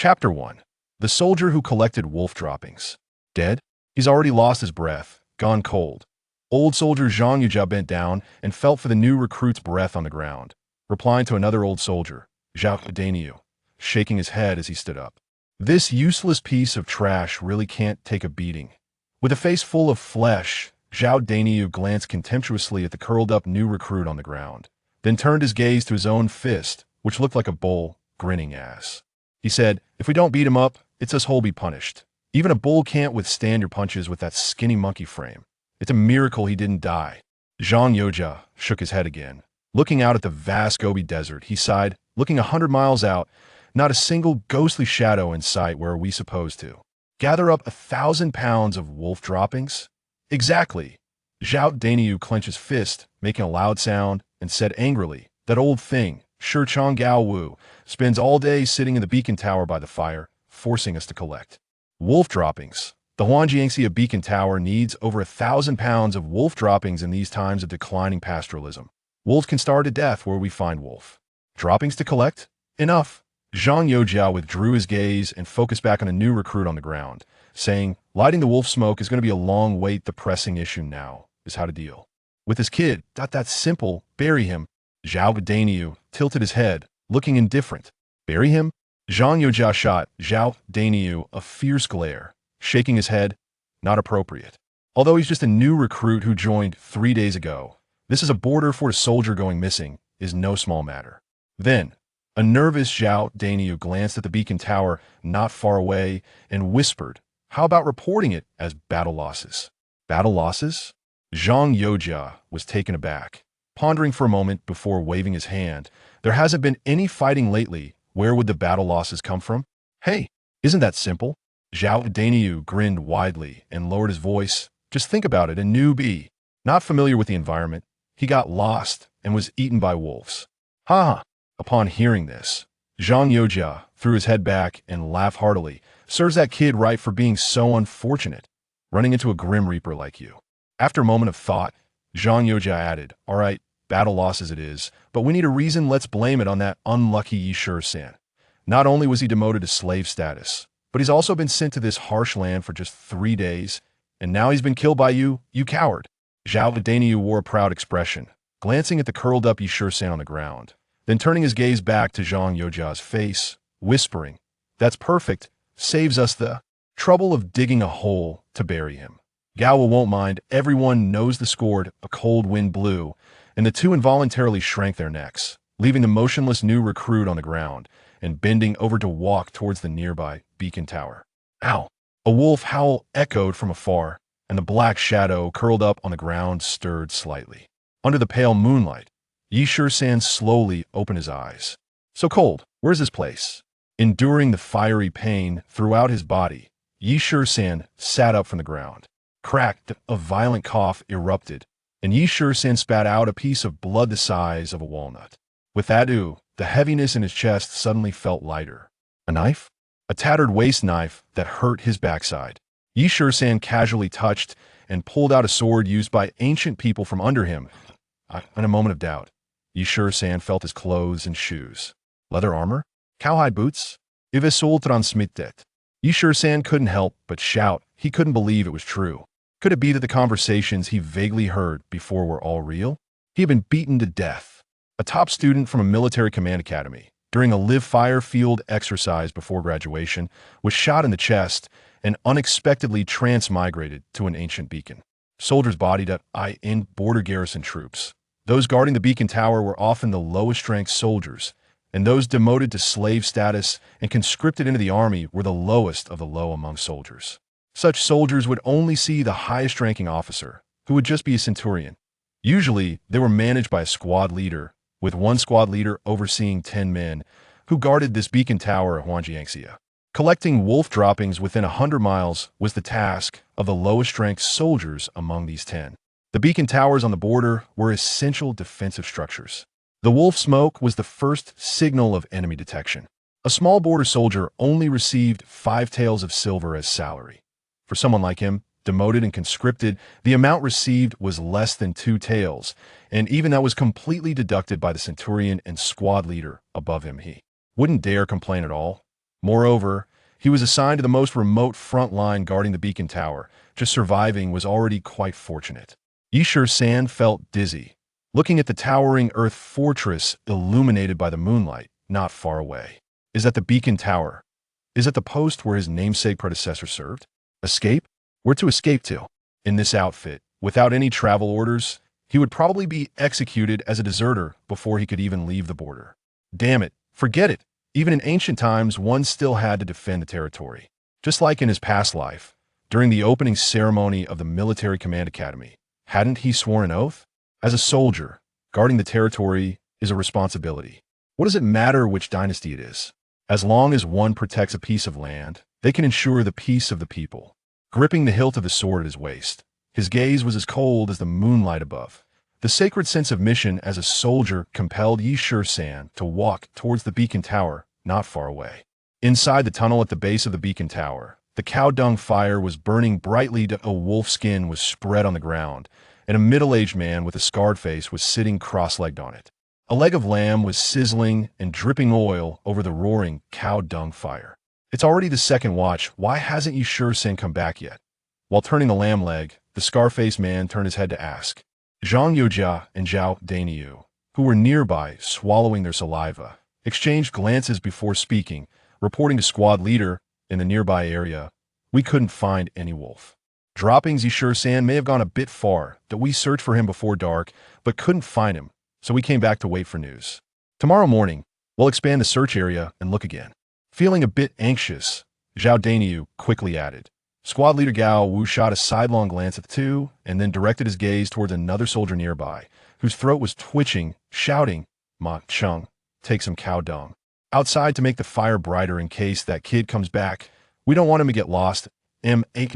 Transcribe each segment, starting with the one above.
Chapter 1. The soldier who collected wolf droppings. Dead? He's already lost his breath, gone cold. Old soldier Zhang Yuja bent down and felt for the new recruit's breath on the ground, replying to another old soldier, Zhao Daniu, shaking his head as he stood up. This useless piece of trash really can't take a beating. With a face full of flesh, Zhao Daniu glanced contemptuously at the curled-up new recruit on the ground, then turned his gaze to his own fist, which looked like a bull, grinning ass. He said, "If we don't beat him up, it's us who'll be punished. Even a bull can't withstand your punches with that skinny monkey frame. It's a miracle he didn't die." Zhang Yuja shook his head again. Looking out at the vast Gobi Desert, he sighed, looking 100 miles out, not a single ghostly shadow in sight. Where are we supposed to gather up 1,000 pounds of wolf droppings? Exactly. Zhao Daniu clenched his fist, making a loud sound, and said angrily, "That old thing, Shi Chong Gao Wu, spends all day sitting in the beacon tower by the fire, forcing us to collect wolf droppings. The Huangjiangxia beacon tower needs over 1,000 pounds of wolf droppings in these times of declining pastoralism. Wolves can starve to death where we find wolf droppings to collect. Enough." Zhang Yujiao withdrew his gaze and focused back on a new recruit on the ground, saying, "Lighting the wolf smoke is going to be a long wait. The pressing issue now is how to deal with this kid. That's simple. Bury him." Zhao Daniu tilted his head, looking indifferent. "Bury him?" Zhang Yujiao shot Zhao Daniu a fierce glare, shaking his head. "Not appropriate. Although he's just a new recruit who joined 3 days ago, this is a border for a soldier going missing is no small matter." Then, a nervous Zhao Daniu glanced at the beacon tower not far away and whispered, "How about reporting it as battle losses?" Battle losses? Zhang Yuja was taken aback, pondering for a moment before waving his hand. "There hasn't been any fighting lately. Where would the battle losses come from?" "Hey, isn't that simple?" Zhao Daniu grinned widely and lowered his voice. "Just think about it. A newbie, not familiar with the environment. He got lost and was eaten by wolves." "Ha ha." Upon hearing this, Zhang Yuja threw his head back and laughed heartily. "Serves that kid right for being so unfortunate, running into a grim reaper like you." After a moment of thought, Zhang Yuja added, "All right, battle losses it is, but we need a reason. Let's blame it on that unlucky Shisan. Not only was he demoted to slave status, but he's also been sent to this harsh land for just 3 days, and now he's been killed by you coward." Zhao Daniu wore a proud expression, glancing at the curled-up Shisan on the ground, then turning his gaze back to Zhang Yujia's face, whispering, "That's perfect. Saves us the trouble of digging a hole to bury him. Gao won't mind." Everyone knows the score. A cold wind blew, and the two involuntarily shrank their necks, leaving the motionless new recruit on the ground and bending over to walk towards the nearby beacon tower. "Ow!" A wolf howl echoed from afar, and the black shadow curled up on the ground stirred slightly. Under the pale moonlight, Shisan slowly opened his eyes. "So cold. Where's this place?" Enduring the fiery pain throughout his body, Shisan sat up from the ground. Cracked, a violent cough erupted, and Shisan spat out a piece of blood the size of a walnut. With that the heaviness in his chest suddenly felt lighter. A knife? A tattered waist knife that hurt his backside. Shisan casually touched and pulled out a sword used by ancient people from under him. In a moment of doubt, Shisan felt his clothes and shoes. Leather armor? Cowhide boots? Ivesul transmittet. Shisan couldn't help but shout. He couldn't believe it was true. Could it be that the conversations he vaguely heard before were all real? He had been beaten to death. A top student from a military command academy, during a live-fire field exercise before graduation, was shot in the chest and unexpectedly transmigrated to an ancient beacon. Soldiers bodied up in border garrison troops. Those guarding the beacon tower were often the lowest-ranked soldiers, and those demoted to slave status and conscripted into the army were the lowest of the low among soldiers. Such soldiers would only see the highest-ranking officer, who would just be a centurion. Usually, they were managed by a squad leader, with one squad leader overseeing 10 men, who guarded this beacon tower at Huangjiangxia. Collecting wolf droppings within 100 miles was the task of the lowest-ranked soldiers among these 10. The beacon towers on the border were essential defensive structures. The wolf smoke was the first signal of enemy detection. A small border soldier only received 5 taels of silver as salary. For someone like him, demoted and conscripted, the amount received was less than 2 taels, and even that was completely deducted by the centurion and squad leader above him. He wouldn't dare complain at all. Moreover, he was assigned to the most remote front line guarding the beacon tower. Just surviving was already quite fortunate. Shisan felt dizzy, looking at the towering earth fortress illuminated by the moonlight not far away. Is that the beacon tower? Is that the post where his namesake predecessor served? Escape? Where to escape to? In this outfit, without any travel orders, he would probably be executed as a deserter before he could even leave the border. Damn it, forget it. Even in ancient times, one still had to defend the territory. Just like in his past life, during the opening ceremony of the Military Command Academy, hadn't he sworn an oath? As a soldier, guarding the territory is a responsibility. What does it matter which dynasty it is? As long as one protects a piece of land, they can ensure the peace of the people. Gripping the hilt of his sword at his waist, his gaze was as cold as the moonlight above. The sacred sense of mission as a soldier compelled Shisan to walk towards the beacon tower not far away. Inside the tunnel at the base of the beacon tower, the cow dung fire was burning brightly. A wolf skin was spread on the ground, and a middle-aged man with a scarred face was sitting cross-legged on it. A leg of lamb was sizzling and dripping oil over the roaring cow dung fire. It's already the second watch. Why hasn't Shisan come back yet? While turning the lamb leg, the scar-faced man turned his head to ask. Zhang Yojia and Zhao Daniyu, who were nearby swallowing their saliva, exchanged glances before speaking, reporting to squad leader in the nearby area, "We couldn't find any wolf. Droppings Shisan may have gone a bit far, that we searched for him before dark, but couldn't find him, so we came back to wait for news. Tomorrow morning, we'll expand the search area and look again." Feeling a bit anxious, Zhao Daniyu quickly added. Squad leader Gao Wu shot a sidelong glance at the two, and then directed his gaze towards another soldier nearby, whose throat was twitching, shouting, "Ma Chung, take some cow dung outside to make the fire brighter in case that kid comes back. We don't want him to get lost."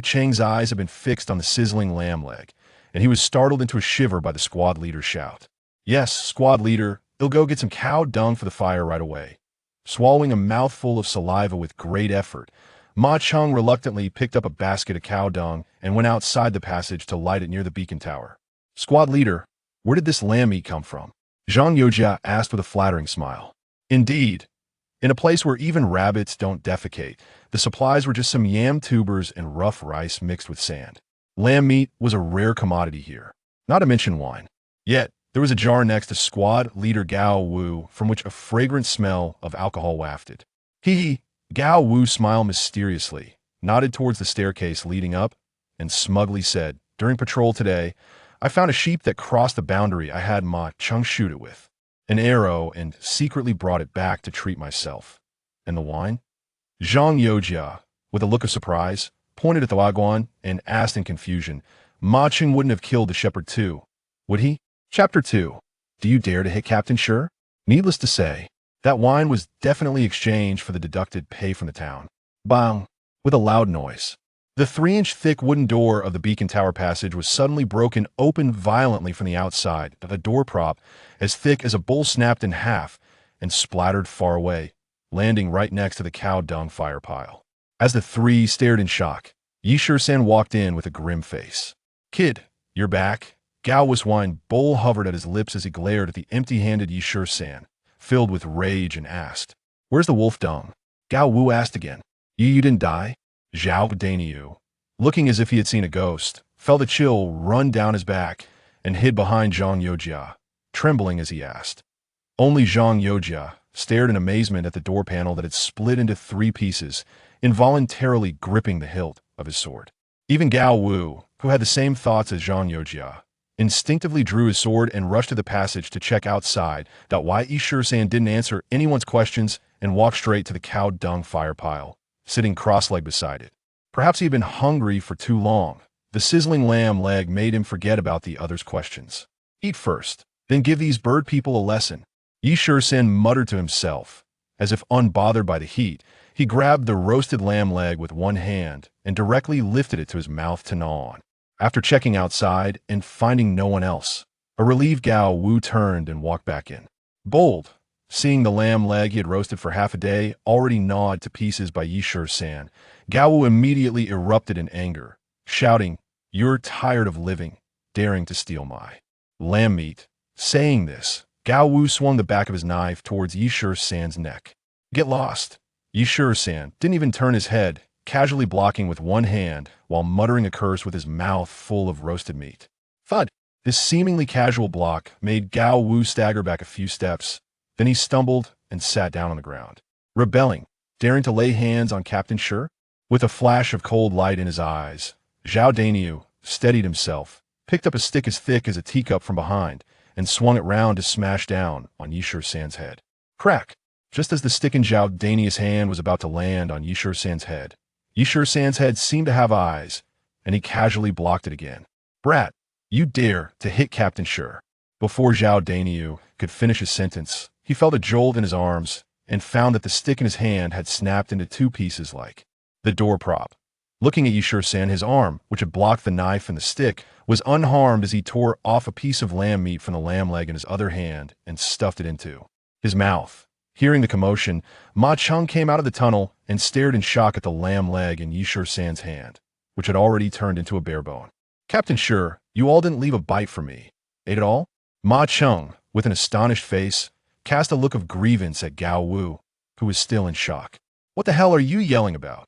Cheng's eyes had been fixed on the sizzling lamb leg, and he was startled into a shiver by the squad leader's shout. "Yes, squad leader, he'll go get some cow dung for the fire right away." Swallowing a mouthful of saliva with great effort, Ma Chung reluctantly picked up a basket of cow dung and went outside the passage to light it near the beacon tower. "Squad leader, where did this lamb meat come from?" Zhang Yojia asked with a flattering smile. "Indeed. In a place where even rabbits don't defecate, the supplies were just some yam tubers and rough rice mixed with sand. Lamb meat was a rare commodity here, not to mention wine. Yet, there was a jar next to squad leader Gao Wu from which a fragrant smell of alcohol wafted. Hee. Gao Wu smiled mysteriously, nodded towards the staircase leading up, and smugly said, "During patrol today, I found a sheep that crossed the boundary. I had Ma Chung shoot it with an arrow and secretly brought it back to treat myself." "And the wine?" Zhang Yojia, with a look of surprise, pointed at the wagwan and asked in confusion, "Ma Chung wouldn't have killed the shepherd too, would he?" Chapter 2. Do you dare to hit Captain Sure? Needless to say, that wine was definitely exchanged for the deducted pay from the town. Bang! With a loud noise. The 3-inch thick wooden door of the beacon tower passage was suddenly broken open violently from the outside. The door prop, as thick as a bowl, snapped in half and splattered far away, landing right next to the cow dung fire pile. As the three stared in shock, Shisan walked in with a grim face. "Kid, you're back?" Gao's wine bowl hovered at his lips as he glared at the empty-handed Shisan, filled with rage, and asked, "Where's the wolf dung?" Gao Wu asked again. You didn't die?" Zhao Daniyu, looking as if he had seen a ghost, felt a chill run down his back and hid behind Zhang Yojia, trembling as he asked. Only Zhang Yojia stared in amazement at the door panel that had split into 3 pieces, involuntarily gripping the hilt of his sword. Even Gao Wu, who had the same thoughts as Zhang Yojia, instinctively drew his sword and rushed to the passage to check outside. Why Shisan didn't answer anyone's questions and walked straight to the cow dung fire pile, sitting cross-legged beside it. Perhaps he had been hungry for too long. The sizzling lamb leg made him forget about the others' questions. Eat first, then give these bird people a lesson. Shisan muttered to himself. As if unbothered by the heat, he grabbed the roasted lamb leg with one hand and directly lifted it to his mouth to gnaw on. After checking outside and finding no one else, a relieved Gao Wu turned and walked back in. Bold, seeing the lamb leg he had roasted for half a day already gnawed to pieces by Shisan, Gao Wu immediately erupted in anger, shouting, "You're tired of living, daring to steal my lamb meat." Saying this, Gao Wu swung the back of his knife towards Shisan's neck. "Get lost. Yishur-san didn't even turn his head, casually blocking with one hand while muttering a curse with his mouth full of roasted meat. Thud! This seemingly casual block made Gao Wu stagger back a few steps. Then he stumbled and sat down on the ground. Rebelling, daring to lay hands on Captain Shi? With a flash of cold light in his eyes, Zhao Dainiu steadied himself, picked up a stick as thick as a teacup from behind, and swung it round to smash down on Yishur-san's head. Crack! Just as the stick in Zhao Dainiu's hand was about to land on Yishur-san's head, Yishur-san's head seemed to have eyes, and he casually blocked it again. Brat, you dare to hit Captain Shi. Before Zhao Dainiu could finish his sentence, he felt a jolt in his arms and found that the stick in his hand had snapped into two pieces like the door prop. Looking at Yishur-san, his arm, which had blocked the knife and the stick, was unharmed as he tore off a piece of lamb meat from the lamb leg in his other hand and stuffed it into his mouth. Hearing the commotion, Ma Cheng came out of the tunnel and stared in shock at the lamb leg in Yishur-san's hand, which had already turned into a bare bone. Captain Shi, you all didn't leave a bite for me. Ate it all? Ma Cheng, with an astonished face, cast a look of grievance at Gao Wu, who was still in shock. What the hell are you yelling about?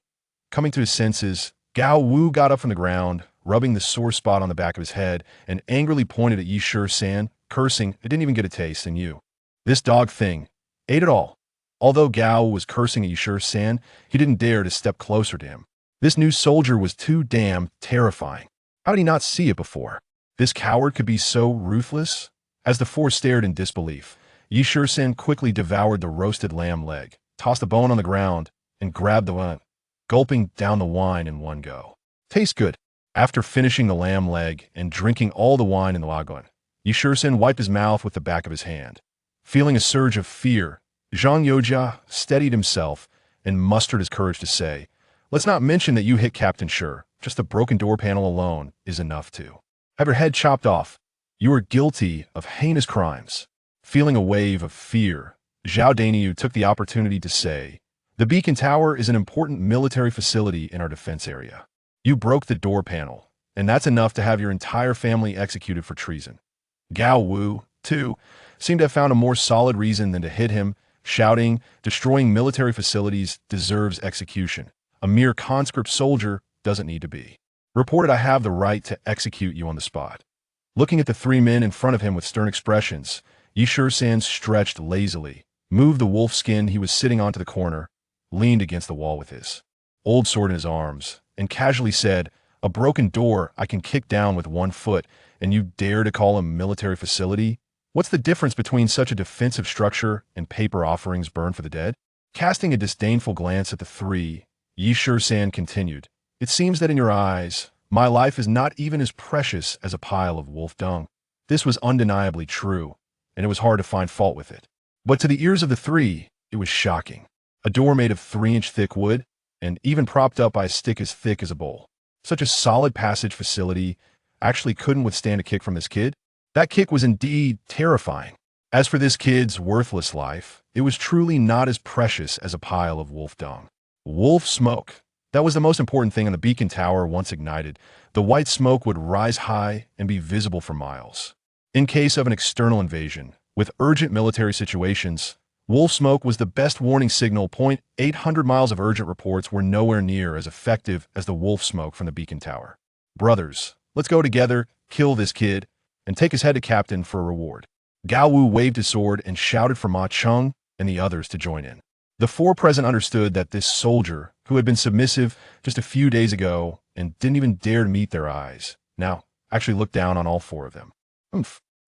Coming to his senses, Gao Wu got up from the ground, rubbing the sore spot on the back of his head, and angrily pointed at Yishur-san, cursing, I didn't even get a taste, and you. This dog thing. Ate it all. Although Gao was cursing at Yishur-san, he didn't dare to step closer to him. This new soldier was too damn terrifying. How did he not see it before? This coward could be so ruthless? As the four stared in disbelief, Yishur-san quickly devoured the roasted lamb leg, tossed the bone on the ground, and grabbed the wine, gulping down the wine in one go. Tastes good. After finishing the lamb leg and drinking all the wine in the lagoon, Yishur-san wiped his mouth with the back of his hand. Feeling a surge of fear, Zhang Youjia steadied himself and mustered his courage to say, let's not mention that you hit Captain Shi. Just a broken door panel alone is enough to have your head chopped off. You are guilty of heinous crimes. Feeling a wave of fear, Zhao Dainiu took the opportunity to say, the beacon tower is an important military facility in our defense area. You broke the door panel, and that's enough to have your entire family executed for treason. Gao Wu, too, seemed to have found a more solid reason than to hit him, shouting, destroying military facilities deserves execution. A mere conscript soldier doesn't need to be. Reported I have the right to execute you on the spot. Looking at the three men in front of him with stern expressions, Yishur-san stretched lazily, moved the wolf skin he was sitting onto the corner, leaned against the wall with his old sword in his arms, and casually said, a broken door I can kick down with one foot, and you dare to call a military facility? What's the difference between such a defensive structure and paper offerings burned for the dead? Casting a disdainful glance at the three, Yishur-san continued, it seems that in your eyes, my life is not even as precious as a pile of wolf dung. This was undeniably true, and it was hard to find fault with it. But to the ears of the three, it was shocking. A door made of 3-inch thick wood, and even propped up by a stick as thick as a bowl. Such a solid passage facility actually couldn't withstand a kick from this kid? That kick was indeed terrifying. As for this kid's worthless life, it was truly not as precious as a pile of wolf dung. Wolf smoke. That was the most important thing on the beacon tower once ignited. The white smoke would rise high and be visible for miles. In case of an external invasion, with urgent military situations, wolf smoke was the best warning signal. 800 miles of urgent reports were nowhere near as effective as the wolf smoke from the beacon tower. Brothers, let's go together, kill this kid, and take his head to captain for a reward. Gao Wu waved his sword and shouted for Ma Cheng and the others to join in. The four present understood that this soldier, who had been submissive just a few days ago and didn't even dare to meet their eyes, now actually looked down on all four of them.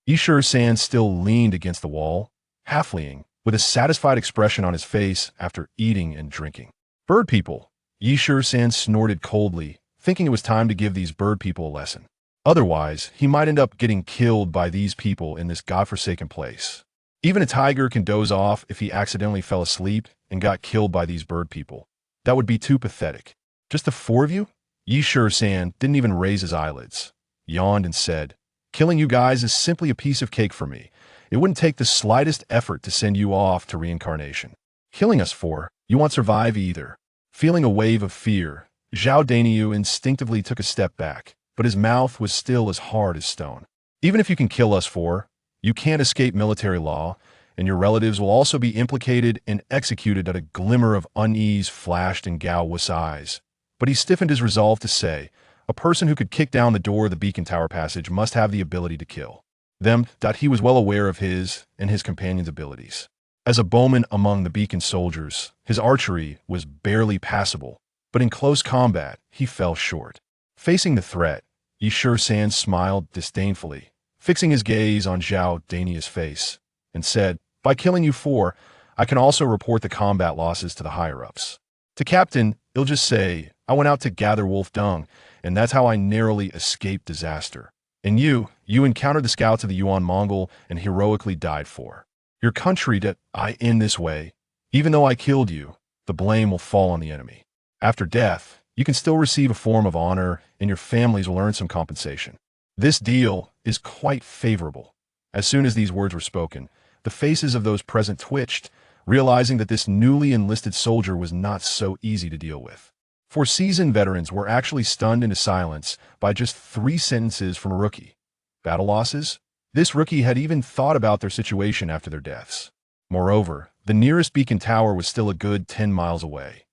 Yishur-san still leaned against the wall, half-fleeing, with a satisfied expression on his face after eating and drinking. Bird people, Yishur-san snorted coldly, thinking it was time to give these bird people a lesson. Otherwise, he might end up getting killed by these people in this godforsaken place. Even a tiger can doze off if he accidentally fell asleep and got killed by these bird people. That would be too pathetic. Just the four of you? Yishur-san didn't even raise his eyelids, yawned and said, killing you guys is simply a piece of cake for me. It wouldn't take the slightest effort to send you off to reincarnation. Killing us for, you won't survive either. Feeling a wave of fear, Zhao Dainiu instinctively took a step back, but his mouth was still as hard as stone. Even if you can kill us for, you can't escape military law, and your relatives will also be implicated and executed. A glimmer of unease flashed in Gao Wu's eyes, but he stiffened his resolve to say, a person who could kick down the door of the beacon tower passage must have the ability to kill them. He was well aware of his and his companions' abilities. As a bowman among the beacon soldiers, his archery was barely passable, but in close combat, he fell short. Facing the threat, Shisan smiled disdainfully, fixing his gaze on Zhao Dania's face, and said, by killing you four, I can also report the combat losses to the higher-ups. To Captain, he'll just say, I went out to gather wolf dung, and that's how I narrowly escaped disaster. And you encountered the scouts of the Yuan Mongol and heroically died for your country. I end this way. Even though I killed you, the blame will fall on the enemy. After death, you can still receive a form of honor, and your families will earn some compensation. This deal is quite favorable. As soon as these words were spoken, the faces of those present twitched, realizing that this newly enlisted soldier was not so easy to deal with. For seasoned veterans were actually stunned into silence by just 3 sentences from a rookie. Battle losses? This rookie had even thought about their situation after their deaths. Moreover, the nearest beacon tower was still a good 10 miles away.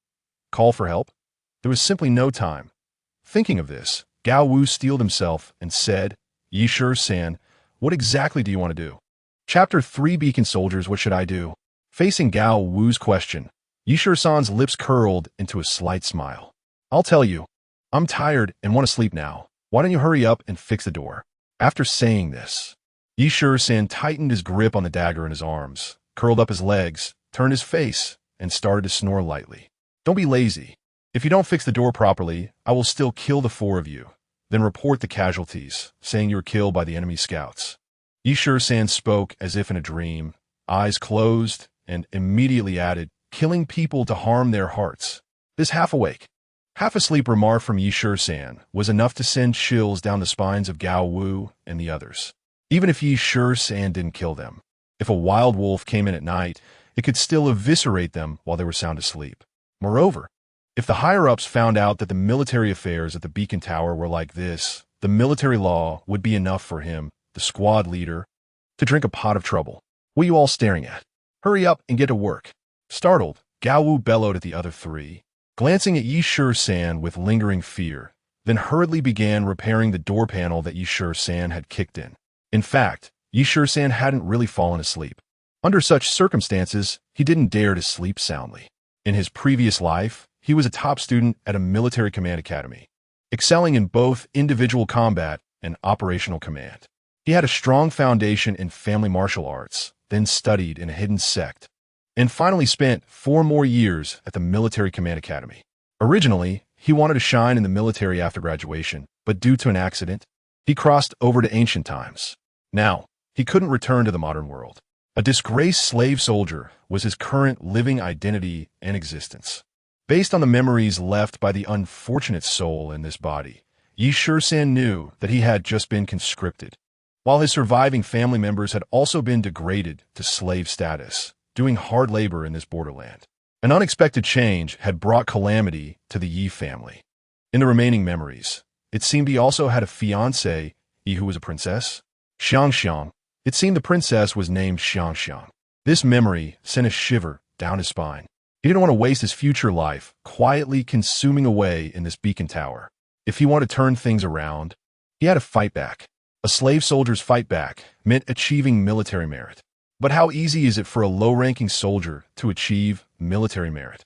Call for help? There was simply no time. Thinking of this, Gao Wu steeled himself and said, Shisan, what exactly do you want to do? Chapter 3 Beacon Soldiers, what should I do? Facing Gao Wu's question, Shisan's lips curled into a slight smile. I'll tell you. I'm tired and want to sleep now. Why don't you hurry up and fix the door? After saying this, Shisan tightened his grip on the dagger in his arms, curled up his legs, turned his face, and started to snore lightly. Don't be lazy. If you don't fix the door properly, I will still kill the 4 of you, then report the casualties, saying you were killed by the enemy scouts. Shisan spoke as if in a dream, eyes closed, and immediately added, killing people to harm their hearts. This half-awake, half-asleep remark from Shisan was enough to send chills down the spines of Gao Wu and the others. Even if Shisan didn't kill them, if a wild wolf came in at night, it could still eviscerate them while they were sound asleep. Moreover, if the higher-ups found out that the military affairs at the beacon tower were like this, the military law would be enough for him, the squad leader, to drink a pot of trouble. What are you all staring at? Hurry up and get to work. Startled, Gao Wu bellowed at the other 3, glancing at Shisan with lingering fear, then hurriedly began repairing the door panel that Shisan had kicked in. In fact, Shisan hadn't really fallen asleep. Under such circumstances, he didn't dare to sleep soundly. In his previous life, he was a top student at a military command academy, excelling in both individual combat and operational command. He had a strong foundation in family martial arts, then studied in a hidden sect, and finally spent 4 more years at the military command academy. Originally, he wanted to shine in the military after graduation, but due to an accident, he crossed over to ancient times. Now, he couldn't return to the modern world. A disgraced slave soldier was his current living identity and existence. Based on the memories left by the unfortunate soul in this body, Shisan knew that he had just been conscripted, while his surviving family members had also been degraded to slave status, doing hard labor in this borderland. An unexpected change had brought calamity to the Yi family. In the remaining memories, it seemed he also had a fiancée, who was a princess, Xiang. It seemed the princess was named Xiang. This memory sent a shiver down his spine. He didn't want to waste his future life quietly consuming away in this beacon tower. If he wanted to turn things around, he had to fight back. A slave soldier's fight back meant achieving military merit. But how easy is it for a low-ranking soldier to achieve military merit?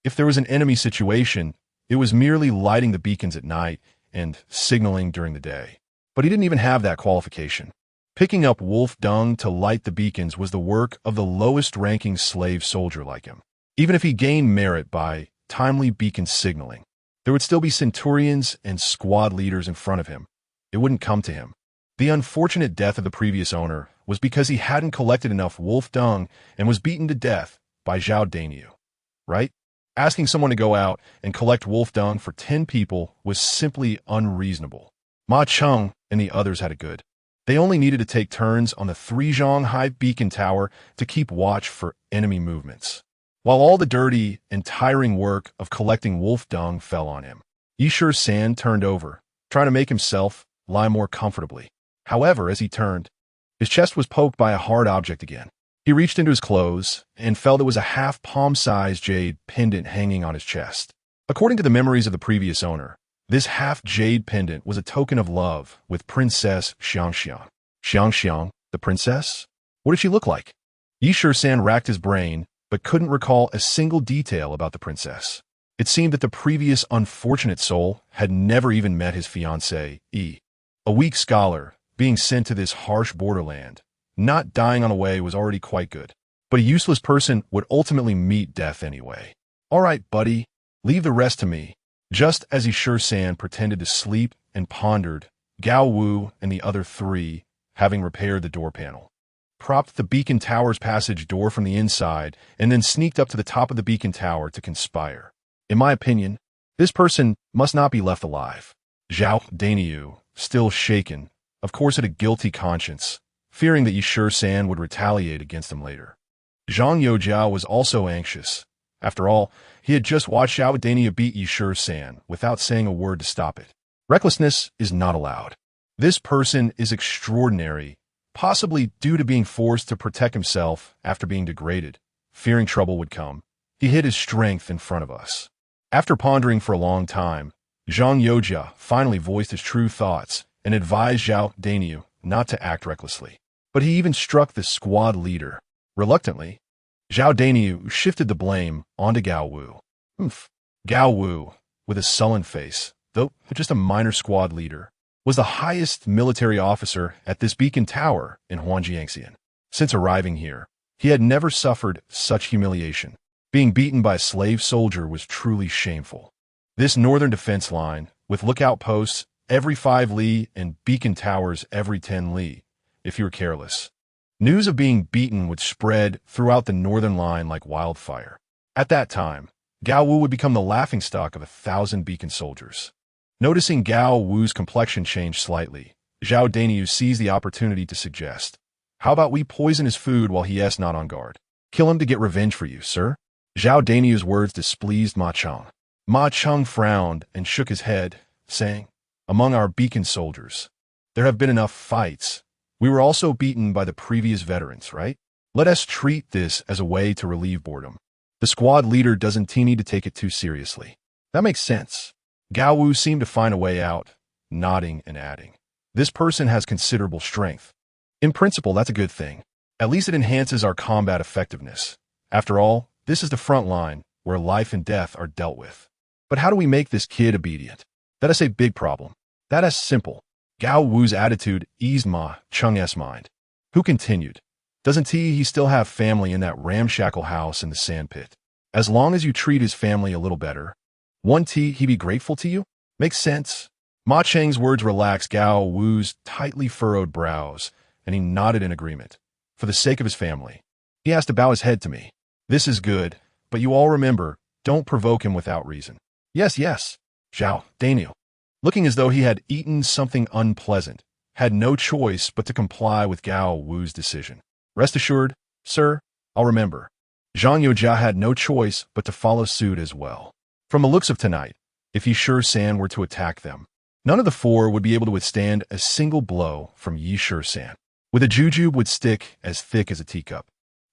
If there was an enemy situation, it was merely lighting the beacons at night and signaling during the day. But he didn't even have that qualification. Picking up wolf dung to light the beacons was the work of the lowest-ranking slave soldier like him. Even if he gained merit by timely beacon signaling, there would still be centurions and squad leaders in front of him. It wouldn't come to him. The unfortunate death of the previous owner was because he hadn't collected enough wolf dung and was beaten to death by Zhao Daniu. Right? Asking someone to go out and collect wolf dung for 10 people was simply unreasonable. Ma Cheng and the others had it good. They only needed to take turns on the 3-zhong high beacon tower to keep watch for enemy movements, while all the dirty and tiring work of collecting wolf dung fell on him. Shisan turned over, trying to make himself lie more comfortably. However, as he turned, his chest was poked by a hard object again. He reached into his clothes and felt it was a half-palm-sized jade pendant hanging on his chest. According to the memories of the previous owner, this half-jade pendant was a token of love with Princess Xiangxiang. Xiangxiang, the princess? What did she look like? Yi Shisan racked his brain, but couldn't recall a single detail about the princess. It seemed that the previous unfortunate soul had never even met his fiancée, Yi. A weak scholar, being sent to this harsh borderland, not dying on the way was already quite good. But a useless person would ultimately meet death anyway. All right, buddy, leave the rest to me. Just as Yi Shisan pretended to sleep and pondered, Gao Wu and the other three, having repaired the door panel, propped the beacon tower's passage door from the inside and then sneaked up to the top of the beacon tower to conspire. In my opinion, this person must not be left alive. Zhao Daniu, still shaken, of course had a guilty conscience, fearing that Yi Shisan would retaliate against him later. Zhang Youjiao was also anxious. After all, he had just watched Zhao Daniu beat Yi Shisan without saying a word to stop it. Recklessness is not allowed. This person is extraordinary, possibly due to being forced to protect himself after being degraded. Fearing trouble would come, he hid his strength in front of us. After pondering for a long time, Zhang Youjia finally voiced his true thoughts and advised Zhao Daniu not to act recklessly. But he even struck the squad leader. Reluctantly, Zhao Daniu shifted the blame onto Gao Wu. Gao Wu, with a sullen face, though just a minor squad leader, was the highest military officer at this beacon tower in Huangjiangxian. Since arriving here, he had never suffered such humiliation. Being beaten by a slave soldier was truly shameful. This northern defense line, with lookout posts every 5 li and beacon towers every 10 li, if you were careless, news of being beaten would spread throughout the northern line like wildfire. At that time, Gao Wu would become the laughingstock of 1,000 beacon soldiers. Noticing Gao Wu's complexion change slightly, Zhao Daniu seized the opportunity to suggest, "How about we poison his food while he is not on guard? Kill him to get revenge for you, sir." Zhao Daniu's words displeased Ma Cheng. Ma Cheng frowned and shook his head, saying, "Among our beacon soldiers, there have been enough fights. We were also beaten by the previous veterans, right? Let us treat this as a way to relieve boredom. The squad leader doesn't need to take it too seriously." That makes sense. Gao Wu seemed to find a way out, nodding and adding, "This person has considerable strength. In principle, that's a good thing. At least it enhances our combat effectiveness. After all, this is the front line, where life and death are dealt with. But how do we make this kid obedient? That is a big problem. That is simple." Gao Wu's attitude eased Ma Cheng's mind, who continued, "Doesn't he still have family in that ramshackle house in the sandpit? As long as you treat his family a little better, won't he be grateful to you? Makes sense." Ma Cheng's words relaxed Gao Wu's tightly furrowed brows, and he nodded in agreement. For the sake of his family, he has to bow his head to me. This is good, but you all remember, don't provoke him without reason. Yes, yes. Zhao Daniel, looking as though he had eaten something unpleasant, had no choice but to comply with Gao Wu's decision. "Rest assured, sir, I'll remember." Zhang Youjia had no choice but to follow suit as well. From the looks of tonight, if Yi Shisan were to attack them, none of the 4 would be able to withstand a single blow from Yi Shisan. With a jujube would stick as thick as a teacup.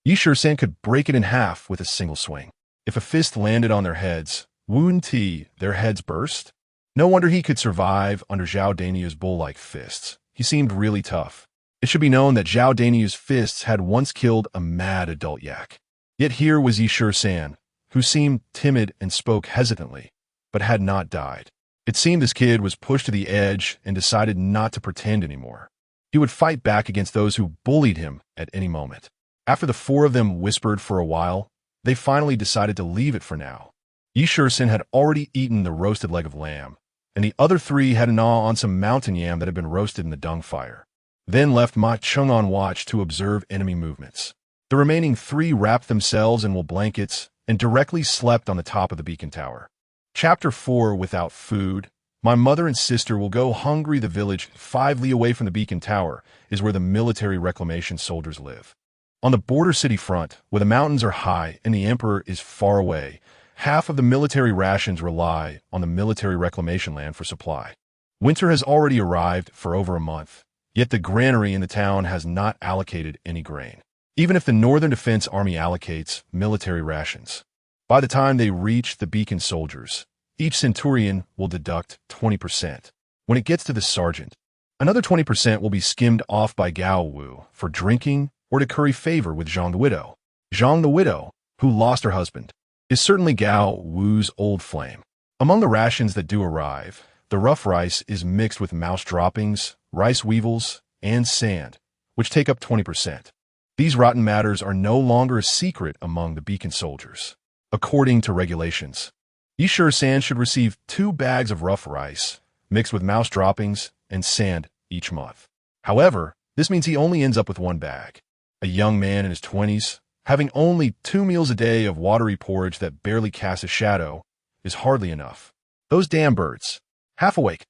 Yi Shisan could break it in half with a single swing. If a fist landed on their heads, wouldn't their heads burst? No wonder he could survive under Zhao Daniu's bull-like fists. He seemed really tough. It should be known that Zhao Daniu's fists had once killed a mad adult yak. Yet here was Yi Shisan, who seemed timid and spoke hesitantly, but had not died. It seemed this kid was pushed to the edge and decided not to pretend anymore. He would fight back against those who bullied him at any moment. After the 4 of them whispered for a while, they finally decided to leave it for now. Yi Shisan had already eaten the roasted leg of lamb, and the other 3 had a gnaw on some mountain yam that had been roasted in the dung fire, then left Ma Cheng on watch to observe enemy movements. The remaining 3 wrapped themselves in wool blankets and directly slept on the top of the beacon tower. Chapter 4. Without food, my mother and sister will go hungry. The village 5 li away from the beacon tower is where the military reclamation soldiers live. On the border city front, where the mountains are high and the emperor is far away, half of the military rations rely on the military reclamation land for supply. Winter has already arrived for over a month, yet the granary in the town has not allocated any grain. even if the Northern Defense Army allocates military rations. By the time they reach the beacon soldiers, each centurion will deduct 20%. When it gets to the sergeant, another 20% will be skimmed off by Gao Wu for drinking or to curry favor with Zhang the widow. Zhang the widow, who lost her husband, is certainly Gao Wu's old flame. Among the rations that do arrive, the rough rice is mixed with mouse droppings, rice weevils, and sand, which take up 20%. These rotten matters are no longer a secret among the beacon soldiers. According to regulations, Shisan should receive 2 bags of rough rice, mixed with mouse droppings and sand each month. However, this means he only ends up with 1 bag. A young man in his 20s, having only 2 meals a day of watery porridge that barely casts a shadow, is hardly enough. Those damn birds. Half awake,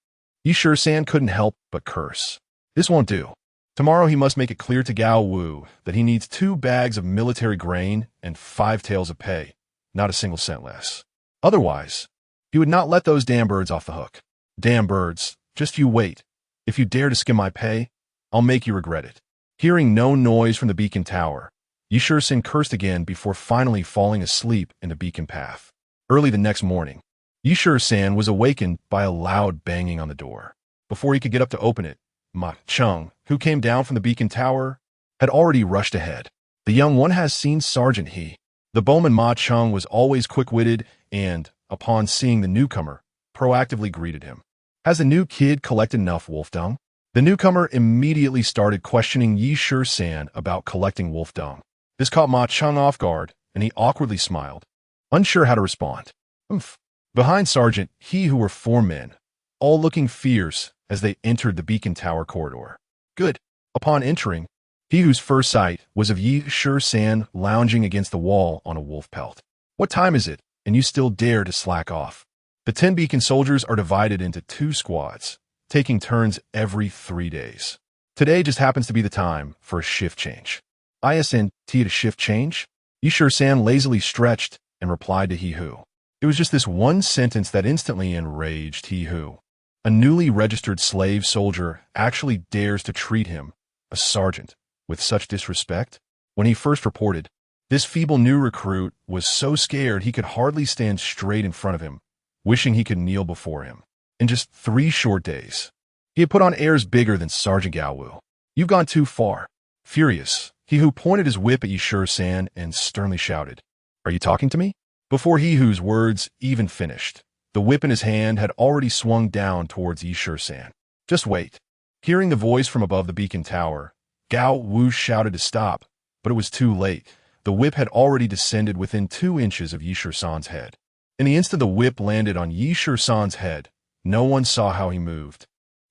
Shisan couldn't help but curse. This won't do. Tomorrow he must make it clear to Gao Wu that he needs 2 bags of military grain and 5 taels of pay, not a single cent less. Otherwise, he would not let those damn birds off the hook. Damn birds, just you wait. If you dare to skim my pay, I'll make you regret it. Hearing no noise from the beacon tower, Shisan cursed again before finally falling asleep in the beacon path. Early the next morning, Shisan was awakened by a loud banging on the door. Before he could get up to open it, Ma Cheng, who came down from the beacon tower, had already rushed ahead. The young one has seen Sergeant He. The bowman Ma Cheng was always quick-witted and, upon seeing the newcomer, proactively greeted him. Has the new kid collected enough wolf dung? The newcomer immediately started questioning Shisan about collecting wolf dung. This caught Ma Cheng off guard, and he awkwardly smiled, unsure how to respond. Oomph. Behind Sergeant He who were 4 men, all looking fierce as they entered the beacon tower corridor. Good. Upon entering, he whose first sight was of Shisan lounging against the wall on a wolf pelt. What time is it, and you still dare to slack off? The 10 beacon soldiers are divided into 2 squads, taking turns every 3 days. Today just happens to be the time for a shift change. ISNT to shift change? Shisan lazily stretched and replied to He who. It was just this one sentence that instantly enraged He who. A newly registered slave soldier actually dares to treat him, a sergeant, with such disrespect? When he first reported, this feeble new recruit was so scared he could hardly stand straight in front of him, wishing he could kneel before him. In just 3 short days, he had put on airs bigger than Sergeant Gao Wu. You've gone too far. Furious, He who pointed his whip at Shisan and sternly shouted, Are you talking to me? Before He whose words even finished, the whip in his hand had already swung down towards Shisan. Just wait. Hearing the voice from above the beacon tower, Gao Wu shouted to stop, but it was too late. The whip had already descended within 2 inches of Shisan's head. In the instant the whip landed on Shisan's head, no one saw how he moved.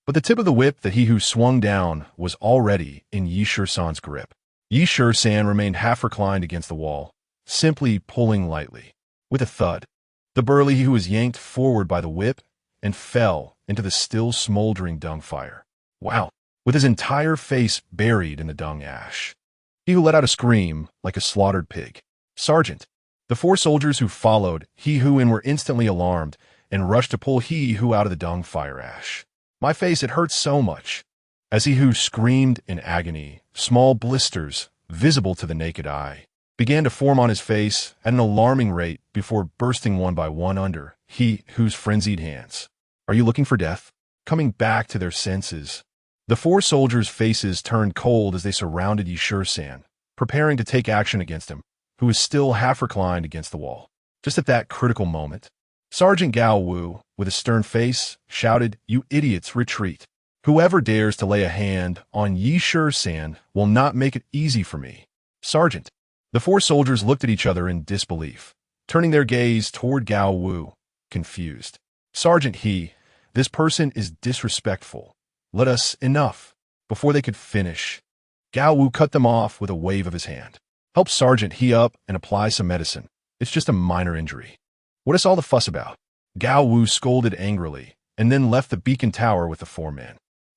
But the tip of the whip that He who swung down was already in Shisan's grip. Shisan remained half reclined against the wall, simply pulling lightly. With a thud, the burly He who was yanked forward by the whip and fell into the still smoldering dung fire. Wow! With his entire face buried in the dung ash. He who let out a scream like a slaughtered pig. Sergeant! The 4 soldiers who followed He who in were instantly alarmed and rushed to pull He who out of the dung fire ash. My face, it hurts so much. As He who screamed in agony, small blisters, visible to the naked eye, began to form on his face at an alarming rate before bursting one by one under He whose frenzied hands. Are you looking for death? Coming back to their senses, the 4 soldiers' faces turned cold as they surrounded Shisan, preparing to take action against him, who was still half reclined against the wall. Just at that critical moment, Sergeant Gao Wu, with a stern face, shouted, You idiots, retreat. Whoever dares to lay a hand on Shisan will not make it easy for me. Sergeant! The 4 soldiers looked at each other in disbelief, turning their gaze toward Gao Wu, confused. Sergeant He, this person is disrespectful. Let us, enough. Before they could finish, Gao Wu cut them off with a wave of his hand. Help Sergeant He up and apply some medicine. It's just a minor injury. What is all the fuss about? Gao Wu scolded angrily, and then left the beacon tower with the 4 men.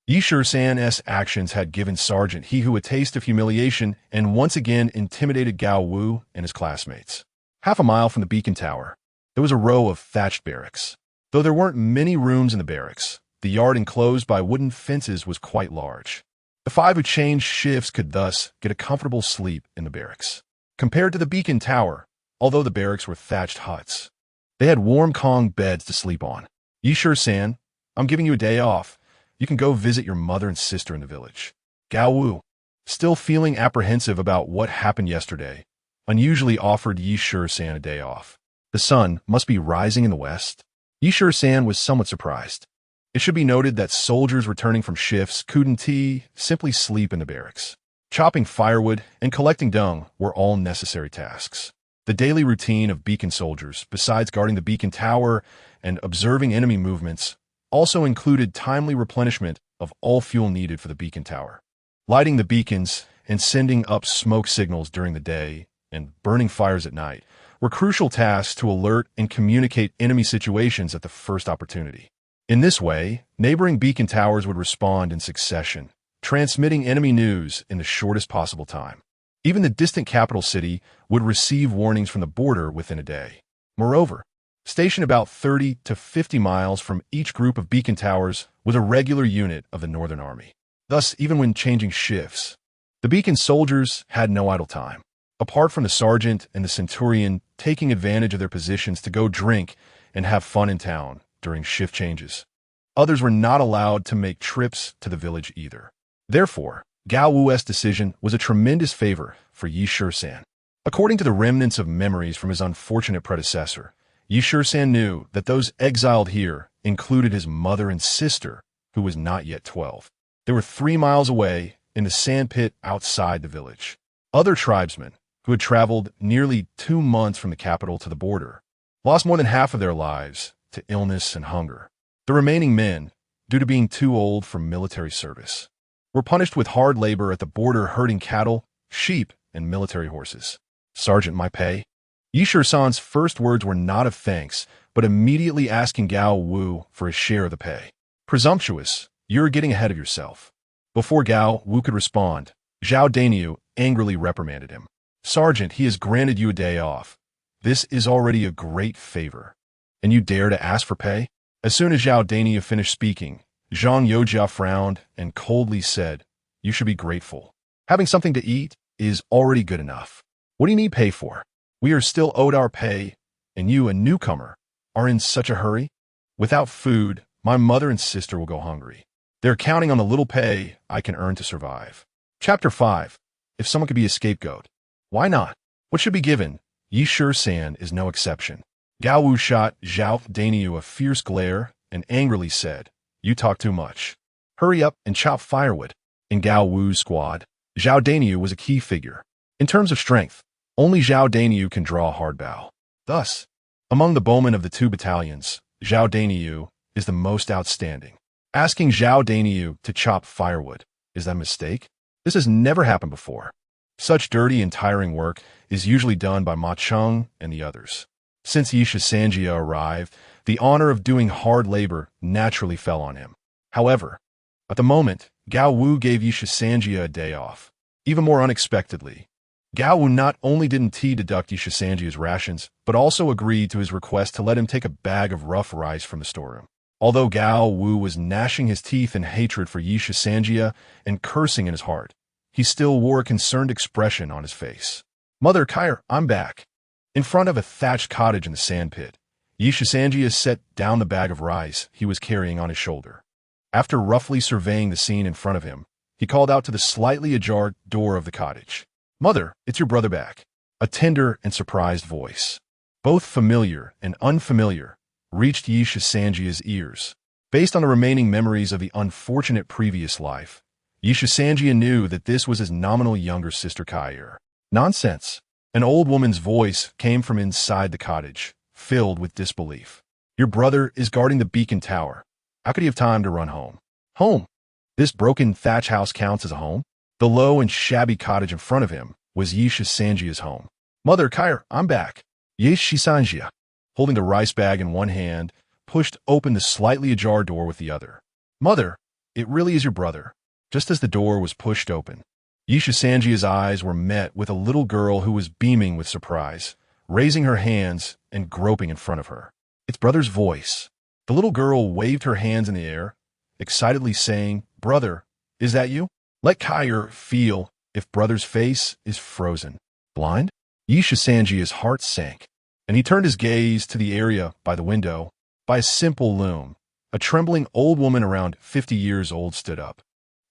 Shisan's actions had given Sergeant He who a taste of humiliation and once again intimidated Gao Wu and his classmates. Half a mile from the beacon tower, there was a row of thatched barracks. Though there weren't many rooms in the barracks, the yard enclosed by wooden fences was quite large. The 5 who changed shifts could thus get a comfortable sleep in the barracks. Compared to the beacon tower, although the barracks were thatched huts, they had warm Kong beds to sleep on. Yishur-san, I'm giving you a day off. You can go visit your mother and sister in the village. Gao Wu, still feeling apprehensive about what happened yesterday, unusually offered Yishur-san a day off. The sun must be rising in the west. Yishur-san was somewhat surprised. It should be noted that soldiers returning from shifts couldn't simply sleep in the barracks. Chopping firewood and collecting dung were all necessary tasks. The daily routine of beacon soldiers, besides guarding the beacon tower and observing enemy movements, also included timely replenishment of all fuel needed for the beacon tower. Lighting the beacons and sending up smoke signals during the day and burning fires at night were crucial tasks to alert and communicate enemy situations at the first opportunity. In this way, neighboring beacon towers would respond in succession, transmitting enemy news in the shortest possible time. Even the distant capital city would receive warnings from the border within a day. Moreover, stationed about 30 to 50 miles from each group of beacon towers was a regular unit of the Northern Army. Thus, even when changing shifts, the beacon soldiers had no idle time. Apart from the sergeant and the centurion taking advantage of their positions to go drink and have fun in town during shift changes, others were not allowed to make trips to the village either. Therefore, Gao Wu's decision was a tremendous favor for Yishur-san. According to the remnants of memories from his unfortunate predecessor, Yishur-san knew that those exiled here included his mother and sister, who was not yet 12. They were 3 miles away in the sand pit outside the village. Other tribesmen, who had traveled nearly 2 months from the capital to the border, lost more than half of their lives to illness and hunger. The remaining men, due to being too old for military service, were punished with hard labor at the border herding cattle, sheep, and military horses. Sergeant, my pay? Yishur-san's first words were not of thanks, but immediately asking Gao Wu for his share of the pay. Presumptuous, you're getting ahead of yourself. Before Gao Wu could respond, Zhao Dainiu angrily reprimanded him. Sergeant, he has granted you a day off. This is already a great favor. And you dare to ask for pay? As soon as Zhao Dainiu finished speaking, Zhang Yojia frowned and coldly said, You should be grateful. Having something to eat is already good enough. What do you need pay for? We are still owed our pay, and you, a newcomer, are in such a hurry? Without food, my mother and sister will go hungry. They're counting on the little pay I can earn to survive. Chapter 5. If someone could be a scapegoat. Why not? What should be given? Yishur-san is no exception. Gao Wu shot Zhao Dainiu a fierce glare and angrily said, You talk too much. Hurry up and chop firewood. In Gao Wu's squad, Zhao Dainiu was a key figure. In terms of strength, only Zhao Dainiu can draw a hard bow. Thus, among the bowmen of the 2 battalions, Zhao Dainiu is the most outstanding. Asking Zhao Dainiu to chop firewood, is that a mistake? This has never happened before. Such dirty and tiring work is usually done by Ma Cheng and the others. Since Yishur-sanjia arrived, the honor of doing hard labor naturally fell on him. However, at the moment, Gao Wu gave Yishur-sanjia a day off. Even more unexpectedly, Gao Wu not only didn't deduct Yishur-sanjia's rations, but also agreed to his request to let him take a bag of rough rice from the storeroom. Although Gao Wu was gnashing his teeth in hatred for Yishur-sanjia and cursing in his heart, he still wore a concerned expression on his face. Mother Kair, I'm back. In front of a thatched cottage in the sand pit, Yishur-sanjia set down the bag of rice he was carrying on his shoulder. After roughly surveying the scene in front of him, he called out to the slightly ajar door of the cottage. Mother, it's your brother back. A tender and surprised voice, both familiar and unfamiliar, reached Yishur-sanjia's ears. Based on the remaining memories of the unfortunate previous life, Yishur-sanjia knew that this was his nominal younger sister Kair. Nonsense. An old woman's voice came from inside the cottage, filled with disbelief. Your brother is guarding the beacon tower. How could he have time to run home? Home? This broken thatch house counts as a home? The low and shabby cottage in front of him was Yishur-sanjia's home. Mother Kair, I'm back. Yishur-sanjia, holding the rice bag in one hand, pushed open the slightly ajar door with the other. Mother, it really is your brother. Just as the door was pushed open, Yishur-sanjia's eyes were met with a little girl who was beaming with surprise, raising her hands and groping in front of her. Its brother's voice. The little girl waved her hands in the air, excitedly saying, Brother, is that you? Let Kair feel if brother's face is frozen. Blind? Shisanji's heart sank, and he turned his gaze to the area by the window. By a simple loom, a trembling old woman around 50 years old stood up.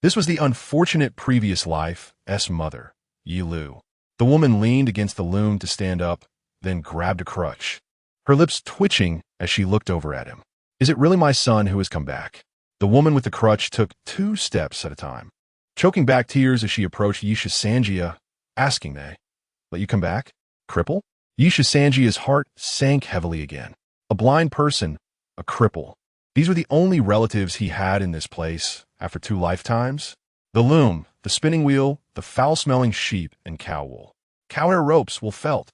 This was the unfortunate previous life's mother, Yi Lu. The woman leaned against the loom to stand up, then grabbed a crutch, her lips twitching as she looked over at him. Is it really my son who has come back? The woman with the crutch took 2 steps at a time, choking back tears as she approached Shisanji, asking, "They let you come back? Cripple?" Shisanji's heart sank heavily again. A blind person, a cripple. These were the only relatives he had in this place after 2 lifetimes. The loom, the spinning wheel, the foul-smelling sheep and cow wool. Cow hair ropes, wool felt,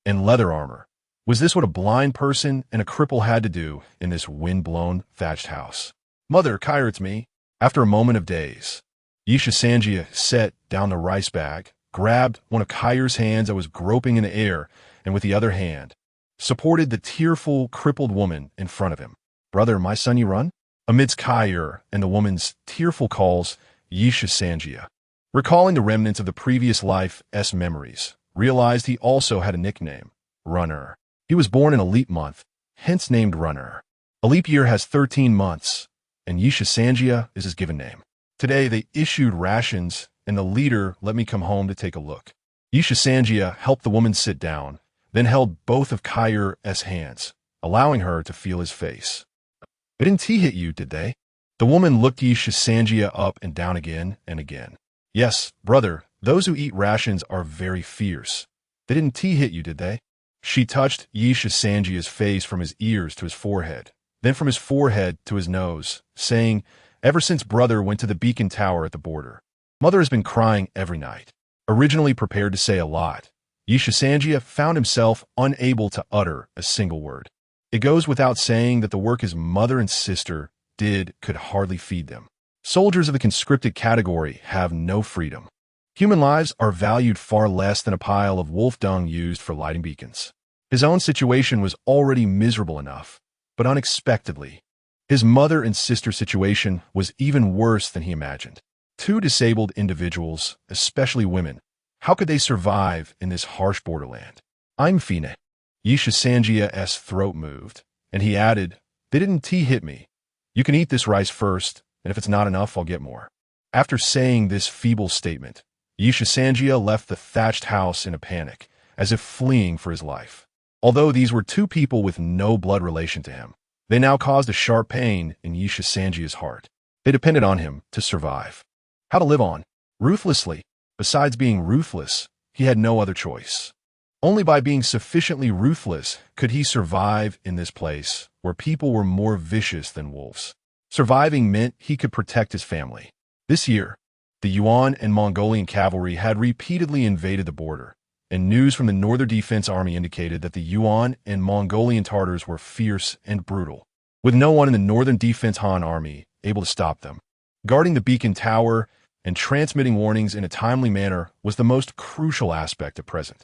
and leather armor. Was this what a blind person and a cripple had to do in this wind-blown, thatched house? "Mother, Kair, it's me." After a moment of daze, Shisanji set down the rice bag, grabbed one of Kair's hands that was groping in the air, and with the other hand, supported the tearful, crippled woman in front of him. "Brother, my son, you run?" Amidst Kair and the woman's tearful calls, Shisanji, recalling the remnants of the previous life's memories, realized he also had a nickname, Runner. He was born in a leap month, hence named Runner. A leap year has 13 months, and Shisanji is his given name. Today, they issued rations, and the leader let me come home to take a look. Shisanji helped the woman sit down, then held both of Kair's hands, allowing her to feel his face. "They didn't hit you, did they?" The woman looked Shisanji up and down again and again. "Yes, brother, those who eat rations are very fierce. They didn't hit you, did they?" She touched Shisanji's face from his ears to his forehead, then from his forehead to his nose, saying, "Ever since brother went to the beacon tower at the border, mother has been crying every night." Originally prepared to say a lot, Shisanji found himself unable to utter a single word. It goes without saying that the work his mother and sister did could hardly feed them. Soldiers of the conscripted category have no freedom. Human lives are valued far less than a pile of wolf dung used for lighting beacons. His own situation was already miserable enough, but unexpectedly, his mother and sister situation was even worse than he imagined. 2 disabled individuals, especially women, how could they survive in this harsh borderland? "I'm Fine." Shisanji's throat moved, and he added, "They didn't hit me. You can eat this rice first, and if it's not enough, I'll get more." After saying this feeble statement, Shisanji left the thatched house in a panic, as if fleeing for his life. Although these were 2 people with no blood relation to him, they now caused a sharp pain in Shisanji's heart. They depended on him to survive. How to live on? Ruthlessly. Besides being ruthless, he had no other choice. Only by being sufficiently ruthless could he survive in this place where people were more vicious than wolves. Surviving meant he could protect his family. This year, the Yuan and Mongolian cavalry had repeatedly invaded the border, and news from the Northern Defense Army indicated that the Yuan and Mongolian Tartars were fierce and brutal, with no one in the Northern Defense Han Army able to stop them. Guarding the beacon tower and transmitting warnings in a timely manner was the most crucial aspect at present.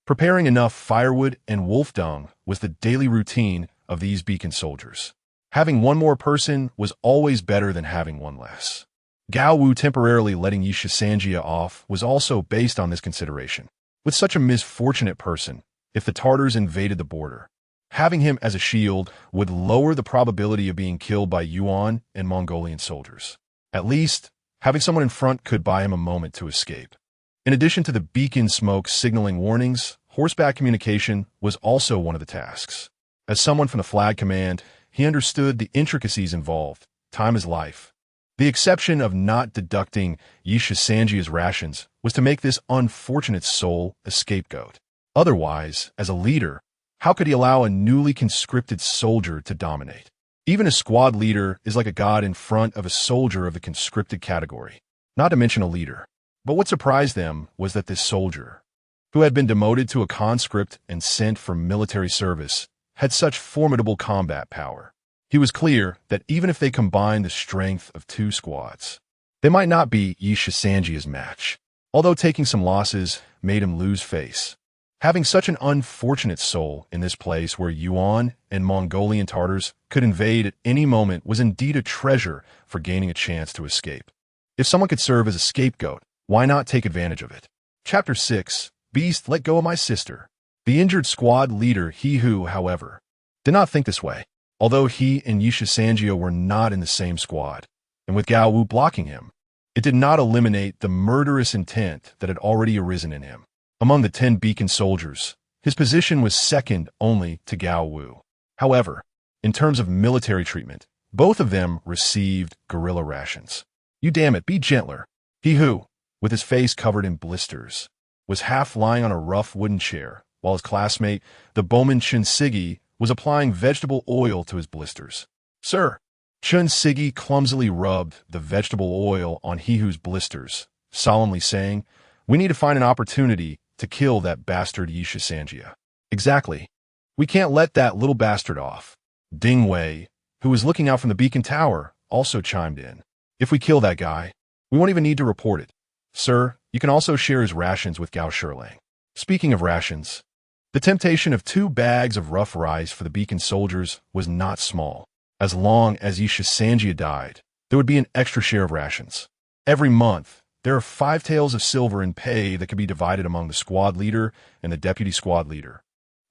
Preparing enough firewood and wolf dung was the daily routine of these beacon soldiers. Having one more person was always better than having one less. Gao Wu temporarily letting Shisanji off was also based on this consideration. With such a misfortunate person, if the Tartars invaded the border, having him as a shield would lower the probability of being killed by Yuan and Mongolian soldiers. At least, having someone in front could buy him a moment to escape. In addition to the beacon smoke signaling warnings, horseback communication was also one of the tasks. As someone from the Flag Command, he understood the intricacies involved. Time is life. The exception of not deducting Shisanji's rations was to make this unfortunate soul a scapegoat. Otherwise, as a leader, how could he allow a newly conscripted soldier to dominate? Even a squad leader is like a god in front of a soldier of the conscripted category, not to mention a leader. But what surprised them was that this soldier, who had been demoted to a conscript and sent for military service, had such formidable combat power. He was clear that even if they combined the strength of 2 squads, they might not be Shisanji's match, although taking some losses made him lose face. Having such an unfortunate soul in this place where Yuan and Mongolian Tartars could invade at any moment was indeed a treasure for gaining a chance to escape. If someone could serve as a scapegoat, why not take advantage of it? Chapter 6. Beast, let go of my sister. The injured squad leader, he who, however, did not think this way. Although he and Yisha were not in the same squad, and with Gao Wu blocking him, it did not eliminate the murderous intent that had already arisen in him. Among the 10 beacon soldiers, his position was second only to Gao Wu. However, in terms of military treatment, both of them received guerrilla rations. You damn it, be gentler. He who, with his face covered in blisters, was half lying on a rough wooden chair, while his classmate, the bowman Chun Sigi, was applying vegetable oil to his blisters. Sir, Chun Sigi clumsily rubbed the vegetable oil on he who's blisters, solemnly saying, "We need to find an opportunity to kill that bastard Yisha. Exactly. We can't let that little bastard off." Ding Wei, who was looking out from the beacon tower, also chimed in. "If we kill that guy, we won't even need to report it. Sir, you can also share his rations with Gao Shilang." Speaking of rations, the temptation of 2 bags of rough rice for the beacon soldiers was not small. As long as Yisha died, there would be an extra share of rations. Every month, there are 5 taels of silver in pay that could be divided among the squad leader and the deputy squad leader.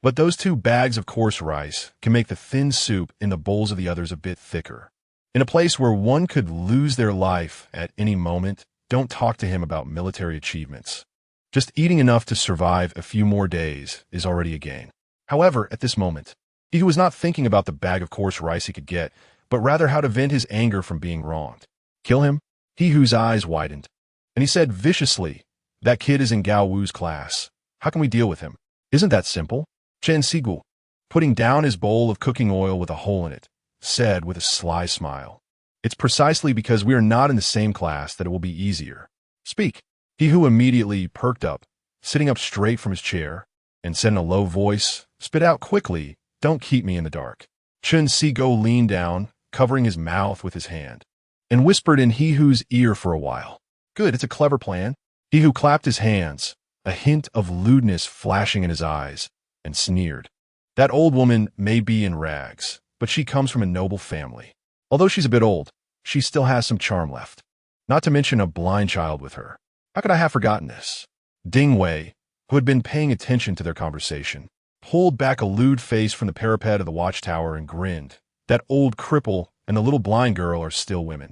But those 2 bags of coarse rice can make the thin soup in the bowls of the others a bit thicker. In a place where one could lose their life at any moment, don't talk to him about military achievements. Just eating enough to survive a few more days is already a gain. However, at this moment, he was not thinking about the bag of coarse rice he could get, but rather how to vent his anger from being wronged. Kill him? He whose eyes widened, and he said viciously, "That kid is in Gao Wu's class. How can we deal with him?" "Isn't that simple?" Chen Sigu, putting down his bowl of cooking oil with a hole in it, said with a sly smile. "It's precisely because we are not in the same class that it will be easier. Speak." He who immediately perked up, sitting up straight from his chair, and said in a low voice, "Spit out quickly, don't keep me in the dark." Chun Sigo leaned down, covering his mouth with his hand, and whispered in he whose ear for a while. "Good, it's a clever plan." He who clapped his hands, a hint of lewdness flashing in his eyes, and sneered. "That old woman may be in rags, but she comes from a noble family. Although she's a bit old, she still has some charm left. Not to mention a blind child with her. How could I have forgotten this?" Ding Wei, who had been paying attention to their conversation, pulled back a lewd face from the parapet of the watchtower and grinned. "That old cripple and the little blind girl are still women.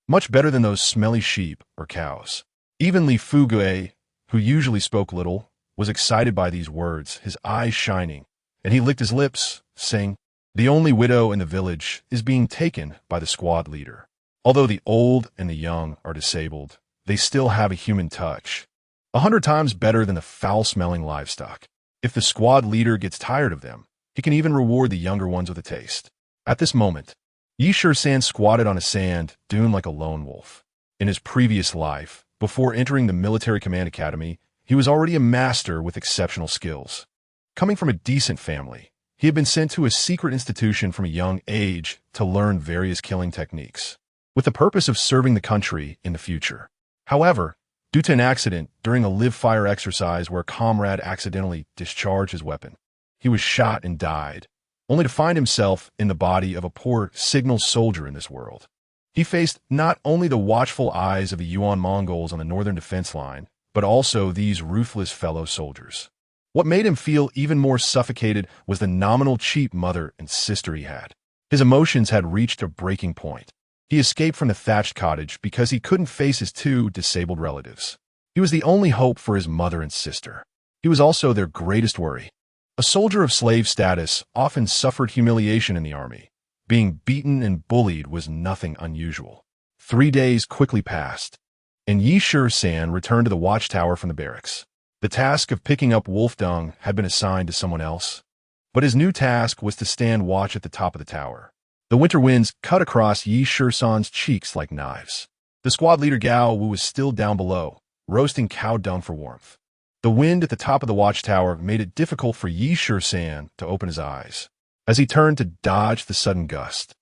Much better than those smelly sheep or cows." Even Li Fugue, who usually spoke little, was excited by these words, his eyes shining, and he licked his lips, saying, "The only widow in the village is being taken by the squad leader. Although the old and the young are disabled, they still have a human touch. 100 times better than the foul-smelling livestock. If the squad leader gets tired of them, he can even reward the younger ones with a taste." At this moment, Yi Shisan squatted on a sand dune like a lone wolf. In his previous life, before entering the military command academy, he was already a master with exceptional skills. Coming from a decent family, he had been sent to a secret institution from a young age to learn various killing techniques, with the purpose of serving the country in the future. However, due to an accident during a live-fire exercise where a comrade accidentally discharged his weapon, he was shot and died, only to find himself in the body of a poor signal soldier in this world. He faced not only the watchful eyes of the Yuan Mongols on the northern defense line, but also these ruthless fellow soldiers. What made him feel even more suffocated was the nominal cheap mother and sister he had. His emotions had reached a breaking point. He escaped from the thatched cottage because he couldn't face his 2 disabled relatives. He was the only hope for his mother and sister. He was also their greatest worry. A soldier of slave status often suffered humiliation in the army. Being beaten and bullied was nothing unusual. 3 days quickly passed, and Yi Shisan returned to the watchtower from the barracks. The task of picking up wolf dung had been assigned to someone else, but his new task was to stand watch at the top of the tower. The winter winds cut across Yi Shisan's cheeks like knives. The squad leader Gao Wu was still down below, roasting cow dung for warmth. The wind at the top of the watchtower made it difficult for Yi Shisan to open his eyes. As he turned to dodge the sudden gust,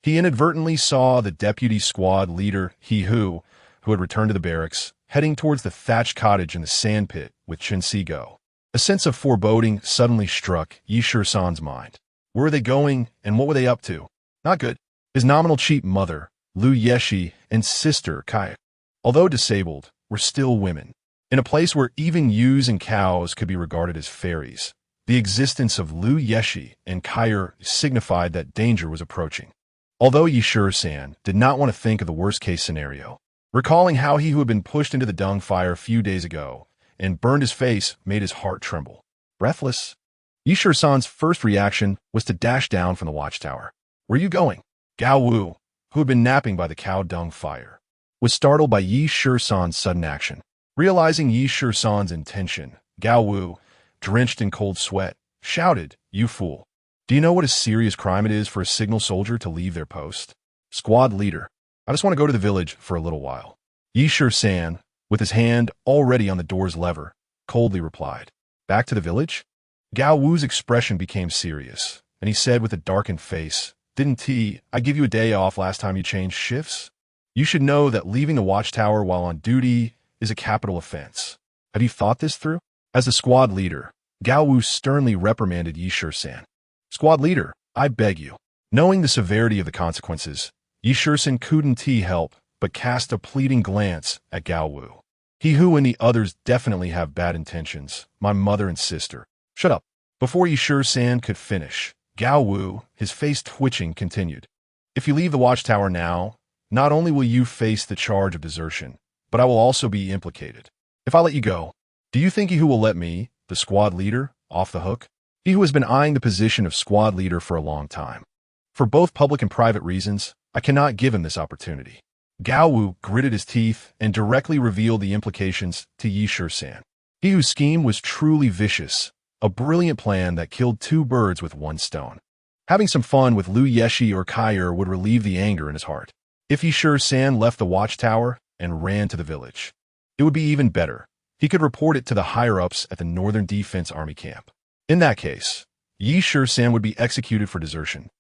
he inadvertently saw the deputy squad leader, he who had returned to the barracks, heading towards the thatched cottage in the sand pit with Chen Sigo. A sense of foreboding suddenly struck Yi Shisan's mind. Where were they going, and what were they up to? Not good. His nominal cheap mother, Lu Yeshi, and sister, Kai, although disabled, were still women. In a place where even ewes and cows could be regarded as fairies, the existence of Lu Yeshi and Kair signified that danger was approaching. Although Yishur-san did not want to think of the worst-case scenario, recalling how he who had been pushed into the dung fire a few days ago and burned his face made his heart tremble. Breathless, Yishur-san's first reaction was to dash down from the watchtower. "Where are you going?" Gao Wu, who had been napping by the cow dung fire, was startled by Yishur-san's sudden action. Realizing Yishur-san's intention, Gao Wu, drenched in cold sweat, shouted, "You fool! Do you know what a serious crime it is for a signal soldier to leave their post?" "Squad leader, I just want to go to the village for a little while." Yishur-san, with his hand already on the door's lever, coldly replied. "Back to the village?" Gao Wu's expression became serious, and he said with a darkened face, "Didn't I give you a day off last time you changed shifts? You should know that leaving the watchtower while on duty is a capital offense. Have you thought this through?" As the squad leader, Gao Wu sternly reprimanded Yishur-san. "Squad leader, I beg you." Knowing the severity of the consequences, Yishur-san couldn't help but cast a pleading glance at Gao Wu. "He who and the others definitely have bad intentions, my mother and sister." "Shut up." Before Yishur-san could finish, Gao Wu, his face twitching, continued. "If you leave the watchtower now, not only will you face the charge of desertion, but I will also be implicated. If I let you go, do you think he who will let me, the squad leader, off the hook? He who has been eyeing the position of squad leader for a long time. For both public and private reasons, I cannot give him this opportunity." Gao Wu gritted his teeth and directly revealed the implications to Yishur-san. He whose scheme was truly vicious, a brilliant plan that killed two birds with one stone. Having some fun with Lu Yeshi or Kair would relieve the anger in his heart. If Yishur-san left the watchtower and ran to the village, it would be even better. He could report it to the higher-ups at the Northern Defense Army camp. In that case, Yishur-san would be executed for desertion,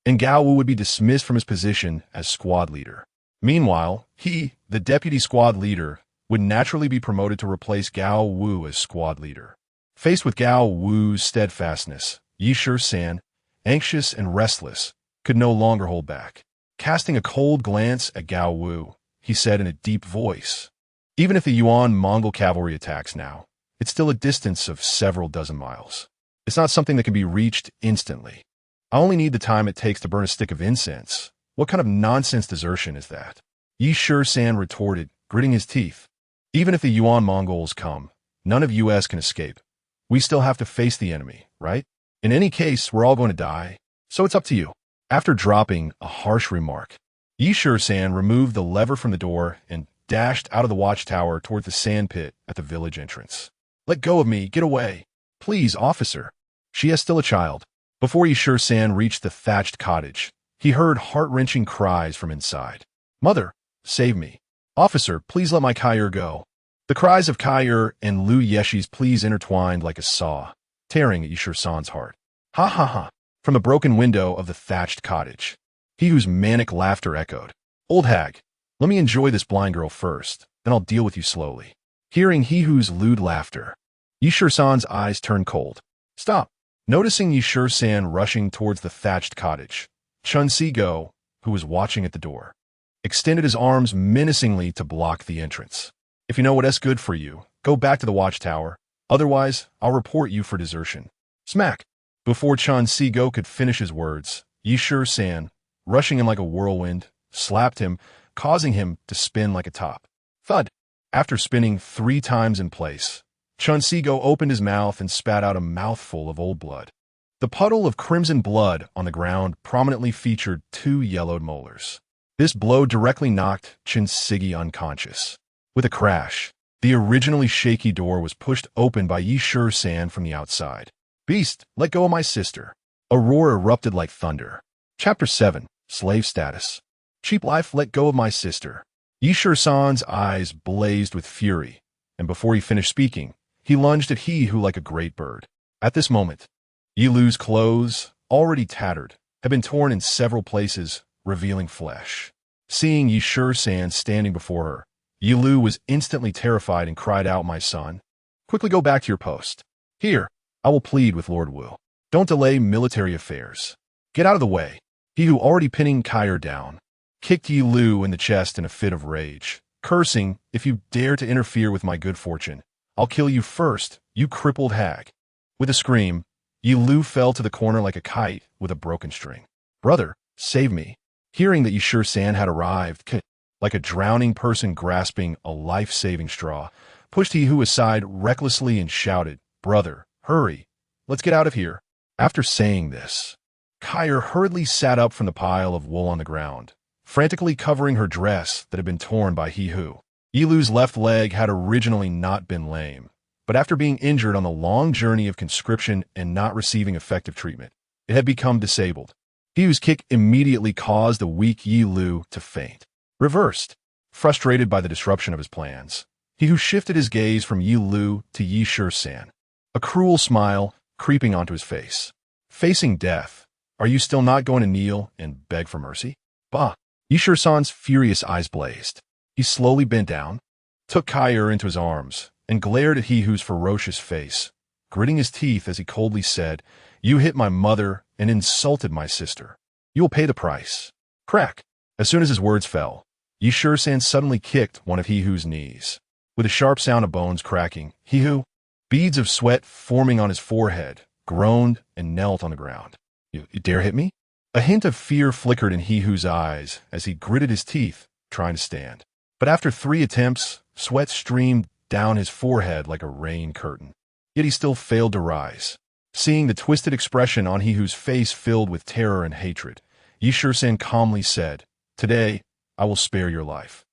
and Gao Wu would be dismissed from his position as squad leader. Meanwhile, he, the deputy squad leader, would naturally be promoted to replace Gao Wu as squad leader. Faced with Gao Wu's steadfastness, Yishur-san, anxious and restless, could no longer hold back. Casting a cold glance at Gao Wu, he said in a deep voice, "Even if the Yuan Mongol cavalry attacks now, it's still a distance of several dozen miles. It's not something that can be reached instantly. I only need the time it takes to burn a stick of incense. What kind of nonsense desertion is that?" Yishur-san retorted, gritting his teeth. "Even if the Yuan Mongols come, none of US can escape. We still have to face the enemy, right? In any case, we're all going to die, so it's up to you." After dropping a harsh remark, Yishur-san removed the lever from the door and dashed out of the watchtower toward the sand pit at the village entrance. "Let go of me, get away. Please, officer." She is still a child. Before Yishur-san reached the thatched cottage, he heard heart-wrenching cries from inside. "Mother, save me. Officer, please let my Kair go." The cries of Kair and Lu Yeshi's pleas intertwined like a saw, tearing at Yishur-san's heart. "Ha ha ha!" From the broken window of the thatched cottage, he whose manic laughter echoed. "Old hag, let me enjoy this blind girl first, then I'll deal with you slowly." Hearing he whose lewd laughter, Yishur-san's eyes turned cold. "Stop!" Noticing Yishur-san rushing towards the thatched cottage, Chun-Si-go, who was watching at the door, extended his arms menacingly to block the entrance. "If you know what's good for you, go back to the watchtower. Otherwise, I'll report you for desertion." Smack! Before Chun-Si-go could finish his words, Yishur-san, rushing in like a whirlwind, slapped him, causing him to spin like a top. Thud! After spinning 3 times in place, Chun-Si-go opened his mouth and spat out a mouthful of old blood. The puddle of crimson blood on the ground prominently featured 2 yellowed molars. This blow directly knocked Chun-Si-go unconscious. With a crash, the originally shaky door was pushed open by Yishur-san from the outside. "Beast, let go of my sister." A roar erupted like thunder. Chapter 7, Slave Status. "Cheap life, let go of my sister." Yishur-san's eyes blazed with fury, and before he finished speaking, he lunged at he who like a great bird. At this moment, Yilu's clothes, already tattered, had been torn in several places, revealing flesh. Seeing Yishur-san standing before her, Yilu was instantly terrified and cried out, "My son, quickly go back to your post. Here, I will plead with Lord Wu. Don't delay military affairs. Get out of the way." He who already pinning Kair down, kicked Yilu in the chest in a fit of rage, cursing, "If you dare to interfere with my good fortune, I'll kill you first, you crippled hag." With a scream, Yi Lu fell to the corner like a kite with a broken string. "Brother, save me." Hearing that San had arrived, like a drowning person grasping a life-saving straw, pushed He Hu aside recklessly and shouted, "Brother, hurry, let's get out of here." After saying this, Kyer hurriedly sat up from the pile of wool on the ground, frantically covering her dress that had been torn by He Hu. Yi Lu's left leg had originally not been lame, but after being injured on the long journey of conscription and not receiving effective treatment, it had become disabled. He Hu's kick immediately caused the weak Yi Lu to faint. Reversed, frustrated by the disruption of his plans, He Hu shifted his gaze from Yi Lu to Yi San, a cruel smile creeping onto his face. Facing death, are you still not going to kneel and beg for mercy? Bah! Yi San's furious eyes blazed. He slowly bent down, took Kyer into his arms, and glared at He Hu's ferocious face, gritting his teeth as he coldly said, "You hit my mother and insulted my sister. You will pay the price." Crack! As soon as his words fell, Yi San suddenly kicked one of He Hu's knees. With a sharp sound of bones cracking, He Hu, beads of sweat forming on his forehead, groaned and knelt on the ground. You dare hit me?" A hint of fear flickered in He Hu's eyes as he gritted his teeth, trying to stand. But after 3 attempts, sweat streamed down his forehead like a rain curtain. Yet he still failed to rise. Seeing the twisted expression on He Hu's face filled with terror and hatred, Yi San calmly said, "Today, I will spare your life,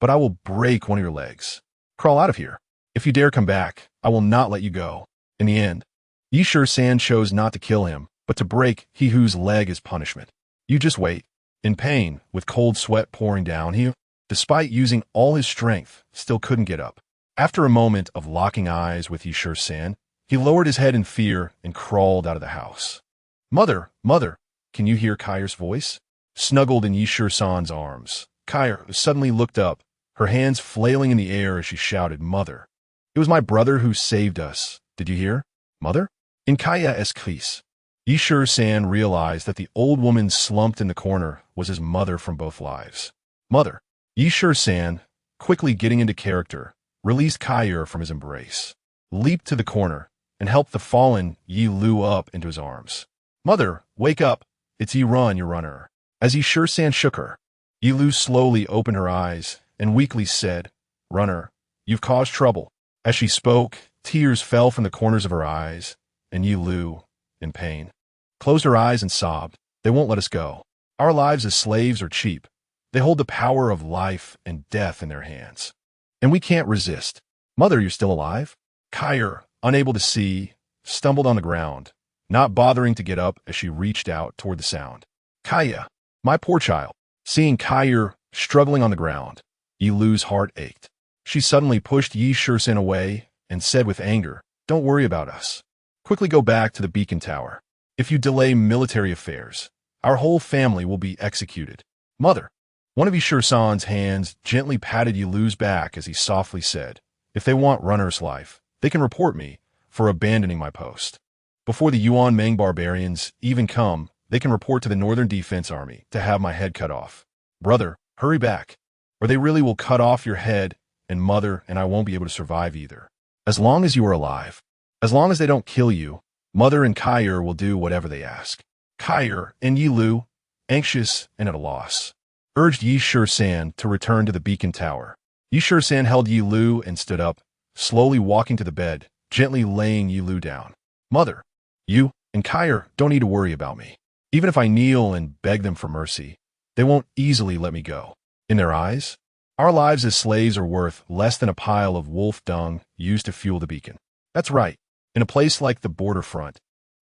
but I will break one of your legs. Crawl out of here. If you dare come back, I will not let you go." In the end, Yi San chose not to kill him, but to break He Hu's leg as punishment. You just wait. In pain, with cold sweat pouring down, He Hu, despite using all his strength, still couldn't get up. After a moment of locking eyes with Yi San, he lowered his head in fear and crawled out of the house. "Mother, mother," can you hear Kyer's voice? Snuggled in Yi San's arms, Kyer suddenly looked up, her hands flailing in the air as she shouted, "Mother! It was my brother who saved us. Did you hear? Mother?" In Kaya's case, Yi San realized that the old woman slumped in the corner was his mother from both lives. "Mother!" Yi San, quickly getting into character, released Kyer from his embrace, leaped to the corner, and helped the fallen Yi Lu up into his arms. "Mother, wake up! It's Yi Run, your runner." As Yi San shook her, Yi Lu slowly opened her eyes and weakly said, "Runner, you've caused trouble." As she spoke, tears fell from the corners of her eyes, and Yi Lu, in pain, closed her eyes and sobbed, "They won't let us go. Our lives as slaves are cheap. They hold the power of life and death in their hands, and we can't resist." "Mother, you're still alive?" Kyer, unable to see, stumbled on the ground, not bothering to get up as she reached out toward the sound. "Kaya, my poor child." Seeing Kyer struggling on the ground, Yi Lu's heart ached. She suddenly pushed Yi San away and said with anger, "Don't worry about us. Quickly go back to the beacon tower. If you delay military affairs, our whole family will be executed." "Mother." One of Yi San's hands gently patted Yi Lu's back as he softly said, "If they want Runner's life, they can report me for abandoning my post. Before the Yuan Meng barbarians even come, they can report to the Northern Defense Army to have my head cut off. Brother, hurry back, or they really will cut off your head, and Mother and I won't be able to survive either. As long as you are alive, as long as they don't kill you, Mother and Kyer will do whatever they ask." Kyer and Yi Lu, anxious and at a loss, urged Yi San to return to the beacon tower. Yi San held Yi Lu and stood up, slowly walking to the bed, gently laying Yi Lu down. "Mother, you and Kyer don't need to worry about me. Even if I kneel and beg them for mercy, they won't easily let me go. In their eyes, our lives as slaves are worth less than a pile of wolf dung used to fuel the beacon. That's right. In a place like the border front,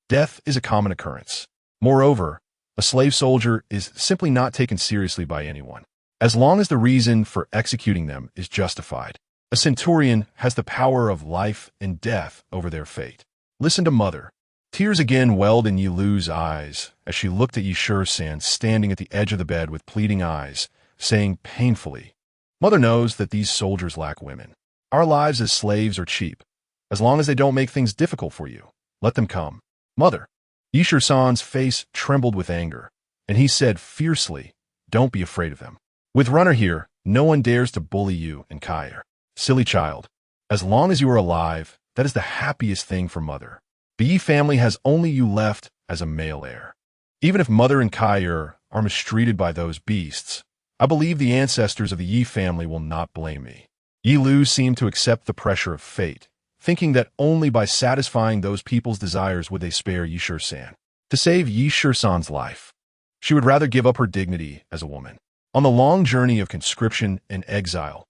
death is a common occurrence. Moreover, a slave soldier is simply not taken seriously by anyone, as long as the reason for executing them is justified. A centurion has the power of life and death over their fate. Listen to Mother." Tears again welled in Yi Lu's eyes as she looked at Yi San standing at the edge of the bed with pleading eyes, saying painfully, "Mother knows that these soldiers lack women. Our lives as slaves are cheap. As long as they don't make things difficult for you, let them come." "Mother." Yi San's face trembled with anger, and he said fiercely, "Don't be afraid of them. With Runner here, No one dares to bully you in Kair. Silly child. As long as you are alive, that is the happiest thing for mother. The Yi family has only you left as a male heir. Even if mother and Kair are mistreated by those beasts, I believe the ancestors of the Yi family will not blame me. Yi Lu seemed to accept the pressure of fate, thinking that only by satisfying those people's desires would they spare Yi Shisan. To save Yi Shisan's life, she would rather give up her dignity as a woman. On the long journey of conscription and exile,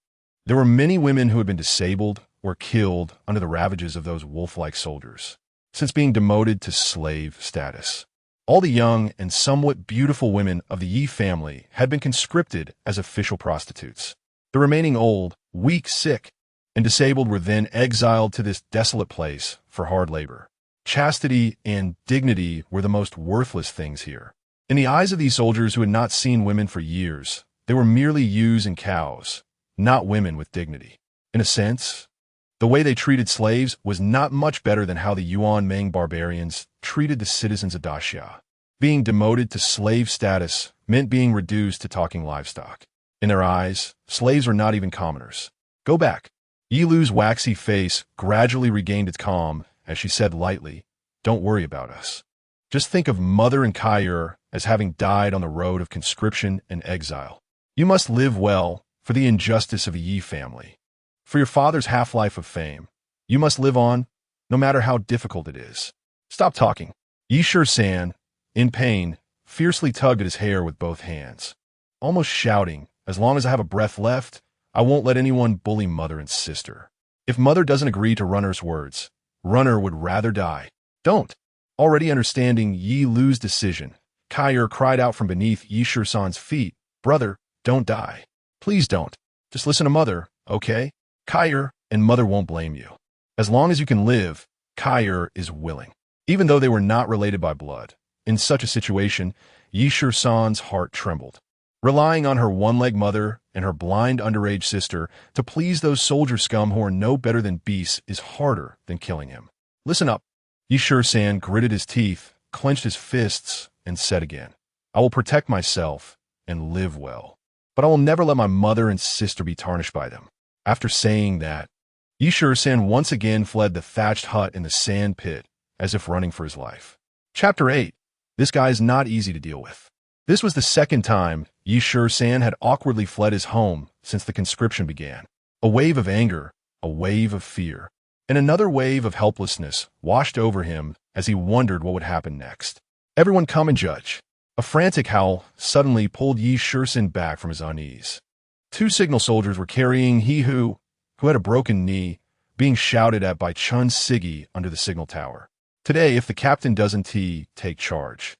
there were many women who had been disabled or killed under the ravages of those wolf-like soldiers, since being demoted to slave status. All the young and somewhat beautiful women of the Yi family had been conscripted as official prostitutes. The remaining old, weak, sick, and disabled were then exiled to this desolate place for hard labor. Chastity and dignity were the most worthless things here. In the eyes of these soldiers who had not seen women for years, they were merely ewes and cows, not women with dignity. In a sense, the way they treated slaves was not much better than how the Yuan Ming barbarians treated the citizens of Daxia. Being demoted to slave status meant being reduced to talking livestock. In their eyes, slaves were not even commoners. Go back. Yi Lu's waxy face gradually regained its calm as she said lightly, "Don't worry about us. Just think of Mother and Kair as having died on the road of conscription and exile. You must live well for the injustice of the Yi family. For your father's half-life of fame, you must live on, no matter how difficult it is." Stop talking. Yi Shisan, in pain, fiercely tugged at his hair with both hands, almost shouting, "As long as I have a breath left, I won't let anyone bully Mother and sister. If Mother doesn't agree to Runner's words, Runner would rather die." "Don't." Already understanding Yi Lu's decision, Kair cried out from beneath Yi Shisan's feet, "Brother, don't die. Please don't. Just listen to Mother, okay? Kair and Mother won't blame you. As long as you can live, Kair is willing." Even though they were not related by blood, in such a situation, Yi Shisan's heart trembled. Relying on her one-leg mother and her blind underage sister to please those soldier scum who are no better than beasts is harder than killing him. "Listen up." Yi Shisan gritted his teeth, clenched his fists, and said again, "I will protect myself and live well, but I will never let my mother and sister be tarnished by them." After saying that, Yi Shisan once again fled the thatched hut in the sand pit, as if running for his life. Chapter 8. This guy is not easy to deal with. This was the second time Yi Shisan had awkwardly fled his home since the conscription began. A wave of anger, a wave of fear, and another wave of helplessness washed over him as he wondered what would happen next. "Everyone come and judge." A frantic howl suddenly pulled Yi Shisan back from his unease. Two signal soldiers were carrying he who had a broken knee, being shouted at by Chun Sigi under the signal tower. "Today, if the captain doesn't take charge,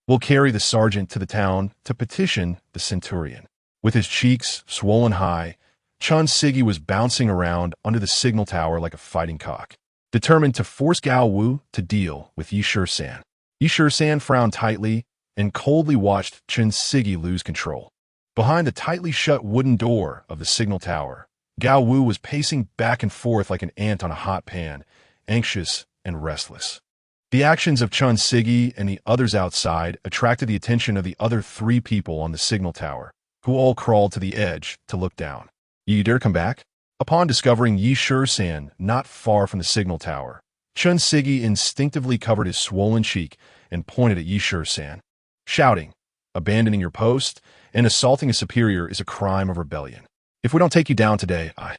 we'll carry the sergeant to the town to petition the centurion." With his cheeks swollen high, Chun Sigi was bouncing around under the signal tower like a fighting cock, determined to force Gao Wu to deal with Yi Shisan. Yi Shisan frowned tightly and coldly watched Chun Sigi lose control. Behind the tightly shut wooden door of the signal tower, Gao Wu was pacing back and forth like an ant on a hot pan, anxious and restless. The actions of Chun Sigi and the others outside attracted the attention of the other three people on the signal tower, who all crawled to the edge to look down. "You dare come back?" Upon discovering Yi Shisan not far from the signal tower, Chun Sigi instinctively covered his swollen cheek and pointed at Yi Shisan, shouting, "Abandoning your post and assaulting a superior is a crime of rebellion. If we don't take you down today, I—"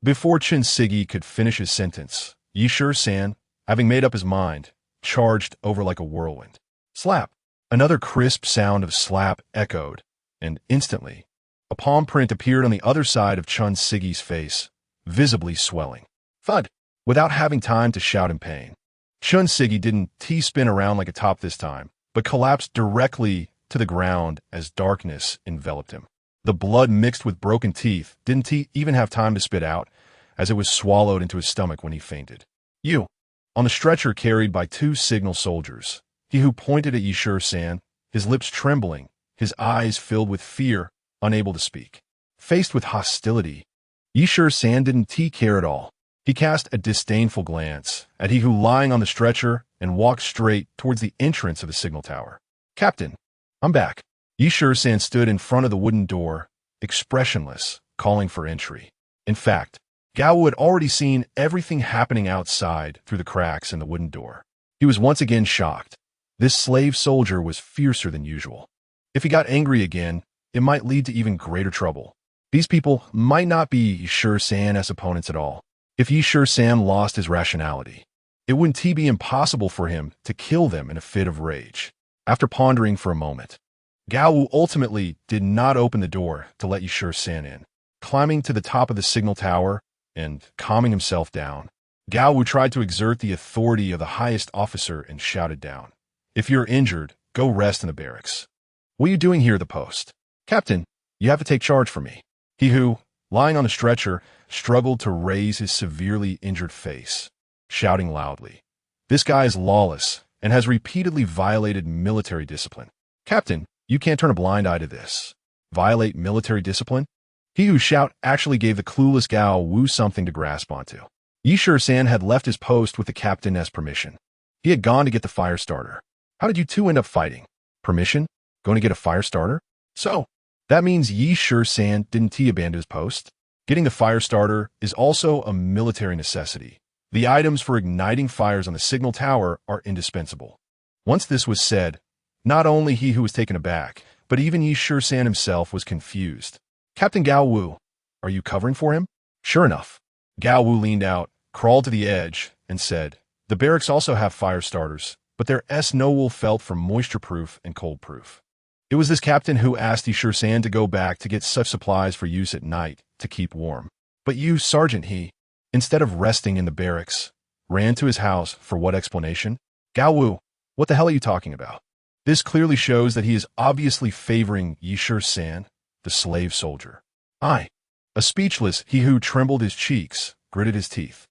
Before Chun Sigi could finish his sentence, Yi Shisan, having made up his mind, charged over like a whirlwind. Slap! Another crisp sound of slap echoed, and instantly, a palm print appeared on the other side of Chun Sigi's face, visibly swelling. Thud! Without having time to shout in pain, Chun Sigi didn't T-spin around like a top this time, but collapsed directly to the ground as darkness enveloped him. The blood mixed with broken teeth didn't even have time to spit out, as it was swallowed into his stomach when he fainted. "You!" On the stretcher carried by two signal soldiers, he who pointed at Yi Shisan, his lips trembling, his eyes filled with fear, unable to speak. Faced with hostility, Yi Shisan didn't care at all. He cast a disdainful glance at he who lying on the stretcher and walked straight towards the entrance of the signal tower. "Captain, I'm back." Yi Shisan stood in front of the wooden door, expressionless, calling for entry. In fact, Gao had already seen everything happening outside through the cracks in the wooden door. He was once again shocked. This slave soldier was fiercer than usual. If he got angry again, it might lead to even greater trouble. These people might not be Shisan's opponents at all. If Shisan lost his rationality, it wouldn't be impossible for him to kill them in a fit of rage. After pondering for a moment, Gao ultimately did not open the door to let Shisan in. Climbing to the top of the signal tower and calming himself down, Gao tried to exert the authority of the highest officer and shouted down, "If you're injured, go rest in the barracks. What are you doing here at the post? Captain, you have to take charge for me." He who, lying on the stretcher, struggled to raise his severely injured face, shouting loudly, "This guy is lawless and has repeatedly violated military discipline. Captain, you can't turn a blind eye to this. Violate military discipline?" He whose shout actually gave the clueless Gao Wu something to grasp onto. Shisan had left his post with the captain's permission. He had gone to get the fire starter. How did you two end up fighting? Permission? Going to get a fire starter? So, that means Shisan didn't abandon his post? Getting the fire starter is also a military necessity. The items for igniting fires on the signal tower are indispensable. Once this was said, not only he who was taken aback, but even Shisan himself was confused. "Captain Gao Wu, are you covering for him?" Sure enough, Gao Wu leaned out, crawled to the edge, and said, "The barracks also have fire starters, but they're S-no-wool felt for moisture-proof and cold-proof." It was this captain who asked Shisan to go back to get such supplies for use at night to keep warm. But you, Sergeant, he, instead of resting in the barracks, ran to his house for what explanation? Gao Wu, what the hell are you talking about? This clearly shows that he is obviously favoring Shisan, the slave soldier. A speechless he who trembled his cheeks, gritted his teeth,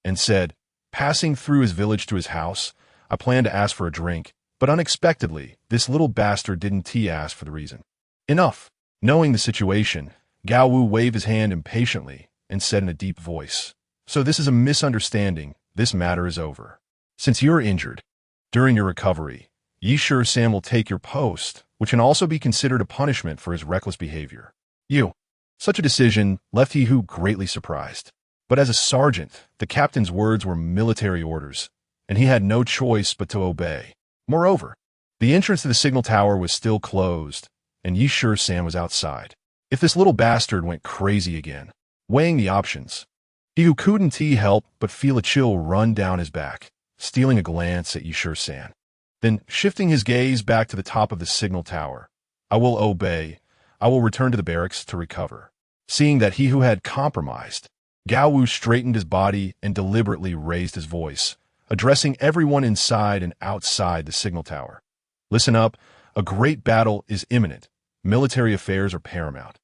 and said, "Passing through his village to his house, I planned to ask for a drink, but unexpectedly, this little bastard didn't ask for the reason." Enough. Knowing the situation, Gao Wu waved his hand impatiently and said in a deep voice, "So this is a misunderstanding. This matter is over. Since you're injured, during your recovery, Shisan will take your post, which can also be considered a punishment for his reckless behavior." Such a decision left he who greatly surprised. But as a sergeant, the captain's words were military orders, and he had no choice but to obey. Moreover, the entrance to the signal tower was still closed, and Shisan was outside. If this little bastard went crazy again, weighing the options, he who couldn't help but feel a chill run down his back, stealing a glance at Shisan. Then, shifting his gaze back to the top of the signal tower, "I will obey. I will return to the barracks to recover." Seeing that he who had compromised, Gao Wu straightened his body and deliberately raised his voice, addressing everyone inside and outside the signal tower. "Listen up. A great battle is imminent. Military affairs are paramount,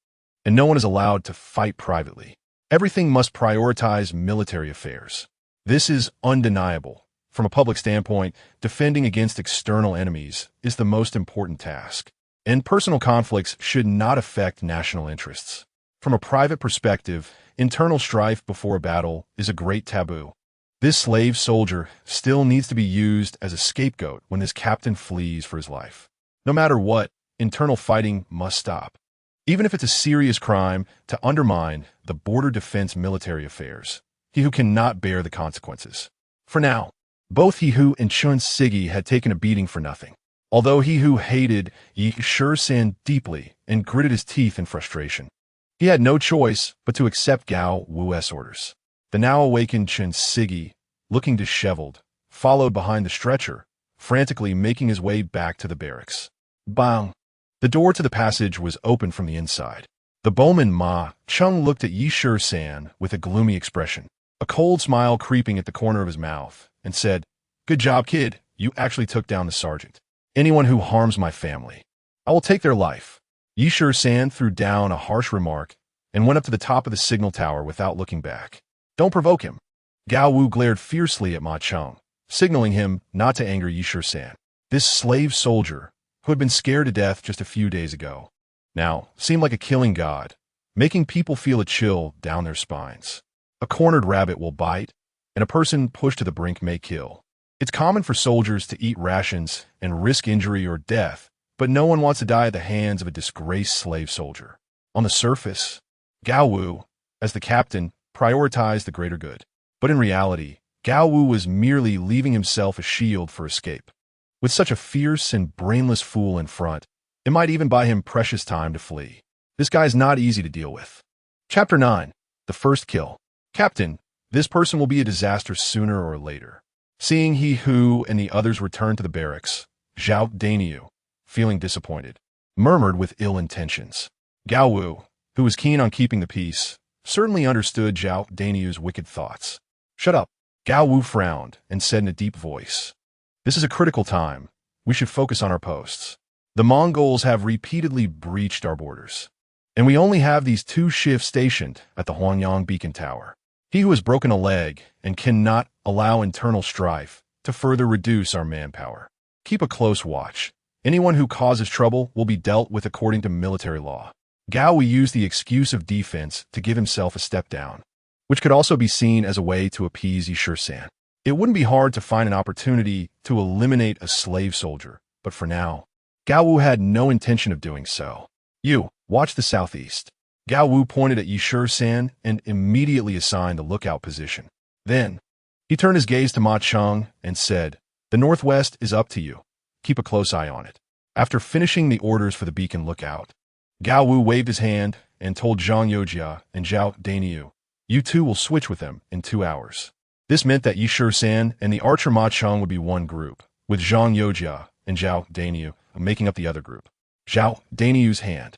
and no one is allowed to fight privately. Everything must prioritize military affairs. This is undeniable. From a public standpoint, defending against external enemies is the most important task, and personal conflicts should not affect national interests. From a private perspective, internal strife before a battle is a great taboo. This slave soldier still needs to be used as a scapegoat when his captain flees for his life. No matter what, internal fighting must stop, even if it's a serious crime to undermine the border defense military affairs. He who cannot bear the consequences. For now, both he who and Chun Sigi had taken a beating for nothing. Although he who hated Shisan deeply and gritted his teeth in frustration, he had no choice but to accept Gao Wu's orders. The now awakened Chun Sigi, looking disheveled, followed behind the stretcher, frantically making his way back to the barracks. Bang! The door to the passage was open from the inside. The bowman Ma Chung looked at Shisan with a gloomy expression, a cold smile creeping at the corner of his mouth, and said, "Good job, kid. You actually took down the sergeant. Anyone who harms my family, I will take their life." Shisan threw down a harsh remark and went up to the top of the signal tower without looking back. "Don't provoke him." Gao Wu glared fiercely at Ma Chung, signaling him not to anger Shisan. This slave soldier, who had been scared to death just a few days ago, now seemed like a killing god, making people feel a chill down their spines. A cornered rabbit will bite, and a person pushed to the brink may kill. It's common for soldiers to eat rations and risk injury or death, but no one wants to die at the hands of a disgraced slave soldier. On the surface, Gao Wu, as the captain, prioritized the greater good. But in reality, Gao Wu was merely leaving himself a shield for escape. With such a fierce and brainless fool in front, it might even buy him precious time to flee. This guy's not easy to deal with. Chapter 9. The First Kill. Captain, this person will be a disaster sooner or later. Seeing He Hu and the others return to the barracks, Zhao Dainiu, feeling disappointed, murmured with ill intentions. Gao Wu, who was keen on keeping the peace, certainly understood Zhao Dainiu's wicked thoughts. Shut up. Gao Wu frowned and said in a deep voice, "This is a critical time. We should focus on our posts. The Mongols have repeatedly breached our borders, and we only have these 2 shifts stationed at the Huangyang Beacon Tower. He who has broken a leg and cannot allow internal strife to further reduce our manpower. Keep a close watch. Anyone who causes trouble will be dealt with according to military law." Gao Wu used the excuse of defense to give himself a step down, which could also be seen as a way to appease Shisan. It wouldn't be hard to find an opportunity to eliminate a slave soldier, but for now, Gao Wu had no intention of doing so. "You, watch the southeast." Gao Wu pointed at Shisan and immediately assigned the lookout position. Then, he turned his gaze to Ma Cheng and said, "The northwest is up to you. Keep a close eye on it." After finishing the orders for the beacon lookout, Gao Wu waved his hand and told Zhang Yojia and Zhao Dainiu, "You two will switch with them in 2 hours." This meant that Shisan and the archer Ma Cheng would be one group, with Zhang Yojia and Zhao Dainiu making up the other group. Zhao Dainiu's hand,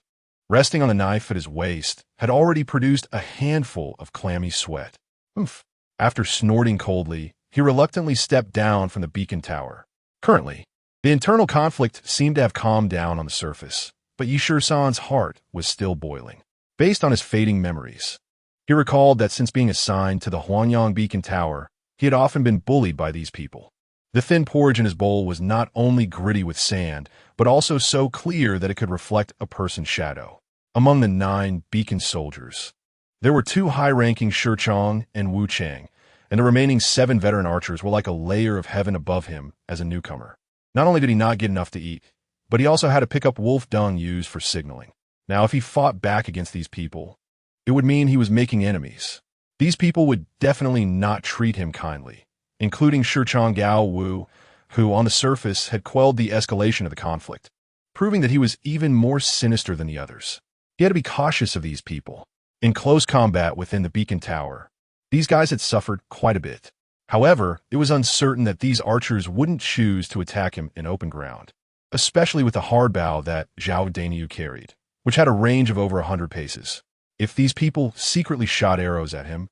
resting on the knife at his waist, had already produced a handful of clammy sweat. Oof. After snorting coldly, he reluctantly stepped down from the beacon tower. Currently, the internal conflict seemed to have calmed down on the surface, but Shisan's heart was still boiling. Based on his fading memories, he recalled that since being assigned to the Huangyang Beacon Tower, he had often been bullied by these people. The thin porridge in his bowl was not only gritty with sand, but also so clear that it could reflect a person's shadow. Among the 9 beacon soldiers, there were 2 high-ranking Shichong and Wu Chang, and the remaining 7 veteran archers were like a layer of heaven above him as a newcomer. Not only did he not get enough to eat, but he also had to pick up wolf dung used for signaling. Now, if he fought back against these people, it would mean he was making enemies. These people would definitely not treat him kindly, including Shichong Gao Wu, who on the surface had quelled the escalation of the conflict, proving that he was even more sinister than the others. He had to be cautious of these people. In close combat within the beacon tower, these guys had suffered quite a bit. However, it was uncertain that these archers wouldn't choose to attack him in open ground, especially with the hard bow that Zhao Dainiu carried, which had a range of over 100 paces. If these people secretly shot arrows at him,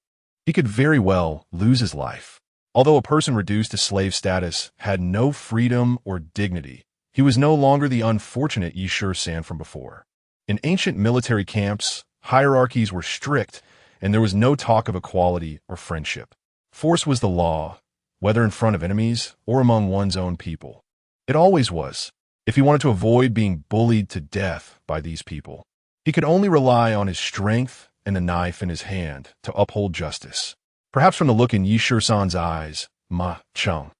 he could very well lose his life. Although a person reduced to slave status had no freedom or dignity, he was no longer the unfortunate Shisan from before. In ancient military camps, hierarchies were strict, and there was no talk of equality or friendship. Force was the law, whether in front of enemies or among one's own people. It always was. If he wanted to avoid being bullied to death by these people, he could only rely on his strength and the knife in his hand to uphold justice. Perhaps from the look in Shisan's eyes, Ma Cheng,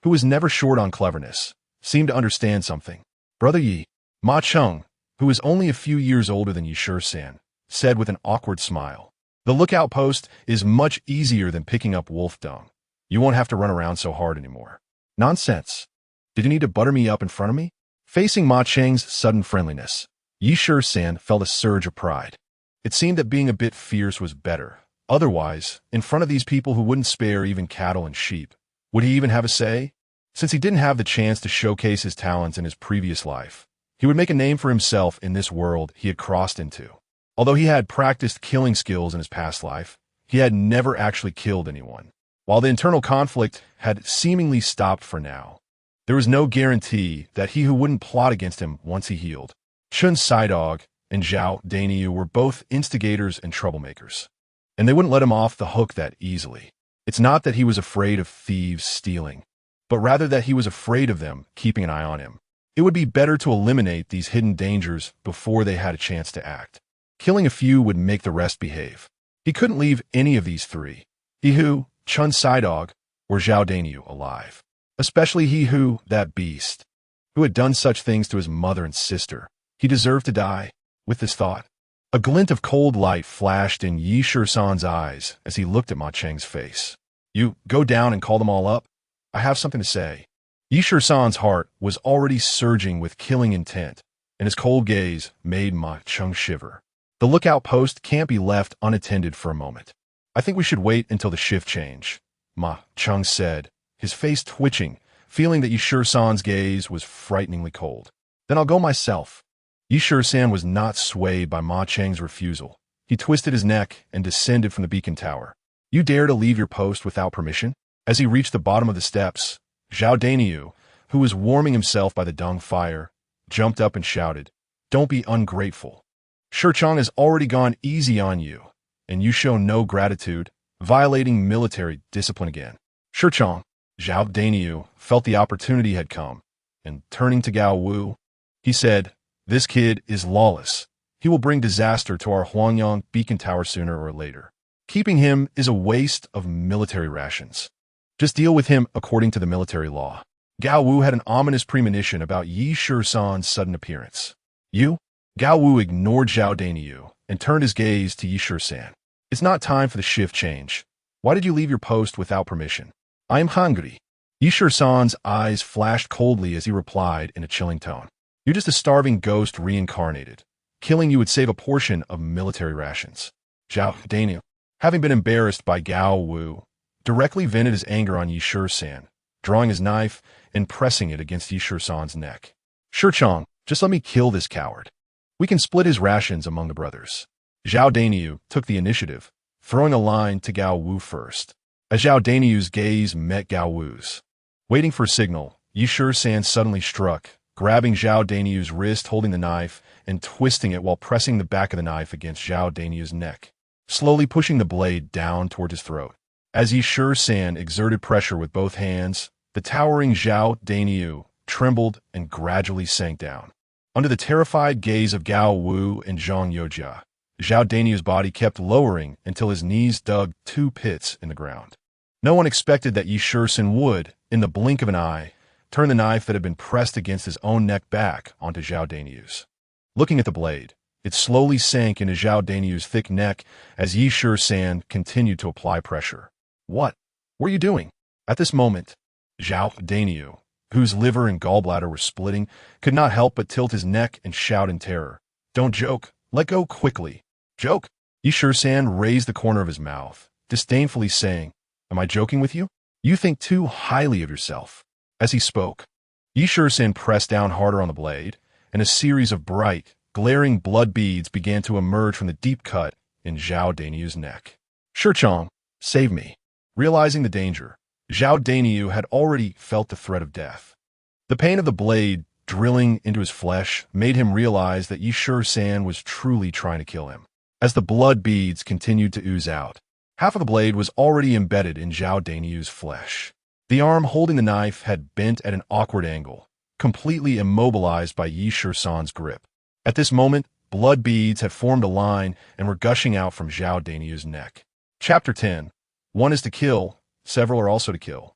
who was never short on cleverness, seemed to understand something. "Brother Yi," Ma Cheng, who was only a few years older than Shisan, said with an awkward smile, "The lookout post is much easier than picking up wolf dung. You won't have to run around so hard anymore." "Nonsense. Did you need to butter me up in front of me?" Facing Ma Cheng's sudden friendliness, Shisan felt a surge of pride. It seemed that being a bit fierce was better. Otherwise, in front of these people who wouldn't spare even cattle and sheep, would he even have a say? Since he didn't have the chance to showcase his talents in his previous life, he would make a name for himself in this world he had crossed into. Although he had practiced killing skills in his past life, he had never actually killed anyone. While the internal conflict had seemingly stopped for now, there was no guarantee that he who wouldn't plot against him once he healed. Chun Saidog and Zhao Dainiu were both instigators and troublemakers, and they wouldn't let him off the hook that easily. It's not that he was afraid of thieves stealing, but rather that he was afraid of them keeping an eye on him. It would be better to eliminate these hidden dangers before they had a chance to act. Killing a few would make the rest behave. He couldn't leave any of these 3, he who, Chun Saidog, or Zhao Dainiu, alive. Especially he who, that beast, who had done such things to his mother and sister. He deserved to die. With this thought, A glint of cold light flashed in Yi Shisan's eyes as he looked at Ma Cheng's face. You go down and call them all up? I have something to say. Yi Shisan's heart was already surging with killing intent, and his cold gaze made Ma Cheng shiver. The lookout post can't be left unattended for a moment. I think we should wait until the shift change, Ma Cheng said, his face twitching, feeling that Yi Shisan's gaze was frighteningly cold. Then I'll go myself. Yi Shisan was not swayed by Ma Cheng's refusal. He twisted his neck and descended from the beacon tower. You dare to leave your post without permission? As he reached the bottom of the steps, Zhao Daniu, who was warming himself by the dung fire, jumped up and shouted, Don't be ungrateful. Shichang has already gone easy on you, and you show no gratitude, violating military discipline again. Shichang, Zhao Daniu felt the opportunity had come, and turning to Gao Wu, he said, This kid is lawless. He will bring disaster to our Huangyang beacon tower sooner or later. Keeping him is a waste of military rations. Just deal with him according to the military law. Gao Wu had an ominous premonition about Yi Shisan's sudden appearance. You? Gao Wu ignored Zhao Daniu and turned his gaze to Yi Shisan. It's not time for the shift change. Why did you leave your post without permission? I am hungry. Yi Shisan's eyes flashed coldly as he replied in a chilling tone. You're just a starving ghost reincarnated. Killing you would save a portion of military rations. Zhao Daniu, having been embarrassed by Gao Wu, directly vented his anger on Yi Shisan, drawing his knife and pressing it against Yi Shisan's neck. Shichang, just let me kill this coward. We can split his rations among the brothers. Zhao Daniu took the initiative, throwing a line to Gao Wu first. As Zhao Daniu's gaze met Gao Wu's, waiting for a signal, Yi Shisan suddenly struck, grabbing Zhao Daniu's wrist, holding the knife, and twisting it while pressing the back of the knife against Zhao Daniu's neck, slowly pushing the blade down toward his throat. As Yi Shisan exerted pressure with both hands, the towering Zhao Daniu trembled and gradually sank down. Under the terrified gaze of Gao Wu and Zhang Yojia, Zhao Daniu's body kept lowering until his knees dug 2 pits in the ground. No one expected that Yi Shisan would, in the blink of an eye, turn the knife that had been pressed against his own neck back onto Zhao Daniu's. Looking at the blade, it slowly sank into Zhao Daniu's thick neck as Yi Shisan continued to apply pressure. What were you doing? At this moment, Zhao Daniu, whose liver and gallbladder were splitting, could not help but tilt his neck and shout in terror. Don't joke. Let go quickly. Joke? Yi Shisan raised the corner of his mouth, disdainfully saying, Am I joking with you? You think too highly of yourself. As he spoke, Yi Shisan pressed down harder on the blade, and a series of bright, glaring blood beads began to emerge from the deep cut in Zhao Daniu's neck. Shichang, save me. Realizing the danger, Zhao Daniu had already felt the threat of death. The pain of the blade drilling into his flesh made him realize that Yi Shisan was truly trying to kill him. As the blood beads continued to ooze out, half of the blade was already embedded in Zhao Daniu's flesh. The arm holding the knife had bent at an awkward angle, completely immobilized by Yi Shisan's grip. At this moment, blood beads had formed a line and were gushing out from Zhao Daniu's neck. Chapter 10. One is to kill, several are also to kill.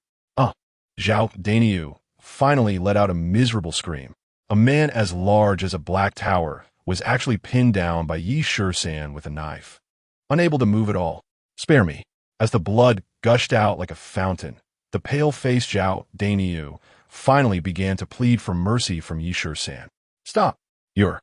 Zhao Daniu finally let out a miserable scream. A man as large as a black tower was actually pinned down by Yi Shisan with a knife. Unable to move at all. Spare me. As the blood gushed out like a fountain, the pale-faced Zhao Daniu finally began to plead for mercy from Yi Shisan. Stop. You're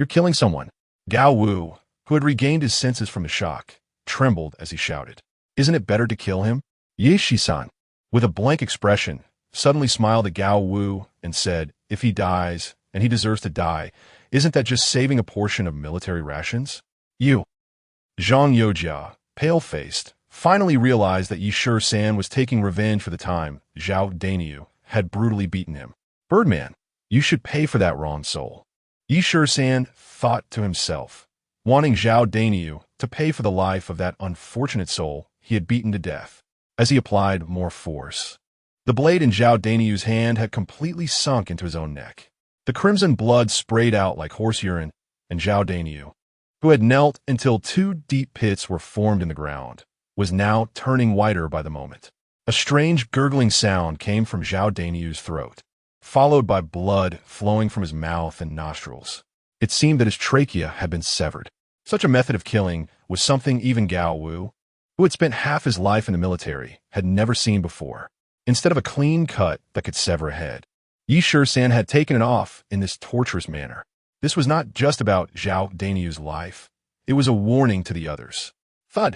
killing someone. Gao Wu, who had regained his senses from the shock, trembled as he shouted. Isn't it better to kill him? Yi Shisan, with a blank expression, suddenly smiled at Gao Wu and said, If he dies, and he deserves to die, isn't that just saving a portion of military rations? You. Zhang Yojia, pale-faced, finally realized that Yi Shisan was taking revenge for the time Zhao Daniu had brutally beaten him. Birdman, you should pay for that, wrong soul. Yi Shisan thought to himself, wanting Zhao Daniu to pay for the life of that unfortunate soul he had beaten to death, as he applied more force. The blade in Zhao Daniu's hand had completely sunk into his own neck. The crimson blood sprayed out like horse urine, and Zhao Daniu, who had knelt until 2 deep pits were formed in the ground, was now turning whiter by the moment. A strange gurgling sound came from Zhao Daniu's throat, followed by blood flowing from his mouth and nostrils. It seemed that his trachea had been severed. Such a method of killing was something even Gao Wu, who had spent half his life in the military, had never seen before. Instead of a clean cut that could sever a head, Yi Shisan had taken it off in this torturous manner. This was not just about Zhao Daniu's life. It was a warning to the others. Thud!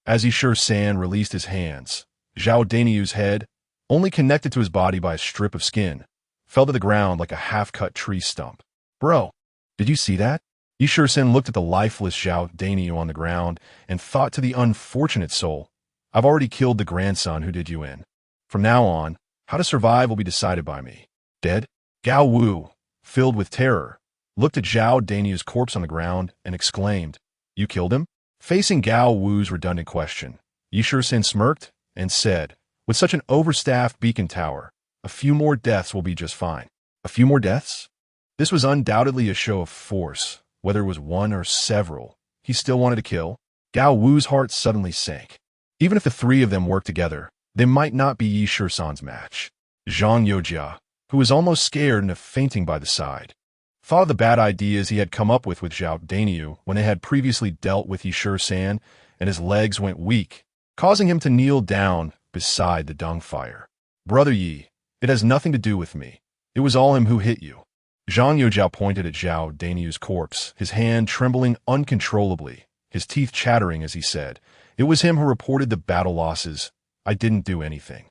As Yi Shisan released his hands, Zhao Daniu's head, only connected to his body by a strip of skin, fell to the ground like a half-cut tree stump. Bro, did you see that? Yi Shisan looked at the lifeless Zhao Daniu on the ground and thought to the unfortunate soul, I've already killed the grandson who did you in. From now on, how to survive will be decided by me. Dead? Gao Wu, filled with terror, looked at Zhao Daniu's corpse on the ground and exclaimed, You killed him? Facing Gao Wu's redundant question, Yi Shisan smirked and said, With such an overstaffed beacon tower, a few more deaths will be just fine. A few more deaths? This was undoubtedly a show of force. Whether it was one or several, he still wanted to kill. Gao Wu's heart suddenly sank. Even if the three of them worked together, they might not be Yi Shisan's match. Zhang Yojia, who was almost scared and fainting by the side, thought of the bad ideas he had come up with Zhao Daniu when they had previously dealt with Yi Shisan, and his legs went weak, causing him to kneel down beside the dung fire. Brother Yi, it has nothing to do with me. It was all him who hit you. Zhang Yojia pointed at Zhao Daniu's corpse, his hand trembling uncontrollably, his teeth chattering as he said, It was him who reported the battle losses. I didn't do anything.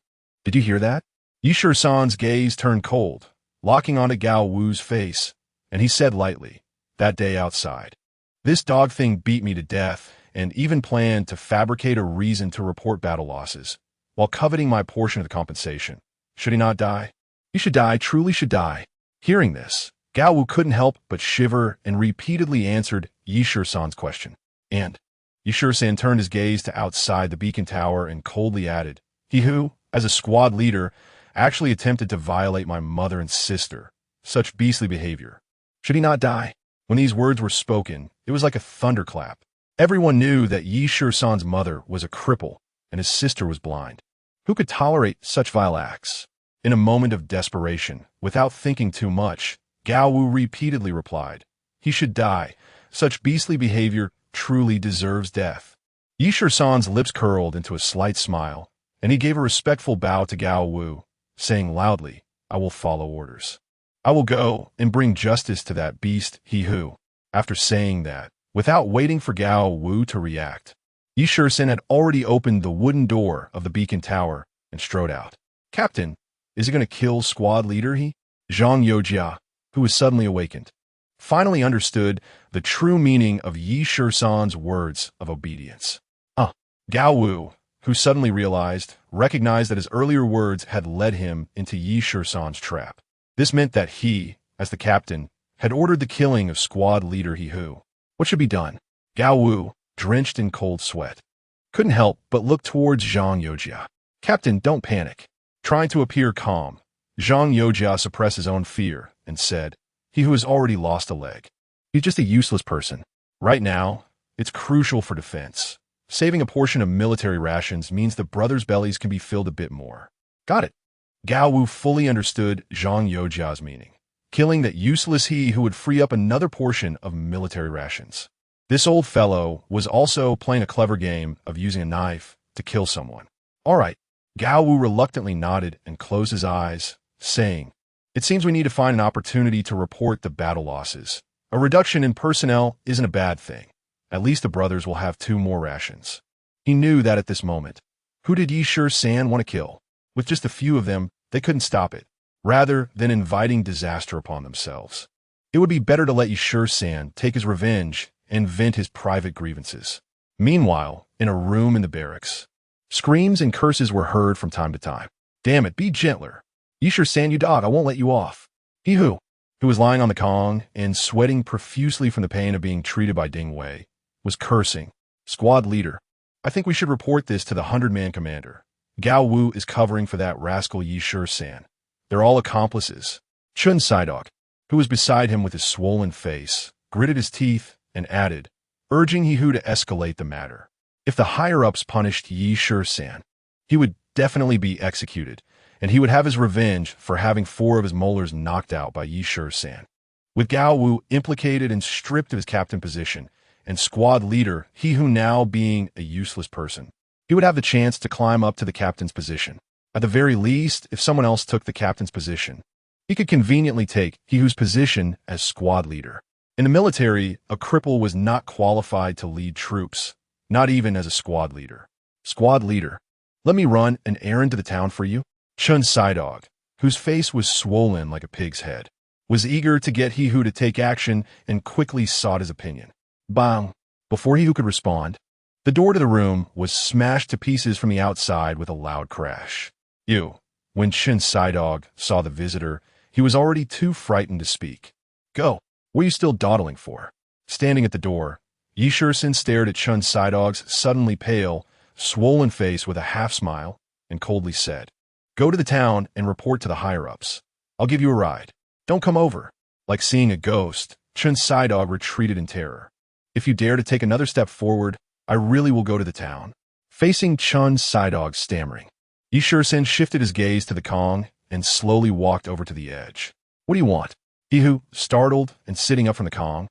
Did you hear that? Yi Shisan's gaze turned cold, locking onto Gao Wu's face, and he said lightly, That day outside. This dog thing beat me to death and even planned to fabricate a reason to report battle losses, while coveting my portion of the compensation. Should he not die? He should die, truly should die. Hearing this, Gao Wu couldn't help but shiver and repeatedly answered Yi Shisan's question. And Yi Shisan turned his gaze to outside the beacon tower and coldly added, He who, as a squad leader, actually attempted to violate my mother and sister. Such beastly behavior. Should he not die? When these words were spoken, it was like a thunderclap. Everyone knew that Yi Shisan's mother was a cripple and his sister was blind. Who could tolerate such vile acts? In a moment of desperation, without thinking too much, Gao Wu repeatedly replied, He should die. Such beastly behavior truly deserves death. Yi Shisan's lips curled into a slight smile, and he gave a respectful bow to Gao Wu, saying loudly, I will follow orders. I will go and bring justice to that beast, he who. After saying that, without waiting for Gao Wu to react, Yi Shisan had already opened the wooden door of the beacon tower and strode out. Captain, is he going to kill squad leader he? Zhang Yojia, who was suddenly awakened, finally understood the true meaning of Yi Shisan's words of obedience. Gao Wu, who suddenly recognized that his earlier words had led him into Yi Shisan's trap. This meant that he, as the captain, had ordered the killing of squad leader he who. What should be done? Gao Wu, drenched in cold sweat, couldn't help but look towards Zhang Yojia. Captain, don't panic. Trying to appear calm, Zhang Yojia suppressed his own fear and said, He who has already lost a leg. He's just a useless person. Right now, it's crucial for defense. Saving a portion of military rations means the brothers' bellies can be filled a bit more. Got it. Gao Wu fully understood Zhang Yojia's meaning. Killing that useless he who would free up another portion of military rations. This old fellow was also playing a clever game of using a knife to kill someone. All right. Gao Wu reluctantly nodded and closed his eyes, saying, It seems we need to find an opportunity to report the battle losses. A reduction in personnel isn't a bad thing. At least the brothers will have 2 more rations. He knew that at this moment. Who did Yi Shisan want to kill? With just a few of them, they couldn't stop it, rather than inviting disaster upon themselves. It would be better to let Yi Shisan take his revenge and vent his private grievances. Meanwhile, in a room in the barracks, screams and curses were heard from time to time. Damn it, be gentler. Yi Shisan, you dog, I won't let you off. He who was lying on the Kong and sweating profusely from the pain of being treated by Ding Wei, was cursing. Squad leader, I think we should report this to the 100-man commander. Gao Wu is covering for that rascal Yi Shisan. They're all accomplices. Chun Sidok, who was beside him with his swollen face, gritted his teeth and added, urging He Hu to escalate the matter. If the higher-ups punished Yi Shisan, he would definitely be executed, and he would have his revenge for having 4 of his molars knocked out by Yi Shisan. With Gao Wu implicated and stripped of his captain position, and squad leader, he who now being a useless person. He would have the chance to climb up to the captain's position. At the very least, if someone else took the captain's position, he could conveniently take he whose position as squad leader. In the military, a cripple was not qualified to lead troops, not even as a squad leader. Squad leader, let me run an errand to the town for you. Chun Sidog, whose face was swollen like a pig's head, was eager to get he who to take action and quickly sought his opinion. Bang! Before he who could respond, the door to the room was smashed to pieces from the outside with a loud crash. When Chun Sidog saw the visitor, he was already too frightened to speak. Go! What are you still dawdling for? Standing at the door, Shisan stared at Chun Sidog's suddenly pale, swollen face with a half-smile and coldly said, Go to the town and report to the higher-ups. I'll give you a ride. Don't come over. Like seeing a ghost, Chun Sidog retreated in terror. If you dare to take another step forward, I really will go to the town. Facing Chun Sidog stammering, Shisan shifted his gaze to the Kong and slowly walked over to the edge. What do you want? He who, startled and sitting up from the Kong,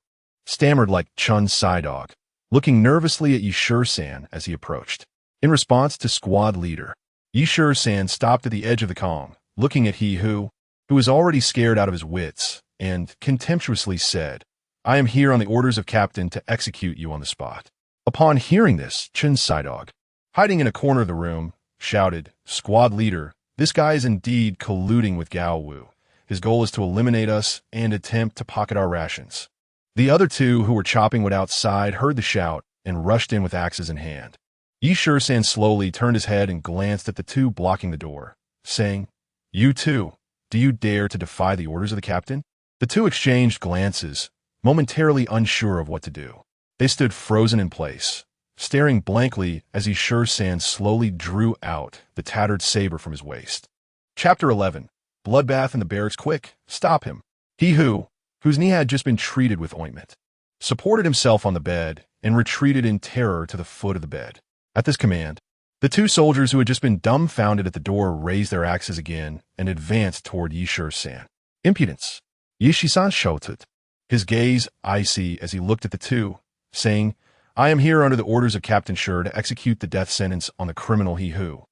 stammered like Chun Sidog, looking nervously at Shisan as he approached. In response to squad leader, Shisan stopped at the edge of the Kong, looking at he who was already scared out of his wits, and contemptuously said, I am here on the orders of captain to execute you on the spot. Upon hearing this, Chun Sidog, hiding in a corner of the room, shouted, Squad leader, this guy is indeed colluding with Gao Wu. His goal is to eliminate us and attempt to pocket our rations. The other two who were chopping wood outside heard the shout and rushed in with axes in hand. Shisan slowly turned his head and glanced at the two blocking the door, saying, You two, do you dare to defy the orders of the captain? The two exchanged glances, momentarily unsure of what to do. They stood frozen in place, staring blankly as Shisan slowly drew out the tattered saber from his waist. Chapter 11. Bloodbath in the barracks. Quick, stop him. He whose knee had just been treated with ointment, supported himself on the bed and retreated in terror to the foot of the bed. At this command, the two soldiers who had just been dumbfounded at the door raised their axes again and advanced toward Shisan. Impudence! Shisan shouted, his gaze icy as he looked at the two, saying, I am here under the orders of Captain Shur to execute the death sentence on the criminal he who.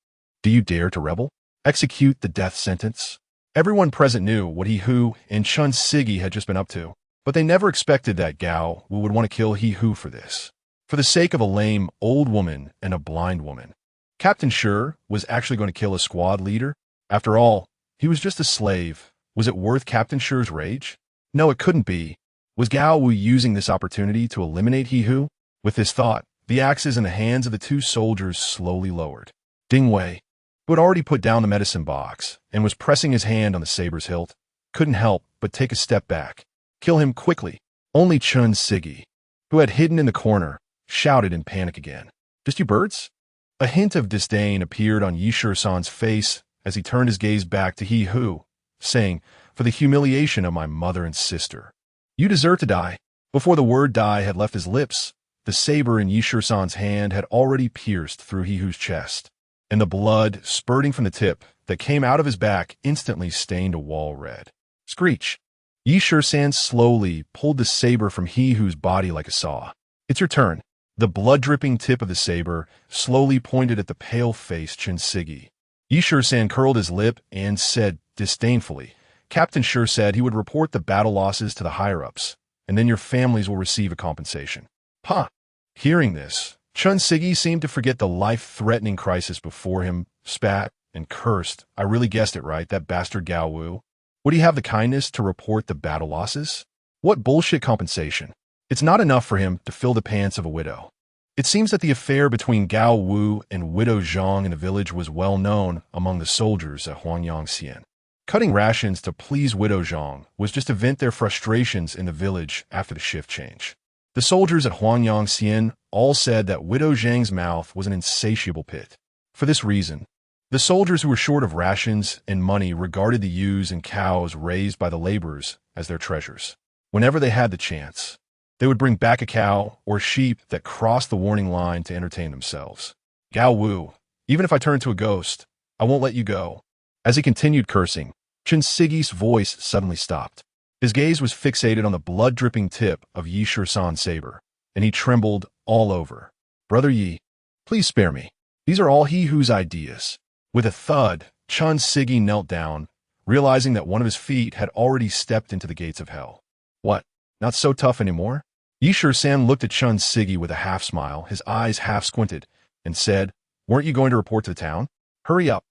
Do you dare to rebel? Execute the death sentence? Everyone present knew what he who and Chun Sigi had just been up to, but they never expected that Gao Wu would want to kill he who for this. For the sake of a lame old woman and a blind woman. Captain Shur was actually going to kill a squad leader? After all, he was just a slave. Was it worth Captain Shur's rage? No, it couldn't be. Was Gao Wu using this opportunity to eliminate he who? With this thought, the axes in the hands of the two soldiers slowly lowered. Ding Wei, who had already put down the medicine box and was pressing his hand on the saber's hilt, couldn't help but take a step back. Kill him quickly. Only Chun Sigi, who had hidden in the corner, shouted in panic again. Just you birds? A hint of disdain appeared on Shisan's face as he turned his gaze back to he who, saying, For the humiliation of my mother and sister. You deserve to die. Before the word die had left his lips, the saber in Shisan's hand had already pierced through he who's chest, and the blood spurting from the tip that came out of his back instantly stained a wall red. Screech! Shisan slowly pulled the saber from he whose body like a saw. It's your turn. The blood-dripping tip of the saber slowly pointed at the pale-faced Chun Sigi. Shisan curled his lip and said disdainfully, Captain Shur said he would report the battle losses to the higher-ups, and then your families will receive a compensation. Huh! Hearing this, Chun Sigi seemed to forget the life-threatening crisis before him, spat, and cursed. I really guessed it right, that bastard Gao Wu. Would he have the kindness to report the battle losses? What bullshit compensation? It's not enough for him to fill the pants of a widow. It seems that the affair between Gao Wu and Widow Zhang in the village was well known among the soldiers at Huangyangxian. Cutting rations to please Widow Zhang was just to vent their frustrations in the village after the shift change. The soldiers at Huangyangxian all said that Widow Zhang's mouth was an insatiable pit. For this reason, the soldiers who were short of rations and money regarded the ewes and cows raised by the laborers as their treasures. Whenever they had the chance, they would bring back a cow or sheep that crossed the warning line to entertain themselves. Gao Wu, even if I turn to a ghost, I won't let you go. As he continued cursing, Chun Sigi's voice suddenly stopped. His gaze was fixated on the blood-dripping tip of Shisan's saber. and he trembled all over. "Brother Yi, please spare me. These are all he who's ideas." With a thud, Chun Sigi knelt down, realizing that one of his feet had already stepped into the gates of hell. "What? Not so tough anymore?" Yishur-san looked at Chun Sigi with a half-smile, his eyes half-squinted, and said, "Weren't you going to report to the town? Hurry up."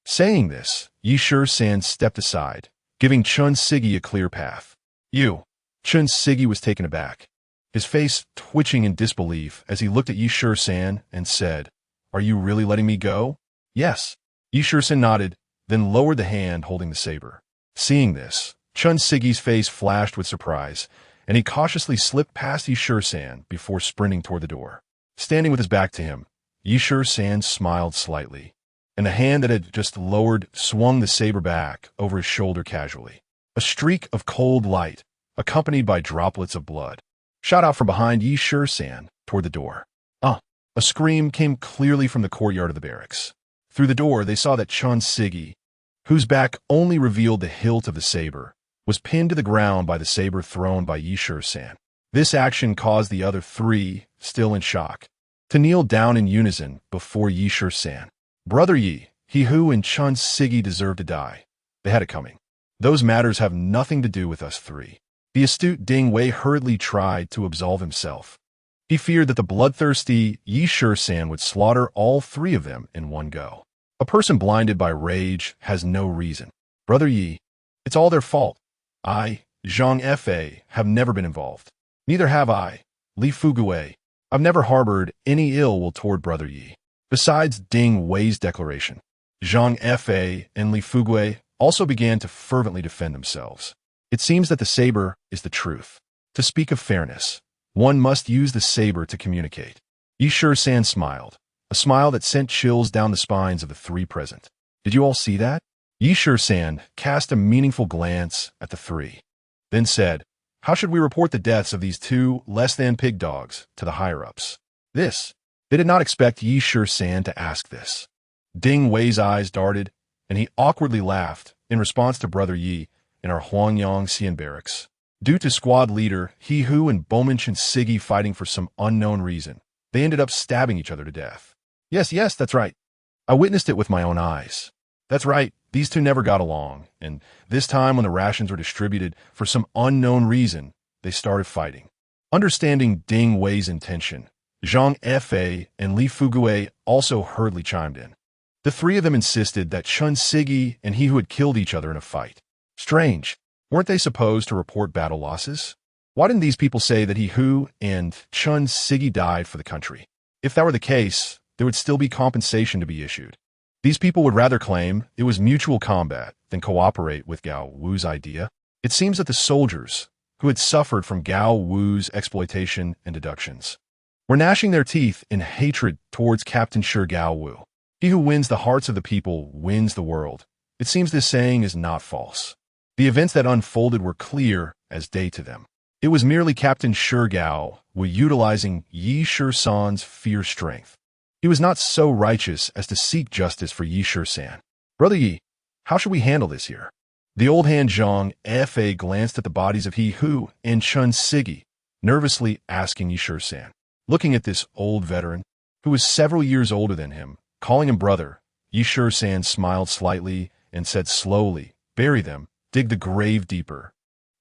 Saying this, Yishur-san stepped aside, giving Chun Sigi a clear path. "You." Chun Sigi was taken aback, his face twitching in disbelief as he looked at Yishur-san and said, "Are you really letting me go?" "Yes." Yishur-san nodded, then lowered the hand holding the saber. Seeing this, Chun Sigi's face flashed with surprise, and he cautiously slipped past Yishur-san before sprinting toward the door. Standing with his back to him, Yishur-san smiled slightly, and the hand that had just lowered swung the saber back over his shoulder casually. A streak of cold light, accompanied by droplets of blood, shot out from behind Yishur-san toward the door. A scream came clearly from the courtyard of the barracks. Through the door, they saw that Chun Sigi, whose back only revealed the hilt of the saber, was pinned to the ground by the saber thrown by Yishur-san. This action caused the other three, still in shock, to kneel down in unison before Yishur-san. "Brother Yi, he who and Chun Sigi deserve to die. They had it coming. Those matters have nothing to do with us three." The astute Ding Wei hurriedly tried to absolve himself. He feared that the bloodthirsty Yishur-san would slaughter all three of them in one go. A person blinded by rage has no reason. "Brother Yi, it's all their fault. I, Zhang Fa, have never been involved. Neither have I, Li Fugui. I've never harbored any ill will toward Brother Yi." Besides Ding Wei's declaration, Zhang Fa and Li Fugui also began to fervently defend themselves. It seems that the saber is the truth. To speak of fairness, one must use the saber to communicate. Yishur-san smiled, a smile that sent chills down the spines of the three present. "Did you all see that?" Yishur-san cast a meaningful glance at the three, then said, "How should we report the deaths of these two less-than-pig dogs to the higher-ups?" They did not expect Yishur-san to ask this. Ding Wei's eyes darted, and he awkwardly laughed in response to Brother Yi in our Huangyang Xian barracks. Due to squad leader He Hu and Bowman Chun Sigi fighting for some unknown reason, they ended up stabbing each other to death. Yes, that's right. I witnessed it with my own eyes. That's right, these two never got along, and this time when the rations were distributed, for some unknown reason, they started fighting. Understanding Ding Wei's intention, Zhang Fa and Li Fugui also hurriedly chimed in. The three of them insisted that Chun Sigi and He Hu had killed each other in a fight. Strange. Weren't they supposed to report battle losses? Why didn't these people say that He Hu and Chun Sigi died for the country? If that were the case, there would still be compensation to be issued. These people would rather claim it was mutual combat than cooperate with Gao Wu's idea. It seems that the soldiers, who had suffered from Gao Wu's exploitation and deductions, were gnashing their teeth in hatred towards Captain Shi Gao Wu. He who wins the hearts of the people wins the world. It seems this saying is not false. The events that unfolded were clear as day to them. It was merely Captain Shi Gao Wu utilizing Yishur-san's fierce strength. He was not so righteous as to seek justice for Yishur-san. "Brother Yi, how should we handle this here?" The old hand Zhang Fa glanced at the bodies of He Hu and Chun Sigi, nervously asking Yishur-san. Looking at this old veteran, who was several years older than him, calling him brother, Yishur-san smiled slightly and said slowly, "Bury them, dig the grave deeper,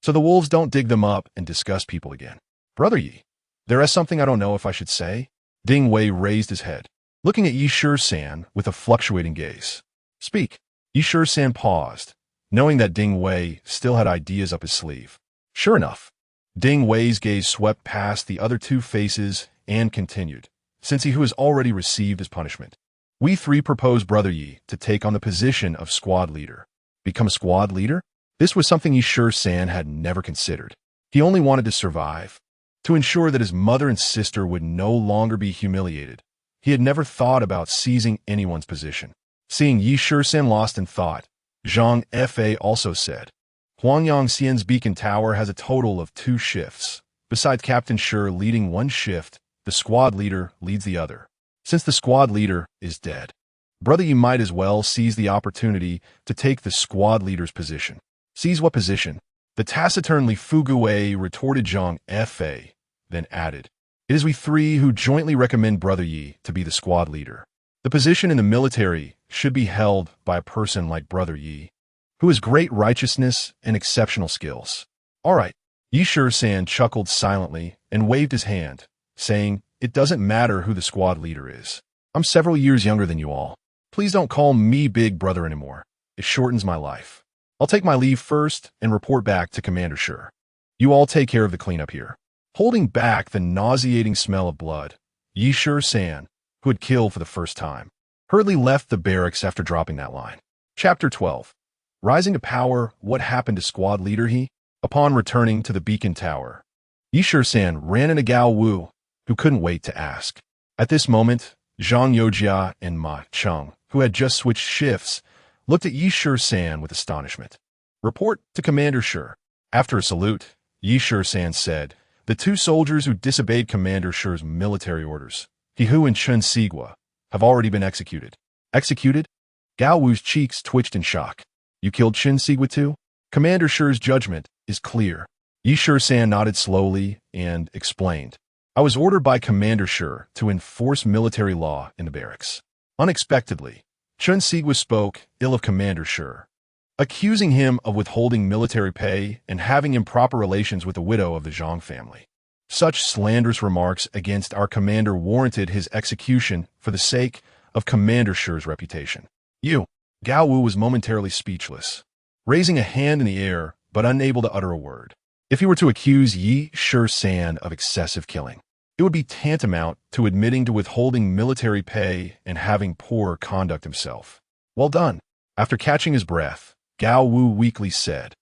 so the wolves don't dig them up and disgust people again." "Brother Yi, there is something I don't know if I should say." Ding Wei raised his head, looking at Yishur-san with a fluctuating gaze. "Speak." Yishur-san paused, knowing that Ding Wei still had ideas up his sleeve. Sure enough, Ding Wei's gaze swept past the other two faces and continued, "Since He Hu has already received his punishment, we three propose Brother Yi to take on the position of squad leader." Become a squad leader? This was something Yishur-san had never considered. He only wanted to survive, to ensure that his mother and sister would no longer be humiliated. He had never thought about seizing anyone's position. Seeing Yishur-san lost in thought, Zhang Fa also said, "Huangyang Xian's beacon tower has a total of 2 shifts. Besides Captain Shi leading one shift, the squad leader leads the other. Since the squad leader is dead, Brother Yi might as well seize the opportunity to take the squad leader's position." "Seize what position?" The taciturn Li Fugui retorted Zhang Fa, then added, It is we three who jointly recommend Brother Yi to be the squad leader. The position in the military should be held by a person like Brother Yi, who has great righteousness and exceptional skills. All right. Yi Shisan chuckled silently and waved his hand, saying, "It doesn't matter who the squad leader is. I'm several years younger than you all. Please don't call me Big Brother anymore. It shortens my life. I'll take my leave first and report back to Commander Shi. You all take care of the cleanup here." Holding back the nauseating smell of blood, Yi Shisan, who had killed for the first time, hurriedly left the barracks after dropping that line. Chapter 12. Rising to power, what happened to squad leader He? Upon returning to the beacon tower, Yi Shisan ran into Gao Wu, who couldn't wait to ask. At this moment, Zhang Yojia and Ma Cheng, who had just switched shifts, looked at Yi Shisan with astonishment. "Report to Commander Shi." After a salute, Yi Shisan said, "The two soldiers who disobeyed Commander Shi's military orders, He Hu and Chen Sigua, have already been executed." Executed? Gao Wu's cheeks twitched in shock. "You killed Chen Sigua too?" Commander Shi's judgment is clear. Yi Shisan nodded slowly and explained, "I was ordered by Commander Shi to enforce military law in the barracks." Unexpectedly, Chen Sigua spoke ill of Commander Shi, accusing him of withholding military pay and having improper relations with the widow of the Zhang family. Such slanderous remarks against our commander warranted his execution for the sake of Commander Shi's reputation. Gao Wu was momentarily speechless, raising a hand in the air but unable to utter a word. If he were to accuse Yi Shisan of excessive killing, it would be tantamount to admitting to withholding military pay and having poor conduct himself. Well done. After catching his breath, Gao Wu weakly said,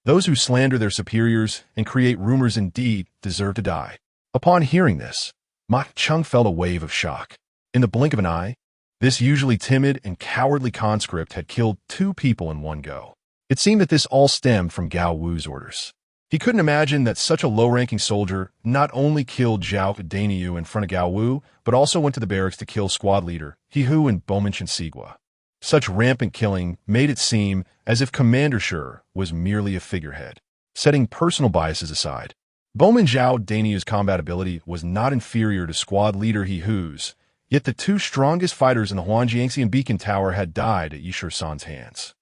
"Those who slander their superiors and create rumors indeed deserve to die." Upon hearing this, Ma Cheng felt a wave of shock. In the blink of an eye, this usually timid and cowardly conscript had killed 2 people in one go. It seemed that this all stemmed from Gao Wu's orders. He couldn't imagine that such a low-ranking soldier not only killed Zhao Dainiu in front of Gao Wu, but also went to the barracks to kill squad leader He Hu and Bowman Chen Sigua. Such rampant killing made it seem as if Commander Shi was merely a figurehead. Setting personal biases aside, Bowman Zhao Dainiu's combat ability was not inferior to squad leader He Hu's, yet the 2 strongest fighters in the Huangjiangxian Beacon Tower had died at Yi Shisan's hands.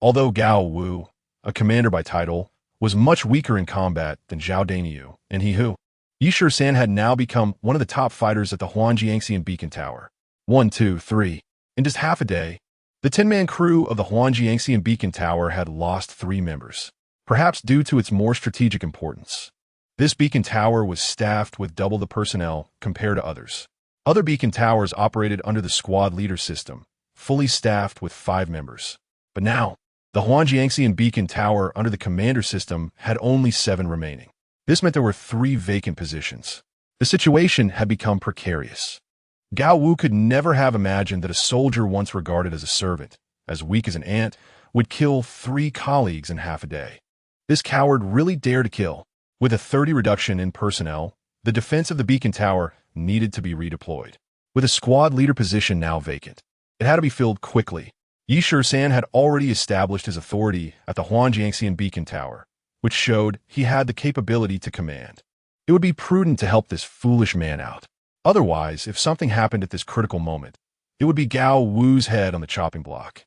Although Gao Wu, a commander by title, was much weaker in combat than Zhao Dainiu and He Hu, Yi Shisan had now become one of the top fighters at the Huangjiangxian Beacon Tower. 1, 2, 3. In just half a day, the 10-man crew of the Huangjiangxian Beacon Tower had lost 3 members, perhaps due to its more strategic importance. This beacon tower was staffed with double the personnel compared to others. Other beacon towers operated under the squad leader system, fully staffed with 5 members. But now, the Huangjiangxian Beacon Tower under the commander system had only 7 remaining. This meant there were 3 vacant positions. The situation had become precarious. Gao Wu could never have imagined that a soldier once regarded as a servant, as weak as an ant, would kill 3 colleagues in half a day. This coward really dared to kill. With a 30 reduction in personnel, the defense of the beacon tower needed to be redeployed. With a squad leader position now vacant, it had to be filled quickly. Yi Shisan had already established his authority at the Huangjiangxian Beacon Tower, which showed he had the capability to command. It would be prudent to help this foolish man out. Otherwise, if something happened at this critical moment, it would be Gao Wu's head on the chopping block.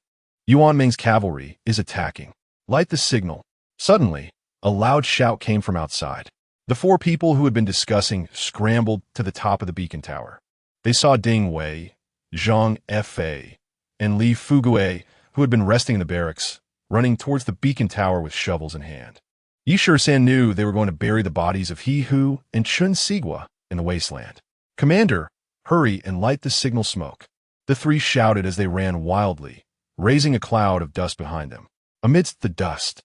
Yuan Meng's cavalry is attacking. Light the signal. Suddenly, a loud shout came from outside. The 4 people who had been discussing scrambled to the top of the beacon tower. They saw Ding Wei, Zhang Fei, and Li Fugue, who had been resting in the barracks, running towards the beacon tower with shovels in hand. Yi Shisan knew they were going to bury the bodies of He Hu and Chen Sigua in the wasteland. "Commander, hurry and light the signal smoke." The 3 shouted as they ran wildly, raising a cloud of dust behind them. Amidst the dust,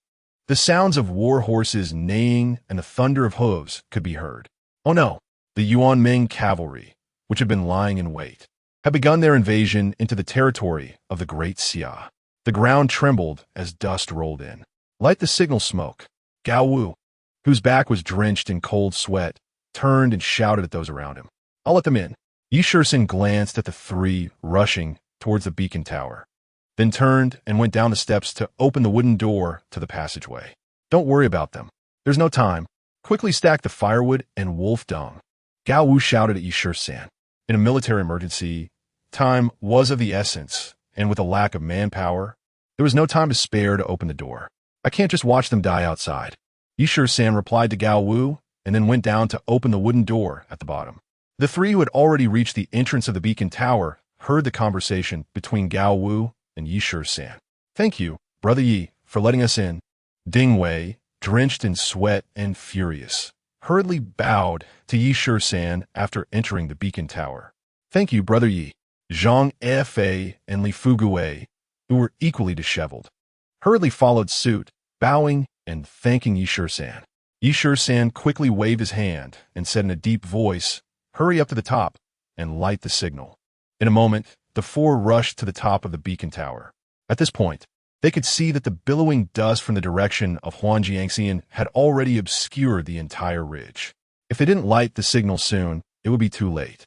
the sounds of war horses neighing and the thunder of hooves could be heard. Oh no! The Yuan Meng cavalry, which had been lying in wait, had begun their invasion into the territory of the Great Xia. The ground trembled as dust rolled in. Light the signal smoke. Gao Wu, whose back was drenched in cold sweat, turned and shouted at those around him. "I'll let them in." Yi Shisan glanced at the 3 rushing towards the beacon tower, then turned and went down the steps to open the wooden door to the passageway. "Don't worry about them. There's no time. Quickly stack the firewood and wolf dung." Gao Wu shouted at Yishur-san. In a military emergency, time was of the essence, and with a lack of manpower, there was no time to spare to open the door. I can't just watch them die outside. Yishur-san replied to Gao Wu, and then went down to open the wooden door at the bottom. The three who had already reached the entrance of the beacon tower heard the conversation between Gao Wu and Yishur-san. Thank you, Brother Yi, for letting us in. Ding Wei, drenched in sweat and furious, hurriedly bowed to Yishur-san after entering the beacon tower. Thank you, Brother Yi. Zhang Fa and Li Fugui, who were equally disheveled, hurriedly followed suit, bowing and thanking Yishur-san. Yishur-san quickly waved his hand and said in a deep voice, "Hurry up to the top and light the signal." In a moment, the four rushed to the top of the beacon tower. At this point, they could see that the billowing dust from the direction of Huangjiangxian had already obscured the entire ridge. If they didn't light the signal soon, it would be too late.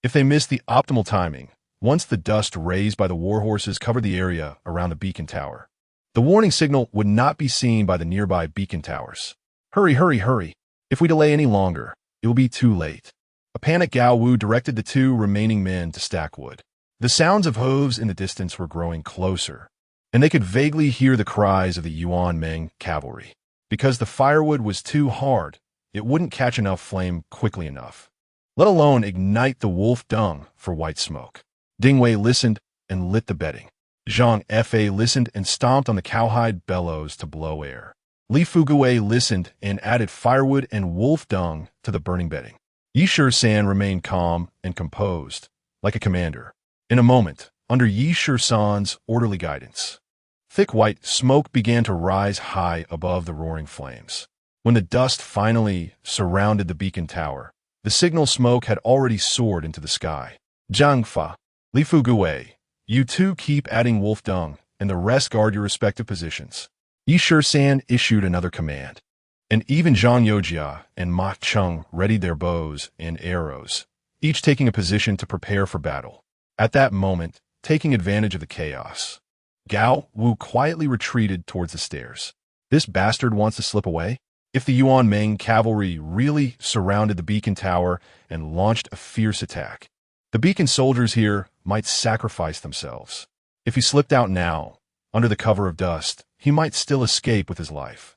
If they missed the optimal timing, once the dust raised by the warhorses covered the area around the beacon tower, the warning signal would not be seen by the nearby beacon towers. Hurry, hurry, hurry. If we delay any longer, it will be too late. A panicked Gao Wu directed the two remaining men to stack wood. The sounds of hooves in the distance were growing closer, and they could vaguely hear the cries of the Yuan Meng cavalry. Because the firewood was too hard, it wouldn't catch enough flame quickly enough, let alone ignite the wolf dung for white smoke. Ding Wei listened and lit the bedding. Zhang Fa listened and stomped on the cowhide bellows to blow air. Li Fugui listened and added firewood and wolf dung to the burning bedding. Yishur-san remained calm and composed, like a commander. In a moment, under Yishur-san's orderly guidance, thick white smoke began to rise high above the roaring flames. When the dust finally surrounded the beacon tower, the signal smoke had already soared into the sky. Zhang Fa, Li Fugui, you two keep adding wolf dung, and the rest guard your respective positions. Yishur-san issued another command, and even Zhang Yojia and Ma Cheng readied their bows and arrows, each taking a position to prepare for battle. At that moment, taking advantage of the chaos, Gao Wu quietly retreated towards the stairs. This bastard wants to slip away? If the Yuan Meng cavalry really surrounded the beacon tower and launched a fierce attack, the beacon soldiers here might sacrifice themselves. If he slipped out now, under the cover of dust, he might still escape with his life.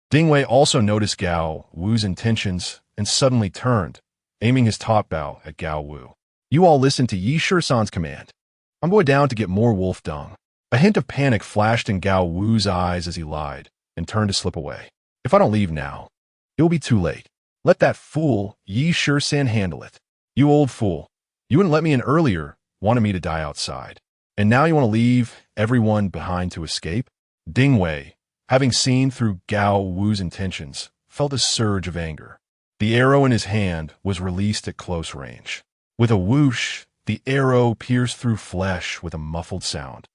Ding Wei also noticed Gao Wu's intentions and suddenly turned, aiming his top bow at Gao Wu. You all listen to Yishur-san's command. I'm going down to get more wolf dung. A hint of panic flashed in Gao Wu's eyes as he lied and turned to slip away. If I don't leave now, it will be too late. Let that fool Yishur-san handle it. You old fool. You wouldn't let me in earlier, wanted me to die outside. And now you want to leave everyone behind to escape? Ding Wei, having seen through Gao Wu's intentions, felt a surge of anger. The arrow in his hand was released at close range. With a whoosh, the arrow pierced through flesh with a muffled sound,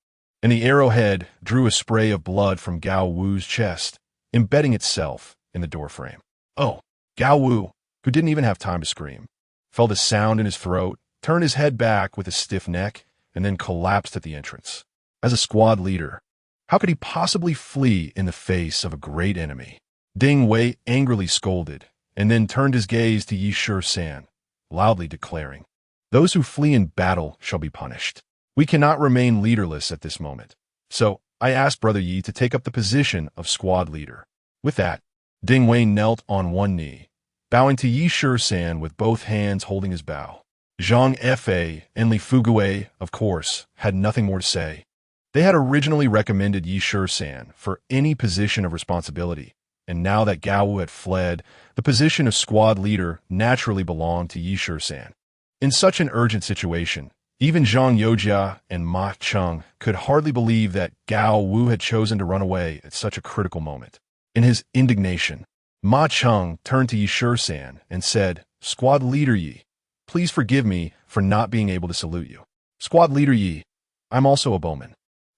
and the arrowhead drew a spray of blood from Gao Wu's chest, embedding itself in the doorframe. Oh, Gao Wu, who didn't even have time to scream, felt a sound in his throat, turned his head back with a stiff neck, and then collapsed at the entrance. As a squad leader, how could he possibly flee in the face of a great enemy? Ding Wei angrily scolded, and then turned his gaze to Yishur-san, loudly declaring, "Those who flee in battle shall be punished. We cannot remain leaderless at this moment. So I ask Brother Yi to take up the position of squad leader." With that, Ding Wei knelt on one knee, bowing to Yishur-san with both hands holding his bow. Zhang Fa and Li Fugui, of course, had nothing more to say. They had originally recommended Yishur-san for any position of responsibility, and now that Gao Wu had fled, the position of squad leader naturally belonged to Yishur-san. In such an urgent situation, even Zhang Yojia and Ma Cheng could hardly believe that Gao Wu had chosen to run away at such a critical moment. In his indignation, Ma Cheng turned to Yishur-san and said, "Squad leader Yi, please forgive me for not being able to salute you. Squad leader Yi, I'm also a bowman."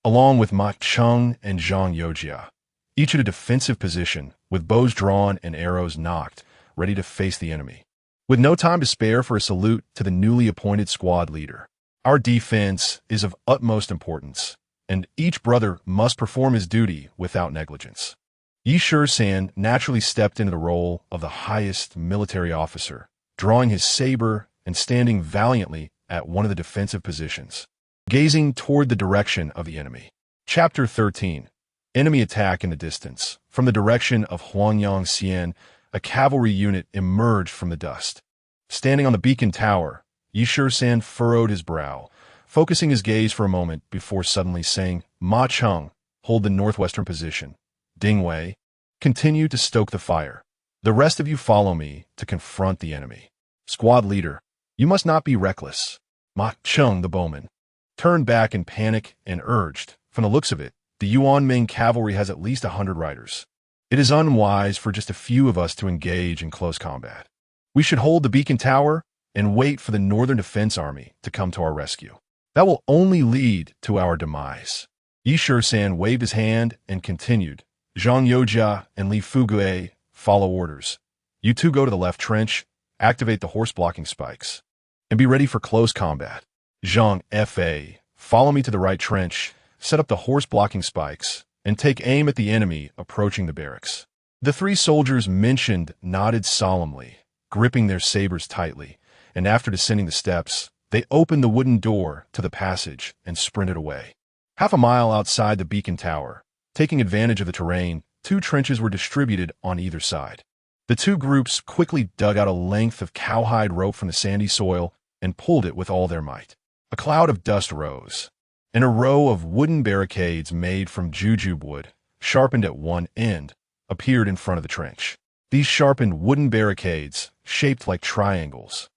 Along with Ma Cheng and Zhang Yojia, each in a defensive position, with bows drawn and arrows nocked, ready to face the enemy. With no time to spare for a salute to the newly appointed squad leader, our defense is of utmost importance, and each brother must perform his duty without negligence. Yishur-san naturally stepped into the role of the highest military officer, drawing his saber and standing valiantly at one of the defensive positions, gazing toward the direction of the enemy. Chapter 13. Enemy attack in the distance. From the direction of Huangyang, a cavalry unit emerged from the dust. Standing on the beacon tower, Shisan furrowed his brow, focusing his gaze for a moment before suddenly saying, "Ma Cheng, hold the northwestern position. Ding Wei, continue to stoke the fire. The rest of you follow me to confront the enemy. Squad leader, you must not be reckless." Ma Cheng, the bowman, turned back in panic and urged, "From the looks of it, the Yuan main cavalry has at least 100 riders. It is unwise for just a few of us to engage in close combat. We should hold the beacon tower and wait for the Northern Defense Army to come to our rescue. That will only lead to our demise." Shisan waved his hand and continued, "Zhang Youjia and Li Fugue, follow orders. You two go to the left trench, activate the horse-blocking spikes, and be ready for close combat. Zhang Fa, follow me to the right trench, set up the horse-blocking spikes, and take aim at the enemy approaching the barracks." The three soldiers mentioned nodded solemnly, gripping their sabers tightly, and after descending the steps, they opened the wooden door to the passage and sprinted away. Half a mile outside the beacon tower, taking advantage of the terrain, two trenches were distributed on either side. The two groups quickly dug out a length of cowhide rope from the sandy soil and pulled it with all their might. A cloud of dust rose, and a row of wooden barricades made from jujube wood, sharpened at one end, appeared in front of the trench. These sharpened wooden barricades, shaped like triangles,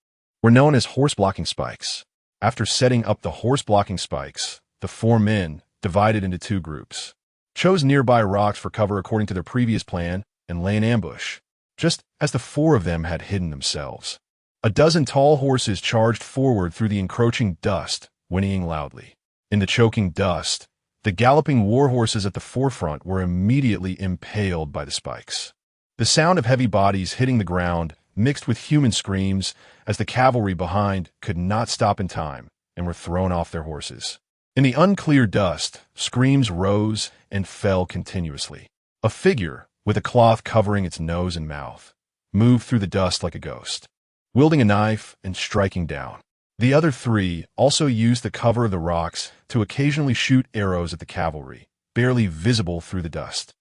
were known as horse-blocking spikes. After setting up the horse-blocking spikes, the four men, divided into two groups, chose nearby rocks for cover according to their previous plan and lay in ambush, just as the four of them had hidden themselves. A dozen tall horses charged forward through the encroaching dust, whinnying loudly. In the choking dust, the galloping war horses at the forefront were immediately impaled by the spikes. The sound of heavy bodies hitting the ground mixed with human screams as the cavalry behind could not stop in time and were thrown off their horses. In the unclear dust, screams rose and fell continuously. A figure, with a cloth covering its nose and mouth, moved through the dust like a ghost, wielding a knife and striking down. The other three also used the cover of the rocks to occasionally shoot arrows at the cavalry, barely visible through the dust.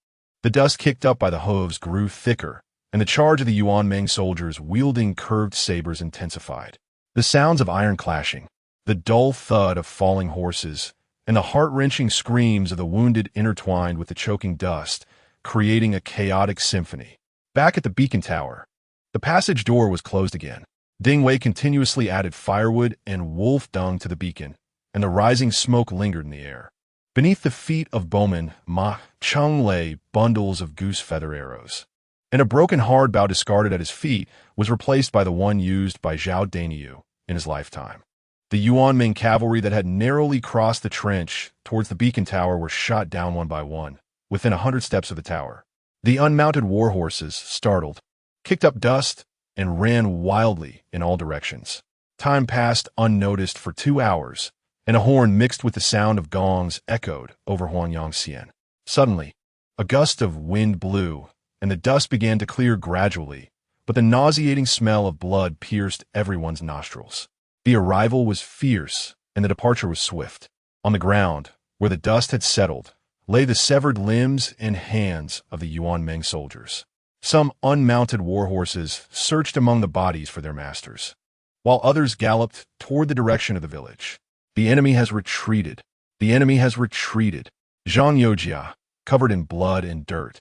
The dust kicked up by the hooves grew thicker, and the charge of the Yuanming soldiers wielding curved sabers intensified. The sounds of iron clashing, the dull thud of falling horses, and the heart-wrenching screams of the wounded intertwined with the choking dust, creating a chaotic symphony. Back at the beacon tower, the passage door was closed again. Ding Wei continuously added firewood and wolf dung to the beacon, and the rising smoke lingered in the air. Beneath the feet of bowman Ma Cheng lay bundles of goose feather arrows, and a broken hard bow discarded at his feet was replaced by the one used by Zhao Dainiu in his lifetime. The Yuanming cavalry that had narrowly crossed the trench towards the beacon tower were shot down one by one, within 100 steps of the tower. The unmounted war horses, startled, kicked up dust and ran wildly in all directions. Time passed unnoticed for 2 hours, and a horn mixed with the sound of gongs echoed over Huangyang. Suddenly, a gust of wind blew, and the dust began to clear gradually, but the nauseating smell of blood pierced everyone's nostrils. The arrival was fierce, and the departure was swift. On the ground, where the dust had settled, lay the severed limbs and hands of the Yuanming soldiers. Some unmounted war horses searched among the bodies for their masters, while others galloped toward the direction of the village. The enemy has retreated. The enemy has retreated. Zhang Youjia, covered in blood and dirt,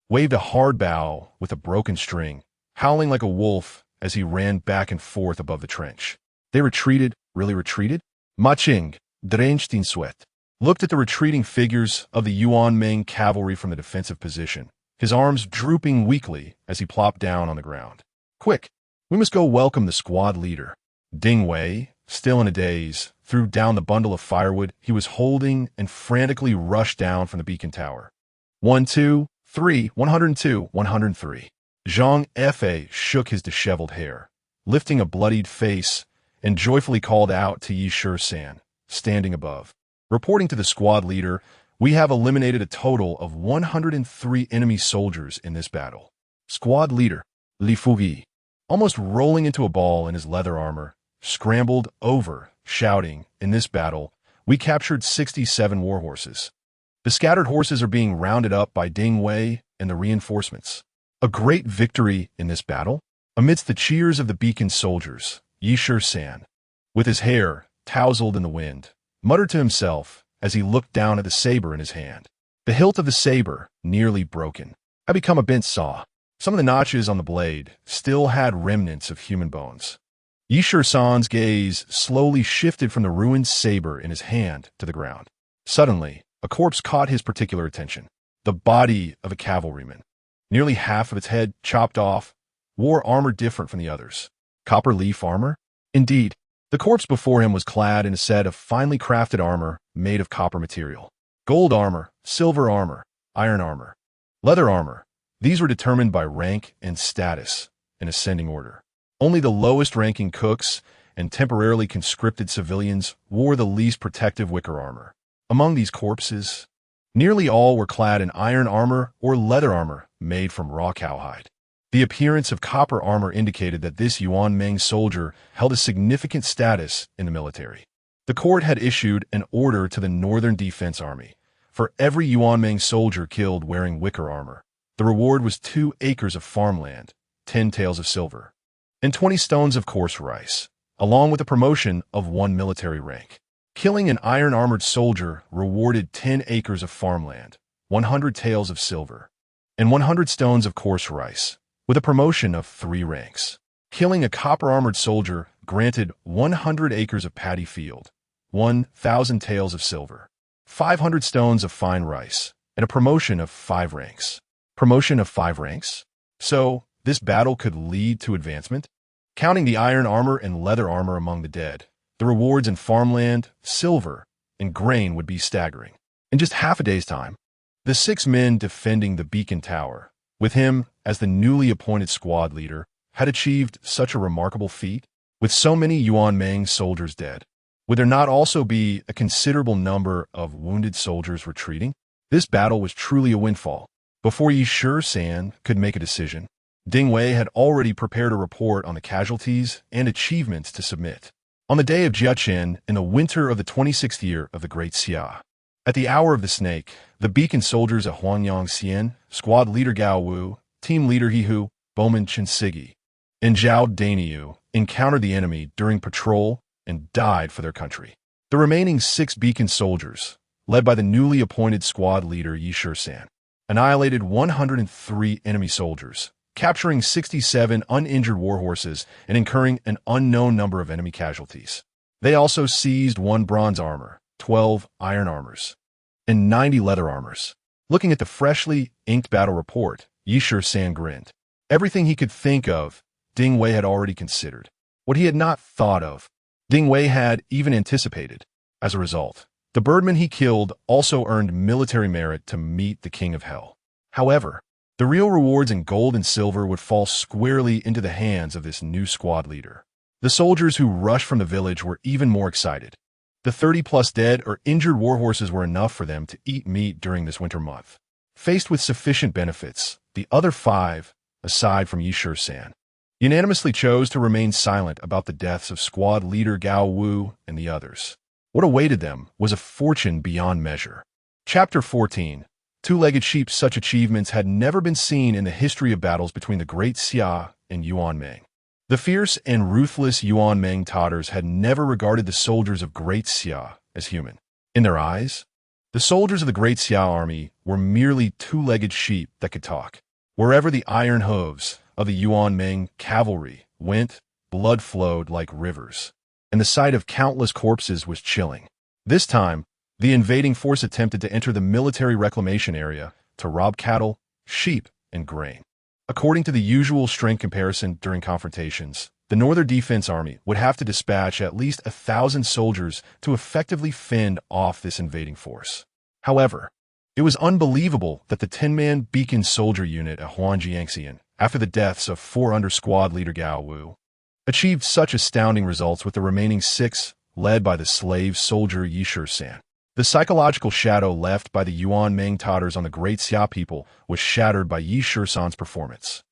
waved a hard bow with a broken string, howling like a wolf as he ran back and forth above the trench. They retreated, really retreated? Ma Cheng, drenched in sweat, looked at the retreating figures of the Yuanming cavalry from the defensive position, his arms drooping weakly as he plopped down on the ground. "Quick, we must go welcome the squad leader." Ding Wei, still in a daze, threw down the bundle of firewood he was holding and frantically rushed down from the beacon tower. 102, 102, 103. Zhang Fa shook his disheveled hair, lifting a bloodied face, and joyfully called out to Shisan, standing above. Reporting to the squad leader, "We have eliminated a total of 103 enemy soldiers in this battle." Squad leader, Li Fugi, almost rolling into a ball in his leather armor, scrambled over, shouting, "In this battle, we captured 67 warhorses. The scattered horses are being rounded up by Ding Wei and the reinforcements." A great victory in this battle? Amidst the cheers of the beacon soldiers, Shisan, with his hair tousled in the wind, muttered to himself as he looked down at the saber in his hand. The hilt of the saber, nearly broken, had become a bent saw. Some of the notches on the blade still had remnants of human bones. Shisan's gaze slowly shifted from the ruined saber in his hand to the ground. Suddenly, a corpse caught his particular attention. The body of a cavalryman, nearly half of its head chopped off, wore armor different from the others. Copper leaf armor? Indeed, the corpse before him was clad in a set of finely crafted armor made of copper material. Gold armor, silver armor, iron armor, leather armor. These were determined by rank and status in ascending order. Only the lowest-ranking cooks and temporarily conscripted civilians wore the least protective wicker armor. Among these corpses, nearly all were clad in iron armor or leather armor made from raw cowhide. The appearance of copper armor indicated that this Yuan Meng soldier held a significant status in the military. The court had issued an order to the Northern Defense Army. For every Yuan Meng soldier killed wearing wicker armor, the reward was 2 acres of farmland, 10 taels of silver, and 20 stones of coarse rice, along with a promotion of 1 military rank. Killing an iron-armored soldier rewarded 10 acres of farmland, 100 taels of silver, and 100 stones of coarse rice, with a promotion of 3 ranks. Killing a copper-armored soldier granted 100 acres of paddy field, 1,000 taels of silver, 500 stones of fine rice, and a promotion of 5 ranks. Promotion of 5 ranks? So, this battle could lead to advancement? Counting the iron armor and leather armor among the dead, the rewards in farmland, silver, and grain would be staggering. In just half a day's time, the 6 men defending the beacon tower, with him as the newly appointed squad leader, had achieved such a remarkable feat. With so many Yuan Meng soldiers dead, would there not also be a considerable number of wounded soldiers retreating? This battle was truly a windfall. Before Shisan could make a decision, Ding Wei had already prepared a report on the casualties and achievements to submit. On the day of Jiachen, in the winter of the 26th year of the Great Xia, at the hour of the snake, the beacon soldiers at Huanyang Xian, squad leader Gao Wu, team leader He Hu, Bowman Chen Sigi, and Zhao Daniu encountered the enemy during patrol and died for their country. The remaining 6 beacon soldiers, led by the newly appointed squad leader Shisan, annihilated 103 enemy soldiers, capturing 67 uninjured warhorses and incurring an unknown number of enemy casualties. They also seized 1 bronze armor, 12 iron armors, and 90 leather armors. Looking at the freshly inked battle report, Shisan grinned. Everything he could think of, Ding Wei had already considered. What he had not thought of, Ding Wei had even anticipated. As a result, the birdman he killed also earned military merit to meet the King of Hell. However, the real rewards in gold and silver would fall squarely into the hands of this new squad leader. The soldiers who rushed from the village were even more excited. The 30-plus dead or injured warhorses were enough for them to eat meat during this winter month. Faced with sufficient benefits, the other 5, aside from Shisan, unanimously chose to remain silent about the deaths of squad leader Gao Wu and the others. What awaited them was a fortune beyond measure. Chapter 14. Two-legged sheep. Such achievements had never been seen in the history of battles between the Great Xia and Yuan Meng. The fierce and ruthless Yuan Meng Tatars had never regarded the soldiers of Great Xia as human. In their eyes, the soldiers of the Great Xia army were merely two-legged sheep that could talk. Wherever the iron hooves of the Yuan Meng cavalry went, blood flowed like rivers, and the sight of countless corpses was chilling. This time, the invading force attempted to enter the military reclamation area to rob cattle, sheep, and grain. According to the usual strength comparison during confrontations, the Northern Defense Army would have to dispatch at least 1,000 soldiers to effectively fend off this invading force. However, it was unbelievable that the 10-man beacon soldier unit at Huangjiangxian, after the deaths of 4 under squad leader Gao Wu, achieved such astounding results with the remaining 6, led by the slave soldier Shisan. The psychological shadow left by the Yuan Meng Tatars on the Great Xia people was shattered by Shisan's performance.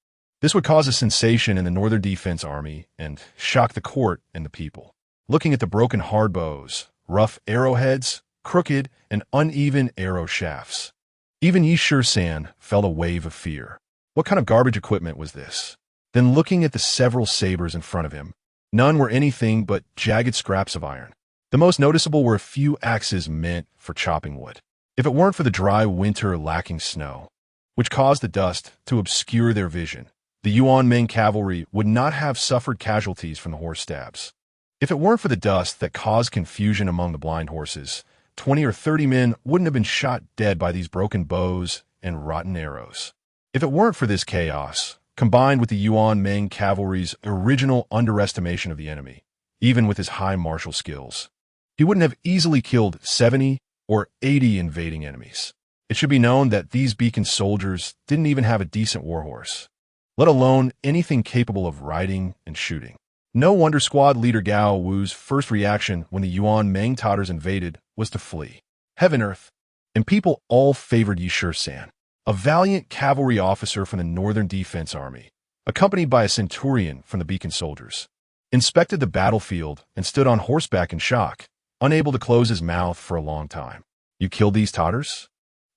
This would cause a sensation in the Northern Defense Army and shock the court and the people. Looking at the broken hard bows, rough arrowheads, crooked and uneven arrow shafts, even Shisan felt a wave of fear. What kind of garbage equipment was this? Then looking at the several sabers in front of him, none were anything but jagged scraps of iron. The most noticeable were a few axes meant for chopping wood. If it weren't for the dry winter lacking snow, which caused the dust to obscure their vision, the Yuan main cavalry would not have suffered casualties from the horse stabs. If it weren't for the dust that caused confusion among the blind horses, 20 or 30 men wouldn't have been shot dead by these broken bows and rotten arrows. If it weren't for this chaos, combined with the Yuan main cavalry's original underestimation of the enemy, even with his high martial skills, he wouldn't have easily killed 70 or 80 invading enemies. It should be known that these beacon soldiers didn't even have a decent warhorse, let alone anything capable of riding and shooting. No wonder squad leader Gao Wu's first reaction when the Yuan Meng Tatars invaded was to flee. Heaven, earth, and people all favored Shisan, a valiant cavalry officer from the Northern Defense Army, accompanied by a centurion from the beacon soldiers, inspected the battlefield and stood on horseback in shock, unable to close his mouth for a long time. You killed these Tatars?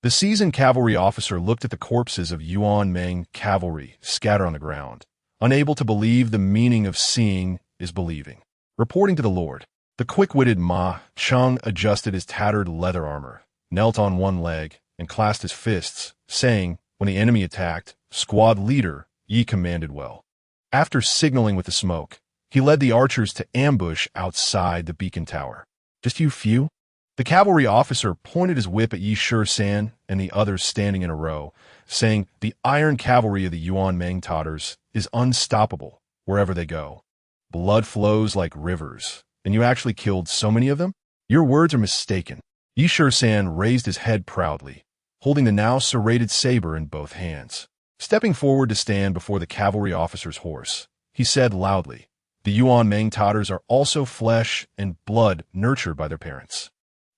The seasoned cavalry officer looked at the corpses of Yuan Meng cavalry scattered on the ground, unable to believe the meaning of seeing is believing. Reporting to the Lord, the quick-witted Ma Cheng adjusted his tattered leather armor, knelt on one leg, and clasped his fists, saying, when the enemy attacked, "Squad leader, ye commanded well." After signaling with the smoke, he led the archers to ambush outside the beacon tower. Just you few? The cavalry officer pointed his whip at Shisan and the others standing in a row, saying, "The iron cavalry of the Yuan Meng Tatars is unstoppable wherever they go. Blood flows like rivers, and you actually killed so many of them? Your words are mistaken." Shisan raised his head proudly, holding the now serrated saber in both hands. Stepping forward to stand before the cavalry officer's horse, he said loudly, "The Yuan Meng Tatars are also flesh and blood nurtured by their parents.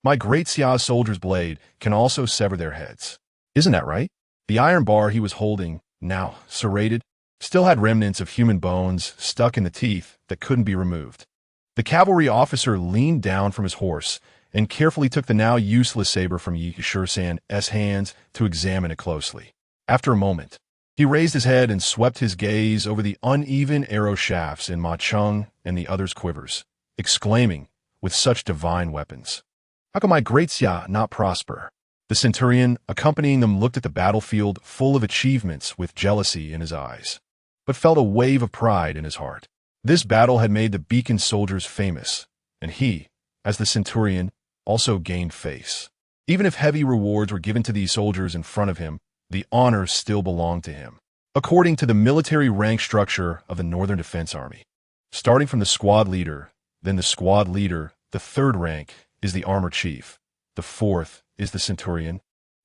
My great Xia soldier's blade can also sever their heads. Isn't that right?" The iron bar he was holding, now serrated, still had remnants of human bones stuck in the teeth that couldn't be removed. The cavalry officer leaned down from his horse and carefully took the now useless saber from Shisan's hands to examine it closely. After a moment, he raised his head and swept his gaze over the uneven arrow shafts in Ma Cheng and the others' quivers, exclaiming, with such divine weapons, "How can my great Xia not prosper?" The centurion accompanying them looked at the battlefield full of achievements with jealousy in his eyes, but felt a wave of pride in his heart. This battle had made the beacon soldiers famous, and he, as the centurion, also gained face. Even if heavy rewards were given to these soldiers in front of him, the honor still belonged to him. According to the military rank structure of the Northern Defense Army, starting from the squad leader, then the squad leader, the third rank is the armor chief, the fourth is the centurion,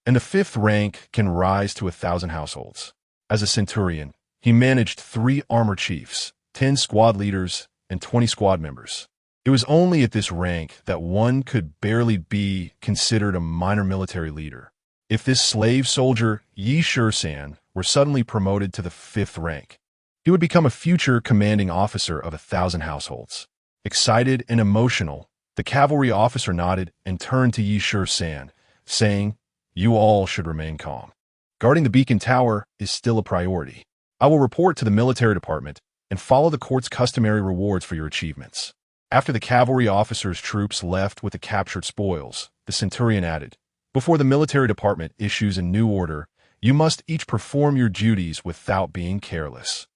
and the fifth rank can rise to 1,000 households. As a centurion, he managed 3 armor chiefs, 10 squad leaders, and 20 squad members. It was only at this rank that one could barely be considered a minor military leader. If this slave soldier, Shisan, were suddenly promoted to the 5th rank, he would become a future commanding officer of 1,000 households. Excited and emotional, the cavalry officer nodded and turned to Shisan, saying, "You all should remain calm. Guarding the beacon tower is still a priority. I will report to the military department and follow the court's customary rewards for your achievements." After the cavalry officer's troops left with the captured spoils, the centurion added, "Before the military department issues a new order, you must each perform your duties without being careless."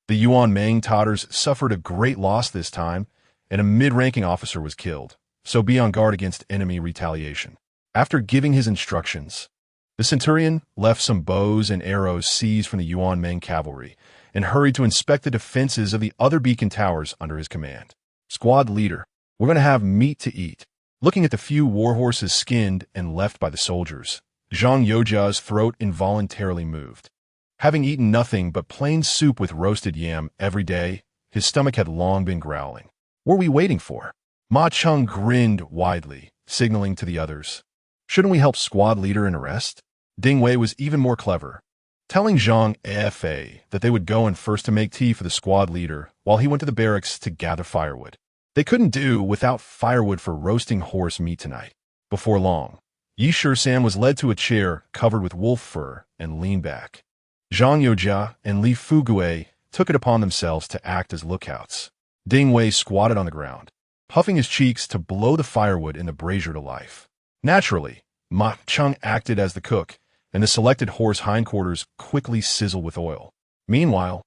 The Yuan Meng Tatars suffered a great loss this time, and a mid-ranking officer was killed, so be on guard against enemy retaliation. After giving his instructions, the centurion left some bows and arrows seized from the Yuan Meng cavalry and hurried to inspect the defenses of the other beacon towers under his command. "Squad leader, we're going to have meat to eat." Looking at the few war horses skinned and left by the soldiers, Zhang Youjia's throat involuntarily moved. Having eaten nothing but plain soup with roasted yam every day, his stomach had long been growling. "What are we waiting for?" Ma Cheng grinned widely, signaling to the others. "Shouldn't we help squad leader in arrest?" Ding Wei was even more clever. telling Zhang Fa that they would go in first to make tea for the squad leader while he went to the barracks to gather firewood. They couldn't do without firewood for roasting horse meat tonight. Before long, Yi Shisan was led to a chair covered with wolf fur and leaned back. Zhang Youjia and Li Fugui took it upon themselves to act as lookouts. Ding Wei squatted on the ground, puffing his cheeks to blow the firewood in the brazier to life. Naturally, Ma Cheng acted as the cook, and the selected horse hindquarters quickly sizzled with oil. Meanwhile,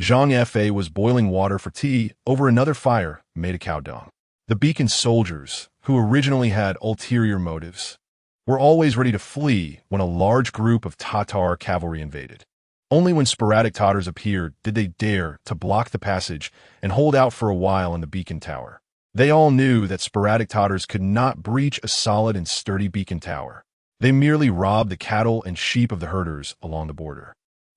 Zhang Fa was boiling water for tea over another fire made of cow dung. The beacon soldiers, who originally had ulterior motives, were always ready to flee when a large group of Tatar cavalry invaded. Only when sporadic Tatars appeared did they dare to block the passage and hold out for a while in the beacon tower. They all knew that sporadic Tatars could not breach a solid and sturdy beacon tower. They merely robbed the cattle and sheep of the herders along the border.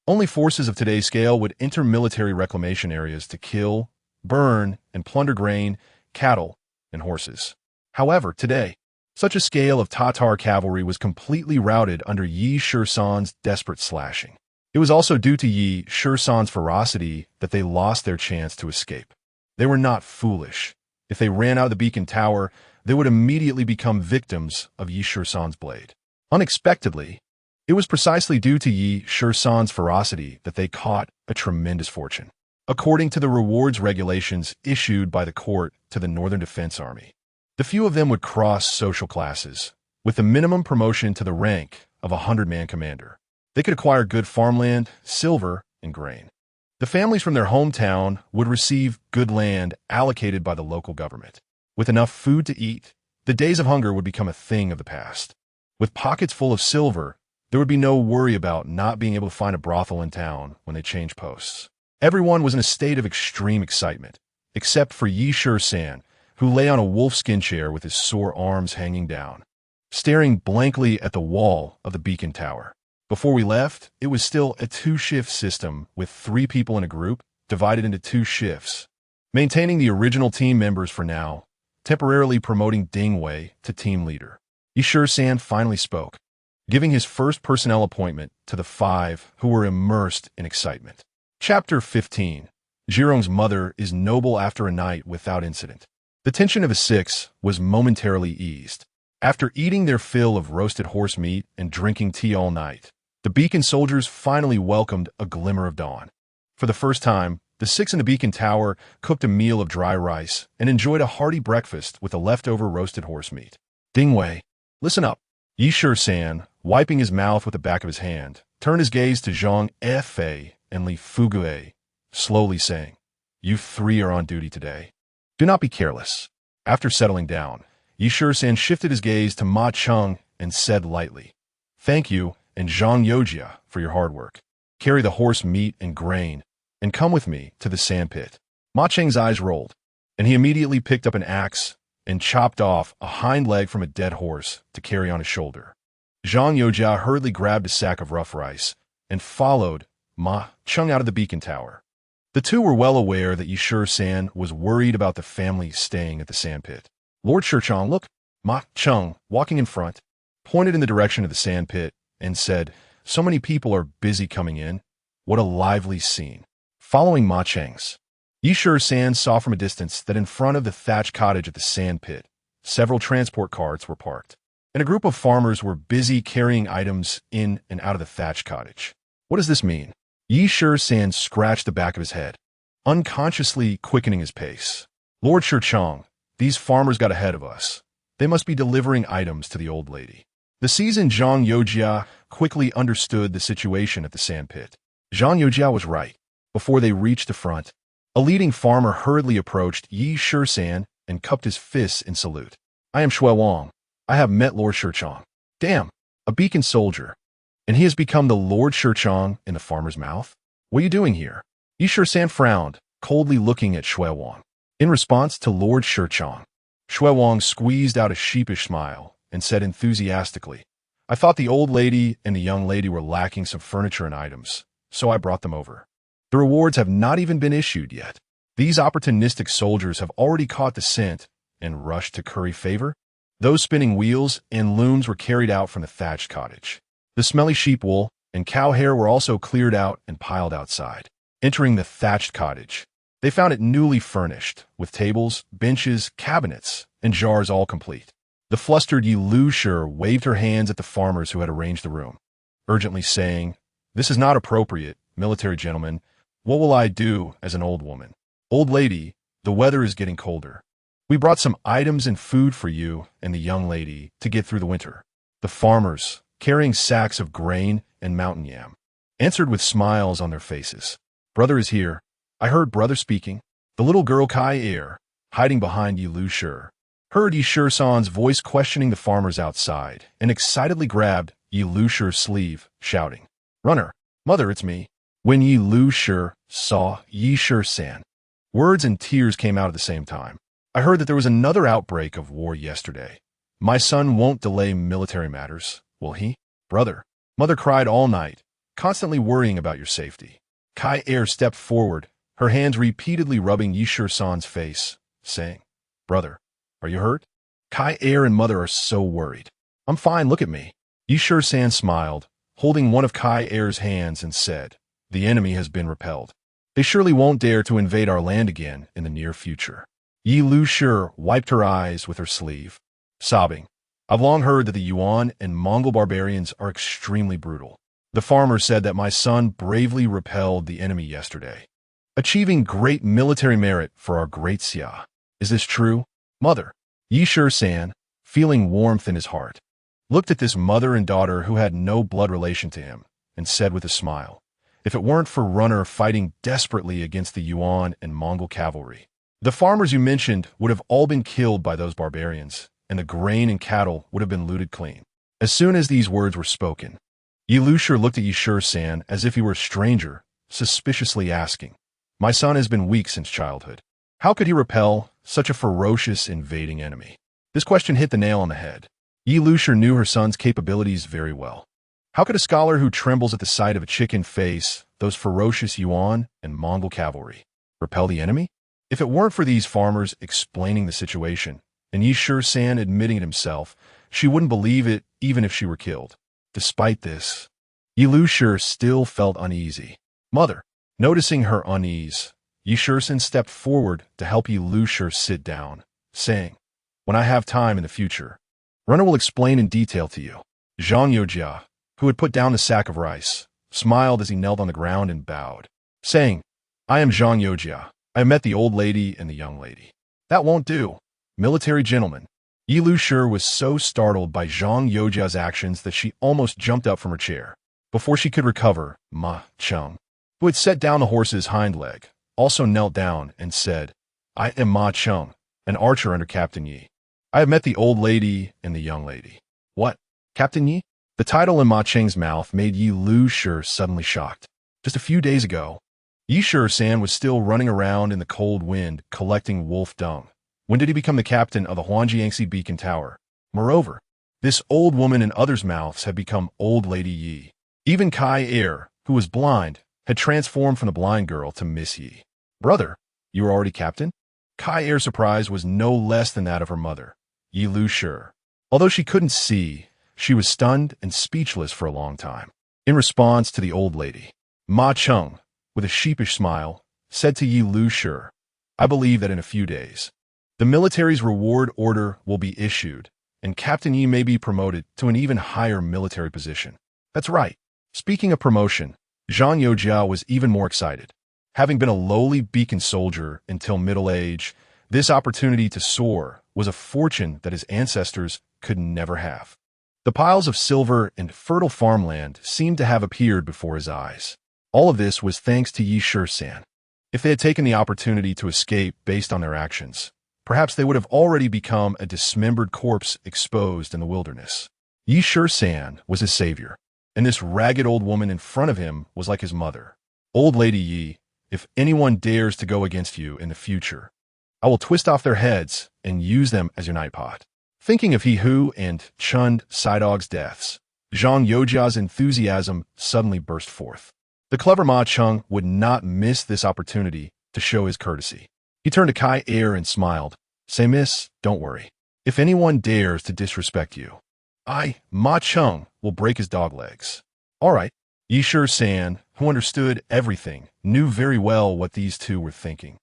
Only forces of today's scale would enter military reclamation areas to kill, burn, and plunder grain, cattle, and horses. However, today, such a scale of Tatar cavalry was completely routed under Yi Shisan's desperate slashing. It was also due to Yi Shisan's ferocity that they lost their chance to escape. They were not foolish. If they ran out of the beacon tower, they would immediately become victims of Yi Shisan's blade. Unexpectedly, it was precisely due to Yi Shisan's ferocity that they caught a tremendous fortune. According to the rewards regulations issued by the court to the Northern Defense Army, the few of them would cross social classes, with the minimum promotion to the rank of a 100-man commander. They could acquire good farmland, silver, and grain. The families from their hometown would receive good land allocated by the local government. With enough food to eat, the days of hunger would become a thing of the past. With pockets full of silver, there would be no worry about not being able to find a brothel in town when they changed posts. Everyone was in a state of extreme excitement, except for Yi Shisan, who lay on a wolfskin chair with his sore arms hanging down, staring blankly at the wall of the beacon tower. Before we left, it was still a two-shift system with 3 people in a group, divided into 2 shifts, maintaining the original team members for now, temporarily promoting Ding Wei to team leader. Yi Shisan finally spoke, giving his first personnel appointment to the 5 who were immersed in excitement. Chapter 15. Zhirong's mother is noble after a night without incident. The tension of a 6 was momentarily eased. After eating their fill of roasted horse meat and drinking tea all night, the beacon soldiers finally welcomed a glimmer of dawn. For the first time, the 6 in the beacon tower cooked a meal of dry rice and enjoyed a hearty breakfast with the leftover roasted horse meat. Ding Wei, listen up. Yi Shisan, wiping his mouth with the back of his hand, turned his gaze to Zhang Fa and Li Fugui, slowly saying, "You 3 are on duty today. Do not be careless." After settling down, Yi Shisan shifted his gaze to Ma Cheng and said lightly, "Thank you and Zhang Youjia for your hard work. Carry the horse meat and grain, and come with me to the sandpit." Ma Cheng's eyes rolled, and he immediately picked up an axe and chopped off a hind leg from a dead horse to carry on his shoulder. Zhang Youjia hurriedly grabbed a sack of rough rice and followed Ma Cheng out of the beacon tower. The 2 were well aware that Yi Shisan was worried about the family staying at the sandpit. "Lord Shichong, look." Ma Cheng, walking in front, pointed in the direction of the sandpit and said, "So many people are busy coming in. What a lively scene." Following Ma Cheng's, Yi Shisan saw from a distance that in front of the thatched cottage at the sandpit, several transport carts were parked, and a group of farmers were busy carrying items in and out of the thatched cottage. What does this mean? Yi Shisan scratched the back of his head, unconsciously quickening his pace. "Lord Shichong, these farmers got ahead of us. They must be delivering items to the old lady." The seasoned Zhang Youjia quickly understood the situation at the sandpit. Zhang Youjia was right. Before they reached the front, a leading farmer hurriedly approached Yi Shisan and cupped his fists in salute. "I am Shui Wang. I have met Lord Shichong." Damn, a beacon soldier. And he has become the Lord Shichong in the farmer's mouth? What are you doing here? Yi Shisan frowned, coldly looking at Shui Wang. In response to Lord Shichong, Shui Wang squeezed out a sheepish smile and said enthusiastically, "I thought the old lady and the young lady were lacking some furniture and items, so I brought them over. The rewards have not even been issued yet. These opportunistic soldiers have already caught the scent and rushed to curry favor." Those spinning wheels and looms were carried out from the thatched cottage. The smelly sheep wool and cow hair were also cleared out and piled outside. Entering the thatched cottage, they found it newly furnished, with tables, benches, cabinets, and jars all complete. The flustered Yi Lu Shi waved her hands at the farmers who had arranged the room, urgently saying, "This is not appropriate, military gentlemen. What will I do as an old woman? Old lady, the weather is getting colder. We brought some items and food for you and the young lady to get through the winter." The farmers, carrying sacks of grain and mountain yam, answered with smiles on their faces. "Brother is here. I heard brother speaking." The little girl Kai Er, hiding behind Yi Lu Shi, heard Yi Shi-san's voice questioning the farmers outside and excitedly grabbed Yi Lu Shi's sleeve, shouting, "Runner, mother, it's me." When Yi Lu Shi saw Yi Shi-san, words and tears came out at the same time. "I heard that there was another outbreak of war yesterday. My son won't delay military matters, will he? Brother, mother cried all night, constantly worrying about your safety." Kai Er stepped forward, her hands repeatedly rubbing Yi Shi-san's face, saying, "Brother, are you hurt?" Kai Er and mother are so worried. "I'm fine, look at me." Yi Shi-san smiled, holding one of Kai Er's hands, and said, "The enemy has been repelled. They surely won't dare to invade our land again in the near future." Yi Lu Shi wiped her eyes with her sleeve, sobbing, "I've long heard that the Yuan and Mongol barbarians are extremely brutal. The farmer said that my son bravely repelled the enemy yesterday, achieving great military merit for our great Xia. Is this true, mother?" Yi Shi-san, feeling warmth in his heart, looked at this mother and daughter who had no blood relation to him, and said with a smile, "If it weren't for Runner fighting desperately against the Yuan and Mongol cavalry, the farmers you mentioned would have all been killed by those barbarians, and the grain and cattle would have been looted clean." As soon as these words were spoken, Yi Lu Shi looked at Yi Shi-san as if he were a stranger, suspiciously asking, "My son has been weak since childhood. How could he repel such a ferocious invading enemy?" This question hit the nail on the head. Yi Lu Shi knew her son's capabilities very well. How could a scholar who trembles at the sight of a chicken face those ferocious Yuan and Mongol cavalry repel the enemy? If it weren't for these farmers explaining the situation, and Yi Shi-san admitting it himself, she wouldn't believe it even if she were killed. Despite this, Yi Lu Shi still felt uneasy. "Mother," noticing her unease, Yi Shi-san stepped forward to help Yi Lu Shi sit down, saying, "When I have time in the future, Runner will explain in detail to you." Zhang Yojia, who had put down the sack of rice, smiled as he knelt on the ground and bowed, saying, "I am Zhang Yojia. I met the old lady and the young lady." "That won't do, military gentlemen." Yi Lu Shi was so startled by Zhang Yojia's actions that she almost jumped up from her chair. Before she could recover, Ma Cheng, who had set down the horse's hind leg, also knelt down and said, "I am Ma Cheng, an archer under Captain Yi. I have met the old lady and the young lady." "What? Captain Yi?" The title in Ma Cheng's mouth made Yi Lu Shi suddenly shocked. Just a few days ago, Yi Shi-san was still running around in the cold wind collecting wolf dung. When did he become the captain of the Huangjiangxi Beacon Tower? Moreover, this old woman and others' mouths had become Old Lady Yi. Even Kai Er, who was blind, had transformed from the blind girl to Miss Yi. "Brother, you were already captain?" Kai Er's surprise was no less than that of her mother, Yi Lu Shi. Although she couldn't see, she was stunned and speechless for a long time. In response to the old lady, Ma Cheng, with a sheepish smile, said to Yi Lu Shi, "I believe that in a few days, the military's reward order will be issued, and Captain Yi may be promoted to an even higher military position." "That's right." Speaking of promotion, Zhang Yojia was even more excited. Having been a lowly beacon soldier until middle age, this opportunity to soar was a fortune that his ancestors could never have. The piles of silver and fertile farmland seemed to have appeared before his eyes. All of this was thanks to Yi Shi-san. If they had taken the opportunity to escape based on their actions, perhaps they would have already become a dismembered corpse exposed in the wilderness. Yi Shi-san was his savior, and this ragged old woman in front of him was like his mother. "Old Lady Yi, if anyone dares to go against you in the future, I will twist off their heads and use them as your night pot." Thinking of He Hu and Chun Sidog's deaths, Zhang Yojia's enthusiasm suddenly burst forth. The clever Ma Cheng would not miss this opportunity to show his courtesy. He turned to Kai Er and smiled. "Say, miss, don't worry. If anyone dares to disrespect you, I, Ma Cheng, will break his dog legs." "All right, San, who understood everything, knew very well what these two were thinking.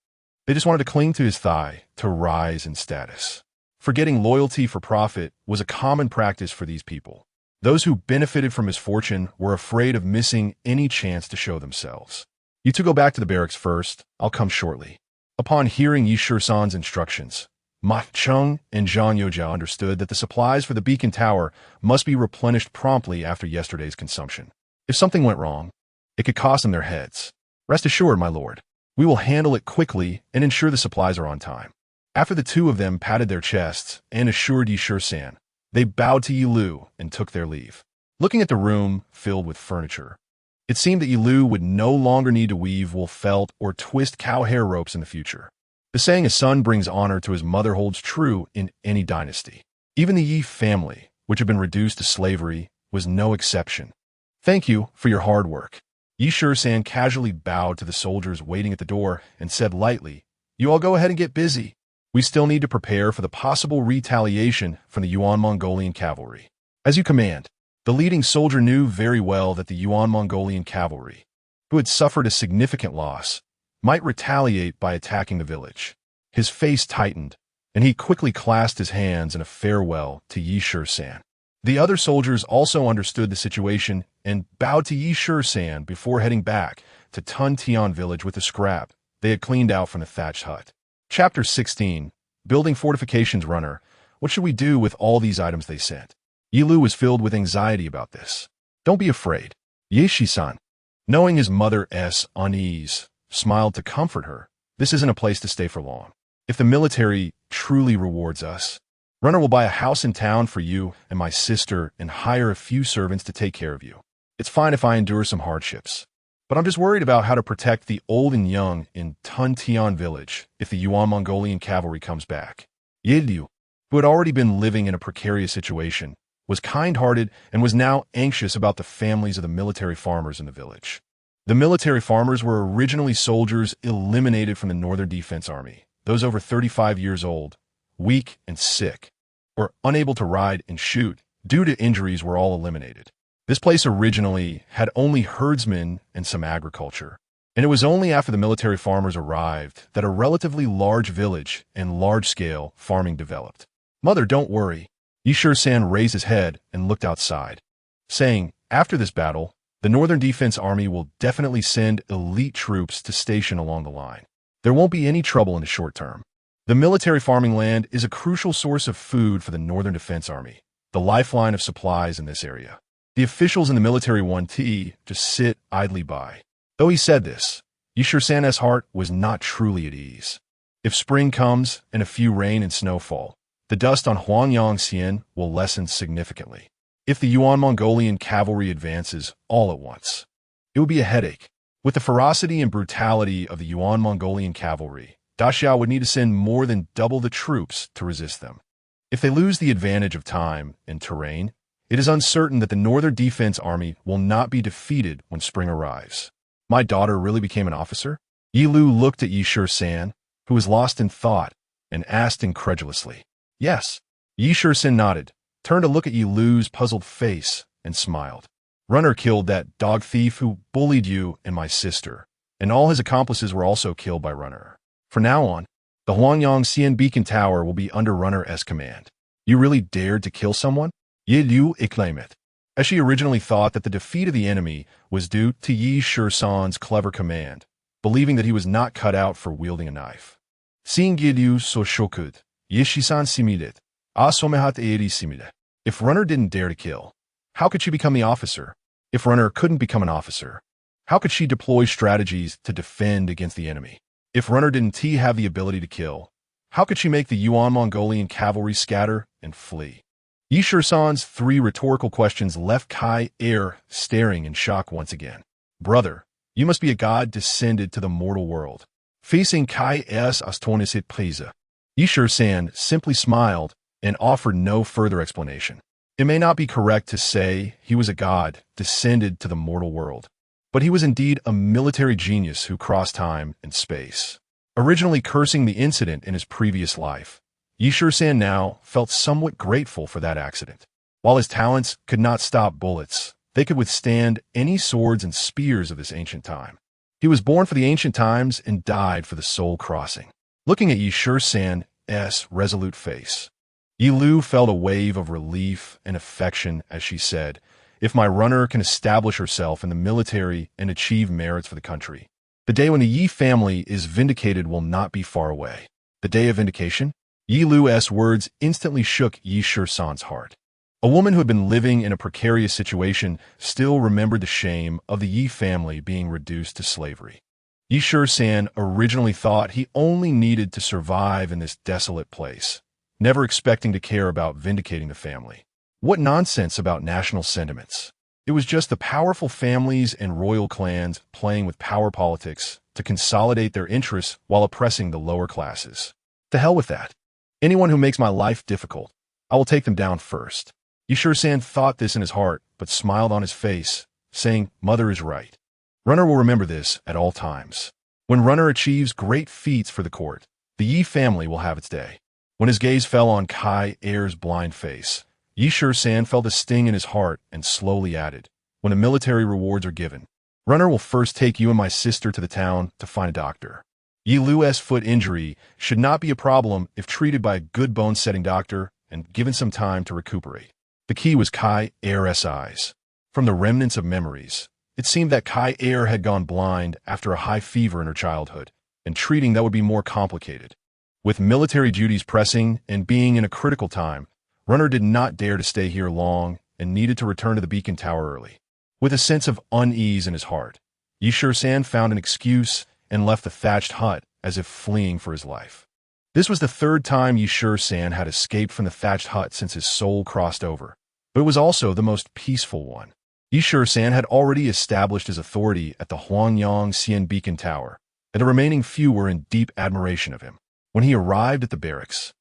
They just wanted to cling to his thigh, to rise in status. Forgetting loyalty for profit was a common practice for these people. Those who benefited from his fortune were afraid of missing any chance to show themselves. You two go back to the barracks first. I'll come shortly. Upon hearing San's instructions, Ma Chung and Zhang Youjia understood that the supplies for the beacon tower must be replenished promptly after yesterday's consumption. If something went wrong, it could cost them their heads. Rest assured, my lord, we will handle it quickly and ensure the supplies are on time. After the two of them patted their chests and assured San, they bowed to Yi Lu and took their leave. Looking at the room filled with furniture, it seemed that Yi Lu would no longer need to weave wool felt or twist cow hair ropes in the future. The saying, a son brings honor to his mother, holds true in any dynasty. Even the Yi family, which had been reduced to slavery, was no exception. Thank you for your hard work. San casually bowed to the soldiers waiting at the door and said lightly, "You all go ahead and get busy. We still need to prepare for the possible retaliation from the Yuan Mongolian cavalry." As you command. The leading soldier knew very well that the Yuan Mongolian cavalry, who had suffered a significant loss, might retaliate by attacking the village. His face tightened, and he quickly clasped his hands in a farewell to San. The other soldiers also understood the situation and bowed to San before heading back to Tun Tian village with the scrap they had cleaned out from the thatched hut. Chapter 16. Building Fortifications. Runner, what should we do with all these items they sent? Yi Lu was filled with anxiety about this. Don't be afraid. Shisan, knowing his mother's unease, smiled to comfort her. This isn't a place to stay for long. If the military truly rewards us, Runner will buy a house in town for you and my sister and hire a few servants to take care of you. It's fine if I endure some hardships, but I'm just worried about how to protect the old and young in Tun Tian village if the Yuan Mongolian cavalry comes back. Yi Lu, who had already been living in a precarious situation, was kind-hearted and was now anxious about the families of the military farmers in the village. The military farmers were originally soldiers eliminated from the Northern Defense Army, those over 35 years old, weak and sick, or unable to ride and shoot due to injuries were all eliminated. This place originally had only herdsmen and some agriculture, and it was only after the military farmers arrived that a relatively large village and large-scale farming developed. Mother, don't worry. San raised his head and looked outside, saying, after this battle, the Northern Defense Army will definitely send elite troops to station along the line. There won't be any trouble in the short term. The military farming land is a crucial source of food for the Northern Defense Army, the lifeline of supplies in this area. The officials in the military just sit idly by. Though he said this, San's heart was not truly at ease. If spring comes and a few rain and snow fall, the dust on Huangyang Xian will lessen significantly. If the Yuan Mongolian cavalry advances all at once, it would be a headache. With the ferocity and brutality of the Yuan Mongolian cavalry, Daxiao would need to send more than double the troops to resist them. If they lose the advantage of time and terrain, it is uncertain that the Northern Defense Army will not be defeated when spring arrives. My daughter really became an officer? Yi Lu looked at San, who was lost in thought, and asked incredulously. Yes. San nodded, turned to look at Yi Lu's puzzled face, and smiled. Runner killed that dog thief who bullied you and my sister, and all his accomplices were also killed by Runner. From now on, the Huangyang Xian Beacon Tower will be under Runner's command. You really dared to kill someone? Yi Lu exclaimed, as she originally thought that the defeat of the enemy was due to San's clever command, believing that he was not cut out for wielding a knife. Seeing Yi Lu so shocked, Shisan similed, somehat eri simile. If Runner didn't dare to kill, how could she become the officer? If Runner couldn't become an officer, how could she deploy strategies to defend against the enemy? If Runner didn't have the ability to kill, how could she make the Yuan Mongolian cavalry scatter and flee? San's three rhetorical questions left Kai staring in shock once again. Brother, you must be a god descended to the mortal world. Facing Kai's astonishing prise, San simply smiled and offered no further explanation. It may not be correct to say he was a god descended to the mortal world, but he was indeed a military genius who crossed time and space. Originally cursing the incident in his previous life, San now felt somewhat grateful for that accident. While his talents could not stop bullets, They could withstand any swords and spears of this ancient time. He was born for the ancient times and died for the soul crossing. Looking at Shisan's resolute face, Yi Lu felt a wave of relief and affection as she said, "If my runner can establish herself in the military and achieve merits for the country, the day when the Yi family is vindicated will not be far away." The day of vindication? Yi Lu's words instantly shook Shisan's heart. A woman who had been living in a precarious situation still remembered the shame of the Yi family being reduced to slavery. Shisan originally thought he only needed to survive in this desolate place, never expecting to care about vindicating the family. What nonsense about national sentiments. It was just the powerful families and royal clans playing with power politics to consolidate their interests while oppressing the lower classes. To hell with that. Anyone who makes my life difficult, I will take them down first. Shisan thought this in his heart, but smiled on his face, saying, "Mother is right. Runner will remember this at all times. When Runner achieves great feats for the court, the Yi family will have its day." When his gaze fell on Kai Er's blind face, Shisan felt a sting in his heart and slowly added, "When the military rewards are given, Runner will first take you and my sister to the town to find a doctor." Yi Lu's foot injury should not be a problem if treated by a good bone-setting doctor and given some time to recuperate. The key was Kai Er's eyes. From the remnants of memories, it seemed that Kai Er had gone blind after a high fever in her childhood, and treating that would be more complicated. With military duties pressing and being in a critical time, Runner did not dare to stay here long and needed to return to the beacon tower early. With a sense of unease in his heart, Shisan found an excuse and left the thatched hut as if fleeing for his life. This was the third time Shisan had escaped from the thatched hut since his soul crossed over, but it was also the most peaceful one. Shisan had already established his authority at the Huangyang Xian Beacon Tower, and the remaining few were in deep admiration of him. When he arrived at the barracks,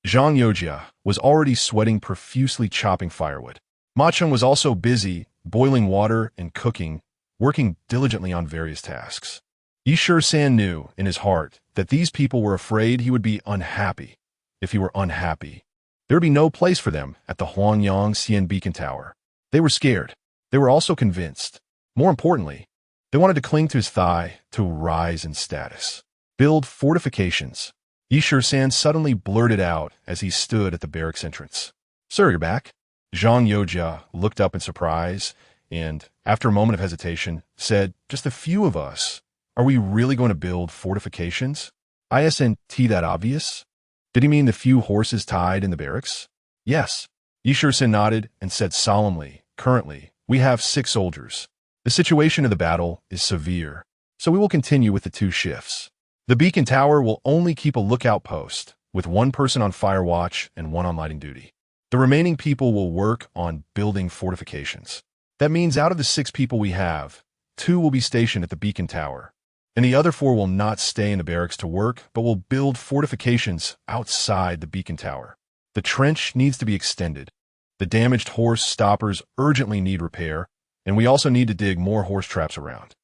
Zhang Yojia was already sweating profusely chopping firewood. Ma Cheng was also busy boiling water and cooking, working diligently on various tasks. Shisan knew in his heart that these people were afraid he would be unhappy. If he were unhappy, there would be no place for them at the Huangyang Xian Beacon Tower. They were scared. They were also convinced. More importantly, they wanted to cling to his thigh to rise in status. Build fortifications. Shisan suddenly blurted out as he stood at the barracks entrance. "Sir, you're back?" Zhang Yojia looked up in surprise and, after a moment of hesitation, said, "Just a few of us. Are we really going to build fortifications? Isn't that obvious?" Did he mean the few horses tied in the barracks? Yes. Shisan nodded and said solemnly, "Currently, we have 6 soldiers. The situation of the battle is severe, so we will continue with the 2 shifts. The beacon tower will only keep a lookout post, with 1 person on fire watch and 1 on lighting duty. The remaining people will work on building fortifications. That means out of the 6 people we have, 2 will be stationed at the beacon tower, and the other 4 will not stay in the barracks to work, but will build fortifications outside the beacon tower. The trench needs to be extended. The damaged horse stoppers urgently need repair, and we also need to dig more horse traps around.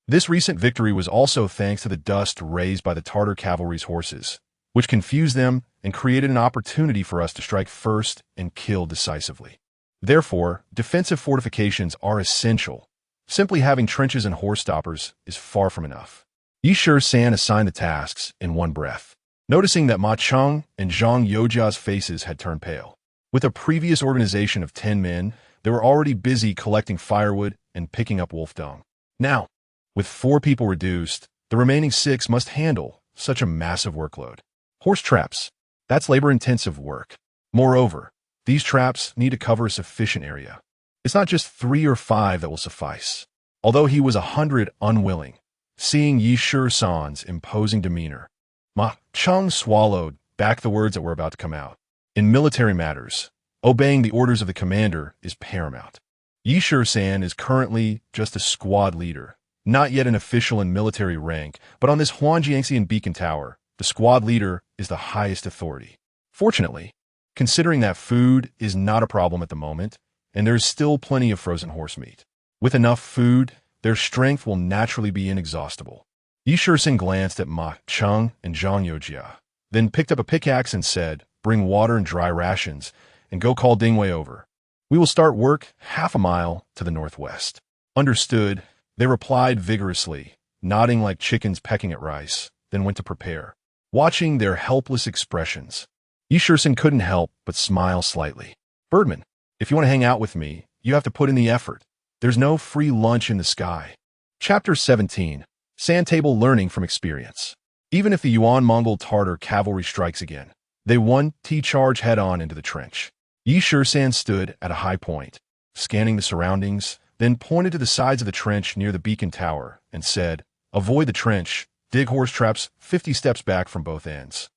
This recent victory was also thanks to the dust raised by the Tartar cavalry's horses, which confused them and created an opportunity for us to strike first and kill decisively. Therefore, defensive fortifications are essential. Simply having trenches and horse stoppers is far from enough." Shisan assigned the tasks in one breath, noticing that Ma Cheng and Zhang Yojia's faces had turned pale. With a previous organization of 10 men, they were already busy collecting firewood and picking up wolf dung. Now, with 4 people reduced, the remaining 6 must handle such a massive workload. Horse traps, that's labor-intensive work. Moreover, these traps need to cover a sufficient area. It's not just 3 or 5 that will suffice. Although he was 100 unwilling, seeing Shisan's imposing demeanor, Ma Cheng swallowed back the words that were about to come out. In military matters, obeying the orders of the commander is paramount. Shisan is currently just a squad leader, not yet an official in military rank, but on this Huanjiangxian beacon tower, the squad leader is the highest authority. Fortunately, considering that food is not a problem at the moment, and there's still plenty of frozen horse meat. With enough food, their strength will naturally be inexhaustible. Shisan glanced at Ma Cheng and Zhang Yojia, then picked up a pickaxe and said, "Bring water and dry rations, and go call Dingwei over." We will start work half a mile to the northwest. Understood, they replied vigorously, nodding like chickens pecking at rice, then went to prepare. Watching their helpless expressions, Shisan couldn't help but smile slightly. Birdman, if you want to hang out with me, you have to put in the effort. There's no free lunch in the sky. Chapter 17. Sand Table Learning from Experience. Even if the Yuan-Mongol Tartar cavalry strikes again, they won't charge head-on into the trench. Shisan stood at a high point, scanning the surroundings, then pointed to the sides of the trench near the beacon tower and said, "Avoid the trench, dig horse traps 50 steps back from both ends.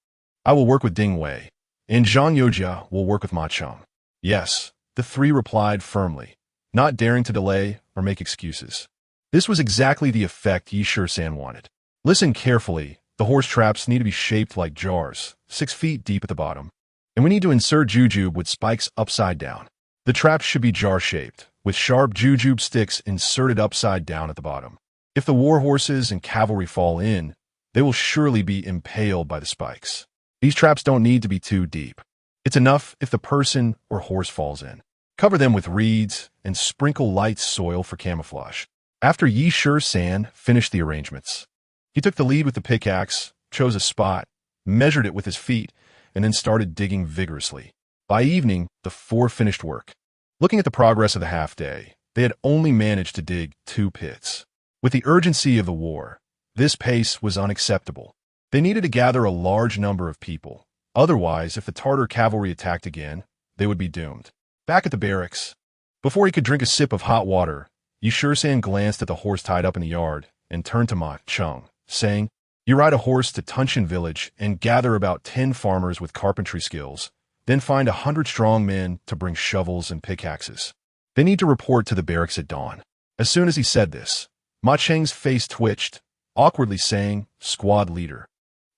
I will work with Ding Wei, and Zhang Yojia will work with Ma Cheng." Yes, the three replied firmly, not daring to delay or make excuses. This was exactly the effect Shisan wanted. Listen carefully, the horse traps need to be shaped like jars, 6 feet deep at the bottom. And we need to insert jujube with spikes upside down. The traps should be jar-shaped, with sharp jujube sticks inserted upside down at the bottom. If the war horses and cavalry fall in, they will surely be impaled by the spikes. These traps don't need to be too deep. It's enough if the person or horse falls in. Cover them with reeds and sprinkle light soil for camouflage. After Shisan finished the arrangements, he took the lead with the pickaxe, chose a spot, measured it with his feet, and then started digging vigorously. By evening, the four finished work. Looking at the progress of the half-day, they had only managed to dig 2 pits. With the urgency of the war, this pace was unacceptable. They needed to gather a large number of people. Otherwise, if the Tartar cavalry attacked again, they would be doomed. Back at the barracks, before he could drink a sip of hot water, Shisan glanced at the horse tied up in the yard and turned to Ma Cheng, saying, "You ride a horse to Tunshan village and gather about 10 farmers with carpentry skills, then find 100 strong men to bring shovels and pickaxes. They need to report to the barracks at dawn." As soon as he said this, Ma Cheng's face twitched, awkwardly saying, "Squad leader.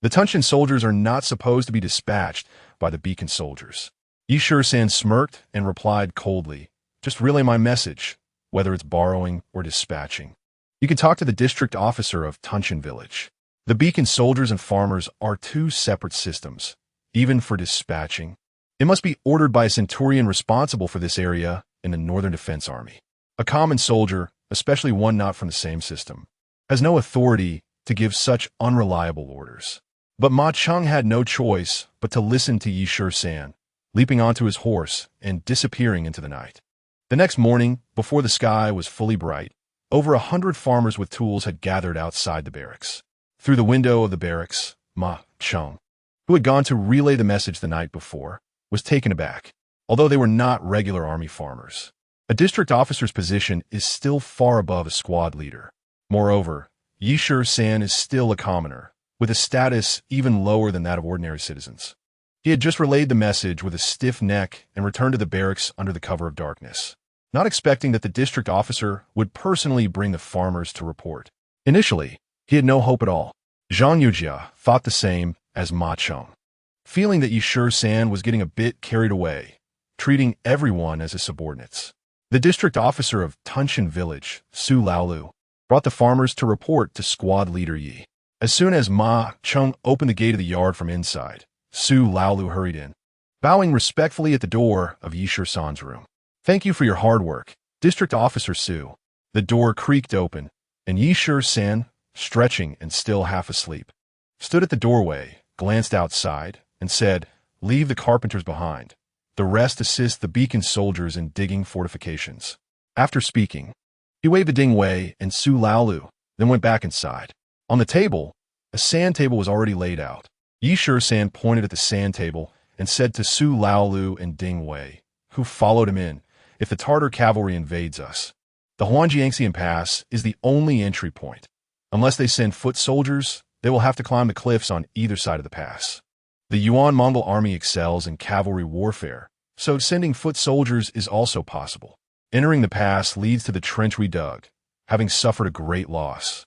The Tunshan soldiers are not supposed to be dispatched by the beacon soldiers." Shisan smirked and replied coldly, "Just relay my message, whether it's borrowing or dispatching. You can talk to the district officer of Tunshan village. The beacon soldiers and farmers are 2 separate systems, even for dispatching. It must be ordered by a centurion responsible for this area in the Northern Defense Army. A common soldier, especially one not from the same system, has no authority to give such unreliable orders." But Ma Cheng had no choice but to listen to Shisan, leaping onto his horse and disappearing into the night. The next morning, before the sky was fully bright, over 100 farmers with tools had gathered outside the barracks. Through the window of the barracks, Ma Cheng, who had gone to relay the message the night before, was taken aback, although they were not regular army farmers. A district officer's position is still far above a squad leader. Moreover, Shisan is still a commoner, with a status even lower than that of ordinary citizens. He had just relayed the message with a stiff neck and returned to the barracks under the cover of darkness, not expecting that the district officer would personally bring the farmers to report. Initially, he had no hope at all. Zhang Yujia thought the same as Ma Cheng. Feeling that Shisan was getting a bit carried away, treating everyone as his subordinates, the district officer of Tunshan village, Su Laolu, brought the farmers to report to squad leader Yi. As soon as Ma Cheng opened the gate of the yard from inside, Su Laolu hurried in, bowing respectfully at the door of Shisan's room. "Thank you for your hard work, District Officer Su." The door creaked open, and Shisan, stretching and still half asleep, stood at the doorway, glanced outside, and said, "Leave the carpenters behind. The rest assist the beacon soldiers in digging fortifications." After speaking, he waved to Ding Wei and Su Laolu, then went back inside. On the table, a sand table was already laid out. Shisan pointed at the sand table and said to Su Laolu and Ding Wei, who followed him in, "If the Tartar cavalry invades us, the Huangjiangxian Pass is the only entry point. Unless they send foot soldiers, they will have to climb the cliffs on either side of the pass. The Yuan-Mongol army excels in cavalry warfare, so sending foot soldiers is also possible. Entering the pass leads to the trench we dug, having suffered a great loss.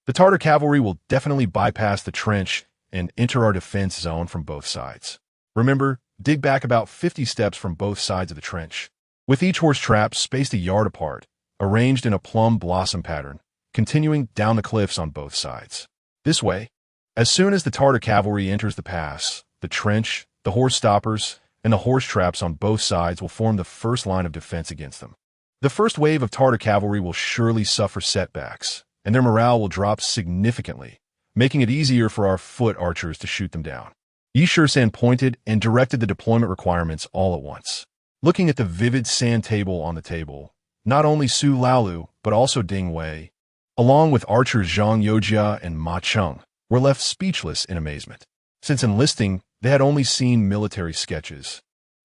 The Tartar cavalry will definitely bypass the trench and enter our defense zone from both sides. Remember, dig back about 50 steps from both sides of the trench, with each horse trap spaced a yard apart, arranged in a plum blossom pattern, continuing down the cliffs on both sides. This way, as soon as the Tartar cavalry enters the pass, the trench, the horse stoppers, and the horse traps on both sides will form the first line of defense against them. The first wave of Tartar cavalry will surely suffer setbacks, and their morale will drop significantly, making it easier for our foot archers to shoot them down. Yi Shisan pointed and directed the deployment requirements all at once. Looking at the vivid sand table on the table, not only Su Laolu, but also Ding Wei, along with archers Zhang Yojia and Ma Cheng, were left speechless in amazement. Since enlisting, they had only seen military sketches.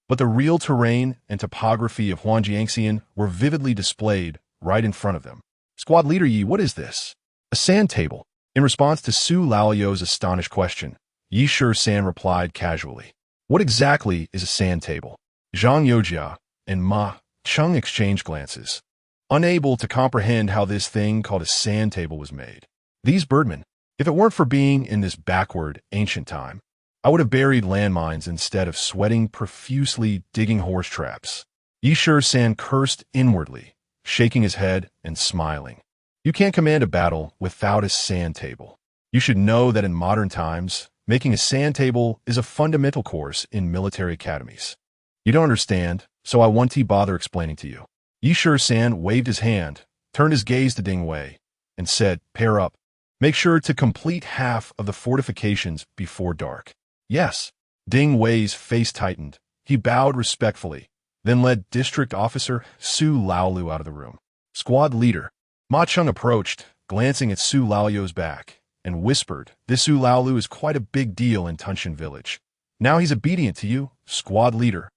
But the real terrain and topography of Huangjiangxian were vividly displayed right in front of them. Squad leader Yi, what is this? A sand table. In response to Su Laoyo's astonished question, Yi Shisan replied casually. What exactly is a sand table? Zhang Yojia and Ma Cheng exchanged glances, unable to comprehend how this thing called a sand table was made. These birdmen, if it weren't for being in this backward, ancient time, I would have buried landmines instead of sweating profusely digging horse traps. Yi Shisan cursed inwardly, shaking his head and smiling. You can't command a battle without a sand table. You should know that in modern times, making a sand table is a fundamental course in military academies. You don't understand, so I won't bother explaining to you. Yi Shisan waved his hand, turned his gaze to Ding Wei, and said, pair up. Make sure to complete half of the fortifications before dark. Yes. Ding Wei's face tightened. He bowed respectfully, then led District Officer Su Laolu out of the room. Squad leader. Ma Cheng approached, glancing at Su Laoyo's back, and whispered, this Su Laolu is quite a big deal in Tunshan village. Now he's obedient to you, squad leader.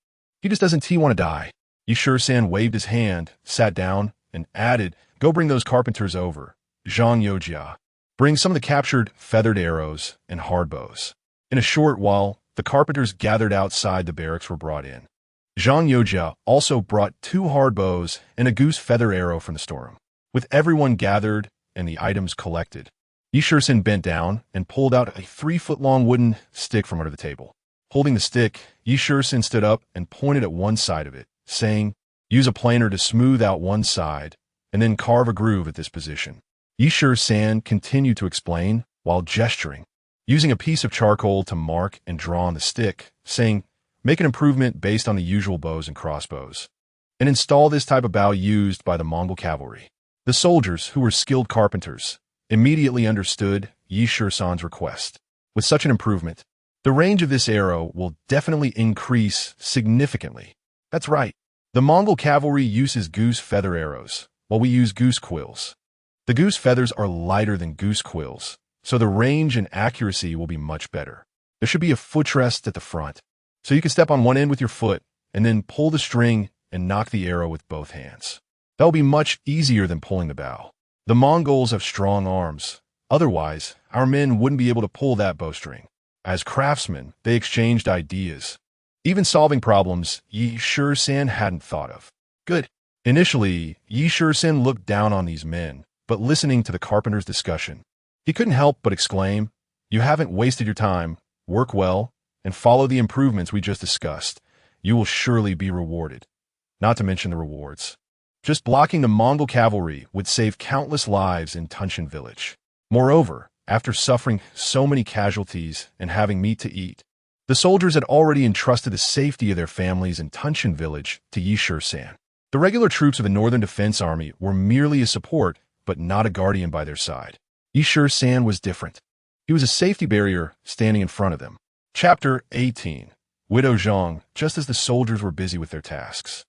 He just doesn't want to die. Yi Shisan waved his hand, sat down, and added, go bring those carpenters over. Zhang Yojia. Bring some of the captured feathered arrows and hard bows. In a short while, the carpenters gathered outside the barracks were brought in. Zhang Yojia also brought 2 hard bows and a goose feather arrow from the storeroom. With everyone gathered and the items collected, Yi Shisan bent down and pulled out a 3-foot-long wooden stick from under the table. Holding the stick, Yi Shisan stood up and pointed at one side of it, saying, use a planer to smooth out one side, and then carve a groove at this position. Yi Shisan continued to explain while gesturing, using a piece of charcoal to mark and draw on the stick, saying, make an improvement based on the usual bows and crossbows, and install this type of bow used by the Mongol cavalry. The soldiers, who were skilled carpenters, immediately understood Yi Shisan's request. With such an improvement, the range of this arrow will definitely increase significantly. That's right. The Mongol cavalry uses goose feather arrows, while we use goose quills. The goose feathers are lighter than goose quills, so the range and accuracy will be much better. There should be a footrest at the front, so you can step on one end with your foot and then pull the string and knock the arrow with both hands. That will be much easier than pulling the bow. The Mongols have strong arms. Otherwise, our men wouldn't be able to pull that bowstring. As craftsmen, they exchanged ideas, even solving problems Yi Shisan hadn't thought of. Good. Initially, Yi Shisan looked down on these men, but listening to the carpenter's discussion, he couldn't help but exclaim, you haven't wasted your time. Work well, and follow the improvements we just discussed. You will surely be rewarded. Not to mention the rewards. Just blocking the Mongol cavalry would save countless lives in Tunshan village. Moreover, after suffering so many casualties and having meat to eat, the soldiers had already entrusted the safety of their families in Tunshan village to Yi Shisan. The regular troops of the Northern Defense Army were merely a support, but not a guardian by their side. Yi Shisan was different. He was a safety barrier standing in front of them. Chapter 18. Widow Zhang, just as the soldiers were busy with their tasks.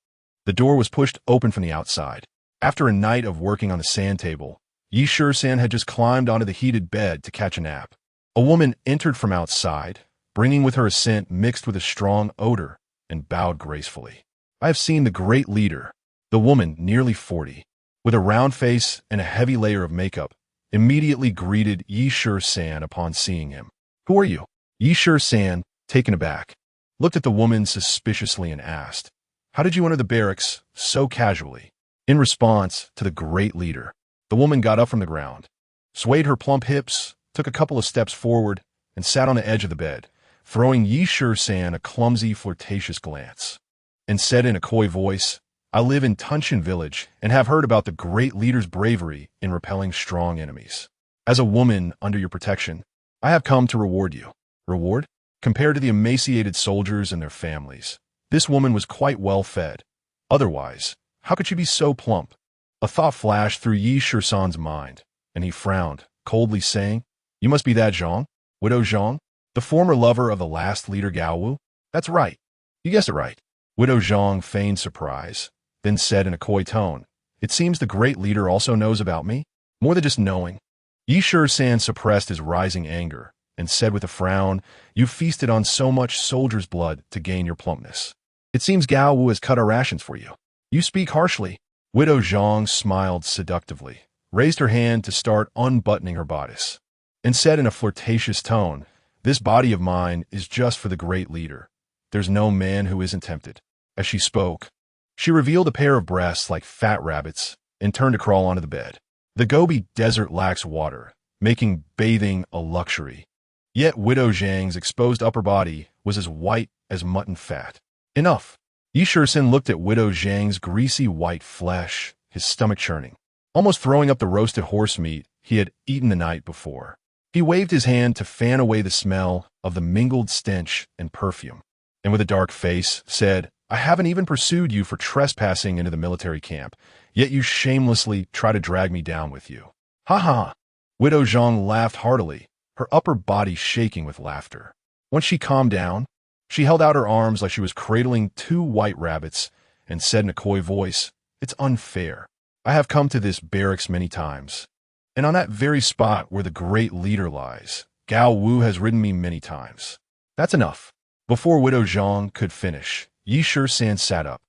The door was pushed open from the outside. After a night of working on the sand table, Yi Shisan had just climbed onto the heated bed to catch a nap. A woman entered from outside, bringing with her a scent mixed with a strong odor, and bowed gracefully. I have seen the great leader. The woman, nearly 40, with a round face and a heavy layer of makeup, immediately greeted Yi Shisan upon seeing him. Who are you? Yi Shisan, taken aback, looked at the woman suspiciously and asked, how did you enter the barracks so casually? In response to the great leader, the woman got up from the ground, swayed her plump hips, took a couple of steps forward, and sat on the edge of the bed, throwing Yi Shisan a clumsy, flirtatious glance, and said in a coy voice, I live in Tunshan village and have heard about the great leader's bravery in repelling strong enemies. As a woman under your protection, I have come to reward you. Reward? Compared to the emaciated soldiers and their families, This woman was quite well fed. Otherwise, how could she be so plump? A thought flashed through Yi Shisan's mind, and he frowned, coldly saying, "You must be that Zhang? Widow Zhang? The former lover of the last leader Gao Wu?" "That's right. You guessed it right." Widow Zhang feigned surprise, then said in a coy tone, "It seems the great leader also knows about me? More than just knowing." Yi Shisan suppressed his rising anger, and said with a frown, "You feasted on so much soldier's blood to gain your plumpness. It seems Gao Wu has cut our rations for you. You speak harshly." Widow Zhang smiled seductively, raised her hand to start unbuttoning her bodice, and said in a flirtatious tone, "This body of mine is just for the great leader. There's no man who isn't tempted." As she spoke, she revealed a pair of breasts like fat rabbits and turned to crawl onto the bed. The Gobi Desert lacks water, making bathing a luxury. Yet Widow Zhang's exposed upper body was as white as mutton fat. "Enough." Yi Shisan looked at Widow Zhang's greasy white flesh, his stomach churning, almost throwing up the roasted horse meat he had eaten the night before. He waved his hand to fan away the smell of the mingled stench and perfume, and with a dark face said, "I haven't even pursued you for trespassing into the military camp, yet you shamelessly try to drag me down with you." "Ha ha!" Widow Zhang laughed heartily, her upper body shaking with laughter. Once she calmed down, she held out her arms like she was cradling two white rabbits and said in a coy voice, "It's unfair. I have come to this barracks many times, and on that very spot where the great leader lies, Gao Wu has ridden me many times." "That's enough." Before Widow Zhang could finish, Yi Shisan sat up,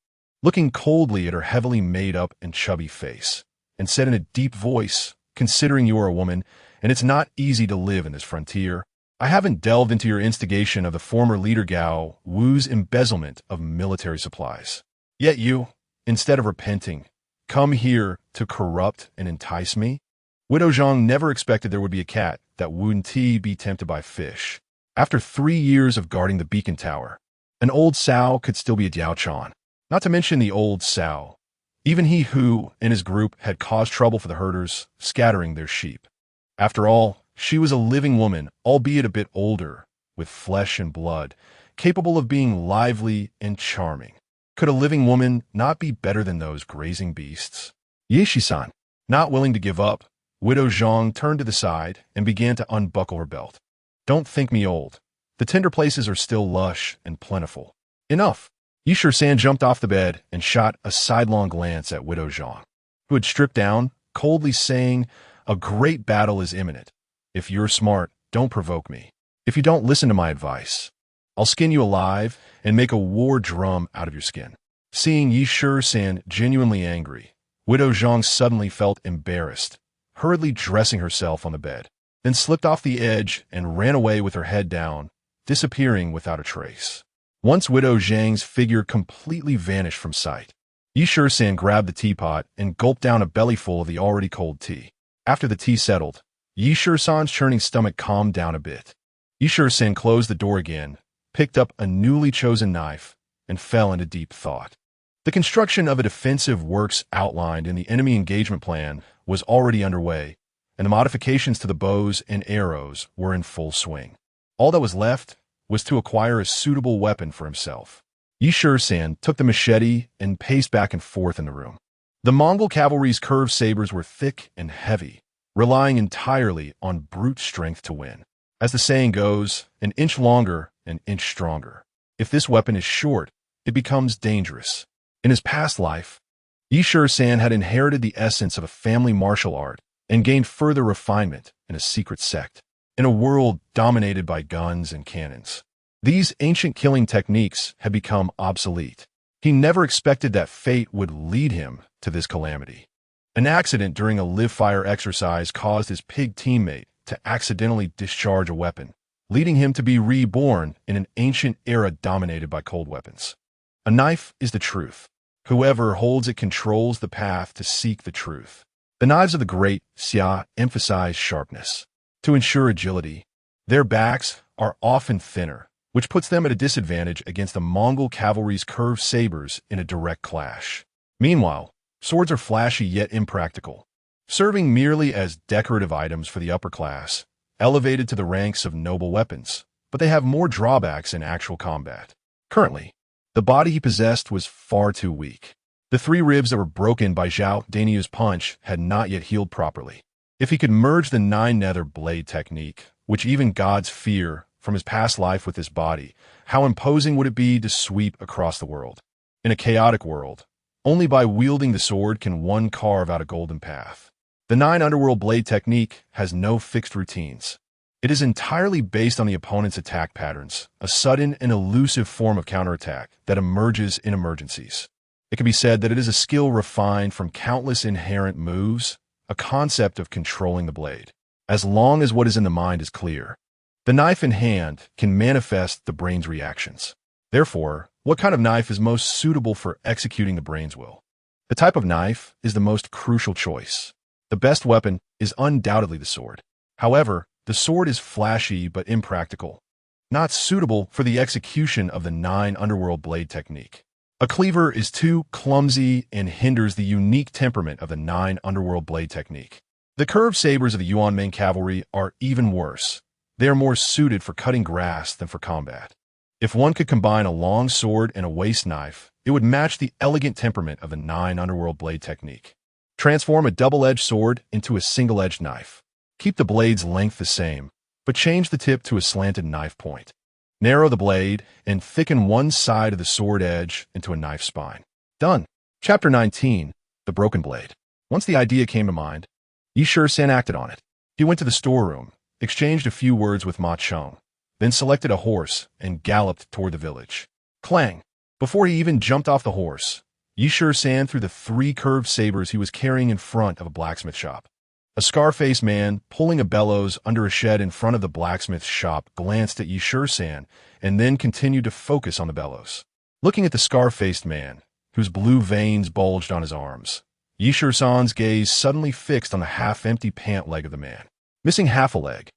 looking coldly at her heavily made-up and chubby face, and said in a deep voice, "Considering you are a woman, and it's not easy to live in this frontier, I haven't delved into your instigation of the former leader Gao Wu's embezzlement of military supplies. Yet you, instead of repenting, come here to corrupt and entice me?" Widow Zhang never expected there would be a cat that wouldn't be tempted by fish. After 3 years of guarding the beacon tower, an old sow could still be a Diaochan. Not to mention the old sow, even he who, in his group, had caused trouble for the herders, scattering their sheep. After all, she was a living woman, albeit a bit older, with flesh and blood, capable of being lively and charming. Could a living woman not be better than those grazing beasts? "Yi Shisan." Not willing to give up, Widow Zhang turned to the side and began to unbuckle her belt. "Don't think me old. The tender places are still lush and plentiful." "Enough." Yi Shisan jumped off the bed and shot a sidelong glance at Widow Zhang, who had stripped down, coldly saying, "A great battle is imminent. If you're smart, don't provoke me. If you don't listen to my advice, I'll skin you alive and make a war drum out of your skin." Seeing Yi Shisan genuinely angry, Widow Zhang suddenly felt embarrassed, hurriedly dressing herself on the bed, then slipped off the edge and ran away with her head down, disappearing without a trace. Once Widow Zhang's figure completely vanished from sight, Yi Shisan grabbed the teapot and gulped down a bellyful of the already cold tea. After the tea settled, Yi Shisan's churning stomach calmed down a bit. Yi Shisan closed the door again, picked up a newly chosen knife, and fell into deep thought. The construction of a defensive works outlined in the enemy engagement plan was already underway, and the modifications to the bows and arrows were in full swing. All that was left was to acquire a suitable weapon for himself. Yi Shisan took the machete and paced back and forth in the room. The Mongol cavalry's curved sabers were thick and heavy, relying entirely on brute strength to win. As the saying goes, an inch longer, an inch stronger. If this weapon is short, it becomes dangerous. In his past life, Yi Shisan had inherited the essence of a family martial art and gained further refinement in a secret sect. In a world dominated by guns and cannons, these ancient killing techniques had become obsolete. He never expected that fate would lead him to this calamity. An accident during a live-fire exercise caused his pig teammate to accidentally discharge a weapon, leading him to be reborn in an ancient era dominated by cold weapons. A knife is the truth. Whoever holds it controls the path to seek the truth. The knives of the great Xia emphasize sharpness. To ensure agility, their backs are often thinner, which puts them at a disadvantage against the Mongol cavalry's curved sabers in a direct clash. Meanwhile, swords are flashy yet impractical, serving merely as decorative items for the upper class, elevated to the ranks of noble weapons, but they have more drawbacks in actual combat. Currently, The body he possessed was far too weak. The 3 ribs that were broken by Zhao Danyu's punch had not yet healed properly. If he could merge the 9 nether blade technique, which even gods fear, from his past life with this body, how imposing would it be to sweep across the world? In a chaotic world, only by wielding the sword can one carve out a golden path. The 9 underworld blade technique has no fixed routines. It is entirely based on the opponent's attack patterns, a sudden and elusive form of counterattack that emerges in emergencies. It can be said that it is a skill refined from countless inherent moves, a concept of controlling the blade. As long as what is in the mind is clear, the knife in hand can manifest the brain's reactions. Therefore, what kind of knife is most suitable for executing the brain's will? The type of knife is the most crucial choice. The best weapon is undoubtedly the sword. However, the sword is flashy but impractical, not suitable for the execution of the 9 underworld blade technique. A cleaver is too clumsy and hinders the unique temperament of the 9 underworld blade technique. The curved sabers of the Yuan main cavalry are even worse. They are more suited for cutting grass than for combat. If one could combine a long sword and a waist knife, it would match the elegant temperament of the 9 underworld blade technique. Transform a double-edged sword into a single-edged knife. Keep the blade's length the same, but change the tip to a slanted knife point. Narrow the blade and thicken one side of the sword edge into a knife spine. Done. Chapter 19. The Broken Blade. Once the idea came to mind, Yi-Shur-san acted on it. He went to the storeroom, exchanged a few words with Ma Cheng, then selected a horse and galloped toward the village. Clang! Before he even jumped off the horse, Yi-Shur-san threw the 3 curved sabers he was carrying in front of a blacksmith shop. A scar-faced man, pulling a bellows under a shed in front of the blacksmith shop, glanced at Yi-Shur-san and then continued to focus on the bellows. Looking at the scar-faced man, whose blue veins bulged on his arms, Yi-Shur-san's gaze suddenly fixed on the half-empty pant leg of the man. Missing half a leg,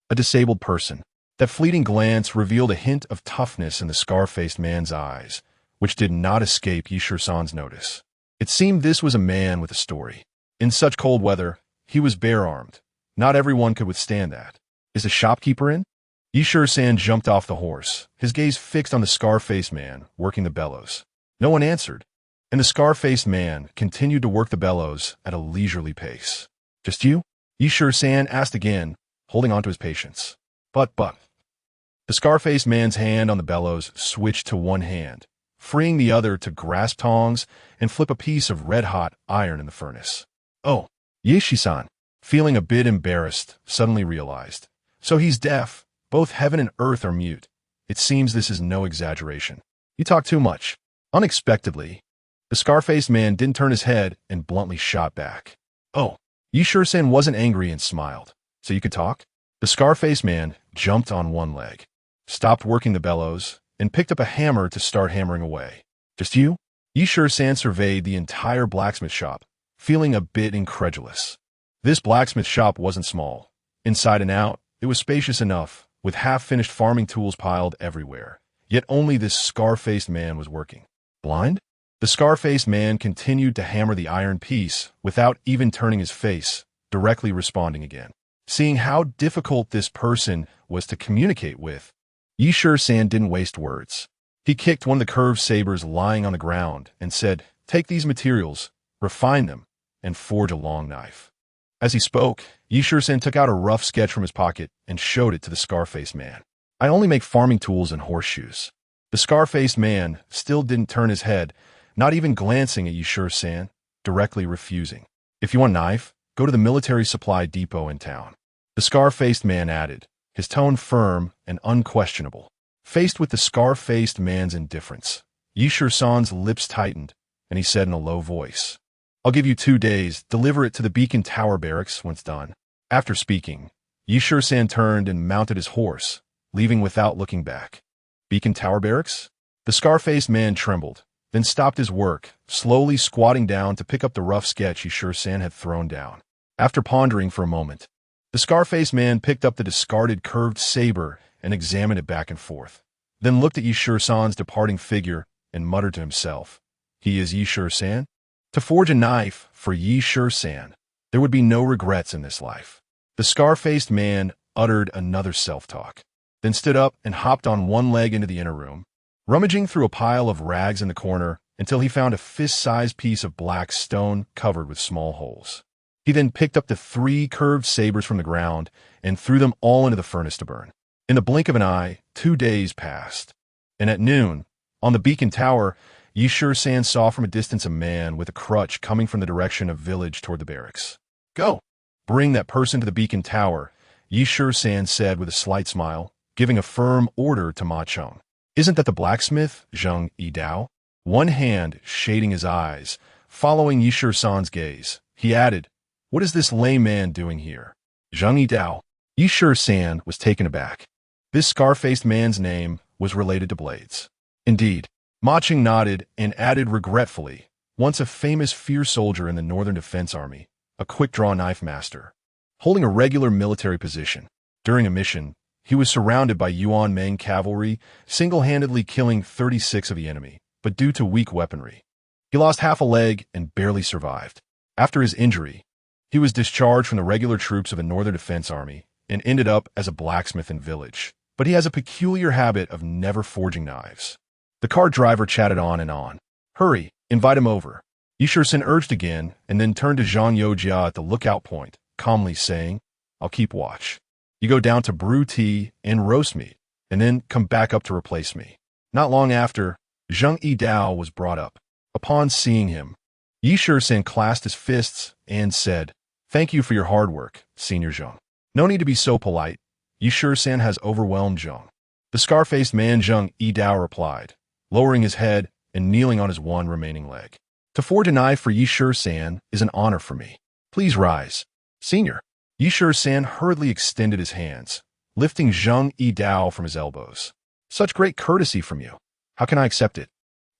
a disabled person. That fleeting glance revealed a hint of toughness in the scar-faced man's eyes, which did not escape Yi-Shur-san's notice. It seemed this was a man with a story. In such cold weather, he was bare-armed. Not everyone could withstand that. Is the shopkeeper in? Yi-Shur-san jumped off the horse, his gaze fixed on the scar-faced man, working the bellows. No one answered, and the scar-faced man continued to work the bellows at a leisurely pace. Just you? Yi-Shur-san asked again, holding on to his patience. But. The scar-faced man's hand on the bellows switched to one hand, freeing the other to grasp tongs and flip a piece of red-hot iron in the furnace. Oh. Shisan, feeling a bit embarrassed, suddenly realized. So he's deaf. Both heaven and earth are mute. It seems this is no exaggeration. You talk too much. Unexpectedly, the scar-faced man didn't turn his head and bluntly shot back. Oh, Yi-Shur-san wasn't angry and smiled. So you could talk? The scar-faced man jumped on one leg, stopped working the bellows, and picked up a hammer to start hammering away. Just you? Yi-Shur-san surveyed the entire blacksmith shop, feeling a bit incredulous. This blacksmith shop wasn't small. Inside and out, it was spacious enough, with half-finished farming tools piled everywhere. Yet only this scar-faced man was working. Blind? The scar-faced man continued to hammer the iron piece without even turning his face, directly responding again. Seeing how difficult this person was to communicate with, Yi-Shur-san didn't waste words. He kicked one of the curved sabers lying on the ground and said, "Take these materials, refine them, and forge a long knife." As he spoke, Yi-Shur-san took out a rough sketch from his pocket and showed it to the scar-faced man. "I only make farming tools and horseshoes." The scar-faced man still didn't turn his head, not even glancing at Yi-Shur-san, directly refusing. "If you want a knife, go to the military supply depot in town." The scar-faced man added, his tone firm and unquestionable. Faced with the scar-faced man's indifference, Yi-Shur-san's lips tightened, and he said in a low voice, "I'll give you 2 days. Deliver it to the Beacon Tower barracks when it's done." After speaking, Yi-Shur-san turned and mounted his horse, leaving without looking back. Beacon Tower barracks? The scar-faced man trembled, then stopped his work, slowly squatting down to pick up the rough sketch Yi-Shur-san had thrown down. After pondering for a moment, the scar-faced man picked up the discarded curved saber and examined it back and forth, then looked at Yi-Shur-san's departing figure and muttered to himself, "He is Yi-Shur-san?" To forge a knife for Yi-Shur-san, there would be no regrets in this life. The scar-faced man uttered another self-talk, then stood up and hopped on one leg into the inner room. rummaging through a pile of rags in the corner until he found a fist-sized piece of black stone covered with small holes. He then picked up the 3 curved sabers from the ground and threw them all into the furnace to burn. In the blink of an eye, 2 days passed. And at noon, on the beacon tower, Shisan saw from a distance a man with a crutch coming from the direction of village toward the barracks. "Go! Bring that person to the beacon tower," Shisan said with a slight smile, giving a firm order to Ma Cheng. "Isn't that the blacksmith, Zhang Yidao?" One hand shading his eyes, following Shisan's gaze, he added, "What is this lame man doing here?" "Zhang Yidao." Shisan was taken aback. This scar-faced man's name was related to blades. Indeed. Ma Cheng nodded and added regretfully, once a famous fierce soldier in the Northern Defense Army, a quick-draw knife master. Holding a regular military position. During a mission, he was surrounded by Yuan Meng cavalry, single-handedly killing 36 of the enemy, but due to weak weaponry, he lost half a leg and barely survived. After his injury, he was discharged from the regular troops of the Northern Defense Army and ended up as a blacksmith in village. But he has a peculiar habit of never forging knives. The car driver chatted on and on. "Hurry, invite him over." Shisan urged again and then turned to Zhang Yojia at the lookout point, calmly saying, "I'll keep watch. You go down to brew tea and roast meat, and then come back up to replace me." Not long after, Zhang Yidao was brought up. Upon seeing him, Shisan clasped his fists and said, "Thank you for your hard work, Senior Zhang. No need to be so polite. Shisan has overwhelmed Zhang." The scar-faced man Zhang Yidao replied, lowering his head and kneeling on his one remaining leg. "To forge a knife for Shisan is an honor for me. Please rise, Senior." Shisan hurriedly extended his hands, lifting Zhang Yidao from his elbows. "Such great courtesy from you. How can I accept it?"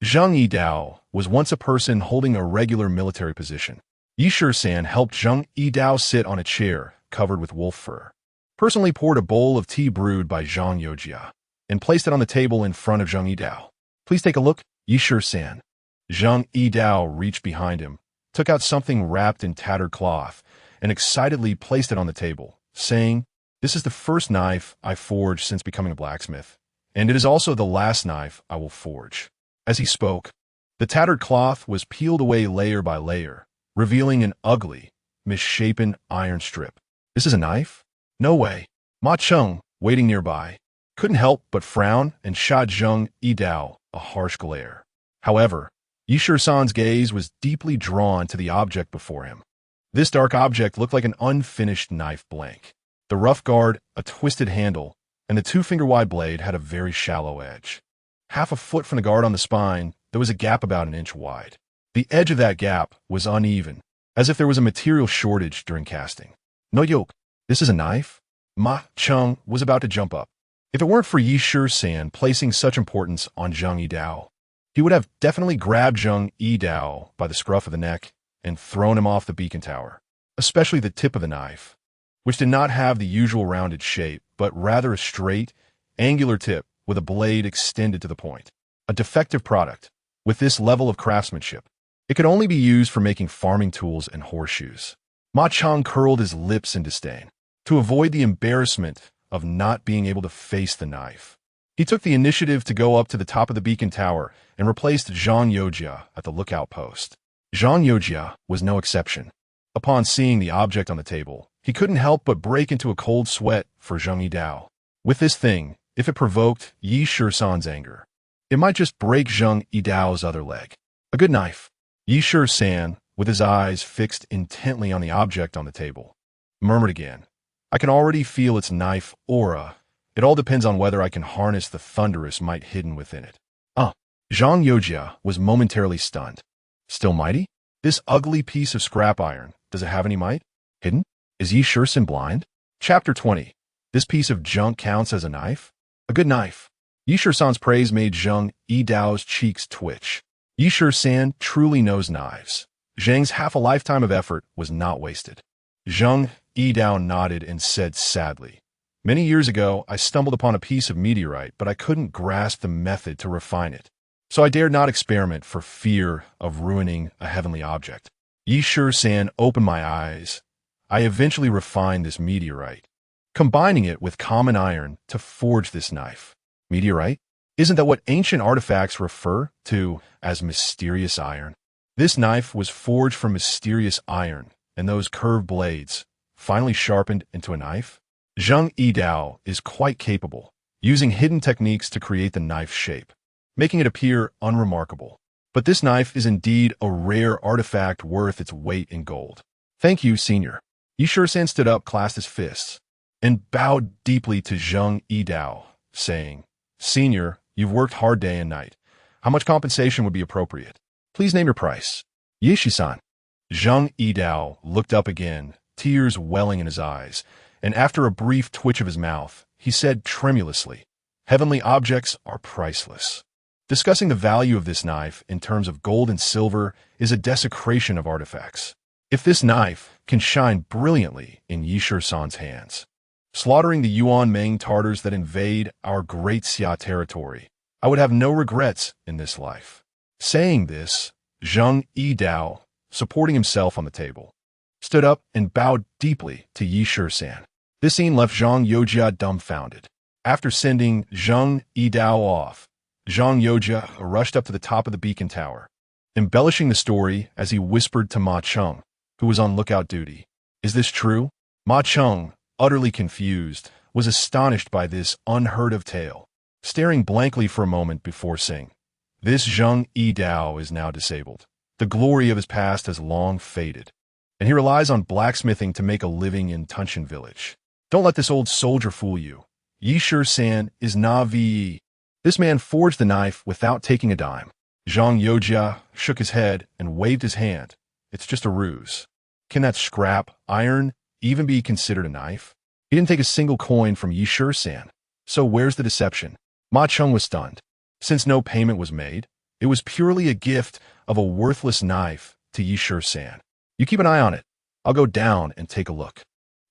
Zhang Yidao was once a person holding a regular military position. Shisan helped Zhang Yidao sit on a chair covered with wolf fur, personally poured a bowl of tea brewed by Zhang Yojia, and placed it on the table in front of Zhang Yidao. "Please take a look, Shisan." Zhang Yidao reached behind him, took out something wrapped in tattered cloth, and excitedly placed it on the table, saying, "This is the first knife I forged since becoming a blacksmith, and it is also the last knife I will forge." As he spoke, the tattered cloth was peeled away layer by layer, revealing an ugly, misshapen iron strip. "This is a knife? No way." Ma Cheng, waiting nearby, couldn't help but frown and shot Zhang Yidao a harsh glare. However, Shisan's gaze was deeply drawn to the object before him. This dark object looked like an unfinished knife blank. The rough guard, a twisted handle, and the 2-finger-wide blade had a very shallow edge. Half a foot from the guard on the spine, there was a gap about an inch wide. The edge of that gap was uneven, as if there was a material shortage during casting. "No yoke. This is a knife?" Ma Cheng was about to jump up. If it weren't for Shisan placing such importance on Zhang Yidao, he would have definitely grabbed Zhang Yidao by the scruff of the neck and thrown him off the beacon tower, especially the tip of the knife, which did not have the usual rounded shape, but rather a straight, angular tip with a blade extended to the point. A defective product. With this level of craftsmanship, it could only be used for making farming tools and horseshoes. Ma Cheng curled his lips in disdain. To avoid the embarrassment of not being able to face the knife, he took the initiative to go up to the top of the beacon tower and replaced Zhang Yojia at the lookout post. Zhang Yojia was no exception. Upon seeing the object on the table, he couldn't help but break into a cold sweat for Zhang Yidao. With this thing, if it provoked Shisan's anger, it might just break Zhang Yidao's other leg. A good knife. Shisan, with his eyes fixed intently on the object on the table, murmured again, "I can already feel its knife aura. It all depends on whether I can harness the thunderous might hidden within it." Zhang Yojia was momentarily stunned. "Still mighty? This ugly piece of scrap iron, does it have any might? Hidden? Is Shisan blind?" Chapter 20. This piece of junk counts as a knife? A good knife. Shisan's praise made Zhang Yidao's cheeks twitch. Shisan truly knows knives. Zhang's half a lifetime of effort was not wasted. Zhang Yidao nodded and said sadly, "Many years ago, I stumbled upon a piece of meteorite, but I couldn't grasp the method to refine it. So I dared not experiment for fear of ruining a heavenly object. Shisan opened my eyes. I eventually refined this meteorite, combining it with common iron to forge this knife." "Meteorite? Isn't that what ancient artifacts refer to as mysterious iron? This knife was forged from mysterious iron, and those curved blades, finally sharpened into a knife? Zhang Yidao is quite capable, using hidden techniques to create the knife's shape, making it appear unremarkable. But this knife is indeed a rare artifact worth its weight in gold. Thank you, Senior. Yishusan stood up, clasped his fists, and bowed deeply to Zhang Yidao, saying, Senior, you've worked hard day and night. How much compensation would be appropriate? Please name your price. Ye Shisan. Zhang Yidao looked up again, tears welling in his eyes, and after a brief twitch of his mouth, he said tremulously, Heavenly objects are priceless. Discussing the value of this knife in terms of gold and silver is a desecration of artifacts. If this knife can shine brilliantly in Yishusan's hands, slaughtering the Yuan Ming Tartars that invade our great Xia territory, I would have no regrets in this life. Saying this, Zhang Yidao, supporting himself on the table, stood up and bowed deeply to Yishusan. This scene left Zhang Yojia dumbfounded. After sending Zhang Yidao off, Zhang Yojia rushed up to the top of the beacon tower, embellishing the story as he whispered to Ma Cheng, who was on lookout duty. Is this true? Ma Cheng, utterly confused, was astonished by this unheard-of tale, staring blankly for a moment before saying, This Zhang Yidao is now disabled. The glory of his past has long faded, and he relies on blacksmithing to make a living in Tunshan village. Don't let this old soldier fool you. Yishusan is na vi. This man forged the knife without taking a dime. Zhang Yojia shook his head and waved his hand. It's just a ruse. Can that scrap iron even be considered a knife? He didn't take a single coin from Yishusan. So where's the deception? Ma Cheng was stunned. Since no payment was made, it was purely a gift of a worthless knife to Yishusan. You keep an eye on it. I'll go down and take a look.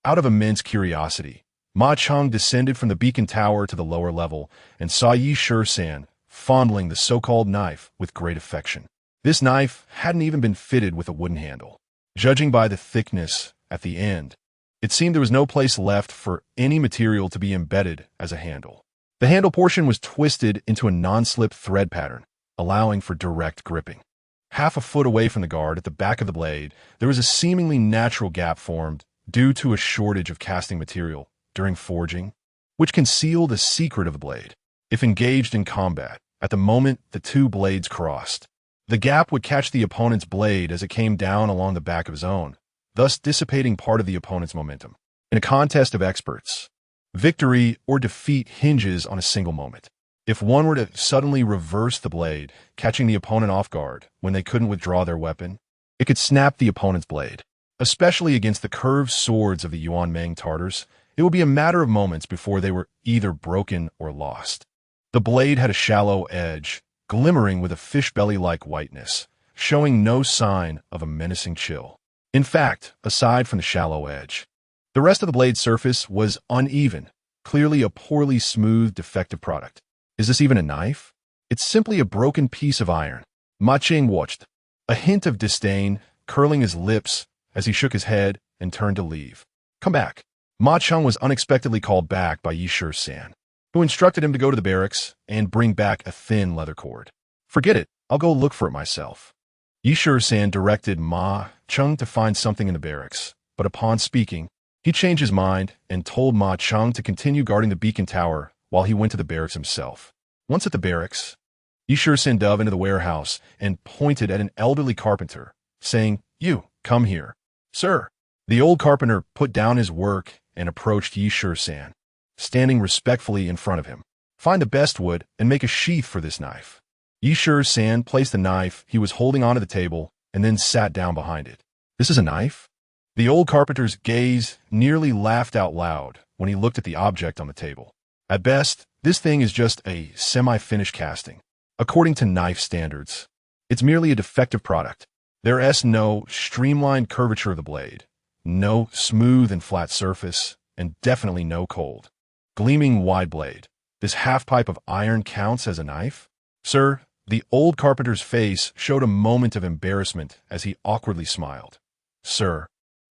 Out of immense curiosity, Ma Cheng descended from the beacon tower to the lower level and saw Yishusan fondling the so-called knife with great affection. This knife hadn't even been fitted with a wooden handle. Judging by the thickness at the end, it seemed there was no place left for any material to be embedded as a handle. The handle portion was twisted into a non-slip thread pattern, allowing for direct gripping. Half a foot away from the guard at the back of the blade, there was a seemingly natural gap formed due to a shortage of casting material during forging, which concealed the secret of the blade. If engaged in combat, at the moment the two blades crossed, the gap would catch the opponent's blade as it came down along the back of his own, thus dissipating part of the opponent's momentum. In a contest of experts, victory or defeat hinges on a single moment. If one were to suddenly reverse the blade, catching the opponent off guard when they couldn't withdraw their weapon, it could snap the opponent's blade. Especially against the curved swords of the Yuan Ming Tartars, it would be a matter of moments before they were either broken or lost. The blade had a shallow edge, glimmering with a fish belly-like whiteness, showing no sign of a menacing chill. In fact, aside from the shallow edge, the rest of the blade's surface was uneven, clearly a poorly smoothed, defective product. Is this even a knife? It's simply a broken piece of iron. Ma Cheng watched, a hint of disdain curling his lips as he shook his head and turned to leave. Come back. Ma Cheng was unexpectedly called back by Yishusan, who instructed him to go to the barracks and bring back a thin leather cord. Forget it. I'll go look for it myself. Yishusan directed Ma Cheng to find something in the barracks, but upon speaking, he changed his mind and told Ma Cheng to continue guarding the beacon tower while he went to the barracks himself. Once at the barracks, Yishusan dove into the warehouse and pointed at an elderly carpenter, saying, You, come here. Sir. The old carpenter put down his work and approached Yishusan, standing respectfully in front of him. Find the best wood and make a sheath for this knife. Yishusan placed the knife he was holding onto the table and then sat down behind it. This is a knife? The old carpenter's gaze nearly laughed out loud when he looked at the object on the table. At best, this thing is just a semi-finished casting. According to knife standards, it's merely a defective product. There is no streamlined curvature of the blade, no smooth and flat surface, and definitely no cold, gleaming wide blade. This half-pipe of iron counts as a knife? Sir, the old carpenter's face showed a moment of embarrassment as he awkwardly smiled. Sir,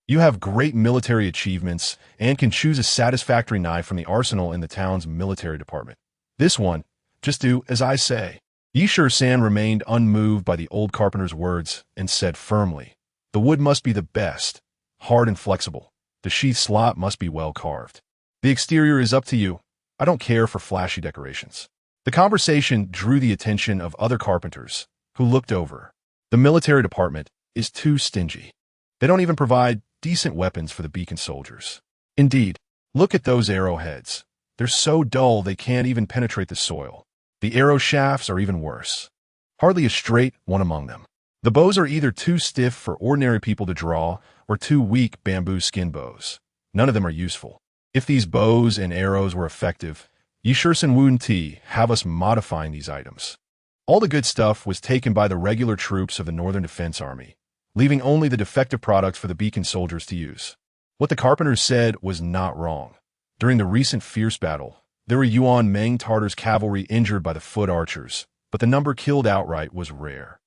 you have great military achievements and can choose a satisfactory knife from the arsenal in the town's military department. This one, Just do as I say. Shisan remained unmoved by the old carpenter's words and said firmly, "The wood must be the best, hard and flexible. The sheath slot must be well carved. The exterior is up to you. I don't care for flashy decorations." The conversation drew the attention of other carpenters, who looked over. The military department is too stingy. They don't even provide decent weapons for the beacon soldiers. Indeed, look at those arrowheads. They're so dull they can't even penetrate the soil. The arrow shafts are even worse. Hardly a straight one among them. The bows are either too stiff for ordinary people to draw or too weak bamboo skin bows. None of them are useful. If these bows and arrows were effective, Shisan wouldn't have us modifying these items. All the good stuff was taken by the regular troops of the Northern Defense Army, leaving only the defective products for the beacon soldiers to use. What the carpenters said was not wrong. During the recent fierce battle, there were Yuan Meng Tartars cavalry injured by the foot archers, but the number killed outright was rare.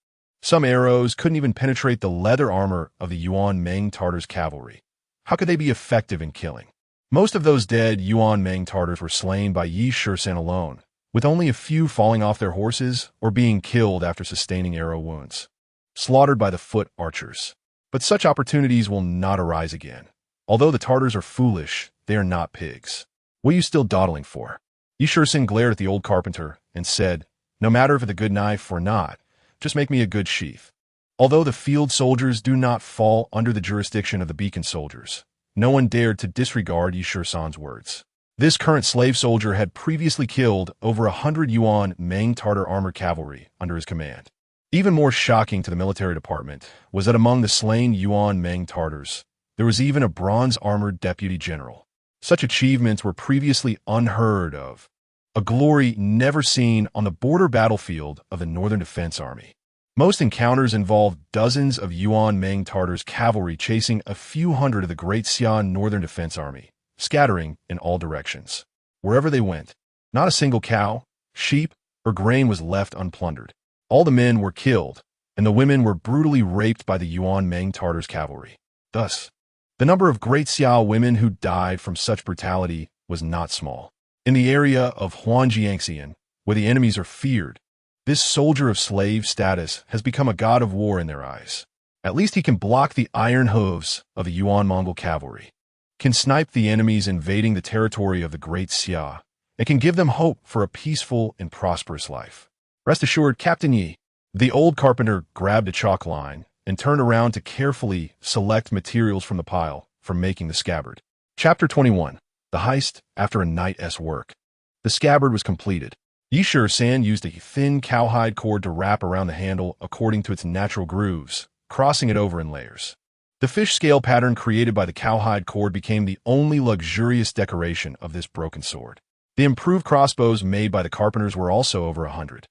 Some arrows couldn't even penetrate the leather armor of the Yuan Meng Tartars cavalry. How could they be effective in killing? Most of those dead Yuan Meng Tartars were slain by Shisan alone, with only a few falling off their horses or being killed after sustaining arrow wounds. Slaughtered by the foot archers. But such opportunities will not arise again. Although the Tartars are foolish, they are not pigs. What are you still dawdling for? Shisan glared at the old carpenter and said, "No matter if it's a good knife or not, just make me a good sheath." Although the field soldiers do not fall under the jurisdiction of the beacon soldiers, no one dared to disregard Shisan's words. This current slave soldier had previously killed over 100 Yuan Meng Tartar armored cavalry under his command. Even more shocking to the military department was that among the slain Yuan Meng Tartars, there was even a bronze-armored deputy general. Such achievements were previously unheard of, a glory never seen on the border battlefield of the Northern Defense Army. Most encounters involved dozens of Yuan Meng Tartars cavalry chasing a few hundred of the Great Xian Northern Defense Army, scattering in all directions. Wherever they went, not a single cow, sheep, or grain was left unplundered. All the men were killed, and the women were brutally raped by the Yuan Meng Tartars cavalry. Thus, the number of Great Xiao women who died from such brutality was not small. In the area of Huangjiangxian, where the enemies are feared, this soldier of slave status has become a god of war in their eyes. At least he can block the iron hooves of the Yuan Mongol cavalry, can snipe the enemies invading the territory of the Great Xia, and can give them hope for a peaceful and prosperous life. Rest assured, Captain Yi. The old carpenter grabbed a chalk line and turned around to carefully select materials from the pile for making the scabbard. Chapter 21. The Heist After a Night's Work. The scabbard was completed. Shisan used a thin cowhide cord to wrap around the handle according to its natural grooves, crossing it over in layers. The fish scale pattern created by the cowhide cord became the only luxurious decoration of this broken sword. The improved crossbows made by the carpenters were also over 100.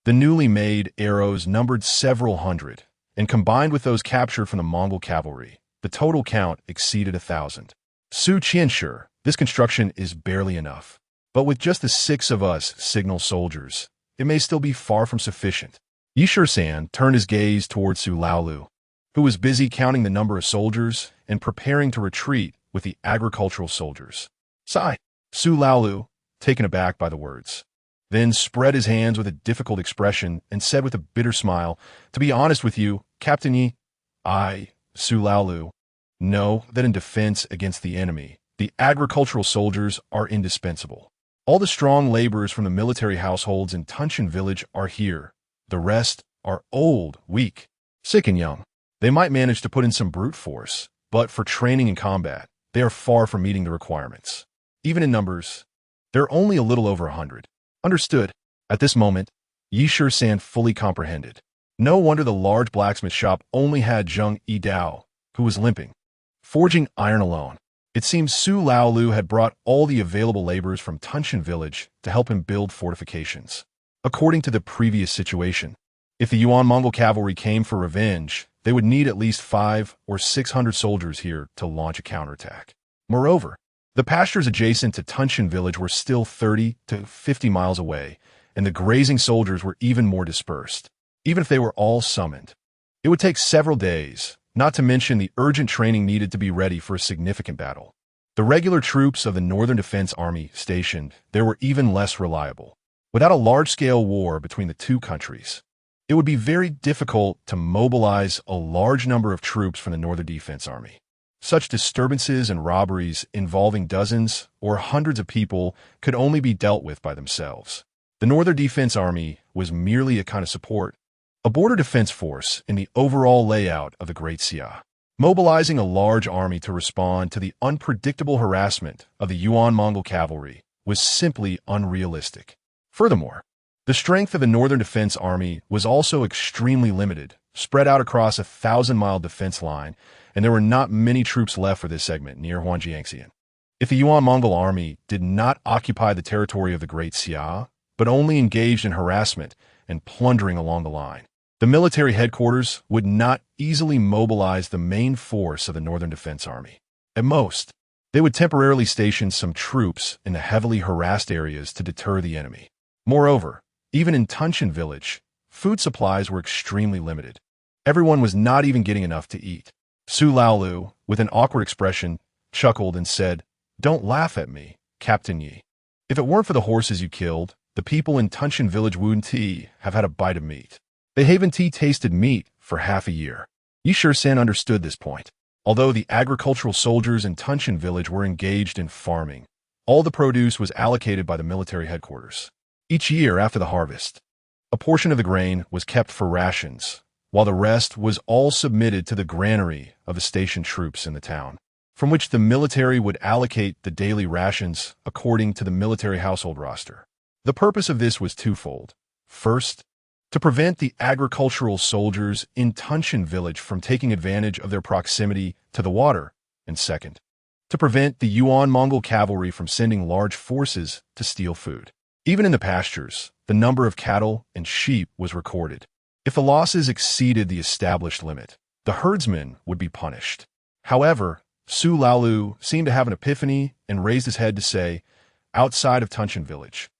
The newly made arrows numbered several hundred, and combined with those captured from the Mongol cavalry, the total count exceeded 1,000. Su Qianshi, this construction is barely enough. But with just the 6 of us signal soldiers, it may still be far from sufficient. Shisan turned his gaze towards Su Laolu, who was busy counting the number of soldiers and preparing to retreat with the agricultural soldiers. Sigh, Su Laolu, taken aback by the words, then spread his hands with a difficult expression and said with a bitter smile, "To be honest with you, Captain Yi, I, Su Laolu, know that in defense against the enemy, the agricultural soldiers are indispensable. All the strong laborers from the military households in Tunshan village are here. The rest are old, weak, sick and young. They might manage to put in some brute force, but for training and combat, they are far from meeting the requirements. Even in numbers, they're only a little over 100. Understood. At this moment, Shisan fully comprehended. No wonder the large blacksmith shop only had Zheng Yidao, who was limping, forging iron alone. It seems Su Laolu had brought all the available laborers from Tunshan village to help him build fortifications. According to the previous situation, if the Yuan Mongol cavalry came for revenge, they would need at least 500 or 600 soldiers here to launch a counterattack. Moreover, the pastures adjacent to Tunshan village were still 30 to 50 miles away, and the grazing soldiers were even more dispersed. Even if they were all summoned, it would take several days, not to mention the urgent training needed to be ready for a significant battle. The regular troops of the Northern Defense Army stationed there were even less reliable. Without a large-scale war between the two countries, it would be very difficult to mobilize a large number of troops from the Northern Defense Army. Such disturbances and robberies involving dozens or hundreds of people could only be dealt with by themselves. The Northern Defense Army was merely a kind of support, a border defense force in the overall layout of the Great Xia. Mobilizing a large army to respond to the unpredictable harassment of the Yuan-Mongol cavalry was simply unrealistic. Furthermore, the strength of the Northern Defense Army was also extremely limited, spread out across a 1,000-mile defense line, and there were not many troops left for this segment near Huangjiangxian. If the Yuan-Mongol army did not occupy the territory of the Great Xia, but only engaged in harassment and plundering along the line, the military headquarters would not easily mobilize the main force of the Northern Defense Army. At most, they would temporarily station some troops in the heavily harassed areas to deter the enemy. Moreover, even in Tunshan village, food supplies were extremely limited. Everyone was not even getting enough to eat. Su Laolu, with an awkward expression, chuckled and said, "Don't laugh at me, Captain Yi. If it weren't for the horses you killed, the people in Tunshan village wouldn't have had a bite of meat. They haven't tasted meat for half a year." Yi Shi-san understood this point. Although the agricultural soldiers in Tunshan village were engaged in farming, all the produce was allocated by the military headquarters. Each year after the harvest, a portion of the grain was kept for rations, while the rest was all submitted to the granary of the stationed troops in the town, from which the military would allocate the daily rations according to the military household roster. The purpose of this was twofold. First, to prevent the agricultural soldiers in Tunshan village from taking advantage of their proximity to the water, and second, to prevent the Yuan-Mongol cavalry from sending large forces to steal food. Even in the pastures, the number of cattle and sheep was recorded. If the losses exceeded the established limit, the herdsmen would be punished. However, Su Laolu seemed to have an epiphany and raised his head to say, "Outside of Tunshan village,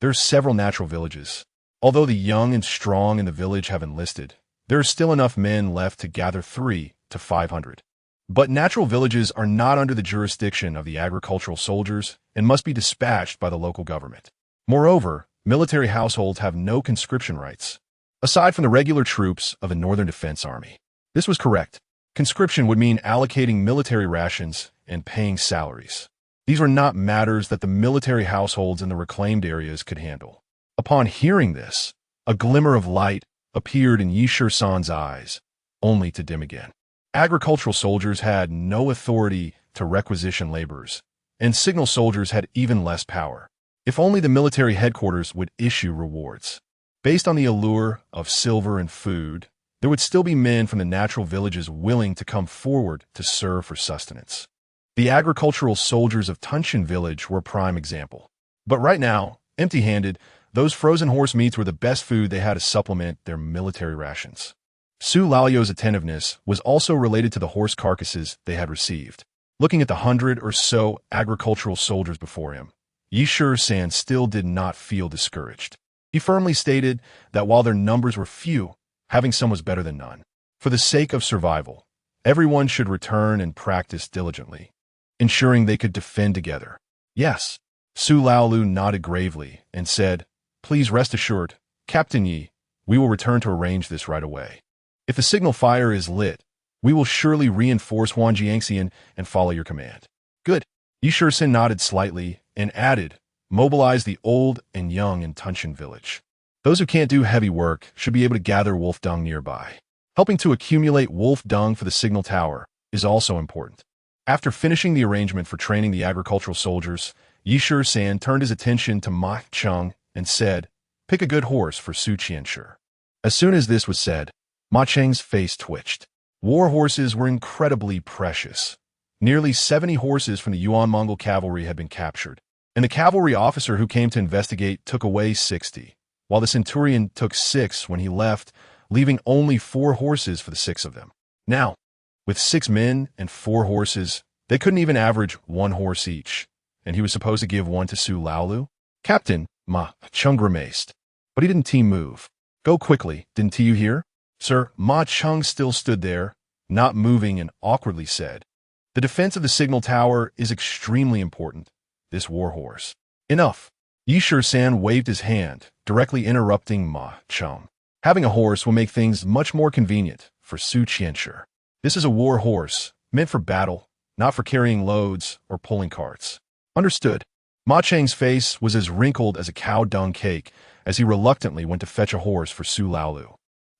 there are several natural villages. Although the young and strong in the village have enlisted, there are still enough men left to gather 300 to 500. But natural villages are not under the jurisdiction of the agricultural soldiers and must be dispatched by the local government. Moreover, military households have no conscription rights, aside from the regular troops of the Northern Defense Army." This was correct. Conscription would mean allocating military rations and paying salaries. These were not matters that the military households in the reclaimed areas could handle. Upon hearing this, a glimmer of light appeared in Yi Shi-san's eyes, only to dim again. Agricultural soldiers had no authority to requisition laborers, and signal soldiers had even less power. If only the military headquarters would issue rewards. Based on the allure of silver and food, there would still be men from the natural villages willing to come forward to serve for sustenance. The agricultural soldiers of Tunshan village were a prime example. But right now, empty-handed, those frozen horse meats were the best food they had to supplement their military rations. Su Laolu's attentiveness was also related to the horse carcasses they had received. Looking at the 100 or so agricultural soldiers before him, Yi Shi-san still did not feel discouraged. He firmly stated that while their numbers were few, having some was better than none. For the sake of survival, everyone should return and practice diligently, ensuring they could defend together. Yes, Su Laolu nodded gravely and said, "Please rest assured, Captain Yi, we will return to arrange this right away. If the signal fire is lit, we will surely reinforce Huangjiangxian and follow your command." "Good." Yi Shi-san nodded slightly and added, "Mobilize the old and young in Tunshan village. Those who can't do heavy work should be able to gather wolf dung nearby. Helping to accumulate wolf dung for the signal tower is also important." After finishing the arrangement for training the agricultural soldiers, Yi Shi-san turned his attention to Ma Cheng and said, "Pick a good horse for Su Qianshi." As soon as this was said, Ma Cheng's face twitched. War horses were incredibly precious. Nearly 70 horses from the Yuan-Mongol cavalry had been captured, and the cavalry officer who came to investigate took away 60, while the centurion took 6 when he left, leaving only 4 horses for the 6 of them. Now, with 6 men and 4 horses, they couldn't even average 1 horse each, and he was supposed to give 1 to Su Laolu? "Captain," Ma Cheng grimaced, but he didn't move. "Go quickly, didn't you hear?" "Sir." Ma Cheng still stood there, not moving, and awkwardly said, "The defense of the signal tower is extremely important. This war horse." "Enough." Shisan waved his hand, directly interrupting Ma Cheng. Having a horse will make things much more convenient for Su Qianshi. This is a war horse, meant for battle, not for carrying loads or pulling carts. Understood. Ma Cheng's face was as wrinkled as a cow dung cake as he reluctantly went to fetch a horse for Su Laolu.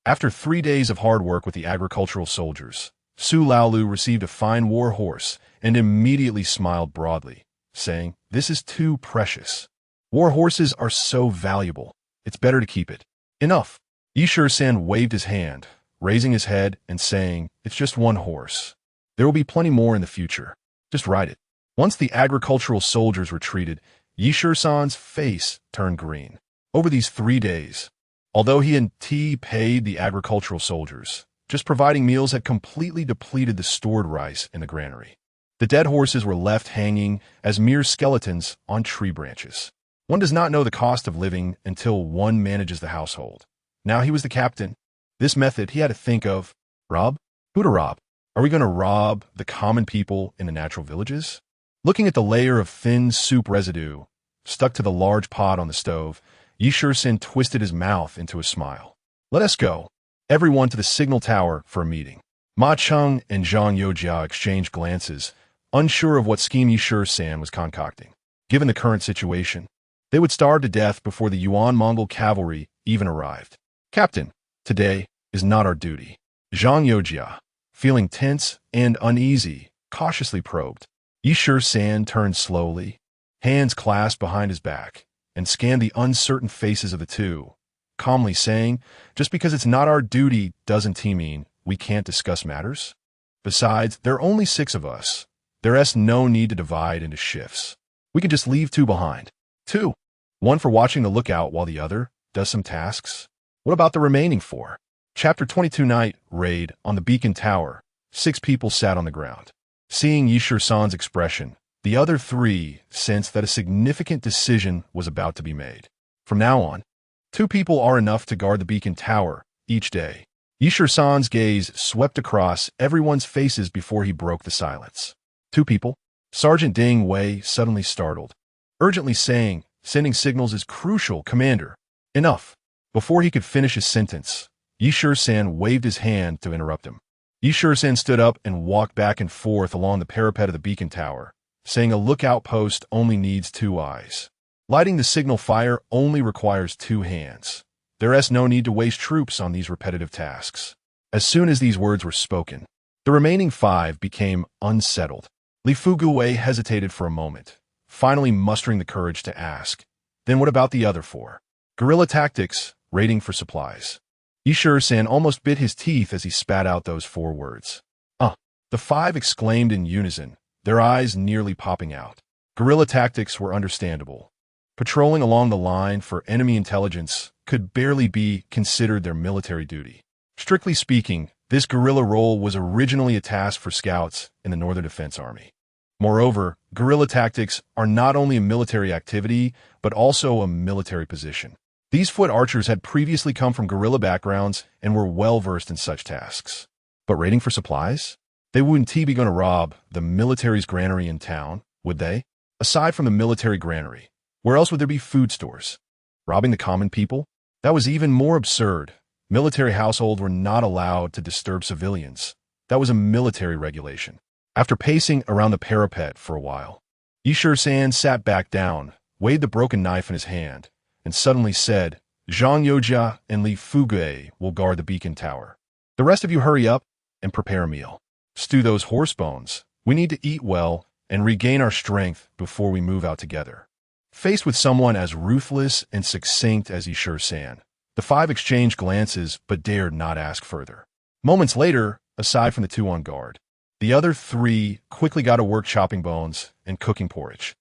After 3 days of hard work with the agricultural soldiers, Su Laolu received a fine war horse and immediately smiled broadly, saying, "This is too precious. War horses are so valuable. It's better to keep it." Enough. Shisan waved his hand, raising his head and saying, "It's just one horse. There will be plenty more in the future. Just ride it." Once the agricultural soldiers retreated, Shisan's face turned green. Over these 3 days, although he and T paid the agricultural soldiers, just providing meals had completely depleted the stored rice in the granary. The dead horses were left hanging as mere skeletons on tree branches. One does not know the cost of living until one manages the household. Now he was the captain. This method he had to think of. Rob? Who to rob? Are we going to rob the common people in the natural villages? Looking at the layer of thin soup residue stuck to the large pot on the stove, Shisan twisted his mouth into a smile. "Let us go. Everyone to the signal tower for a meeting." Ma Cheng and Zhang Yojia exchanged glances, unsure of what scheme Shisan was concocting. Given the current situation, they would starve to death before the Yuan-Mongol cavalry even arrived. "Captain, today is not our duty." Zhang Yojia, feeling tense and uneasy, cautiously probed. Shisan turned slowly, hands clasped behind his back, and scanned the uncertain faces of the two, calmly saying, "Just because it's not our duty doesn't mean we can't discuss matters. Besides, there are only 6 of us. There's no need to divide into shifts. We could just leave 2 behind. 2. One for watching the lookout while the other does some tasks. What about the remaining 4? Chapter 22 Night Raid on the Beacon Tower. 6 people sat on the ground. Seeing Shisan's expression, the other 3 sensed that a significant decision was about to be made. From now on, 2 people are enough to guard the Beacon Tower each day. Shisan's gaze swept across everyone's faces before he broke the silence. 2 people? Sergeant Ding Wei suddenly startled, urgently saying, "Sending signals is crucial, Commander." Enough. Before he could finish his sentence, Shisan waved his hand to interrupt him. Shisan stood up and walked back and forth along the parapet of the beacon tower, saying a lookout post only needs 2 eyes. Lighting the signal fire only requires 2 hands. There is no need to waste troops on these repetitive tasks. As soon as these words were spoken, the remaining 5 became unsettled. Li Fugui hesitated for a moment, finally mustering the courage to ask, "Then what about the other 4? Guerrilla tactics, raiding for supplies." Shisan almost bit his teeth as he spat out those 4 words. The 5 exclaimed in unison, their eyes nearly popping out. Guerrilla tactics were understandable. Patrolling along the line for enemy intelligence could barely be considered their military duty. Strictly speaking, this guerrilla role was originally a task for scouts in the Northern Defense Army. Moreover, guerrilla tactics are not only a military activity, but also a military position. These foot archers had previously come from guerrilla backgrounds and were well-versed in such tasks. But raiding for supplies? They wouldn't be going to rob the military's granary in town, would they? Aside from the military granary, where else would there be food stores? Robbing the common people? That was even more absurd. Military households were not allowed to disturb civilians. That was a military regulation. After pacing around the parapet for a while, Shisan sat back down, weighed the broken knife in his hand, and suddenly said, "Zhang Yojia and Li Fugui will guard the beacon tower. The rest of you hurry up and prepare a meal. Stew those horse bones. We need to eat well and regain our strength before we move out together." Faced with someone as ruthless and succinct as Shisan, the 5 exchanged glances but dared not ask further. Moments later, aside from the 2 on guard, the other 3 quickly got to work chopping bones and cooking porridge.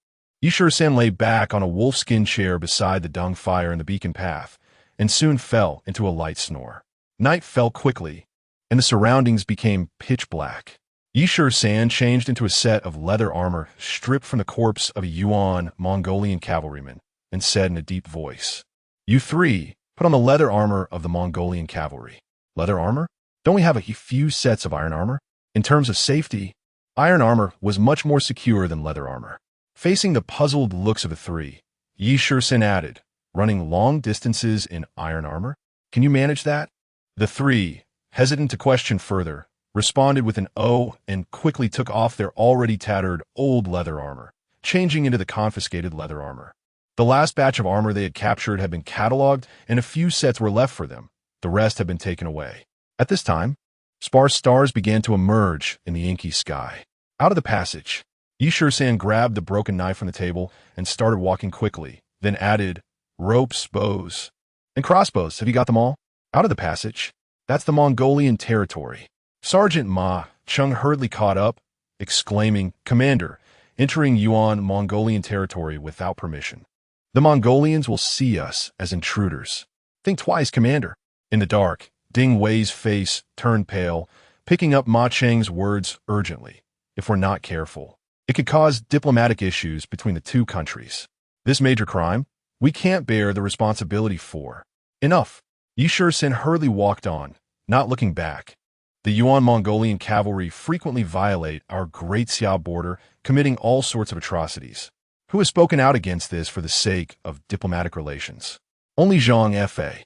Shisan lay back on a wolfskin chair beside the dung fire in the beacon path and soon fell into a light snore. Night fell quickly, and the surroundings became pitch black. Shisan changed into a set of leather armor stripped from the corpse of a Yuan Mongolian cavalryman and said in a deep voice, "You 3, put on the leather armor of the Mongolian cavalry." Leather armor? Don't we have a few sets of iron armor? In terms of safety, iron armor was much more secure than leather armor. Facing the puzzled looks of the 3, Yi Shisan added, running long distances in iron armor? Can you manage that? The three, hesitant to question further, responded with an "oh" and quickly took off their already tattered old leather armor, changing into the confiscated leather armor. The last batch of armor they had captured had been catalogued, and a few sets were left for them. The rest had been taken away. At this time, sparse stars began to emerge in the inky sky. Out of the passage, Yi Shisan grabbed the broken knife from the table and started walking quickly, then added, ropes, bows, and crossbows. Have you got them all? Out of the passage. That's the Mongolian territory. Sergeant Ma Chung hurriedly caught up, exclaiming, Commander, entering Yuan Mongolian territory without permission. The Mongolians will see us as intruders. Think twice, Commander. In the dark, Ding Wei's face turned pale, picking up Ma Cheng's words urgently. If we're not careful, it could cause diplomatic issues between the two countries. This major crime, we can't bear the responsibility for. Enough. Yi Shisan hurriedly walked on, not looking back. The Yuan Mongolian cavalry frequently violate our Great Xiao border, committing all sorts of atrocities. Who has spoken out against this for the sake of diplomatic relations? Only Zhang Fa,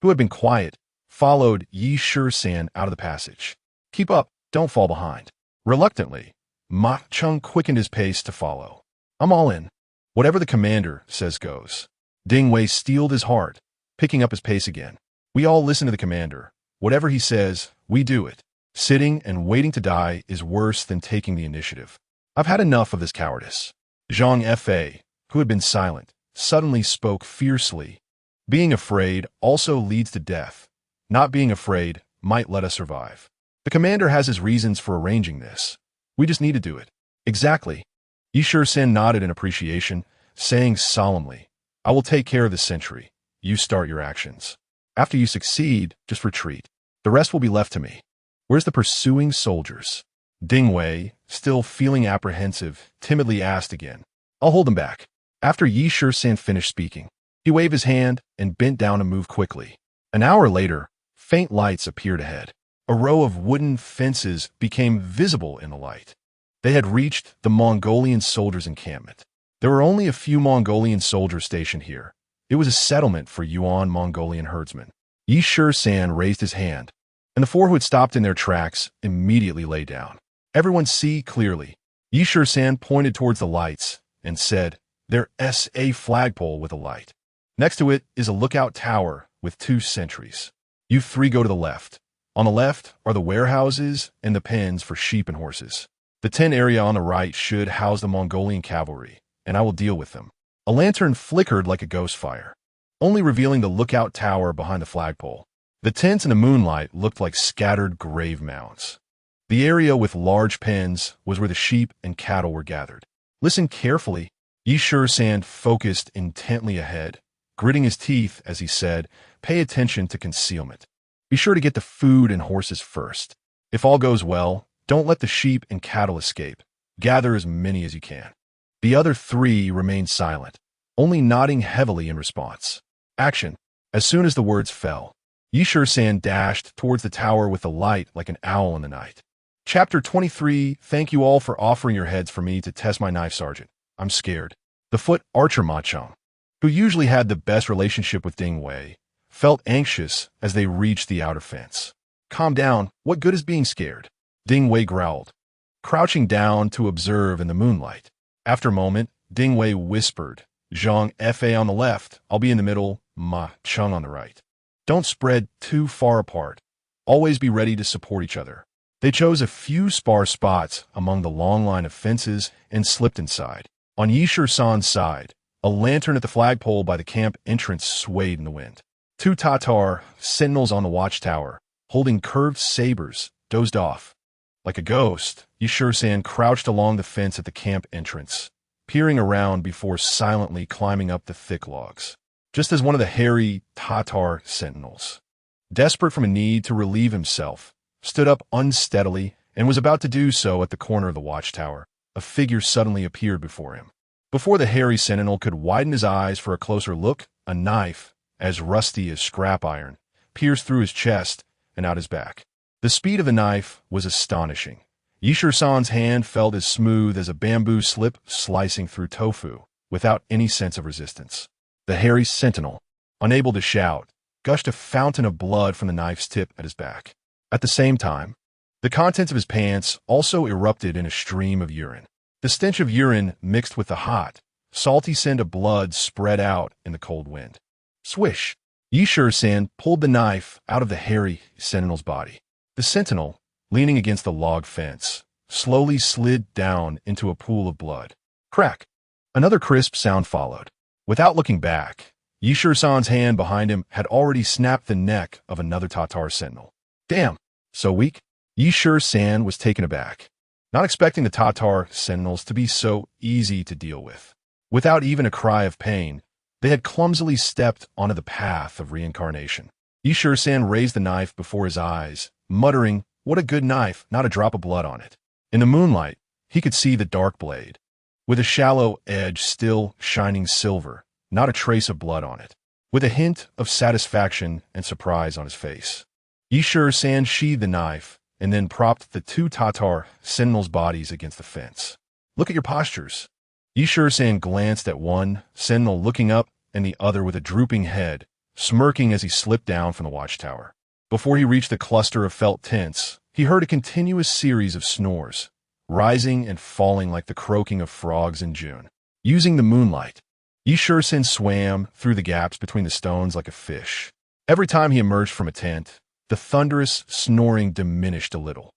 who had been quiet, followed Yi Shisan out of the passage. Keep up, don't fall behind. Reluctantly, Ma Chung quickened his pace to follow. I'm all in. Whatever the commander says goes. Ding Wei steeled his heart, picking up his pace again. We all listen to the commander. Whatever he says, we do it. Sitting and waiting to die is worse than taking the initiative. I've had enough of this cowardice. Zhang Fa, who had been silent, suddenly spoke fiercely. Being afraid also leads to death. Not being afraid might let us survive. The commander has his reasons for arranging this. We just need to do it. Exactly. Yi Shisan nodded in appreciation, saying solemnly, I will take care of this sentry. You start your actions. After you succeed, just retreat. The rest will be left to me. Where's the pursuing soldiers? Ding Wei, still feeling apprehensive, timidly asked again. I'll hold them back. After Yi Shisan finished speaking, he waved his hand and bent down to move quickly. An hour later, faint lights appeared ahead. A row of wooden fences became visible in the light. They had reached the Mongolian soldiers' encampment. There were only a few Mongolian soldiers stationed here. It was a settlement for Yuan Mongolian herdsmen. Yi Shisan raised his hand, and the four who had stopped in their tracks immediately lay down. Everyone see clearly. Yi Shisan pointed towards the lights and said, There's a flagpole with a light. Next to it is a lookout tower with 2 sentries. You 3 go to the left. On the left are the warehouses and the pens for sheep and horses. The tent area on the right should house the Mongolian cavalry, and I will deal with them. A lantern flickered like a ghost fire, only revealing the lookout tower behind the flagpole. The tents in the moonlight looked like scattered grave mounds. The area with large pens was where the sheep and cattle were gathered. Listen carefully. Yi Shisan focused intently ahead, gritting his teeth as he said, Pay attention to concealment. Be sure to get the food and horses first. If all goes well, don't let the sheep and cattle escape. Gather as many as you can. The other 3 remained silent, only nodding heavily in response. Action. As soon as the words fell, Yi Shisan dashed towards the tower with the light like an owl in the night. Chapter 23. Thank you all for offering your heads for me to test my knife, Sergeant. I'm scared. The foot archer Ma Chung, who usually had the best relationship with Ding Wei, felt anxious as they reached the outer fence. Calm down. What good is being scared? Ding Wei growled, crouching down to observe in the moonlight. After a moment, Ding Wei whispered, Zhang Fa on the left, I'll be in the middle, Ma Chung on the right. Don't spread too far apart. Always be ready to support each other. They chose a few sparse spots among the long line of fences and slipped inside. On Yi Shisan's side, a lantern at the flagpole by the camp entrance swayed in the wind. 2 Tatar sentinels on the watchtower, holding curved sabers, dozed off. Like a ghost, Yi Shisan crouched along the fence at the camp entrance, peering around before silently climbing up the thick logs. Just as one of the hairy Tatar sentinels, desperate from a need to relieve himself, stood up unsteadily and was about to do so at the corner of the watchtower, a figure suddenly appeared before him. Before the hairy sentinel could widen his eyes for a closer look, a knife, as rusty as scrap iron, pierced through his chest and out his back. The speed of the knife was astonishing. Yi Shisan's hand felt as smooth as a bamboo slip slicing through tofu, without any sense of resistance. The hairy sentinel, unable to shout, gushed a fountain of blood from the knife's tip at his back. At the same time, the contents of his pants also erupted in a stream of urine. The stench of urine mixed with the hot, salty scent of blood spread out in the cold wind. Swish! Shisan pulled the knife out of the hairy sentinel's body. The sentinel, leaning against the log fence, slowly slid down into a pool of blood. Crack! Another crisp sound followed. Without looking back, Shisan's hand behind him had already snapped the neck of another Tatar sentinel. Damn! So weak? Shisan was taken aback, not expecting the Tatar sentinels to be so easy to deal with. Without even a cry of pain, they had clumsily stepped onto the path of reincarnation. Shisan raised the knife before his eyes, muttering, "What a good knife, not a drop of blood on it." In the moonlight, he could see the dark blade, with a shallow edge still shining silver, not a trace of blood on it, with a hint of satisfaction and surprise on his face. Shisan sheathed the knife and then propped the two Tatar sentinels' bodies against the fence. "Look at your postures." Shisan glanced at one sentinel looking up and the other with a drooping head, smirking as he slipped down from the watchtower. Before he reached the cluster of felt tents, he heard a continuous series of snores, rising and falling like the croaking of frogs in June. Using the moonlight, Shisan swam through the gaps between the stones like a fish. Every time he emerged from a tent, the thunderous snoring diminished a little.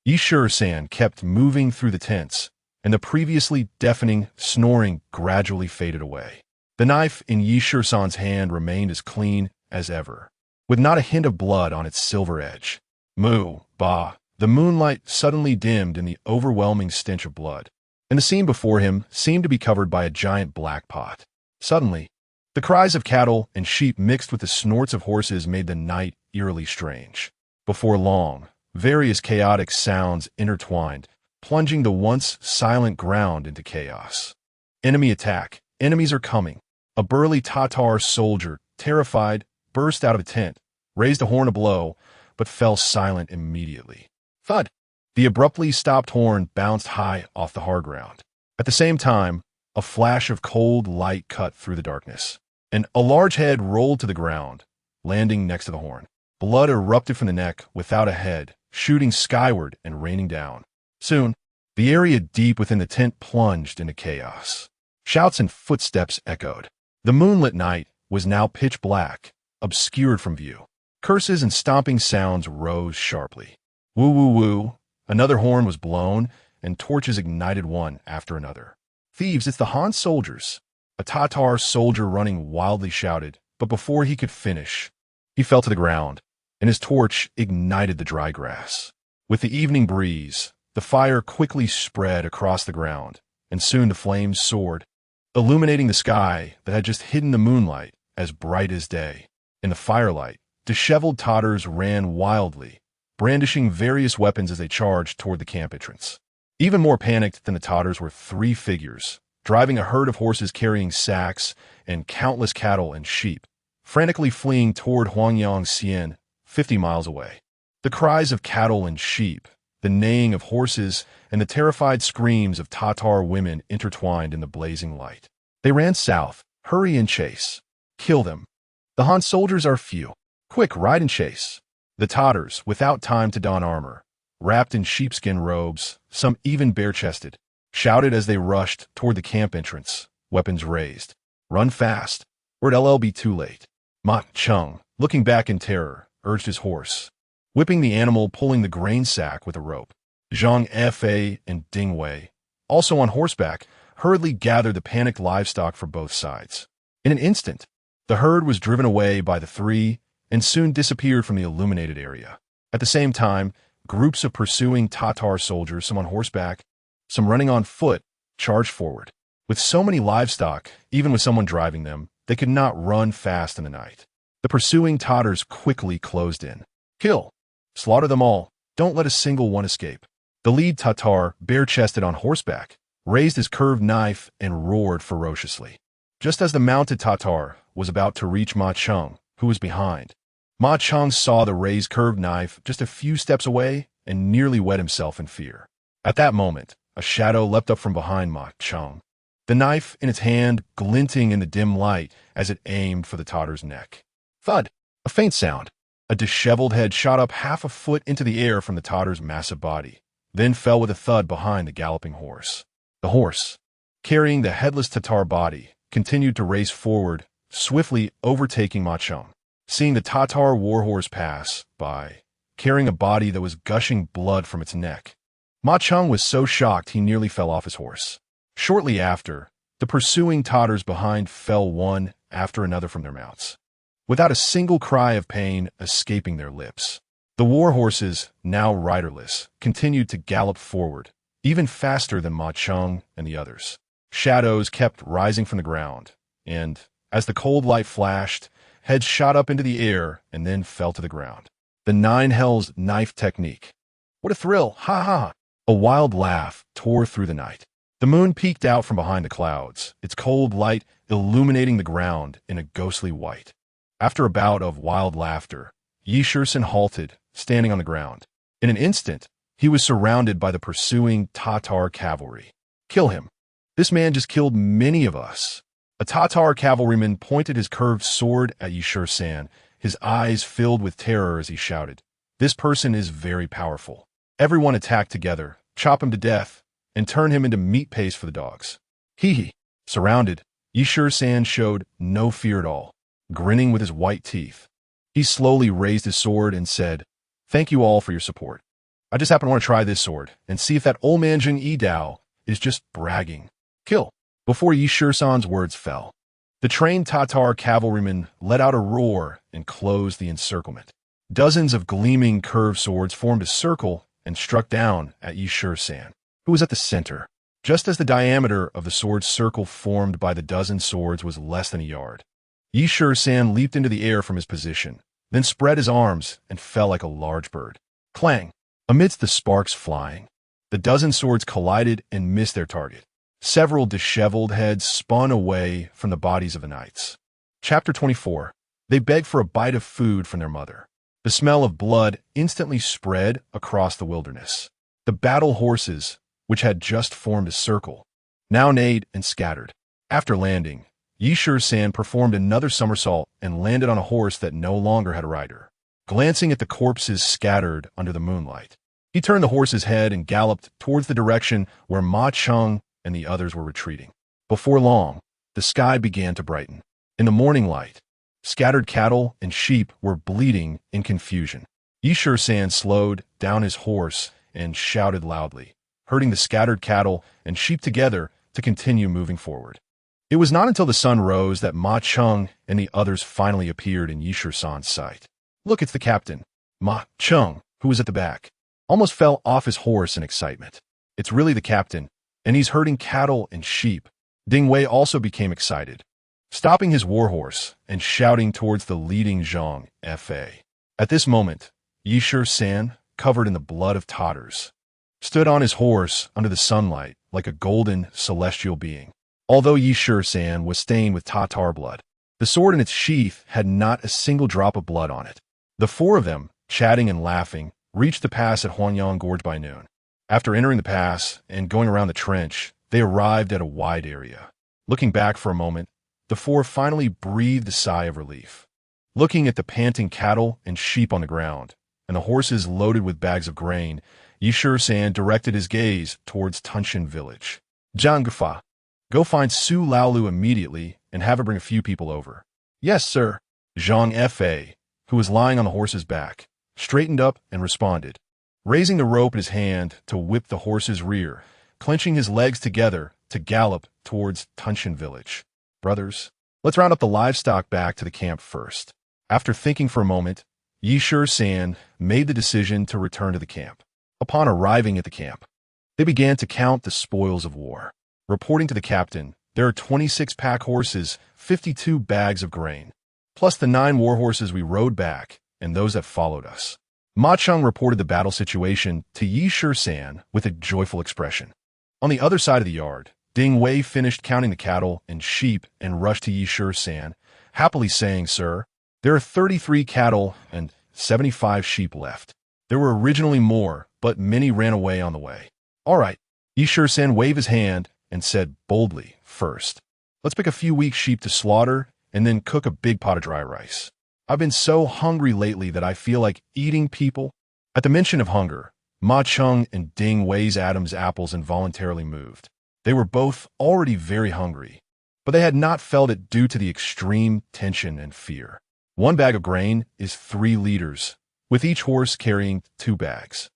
Shisan kept moving through the tents, and the previously deafening snoring gradually faded away. The knife in Shisan's hand remained as clean as ever, with not a hint of blood on its silver edge. Moo, bah! The moonlight suddenly dimmed in the overwhelming stench of blood, and the scene before him seemed to be covered by a giant black pot. Suddenly, the cries of cattle and sheep mixed with the snorts of horses made the night eerily strange. Before long, various chaotic sounds intertwined, plunging the once silent ground into chaos. Enemy attack. Enemies are coming. A burly Tatar soldier, terrified, burst out of a tent, raised a horn a blow, but fell silent immediately. Thud! The abruptly stopped horn bounced high off the hard ground. At the same time, a flash of cold light cut through the darkness, and a large head rolled to the ground, landing next to the horn. Blood erupted from the neck without a head, shooting skyward and raining down. Soon, the area deep within the tent plunged into chaos. Shouts and footsteps echoed. The moonlit night was now pitch black, obscured from view. Curses and stomping sounds rose sharply. Woo woo woo! Another horn was blown, and torches ignited one after another. "Thieves, it's the Han soldiers!" A Tatar soldier running wildly shouted, but before he could finish, he fell to the ground, and his torch ignited the dry grass. With the evening breeze, the fire quickly spread across the ground, and soon the flames soared, illuminating the sky that had just hidden the moonlight as bright as day. In the firelight, disheveled Tatars ran wildly, brandishing various weapons as they charged toward the camp entrance. Even more panicked than the Tatars were three figures, driving a herd of horses carrying sacks and countless cattle and sheep, frantically fleeing toward Huangyang Xian, 50 miles away. The cries of cattle and sheep, the neighing of horses, and the terrified screams of Tatar women intertwined in the blazing light. They ran south. Hurry and chase. Kill them. The Han soldiers are few. Quick, ride and chase. The Tatars, without time to don armor, wrapped in sheepskin robes, some even bare-chested, shouted as they rushed toward the camp entrance, weapons raised. Run fast, or it'll be too late. Ma Chung, looking back in terror, urged his horse, whipping the animal, pulling the grain sack with a rope. Zhang Fa and Ding Wei, also on horseback, hurriedly gathered the panicked livestock for both sides. In an instant, the herd was driven away by the three and soon disappeared from the illuminated area. At the same time, groups of pursuing Tatar soldiers, some on horseback, some running on foot, charged forward. With so many livestock, even with someone driving them, they could not run fast in the night. The pursuing Tatars quickly closed in. Kill! Slaughter them all. Don't let a single one escape. The lead Tatar, bare-chested on horseback, raised his curved knife and roared ferociously. Just as the mounted Tatar was about to reach Ma Chung, who was behind, Ma Chung saw the raised curved knife just a few steps away and nearly wet himself in fear. At that moment, a shadow leapt up from behind Ma Chung. the knife in its hand glinting in the dim light as it aimed for the Tatter's neck. Thud! A faint sound. A disheveled head shot up half a foot into the air from the Tatter's massive body, then fell with a thud behind the galloping horse. The horse, carrying the headless Tatar body, continued to race forward, swiftly overtaking Ma Chung. Seeing the Tatar warhorse pass by, carrying a body that was gushing blood from its neck, Ma Chung was so shocked he nearly fell off his horse. Shortly after, the pursuing Tatars behind fell one after another from their mounts, without a single cry of pain escaping their lips. The war horses, now riderless, continued to gallop forward, even faster than Ma Chung and the others. Shadows kept rising from the ground, and, as the cold light flashed, heads shot up into the air and then fell to the ground. The Nine Hells knife technique. What a thrill! Ha ha! A wild laugh tore through the night. The moon peeked out from behind the clouds, its cold light illuminating the ground in a ghostly white. After a bout of wild laughter, Shisan halted, standing on the ground. In an instant, he was surrounded by the pursuing Tatar cavalry. Kill him. This man just killed many of us. A Tatar cavalryman pointed his curved sword at Shisan, his eyes filled with terror as he shouted, "This person is very powerful. Everyone attack together, chop him to death, and turn him into meat paste for the dogs." Hee. Surrounded, Shisan showed no fear at all, grinning with his white teeth. He slowly raised his sword and said, "Thank you all for your support. I just happen to want to try this sword and see if that old man Jing Yidao is just bragging." Kill. Before Shisan's words fell, the trained Tatar cavalryman let out a roar and closed the encirclement. Dozens of gleaming curved swords formed a circle and struck down at Shisan, who was at the center. Just as the diameter of the sword circle formed by the dozen swords was less than a yard, Shisan leaped into the air from his position, then spread his arms and fell like a large bird. Clang! Amidst the sparks flying, the dozen swords collided and missed their target. Several disheveled heads spun away from the bodies of the knights. Chapter 24. They begged for a bite of food from their mother. The smell of blood instantly spread across the wilderness. The battle horses, which had just formed a circle, now neighed and scattered. After landing, Shisan performed another somersault and landed on a horse that no longer had a rider. Glancing at the corpses scattered under the moonlight, he turned the horse's head and galloped towards the direction where Ma Chung and the others were retreating. Before long, the sky began to brighten. In the morning light, scattered cattle and sheep were bleating in confusion. Shisan slowed down his horse and shouted loudly, herding the scattered cattle and sheep together to continue moving forward. It was not until the sun rose that Ma Chung and the others finally appeared in Shisan's sight. "Look, it's the captain." Ma Chung, who was at the back, almost fell off his horse in excitement. "It's really the captain, and he's herding cattle and sheep." Ding Wei also became excited, stopping his warhorse and shouting towards the leading Zhang Fa. At this moment, Shisan, covered in the blood of Tatars, stood on his horse under the sunlight like a golden celestial being. Although Shisan was stained with Tatar blood, the sword in its sheath had not a single drop of blood on it. The four of them, chatting and laughing, reached the pass at Huanyang Gorge by noon. After entering the pass and going around the trench, they arrived at a wide area. Looking back for a moment, the four finally breathed a sigh of relief. Looking at the panting cattle and sheep on the ground, and the horses loaded with bags of grain, Shisan directed his gaze towards Tunshan village. "Zhang Gufa, go find Su Laolu immediately and have her bring a few people over." "Yes, sir." Zhang Fa, who was lying on the horse's back, straightened up and responded, raising the rope in his hand to whip the horse's rear, clenching his legs together to gallop towards Tunshan village. "Brothers, let's round up the livestock back to the camp first." After thinking for a moment, Shisan made the decision to return to the camp. Upon arriving at the camp, they began to count the spoils of war. Reporting to the captain, there are 26 pack horses, 52 bags of grain, plus the 9 war horses we rode back and those that followed us. Ma Chung reported the battle situation to Shisan with a joyful expression. On the other side of the yard, Ding Wei finished counting the cattle and sheep and rushed to Shisan, happily saying, "Sir, there are 33 cattle and 75 sheep left. There were originally more, but many ran away on the way." "All right." Shisan waved his hand and said boldly, "First, let's pick a few weak sheep to slaughter and then cook a big pot of dry rice. I've been so hungry lately that I feel like eating people." At the mention of hunger, Ma Cheng and Ding Wei's Adam's apples involuntarily moved. They were both already very hungry, but they had not felt it due to the extreme tension and fear. One bag of grain is 3 liters, with each horse carrying 2 bags.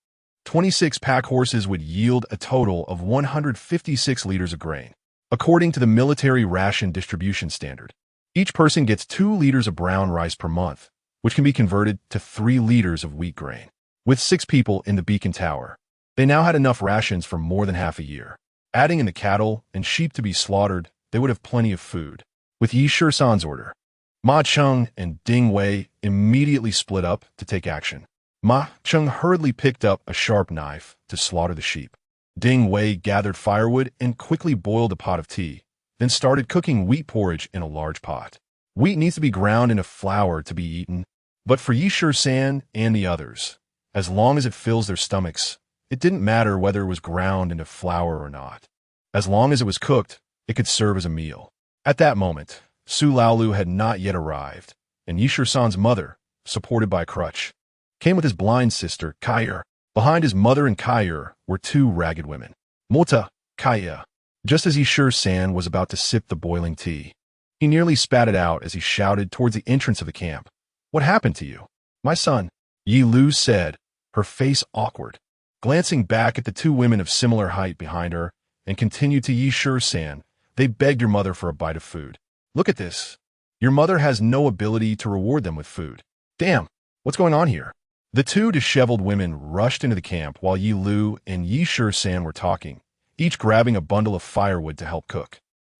26 pack horses would yield a total of 156 liters of grain, according to the military ration distribution standard. Each person gets 2 liters of brown rice per month, which can be converted to 3 liters of wheat grain. With 6 people in the beacon tower, they now had enough rations for more than half a year. Adding in the cattle and sheep to be slaughtered, they would have plenty of food. With Shisan's order, Ma Cheng and Ding Wei immediately split up to take action. Ma Cheng hurriedly picked up a sharp knife to slaughter the sheep. Ding Wei gathered firewood and quickly boiled a pot of tea, then started cooking wheat porridge in a large pot. Wheat needs to be ground into flour to be eaten, but for Shisan and the others, as long as it fills their stomachs, it didn't matter whether it was ground into flour or not. As long as it was cooked, it could serve as a meal. At that moment, Su Laolu had not yet arrived, and Shisan's mother, supported by a crutch, came with his blind sister, Kaier. Behind his mother and Kaier were 2 ragged women. Mota, Kaier. Just as Shisan was about to sip the boiling tea, he nearly spat it out as he shouted towards the entrance of the camp. "What happened to you?" "My son," Yi Lu said, her face awkward, glancing back at the 2 women of similar height behind her, and continued to Shisan, "They begged your mother for a bite of food. Look at this. Your mother has no ability to reward them with food. Damn, what's going on here?" The 2 disheveled women rushed into the camp while Yi Lu and Shisan were talking, each grabbing a bundle of firewood to help cook.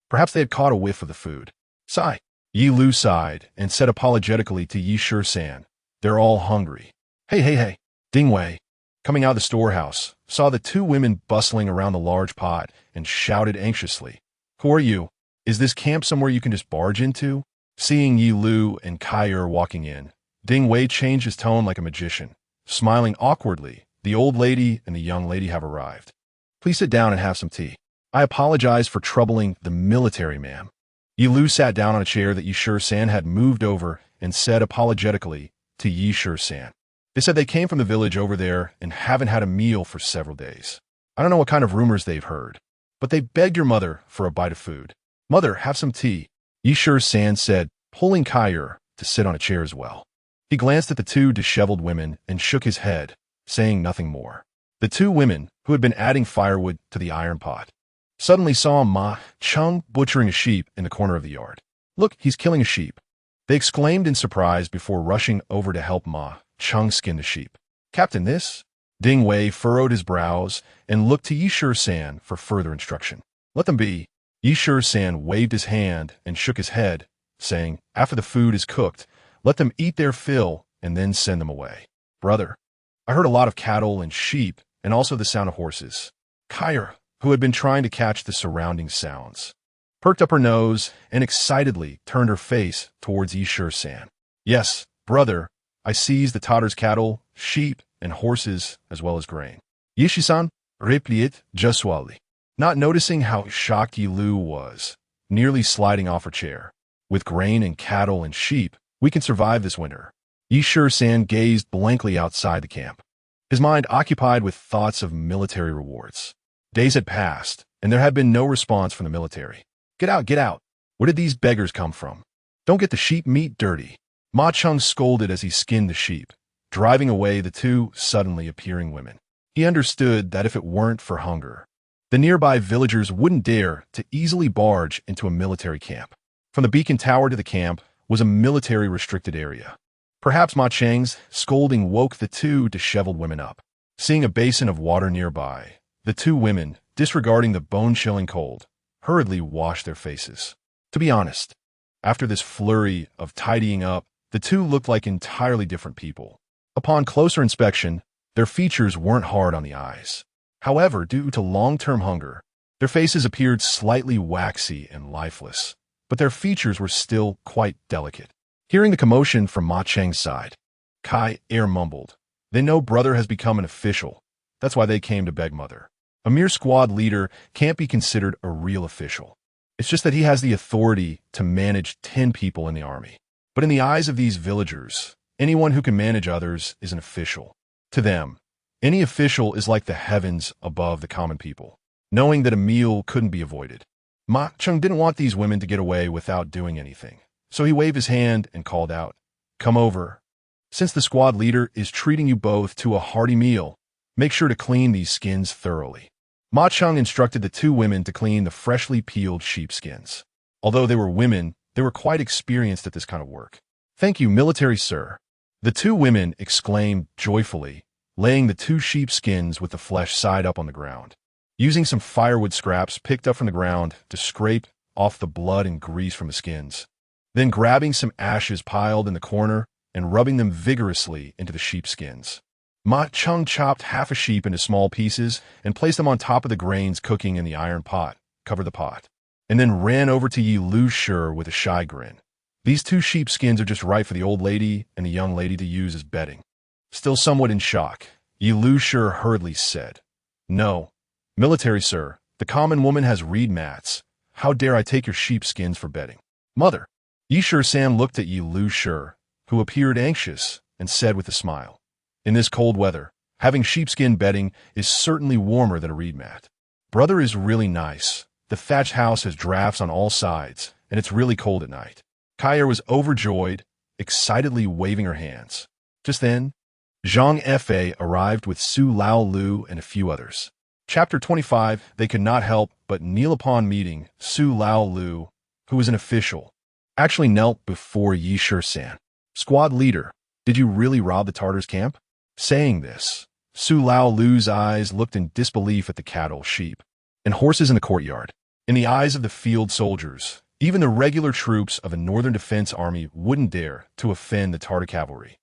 Perhaps they had caught a whiff of the food. "Sigh." Yi Lu sighed and said apologetically to Shisan, "They're all hungry." Hey. Ding Wei, coming out of the storehouse, saw the 2 women bustling around the large pot and shouted anxiously, "Who are you? Is this camp somewhere you can just barge into?" Seeing Yi Lu and Kaier walking in, Ding Wei changed his tone like a magician, smiling awkwardly. "The old lady and the young lady have arrived. Please sit down and have some tea. I apologize for troubling the military, ma'am." Yi Lu sat down on a chair that Shisan had moved over and said apologetically to Shisan, "They said they came from the village over there and haven't had a meal for several days. I don't know what kind of rumors they've heard, but they begged your mother for a bite of food. Mother, have some tea," Shisan said, pulling Kaier to sit on a chair as well. He glanced at the 2 disheveled women and shook his head, saying nothing more. The 2 women, who had been adding firewood to the iron pot, suddenly saw Ma Cheng butchering a sheep in the corner of the yard. "Look, he's killing a sheep," they exclaimed in surprise before rushing over to help Ma Cheng skin the sheep. "Captain, this?" Ding Wei furrowed his brows and looked to Shisan for further instruction. "Let them be." Shisan waved his hand and shook his head, saying, "After the food is cooked, let them eat their fill and then send them away." "Brother, I heard a lot of cattle and sheep and also the sound of horses." Kaier, who had been trying to catch the surrounding sounds, perked up her nose and excitedly turned her face towards Shisan. "Yes, brother, I seized the Tatars' cattle, sheep, and horses, as well as grain." Shisan replied Jesuali, not noticing how shocked Yi Lu was, nearly sliding off her chair. "With grain and cattle and sheep, we can survive this winter." Shisan gazed blankly outside the camp, his mind occupied with thoughts of military rewards. Days had passed, and there had been no response from the military. Get out. Where did these beggars come from? Don't get the sheep meat dirty." Ma Cheng scolded as he skinned the sheep, driving away the 2 suddenly appearing women. He understood that if it weren't for hunger, the nearby villagers wouldn't dare to easily barge into a military camp. From the beacon tower to the camp was a military-restricted area. Perhaps Ma Cheng's scolding woke the 2 disheveled women up. Seeing a basin of water nearby, the 2 women, disregarding the bone-chilling cold, hurriedly washed their faces. To be honest, after this flurry of tidying up, the 2 looked like entirely different people. Upon closer inspection, their features weren't hard on the eyes. However, due to long-term hunger, their faces appeared slightly waxy and lifeless, but their features were still quite delicate. Hearing the commotion from Ma Cheng's side, Kaier mumbled, "They know brother has become an official. That's why they came to beg mother." A mere squad leader can't be considered a real official. It's just that he has the authority to manage 10 people in the army. But in the eyes of these villagers, anyone who can manage others is an official. To them, any official is like the heavens above the common people, knowing that a meal couldn't be avoided. Ma Chung didn't want these women to get away without doing anything, so he waved his hand and called out, "Come over. Since the squad leader is treating you both to a hearty meal, make sure to clean these skins thoroughly." Ma Chung instructed the two women to clean the freshly peeled sheepskins. Although they were women, they were quite experienced at this kind of work. "Thank you, military sir," the two women exclaimed joyfully, laying the two sheepskins with the flesh side up on the ground. Using some firewood scraps picked up from the ground to scrape off the blood and grease from the skins. Then grabbing some ashes piled in the corner and rubbing them vigorously into the sheepskins. Ma Chung chopped half a sheep into small pieces and placed them on top of the grains cooking in the iron pot, covered the pot, and then ran over to Yi Lu Shi with a shy grin. These two sheepskins are just right for the old lady and the young lady to use as bedding. Still somewhat in shock, Yi Lu Shi hurriedly said, "No, military sir, the common woman has reed mats. How dare I take your sheepskins for bedding?" "Mother." Yi San looked at Yi Lu Shi, who appeared anxious, and said with a smile, "In this cold weather, having sheepskin bedding is certainly warmer than a reed mat. Brother is really nice. The thatched house has drafts on all sides, and it's really cold at night." Kaya was overjoyed, excitedly waving her hands. Just then, Zhang Fa arrived with Su Lao Lu and a few others. Chapter 25. They could not help but kneel upon meeting Su Lao Lu, who was an official, actually knelt before Yi San. "Squad leader, did you really rob the Tartars' camp?" Saying this, Su Lao Lu's eyes looked in disbelief at the cattle, sheep, and horses in the courtyard. In the eyes of the field soldiers, even the regular troops of a Northern Defense Army wouldn't dare to offend the Tartar cavalry.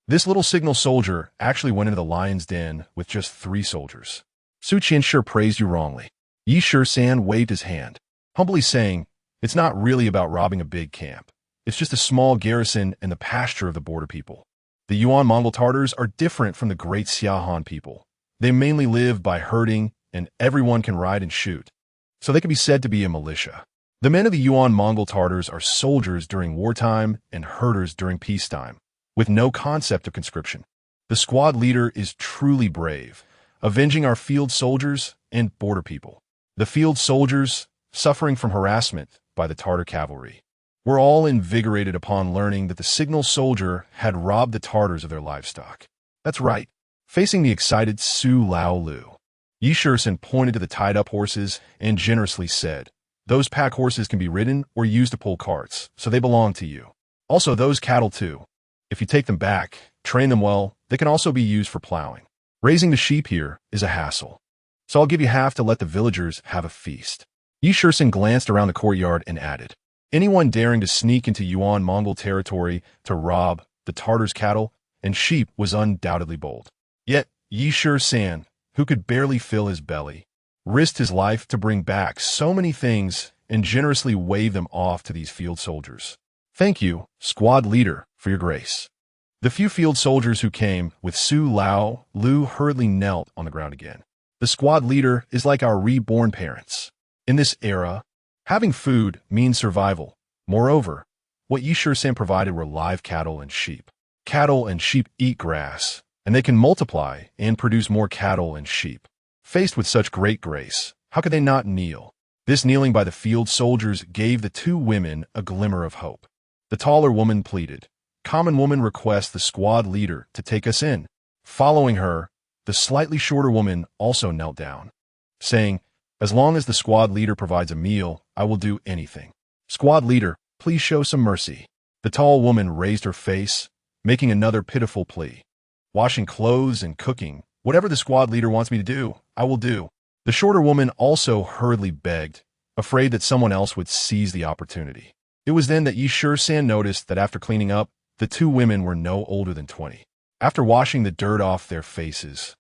This little signal soldier actually went into the lion's den with just 3 soldiers. "Su Qianshi praised you wrongly." Yi San waved his hand, humbly saying, "It's not really about robbing a big camp. It's just a small garrison and the pasture of the border people. The Yuan Mongol Tartars are different from the great Xiahan people. They mainly live by herding, and everyone can ride and shoot, so they can be said to be a militia. The men of the Yuan Mongol Tartars are soldiers during wartime and herders during peacetime, with no concept of conscription. The squad leader is truly brave, avenging our field soldiers and border people. The field soldiers, suffering from harassment by the Tartar cavalry, were all invigorated upon learning that the signal soldier had robbed the Tartars of their livestock." "That's right." Facing the excited Su Lao Lu, Yi San pointed to the tied-up horses and generously said, "Those pack horses can be ridden or used to pull carts, so they belong to you. Also, those cattle too. If you take them back, train them well, they can also be used for plowing. Raising the sheep here is a hassle, so I'll give you half to let the villagers have a feast." Yi San glanced around the courtyard and added, "Anyone daring to sneak into Yuan Mongol territory to rob the Tartars' cattle and sheep was undoubtedly bold." Yet Yi San, who could barely fill his belly, risked his life to bring back so many things and generously wave them off to these field soldiers. "Thank you, squad leader, for your grace." The few field soldiers who came with Su Lao Lu hurriedly knelt on the ground again. The squad leader is like our reborn parents. In this era, having food means survival. Moreover, what Yi San provided were live cattle and sheep. Cattle and sheep eat grass, and they can multiply and produce more cattle and sheep. Faced with such great grace, how could they not kneel? This kneeling by the field soldiers gave the two women a glimmer of hope. The taller woman pleaded, "Common woman requests the squad leader to take us in." Following her, the slightly shorter woman also knelt down, saying, "As long as the squad leader provides a meal, I will do anything. Squad leader, please show some mercy." The tall woman raised her face, making another pitiful plea. "Washing clothes and cooking, whatever the squad leader wants me to do, I will do." The shorter woman also hurriedly begged, afraid that someone else would seize the opportunity. It was then that Yi San noticed that after cleaning up, the two women were no older than 20. After washing the dirt off their faces,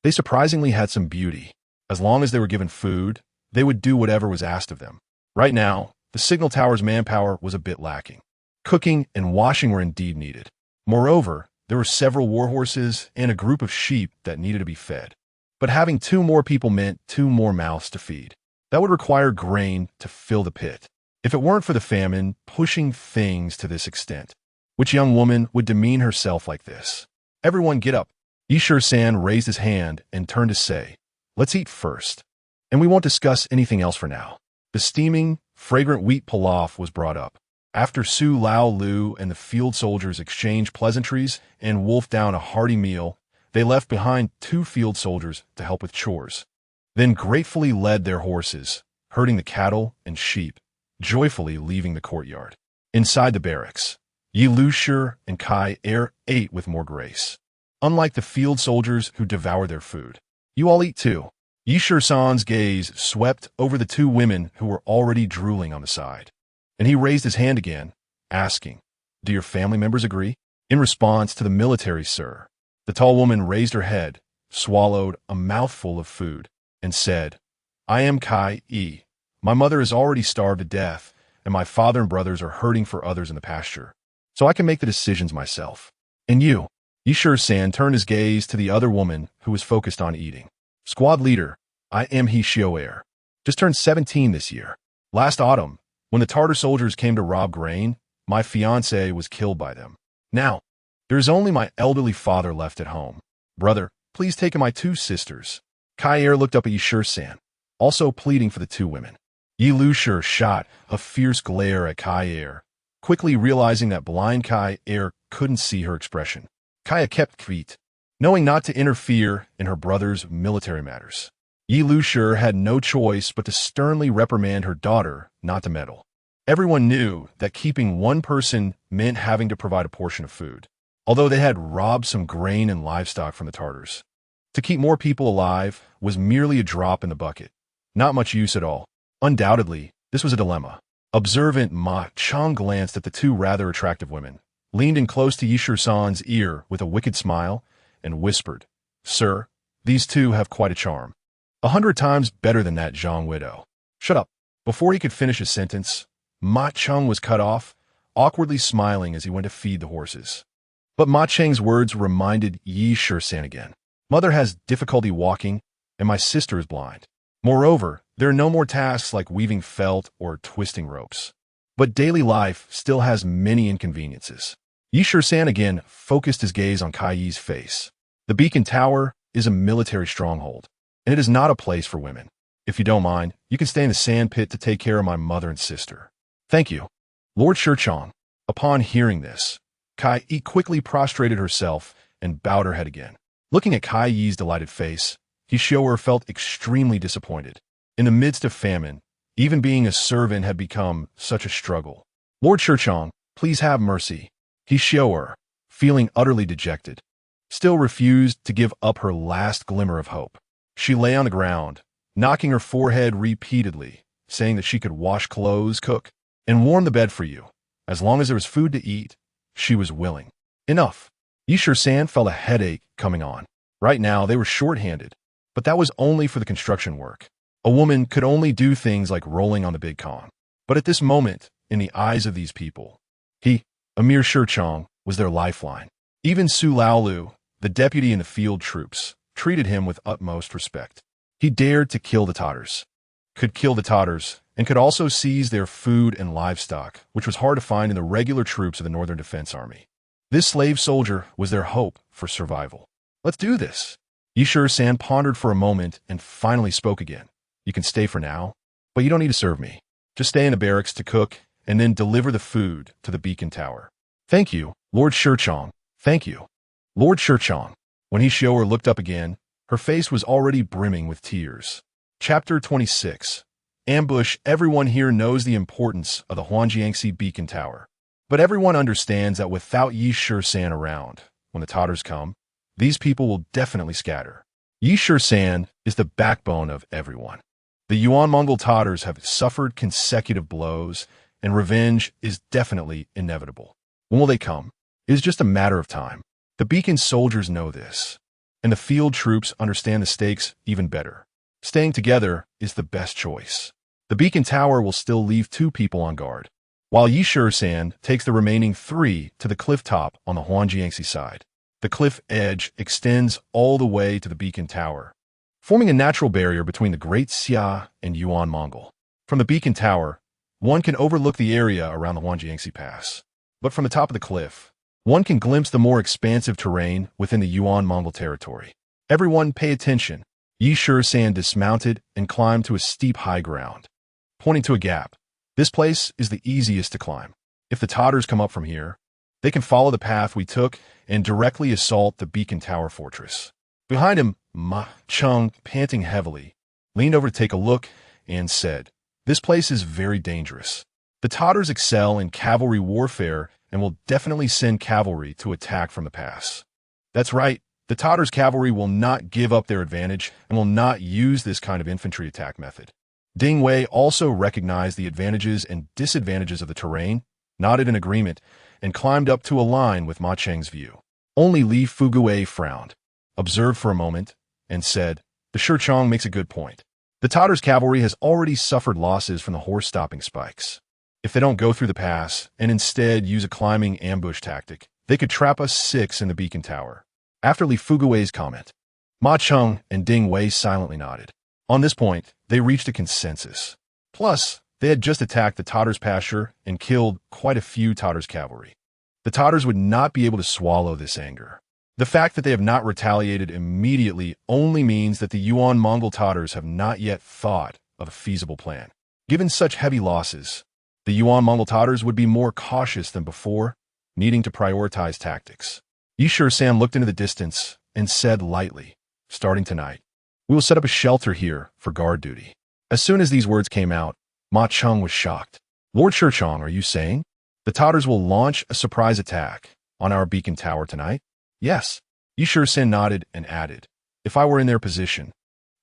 they surprisingly had some beauty. As long as they were given food, they would do whatever was asked of them. Right now, the signal tower's manpower was a bit lacking. Cooking and washing were indeed needed. Moreover, there were several war horses and a group of sheep that needed to be fed. But having 2 more people meant 2 more mouths to feed. That would require grain to fill the pit. If it weren't for the famine pushing things to this extent, which young woman would demean herself like this? Everyone get up. Shisan raised his hand and turned to say, let's eat first. And we won't discuss anything else for now. The steaming, fragrant wheat pilaf was brought up. After Su Lao Lu and the field soldiers exchanged pleasantries and wolfed down a hearty meal, they left behind 2 field soldiers to help with chores, then gratefully led their horses, herding the cattle and sheep, joyfully leaving the courtyard. Inside the barracks, Yi Lushi and Kai Er ate with more grace. Unlike the field soldiers who devoured their food, you all eat too. Shisan's gaze swept over the 2 women who were already drooling on the side, and he raised his hand again, asking, do your family members agree? In response to the military, sir, the tall woman raised her head, swallowed a mouthful of food, and said, I am Kai E. My mother is already starved to death, and my father and brothers are hurting for others in the pasture, so I can make the decisions myself. And you? Shisan turned his gaze to the other woman who was focused on eating. Squad leader, I am He Shioer. Just turned 17 this year. Last autumn, when the Tartar soldiers came to rob grain, my fiancé was killed by them. Now, there is only my elderly father left at home. Brother, please take in my 2 sisters. Kai Er looked up at Shisan, also pleading for the 2 women. Yi Lushi shot a fierce glare at Kai Er, quickly realizing that blind Kai Er couldn't see her expression. Kaya kept quiet, knowing not to interfere in her brother's military matters. Yi Lushi had no choice but to sternly reprimand her daughter not to meddle. Everyone knew that keeping 1 person meant having to provide a portion of food, although they had robbed some grain and livestock from the Tartars. To keep more people alive was merely a drop in the bucket, not much use at all. Undoubtedly, this was a dilemma. Observant Ma Chang glanced at the 2 rather attractive women, leaned in close to Shisan's ear with a wicked smile, and whispered, Sir, these 2 have quite a charm. 100 times better than that Zhang widow. Shut up. Before he could finish his sentence, Ma Chang was cut off, awkwardly smiling as he went to feed the horses. But Ma Chang's words reminded Shisan again. Mother has difficulty walking, and my sister is blind. Moreover, there are no more tasks like weaving felt or twisting ropes. But daily life still has many inconveniences. Shisan again focused his gaze on Kai Yi's face. The beacon tower is a military stronghold, and it is not a place for women. If you don't mind, you can stay in the sand pit to take care of my mother and sister. Thank you. Lord Shichong. Upon hearing this, Kai Yi quickly prostrated herself and bowed her head again. Looking at Kai Yi's delighted face, Shioer felt extremely disappointed. In the midst of famine, even being a servant had become such a struggle. Lord Shichong, please have mercy. Shioer, feeling utterly dejected, still refused to give up her last glimmer of hope. She lay on the ground, knocking her forehead repeatedly, saying that she could wash clothes, cook, and warm the bed for you. As long as there was food to eat, she was willing. Enough. Shisan felt a headache coming on. Right now, they were short-handed, but that was only for the construction work. A woman could only do things like rolling on the big con. But at this moment, in the eyes of these people, Amir Shichong, was their lifeline. Even Su Laolu, the deputy in the field troops, treated him with utmost respect. He dared to kill the Tatars, could kill the Tatars, and could also seize their food and livestock, which was hard to find in the regular troops of the Northern Defense Army. This slave soldier was their hope for survival. Let's do this. Shisan pondered for a moment and finally spoke again. You can stay for now, but you don't need to serve me. Just stay in the barracks to cook and then deliver the food to the beacon tower. Thank you, Lord Shichong. Thank you. Lord Shichong. When Shioer looked up again, her face was already brimming with tears. Chapter 26. Ambush. Everyone here knows the importance of the Huangjiangxi beacon tower. But everyone understands that without Shisan around, when the Tatars come, these people will definitely scatter. Shisan is the backbone of everyone. The Yuan-Mongol Tatars have suffered consecutive blows, and revenge is definitely inevitable. When will they come? It is just a matter of time. The beacon soldiers know this, and the field troops understand the stakes even better. Staying together is the best choice. The beacon tower will still leave 2 people on guard, while Shisan takes the remaining 3 to the cliff top on the Huangjiangxi side. The cliff edge extends all the way to the beacon tower, forming a natural barrier between the Great Xia and Yuan Mongol. From the beacon tower, one can overlook the area around the Huangjiangxi Pass. But from the top of the cliff, one can glimpse the more expansive terrain within the Yuan Mongol territory. Everyone pay attention. Yi Shisan dismounted and climbed to a steep high ground, pointing to a gap. This place is the easiest to climb. If the Tatars come up from here, they can follow the path we took and directly assault the beacon tower fortress. Behind him, Ma Cheng, panting heavily, leaned over to take a look and said, "This place is very dangerous. The Tatars excel in cavalry warfare and will definitely send cavalry to attack from the pass." That's right, the Tatars' cavalry will not give up their advantage and will not use this kind of infantry attack method. Ding Wei also recognized the advantages and disadvantages of the terrain, nodded in agreement, and climbed up to align with Ma Cheng's view. Only Li Fuguei frowned, observed for a moment, and said, "The Shichong makes a good point. The Tatars' cavalry has already suffered losses from the horse-stopping spikes. If they don't go through the pass and instead use a climbing ambush tactic, they could trap us 6 in the beacon tower." After Li Fuguei's comment, Ma Cheng and Ding Wei silently nodded. On this point, they reached a consensus. Plus, they had just attacked the Tatars' pasture and killed quite a few Tatars' cavalry. The Tatars would not be able to swallow this anger. The fact that they have not retaliated immediately only means that the Yuan Mongol Tatars have not yet thought of a feasible plan. Given such heavy losses, the Yuan Mongol Tatars would be more cautious than before, needing to prioritize tactics. Yi Shisan looked into the distance and said lightly, "Starting tonight, we will set up a shelter here for guard duty." As soon as these words came out, Ma Cheng was shocked. "Lord Shichong, are you saying the Tatars will launch a surprise attack on our beacon tower tonight?" "Yes." Yi Shisan nodded and added, "If I were in their position,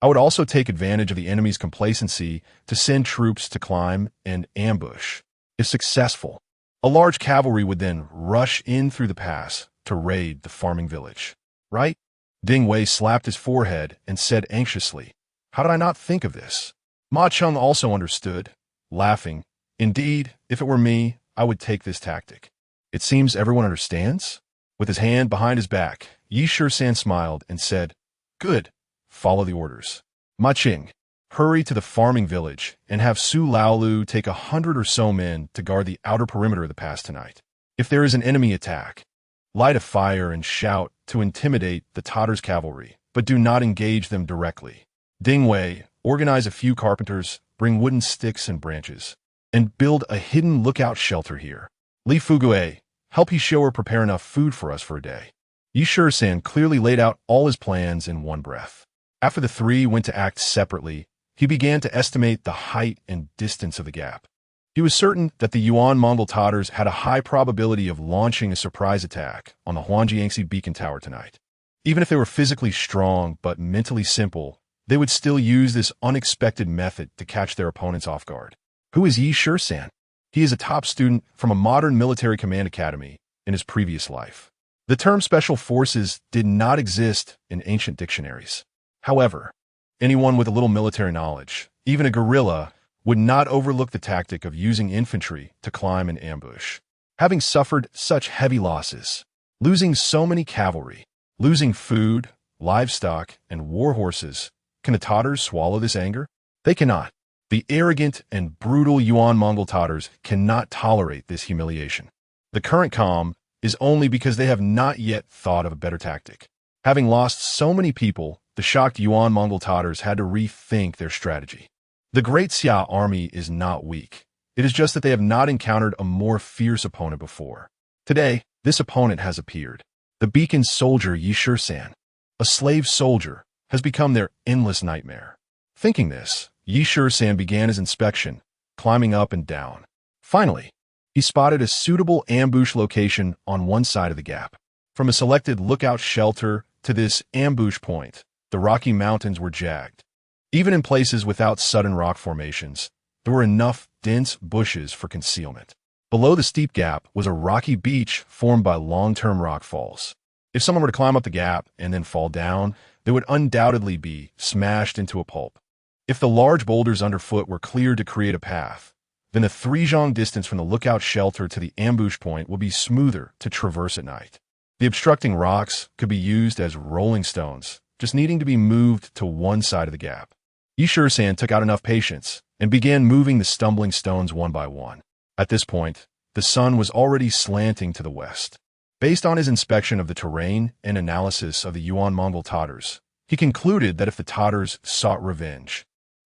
I would also take advantage of the enemy's complacency to send troops to climb and ambush. If successful, a large cavalry would then rush in through the pass to raid the farming village." "Right?" Ding Wei slapped his forehead and said anxiously, "How did I not think of this?" Ma Cheng also understood, laughing, "Indeed, if it were me, I would take this tactic." "It seems everyone understands?" With his hand behind his back, Yi Shisan smiled and said, "Good, follow the orders. Ma Cheng, hurry to the farming village and have Su Laolu take 100 or so men to guard the outer perimeter of the pass tonight. If there is an enemy attack, light a fire and shout to intimidate the Tatars' cavalry, but do not engage them directly. Ding Wei, organize a few carpenters, bring wooden sticks and branches, and build a hidden lookout shelter here. Li Fuguei, help Hishouer prepare enough food for us for a day." Yi Shisan clearly laid out all his plans in one breath. After the three went to act separately, he began to estimate the height and distance of the gap. He was certain that the Yuan Mongol Tatars had a high probability of launching a surprise attack on the Huangjiangxi beacon tower tonight. Even if they were physically strong but mentally simple, they would still use this unexpected method to catch their opponents off guard. Who is Yi Shisan? He is a top student from a modern military command academy in his previous life. The term special forces did not exist in ancient dictionaries. However, anyone with a little military knowledge, even a guerrilla, would not overlook the tactic of using infantry to climb an ambush. Having suffered such heavy losses, losing so many cavalry, losing food, livestock, and war horses, can the Tatars swallow this anger? They cannot. The arrogant and brutal Yuan Mongol Tatars cannot tolerate this humiliation. The current calm is only because they have not yet thought of a better tactic. Having lost so many people, the shocked Yuan Mongol Tatars had to rethink their strategy. The Great Xia army is not weak. It is just that they have not encountered a more fierce opponent before. Today, this opponent has appeared. The beacon soldier Yi Shisan, a slave soldier, has become their endless nightmare. Thinking this, Yi Shisan began his inspection, climbing up and down. Finally, he spotted a suitable ambush location on one side of the gap. From a selected lookout shelter to this ambush point, the Rocky Mountains were jagged. Even in places without sudden rock formations, there were enough dense bushes for concealment. Below the steep gap was a rocky beach formed by long-term rock falls. If someone were to climb up the gap and then fall down, they would undoubtedly be smashed into a pulp. If the large boulders underfoot were cleared to create a path, then the 3-zhang distance from the lookout shelter to the ambush point would be smoother to traverse at night. The obstructing rocks could be used as rolling stones just needing to be moved to one side of the gap. Shisan took out enough patience and began moving the stumbling stones one by one. At this point, the sun was already slanting to the west. Based on his inspection of the terrain and analysis of the Yuan-Mongol Tatars, he concluded that if the Tatars sought revenge,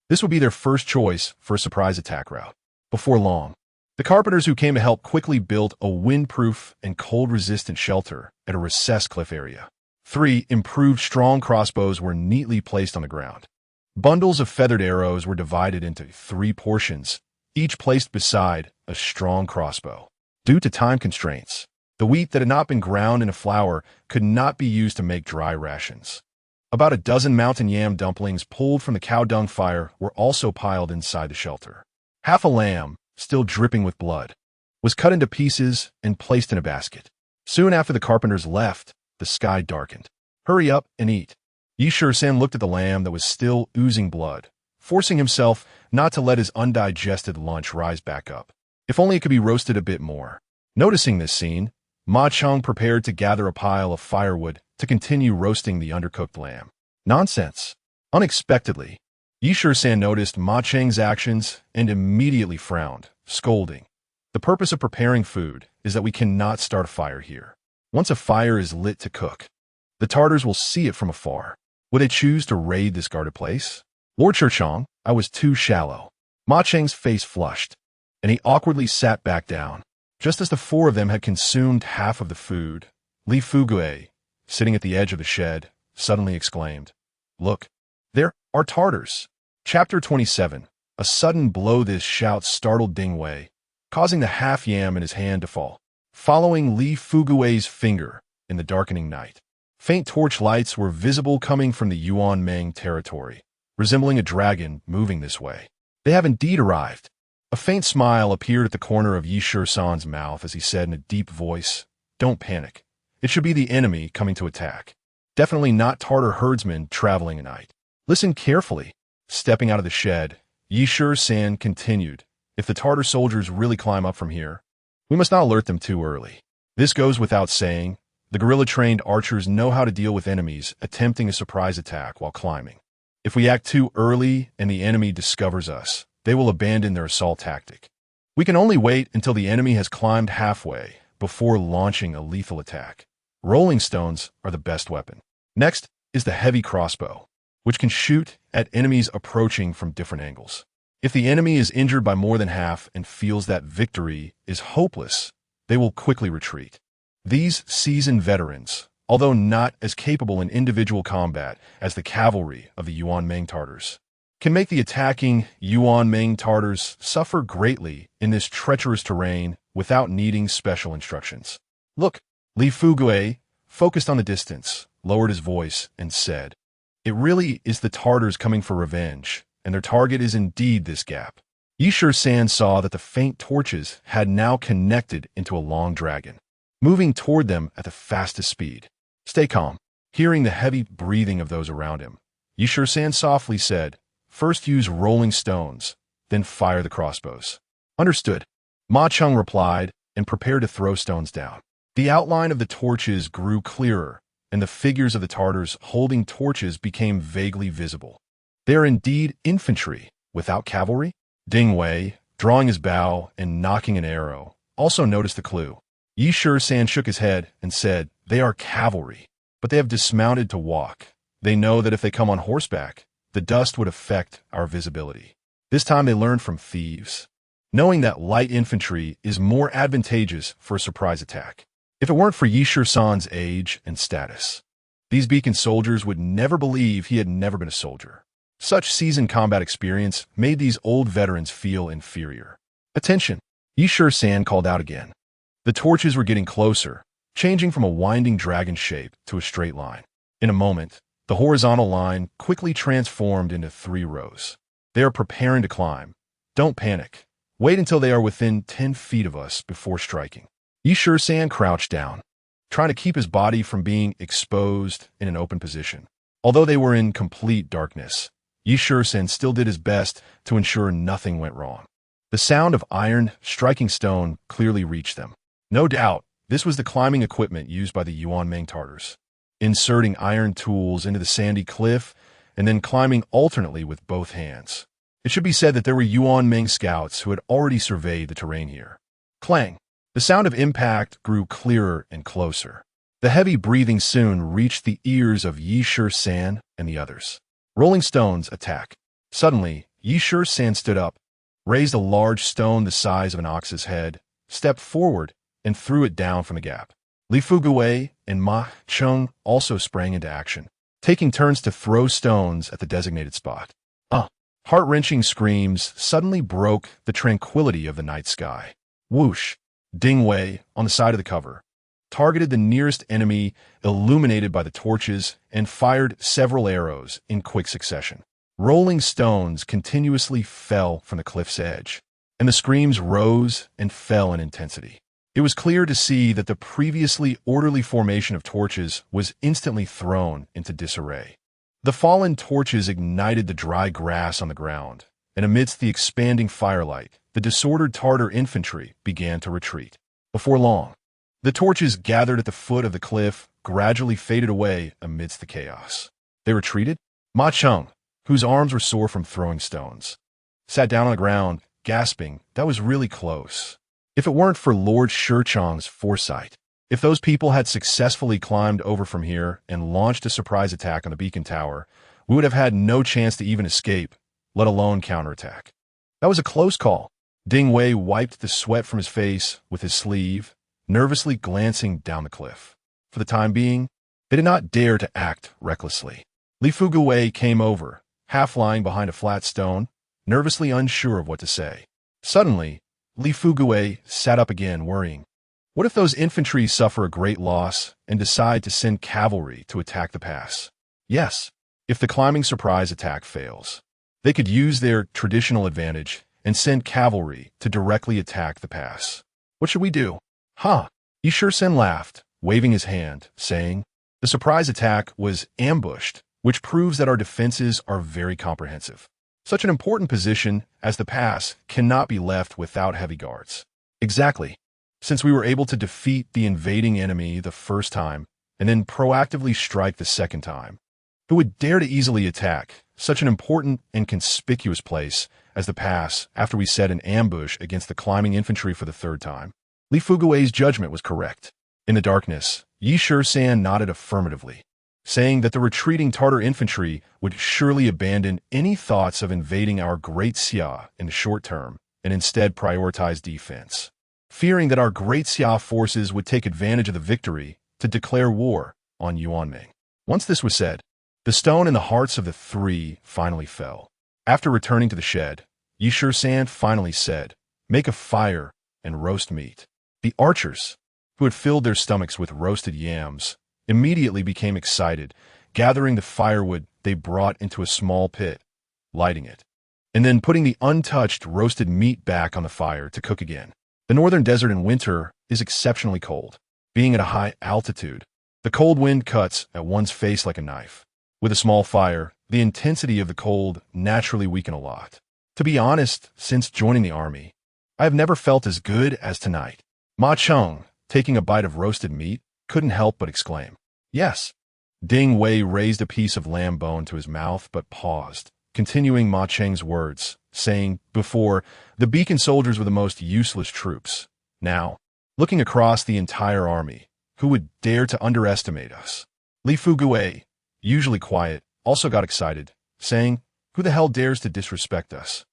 this would be their first choice for a surprise attack route. Before long, the carpenters who came to help quickly built a windproof and cold-resistant shelter at a recessed cliff area. 3 improved strong crossbows were neatly placed on the ground. Bundles of feathered arrows were divided into 3 portions, each placed beside a strong crossbow. Due to time constraints, the wheat that had not been ground into flour could not be used to make dry rations. About a dozen mountain yam dumplings pulled from the cow dung fire were also piled inside the shelter. Half a lamb, still dripping with blood, was cut into pieces and placed in a basket. Soon after the carpenters left, the sky darkened. "Hurry up and eat." Shisan looked at the lamb that was still oozing blood, forcing himself not to let his undigested lunch rise back up. If only it could be roasted a bit more. Noticing this scene, Ma Cheng prepared to gather a pile of firewood to continue roasting the undercooked lamb. Nonsense. Unexpectedly, Shisan noticed Ma Cheng's actions and immediately frowned, scolding. "The purpose of preparing food is that we cannot start a fire here. Once a fire is lit to cook, the Tartars will see it from afar. Would they choose to raid this guarded place? Lord Churchong, I was too shallow." Ma Cheng's face flushed, and he awkwardly sat back down. Just as the 4 of them had consumed half of the food, Li Fugui, sitting at the edge of the shed, suddenly exclaimed, "Look, there are Tartars." Chapter 27. A sudden blow. This shout startled Ding Wei, causing the half yam in his hand to fall, following Li Fugui's finger in the darkening night. Faint torch lights were visible coming from the Yuan-Meng territory, resembling a dragon moving this way. "They have indeed arrived." A faint smile appeared at the corner of Shisan's mouth as he said in a deep voice, "Don't panic. It should be the enemy coming to attack. Definitely not Tartar herdsmen traveling at night. Listen carefully." Stepping out of the shed, Shisan continued, "If the Tartar soldiers really climb up from here, we must not alert them too early. This goes without saying. The guerrilla-trained archers know how to deal with enemies attempting a surprise attack while climbing. If we act too early and the enemy discovers us, they will abandon their assault tactic. We can only wait until the enemy has climbed halfway before launching a lethal attack. Rolling stones are the best weapon. Next is the heavy crossbow, which can shoot at enemies approaching from different angles. If the enemy is injured by more than half and feels that victory is hopeless, they will quickly retreat. These seasoned veterans, although not as capable in individual combat as the cavalry of the Yuan-Meng Tartars, can make the attacking Yuan-Meng Tartars suffer greatly in this treacherous terrain without needing special instructions. "Look," Li Fugui, focused on the distance, lowered his voice and said, "It really is the Tartars coming for revenge, and their target is indeed this gap." Shisan saw that the faint torches had now connected into a long dragon, moving toward them at the fastest speed. "Stay calm." Hearing the heavy breathing of those around him, Shisan softly said, "First use rolling stones, then fire the crossbows." "Understood," Ma Cheng replied and prepared to throw stones down. The outline of the torches grew clearer, and the figures of the Tartars holding torches became vaguely visible. "They are indeed infantry, without cavalry?" Ding Wei, drawing his bow and nocking an arrow, also noticed the clue. Shisan shook his head and said, "They are cavalry, but they have dismounted to walk. They know that if they come on horseback, the dust would affect our visibility. This time they learned from thieves, knowing that light infantry is more advantageous for a surprise attack. If it weren't for Shisan's age and status, these beacon soldiers would never believe he had never been a soldier. Such seasoned combat experience made these old veterans feel inferior. "Attention!" Shisan called out again. The torches were getting closer, changing from a winding dragon shape to a straight line. In a moment, the horizontal line quickly transformed into 3 rows. "They are preparing to climb. Don't panic. Wait until they are within 10 feet of us before striking." Shisan crouched down, trying to keep his body from being exposed in an open position. Although they were in complete darkness, Shisan still did his best to ensure nothing went wrong. The sound of iron striking stone clearly reached them. No doubt, this was the climbing equipment used by the Yuan-Meng Tartars. inserting iron tools into the sandy cliff and then climbing alternately with both hands. It should be said that there were Yuan Ming scouts who had already surveyed the terrain here. Clang! The sound of impact grew clearer and closer. The heavy breathing soon reached the ears of Yi San and the others. Rolling stones attack. Suddenly, Yi San stood up, raised a large stone the size of an ox's head, stepped forward, and threw it down from the gap. Li Fugui and Ma Cheng also sprang into action, taking turns to throw stones at the designated spot. Heart-wrenching screams suddenly broke the tranquility of the night sky. Whoosh! Ding Wei, on the side of the cover, targeted the nearest enemy illuminated by the torches and fired several arrows in quick succession. Rolling stones continuously fell from the cliff's edge, and the screams rose and fell in intensity. It was clear to see that the previously orderly formation of torches was instantly thrown into disarray. The fallen torches ignited the dry grass on the ground, and amidst the expanding firelight, the disordered Tartar infantry began to retreat. Before long, the torches gathered at the foot of the cliff gradually faded away amidst the chaos. They retreated. Ma Cheng, whose arms were sore from throwing stones, sat down on the ground, gasping, "That was really close. If it weren't for Lord Shichang's foresight, if those people had successfully climbed over from here and launched a surprise attack on the beacon tower, we would have had no chance to even escape, let alone counterattack." That was a close call. Ding Wei wiped the sweat from his face with his sleeve, nervously glancing down the cliff. For the time being, they did not dare to act recklessly. Li Fugui came over, half lying behind a flat stone, nervously unsure of what to say. Suddenly, Li Fugui sat up again, worrying. What if those infantry suffer a great loss and decide to send cavalry to attack the pass? Yes, if the climbing surprise attack fails, they could use their traditional advantage and send cavalry to directly attack the pass. What should we do? Yi San laughed, waving his hand, saying, "The surprise attack was ambushed, which proves that our defenses are very comprehensive. Such an important position as the pass cannot be left without heavy guards." Exactly. Since we were able to defeat the invading enemy the first time and then proactively strike the second time, who would dare to easily attack such an important and conspicuous place as the pass after we set an ambush against the climbing infantry for the third time? Li Fugui's judgment was correct. In the darkness, Yi San nodded affirmatively, saying that the retreating Tartar infantry would surely abandon any thoughts of invading our Great Xia in the short term and instead prioritize defense, fearing that our Great Xia forces would take advantage of the victory to declare war on Yuanming. Once this was said, the stone in the hearts of the three finally fell. After returning to the shed, Yi San finally said, "Make a fire and roast meat." The archers, who had filled their stomachs with roasted yams, immediately became excited, gathering the firewood they brought into a small pit, lighting it, and then putting the untouched roasted meat back on the fire to cook again. The northern desert in winter is exceptionally cold. Being at a high altitude, the cold wind cuts at one's face like a knife. With a small fire, the intensity of the cold naturally weakened a lot. To be honest, since joining the army, I have never felt as good as tonight. Ma Cheng, taking a bite of roasted meat, couldn't help but exclaim, "Yes." Ding Wei raised a piece of lamb bone to his mouth but paused, continuing Ma Cheng's words, saying, "Before, the beacon soldiers were the most useless troops. Now, looking across the entire army, who would dare to underestimate us?" Li Fugui, usually quiet, also got excited, saying, "Who the hell dares to disrespect us?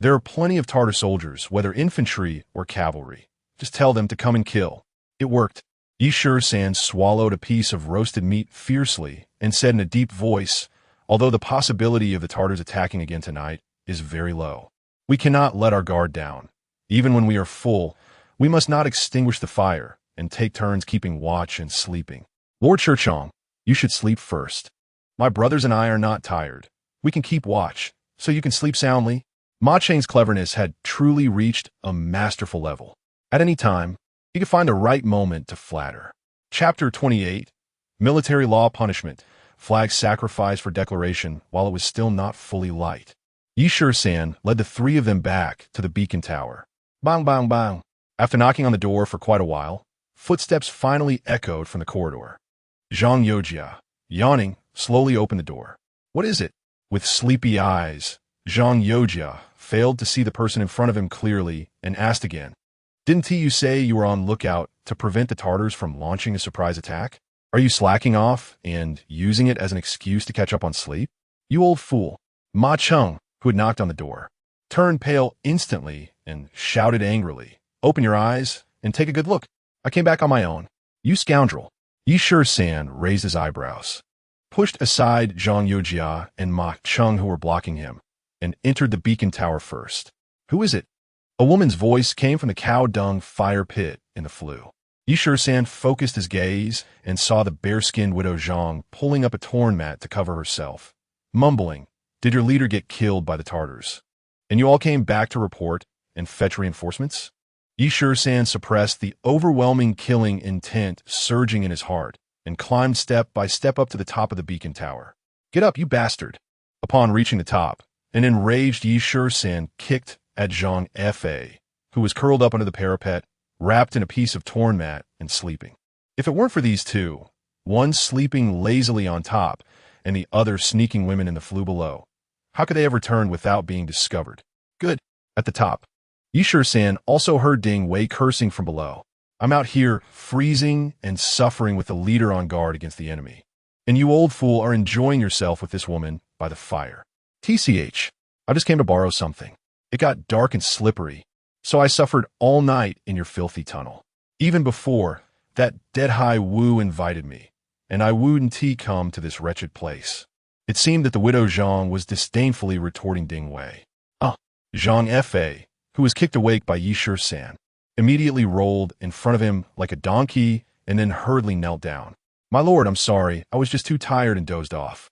There are plenty of Tartar soldiers, whether infantry or cavalry. Just tell them to come and kill." It worked. Yi San swallowed a piece of roasted meat fiercely and said in a deep voice, "Although the possibility of the Tartars attacking again tonight is very low, we cannot let our guard down. Even when we are full, we must not extinguish the fire and take turns keeping watch and sleeping. Lord Shichang, you should sleep first. My brothers and I are not tired. We can keep watch, so you can sleep soundly." Ma Cheng's cleverness had truly reached a masterful level. At any time, he could find the right moment to flatter. Chapter 28, Military Law Punishment, Flag Sacrifice for Declaration while it was still not fully light. Yi San led the three of them back to the beacon tower. Bang, bang, bang. After knocking on the door for quite a while, footsteps finally echoed from the corridor. Zhang Yojia, yawning, slowly opened the door. What is it? With sleepy eyes, Zhang Yojia failed to see the person in front of him clearly and asked again, Didn't you say you were on lookout to prevent the Tartars from launching a surprise attack? Are you slacking off and using it as an excuse to catch up on sleep? You old fool. Ma Cheng, who had knocked on the door, turned pale instantly and shouted angrily, Open your eyes and take a good look. I came back on my own. You scoundrel. Yi San raised his eyebrows, pushed aside Zhang Yojia and Ma Cheng who were blocking him, and entered the beacon tower first. Who is it? A woman's voice came from the cow dung fire pit in the flue. Yi San focused his gaze and saw the bare-skinned widow Zhang pulling up a torn mat to cover herself, mumbling, Did your leader get killed by the Tartars? And you all came back to report and fetch reinforcements? Yi San suppressed the overwhelming killing intent surging in his heart and climbed step by step up to the top of the beacon tower. Get up, you bastard! Upon reaching the top, an enraged Yi San kicked at Zhang Fa, who was curled up under the parapet, wrapped in a piece of torn mat and sleeping. If it weren't for these two, one sleeping lazily on top and the other sneaking women in the flue below, how could they have returned without being discovered? Good. At the top, Yi San also heard Ding Wei cursing from below. I'm out here freezing and suffering with the leader on guard against the enemy. And you old fool are enjoying yourself with this woman by the fire. TCH, I just came to borrow something. It got dark and slippery, so I suffered all night in your filthy tunnel. Even before, that dead-high Wu invited me, and I wouldn't come to this wretched place. It seemed that the widow Zhang was disdainfully retorting Ding Wei. Zhang Fa, who was kicked awake by Yi San, immediately rolled in front of him like a donkey and then hurriedly knelt down. My lord, I'm sorry, I was just too tired and dozed off.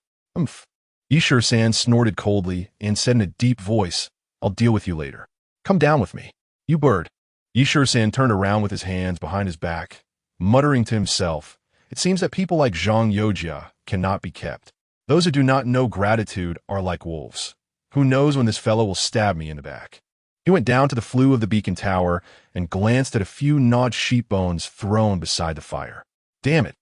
Yi San snorted coldly and said in a deep voice, I'll deal with you later. Come down with me. You bird. Yi San turned around with his hands behind his back, muttering to himself, It seems that people like Zhang Yojia cannot be kept. Those who do not know gratitude are like wolves. Who knows when this fellow will stab me in the back? He went down to the flue of the beacon tower and glanced at a few gnawed sheep bones thrown beside the fire. Damn it.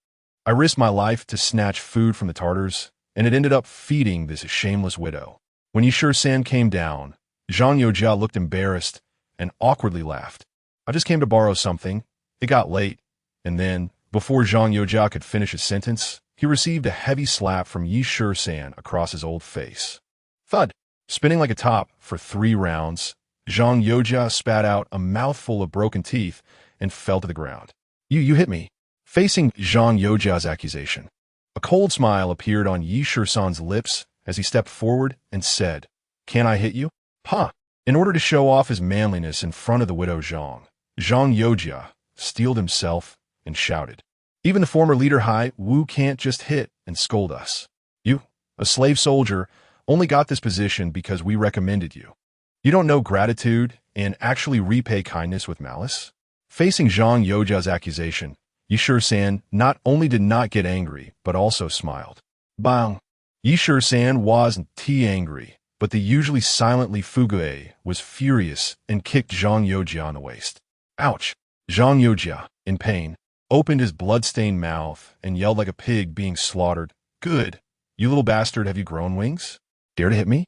I risked my life to snatch food from the Tartars, and it ended up feeding this shameless widow. When Yi San came down, Zhang Yojia looked embarrassed and awkwardly laughed. I just came to borrow something. It got late, and then, before Zhang Yojia could finish his sentence, he received a heavy slap from Yi San across his old face. Thud! Spinning like a top for 3 rounds, Zhang Yojia spat out a mouthful of broken teeth and fell to the ground. You hit me. Facing Zhang Yojia's accusation, a cold smile appeared on Yi San's lips as he stepped forward and said, Can I hit you? Ha! In order to show off his manliness in front of the widow Zhang Yojia steeled himself and shouted, Even the former leader Hai Wu can't just hit and scold us. You, a slave soldier, only got this position because we recommended you. You don't know gratitude and actually repay kindness with malice? Facing Zhang Yojia's accusation, Yi San not only did not get angry, but also smiled. Bang! Yi San wasn't angry, but the usually silently Fugue was furious and kicked Zhang Yojia on the waist. Ouch! Zhang Yojia, in pain, opened his blood-stained mouth and yelled like a pig being slaughtered. Good! You little bastard, have you grown wings? Dare to hit me?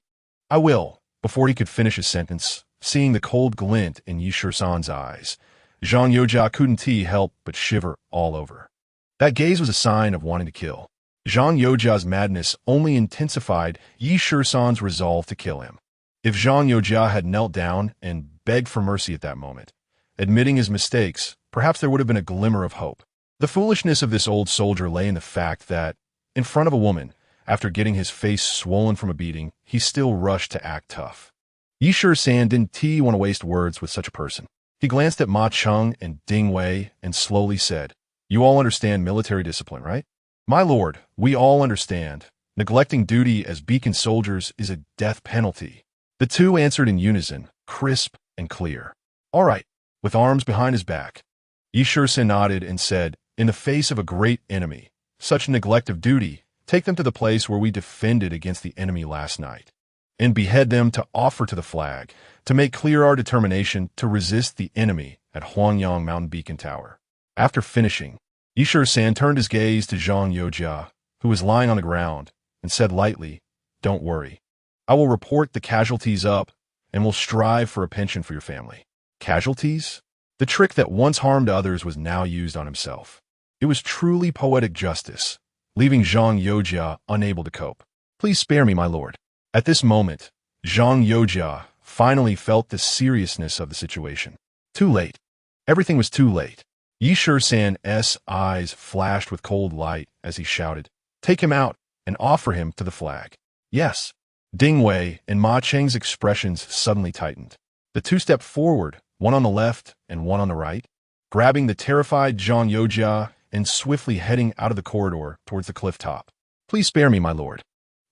I will. Before he could finish his sentence, seeing the cold glint in Yi San's eyes, Zhang Yojia couldn't help but shiver all over. That gaze was a sign of wanting to kill. Zhang Yojia's madness only intensified Yi San's resolve to kill him. If Zhang Yojia had knelt down and begged for mercy at that moment, admitting his mistakes, perhaps there would have been a glimmer of hope. The foolishness of this old soldier lay in the fact that, in front of a woman, after getting his face swollen from a beating, he still rushed to act tough. Yi San didn't want to waste words with such a person. He glanced at Ma Cheng and Ding Wei and slowly said, You all understand military discipline, right? My lord, we all understand. Neglecting duty as beacon soldiers is a death penalty. The two answered in unison, crisp and clear. All right, with arms behind his back. Yi San nodded and said, In the face of a great enemy, such neglect of duty, take them to the place where we defended against the enemy last night, and behead them to offer to the flag, to make clear our determination to resist the enemy at Huangyang Mountain Beacon Tower. After finishing, San turned his gaze to Zhang Yojia, who was lying on the ground, and said lightly, "Don't worry. I will report the casualties up, and will strive for a pension for your family." Casualties? The trick that once harmed others was now used on himself. It was truly poetic justice, leaving Zhang Yojia unable to cope. "Please spare me, my lord." At this moment, Zhang Yojia finally felt the seriousness of the situation. Too late. Everything was too late. San's eyes flashed with cold light as he shouted, "Take him out and offer him to the flag." "Yes." Ding Wei and Ma Cheng's expressions suddenly tightened. The two stepped forward, one on the left and one on the right, grabbing the terrified Zhang Yojia and swiftly heading out of the corridor towards the cliff top. "Please spare me, my lord."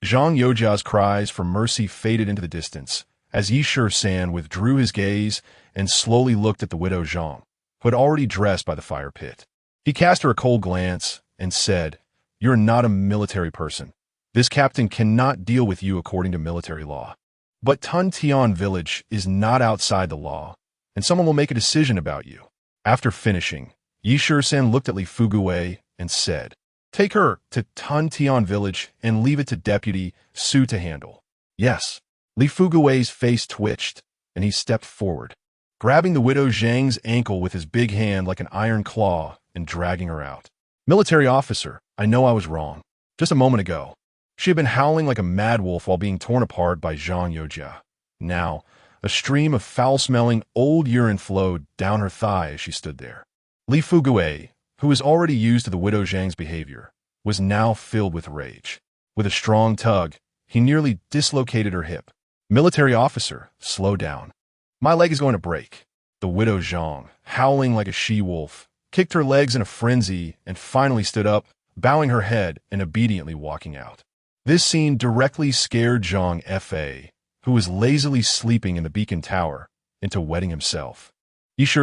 Zhang Yojia's cries for mercy faded into the distance as San withdrew his gaze and slowly looked at the widow Zhang, who had already dressed by the fire pit. He cast her a cold glance and said, "You're not a military person. This captain cannot deal with you according to military law. But Tun Tian village is not outside the law, and someone will make a decision about you." After finishing, San looked at Li Fuguwei and said, "Take her to Tun Tian village and leave it to Deputy Su to handle." "Yes." Li Fuguwei's face twitched, and he stepped forward, grabbing the widow Zhang's ankle with his big hand like an iron claw and dragging her out. "Military officer, I know I was wrong. Just a moment ago, she had been howling like a mad wolf while being torn apart by Zhang Yojia. Now, a stream of foul-smelling old urine flowed down her thigh as she stood there. Li Fuguwei, who was already used to the widow Zhang's behavior, was now filled with rage. With a strong tug, he nearly dislocated her hip. "Military officer, slow down. My leg is going to break." The widow Zhang, howling like a she-wolf, kicked her legs in a frenzy and finally stood up, bowing her head and obediently walking out. This scene directly scared Zhang Fa, who was lazily sleeping in the beacon tower, into wetting himself.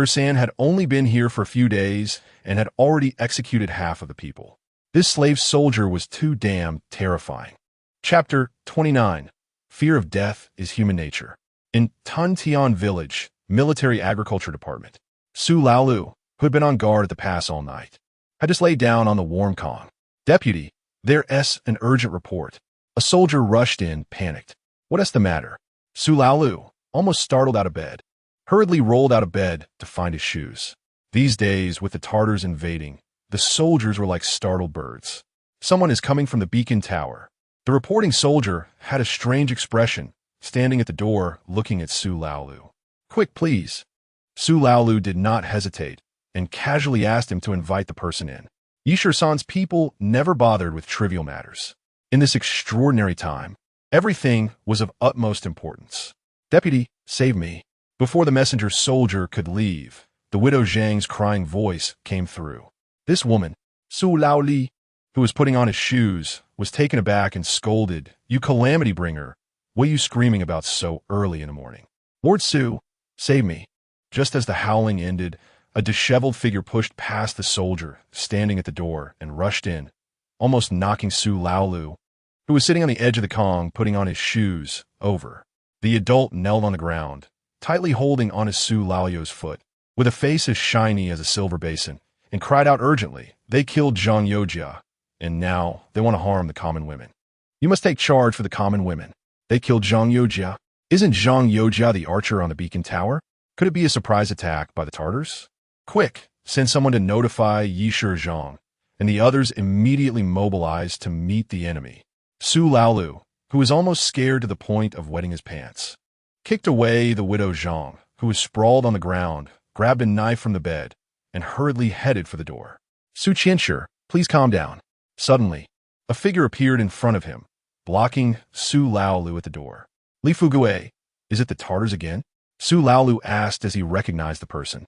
San had only been here for a few days and had already executed half of the people. This slave soldier was too damn terrifying. Chapter 29. Fear of death is human nature. In Tun Tian village, military agriculture department, Su Laolu, who had been on guard at the pass all night, had just laid down on the warm kong. "Deputy, there's an urgent report." A soldier rushed in, panicked. "What's the matter?" Su Laolu, almost startled out of bed, hurriedly rolled out of bed to find his shoes. These days, with the Tartars invading, the soldiers were like startled birds. "Someone is coming from the beacon tower." The reporting soldier had a strange expression, standing at the door looking at Su Laolu. "Quick, please." Su Laolu did not hesitate and casually asked him to invite the person in. San's people never bothered with trivial matters. In this extraordinary time, everything was of utmost importance. "Deputy, save me." Before the messenger soldier could leave, the widow Zhang's crying voice came through. This woman, Su Laoli, who was putting on his shoes, was taken aback and scolded, "You calamity bringer, what are you screaming about so early in the morning?" "Lord Su, save me." Just as the howling ended, a disheveled figure pushed past the soldier standing at the door and rushed in, almost knocking Su Laolu, who was sitting on the edge of the kong putting on his shoes, over. The adult knelt on the ground, tightly holding on his Su Laolu's foot, with a face as shiny as a silver basin, and cried out urgently, "They killed Zhang Yojia, and now they want to harm the common women. You must take charge for the common women. They killed Zhang Yojia. Isn't Zhang Yojia the archer on the beacon tower? Could it be a surprise attack by the Tartars? Quick, send someone to notify Zhang." And the others immediately mobilized to meet the enemy. Su Laolu, who was almost scared to the point of wetting his pants, kicked away the widow Zhang, who was sprawled on the ground, grabbed a knife from the bed, and hurriedly headed for the door. "Su Qianshi, please calm down." Suddenly, a figure appeared in front of him, blocking Su Laolu at the door. "Li Fuguwei, is it the Tartars again?" Su Laolu asked as he recognized the person.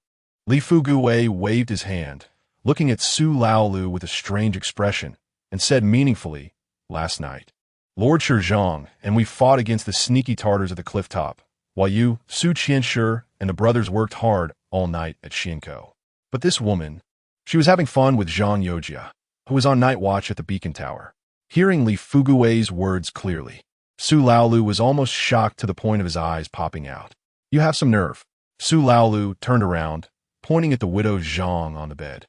Li Fuguwei waved his hand, looking at Su Laolu with a strange expression, and said meaningfully, "Last night, Lord Zhang and we fought against the sneaky Tartars at the cliff top, while you, Su Qianshi, and the brothers worked hard all night at Xiankou. But this woman, she was having fun with Zhang Yojia, who was on night watch at the beacon tower." Hearing Li Fuguwei's words clearly, Su Laolu was almost shocked to the point of his eyes popping out. "You have some nerve." Su Laolu turned around, pointing at the widow Zhang on the bed.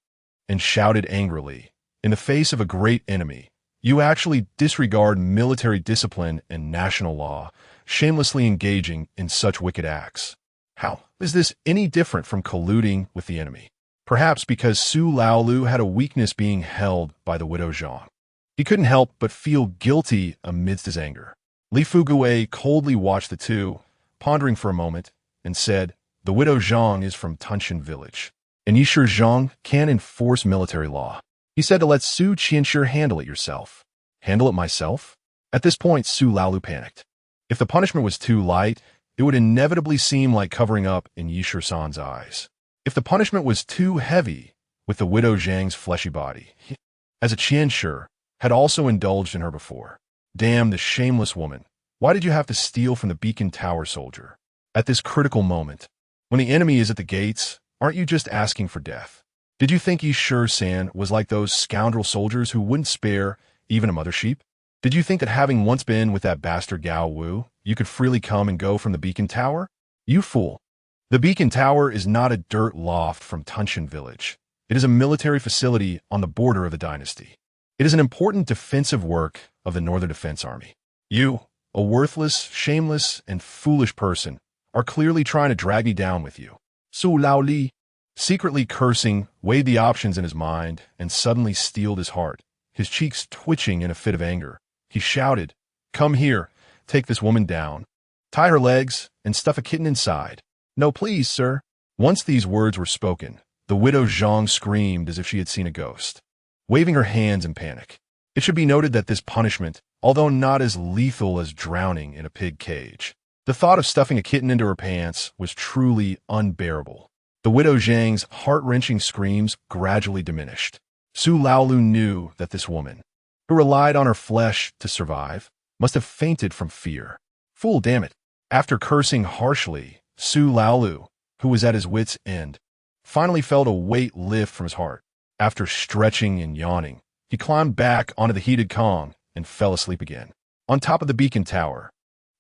and shouted angrily, "In the face of a great enemy, you actually disregard military discipline and national law, shamelessly engaging in such wicked acts. How is this any different from colluding with the enemy?" Perhaps because Su Laolu had a weakness being held by the widow Zhang. He couldn't help but feel guilty amidst his anger. Li Fugue coldly watched the two, pondering for a moment, and said, "The widow Zhang is from Tunshan village, and Yishur Zhang can enforce military law. He said to let Su Qianshi handle it yourself." Handle it myself? At this point, Su Laolu panicked. If the punishment was too light, it would inevitably seem like covering up in Yishur San's eyes. If the punishment was too heavy, with the widow Zhang's fleshy body, he, as a Qianshi, had also indulged in her before. Damn the shameless woman. Why did you have to steal from the beacon tower soldier? At this critical moment, when the enemy is at the gates, aren't you just asking for death? Did you think Yishur San was like those scoundrel soldiers who wouldn't spare even a mother sheep? Did you think that having once been with that bastard Gao Wu, you could freely come and go from the beacon tower? You fool. The beacon tower is not a dirt loft from Tunshan village. It is a military facility on the border of the dynasty. It is an important defensive work of the Northern Defense Army. You, a worthless, shameless, and foolish person, are clearly trying to drag me down with you. Su Laoli, secretly cursing, weighed the options in his mind and suddenly steeled his heart, his cheeks twitching in a fit of anger. He shouted, "Come here, take this woman down. Tie her legs and stuff a kitten inside." "No, please, sir." Once these words were spoken, the widow Zhang screamed as if she had seen a ghost, waving her hands in panic. It should be noted that this punishment, although not as lethal as drowning in a pig cage, the thought of stuffing a kitten into her pants was truly unbearable. The widow Zhang's heart-wrenching screams gradually diminished. Su Laolu knew that this woman, who relied on her flesh to survive, must have fainted from fear. Fool, damn it. After cursing harshly, Su Laolu, who was at his wit's end, finally felt a weight lift from his heart. After stretching and yawning, he climbed back onto the heated Kong and fell asleep again. On top of the beacon tower,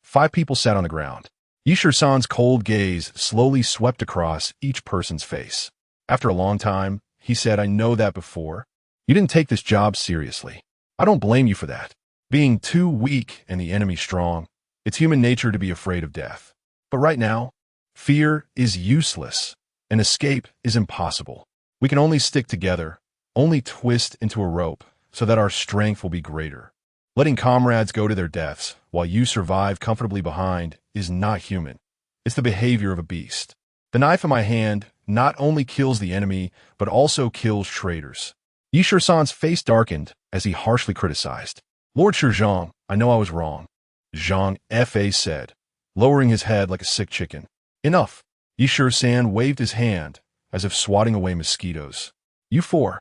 5 people sat on the ground. Yishur San's cold gaze slowly swept across each person's face. After a long time, he said, "I know that before. You didn't take this job seriously. I don't blame you for that. Being too weak and the enemy strong, it's human nature to be afraid of death. But right now, fear is useless, and escape is impossible. We can only stick together, only twist into a rope, so that our strength will be greater. Letting comrades go to their deaths while you survive comfortably behind is not human. It's the behavior of a beast. The knife in my hand not only kills the enemy, but also kills traitors." Yishur San's face darkened as he harshly criticized. "Lord Shizhong, I know I was wrong," Zhang Fa said, lowering his head like a sick chicken. "Enough." Yishur San waved his hand as if swatting away mosquitoes. "You 4,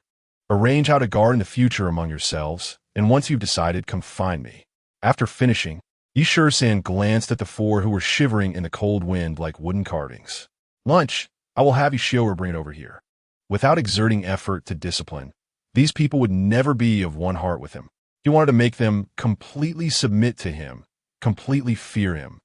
arrange how to guard in the future among yourselves, and once you've decided, come find me." After finishing, Yishur San glanced at the 4 who were shivering in the cold wind like wooden carvings. "Lunch, I will have Yishioer bring it over here." Without exerting effort to discipline, these people would never be of one heart with him. He wanted to make them completely submit to him, completely fear him,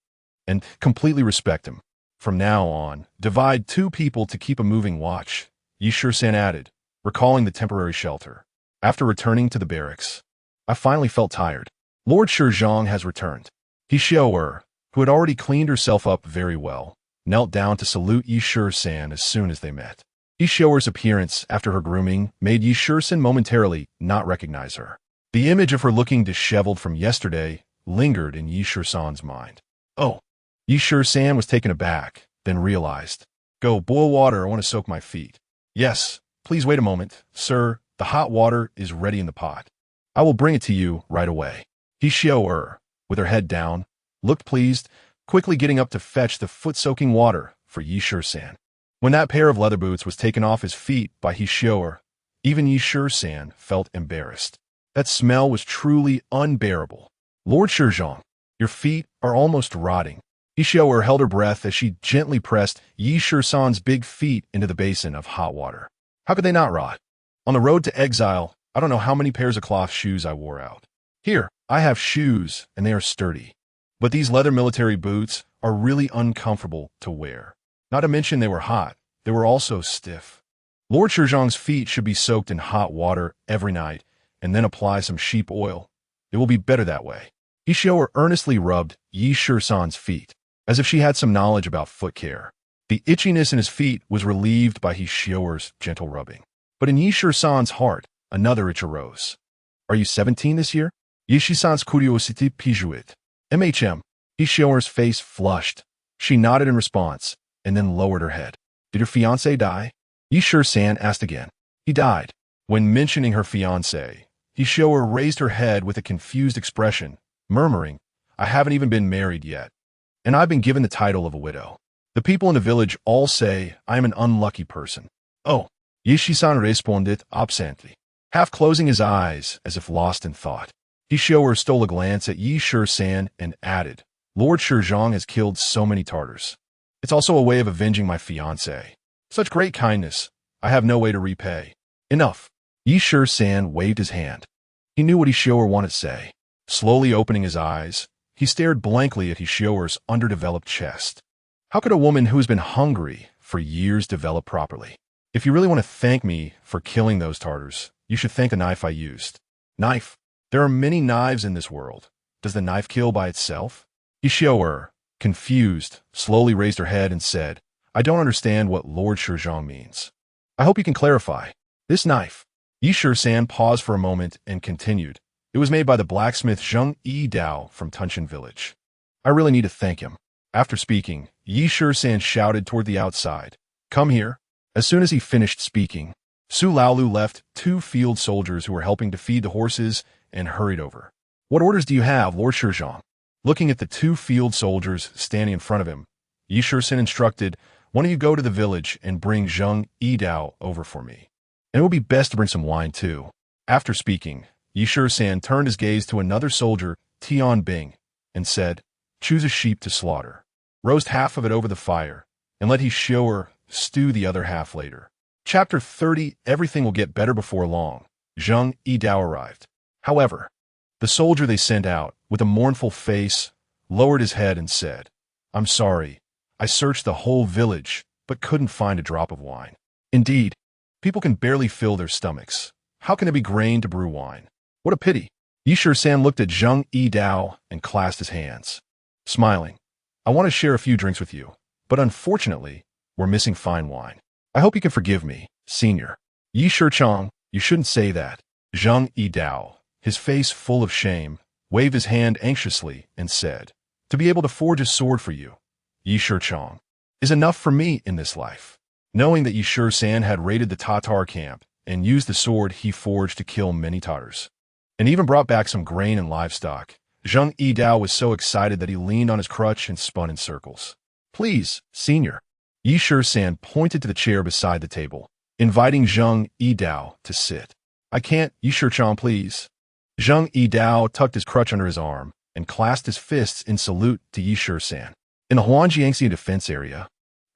and completely respect him. From now on, divide 2 people to keep a moving watch, Yishur San added, recalling the temporary shelter. After returning to the barracks, I finally felt tired. Lord Shizhong has returned. Yishioer, who had already cleaned herself up very well, knelt down to salute Yishur San as soon as they met. Yishioer's appearance after her grooming made Yishur San momentarily not recognize her. The image of her looking disheveled from yesterday lingered in Yishur San's mind. "Oh." Yishur San was taken aback, then realized. "Go, boil water, I want to soak my feet." "Yes, please wait a moment, sir. The hot water is ready in the pot. I will bring it to you right away." Yishioer, with her head down, looked pleased, quickly getting up to fetch the foot-soaking water for Yishur San. When that pair of leather boots was taken off his feet by Yishioer, even Yishur San felt embarrassed. That smell was truly unbearable. "Lord Shizhong, your feet are almost rotting." Yishioer held her breath as she gently pressed Yishur San's big feet into the basin of hot water. How could they not rot? On the road to exile, I don't know how many pairs of cloth shoes I wore out. Here, I have shoes, and they are sturdy. But these leather military boots are really uncomfortable to wear. Not to mention they were hot, they were also stiff. Lord Shizang's feet should be soaked in hot water every night, and then apply some sheep oil. It will be better that way. Yishioer earnestly rubbed Yi Shisan's feet, as if she had some knowledge about foot care. The itchiness in his feet was relieved by Yishioer's gentle rubbing. But in Yi Shisan's heart, another itch arose. Are you 17 this year? Yi Shisan's curiosity piqued. Yishioer's face flushed. She nodded in response, and then lowered her head. Did your fiancé die? Yi Shisan asked again. He died. When mentioning her fiancé, Yishioer raised her head with a confused expression, murmuring, I haven't even been married yet, and I've been given the title of a widow. The people in the village all say I am an unlucky person. Oh, Yi Shisan responded absently, half closing his eyes as if lost in thought. Yishioer stole a glance at Yi Shisan and added, Lord Shizang has killed so many Tartars. It's also a way of avenging my fiancé. Such great kindness, I have no way to repay. Enough. Yi Shisan waved his hand. He knew what Yishioer wanted to say. Slowly opening his eyes, he stared blankly at Yishioer's underdeveloped chest. How could a woman who has been hungry for years develop properly? If you really want to thank me for killing those Tartars, you should thank the knife I used. Knife. There are many knives in this world. Does the knife kill by itself? Yishioer, confused, slowly raised her head and said, I don't understand what Lord Shizang means. I hope you can clarify. This knife. Yi Shisan paused for a moment and continued. It was made by the blacksmith Zheng Yi Dao from Tunshan village. I really need to thank him. After speaking, Yi Shisan shouted toward the outside. Come here. As soon as he finished speaking, Su Laolu left 2 field soldiers who were helping to feed the horses and hurried over. What orders do you have, Lord Shizang? Looking at the 2 field soldiers standing in front of him, Yi Shisan instructed, one of you go to the village and bring Zheng Yi Dao over for me. And it will be best to bring some wine too. After speaking, Yi Shisan turned his gaze to another soldier, Tian Bing, and said, choose a sheep to slaughter. Roast half of it over the fire, and let Yishioer stew the other half later. Chapter 30, Everything will get better before long. Zheng Yi Dao arrived. However, the soldier they sent out, with a mournful face, lowered his head and said, I'm sorry. I searched the whole village, but couldn't find a drop of wine. Indeed, people can barely fill their stomachs. How can it be grain to brew wine? What a pity. Yi Shisan looked at Zheng Yi Dao and clasped his hands. Smiling, I want to share a few drinks with you, but unfortunately, we're missing fine wine. I hope you can forgive me, senior. Yi Shichang, you shouldn't say that. Zheng Yi Dao, his face full of shame, waved his hand anxiously and said, to be able to forge a sword for you, Yi Shichang, is enough for me in this life. Knowing that Yi Shisan had raided the Tatar camp and used the sword he forged to kill many Tatars, and even brought back some grain and livestock, Zheng Yi Dao was so excited that he leaned on his crutch and spun in circles. Please, senior. Yi Shisan pointed to the chair beside the table, inviting Zheng Yi Dao to sit. I can't, Yi Shichang, please. Zheng Yi Dao tucked his crutch under his arm and clasped his fists in salute to Yi Shisan. In the Huangjiangxi defense area,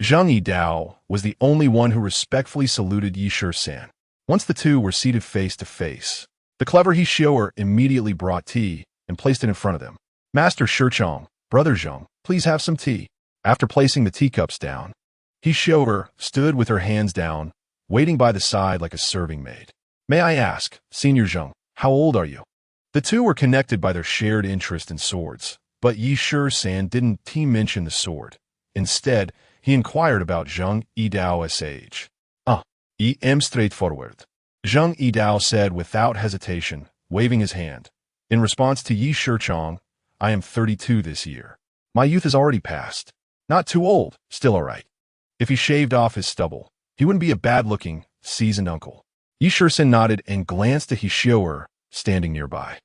Zheng Yi Dao was the only one who respectfully saluted Yi Shisan. Once the two were seated face to face, the clever Yishioer immediately brought tea and placed it in front of them. Master Shichang, Brother Zheng, please have some tea. After placing the teacups down, Yishioer stood with her hands down, waiting by the side like a serving maid. May I ask, Senior Zheng, how old are you? The two were connected by their shared interest in swords, but Yi Shisan didn't mention the sword. Instead, he inquired about Zheng Yi Dao's age. I am straightforward, Zheng Yi Dao said without hesitation, waving his hand. In response to Yi Shichang, I am 32 this year. My youth is already past. Not too old, still all right. If he shaved off his stubble, he wouldn't be a bad-looking, seasoned uncle. Yi Shisan nodded and glanced at Yishioer, standing nearby.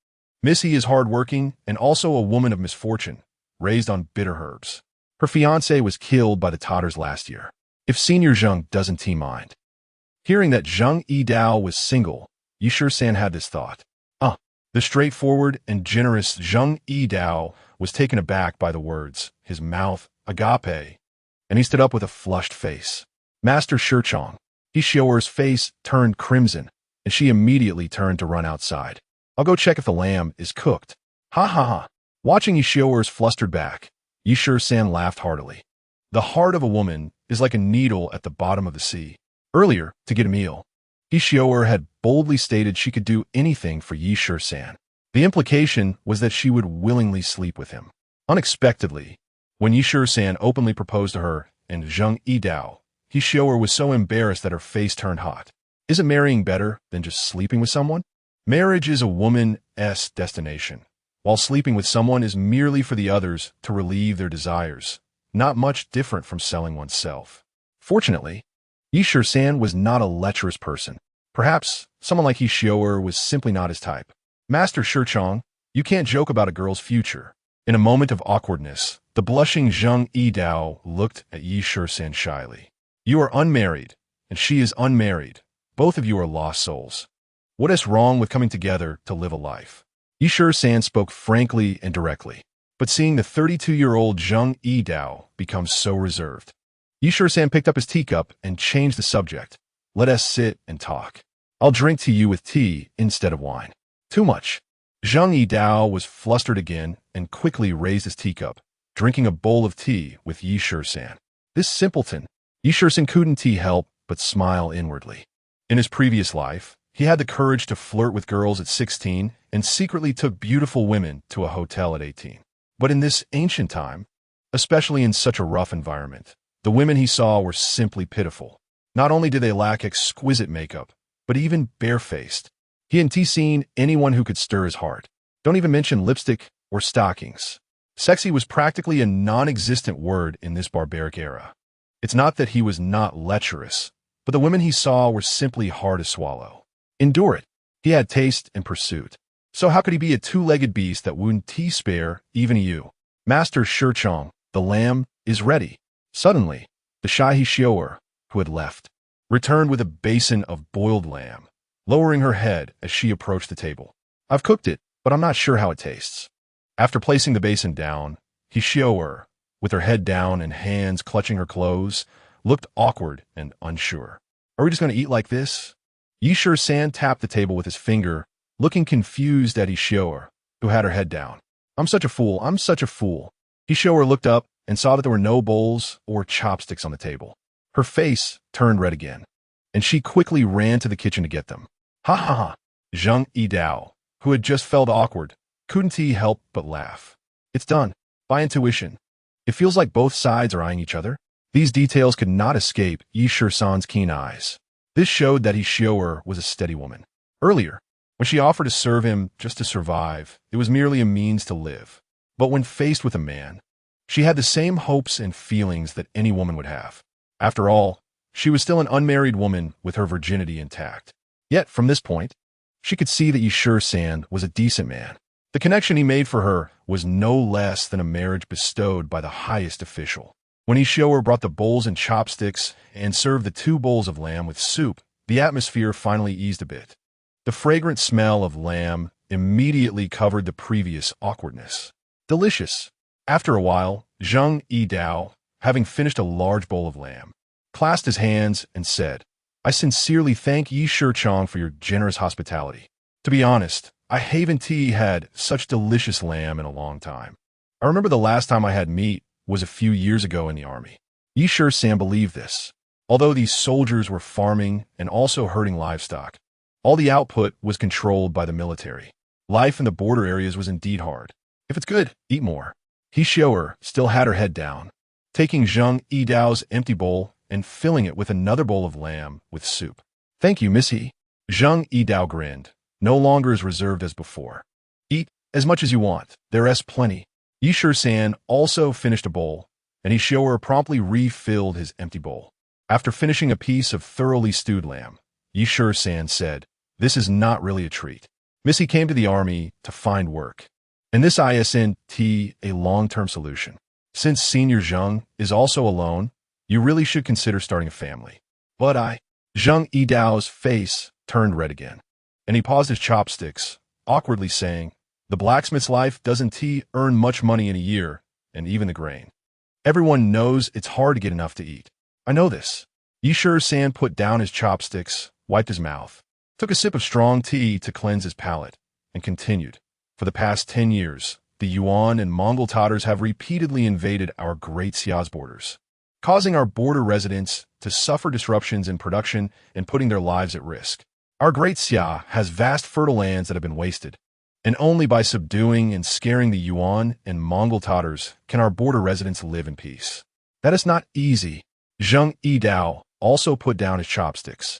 Missy is hard-working and also a woman of misfortune, raised on bitter herbs. Her fiancé was killed by the Tatars last year. If Senior Zheng doesn't mind. Hearing that Zheng Yi Dao was single, Yi Shisan had this thought. The straightforward and generous Zheng Yi Dao was taken aback by the words, his mouth, agape, and he stood up with a flushed face. Master Shichang, Yishioer's face turned crimson, and she immediately turned to run outside. I'll go check if the lamb is cooked. Ha ha ha. Watching Yishioer's flustered back, Yi Shisan laughed heartily. The heart of a woman is like a needle at the bottom of the sea. Earlier, to get a meal, Hishioer had boldly stated she could do anything for Yi San. The implication was that she would willingly sleep with him. Unexpectedly, when Yi San openly proposed to her and Zhang Yidao, Hishioer was so embarrassed that her face turned hot. Isn't marrying better than just sleeping with someone? Marriage is a woman's destination, while sleeping with someone is merely for the others to relieve their desires, not much different from selling oneself. Fortunately, Yi San was not a lecherous person. Perhaps someone like Hishioer was simply not his type. Master Shichong, you can't joke about a girl's future. In a moment of awkwardness, the blushing Zhang Yidao looked at Yi San shyly. You are unmarried, and she is unmarried. Both of you are lost souls. What is wrong with coming together to live a life? Yi San spoke frankly and directly, but seeing the 32-year-old Zhang Yidao become so reserved, Yi San picked up his teacup and changed the subject. Let us sit and talk. I'll drink to you with tea instead of wine. Too much. Zhang Yidao was flustered again and quickly raised his teacup, drinking a bowl of tea with Yi San. This simpleton, Yi San couldn't help but smile inwardly. In his previous life, he had the courage to flirt with girls at 16 and secretly took beautiful women to a hotel at 18. But in this ancient time, especially in such a rough environment, the women he saw were simply pitiful. Not only did they lack exquisite makeup, but even barefaced. He hadn't seen anyone who could stir his heart. Don't even mention lipstick or stockings. Sexy was practically a non-existent word in this barbaric era. It's not that he was not lecherous, but the women he saw were simply hard to swallow. Endure it. He had taste and pursuit. So how could he be a two-legged beast that wouldn't spare even you? Master Shichong, the lamb, is ready. Suddenly, the shy Hishioer, who had left, returned with a basin of boiled lamb, lowering her head as she approached the table. I've cooked it, but I'm not sure how it tastes. After placing the basin down, Hishioer, with her head down and hands clutching her clothes, looked awkward and unsure. Are we just going to eat like this? Yi San tapped the table with his finger, looking confused at Hishioer, who had her head down. I'm such a fool. I'm such a fool. Hishioer looked up and saw that there were no bowls or chopsticks on the table. Her face turned red again, and she quickly ran to the kitchen to get them. Ha ha ha! Zhang Yidao, who had just felt awkward, couldn't help but laugh. It's done. By intuition. It feels like both sides are eyeing each other. These details could not escape Yi San's keen eyes. This showed that Hishioer was a steady woman. Earlier, when she offered to serve him just to survive, it was merely a means to live. But when faced with a man, she had the same hopes and feelings that any woman would have. After all, she was still an unmarried woman with her virginity intact. Yet, from this point, she could see that Yi San was a decent man. The connection he made for her was no less than a marriage bestowed by the highest official. When Hishioer brought the bowls and chopsticks and served the 2 bowls of lamb with soup, the atmosphere finally eased a bit. The fragrant smell of lamb immediately covered the previous awkwardness. Delicious. After a while, Zhang Yidao, having finished a large bowl of lamb, clasped his hands and said, I sincerely thank Yi Shichong for your generous hospitality. To be honest, I haven't had such delicious lamb in a long time. I remember the last time I had meat was a few years ago in the army. Yi San believed this. Although these soldiers were farming and also herding livestock, all the output was controlled by the military. Life in the border areas was indeed hard. If it's good, eat more. Hishioer still had her head down, taking Zhang Yidao's empty bowl and filling it with another bowl of lamb with soup. Thank you, Missy. Zhang Yidao grinned, no longer as reserved as before. Eat as much as you want. There's plenty. Yi San also finished a bowl, and Hishioer promptly refilled his empty bowl. After finishing a piece of thoroughly stewed lamb, Yi San said, This is not really a treat. Missy came to the army to find work, and this isn't a long-term solution. Since Senior Zhang is also alone, you really should consider starting a family. But Zhang Yidao's face turned red again, and he paused his chopsticks, awkwardly saying, The blacksmith's life doesn't earn much money in a year, and even the grain. Everyone knows it's hard to get enough to eat. I know this. Yi San put down his chopsticks, wiped his mouth, took a sip of strong tea to cleanse his palate, and continued. For the past 10 years, the Yuan and Mongol Tatars have repeatedly invaded our great Xia's borders. causing our border residents to suffer disruptions in production and putting their lives at risk. Our great Xia has vast fertile lands that have been wasted, and only by subduing and scaring the Yuan and Mongol Tatars can our border residents live in peace. That is not easy. Zheng Yidao also put down his chopsticks,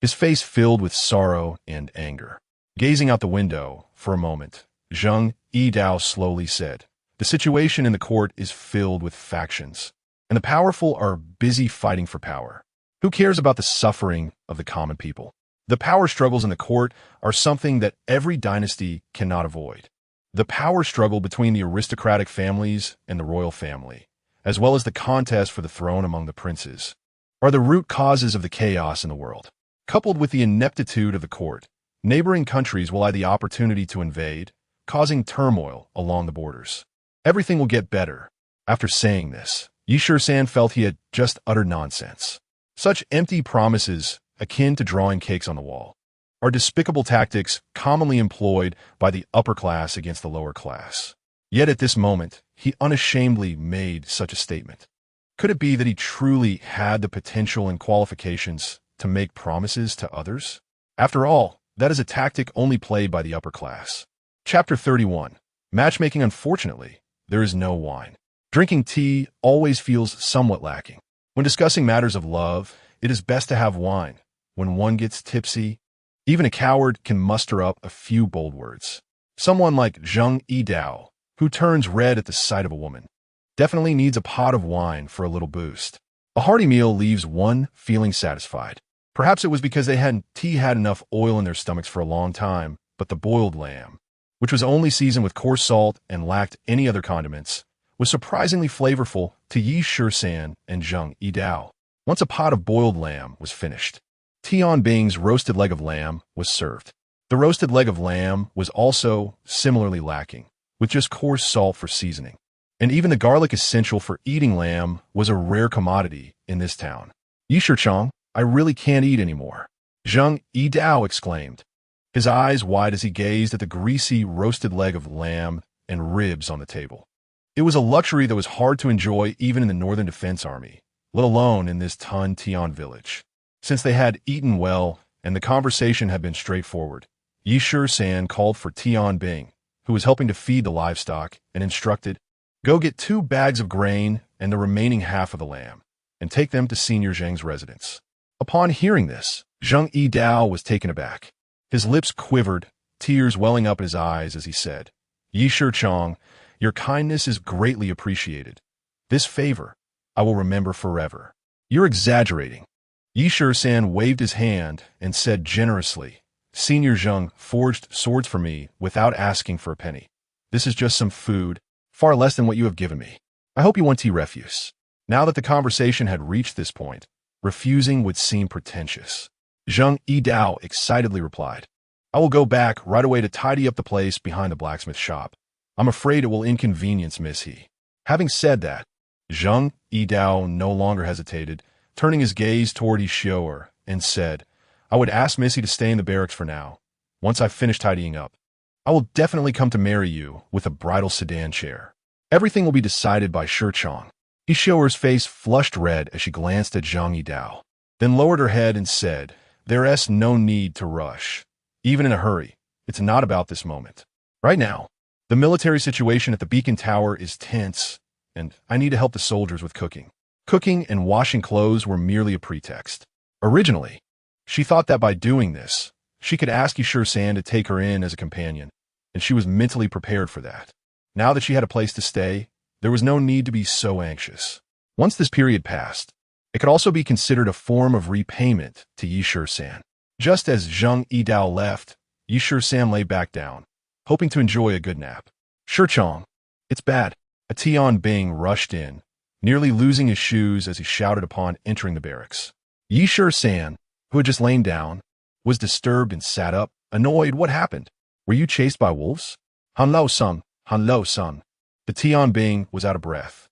his face filled with sorrow and anger. Gazing out the window for a moment, Zheng Yidao slowly said, "The situation in the court is filled with factions, and the powerful are busy fighting for power. Who cares about the suffering of the common people? The power struggles in the court are something that every dynasty cannot avoid. The power struggle between the aristocratic families and the royal family, as well as the contest for the throne among the princes, are the root causes of the chaos in the world. Coupled with the ineptitude of the court, neighboring countries will have the opportunity to invade, causing turmoil along the borders. Everything will get better." After saying this, Yi Shisan felt he had just uttered nonsense. Such empty promises, akin to drawing cakes on the wall, are despicable tactics commonly employed by the upper class against the lower class. Yet at this moment, he unashamedly made such a statement. Could it be that he truly had the potential and qualifications to make promises to others? After all, that is a tactic only played by the upper class. Chapter 31. Matchmaking. Unfortunately, there is no wine. Drinking tea always feels somewhat lacking. When discussing matters of love, it is best to have wine. When one gets tipsy, even a coward can muster up a few bold words. Someone like Zheng Yidao, who turns red at the sight of a woman, definitely needs a pot of wine for a little boost. A hearty meal leaves one feeling satisfied. Perhaps it was because they hadn't had enough oil in their stomachs for a long time, but the boiled lamb, which was only seasoned with coarse salt and lacked any other condiments, was surprisingly flavorful to Yi Shisan and Zheng Yidao. Once a pot of boiled lamb was finished, Tian Bing's roasted leg of lamb was served. The roasted leg of lamb was also similarly lacking, with just coarse salt for seasoning. And even the garlic essential for eating lamb was a rare commodity in this town. "Yi Shichang, I really can't eat anymore," Zheng Yidao exclaimed, his eyes wide as he gazed at the greasy roasted leg of lamb and ribs on the table. It was a luxury that was hard to enjoy even in the Northern Defense Army, let alone in this Tun Tian village. Since they had eaten well and the conversation had been straightforward, Yi Shisan called for Tian Bing, who was helping to feed the livestock, and instructed, "Go get 2 bags of grain and the remaining half of the lamb, and take them to Senior Zheng's residence." Upon hearing this, Zheng Yidao was taken aback. His lips quivered, tears welling up in his eyes as he said, "Yi Shichang, your kindness is greatly appreciated. This favor I will remember forever." "You're exaggerating." Yi Shisan waved his hand and said generously, "Senior Zheng forged swords for me without asking for a penny. This is just some food, far less than what you have given me. I hope you want tea refuse." Now that the conversation had reached this point, refusing would seem pretentious. Zheng Yidao excitedly replied, "I will go back right away to tidy up the place behind the blacksmith shop. I'm afraid it will inconvenience Miss He." Having said that, Zheng Yidao no longer hesitated, turning his gaze toward Yishioer, and said, "I would ask Missy to stay in the barracks for now. Once I've finished tidying up, I will definitely come to marry you with a bridal sedan chair. Everything will be decided by Shichang." Yishioer's face flushed red as she glanced at Zheng Yidao, then lowered her head and said, "There's no need to rush. Even in a hurry, it's not about this moment. Right now, the military situation at the beacon tower is tense, and I need to help the soldiers with cooking. Cooking and washing clothes were merely a pretext. Originally, she thought that by doing this, she could ask Shisan to take her in as a companion, and she was mentally prepared for that. Now that she had a place to stay, there was no need to be so anxious. Once this period passed, it could also be considered a form of repayment to Yi Shisan. Just as Zheng Yidao left, Yi Shisan lay back down, hoping to enjoy a good nap. "Shichang, it's bad." A Tian Bing rushed in, nearly losing his shoes as he shouted upon entering the barracks. Yi Shisan, who had just lain down, was disturbed and sat up, annoyed. "What happened? Were you chased by wolves?" Han Lao Sung. The Tian Bing was out of breath,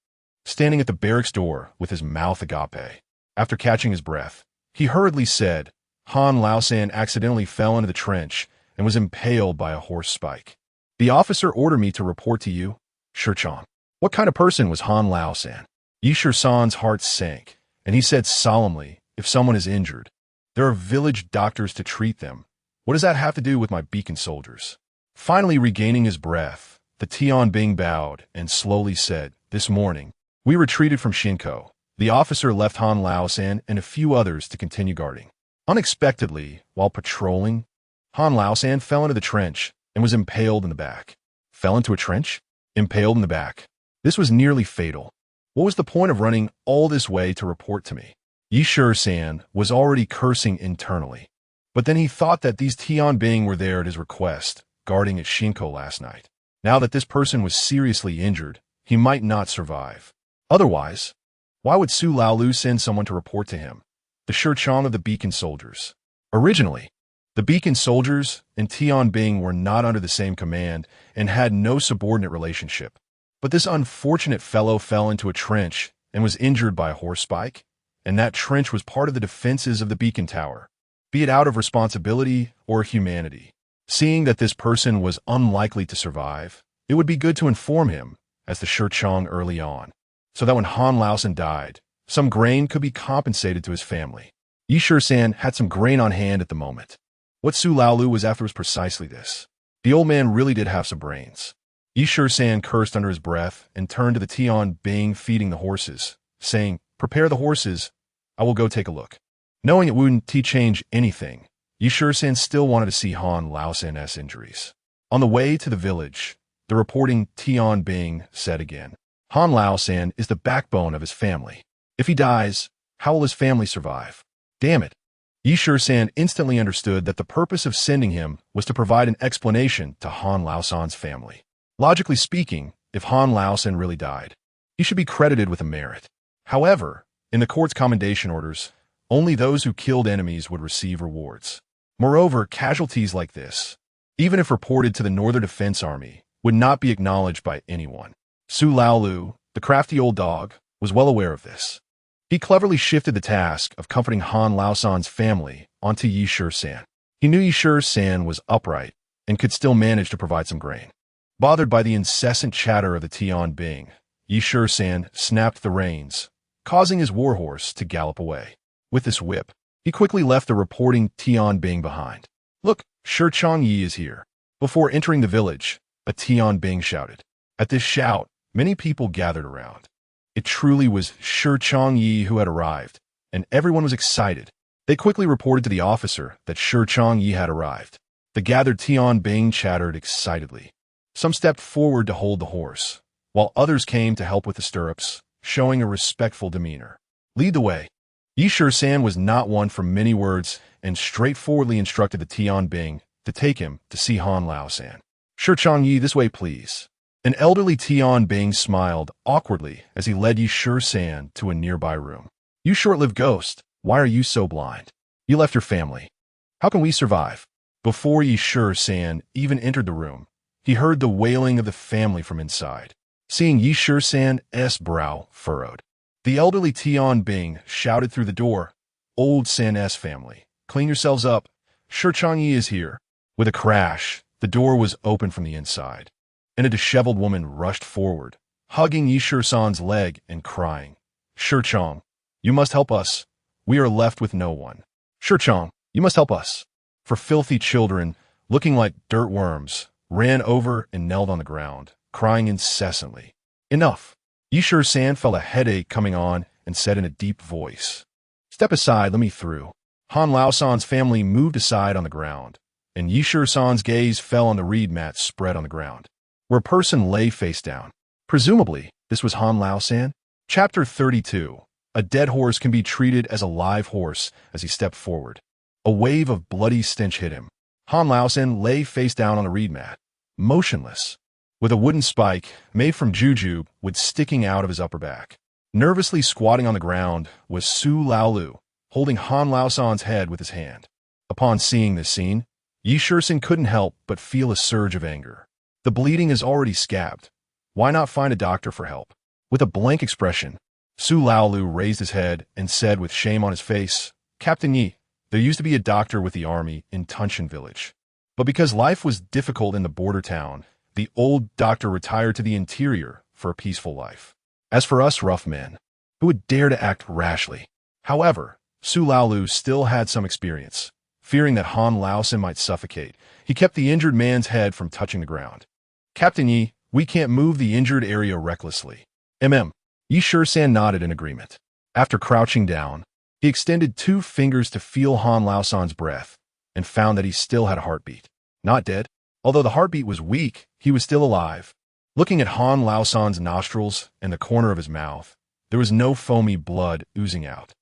standing at the barracks door with his mouth agape. After catching his breath, he hurriedly said, "Han Lao San accidentally fell into the trench and was impaled by a horse spike. The officer ordered me to report to you, Shichang." "What kind of person was Han Lao San?" Shisan's heart sank, and he said solemnly, if someone is injured, there are village doctors to treat them. What does that have to do with my beacon soldiers? Finally regaining his breath, the Tianbing bowed and slowly said, this morning, we retreated from Shinko. The officer left Han Laosan and a few others to continue guarding. Unexpectedly, while patrolling, Han Laosan fell into the trench and was impaled in the back. Fell into a trench? Impaled in the back. This was nearly fatal. What was the point of running all this way to report to me? Shisan was already cursing internally. But then he thought that these Tianbing were there at his request, guarding at Shinko last night. Now that this person was seriously injured, he might not survive. Otherwise, why would Su Laolu send someone to report to him? The Shichong of the Beacon soldiers. Originally, the Beacon soldiers and Tianbing were not under the same command and had no subordinate relationship. But this unfortunate fellow fell into a trench and was injured by a horse spike, and that trench was part of the defenses of the Beacon Tower, be it out of responsibility or humanity. Seeing that this person was unlikely to survive, it would be good to inform him, as the Shichong early on, so that when Han Laosan died, some grain could be compensated to his family. Shisan had some grain on hand at the moment. What Su Laolu was after was precisely this. The old man really did have some brains. Shisan cursed under his breath and turned to the Tianbing feeding the horses, saying, prepare the horses, I will go take a look. Knowing it wouldn't change anything, Shisan still wanted to see Han Laosan's injuries. On the way to the village, the reporting Tianbing said again, Han Laosan is the backbone of his family. If he dies, how will his family survive? Damn it. Shisan instantly understood that the purpose of sending him was to provide an explanation to Han Laosan's family. Logically speaking, if Han Laosan really died, he should be credited with a merit. However, in the court's commendation orders, only those who killed enemies would receive rewards. Moreover, casualties like this, even if reported to the Northern Defense Army, would not be acknowledged by anyone. Su Laolu, the crafty old dog, was well aware of this. He cleverly shifted the task of comforting Han Laosan's family onto Shisan. He knew Shisan was upright and could still manage to provide some grain. Bothered by the incessant chatter of the Tianbing, Shisan snapped the reins, causing his warhorse to gallop away. With this whip, he quickly left the reporting Tianbing behind. Look, Shichong Yi is here. Before entering the village, a Tianbing shouted. At this shout, many people gathered around. It truly was Shichong Yi who had arrived, and everyone was excited. They quickly reported to the officer that Shichong Yi had arrived. The gathered Tianbing chattered excitedly. Some stepped forward to hold the horse, while others came to help with the stirrups, showing a respectful demeanor. Lead the way. Shisan was not one for many words and straightforwardly instructed the Tianbing to take him to see Han Laosan. Shichong Yi, this way, please. An elderly Tianbing smiled awkwardly as he led Shisan to a nearby room. You short-lived ghost, why are you so blind? You left your family. How can we survive? Before Shisan even entered the room, he heard the wailing of the family from inside. Seeing Shisan's brow furrowed, the elderly Tianbing shouted through the door, Old San's family, clean yourselves up. Shichong Yi is here. With a crash, the door was opened from the inside, and a disheveled woman rushed forward, hugging Shisan's leg and crying, Shichong, you must help us. We are left with no one. Shichong, you must help us. For filthy children, looking like dirt worms, ran over and knelt on the ground, crying incessantly. Enough. Shisan felt a headache coming on and said in a deep voice, Step aside, let me through. Han Laosan's family moved aside on the ground, and Shisan's gaze fell on the reed mat spread on the ground, where a person lay face down. Presumably, this was Han Laosan. Chapter 32. A dead horse can be treated as a live horse as he stepped forward. A wave of bloody stench hit him. Han Laosan lay face down on the reed mat, motionless, with a wooden spike made from jujube wood sticking out of his upper back. Nervously squatting on the ground was Su Laolu, holding Han Laosan's head with his hand. Upon seeing this scene, Shisan couldn't help but feel a surge of anger. The bleeding is already scabbed. Why not find a doctor for help? With a blank expression, Su Laolu raised his head and said with shame on his face, Captain Yi, there used to be a doctor with the army in Tunshan village. But because life was difficult in the border town, the old doctor retired to the interior for a peaceful life. As for us rough men, who would dare to act rashly. However, Su Laolu still had some experience. Fearing that Han Laosan might suffocate, he kept the injured man's head from touching the ground. Captain Yi, we can't move the injured area recklessly. Yi Shisan nodded in agreement. After crouching down, he extended 2 fingers to feel Han Laosan's breath and found that he still had a heartbeat. Not dead. Although the heartbeat was weak, he was still alive. Looking at Han Laosan's nostrils and the corner of his mouth, there was no foamy blood oozing out.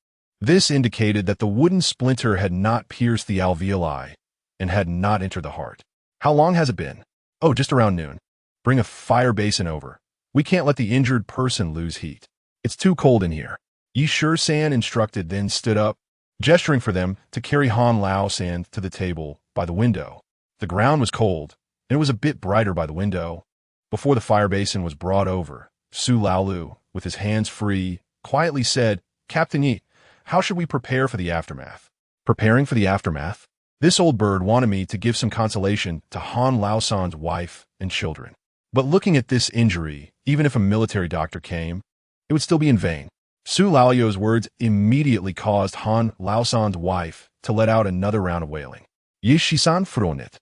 This indicated that the wooden splinter had not pierced the alveoli and had not entered the heart. How long has it been? Oh, just around noon. Bring a fire basin over. We can't let the injured person lose heat. It's too cold in here. Yi Shisan instructed, then stood up, gesturing for them to carry Han Laosan to the table by the window. The ground was cold, and it was a bit brighter by the window. Before the fire basin was brought over, Su Laolu, with his hands free, quietly said, Captain Yi, how should we prepare for the aftermath? Preparing for the aftermath? This old bird wanted me to give some consolation to Han Laosan's wife and children. But looking at this injury, even if a military doctor came, it would still be in vain. Su Laolu's words immediately caused Han Laosan's wife to let out another round of wailing. Yi Shisan fronit,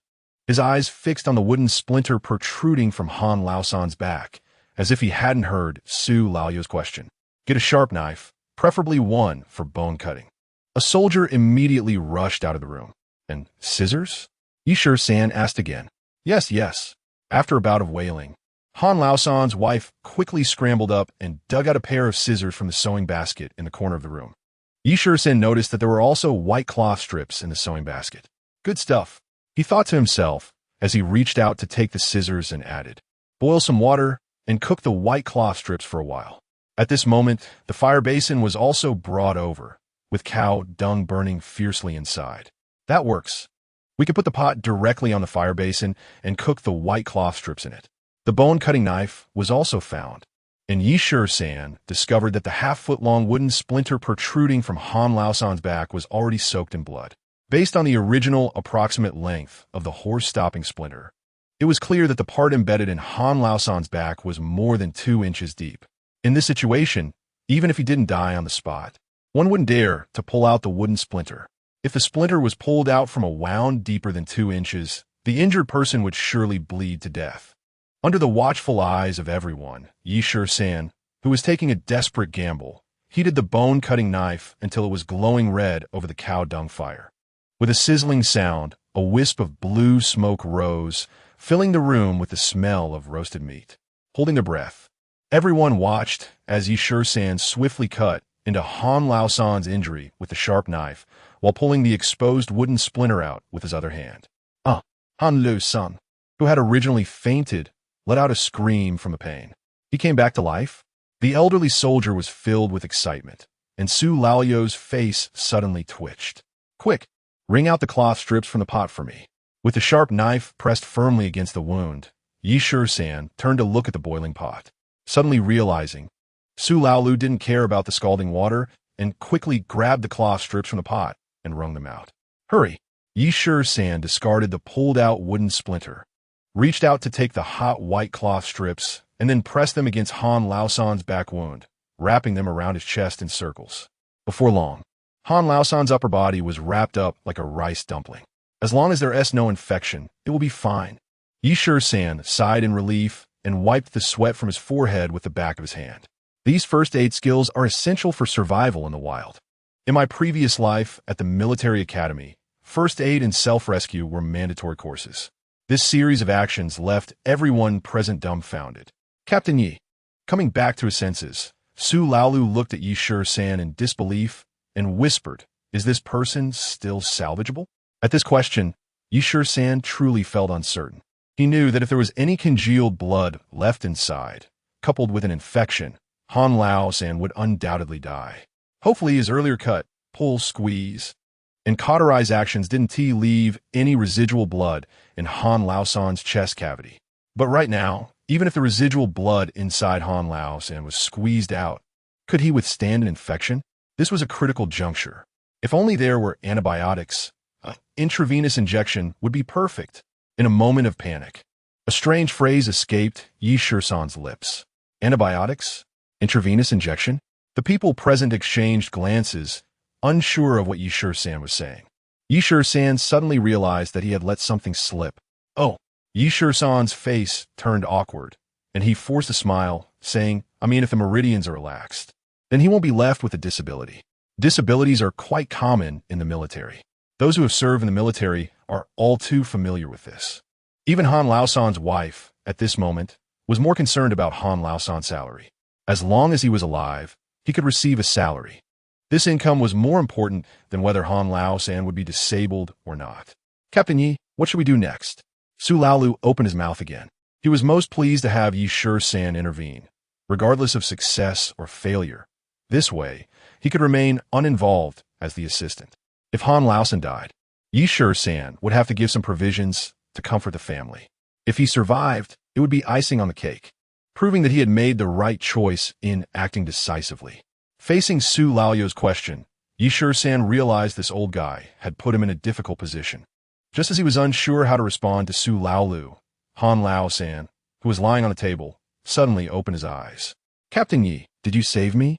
his eyes fixed on the wooden splinter protruding from Han Laosan's back, as if he hadn't heard Su Laolu's question. Get a sharp knife, preferably one for bone cutting. A soldier immediately rushed out of the room. And scissors? Yi Shisan asked again. Yes. After a bout of wailing, Han Laosan's wife quickly scrambled up and dug out a pair of scissors from the sewing basket in the corner of the room. Yi Shisan noticed that there were also white cloth strips in the sewing basket. Good stuff, he thought to himself as he reached out to take the scissors and added, boil some water and cook the white cloth strips for a while. At this moment, the fire basin was also brought over, with cow dung burning fiercely inside. That works. We could put the pot directly on the fire basin and cook the white cloth strips in it. The bone-cutting knife was also found, and Yi Shisan discovered that the half-foot-long wooden splinter protruding from Han Laosan's back was already soaked in blood. Based on the original approximate length of the horse-stopping splinter, it was clear that the part embedded in Han Laosan's back was more than 2 inches deep. In this situation, even if he didn't die on the spot, one wouldn't dare to pull out the wooden splinter. If the splinter was pulled out from a wound deeper than 2 inches, the injured person would surely bleed to death. Under the watchful eyes of everyone, Yi Shisan, who was taking a desperate gamble, heated the bone-cutting knife until it was glowing red over the cow dung fire. With a sizzling sound, a wisp of blue smoke rose, filling the room with the smell of roasted meat. Holding their breath, everyone watched as Yi Shisan swiftly cut into Han Laosan's injury with the sharp knife, while pulling the exposed wooden splinter out with his other hand. Han Laosan, who had originally fainted, let out a scream from the pain. He came back to life. The elderly soldier was filled with excitement, and Su Laolu's face suddenly twitched. Quick, wring out the cloth strips from the pot for me. With the sharp knife pressed firmly against the wound, Yi Shisan turned to look at the boiling pot, suddenly realizing Su Laolu didn't care about the scalding water and quickly grabbed the cloth strips from the pot and wrung them out. Hurry! Yi Shisan discarded the pulled-out wooden splinter, reached out to take the hot white cloth strips, and then pressed them against Han Laosan's back wound, wrapping them around his chest in circles. Before long, Han Laosan's upper body was wrapped up like a rice dumpling. As long as there is no infection, it will be fine. Yi Shisan sighed in relief and wiped the sweat from his forehead with the back of his hand. These first aid skills are essential for survival in the wild. In my previous life at the military academy, first aid and self-rescue were mandatory courses. This series of actions left everyone present dumbfounded. Captain Yi, coming back to his senses, Su Laolu looked at Yi Shisan in disbelief and whispered, "Is this person still salvageable?" At this question, Yi Shisan truly felt uncertain. He knew that if there was any congealed blood left inside, coupled with an infection, Han Laosan would undoubtedly die. Hopefully his earlier cut, pull, squeeze, and cauterize actions didn't leave any residual blood in Han Laosan's chest cavity. But right now, even if the residual blood inside Han Laosan was squeezed out, could he withstand an infection? This was a critical juncture. If only there were antibiotics, an intravenous injection would be perfect. In a moment of panic, a strange phrase escaped Yi Shisan's lips. Antibiotics? Intravenous injection? The people present exchanged glances, unsure of what Yishur-san was saying. Yishur-san suddenly realized that he had let something slip. Oh, Yishur-san's face turned awkward, and he forced a smile, saying, I mean, if the meridians are relaxed, then he won't be left with a disability. Disabilities are quite common in the military. Those who have served in the military are all too familiar with this. Even Han Lao-san's wife, at this moment, was more concerned about Han Lao-san's salary. As long as he was alive, he could receive a salary. This income was more important than whether Han Lao-san would be disabled or not. Captain Yi, what should we do next? Su Laolu opened his mouth again. He was most pleased to have Yishur-san intervene, regardless of success or failure. This way, he could remain uninvolved as the assistant. If Han Lao-san died, Yishur-san would have to give some provisions to comfort the family. If he survived, it would be icing on the cake, proving that he had made the right choice in acting decisively. Facing Su Laolu's question, Yishur-san realized this old guy had put him in a difficult position. Just as he was unsure how to respond to Su Laolu, Han Lao-san, who was lying on the table, suddenly opened his eyes. Captain Yi, did you save me?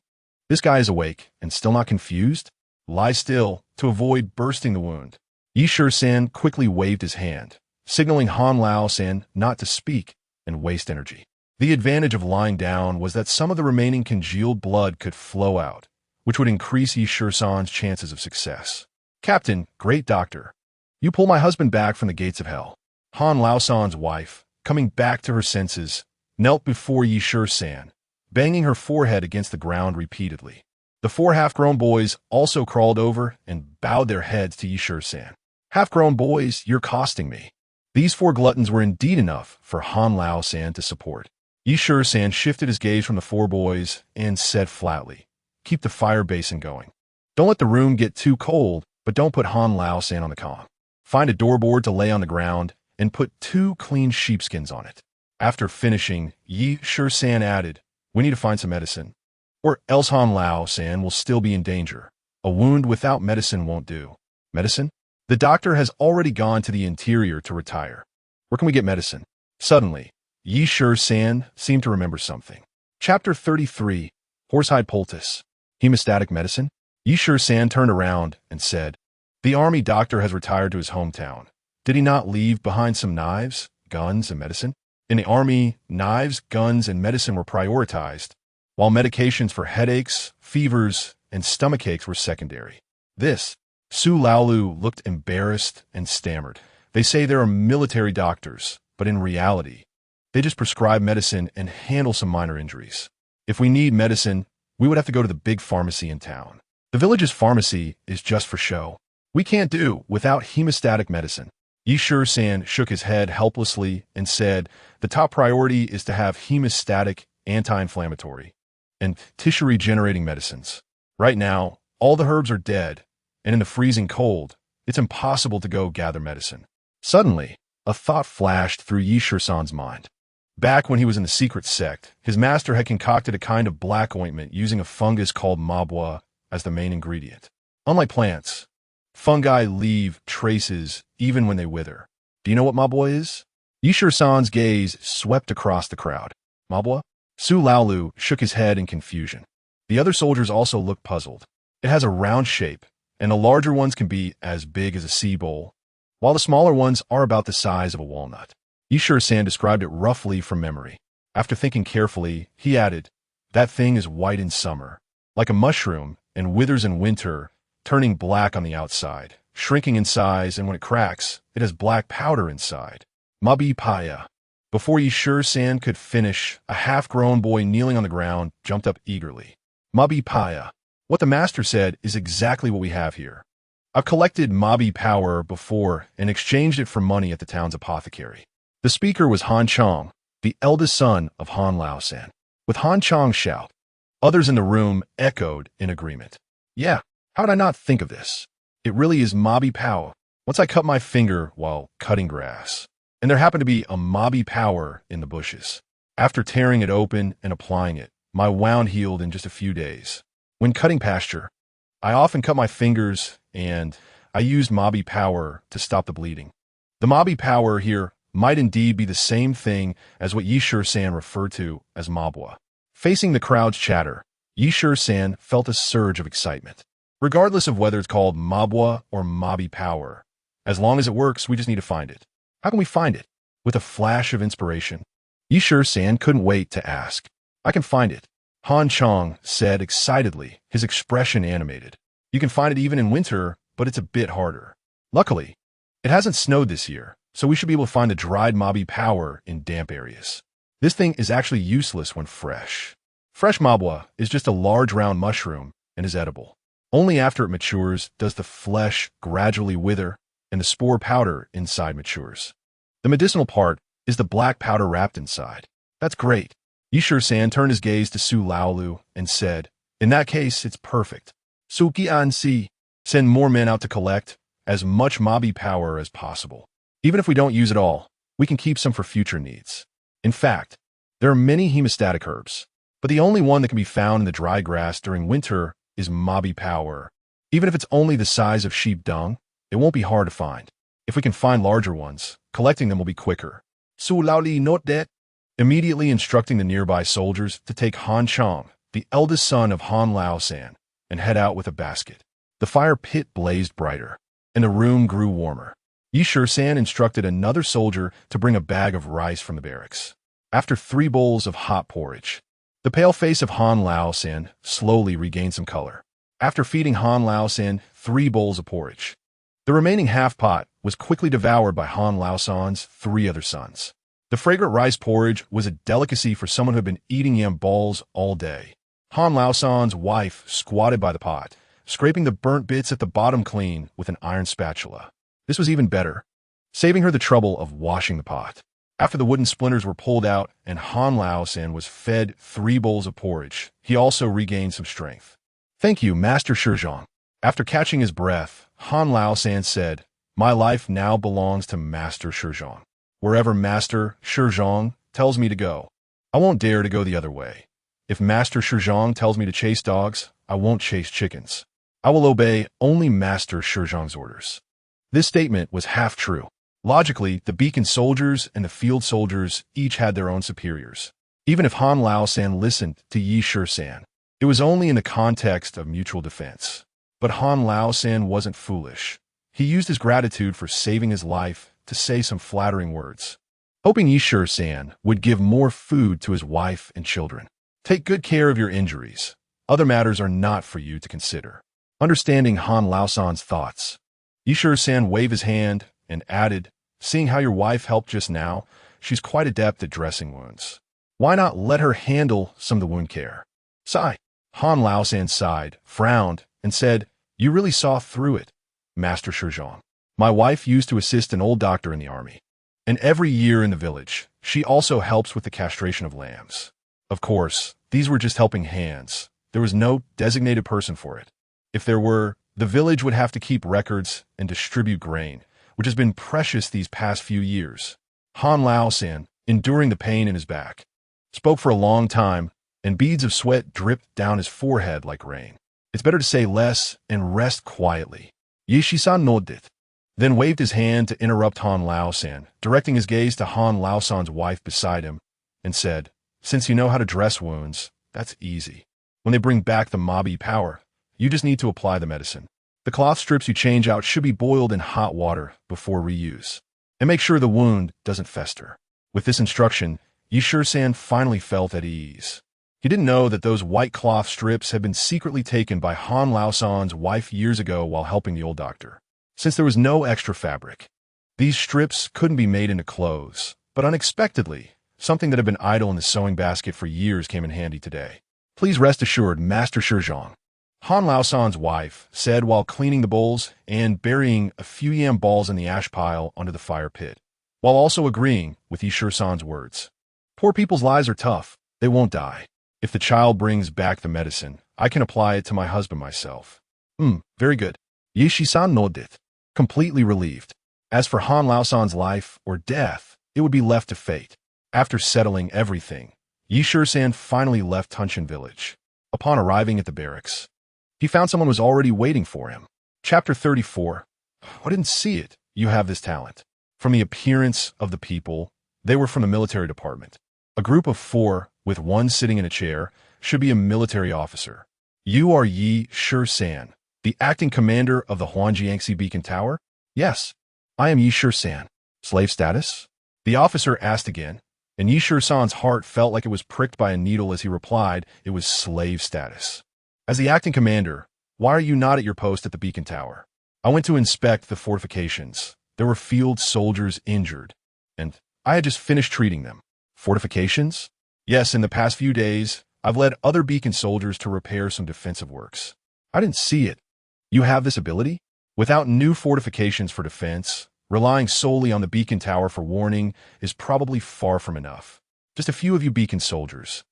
This guy is awake and still not confused? Lie still to avoid bursting the wound. Yishur-san quickly waved his hand, signaling Han Lao-san not to speak and waste energy. The advantage of lying down was that some of the remaining congealed blood could flow out, which would increase Yishur-san's chances of success. Captain, great doctor, you pull my husband back from the gates of hell. Han Lao-san's wife, coming back to her senses, knelt before Yishur-san, banging her forehead against the ground repeatedly. The 4 half-grown boys also crawled over and bowed their heads to Yishur-san. Half-grown boys, you're costing me. These 4 gluttons were indeed enough for Han Lao-san to support. Yishur-san shifted his gaze from the 4 boys and said flatly, keep the fire basin going. Don't let the room get too cold, but don't put Han Lao-san on the Kong. Find a doorboard to lay on the ground and put 2 clean sheepskins on it. After finishing, Yishur-san added, we need to find some medicine, or else Han Lao-san will still be in danger. A wound without medicine won't do. Medicine? The doctor has already gone to the interior to retire. Where can we get medicine? Suddenly, Yishur-san seemed to remember something. Chapter 33, Horsehide Poultice. Hemostatic medicine? Yishur-san turned around and said, the army doctor has retired to his hometown. Did he not leave behind some knives, guns, and medicine? In the army, knives, guns, and medicine were prioritized, while medications for headaches, fevers, and stomach aches were secondary. Su Laolu looked embarrassed and stammered. They say there are military doctors, but in reality, they just prescribe medicine and handle some minor injuries. If we need medicine, we would have to go to the big pharmacy in town. The village's pharmacy is just for show. We can't do without hemostatic medicine. Yishur-san shook his head helplessly and said, the top priority is to have hemostatic, anti-inflammatory, and tissue-regenerating medicines. Right now, all the herbs are dead, and in the freezing cold, it's impossible to go gather medicine. Suddenly, a thought flashed through Yishur-san's mind. Back when he was in the secret sect, his master had concocted a kind of black ointment using a fungus called mabwa as the main ingredient. Unlike plants, fungi leave traces even when they wither. Do you know what mabwa is? Yishur-san's gaze swept across the crowd. Mabwa? Su Laolu shook his head in confusion. The other soldiers also looked puzzled. It has a round shape, and the larger ones can be as big as a sea bowl, while the smaller ones are about the size of a walnut. Yishur-san described it roughly from memory. After thinking carefully, he added, that thing is white in summer, like a mushroom, and withers in winter, turning black on the outside, shrinking in size, and when it cracks, it has black powder inside. Mabi Paya. Before Yishur-san could finish, a half-grown boy kneeling on the ground jumped up eagerly. Mabi Paya. What the master said is exactly what we have here. I've collected Mabi power before and exchanged it for money at the town's apothecary. The speaker was Han Chong, the eldest son of Han Lao-san. With Han Chong's shout, others in the room echoed in agreement. Yeah, how did I not think of this? It really is Mabi Power. Once I cut my finger while cutting grass, and there happened to be a Mabi Power in the bushes. After tearing it open and applying it, my wound healed in just a few days. When cutting pasture, I often cut my fingers and I used Mabi Power to stop the bleeding. The Mabi Power here might indeed be the same thing as what Yishur-san referred to as Mabwa. Facing the crowd's chatter, Yi-Shur-san felt a surge of excitement. Regardless of whether it's called Mabwa or Mabi power, as long as it works, we just need to find it. How can we find it? With a flash of inspiration, Yi-Shur-san couldn't wait to ask. I can find it, Han Chong said excitedly, his expression animated. You can find it even in winter, but it's a bit harder. Luckily, it hasn't snowed this year, so we should be able to find the dried Mabi power in damp areas. This thing is actually useless when fresh. Fresh Mabwa is just a large round mushroom and is edible. Only after it matures does the flesh gradually wither and the spore powder inside matures. The medicinal part is the black powder wrapped inside. That's great. Yi-Shur-san turned his gaze to Su Laolu and said, in that case, it's perfect. Suki-an-si, send more men out to collect as much Mabi power as possible. Even if we don't use it all, we can keep some for future needs. In fact, there are many hemostatic herbs, but the only one that can be found in the dry grass during winter is Mabi power. Even if it's only the size of sheep dung, it won't be hard to find. If we can find larger ones, collecting them will be quicker. Su Laoli note that, immediately instructing the nearby soldiers to take Han Chong, the eldest son of Han Lao-san, and head out with a basket. The fire pit blazed brighter, and the room grew warmer. Yi-Shur-san instructed another soldier to bring a bag of rice from the barracks. After 3 bowls of hot porridge, the pale face of Han Lao-san slowly regained some color. After feeding Han Lao-san 3 bowls of porridge, the remaining half pot was quickly devoured by Han Lao-san's 3 other sons. The fragrant rice porridge was a delicacy for someone who had been eating yam balls all day. Han Lao-san's wife squatted by the pot, scraping the burnt bits at the bottom clean with an iron spatula. This was even better, saving her the trouble of washing the pot. After the wooden splinters were pulled out and Han Lao-san was fed 3 bowls of porridge, he also regained some strength. Thank you, Master Shizong. After catching his breath, Han Lao-san said, my life now belongs to Master Shizong. Wherever Master Shizong tells me to go, I won't dare to go the other way. If Master Shizong tells me to chase dogs, I won't chase chickens. I will obey only Master Shizong's orders. This statement was half true. Logically, the beacon soldiers and the field soldiers each had their own superiors. Even if Han Lao-san listened to Yi-Shur-san, it was only in the context of mutual defense. But Han Lao-san wasn't foolish. He used his gratitude for saving his life to say some flattering words, hoping Yi-Shur-san would give more food to his wife and children. Take good care of your injuries. Other matters are not for you to consider. Understanding Han Lao-san's thoughts, Yi-Shur-san waved his hand and added, seeing how your wife helped just now, she's quite adept at dressing wounds. Why not let her handle some of the wound care? Sigh. Han Lao-san sighed, frowned, and said, you really saw through it, Master Shizong. My wife used to assist an old doctor in the army, and every year in the village, she also helps with the castration of lambs. Of course, these were just helping hands. There was no designated person for it. If there were, the village would have to keep records and distribute grain, which has been precious these past few years. Han Lao-san, enduring the pain in his back, spoke for a long time, and beads of sweat dripped down his forehead like rain. It's better to say less and rest quietly. Shisan nodded, then waved his hand to interrupt Han Lao-san, directing his gaze to Han Lao-san's wife beside him, and said, since you know how to dress wounds, that's easy. When they bring back the Mabi power, you just need to apply the medicine. The cloth strips you change out should be boiled in hot water before reuse, and make sure the wound doesn't fester. With this instruction, Yi-Shur-san finally felt at ease. He didn't know that those white cloth strips had been secretly taken by Han Lao-san's wife years ago while helping the old doctor. Since there was no extra fabric, these strips couldn't be made into clothes, but unexpectedly, something that had been idle in the sewing basket for years came in handy today. Please rest assured, Master Shizong, Han Lao-san's wife said while cleaning the bowls and burying a few yam balls in the ash pile under the fire pit, while also agreeing with Yi-Shur-san's words. Poor people's lives are tough. They won't die. If the child brings back the medicine, I can apply it to my husband myself. Very good. Shisan nodded, completely relieved. As for Han Lao-san's life or death, it would be left to fate. After settling everything, Yi-Shur-san finally left Tunshin village. Upon arriving at the barracks, he found someone was already waiting for him. Chapter 34. I didn't see it. You have this talent. From the appearance of the people, they were from the military department. A group of 4, with one sitting in a chair, should be a military officer. You are Yi Shisan, the acting commander of the Huangjiangxi Beacon Tower? Yes, I am Yi Shisan. Slave status? The officer asked again, and Yi Shisan's heart felt like it was pricked by a needle as he replied it was slave status. As the acting commander, why are you not at your post at the Beacon Tower? I went to inspect the fortifications. There were field soldiers injured, and I had just finished treating them. Fortifications? Yes, in the past few days, I've led other Beacon soldiers to repair some defensive works. I didn't see it. You have this ability? Without new fortifications for defense, relying solely on the Beacon Tower for warning is probably far from enough. Just a few of you Beacon soldiers.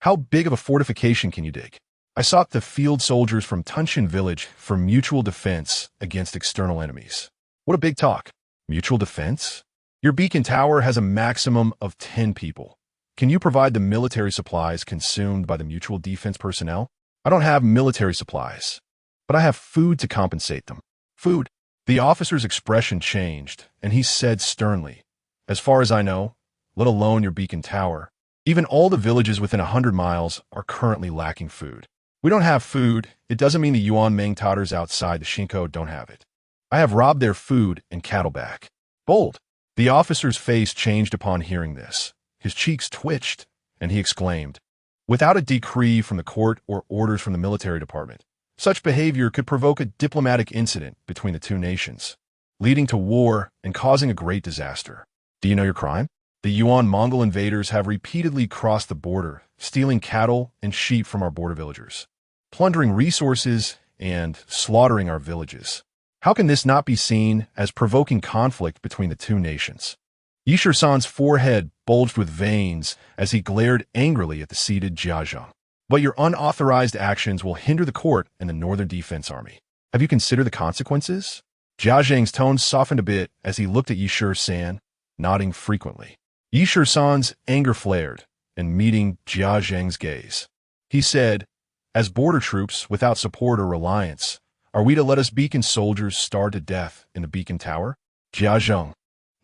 How big of a fortification can you dig? I sought the field soldiers from Tunshin village for mutual defense against external enemies. What a big talk. Mutual defense? Your Beacon Tower has a maximum of 10 people. Can you provide the military supplies consumed by the mutual defense personnel? I don't have military supplies, but I have food to compensate them. Food. The officer's expression changed, and he said sternly, as far as I know, let alone your Beacon Tower, even all the villages within 100 miles are currently lacking food. We don't have food. It doesn't mean the Yuan Mengtators outside the Shinko don't have it. I have robbed their food and cattle back. Bold. The officer's face changed upon hearing this. His cheeks twitched, and he exclaimed, without a decree from the court or orders from the military department, such behavior could provoke a diplomatic incident between the two nations, leading to war and causing a great disaster. Do you know your crime? The Yuan Mongol invaders have repeatedly crossed the border, stealing cattle and sheep from our border villagers, plundering resources and slaughtering our villages. How can this not be seen as provoking conflict between the two nations? Yi Shisan's forehead bulged with veins as he glared angrily at the seated Jiazheng. But your unauthorized actions will hinder the court and the Northern Defense Army. Have you considered the consequences? Jiazheng's tone softened a bit as he looked at Yi Shisan, nodding frequently. Yi Shisan's anger flared, and meeting Jiazheng's gaze. He said, as border troops without support or reliance, are we to let us Beacon soldiers starve to death in the Beacon Tower? Jiazheng,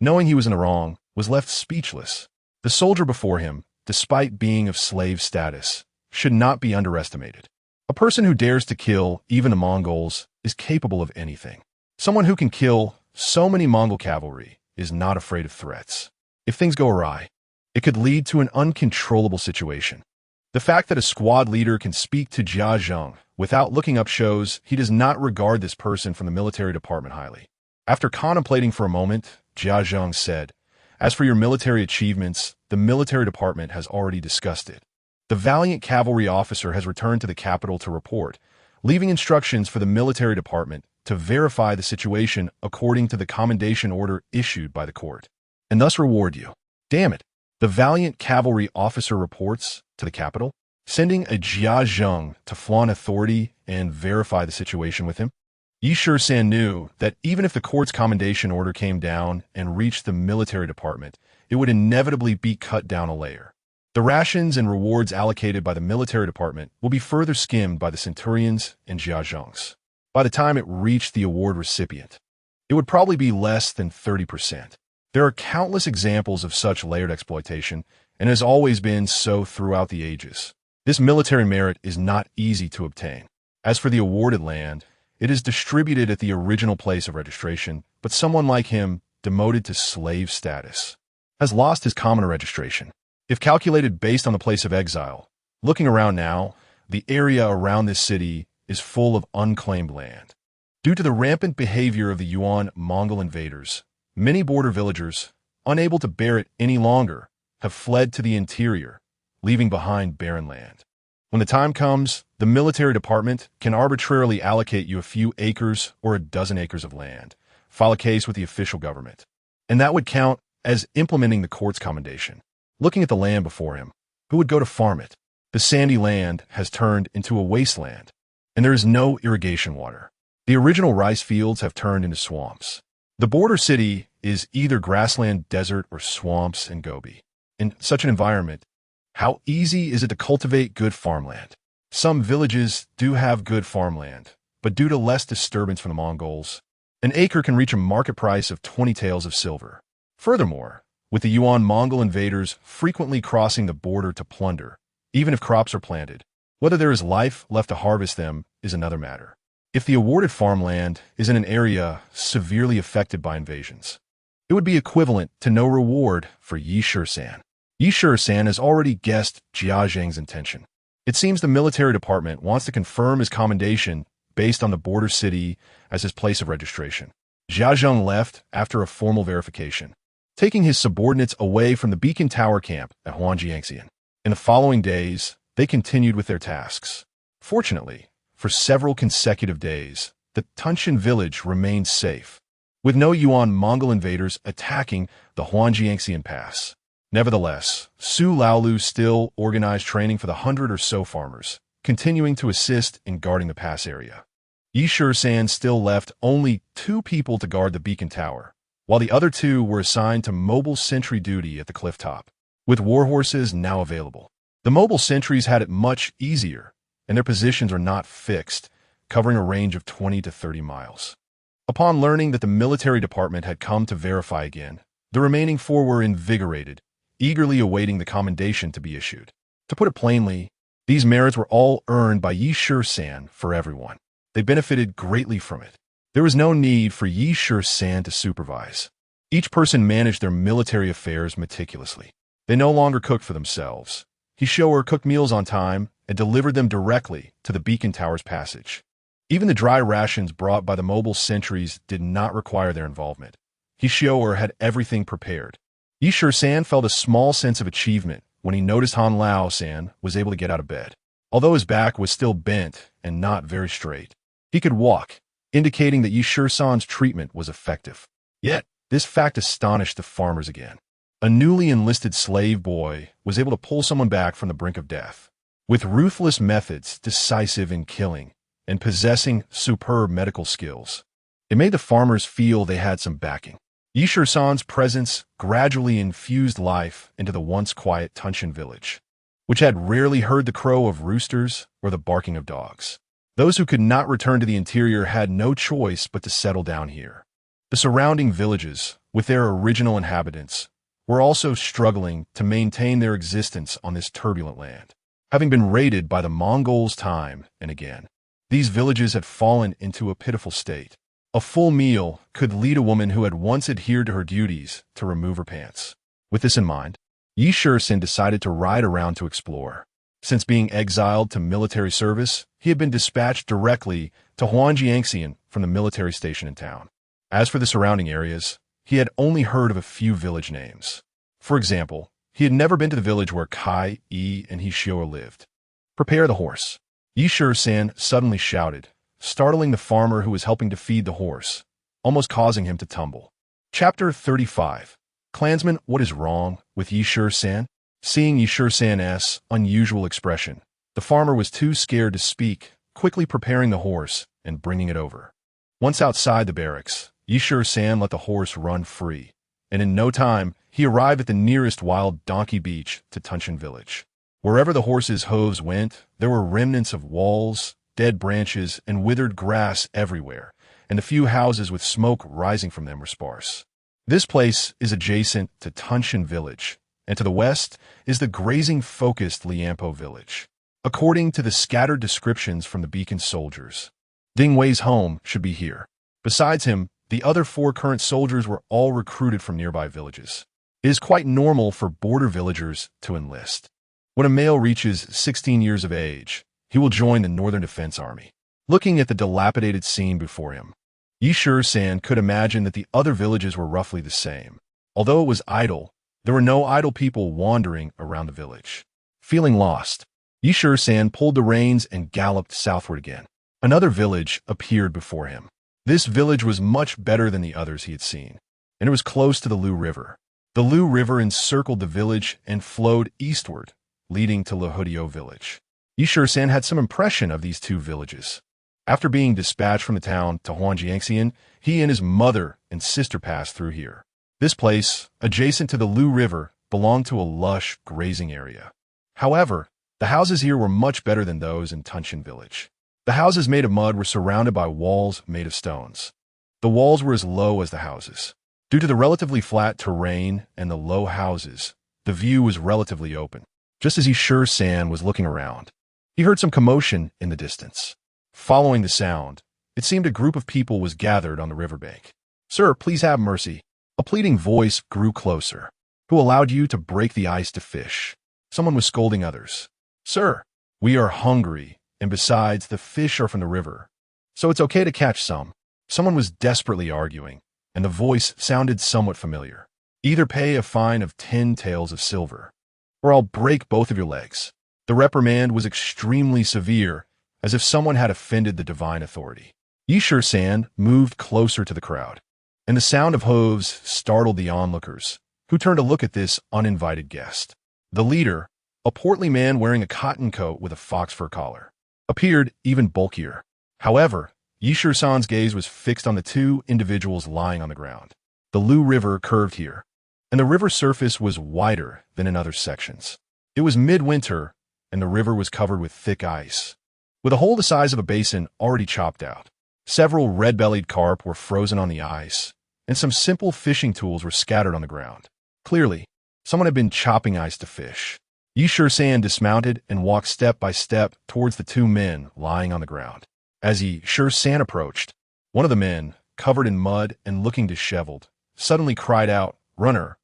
knowing he was in the wrong, was left speechless. The soldier before him, despite being of slave status, should not be underestimated. A person who dares to kill even the Mongols is capable of anything. Someone who can kill so many Mongol cavalry is not afraid of threats. If things go awry, it could lead to an uncontrollable situation. The fact that a squad leader can speak to Jiazheng without looking up shows he does not regard this person from the military department highly. After contemplating for a moment, Jiazheng said, as for your military achievements, the military department has already discussed it. The valiant cavalry officer has returned to the capital to report, leaving instructions for the military department to verify the situation according to the commendation order issued by the court, and thus reward you. Damn it. The valiant cavalry officer reports to the capital, sending a Jiazheng to flaunt authority and verify the situation with him. Yi Shisan knew that even if the court's commendation order came down and reached the military department, it would inevitably be cut down a layer. The rations and rewards allocated by the military department will be further skimmed by the centurions and Jiazhengs. By the time it reached the award recipient, it would probably be less than 30%. There are countless examples of such layered exploitation, and has always been so throughout the ages. This military merit is not easy to obtain. As for the awarded land, it is distributed at the original place of registration, but someone like him, demoted to slave status, has lost his commoner registration. If calculated based on the place of exile, looking around now, the area around this city is full of unclaimed land. Due to the rampant behavior of the Yuan Mongol invaders, many border villagers, unable to bear it any longer, have fled to the interior, leaving behind barren land. When the time comes, the military department can arbitrarily allocate you a few acres or a dozen acres of land, file a case with the official government, and that would count as implementing the court's commendation. Looking at the land before him, who would go to farm it? The sandy land has turned into a wasteland, and there is no irrigation water. The original rice fields have turned into swamps. The border city is either grassland, desert, or swamps and gobi. In such an environment, how easy is it to cultivate good farmland? Some villages do have good farmland, but due to less disturbance from the Mongols, an acre can reach a market price of 20 taels of silver. Furthermore, with the Yuan Mongol invaders frequently crossing the border to plunder, even if crops are planted, Whether there is life left to harvest them is another matter. If the awarded farmland is in an area severely affected by invasions, it would be equivalent to no reward for Yi Shisan. Yi Shisan has already guessed Jia Zhang's intention. It seems the military department wants to confirm his commendation based on the border city as his place of registration. Jia Zhang left after a formal verification, taking his subordinates away from the Beacon Tower camp at Huangjiangxian. In the following days, they continued with their tasks. Fortunately, for several consecutive days, the Tunshan village remained safe, with no Yuan Mongol invaders attacking the Huangjiangxian Pass. Nevertheless, Su Laolu still organized training for the 100 or so farmers, continuing to assist in guarding the pass area. Yi Shisan still left only 2 people to guard the beacon tower, while the other 2 were assigned to mobile sentry duty at the cliff top. With war horses now available, the mobile sentries had it much easier, and their positions are not fixed, covering a range of 20 to 30 miles. Upon learning that the military department had come to verify again, the remaining 4 were invigorated, eagerly awaiting the commendation to be issued. To put it plainly, these merits were all earned by Yi Shisan for everyone. They benefited greatly from it. There was no need for Yi Shisan to supervise. Each person managed their military affairs meticulously. They no longer cooked for themselves. He cooked meals on time and delivered them directly to the beacon tower's passage. Even the dry rations brought by the mobile sentries did not require their involvement. He had everything prepared. Yi Shisan felt a small sense of achievement when he noticed Han Lao-san was able to get out of bed. Although his back was still bent and not very straight, he could walk, indicating that Yi Shisan's treatment was effective. Yet, this fact astonished the farmers again. A newly enlisted slave boy was able to pull someone back from the brink of death. With ruthless methods, decisive in killing, and possessing superb medical skills, it made the farmers feel they had some backing. Yi Shisan's presence gradually infused life into the once quiet Tunshan village, which had rarely heard the crow of roosters or the barking of dogs. Those who could not return to the interior had no choice but to settle down here. The surrounding villages, with their original inhabitants, were also struggling to maintain their existence on this turbulent land. Having been raided by the Mongols time and again, these villages had fallen into a pitiful state. A full meal could lead a woman who had once adhered to her duties to remove her pants. With this in mind, Yi Shisan decided to ride around to explore. Since being exiled to military service, he had been dispatched directly to Huangjiangxian from the military station in town. As for the surrounding areas, he had only heard of a few village names. For example, he had never been to the village where Kai, Yi, and Hishio lived. "Prepare the horse," Yi Shisan suddenly shouted, startling the farmer who was helping to feed the horse, almost causing him to tumble. Chapter 35. Clansman, what is wrong with Yi Shisan? Seeing Yi Shisan's unusual expression, the farmer was too scared to speak, quickly preparing the horse and bringing it over. Once outside the barracks, Yi Shisan let the horse run free, and in no time, he arrived at the nearest wild donkey beach to Tunshan village. Wherever the horse's hooves went, there were remnants of walls, dead branches, and withered grass everywhere, and the few houses with smoke rising from them were sparse. This place is adjacent to Tunshan village, and to the west is the grazing-focused Liampo village. According to the scattered descriptions from the beacon soldiers, Ding Wei's home should be here. Besides him, the other 4 current soldiers were all recruited from nearby villages. It is quite normal for border villagers to enlist. When a male reaches 16 years of age, he will join the Northern Defense Army. Looking at the dilapidated scene before him, Yi Shisan could imagine that the other villages were roughly the same. Although it was idle, there were no idle people wandering around the village. Feeling lost, Yi Shisan pulled the reins and galloped southward again. Another village appeared before him. This village was much better than the others he had seen, and it was close to the Lu River. The Lu River encircled the village and flowed eastward, leading to Lahudio village. Yi Shisan had some impression of these 2 villages. After being dispatched from the town to Huangjiangxian, he and his mother and sister passed through here. This place, adjacent to the Lu River, belonged to a lush grazing area. However, the houses here were much better than those in Tunshan village. The houses made of mud were surrounded by walls made of stones. The walls were as low as the houses. Due to the relatively flat terrain and the low houses, the view was relatively open. Just as Yi Shisan was looking around, He heard some commotion in the distance. Following the sound, it seemed a group of people was gathered on the riverbank. "Sir, please have mercy." A pleading voice grew closer. "Who allowed you to break the ice to fish?" Someone was scolding others. "Sir, we are hungry, and besides, the fish are from the river, so it's okay to catch some." Someone was desperately arguing, and the voice sounded somewhat familiar. "Either pay a fine of 10 taels of silver, or I'll break both of your legs." The reprimand was extremely severe, as if someone had offended the divine authority. Shisan moved closer to the crowd, and the sound of hooves startled the onlookers, who turned to look at this uninvited guest. The leader, a portly man wearing a cotton coat with a fox fur collar, appeared even bulkier. However, Shisan's gaze was fixed on the two individuals lying on the ground. The Lu River curved here, and the river surface was wider than in other sections. It was midwinter, and the river was covered with thick ice, with a hole the size of a basin already chopped out. Several red-bellied carp were frozen on the ice, and some simple fishing tools were scattered on the ground. Clearly, someone had been chopping ice to fish. Shisan dismounted and walked step by step towards the two men lying on the ground. As Shisan approached, one of the men, covered in mud and looking disheveled, suddenly cried out, "Runner,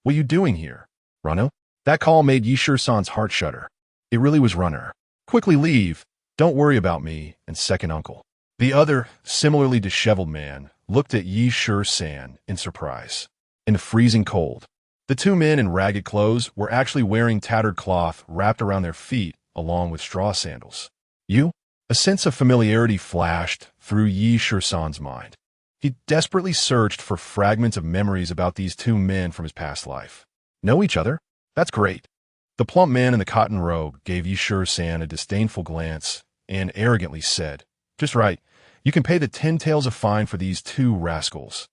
what are you doing here?" "Runner?" That call made Shisan's heart shudder. It really was Runner. "Quickly leave. Don't worry about me and second uncle." The other, similarly disheveled man looked at Shisan in surprise. In the freezing cold, the two men in ragged clothes were actually wearing tattered cloth wrapped around their feet along with straw sandals. "You?" A sense of familiarity flashed through Shisan's mind. He desperately searched for fragments of memories about these two men from his past life. "Know each other? That's great." The plump man in the cotton robe gave Shisan a disdainful glance and arrogantly said, "Just right. You can pay the 10 taels of fine for these two rascals."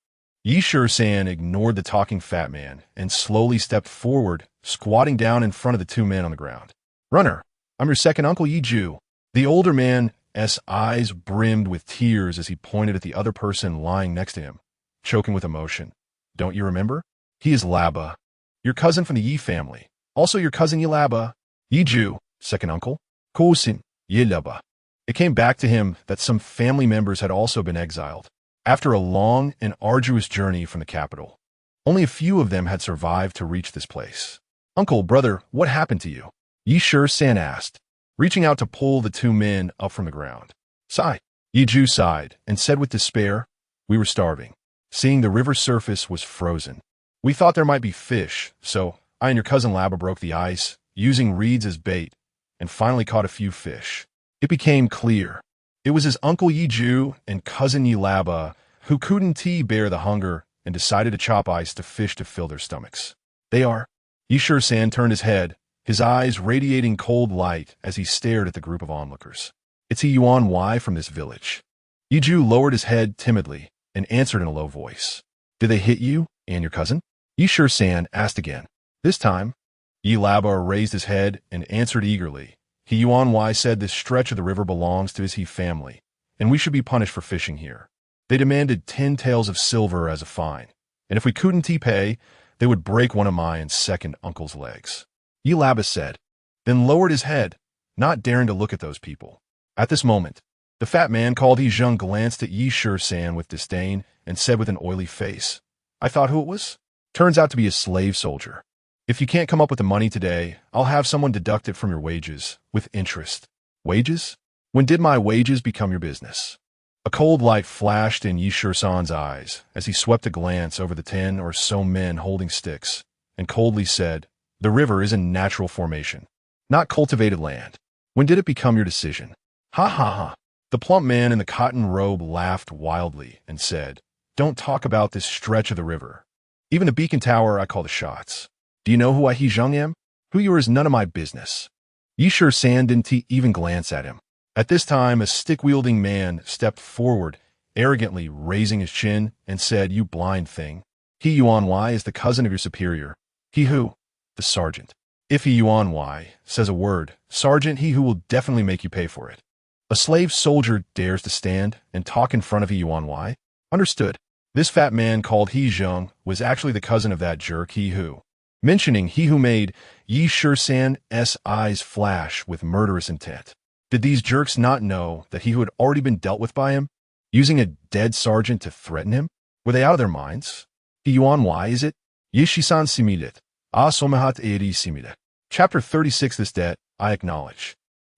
Shisan ignored the talking fat man and slowly stepped forward, squatting down in front of the two men on the ground. "Runner, I'm your second uncle Ju." The older man's eyes brimmed with tears as he pointed at the other person lying next to him, choking with emotion. "Don't you remember? He is Laba, your cousin from the Yi family. Also your cousin Yilaba." "Ju, second uncle. Cousin Yilaba." It came back to him that some family members had also been exiled. After a long and arduous journey from the capital, only a few of them had survived to reach this place. "Uncle, brother, what happened to you?" Shisan asked, reaching out to pull the two men up from the ground. Ju sighed and said with despair, "We were starving. Seeing the river surface was frozen. We thought there might be fish, so I and your cousin Laba broke the ice, using reeds as bait, and finally caught a few fish." It became clear. It was his uncle Ju and cousin Yilaba who couldn't bear the hunger and decided to chop ice to fish to fill their stomachs. "They are." Shisan turned his head, his eyes radiating cold light as he stared at the group of onlookers. "It's Y from this village." Ju lowered his head timidly and answered in a low voice. "Did they hit you and your cousin?" Shisan asked again. This time, Yilaba raised his head and answered eagerly. "Y said this stretch of the river belongs to his He family, and we should be punished for fishing here. They demanded 10 taels of silver as a fine, and if we couldn't pay, they would break one of my and second uncle's legs." Yilaba said, then lowered his head, not daring to look at those people. At this moment, the fat man called Yizheng glanced at Shisan with disdain and said with an oily face, "I thought who it was? Turns out to be a slave soldier. If you can't come up with the money today, I'll have someone deduct it from your wages, with interest." "Wages? When did my wages become your business?" A cold light flashed in Shisan's eyes as he swept a glance over the 10 or so men holding sticks, and coldly said, "The river is a natural formation, not cultivated land. When did it become your decision?" "Ha ha ha." The plump man in the cotton robe laughed wildly and said, "Don't talk about this stretch of the river. Even the beacon tower I call the shots. Do you know who I Heejung am? Who you are is none of my business." Shisan didn't even glance at him. At this time, a stick-wielding man stepped forward, arrogantly raising his chin, and said, "You blind thing. Y is the cousin of your superior. He who? The sergeant. If Y says a word, sergeant, he who will definitely make you pay for it. A slave soldier dares to stand and talk in front of Y? Understood." This fat man called Heejung was actually the cousin of that jerk He who. Mentioning He who made Shisan's eyes flash with murderous intent. Did these jerks not know that he had already been dealt with by him, using a dead sergeant to threaten him? Were they out of their minds? Yuan, why is it? Yishisan simidet. Ah somahat eri simide. Chapter 36. This debt, I acknowledge.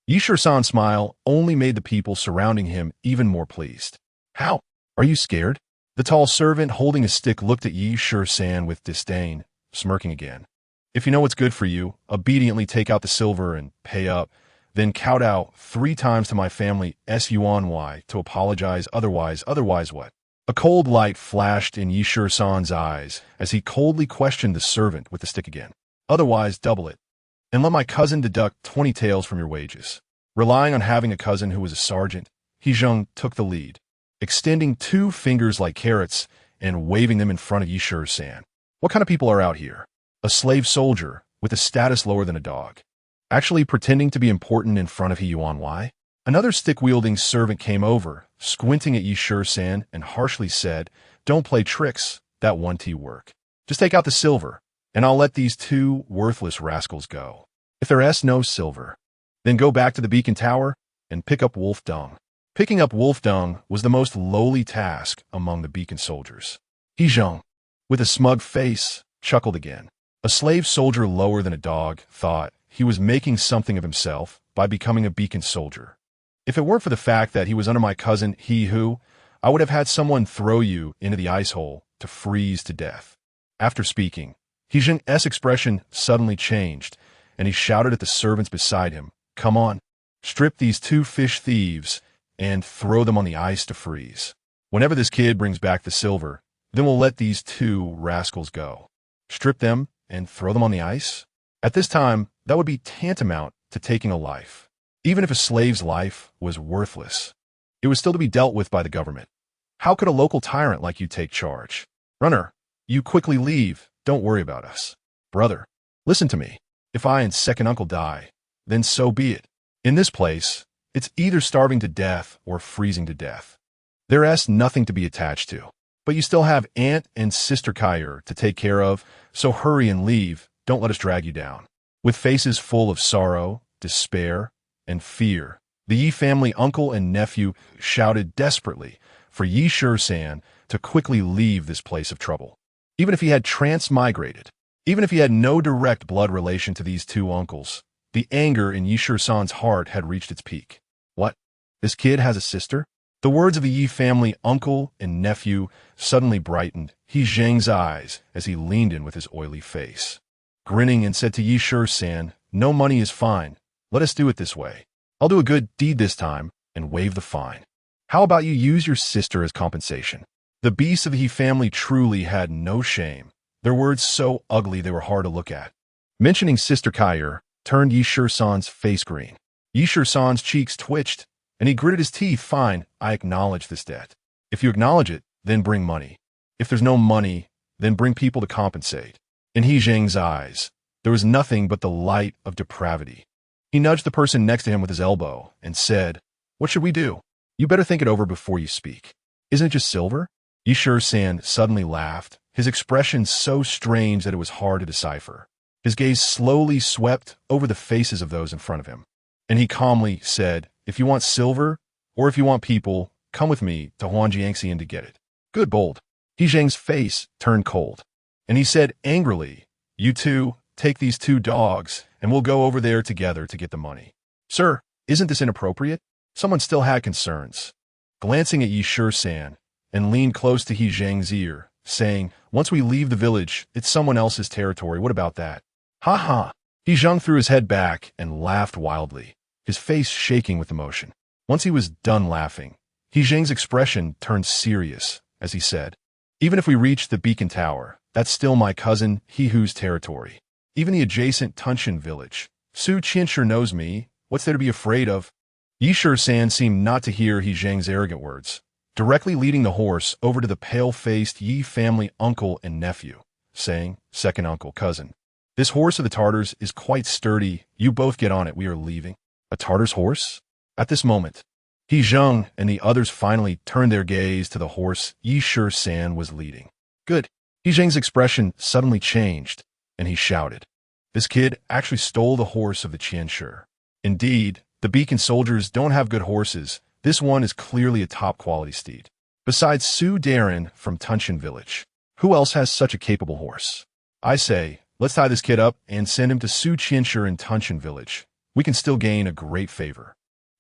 Yishur-san's smile only made the people surrounding him even more pleased. How? Are you scared? The tall servant holding a stick looked at Yishur-san with disdain, smirking again. If you know what's good for you, obediently take out the silver and pay up, then kowtow 3 times to my family SUNY to apologize, otherwise what? A cold light flashed in Yishur-san's eyes as he coldly questioned the servant with the stick again. Otherwise, double it. And let my cousin deduct 20 taels from your wages. Relying on having a cousin who was a sergeant, Hezheng took the lead, extending 2 fingers like carrots and waving them in front of Yishur-san. What kind of people are out here? A slave soldier with a status lower than a dog, actually pretending to be important in front of Yuan. Another stick-wielding servant came over, squinting at Yishur-san, and harshly said, "Don't play tricks, that 1T work. Just take out the silver, and I'll let these 2 worthless rascals go. If there's no silver, then go back to the beacon tower and pick up wolf dung." Picking up wolf dung was the most lowly task among the beacon soldiers. Hezheng, with a smug face, chuckled again. A slave soldier lower than a dog thought he was making something of himself by becoming a beacon soldier. If it weren't for the fact that he was under my cousin I would have had someone throw you into the ice hole to freeze to death. After speaking, Hezheng's expression suddenly changed, and he shouted at the servants beside him, "Come on, strip these 2 fish thieves and throw them on the ice to freeze. Whenever this kid brings back the silver, then we'll let these 2 rascals go." Strip them and throw them on the ice? At this time, that would be tantamount to taking a life. Even if a slave's life was worthless, it was still to be dealt with by the government. How could a local tyrant like you take charge? Runner, you quickly leave. Don't worry about us. Brother, listen to me. If I and second uncle die, then so be it. In this place, it's either starving to death or freezing to death. There's nothing to be attached to. But you still have Aunt and Sister Kair to take care of, so hurry and leave. Don't let us drag you down. With faces full of sorrow, despair, and fear, the Yi family uncle and nephew shouted desperately for Yishur-san to quickly leave this place of trouble. Even if he had transmigrated, even if he had no direct blood relation to these 2 uncles, the anger in Yishur-san's heart had reached its peak. What? This kid has a sister? The words of the Yi family uncle and nephew suddenly brightened Hezheng's eyes as he leaned in with his oily face, grinning, and said to Yishur-san, "No money is fine. Let us do it this way. I'll do a good deed this time and waive the fine. How about you use your sister as compensation?" The beasts of the He family truly had no shame, their words so ugly they were hard to look at. Mentioning Sister Kair turned Yishur-san's face green. Yishur-san's cheeks twitched, and he gritted his teeth. "Fine, I acknowledge this debt. If you acknowledge it, then bring money. If there's no money, then bring people to compensate." In Hezheng's eyes, there was nothing but the light of depravity. He nudged the person next to him with his elbow and said, "What should we do? You better think it over before you speak. Isn't it just silver?" Yishur-san suddenly laughed, his expression so strange that it was hard to decipher. His gaze slowly swept over the faces of those in front of him, and he calmly said, "If you want silver, or if you want people, come with me to Huangjiangxian to get it." Good bold. Hezheng's face turned cold, and he said angrily, "You 2, take these 2 dogs, and we'll go over there together to get the money." "Sir, isn't this inappropriate?" Someone still had concerns, glancing at Yishur-san, and leaned close to Hezheng's ear, saying, "Once we leave the village, it's someone else's territory. What about that?" "Ha ha!" Hezheng threw his head back and laughed wildly, his face shaking with emotion. Once he was done laughing, Hezheng's expression turned serious as he said, "Even if we reach the beacon tower, that's still my cousin Hehu's territory. Even the adjacent Tunshan village. Su Qianshi knows me. What's there to be afraid of?" Yishur-san seemed not to hear Hezheng's arrogant words, directly leading the horse over to the pale-faced Yi family uncle and nephew, saying, "Second uncle, cousin, this horse of the Tartars is quite sturdy. You both get on it. We are leaving." A Tartar's horse? At this moment, Hezheng and the others finally turned their gaze to the horse Yishur-san was leading. Good. Hezheng's expression suddenly changed, and he shouted, "This kid actually stole the horse of the Qianshi." Indeed, The beacon soldiers don't have good horses. This one is clearly a top-quality steed. Besides Su Darren from Tunshan village, who else has such a capable horse? I say, let's tie this kid up and send him to Su Qianshi in Tunshan village. We can still gain a great favor.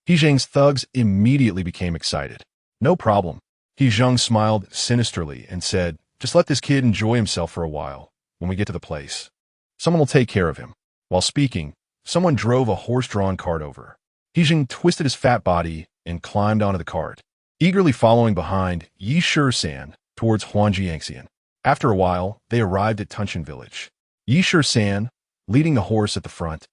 He Zhang's thugs immediately became excited. No problem. He Zhang smiled sinisterly and said, just let this kid enjoy himself for a while. When we get to the place, someone will take care of him. While speaking, someone drove a horse-drawn cart over. He Zhang twisted his fat body and climbed onto the cart, eagerly following behind Yi Shisan towards Huangjiangxian. After a while, they arrived at Tunshan village. Yi Shisan, leading the horse at the front,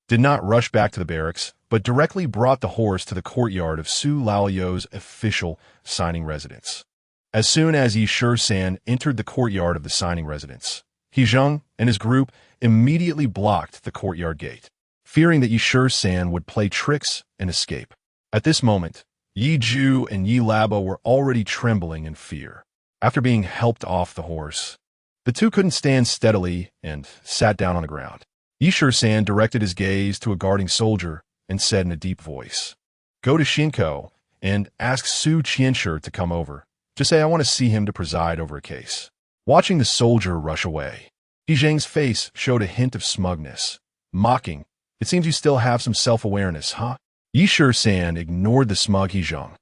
did not rush back to the barracks, but directly brought the horse to the courtyard of Su Laolio's official signing residence. As soon as Yi Shisan entered the courtyard of the signing residence, He Zhang and his group immediately blocked the courtyard gate, fearing that Yi Shisan would play tricks and escape. At this moment, Yi Ju and Yi Labo were already trembling in fear. After being helped off the horse, the two couldn't stand steadily and sat down on the ground. Yi Shisan directed his gaze to a guarding soldier and said in a deep voice, go to Shinko and ask Su Qianshi to come over. Just say I want to see him to preside over a case. Watching the soldier rush away, He Zhang's face showed a hint of smugness, mocking, it seems you still have some self-awareness, huh? Yi Shisan ignored the smug He Zhang,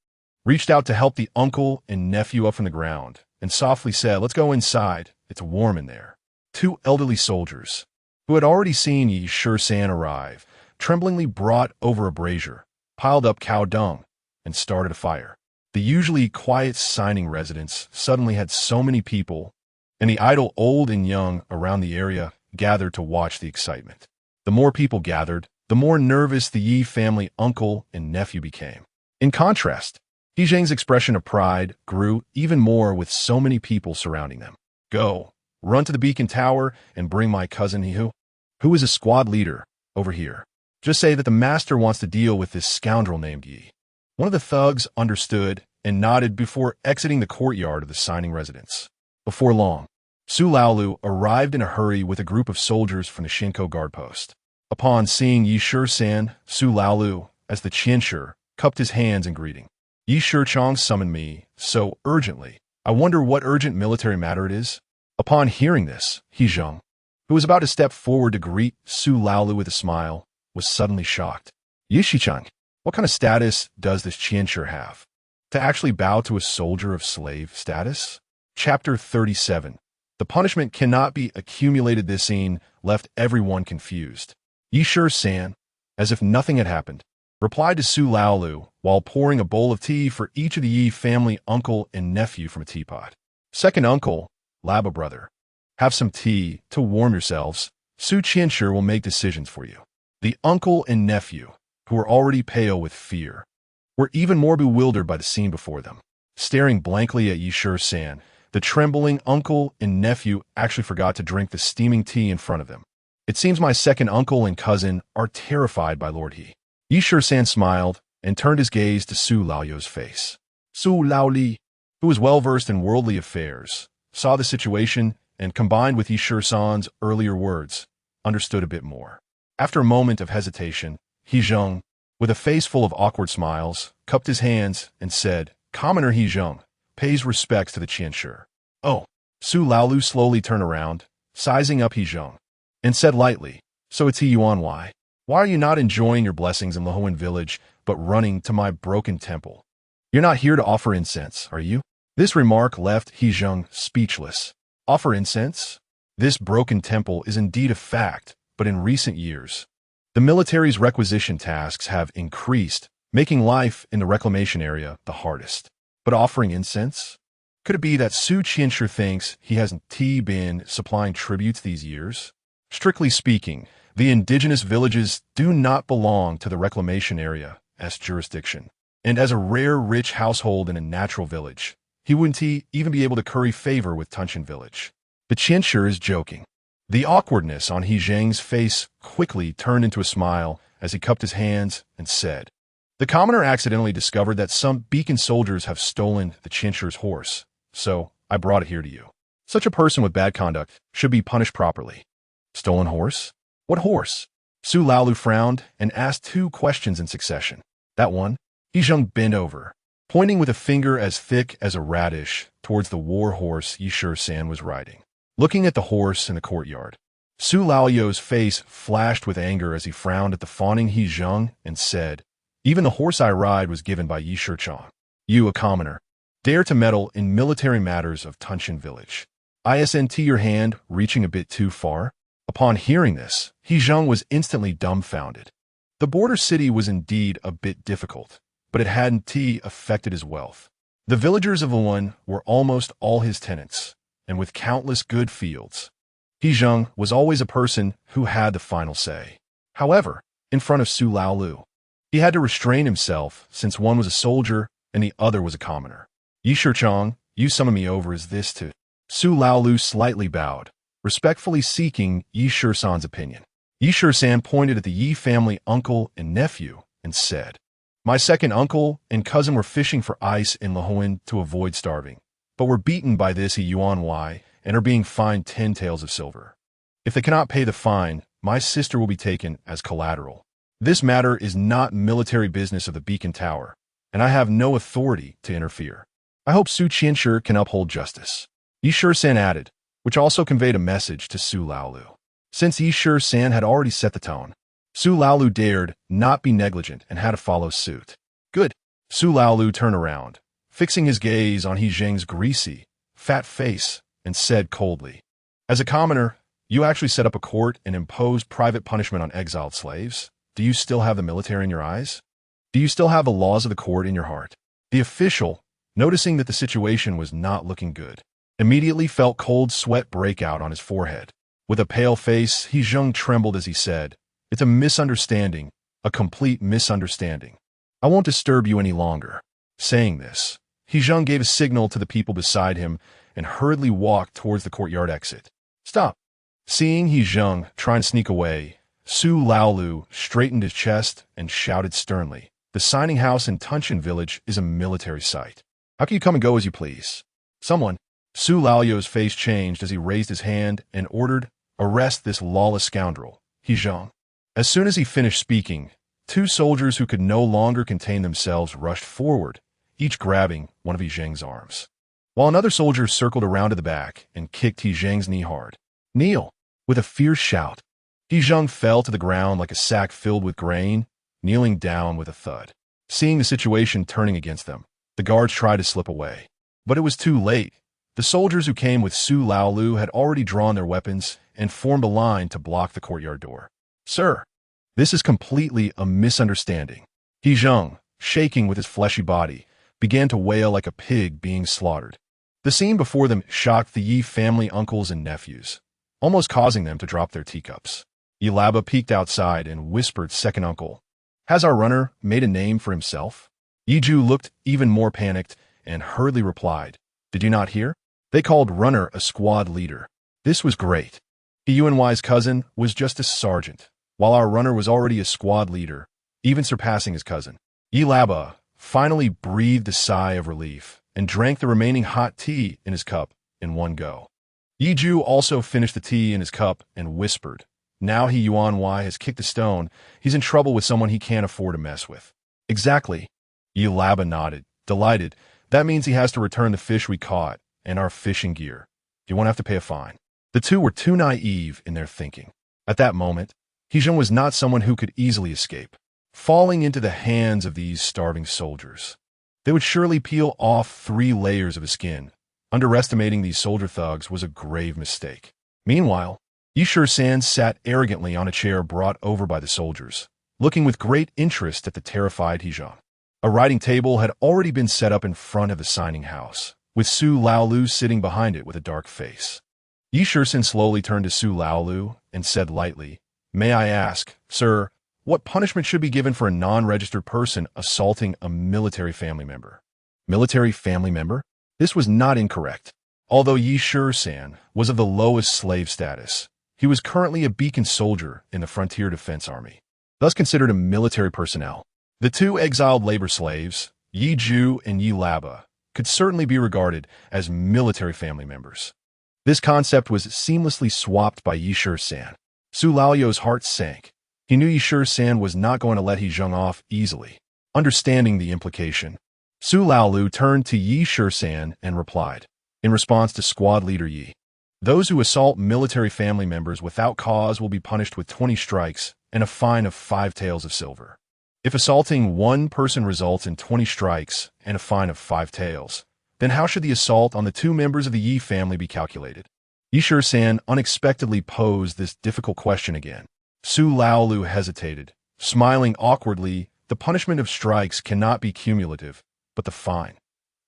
reached out to help the uncle and nephew up from the ground, and softly said, let's go inside, it's warm in there. Two elderly soldiers, who had already seen Yi Shisan arrive, tremblingly brought over a brazier, piled up cow dung, and started a fire. The usually quiet signing residence suddenly had so many people, and the idle old and young around the area gathered to watch the excitement. The more people gathered, the more nervous the Yi family uncle and nephew became. In contrast, He Zhang's expression of pride grew even more with so many people surrounding them. Go, run to the beacon tower and bring my cousin He who is a squad leader, over here. Just say that the master wants to deal with this scoundrel named Yi. One of the thugs understood and nodded before exiting the courtyard of the signing residence. Before long, Su Laolu arrived in a hurry with a group of soldiers from the Shinko guard post. Upon seeing Yi Shisan, Su Laolu, as the Qianshi, cupped his hands in greeting. Yi Shichang summoned me so urgently. I wonder what urgent military matter it is. Upon hearing this, He Zhang, who was about to step forward to greet Su Laolu with a smile, was suddenly shocked. Yi Shichang, what kind of status does this Qianshi have? To actually bow to a soldier of slave status? Chapter 37. The punishment cannot be accumulated. This scene left everyone confused. Yi Shisan, as if nothing had happened, replied to Su Laolu while pouring a bowl of tea for each of the Yi family uncle and nephew from a teapot. Second uncle, Labo brother, have some tea to warm yourselves. Su Qianshi will make decisions for you. The uncle and nephew, who were already pale with fear, were even more bewildered by the scene before them. Staring blankly at Yi Shisan, the trembling uncle and nephew actually forgot to drink the steaming tea in front of them. It seems my second uncle and cousin are terrified by Lord He. Yi Shisan smiled and turned his gaze to Su Laolio's face. Su Laoli, who was well-versed in worldly affairs, saw the situation and, combined with Yi Shisan's earlier words, understood a bit more. After a moment of hesitation, He Zhang, with a face full of awkward smiles, cupped his hands and said, Commoner He Zhang pays respects to the Qianshi. Oh, Su Laolu slowly turned around, sizing up He Zhang, and said lightly, so it's He Yuan why? Why are you not enjoying your blessings in Lohuan village, but running to my broken temple? You're not here to offer incense, are you? This remark left He Zhang speechless. Offer incense? This broken temple is indeed a fact, but in recent years, the military's requisition tasks have increased, making life in the reclamation area the hardest. But offering incense? Could it be that Su Qianshi thinks he hasn't been supplying tributes these years? Strictly speaking, the indigenous villages do not belong to the reclamation area as jurisdiction. And as a rare rich household in a natural village, he wouldn't even be able to curry favor with Tunshan village. The Qianshi is joking. The awkwardness on He Zhang's face quickly turned into a smile as he cupped his hands and said, the commoner accidentally discovered that some beacon soldiers have stolen the Qianshi's horse, so I brought it here to you. Such a person with bad conduct should be punished properly. Stolen horse? What horse? Su Laolu frowned and asked 2 questions in succession. That one? He Zheng bent over, pointing with a finger as thick as a radish towards the war horse Yi San was riding. Looking at the horse in the courtyard, Su Laoyo's face flashed with anger as he frowned at the fawning He Zheng and said, "Even the horse I ride was given by Yi Shichang. You, a commoner, dare to meddle in military matters of Tunshan village. Isn't your hand reaching a bit too far?" Upon hearing this, He Zheng was instantly dumbfounded. The border city was indeed a bit difficult, but it hadn't affected his wealth. The villagers of Luan were almost all his tenants, and with countless good fields. He Zheng was always a person who had the final say. However, in front of Su Laolu, he had to restrain himself since one was a soldier and the other was a commoner. "Yi Shichang, you summon me over as this to..." Su Laolu slightly bowed, respectfully seeking Yi San's opinion. Yi San pointed at the Yi family uncle and nephew and said, "My second uncle and cousin were fishing for ice in Lahuan to avoid starving, but were beaten by this Yuan Y and are being fined 10 taels of silver. If they cannot pay the fine, my sister will be taken as collateral. This matter is not military business of the Beacon Tower, and I have no authority to interfere. I hope Su Qianshi can uphold justice." Yi San added, which also conveyed a message to Su Laolu. Since Yi San had already set the tone, Su Laolu dared not be negligent and had to follow suit. "Good." Su Laolu turned around, fixing his gaze on He Zheng's greasy, fat face, and said coldly, "As a commoner, you actually set up a court and imposed private punishment on exiled slaves? Do you still have the military in your eyes? Do you still have the laws of the court in your heart?" The official, noticing that the situation was not looking good, immediately felt cold sweat break out on his forehead. With a pale face, He Zheng trembled as he said, "It's a misunderstanding, a complete misunderstanding. I won't disturb you any longer." Saying this, He Zheng gave a signal to the people beside him and hurriedly walked towards the courtyard exit. "Stop!" Seeing He Zheng trying to sneak away, Su Laolu straightened his chest and shouted sternly, "The signing house in Tunshan village is a military site. How can you come and go as you please?" Someone. Su Laoyo's face changed as he raised his hand and ordered, "Arrest this lawless scoundrel, He Zheng." As soon as he finished speaking, 2 soldiers who could no longer contain themselves rushed forward, each grabbing one of He Zheng's arms, while another soldier circled around to the back and kicked He Zheng's knee hard. "Kneel!" With a fierce shout, He Zheng fell to the ground like a sack filled with grain, kneeling down with a thud. Seeing the situation turning against them, the guards tried to slip away. But it was too late. The soldiers who came with Su Laolu had already drawn their weapons and formed a line to block the courtyard door. "Sir, this is completely a misunderstanding." He Zheng, shaking with his fleshy body, began to wail like a pig being slaughtered. The scene before them shocked the Yi family uncles and nephews, almost causing them to drop their teacups. Yi Laba peeked outside and whispered second uncle, "Has our runner made a name for himself?" Yi Ju looked even more panicked and hurriedly replied, "Did you not hear? They called runner a squad leader." This was great. He Yuan's cousin was just a sergeant, while our runner was already a squad leader, even surpassing his cousin. Yi Laba finally breathed a sigh of relief and drank the remaining hot tea in his cup in one go. Yi Ju also finished the tea in his cup and whispered, "Now He Yuan has kicked a stone, he's in trouble with someone he can't afford to mess with." "Exactly." Yi Laba nodded, delighted. "That means he has to return the fish we caught and our fishing gear. He won't have to pay a fine." The 2 were too naive in their thinking. At that moment, He Zheng was not someone who could easily escape, falling into the hands of these starving soldiers. They would surely peel off 3 layers of his skin. Underestimating these soldier thugs was a grave mistake. Meanwhile, Yi San sat arrogantly on a chair brought over by the soldiers, looking with great interest at the terrified He Zheng. A writing table had already been set up in front of the signing house, with Su Laolu sitting behind it with a dark face. Yi San slowly turned to Su Laolu and said lightly, "May I ask, sir, what punishment should be given for a non-registered person assaulting a military family member?" Military family member? This was not incorrect. Although Yi San was of the lowest slave status, he was currently a beacon soldier in the Frontier Defense Army, thus considered a military personnel. The 2 exiled labor slaves, Yi Ju and Yi Laba, could certainly be regarded as military family members. This concept was seamlessly swapped by Yi San. Su Laoyo's heart sank. He knew Yishur-san was not going to let He-jung off easily. Understanding the implication, Su Laolu turned to Yishur-san and replied, in response to squad leader Yi, "Those who assault military family members without cause will be punished with 20 strikes and a fine of 5 taels of silver. If assaulting one person results in 20 strikes and a fine of 5 taels, then how should the assault on the 2 members of the Yi family be calculated?" Yishur-san unexpectedly posed this difficult question again. Su Laolu hesitated, smiling awkwardly. "The punishment of strikes cannot be cumulative, but the fine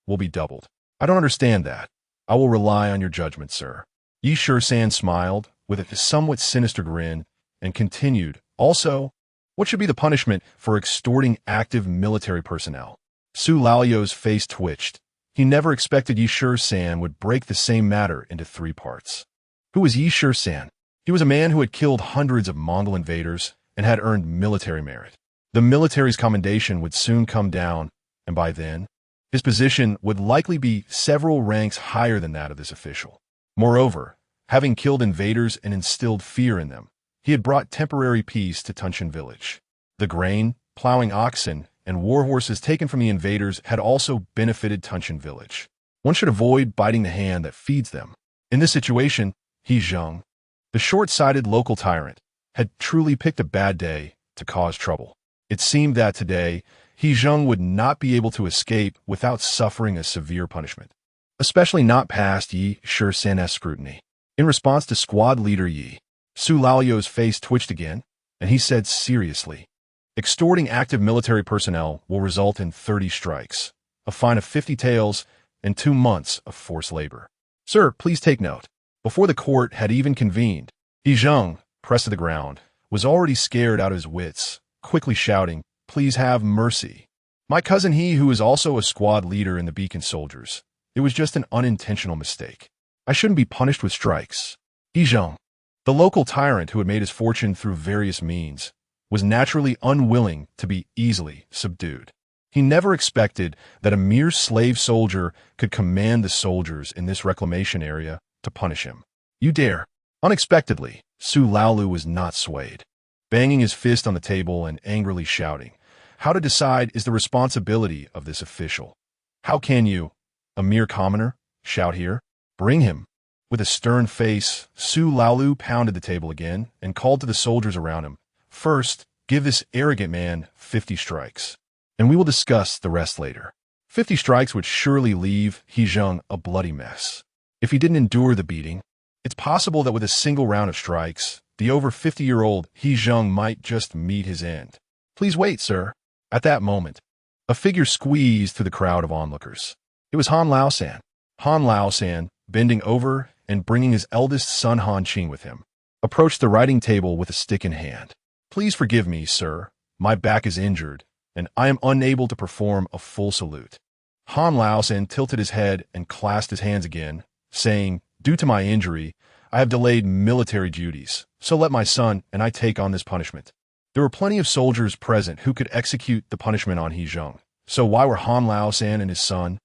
will be doubled." "I don't understand that. I will rely on your judgment, sir." Yishur-san smiled with a somewhat sinister grin and continued, "Also, what should be the punishment for extorting active military personnel?" Su Laolu's face twitched. He never expected Yishur-san would break the same matter into 3 parts. Who was Yishur-san? He was a man who had killed hundreds of Mongol invaders and had earned military merit. The military's commendation would soon come down, and by then, his position would likely be several ranks higher than that of this official. Moreover, having killed invaders and instilled fear in them, he had brought temporary peace to Tunshan village. The grain, plowing oxen, and war horses taken from the invaders had also benefited Tunshan village. One should avoid biting the hand that feeds them. In this situation, He-jung, the short-sighted local tyrant, had truly picked a bad day to cause trouble. It seemed that today, He-jung would not be able to escape without suffering a severe punishment, especially not past Yishur-san's scrutiny. In response to squad leader Yi, Su Laolu's face twitched again, and he said seriously, "Extorting active military personnel will result in 30 strikes, a fine of 50 taels, and 2 months of forced labor. Sir, please take note." Before the court had even convened, He-jung, pressed to the ground, was already scared out of his wits, quickly shouting, "Please have mercy. My cousin He, who is also a squad leader in the Beacon soldiers. It was just an unintentional mistake. I shouldn't be punished with strikes." He-jung, the local tyrant who had made his fortune through various means, was naturally unwilling to be easily subdued. He never expected that a mere slave soldier could command the soldiers in this reclamation area to punish him. "You dare!" Unexpectedly, Su Laolu was not swayed. Banging his fist on the table and angrily shouting, "How to decide is the responsibility of this official. How can you, a mere commoner, shout here? Bring him." With a stern face, Su Laolu pounded the table again and called to the soldiers around him, "First, give this arrogant man 50 strikes, and we will discuss the rest later." 50 strikes would surely leave He-jung a bloody mess. If he didn't endure the beating, it's possible that with a single round of strikes, the over 50-year-old He-jung might just meet his end. "Please wait, sir." At that moment, a figure squeezed through the crowd of onlookers. It was Han Lao-san. Han Lao-san, bending over and bringing his eldest son Han Qing with him, approached the writing table with a stick in hand. "Please forgive me, sir. My back is injured, and I am unable to perform a full salute." Han Lao-san tilted his head and clasped his hands again, saying, "Due to my injury, I have delayed military duties, so let my son and I take on this punishment." There were plenty of soldiers present who could execute the punishment on He-jung, so why were Han Lao-san and his son,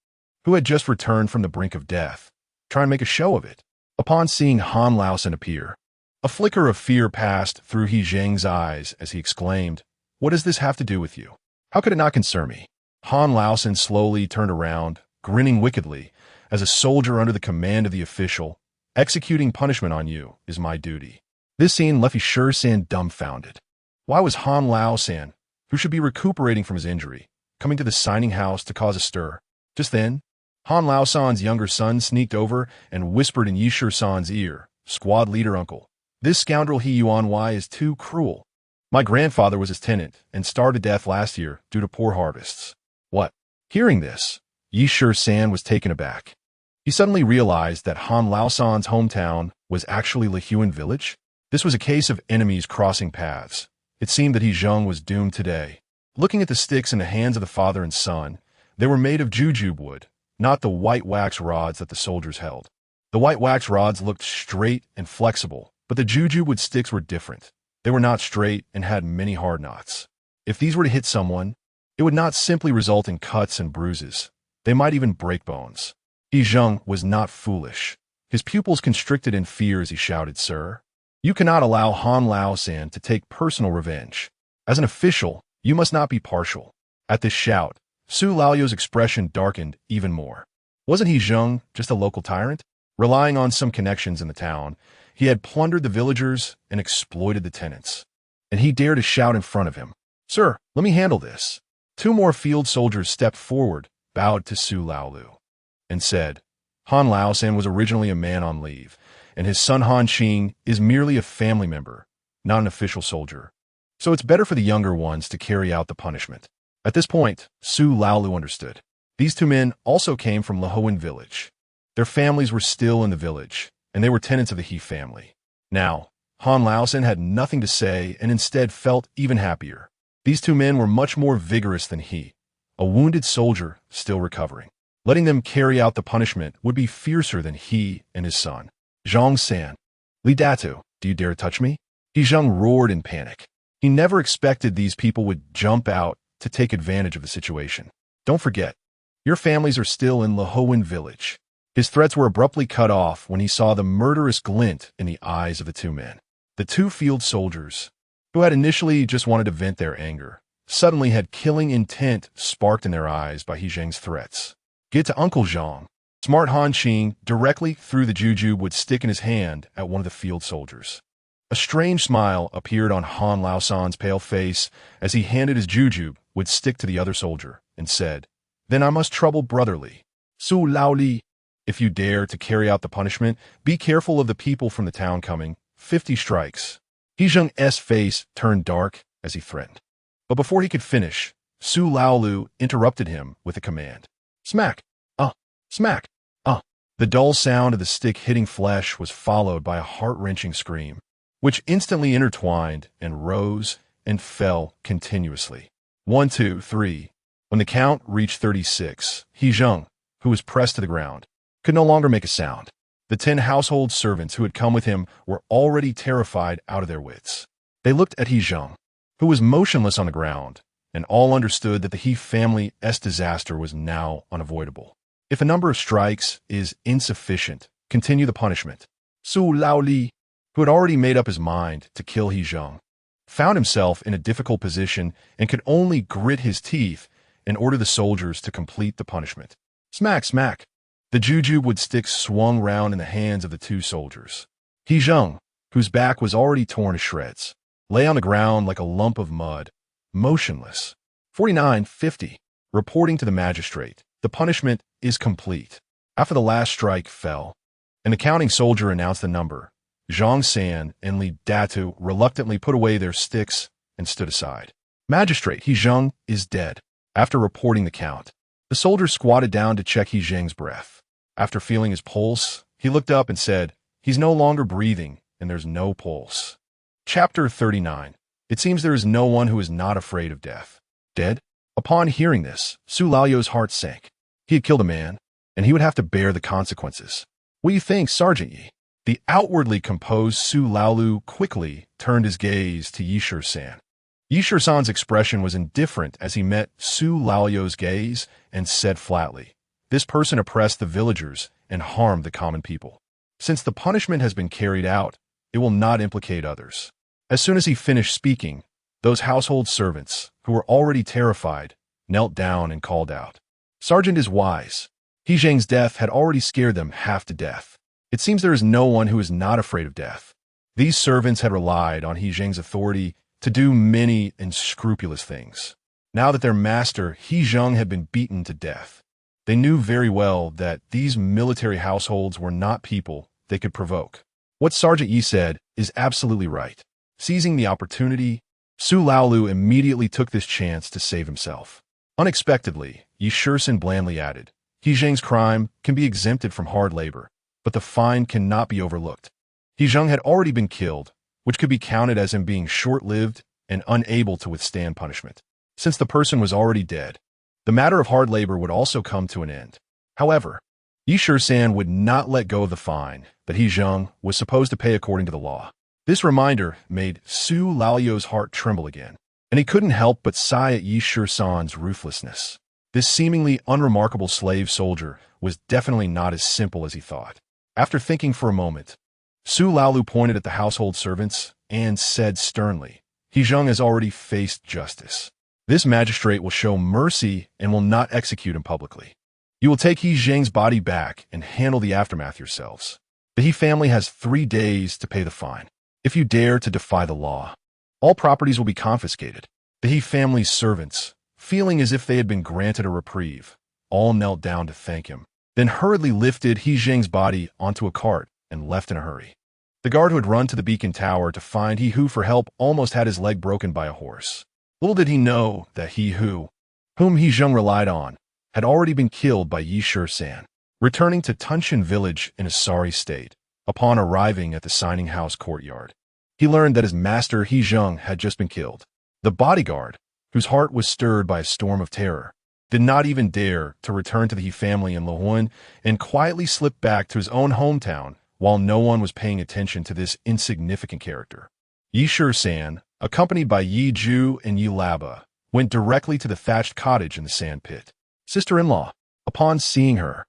who had just returned from the brink of death, trying to make a show of it? Upon seeing Han Lao-san appear, a flicker of fear passed through He-jung's eyes as he exclaimed, "What does this have to do with you? How could it not concern me?" Han Lao-san slowly turned around, grinning wickedly, as a soldier under the command of the official. "Executing punishment on you is my duty." This scene left Yishur-san dumbfounded. Why was Han Lao-san, who should be recuperating from his injury, coming to the signing house to cause a stir? Just then, Han Lao-san's younger son sneaked over and whispered in Yishur-san's ear, "Squad leader uncle, this scoundrel He-yuan is too cruel. My grandfather was his tenant and starved to death last year due to poor harvests." What? Hearing this, Yishur-san was taken aback. He suddenly realized that Han Lao-san's hometown was actually Lihuan village. This was a case of enemies crossing paths. It seemed that He-jung was doomed today. Looking at the sticks in the hands of the father and son, they were made of jujube wood, not the white wax rods that the soldiers held. The white wax rods looked straight and flexible, but the jujube wood sticks were different. They were not straight and had many hard knots. If these were to hit someone, it would not simply result in cuts and bruises. They might even break bones. He-jung was not foolish. His pupils constricted in fear as he shouted, "Sir, You cannot allow Han Lao-san to take personal revenge. As an official, you must not be partial. At this shout, Su Laoyo's expression darkened even more. Wasn't he Zheng just a local tyrant? Relying on some connections in the town, he had plundered the villagers and exploited the tenants. And he dared to shout in front of him, "Sir, let me handle this." Two more field soldiers stepped forward, bowed to Su Laolu, and said, Han Lao-san was originally a man on leave, and his son Han Qing is merely a family member, not an official soldier. So it's better for the younger ones to carry out the punishment. At this point, Su Laolu understood. These two men also came from Lahoan village. Their families were still in the village, and they were tenants of the He family. Now, Han Lao-san had nothing to say and instead felt even happier. These two men were much more vigorous than he, a wounded soldier still recovering. Letting them carry out the punishment would be fiercer than he and his son. Zhang-san, Li Datu, do you dare touch me? He Zheng roared in panic. He never expected these people would jump out to take advantage of the situation. Don't forget, your families are still in Lahoan village. His threats were abruptly cut off when he saw the murderous glint in the eyes of the two men. The two field soldiers, who had initially just wanted to vent their anger, suddenly had killing intent sparked in their eyes by He Zheng's threats. Get to Uncle Zhang. Smart Han Qing directly threw the jujube would stick in his hand at one of the field soldiers. A strange smile appeared on Han Lao-san's pale face as he handed his jujube would stick to the other soldier and said, "Then I must trouble brotherly. Su Laoli, if you dare to carry out the punishment, be careful of the people from the town coming. 50 strikes." He Zheng's face turned dark as he threatened. But before he could finish, Su Laolu interrupted him with a command. Smack! Smack! The dull sound of the stick hitting flesh was followed by a heart-wrenching scream, which instantly intertwined and rose and fell continuously. 1, 2, 3. When the count reached 36, He Zheng, who was pressed to the ground, could no longer make a sound. The 10 household servants who had come with him were already terrified out of their wits. They looked at He Zheng, who was motionless on the ground, and all understood that the He family's disaster was now unavoidable. If a number of strikes is insufficient, continue the punishment. Su Laoli, who had already made up his mind to kill He Zheng, found himself in a difficult position and could only grit his teeth and order the soldiers to complete the punishment. Smack, smack! The jujube wood stick swung round in the hands of the two soldiers. He Zheng, whose back was already torn to shreds, lay on the ground like a lump of mud, motionless. 49-50. Reporting to the magistrate, the punishment is complete. After the last strike fell, and the counting soldier announced the number, Zhang-san and Li Datu reluctantly put away their sticks and stood aside. Magistrate, He Zheng is dead. After reporting the count, the soldier squatted down to check He Zheng's breath. After feeling his pulse, he looked up and said, "He's no longer breathing, and there's no pulse." Chapter 39. It seems there is no one who is not afraid of death. Dead? Upon hearing this, Su Laoyo's heart sank. He had killed a man, and he would have to bear the consequences. What do you think, Sergeant Yi? The outwardly composed Su Laolu quickly turned his gaze to Yishur-san. Yishur-san's expression was indifferent as he met Su Laoyo's gaze and said flatly, "This person oppressed the villagers and harmed the common people. Since the punishment has been carried out, it will not implicate others." As soon as he finished speaking, those household servants, who were already terrified, knelt down and called out, "Sergeant is wise." He Zheng's death had already scared them half to death. It seems there is no one who is not afraid of death. These servants had relied on He Zheng's authority to do many unscrupulous things. Now that their master, He Zheng, had been beaten to death, they knew very well that these military households were not people they could provoke. What Sergeant Yi said is absolutely right. Seizing the opportunity, Su Laolu immediately took this chance to save himself. Unexpectedly, Yishur-san blandly added, He Zheng's crime can be exempted from hard labor, but the fine cannot be overlooked. He Zheng had already been killed, which could be counted as him being short-lived and unable to withstand punishment. Since the person was already dead, the matter of hard labor would also come to an end. However, Yishur-san would not let go of the fine that He Zheng was supposed to pay according to the law. This reminder made Su Laoyo's heart tremble again, and he couldn't help but sigh at Yishur-san's ruthlessness. This seemingly unremarkable slave soldier was definitely not as simple as he thought. After thinking for a moment, Su Laolu pointed at the household servants and said sternly, He Zheng has already faced justice. This magistrate will show mercy and will not execute him publicly. You will take He Zheng's body back and handle the aftermath yourselves. The He family has 3 days to pay the fine. If you dare to defy the law, all properties will be confiscated. The He family's servants, feeling as if they had been granted a reprieve, all knelt down to thank him, then hurriedly lifted He Zheng's body onto a cart and left in a hurry. The guard who had run to the beacon tower to find He Hu for help almost had his leg broken by a horse. Little did he know that He Hu, whom He Zheng relied on, had already been killed by Yi Shisan. Returning to Tunshan village in a sorry state, upon arriving at the signing house courtyard, he learned that his master He Zheng had just been killed. The bodyguard, whose heart was stirred by a storm of terror, did not even dare to return to the He family in Luhuan and quietly slipped back to his own hometown while no one was paying attention to this insignificant character. Yi Shisan, accompanied by Yi Ju and Yi Laba, went directly to the thatched cottage in the sand pit. Sister-in-law, upon seeing her,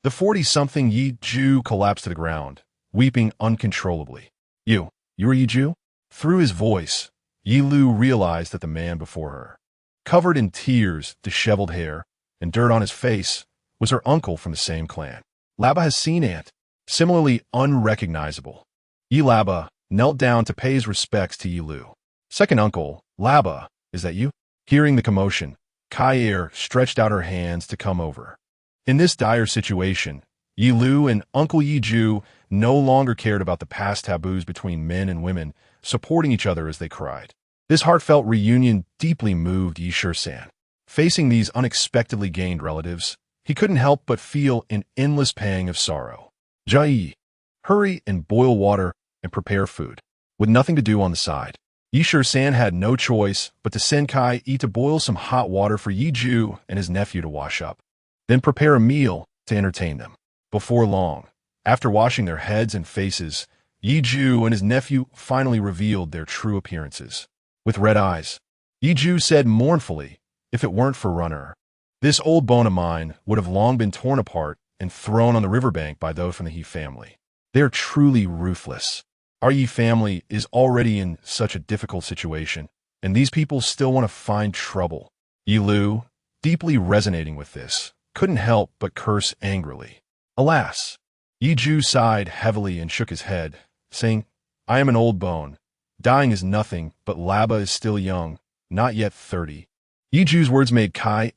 the 40-something Yi Ju collapsed to the ground, weeping uncontrollably. You are Yi Ju? Through his voice, Yi Lu realized that the man before her, covered in tears, disheveled hair, and dirt on his face, was her uncle from the same clan. Laba has seen Aunt, similarly unrecognizable. Yi Laba knelt down to pay his respects to Yi Lu. Second uncle, Laba, is that you? Hearing the commotion, Kai stretched out her hands to come over. In this dire situation, Yi Lu and Uncle Yi Ju no longer cared about the past taboos between men and women, supporting each other as they cried. This heartfelt reunion deeply moved Yi Shisan. Facing these unexpectedly gained relatives, he couldn't help but feel an endless pang of sorrow. Jai, hurry and boil water and prepare food. With nothing to do on the side, Yi Shisan had no choice but to send Kai to boil some hot water for Yi Ju and his nephew to wash up, then prepare a meal to entertain them. Before long, after washing their heads and faces, Yi Ju and his nephew finally revealed their true appearances. With red eyes, Yi Ju said mournfully, if it weren't for Runner, this old bone of mine would have long been torn apart and thrown on the riverbank by those from the He family. They are truly ruthless. Our Yi family is already in such a difficult situation, and these people still want to find trouble. Yi Lu, deeply resonating with this, couldn't help but curse angrily. Alas! Yi Ju sighed heavily and shook his head, saying, I am an old bone. Dying is nothing, but Laba is still young, not yet 30. Yi Ju's words made Kai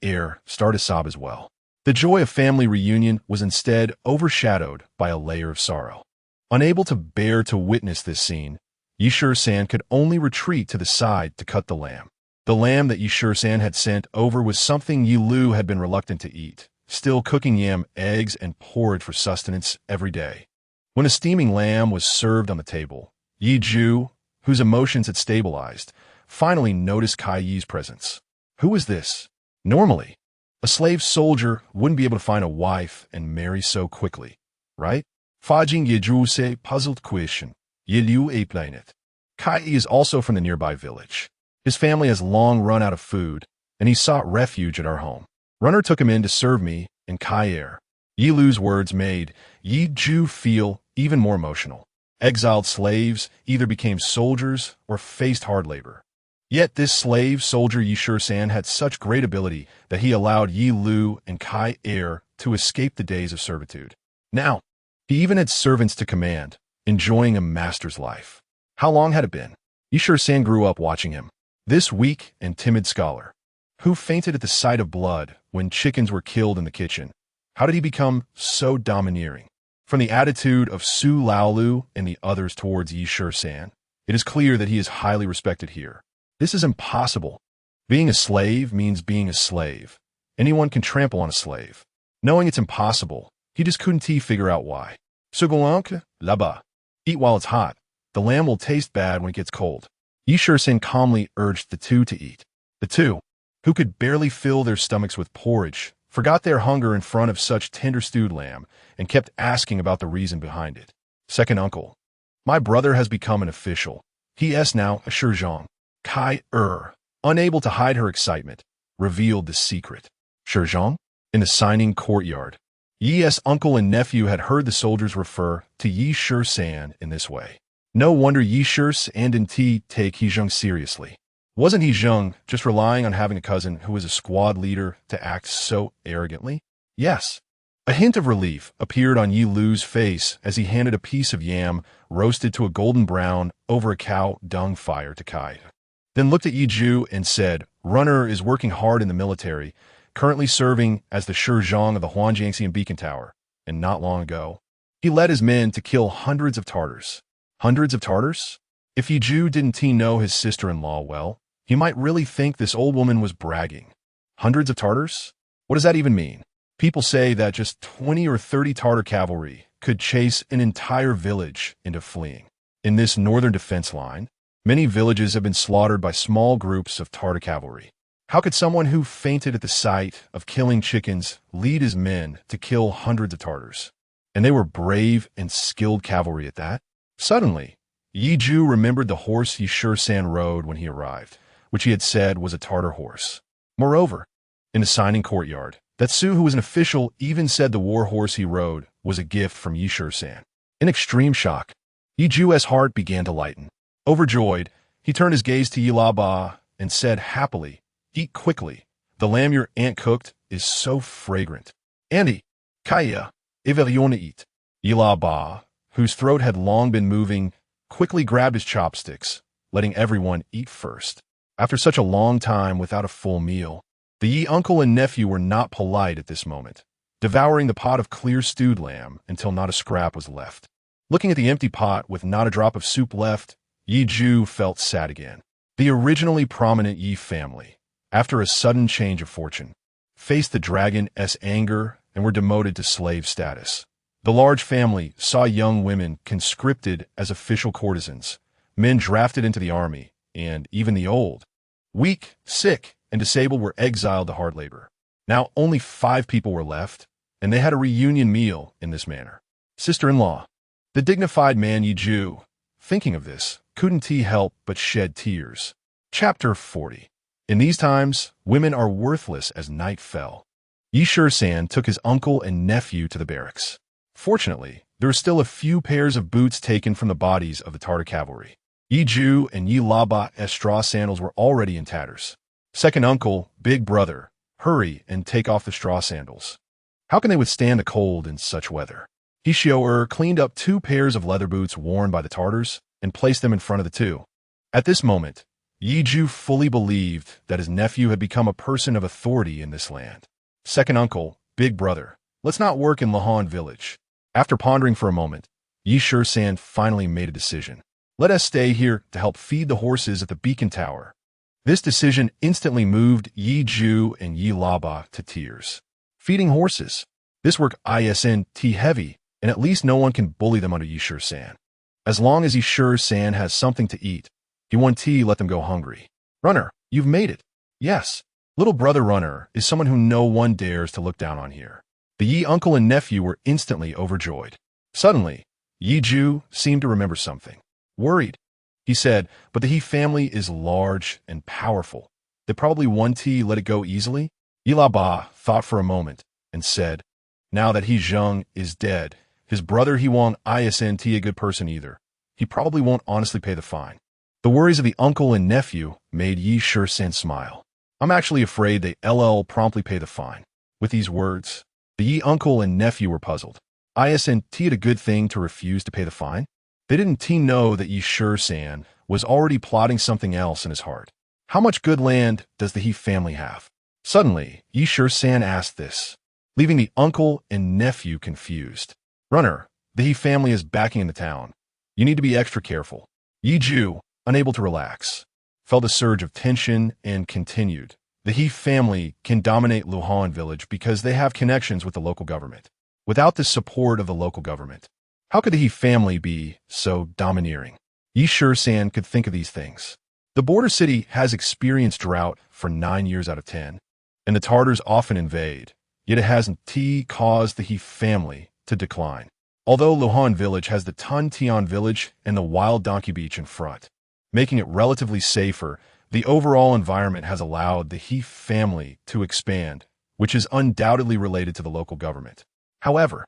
start to sob as well. The joy of family reunion was instead overshadowed by a layer of sorrow. Unable to bear to witness this scene, Yi Shisan could only retreat to the side to cut the lamb. The lamb that Yi Shisan had sent over was something Yi Lu had been reluctant to eat, still cooking yam, eggs, and porridge for sustenance every day. When a steaming lamb was served on the table, Yi Ju, whose emotions had stabilized, finally noticed Kai Yi's presence. Who was this? Normally, a slave soldier wouldn't be able to find a wife and marry so quickly, right? Fajing Yejuse puzzled question. Yilu a planet. Kai is also from the nearby village. His family has long run out of food, and he sought refuge at our home. Runner took him in to serve me and Kai Yi Lu's words made Yi Ju feel even more emotional. Exiled slaves either became soldiers or faced hard labor. Yet this slave soldier Yi Shisan had such great ability that he allowed Yi Lu and Kai to escape the days of servitude. Now, he even had servants to command, enjoying a master's life. How long had it been? Yi Shisan grew up watching him, this weak and timid scholar, who fainted at the sight of blood when chickens were killed in the kitchen. How did he become so domineering? From the attitude of Su Laolu and the others towards Yi Shisan, it is clear that he is highly respected here. This is impossible. Being a slave means being a slave. Anyone can trample on a slave. Knowing it's impossible, he just couldn't figure out why. Sugulank, laba. Eat while it's hot. The lamb will taste bad when it gets cold. Yi Shisan calmly urged the two to eat. The two, who could barely fill their stomachs with porridge, forgot their hunger in front of such tender stewed lamb and kept asking about the reason behind it. Second uncle. My brother has become an official. He is now a Shizhong. Kai unable to hide her excitement, revealed the secret. Shizhong? In the signing courtyard, Yi's uncle and nephew had heard the soldiers refer to Yi Shisan in this way. No wonder Yi Shisan and T take He Zheng seriously. Wasn't He Zheng just relying on having a cousin who was a squad leader to act so arrogantly? Yes. A hint of relief appeared on Yi Lu's face as he handed a piece of yam roasted to a golden brown over a cow dung fire to Kai. Then looked at Yi Ju and said, "Runner is working hard in the military, currently serving as the Shizong of the Huanjiangxian Beacon Tower, and not long ago, he led his men to kill hundreds of Tartars." Hundreds of Tartars? If Yi Ju didn't know his sister-in-law well, he might really think this old woman was bragging. Hundreds of Tartars? What does that even mean? People say that just 20 or 30 Tartar cavalry could chase an entire village into fleeing. In this northern defense line, many villages have been slaughtered by small groups of Tartar cavalry. How could someone who fainted at the sight of killing chickens lead his men to kill hundreds of Tartars? And they were brave and skilled cavalry at that? Suddenly, Yi Ju remembered the horse Yi Shisan rode when he arrived, which he had said was a Tartar horse. Moreover, in the signing courtyard, that Su, who was an official, even said the war horse he rode was a gift from Yi Shisan. In extreme shock, Yi Ju's heart began to lighten. Overjoyed, he turned his gaze to Yi La Ba and said happily, "Eat quickly. The lamb your aunt cooked is so fragrant." "Andy, Kaya, Eveliona eat." Yi La Ba, whose throat had long been moving, quickly grabbed his chopsticks, letting everyone eat first. After such a long time without a full meal, the Yi uncle and nephew were not polite at this moment, devouring the pot of clear stewed lamb until not a scrap was left. Looking at the empty pot with not a drop of soup left, Yi Ju felt sad again. The originally prominent Yi family, after a sudden change of fortune, faced the dragon's anger and were demoted to slave status. The large family saw young women conscripted as official courtesans, men drafted into the army, and even the old, weak, sick, and disabled were exiled to hard labor. Now only 5 people were left, and they had a reunion meal in this manner. Sister-in-law. The dignified man Yi Ju, thinking of this, couldn't he help but shed tears. Chapter 40. In these times, women are worthless as night fell. Yi Shisan took his uncle and nephew to the barracks. Fortunately, there were still a few pairs of boots taken from the bodies of the Tartar cavalry. Yi Ju and Yi La Ba's straw sandals were already in tatters. Second uncle, big brother, hurry and take off the straw sandals. How can they withstand the cold in such weather? He Xiao cleaned up 2 pairs of leather boots worn by the Tartars and placed them in front of the 2. At this moment, Yi Ju fully believed that his nephew had become a person of authority in this land. Second uncle, big brother, let's not work in Lahan village. After pondering for a moment, Yi Shisan finally made a decision. Let us stay here to help feed the horses at the beacon tower. This decision instantly moved Yi Ju and Yi La Ba to tears. Feeding horses. This work isn't heavy, and at least no one can bully them under Yi Shisan. As long as Yi Shisan has something to eat, he won't let them go hungry. Runner, you've made it. Yes. Little brother Runner is someone who no one dares to look down on here. The Yi uncle and nephew were instantly overjoyed. Suddenly, Yi Ju seemed to remember something. Worried, he said, but the He family is large and powerful. They probably won't let it go easily. Yi La Ba thought for a moment and said, now that He Zheng is dead, his brother He won't isn't a good person either. He probably won't honestly pay the fine. The worries of the uncle and nephew made Yi Shisan smile. I'm actually afraid they promptly pay the fine. With these words, the Yi uncle and nephew were puzzled. Isn't it a good thing to refuse to pay the fine? They didn't know that Yi Shisan was already plotting something else in his heart. How much good land does the He family have? Suddenly, Yi Shisan asked this, leaving the uncle and nephew confused. Runner, the He family is backing in the town. You need to be extra careful. Yi Ju, unable to relax, felt a surge of tension and continued. The He family can dominate Luhan village because they have connections with the local government. Without the support of the local government, how could the He family be so domineering? Yi Shisan could think of these things. The border city has experienced drought for 9 years out of 10, and the Tartars often invade, yet it hasn't caused the He family to decline. Although Luhan village has the Tun Tian village and the Wild Donkey Beach in front, making it relatively safer, the overall environment has allowed the He family to expand, which is undoubtedly related to the local government. However,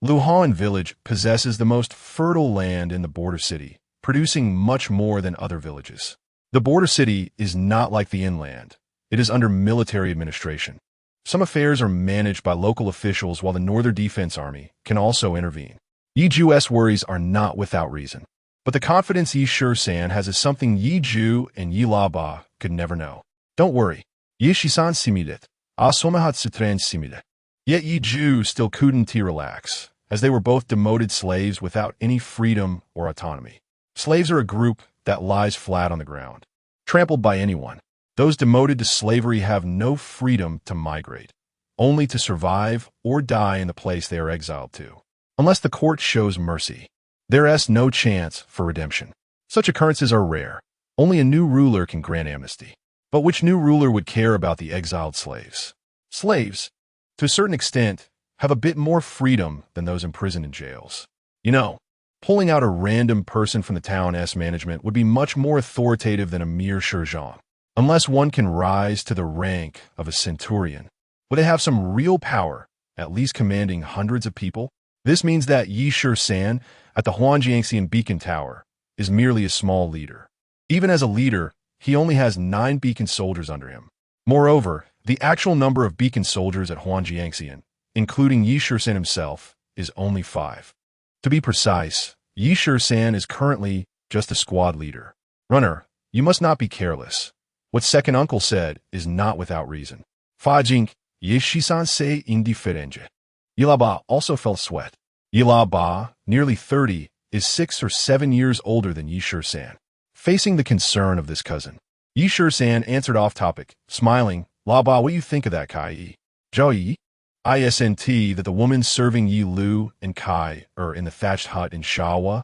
Luhan village possesses the most fertile land in the border city, producing much more than other villages. The border city is not like the inland. It is under military administration. Some affairs are managed by local officials while the Northern Defense Army can also intervene. Yiju's worries are not without reason. But the confidence Yi Shisan has is something Yi Ju and Yi Laba could never know. Don't worry. Yi Shisan simidet. Asomahat sitren simidet. Yet Yi Ju still couldn't relax, as they were both demoted slaves without any freedom or autonomy. Slaves are a group that lies flat on the ground, trampled by anyone. Those demoted to slavery have no freedom to migrate, only to survive or die in the place they are exiled to. Unless the court shows mercy, there is no chance for redemption. Such occurrences are rare. Only a new ruler can grant amnesty. But which new ruler would care about the exiled slaves? Slaves, to a certain extent, have a bit more freedom than those imprisoned in jails. You know, pulling out a random person from the town's management would be much more authoritative than a mere sergeant. Unless one can rise to the rank of a centurion, would they have some real power, at least commanding hundreds of people? This means that Yi Shisan at the Huangjiangxian Beacon Tower is merely a small leader. Even as a leader, he only has 9 beacon soldiers under him. Moreover, the actual number of beacon soldiers at Huangjiangxian, including Yi Shisan himself, is only 5. To be precise, Yi Shisan is currently just a squad leader. Runner, you must not be careless. What second uncle said is not without reason. Fajing, Yi Shisan se indiferente. Yilaba also felt sweat. Yilaba, nearly 30, is 6 or 7 years older than Yi Shisan. Facing the concern of this cousin, Yi Shisan answered off-topic, smiling, Laba, what do you think of that, Kai? Zhao Yi? ISNT that the woman serving Yi Lu and Kai are in the thatched hut in Shawa?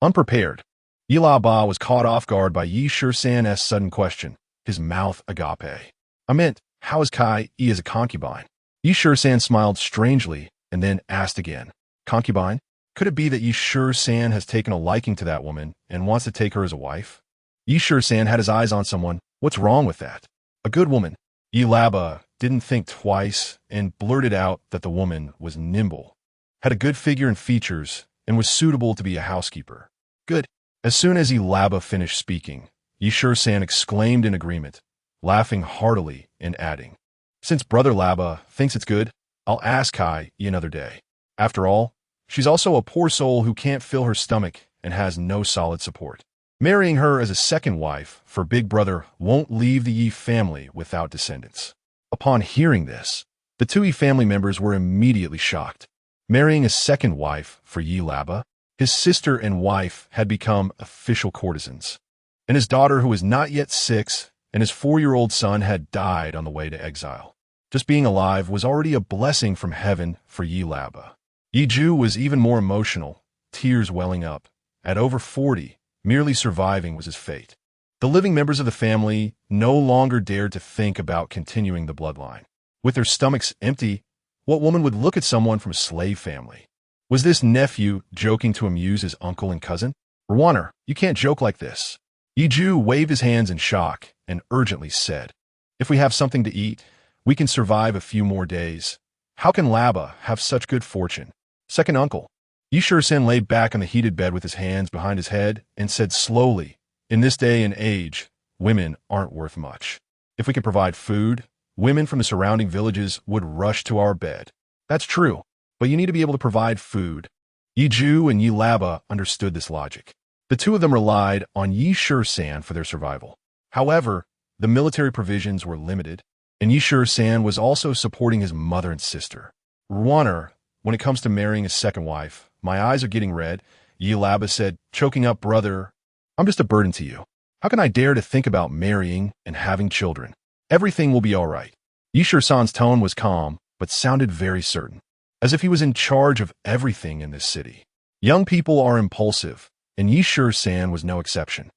Unprepared. Yilaba was caught off guard by Yi Shisan's sudden question, his mouth agape. I meant, how is Kai as a concubine? Yi Shisan smiled strangely and then asked again, concubine? Could it be that Yi Shisan has taken a liking to that woman and wants to take her as a wife? Yi Shisan had his eyes on someone. What's wrong with that? A good woman. Yilaba didn't think twice and blurted out that the woman was nimble, had a good figure and features, and was suitable to be a housekeeper. Good. As soon as Yilaba finished speaking, Yi Shisan exclaimed in agreement, laughing heartily and adding, since Brother Laba thinks it's good, I'll ask Kai another day. After all, she's also a poor soul who can't fill her stomach and has no solid support. Marrying her as a second wife for Big Brother won't leave the Yi family without descendants. Upon hearing this, the 2 Yi family members were immediately shocked. Marrying a second wife for Yi Laba, his sister and wife had become official courtesans, and his daughter, who was not yet 6, and his 4-year-old son had died on the way to exile. Just being alive was already a blessing from heaven for Yi Laba. Yi Ju was even more emotional, tears welling up. At over 40, merely surviving was his fate. The living members of the family no longer dared to think about continuing the bloodline. With their stomachs empty, what woman would look at someone from a slave family? Was this nephew joking to amuse his uncle and cousin? Rwaner, you can't joke like this. Yi Ju waved his hands in shock and urgently said, if we have something to eat, we can survive a few more days. How can Laba have such good fortune? Second uncle. Yi Shisan lay back on the heated bed with his hands behind his head and said slowly, in this day and age, women aren't worth much. If we could provide food, women from the surrounding villages would rush to our bed. That's true, but you need to be able to provide food. Yi Ju and Yi Laba understood this logic. The 2 of them relied on Yi Shisan for their survival. However, the military provisions were limited, and Yi Shisan was also supporting his mother and sister. Rwaner, when it comes to marrying a second wife, my eyes are getting red, Yi Laba said, choking up, brother, I'm just a burden to you. How can I dare to think about marrying and having children? Everything will be all right. Yi Shisan's tone was calm, but sounded very certain, as if he was in charge of everything in this city. Young people are impulsive, and Yi Shisan was no exception.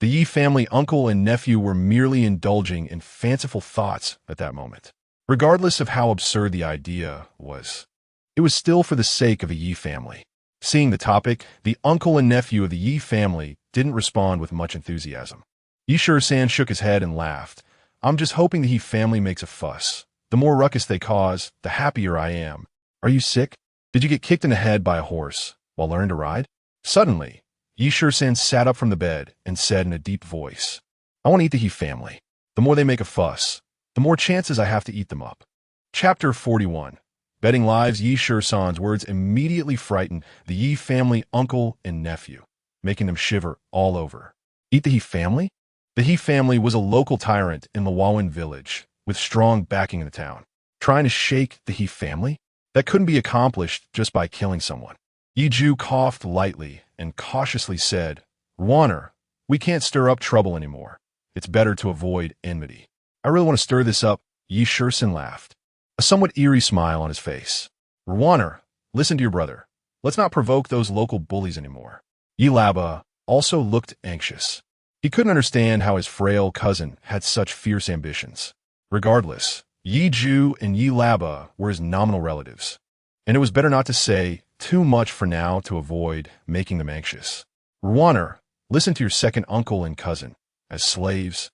The Yi family uncle and nephew were merely indulging in fanciful thoughts at that moment. Regardless of how absurd the idea was, it was still for the sake of the Yi family. Seeing the topic, the uncle and nephew of the Yi family didn't respond with much enthusiasm. Yi Shisan shook his head and laughed. I'm just hoping the Yi family makes a fuss. The more ruckus they cause, the happier I am. Are you sick? Did you get kicked in the head by a horse while learning to ride? Suddenly, Yi Shisan sat up from the bed and said in a deep voice, I want to eat the He family. The more they make a fuss, the more chances I have to eat them up. Chapter 41. Betting lives. Yi Shisan's words immediately frightened the Yi family uncle and nephew, making them shiver all over. Eat the He family? The He family was a local tyrant in the Wawan village, with strong backing in the town. Trying to shake the He family? That couldn't be accomplished just by killing someone. Yi Ju coughed lightly and cautiously said, Warner, we can't stir up trouble anymore. It's better to avoid enmity. I really want to stir this up. Yi Shisan laughed, a somewhat eerie smile on his face. Warner, listen to your brother. Let's not provoke those local bullies anymore. Yi Laba also looked anxious. He couldn't understand how his frail cousin had such fierce ambitions. Regardless, Yi Ju and Yi Laba were his nominal relatives, and it was better not to say too much for now to avoid making them anxious. Warner, listen to your second uncle and cousin. As slaves,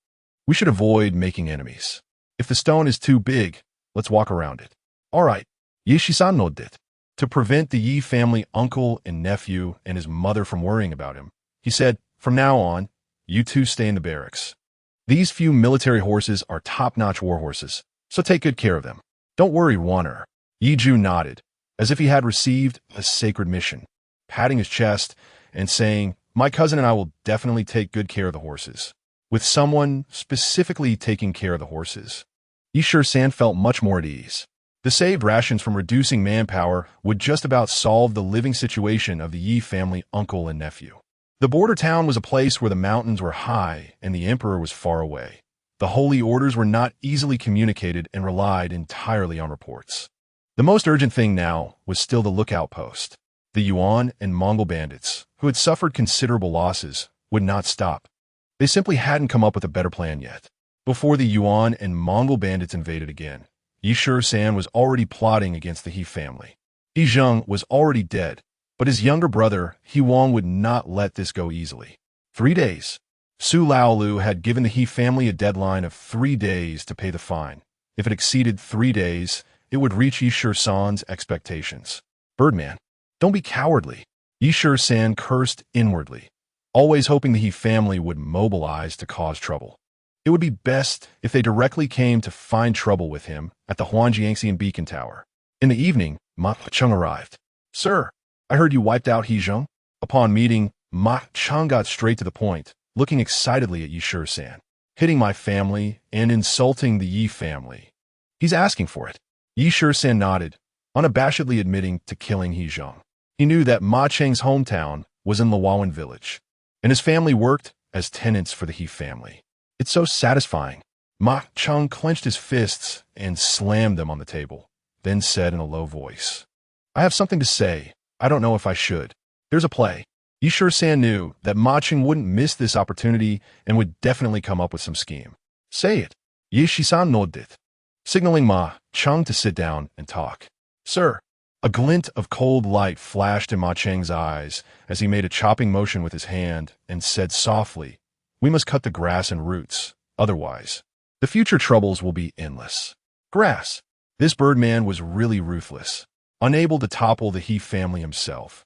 we should avoid making enemies. If the stone is too big, let's walk around it. All right, Yi Shisan nodded. To prevent the Yi family uncle and nephew and his mother from worrying about him, he said, from now on, you two stay in the barracks. These few military horses are top-notch war horses, so take good care of them. Don't worry, Warner. Yi Ju nodded, as if he had received a sacred mission, patting his chest and saying, my cousin and I will definitely take good care of the horses. With someone specifically taking care of the horses, Yi Shisan felt much more at ease. The saved rations from reducing manpower would just about solve the living situation of the Yi family uncle and nephew. The border town was a place where the mountains were high and the emperor was far away. The holy orders were not easily communicated and relied entirely on reports. The most urgent thing now was still the lookout post. The Yuan and Mongol bandits, who had suffered considerable losses, would not stop. They simply hadn't come up with a better plan yet. Before the Yuan and Mongol bandits invaded again, Yi Shisan was already plotting against the He family. He Zheng was already dead, but his younger brother, He Wang, would not let this go easily. 3 days. Su Laolu had given the He family a deadline of 3 days to pay the fine. If it exceeded 3 days, it would reach Yi Shisan's expectations. Birdman, don't be cowardly. Yi Shisan cursed inwardly, always hoping the He family would mobilize to cause trouble. It would be best if they directly came to find trouble with him at the Huangjiangxian Beacon Tower. In the evening, Ma Cheng arrived. Sir, I heard you wiped out He Zheng. Upon meeting, Ma Cheng got straight to the point, looking excitedly at Yi Shisan. Hitting my family and insulting the Yi family. He's asking for it. Yi Shisan nodded, unabashedly admitting to killing He Zheng. He knew that Ma Cheng's hometown was in the Wawan village, and his family worked as tenants for the He family. It's so satisfying. Ma Cheng clenched his fists and slammed them on the table, then said in a low voice, I have something to say. I don't know if I should. There's a play. Yi Shisan knew that Ma Cheng wouldn't miss this opportunity and would definitely come up with some scheme. Say it. Yi Shisan nodded, signaling Ma Cheng to sit down and talk. Sir. A glint of cold light flashed in Ma Cheng's eyes as he made a chopping motion with his hand and said softly, we must cut the grass and roots, otherwise, the future troubles will be endless. Grass. This birdman was really ruthless, unable to topple the He family himself.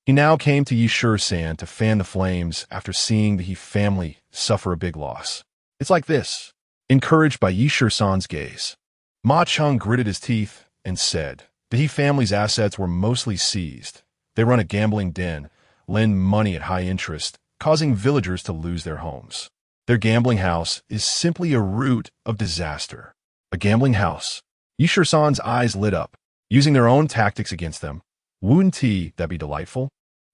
He now came to Yi Shisan to fan the flames after seeing the He family suffer a big loss. It's like this. Encouraged by Yi Shisan's gaze, Ma Cheng gritted his teeth and said, the He family's assets were mostly seized. They run a gambling den, lend money at high interest, causing villagers to lose their homes. Their gambling house is simply a root of disaster. A gambling house. Yi Shisan's eyes lit up, using their own tactics against them. Wouldn't that be delightful?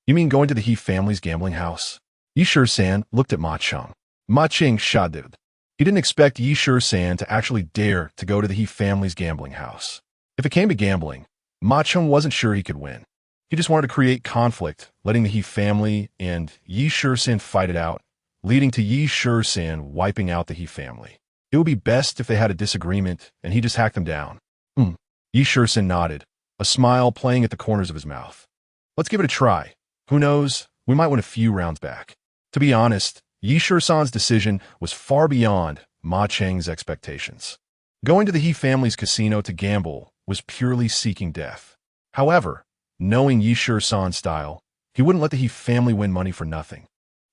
You mean going to the He family's gambling house? Yi Shisan looked at Ma Cheng. Ma Cheng shuddered. He didn't expect Yi Shisan to actually dare to go to the He family's gambling house. If it came to gambling, Ma Cheng wasn't sure he could win. He just wanted to create conflict, letting the He family and Yi Shisan fight it out, leading to Yi Shisan wiping out the He family. It would be best if they had a disagreement and he just hacked them down. Yi Shisan nodded, a smile playing at the corners of his mouth. Let's give it a try. Who knows, we might win a few rounds back. To be honest, Yi Shisan's decision was far beyond Ma Cheng's expectations. Going to the He family's casino to gamble was purely seeking death. However, knowing Yi San's style, he wouldn't let the He family win money for nothing.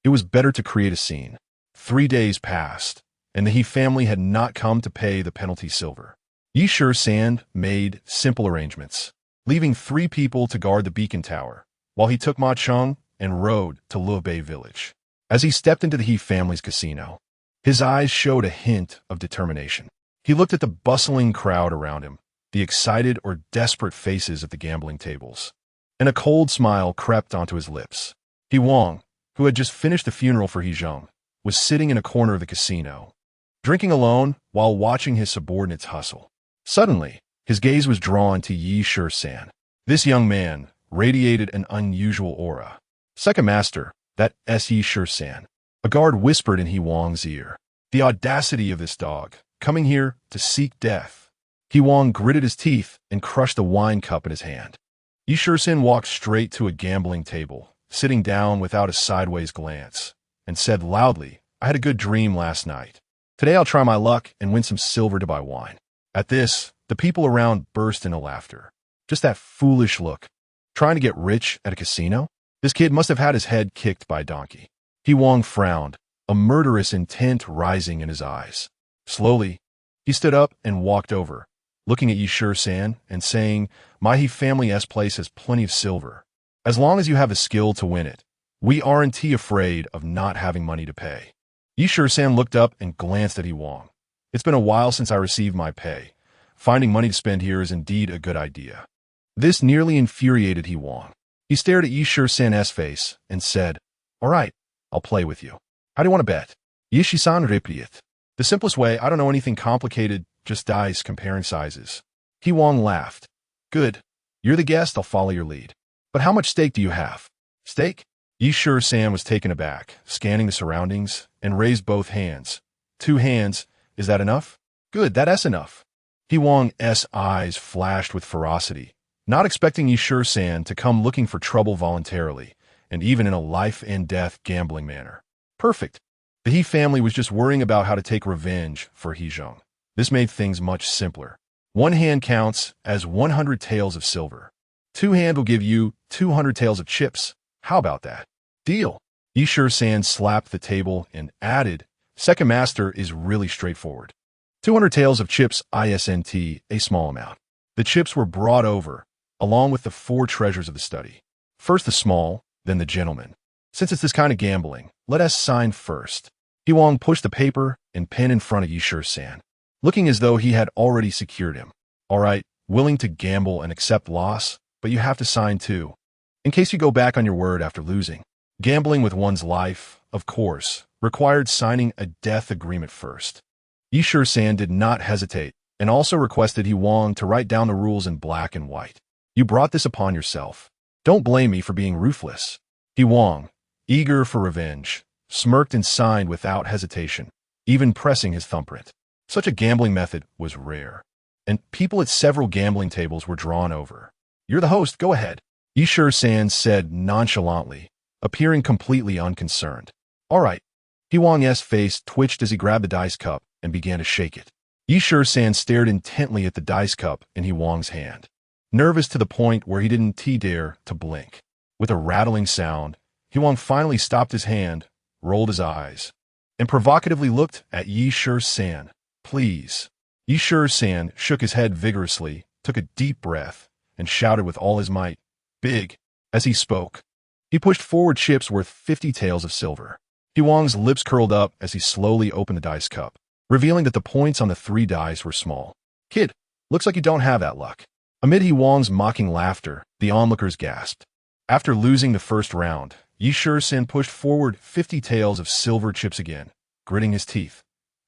It was better to create a scene. 3 days passed, and the He family had not come to pay the penalty silver. Yi San made simple arrangements, leaving 3 people to guard the beacon tower, while he took Ma Cheng and rode to Luobei village. As he stepped into the He family's casino, his eyes showed a hint of determination. He looked at the bustling crowd around him, the excited or desperate faces at the gambling tables, and a cold smile crept onto his lips. He Wang, who had just finished the funeral for He Zheng, was sitting in a corner of the casino, drinking alone while watching his subordinates hustle. Suddenly, his gaze was drawn to Yi San. This young man radiated an unusual aura. Second master, that Yi San. A guard whispered in He Wang's ear. The audacity of this dog, coming here to seek death. He Wang gritted his teeth and crushed the wine cup in his hand. Yi San walked straight to a gambling table, sitting down without a sideways glance, and said loudly, I had a good dream last night. Today I'll try my luck and win some silver to buy wine. At this, the people around burst into laughter. Just that foolish look. Trying to get rich at a casino? This kid must have had his head kicked by a donkey. He Wang frowned, a murderous intent rising in his eyes. Slowly, he stood up and walked over, looking at Yi San and saying, My He family's place has plenty of silver. As long as you have the skill to win it, we aren't afraid of not having money to pay. Yi San looked up and glanced at He Wang. It's been a while since I received my pay. Finding money to spend here is indeed a good idea. This nearly infuriated He Wang. He stared at Yi San's face and said, All right, I'll play with you. How do you want to bet? Yi San repeated. The simplest way, I don't know anything complicated, just dice comparing sizes. He Wang laughed. Good. You're the guest, I'll follow your lead. But how much stake do you have? Stake? Yi San was taken aback, scanning the surroundings, and raised both hands. 2 hands. Is that enough? Good, that's enough. He Wang's eyes flashed with ferocity, not expecting Yi San to come looking for trouble voluntarily, and even in a life-and-death gambling manner. Perfect. The He family was just worrying about how to take revenge for He Zheng. This made things much simpler. 1 hand counts as 100 taels of silver. 2 hand will give you 200 taels of chips. How about that? Deal. Yi San slapped the table and added, Second master is really straightforward. 200 taels of chips isn't a small amount. The chips were brought over, along with the 4 treasures of the study. First the small, then the gentleman. Since it's this kind of gambling, let us sign first. He Wang pushed the paper and pen in front of Yi San, looking as though he had already secured him. All right, willing to gamble and accept loss, but you have to sign too, in case you go back on your word after losing. Gambling with one's life, of course, required signing a death agreement first. Yi San did not hesitate, and also requested He Wang to write down the rules in black and white. You brought this upon yourself. Don't blame me for being ruthless. He Wang, eager for revenge, smirked and signed without hesitation, even pressing his thumbprint. Such a gambling method was rare, and people at several gambling tables were drawn over. You're the host, go ahead. Yi San said nonchalantly, appearing completely unconcerned. All right. He Wang's face twitched as he grabbed the dice cup and began to shake it. Yi San stared intently at the dice cup in He Wang's hand, nervous to the point where he didn't dare to blink. With a rattling sound, He Wang finally stopped his hand, rolled his eyes, and provocatively looked at Yi San. Please. Yi San shook his head vigorously, took a deep breath, and shouted with all his might, Big. As he spoke, he pushed forward chips worth 50 taels of silver. He Wang's lips curled up as he slowly opened the dice cup, revealing that the points on the 3 dice were small. Kid, looks like you don't have that luck. Amid He Wang's mocking laughter, the onlookers gasped. After losing the first round, Yi San pushed forward 50 taels of silver chips again, gritting his teeth.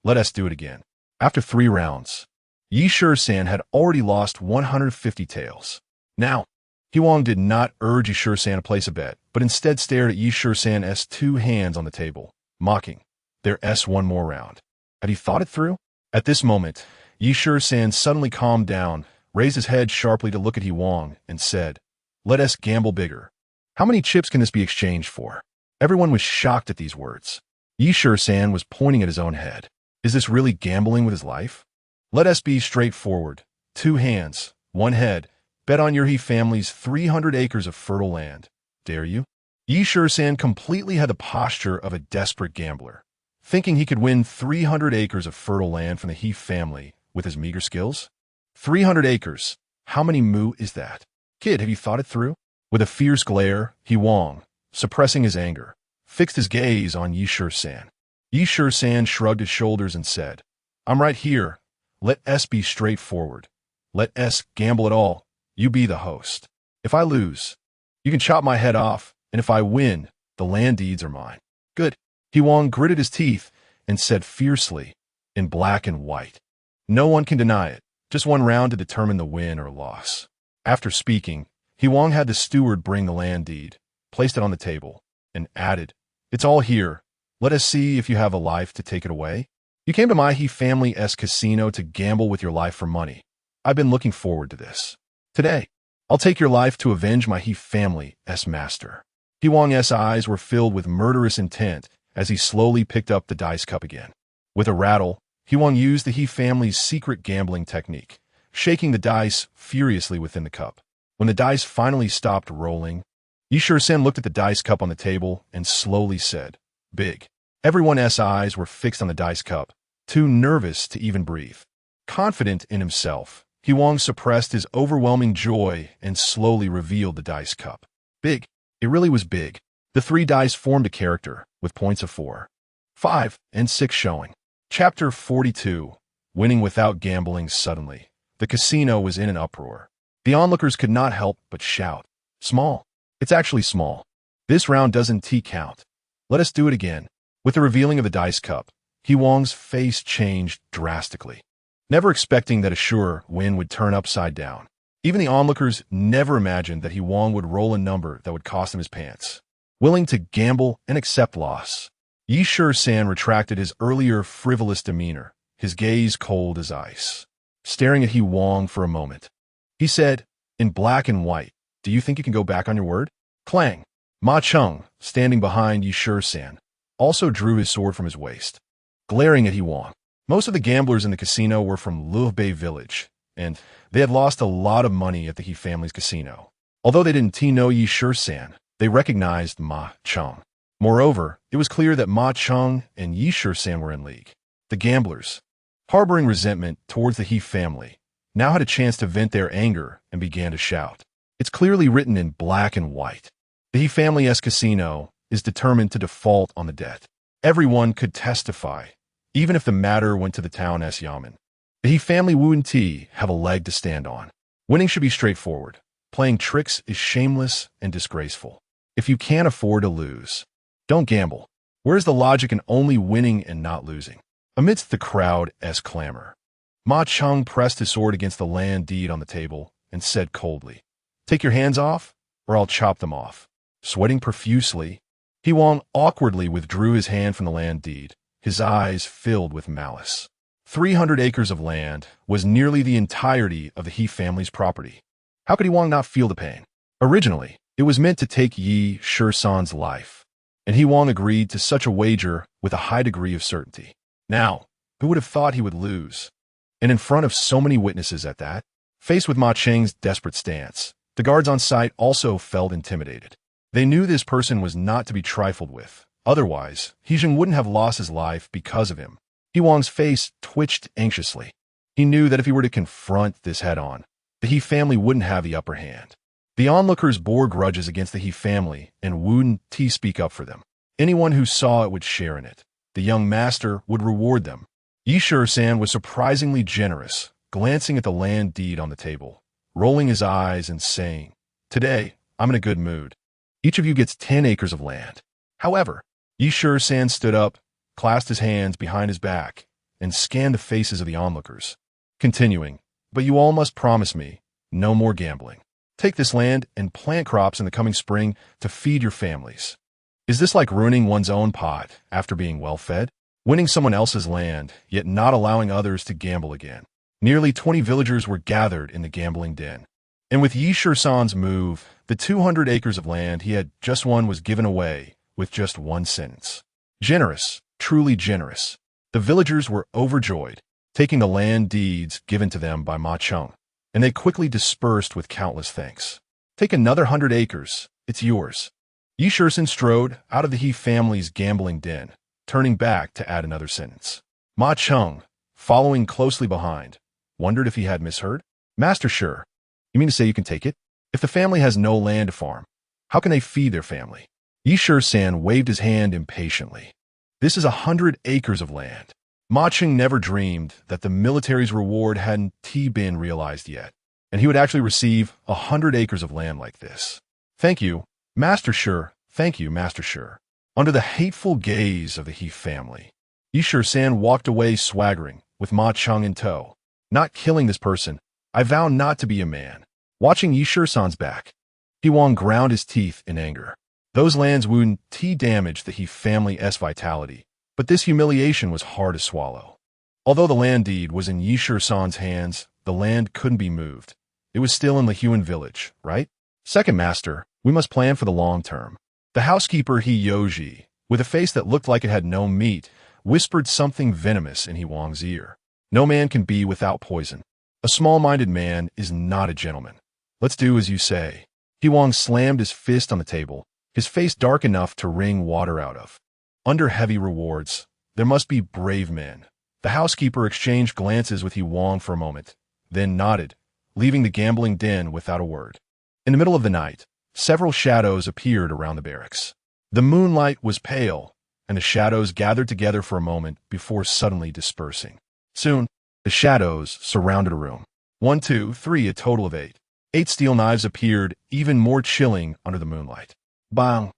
Let us do it again. After 3 rounds, Yi San had already lost 150 taels. Now, He Wang did not urge Yi San to place a bet, but instead stared at Yi San's 2 hands on the table, mocking. There's 1 more round. Had he thought it through? At this moment, Yi San suddenly calmed down, raised his head sharply to look at He Wang, and said, Let us gamble bigger. How many chips can this be exchanged for? Everyone was shocked at these words. Yi San was pointing at his own head. Is this really gambling with his life? Let us be straightforward. 2 hands, 1 head, Bet on your He family's 300 acres of fertile land. Dare you? Yi Shisan completely had the posture of a desperate gambler, thinking he could win 300 acres of fertile land from the He family with his meager skills. 300 acres. How many mu is that? Kid, have you thought it through? With a fierce glare, He Wang, suppressing his anger, fixed his gaze on Yi Shisan. Yi Shisan shrugged his shoulders and said, I'm right here. Let S be straightforward. Let S gamble it all. You be the host. If I lose, you can chop my head off, and if I win, the land deeds are mine. Good. He Wang gritted his teeth and said fiercely, in black and white. No one can deny it. Just one round to determine the win or loss. After speaking, He Wang had the steward bring the land deed, placed it on the table, and added, It's all here. Let us see if you have a life to take it away. You came to my He family's casino to gamble with your life for money. I've been looking forward to this. Today, I'll take your life to avenge my He family's master. He Wang's eyes were filled with murderous intent as he slowly picked up the dice cup again. With a rattle, He Wang used the He family's secret gambling technique, shaking the dice furiously within the cup. When the dice finally stopped rolling, Yi Shisan looked at the dice cup on the table and slowly said, Big. Everyone's eyes were fixed on the dice cup, too nervous to even breathe. Confident in himself, He Wang suppressed his overwhelming joy and slowly revealed the dice cup. Big. It really was big. The 3 dice formed a character, with points of 4, 5, and 6 showing. Chapter 42. Winning without gambling suddenly. The casino was in an uproar. The onlookers could not help but shout. Small. It's actually small. This round doesn't count. Let us do it again. With the revealing of the dice cup, He Wang's face changed drastically. Never expecting that a sure win would turn upside down. Even the onlookers never imagined that He Wang would roll a number that would cost him his pants. Willing to gamble and accept loss, Yi Shisan retracted his earlier frivolous demeanor, his gaze cold as ice. Staring at He Wang for a moment, he said, in black and white, Do you think you can go back on your word? Clang. Ma Cheng, standing behind Yi Shisan, also drew his sword from his waist, glaring at He Wang. Most of the gamblers in the casino were from Liubei village, and they had lost a lot of money at the He family's casino. Although they didn't know Yi Shisan, they recognized Ma Cheng. Moreover, it was clear that Ma Cheng and Yi Shisan were in league. The gamblers, harboring resentment towards the He family, now had a chance to vent their anger and began to shout. It's clearly written in black and white. The He family's casino is determined to default on the debt. Everyone could testify, even if the matter went to the town's yamen. The He family wouldn't have a leg to stand on. Winning should be straightforward. Playing tricks is shameless and disgraceful. If you can't afford to lose, don't gamble. Where's the logic in only winning and not losing? Amidst the crowd's clamor, Ma Cheng pressed his sword against the land deed on the table and said coldly, Take your hands off, or I'll chop them off. Sweating profusely, He Wang awkwardly withdrew his hand from the land deed, his eyes filled with malice. 300 acres of land was nearly the entirety of the He family's property. How could He Wang not feel the pain? Originally, it was meant to take Yi Shisan's life, and He Wang agreed to such a wager with a high degree of certainty. Now, who would have thought he would lose? And in front of so many witnesses at that, faced with Ma Cheng's desperate stance, the guards on site also felt intimidated. They knew this person was not to be trifled with. Otherwise, He Zheng wouldn't have lost his life because of him. He Wang's face twitched anxiously. He knew that if he were to confront this head-on, the He family wouldn't have the upper hand. The onlookers bore grudges against the He family and wouldn't speak up for them. Anyone who saw it would share in it. The young master would reward them. Yi Shisan was surprisingly generous, glancing at the land deed on the table, rolling his eyes and saying, Today, I'm in a good mood. Each of you gets 10 acres of land. However, Yi Shisan stood up, clasped his hands behind his back, and scanned the faces of the onlookers, continuing, But you all must promise me, no more gambling. Take this land and plant crops in the coming spring to feed your families. Is this like ruining one's own pot after being well fed? Winning someone else's land, yet not allowing others to gamble again. Nearly 20 villagers were gathered in the gambling den. And with Yi Shisan's move, the 200 acres of land he had just won was given away with just one sentence. Generous, truly generous. The villagers were overjoyed, taking the land deeds given to them by Ma Cheng. and they quickly dispersed with countless thanks. Take another 100 acres. It's yours. Shisan strode out of the He family's gambling den, turning back to add another sentence. Ma Chung, following closely behind, wondered if he had misheard. Master, sure. You mean to say you can take it? If the family has no land to farm, how can they feed their family? Shisan waved his hand impatiently. This is 100 acres of land. Ma Chung never dreamed that the military's reward hadn't been realized yet, and he would actually receive 100 acres of land like this. Thank you, Master Sure. Thank you, Master Sure. Under the hateful gaze of the He family, Shisan walked away swaggering, with Ma Chung in tow. Not killing this person, I vow not to be a man. Watching Shisan's back, He Wang ground his teeth in anger. Those lands wouldn't damage the He family's vitality, but this humiliation was hard to swallow. Although the land deed was in Shisan's hands, the land couldn't be moved. It was still in the Huan village, right? Second Master, we must plan for the long term. The housekeeper He Yoji, with a face that looked like it had no meat, whispered something venomous in He Wang's ear. No man can be without poison. A small-minded man is not a gentleman. Let's do as you say. He Wang slammed his fist on the table, his face dark enough to wring water out of. Under heavy rewards, there must be brave men. The housekeeper exchanged glances with He Wang for a moment, then nodded, leaving the gambling den without a word. In the middle of the night, several shadows appeared around the barracks. The moonlight was pale, and the shadows gathered together for a moment before suddenly dispersing. Soon, the shadows surrounded a room. 1, 2, 3, a total of 8. 8 steel knives appeared, even more chilling under the moonlight. Bang!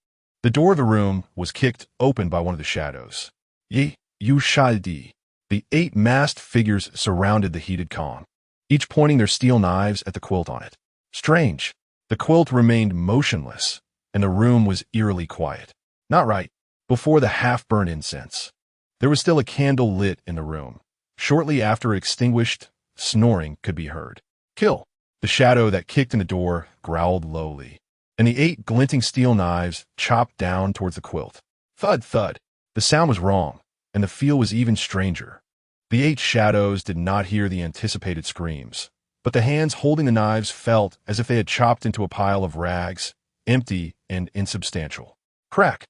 The door of the room was kicked open by one of the shadows. Yi, you shadi. The 8 masked figures surrounded the heated calm, each pointing their steel knives at the quilt on it. Strange. The quilt remained motionless, and the room was eerily quiet. Not right. Before the half-burned incense, there was still a candle lit in the room. Shortly after it extinguished, snoring could be heard. Kill! The shadow that kicked in the door growled lowly, and the 8 glinting steel knives chopped down towards the quilt. Thud, thud. The sound was wrong, and the feel was even stranger. The 8 shadows did not hear the anticipated screams, but the hands holding the knives felt as if they had chopped into a pile of rags, empty and insubstantial. Crack!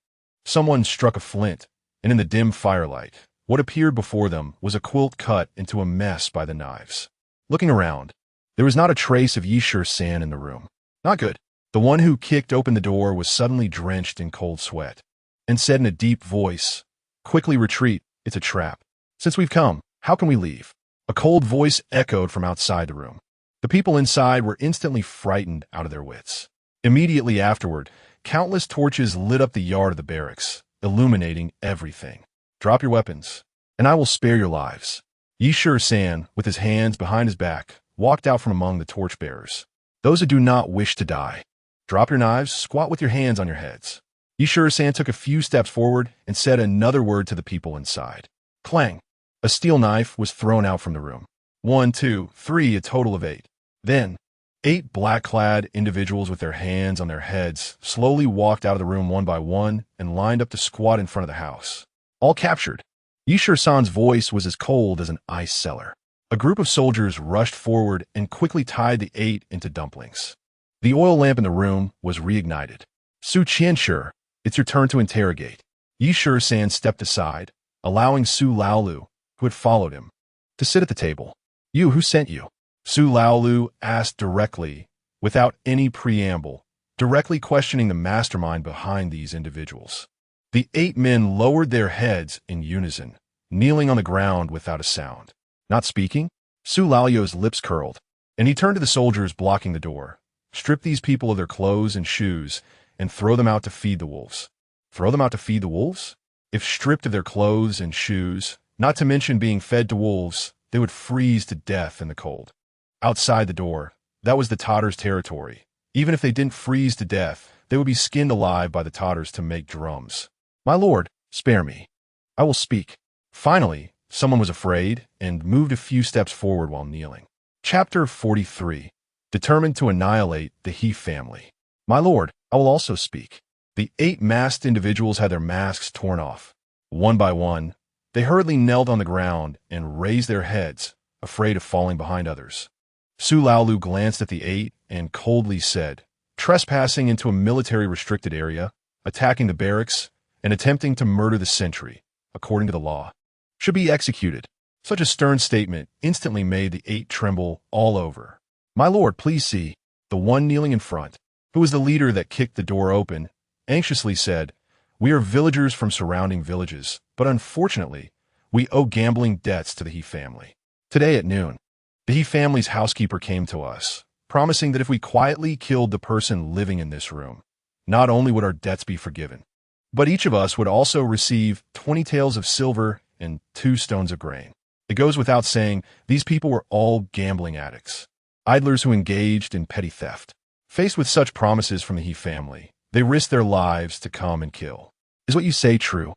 Someone struck a flint, and in the dim firelight, what appeared before them was a quilt cut into a mess by the knives. Looking around, there was not a trace of Shisan in the room. Not good. The one who kicked open the door was suddenly drenched in cold sweat, and said in a deep voice, "Quickly retreat, it's a trap. Since we've come, how can we leave?" A cold voice echoed from outside the room. The people inside were instantly frightened out of their wits. Immediately afterward, countless torches lit up the yard of the barracks, illuminating everything. Drop your weapons, and I will spare your lives. Shisan, with his hands behind his back, walked out from among the torchbearers. Those who do not wish to die, drop your knives, squat with your hands on your heads. Shisan took a few steps forward and said another word to the people inside. Clang! A steel knife was thrown out from the room. 1, 2, 3, a total of 8. Then, 8 black-clad individuals with their hands on their heads slowly walked out of the room one by one and lined up to squat in front of the house. All captured. Shisan's voice was as cold as an ice cellar. A group of soldiers rushed forward and quickly tied the 8 into dumplings. The oil lamp in the room was reignited. Su Qianshi, it's your turn to interrogate. Shisan stepped aside, allowing Su Laolu, who had followed him, to sit at the table. You, who sent you? Su Laolu asked directly, without any preamble, directly questioning the mastermind behind these individuals. The 8 men lowered their heads in unison, kneeling on the ground without a sound. Not speaking, Su Laolu's lips curled, and he turned to the soldiers blocking the door. Strip these people of their clothes and shoes, and throw them out to feed the wolves. Throw them out to feed the wolves? If stripped of their clothes and shoes, not to mention being fed to wolves, they would freeze to death in the cold. Outside the door, that was the Tatars' territory. Even if they didn't freeze to death, they would be skinned alive by the Tatars to make drums. My lord, spare me. I will speak. Finally, someone was afraid and moved a few steps forward while kneeling. Chapter 43. Determined to annihilate the He family. My lord, I will also speak. The 8 masked individuals had their masks torn off. One by one, they hurriedly knelt on the ground and raised their heads, afraid of falling behind others. Su Laolu glanced at the 8 and coldly said, "Trespassing into a military-restricted area, attacking the barracks, and attempting to murder the sentry, according to the law, should be executed." Such a stern statement instantly made the 8 tremble all over. "My lord, please see." The one kneeling in front, who was the leader that kicked the door open, anxiously said, "We are villagers from surrounding villages, but unfortunately, we owe gambling debts to the He family. Today at noon, the He family's housekeeper came to us, promising that if we quietly killed the person living in this room, not only would our debts be forgiven, but each of us would also receive 20 taels of silver and 2 stones of grain." It goes without saying, these people were all gambling addicts, idlers who engaged in petty theft. Faced with such promises from the He family, they risked their lives to come and kill. "Is what you say true?"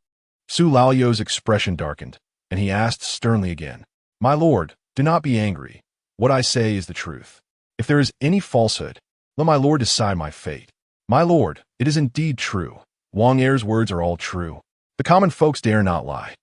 Su Laolio's expression darkened, and he asked sternly again, "My lord, do not be angry. What I say is the truth. If there is any falsehood, let my lord decide my fate." "My lord, it is indeed true. Wang Er's words are all true. The common folks dare not lie.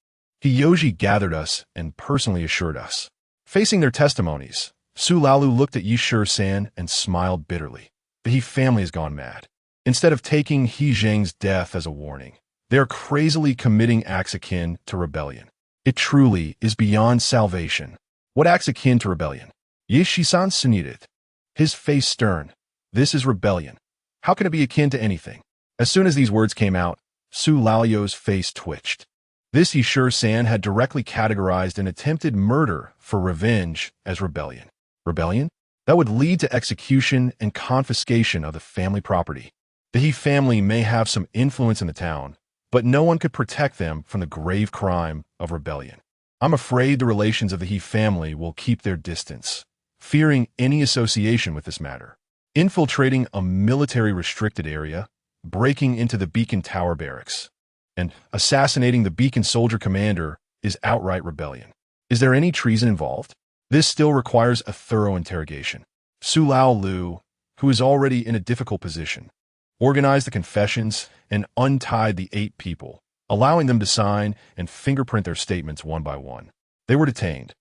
Hiyoji gathered us and personally assured us." Facing their testimonies, Su Laolu looked at Yishur-san and smiled bitterly. The He family has gone mad. Instead of taking He Zheng's death as a warning, they are crazily committing acts akin to rebellion. It truly is beyond salvation. "What acts akin to rebellion?" Shisan sneered, his face stern. "This is rebellion. How can it be akin to anything?" As soon as these words came out, Su Laolio's face twitched. This Yishur-san had directly categorized an attempted murder for revenge as rebellion. Rebellion? That would lead to execution and confiscation of the family property. The He family may have some influence in the town, but no one could protect them from the grave crime of rebellion. I'm afraid the relations of the He family will keep their distance, fearing any association with this matter. Infiltrating a military-restricted area, breaking into the Beacon Tower barracks, and assassinating the Beacon soldier commander is outright rebellion. Is there any treason involved? This still requires a thorough interrogation. Su Laolu, who is already in a difficult position, organized the confessions and untied the 8 people, allowing them to sign and fingerprint their statements one by one. They were detained,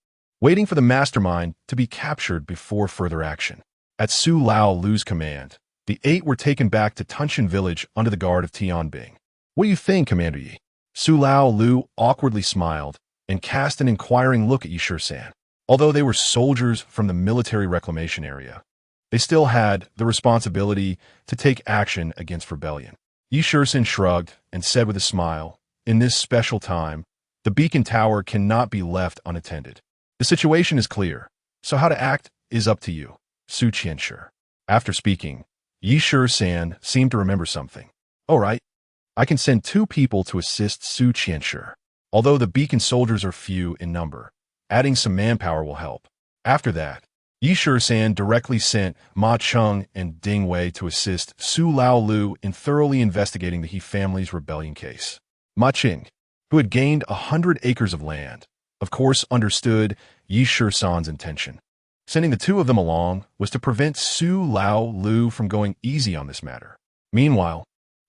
waiting for the mastermind to be captured before further action. At Su Laolu's command, the 8 were taken back to Tunshan village under the guard of Tianbing. "What do you think, Commander Yi?" Su Laolu awkwardly smiled and cast an inquiring look at Yishur-san. Although they were soldiers from the military reclamation area, they still had the responsibility to take action against rebellion. Yishur-san shrugged and said with a smile, "In this special time, the Beacon Tower cannot be left unattended. The situation is clear, so how to act is up to you, Su Qianshi." After speaking, Yishur-san seemed to remember something. "All right. I can send 2 people to assist Su Qianshi. Although the Beacon soldiers are few in number, adding some manpower will help." After that, Yishur-san directly sent Ma Cheng and Ding Wei to assist Su Laolu in thoroughly investigating the He family's rebellion case. Ma Cheng, who had gained 100 acres of land, of course understood Yishur-san's intention. Sending the 2 of them along was to prevent Su Laolu from going easy on this matter. Meanwhile,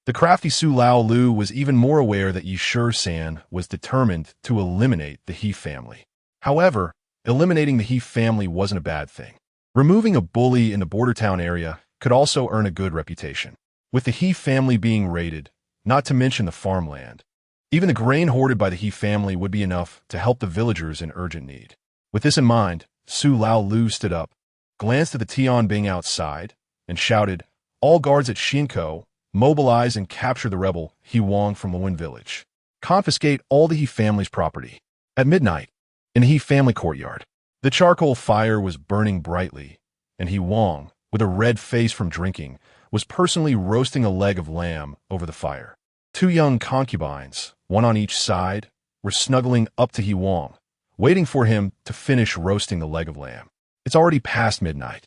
the crafty Su Laolu was even more aware that Yishur-san was determined to eliminate the He family. However, eliminating the He family wasn't a bad thing. Removing a bully in the border town area could also earn a good reputation. With the He family being raided, not to mention the farmland, even the grain hoarded by the He family would be enough to help the villagers in urgent need. With this in mind, Su Laolu stood up, glanced at the Tianbing outside, and shouted, "All guards at Shinko, mobilize and capture the rebel He Wang from Lewin village. Confiscate all the He family's property." At midnight, in the He family courtyard, the charcoal fire was burning brightly, and He Wang, with a red face from drinking, was personally roasting a leg of lamb over the fire. 2 young concubines, one on each side, were snuggling up to He Wang, waiting for him to finish roasting the leg of lamb. "It's already past midnight.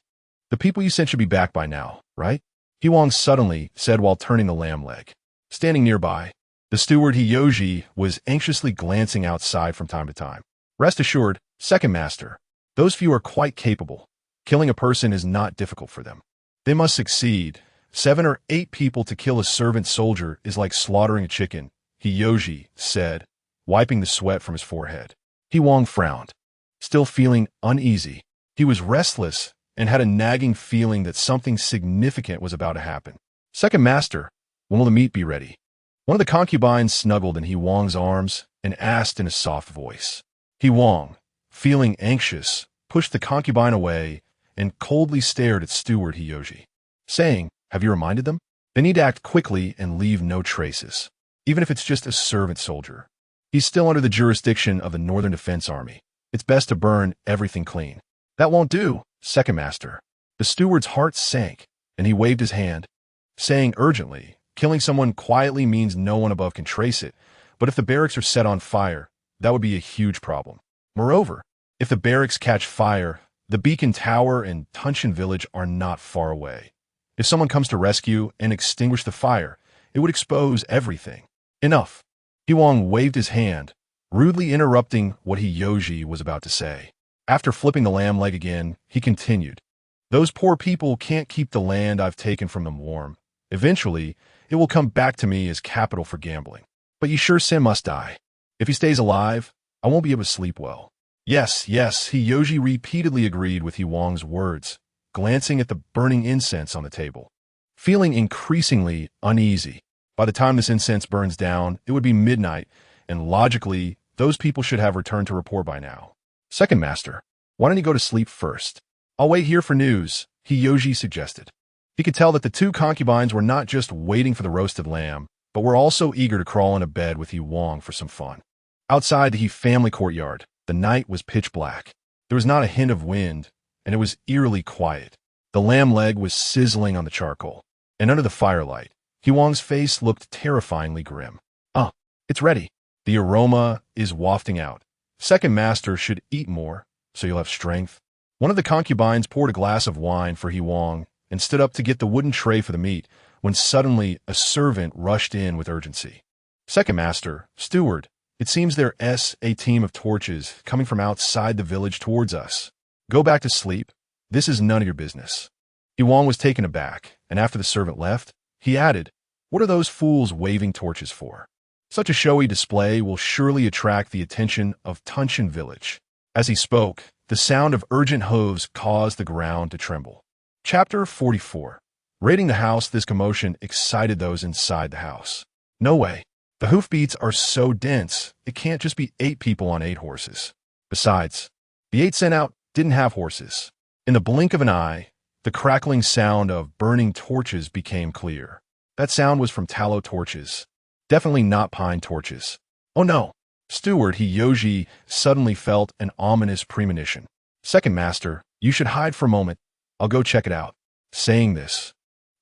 The people you sent should be back by now, right?" He Wang suddenly said while turning the lamb leg. Standing nearby, the steward Hiyoji was anxiously glancing outside from time to time. "Rest assured, second master, those few are quite capable. Killing a person is not difficult for them. They must succeed. 7 or 8 people to kill a servant soldier is like slaughtering a chicken," Hiyoji said, wiping the sweat from his forehead. He Wang frowned, still feeling uneasy. He was restless and had a nagging feeling that something significant was about to happen. Second master, when will the meat be ready? One of the concubines snuggled in He Wong's arms and asked in a soft voice. He Wong, feeling anxious, pushed the concubine away and coldly stared at steward Hiyoji, saying, "Have you reminded them? They need to act quickly and leave no traces, even if it's just a servant soldier. He's still under the jurisdiction of the Northern Defense Army. It's best to burn everything clean." "That won't do, second master." The steward's heart sank, and he waved his hand, saying urgently, "Killing someone quietly means no one above can trace it, but if the barracks are set on fire, that would be a huge problem. Moreover, if the barracks catch fire, the Beacon Tower and Tunshin Village are not far away. If someone comes to rescue and extinguish the fire, it would expose everything." "Enough." He Wong waved his hand, rudely interrupting what Hiyoji was about to say. After flipping the lamb leg again, he continued, "Those poor people can't keep the land I've taken from them warm. Eventually, it will come back to me as capital for gambling. But Yishur Sen must die. If he stays alive, I won't be able to sleep well." "Yes, yes," Hiyoji repeatedly agreed with He Wong's words, glancing at the burning incense on the table, feeling increasingly uneasy. By the time this incense burns down, it would be midnight, and logically, those people should have returned to report by now. "Second master, why don't you go to sleep first? I'll wait here for news," Hiyoji suggested. He could tell that the two concubines were not just waiting for the roasted lamb, but were also eager to crawl into bed with He Wong for some fun. Outside the He family courtyard, the night was pitch black. There was not a hint of wind, and it was eerily quiet. The lamb leg was sizzling on the charcoal, and under the firelight, He Wong's face looked terrifyingly grim. "Ah, it's ready. The aroma is wafting out. Second master should eat more, so you'll have strength." One of the concubines poured a glass of wine for He Wong and stood up to get the wooden tray for the meat, when suddenly a servant rushed in with urgency. "Second master, steward, it seems there's a team of torches coming from outside the village towards us. Go back to sleep. This is none of your business." He Wong was taken aback, and after the servant left, he added, "What are those fools waving torches for? Such a showy display will surely attract the attention of Tunshin Village." As he spoke, the sound of urgent hooves caused the ground to tremble. Chapter 44. Raiding the house, this commotion excited those inside the house. "No way. The hoofbeats are so dense, it can't just be 8 people on 8 horses. Besides, the 8 sent out didn't have horses." In the blink of an eye, the crackling sound of burning torches became clear. That sound was from tallow torches. Definitely not pine torches. "Oh no!" Steward Hiyoji suddenly felt an ominous premonition. "Second master, you should hide for a moment. I'll go check it out." Saying this,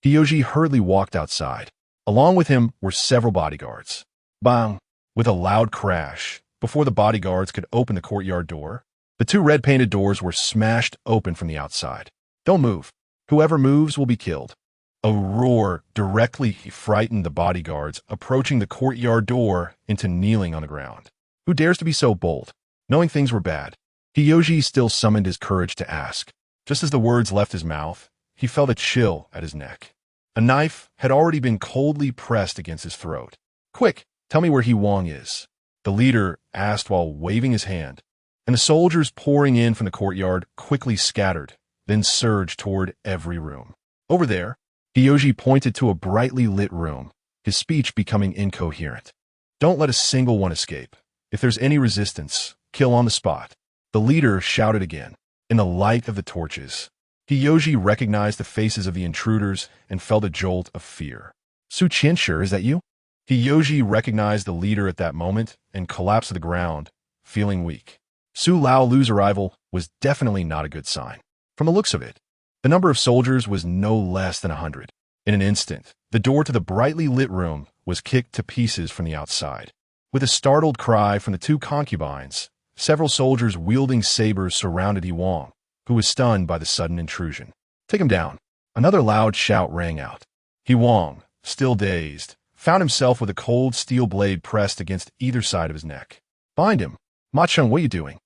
Hiyoji hurriedly walked outside. Along with him were several bodyguards. Bang! With a loud crash, before the bodyguards could open the courtyard door, the 2 red-painted doors were smashed open from the outside. "Don't move. Whoever moves will be killed." A roar directly frightened the bodyguards approaching the courtyard door into kneeling on the ground. Who dares to be so bold? Knowing things were bad, Hiyoji still summoned his courage to ask. Just as the words left his mouth, he felt a chill at his neck. A knife had already been coldly pressed against his throat. "Quick, tell me where He Wong is," the leader asked while waving his hand, and the soldiers pouring in from the courtyard quickly scattered, then surged toward every room. "Over there." Hiyoji pointed to a brightly lit room, his speech becoming incoherent. "Don't let a single one escape. If there's any resistance, kill on the spot," the leader shouted again. In the light of the torches, Hiyoji recognized the faces of the intruders and felt a jolt of fear. "Su Qianshi, is that you?" Hiyoji recognized the leader at that moment and collapsed to the ground, feeling weak. Su Lao Lu's arrival was definitely not a good sign. From the looks of it, the number of soldiers was no less than 100. In an instant, the door to the brightly lit room was kicked to pieces from the outside. With a startled cry from the 2 concubines, several soldiers wielding sabers surrounded He Wong, who was stunned by the sudden intrusion. "Take him down." Another loud shout rang out. He Wong, still dazed, found himself with a cold steel blade pressed against either side of his neck. "Bind him." "Ma Cheng, what are you doing?"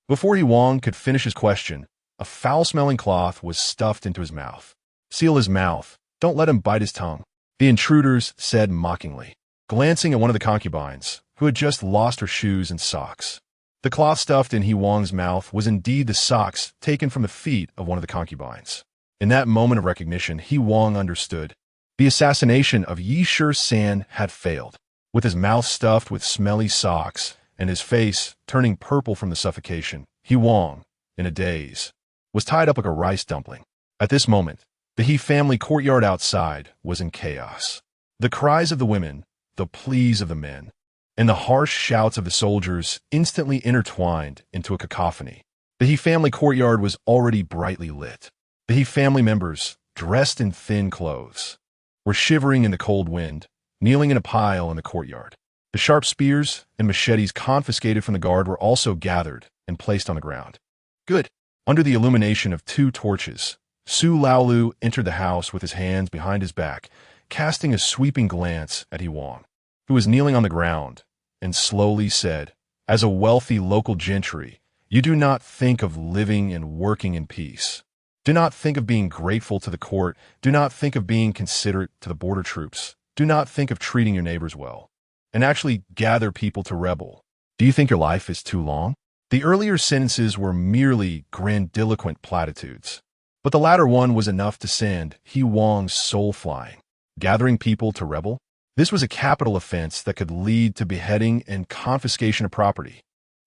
Before He Wong could finish his question, a foul-smelling cloth was stuffed into his mouth. "Seal his mouth. Don't let him bite his tongue," the intruders said mockingly, glancing at one of the concubines, who had just lost her shoes and socks. The cloth stuffed in He Wang's mouth was indeed the socks taken from the feet of one of the concubines. In that moment of recognition, He Wang understood. The assassination of Yi Shi-san had failed. With his mouth stuffed with smelly socks and his face turning purple from the suffocation, He Wang, in a daze, was tied up like a rice dumpling. At this moment, the He family courtyard outside was in chaos. The cries of the women, the pleas of the men, and the harsh shouts of the soldiers instantly intertwined into a cacophony. The He family courtyard was already brightly lit. The He family members, dressed in thin clothes, were shivering in the cold wind, kneeling in a pile in the courtyard. The sharp spears and machetes confiscated from the guard were also gathered and placed on the ground. Good. Under the illumination of 2 torches, Su Laolu entered the house with his hands behind his back, casting a sweeping glance at He Wang, who was kneeling on the ground, and slowly said, "As a wealthy local gentry, you do not think of living and working in peace. Do not think of being grateful to the court. Do not think of being considerate to the border troops. Do not think of treating your neighbors well, and actually gather people to rebel. Do you think your life is too long?" The earlier sentences were merely grandiloquent platitudes, but the latter one was enough to send He Wang's soul flying. Gathering people to rebel? This was a capital offense that could lead to beheading and confiscation of property.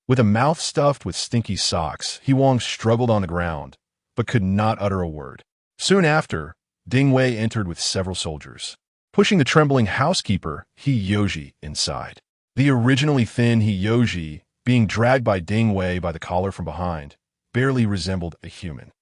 With a mouth stuffed with stinky socks, He Wang struggled on the ground, but could not utter a word. Soon after, Ding Wei entered with several soldiers, pushing the trembling housekeeper, He Yoji, inside. The originally thin He Yoji, being dragged by Ding Wei by the collar from behind, barely resembled a human.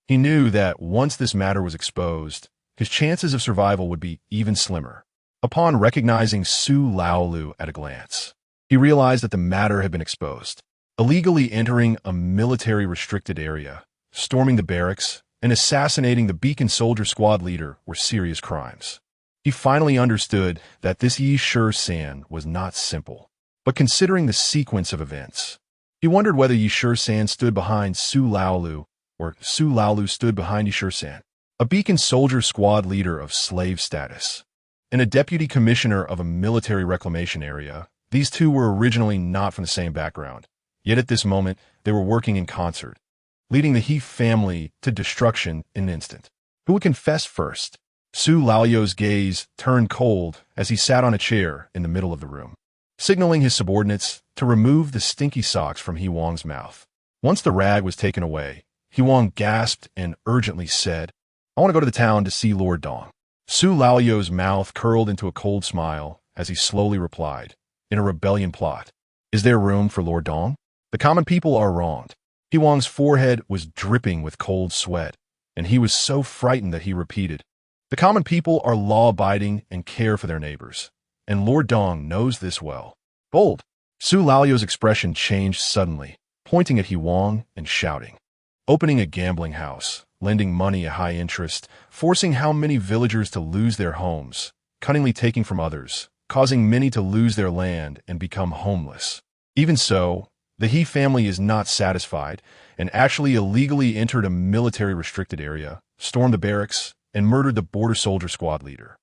He knew that once this matter was exposed, his chances of survival would be even slimmer. Upon recognizing Su Laolu at a glance, he realized that the matter had been exposed. Illegally entering a military-restricted area, storming the barracks, and assassinating the Beacon Soldier Squad leader were serious crimes. He finally understood that this Yi Shi-san was not simple. But considering the sequence of events, he wondered whether Yi Shi-san stood behind Su Laolu or Su Laolu stood behind Yi Shi-san, a Beacon Soldier Squad leader of slave status, and a deputy commissioner of a military reclamation area. These two were originally not from the same background, yet at this moment they were working in concert, leading the He family to destruction in an instant. Who would confess first? Su Laolu's gaze turned cold as he sat on a chair in the middle of the room, signaling his subordinates to remove the stinky socks from He Wang's mouth. Once the rag was taken away, He Wang gasped and urgently said, "I want to go to the town to see Lord Dong." Su Laolu's mouth curled into a cold smile as he slowly replied, "In a rebellion plot, is there room for Lord Dong? The common people are wronged." He Wang's forehead was dripping with cold sweat, and he was so frightened that he repeated, "The common people are law-abiding and care for their neighbors, and Lord Dong knows this well." Bold. Su Laolu's expression changed suddenly, pointing at He Wang and shouting, "Opening a gambling house, lending money at high interest, forcing how many villagers to lose their homes, cunningly taking from others, causing many to lose their land and become homeless. Even so, the He family is not satisfied and actually illegally entered a military-restricted area, stormed the barracks, and murdered the border soldier squad leader.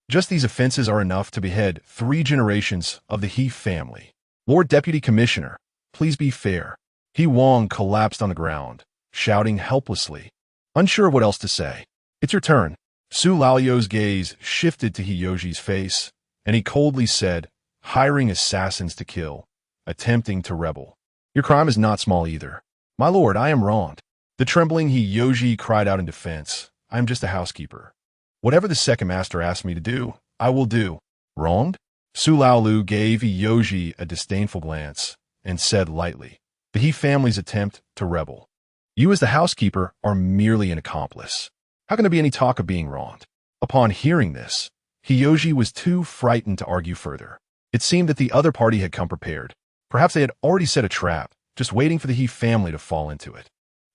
Just these offenses are enough to behead 3 generations of the He family. Lord Deputy Commissioner, please be fair." He Wang collapsed on the ground, shouting helplessly, unsure of what else to say. "It's your turn." Su Laolu's gaze shifted to He Yoji's face, and he coldly said, "Hiring assassins to kill, attempting to rebel. Your crime is not small either." "My lord, I am wronged." The trembling He Yoji cried out in defense, "I am just a housekeeper. Whatever the second master asks me to do, I will do." "Wronged?" Su Laolu gave He Yoji a disdainful glance and said lightly, "The He family's attempt to rebel. You as the housekeeper are merely an accomplice. How can there be any talk of being wronged?" Upon hearing this, He Yoji was too frightened to argue further. It seemed that the other party had come prepared. Perhaps they had already set a trap, just waiting for the He family to fall into it.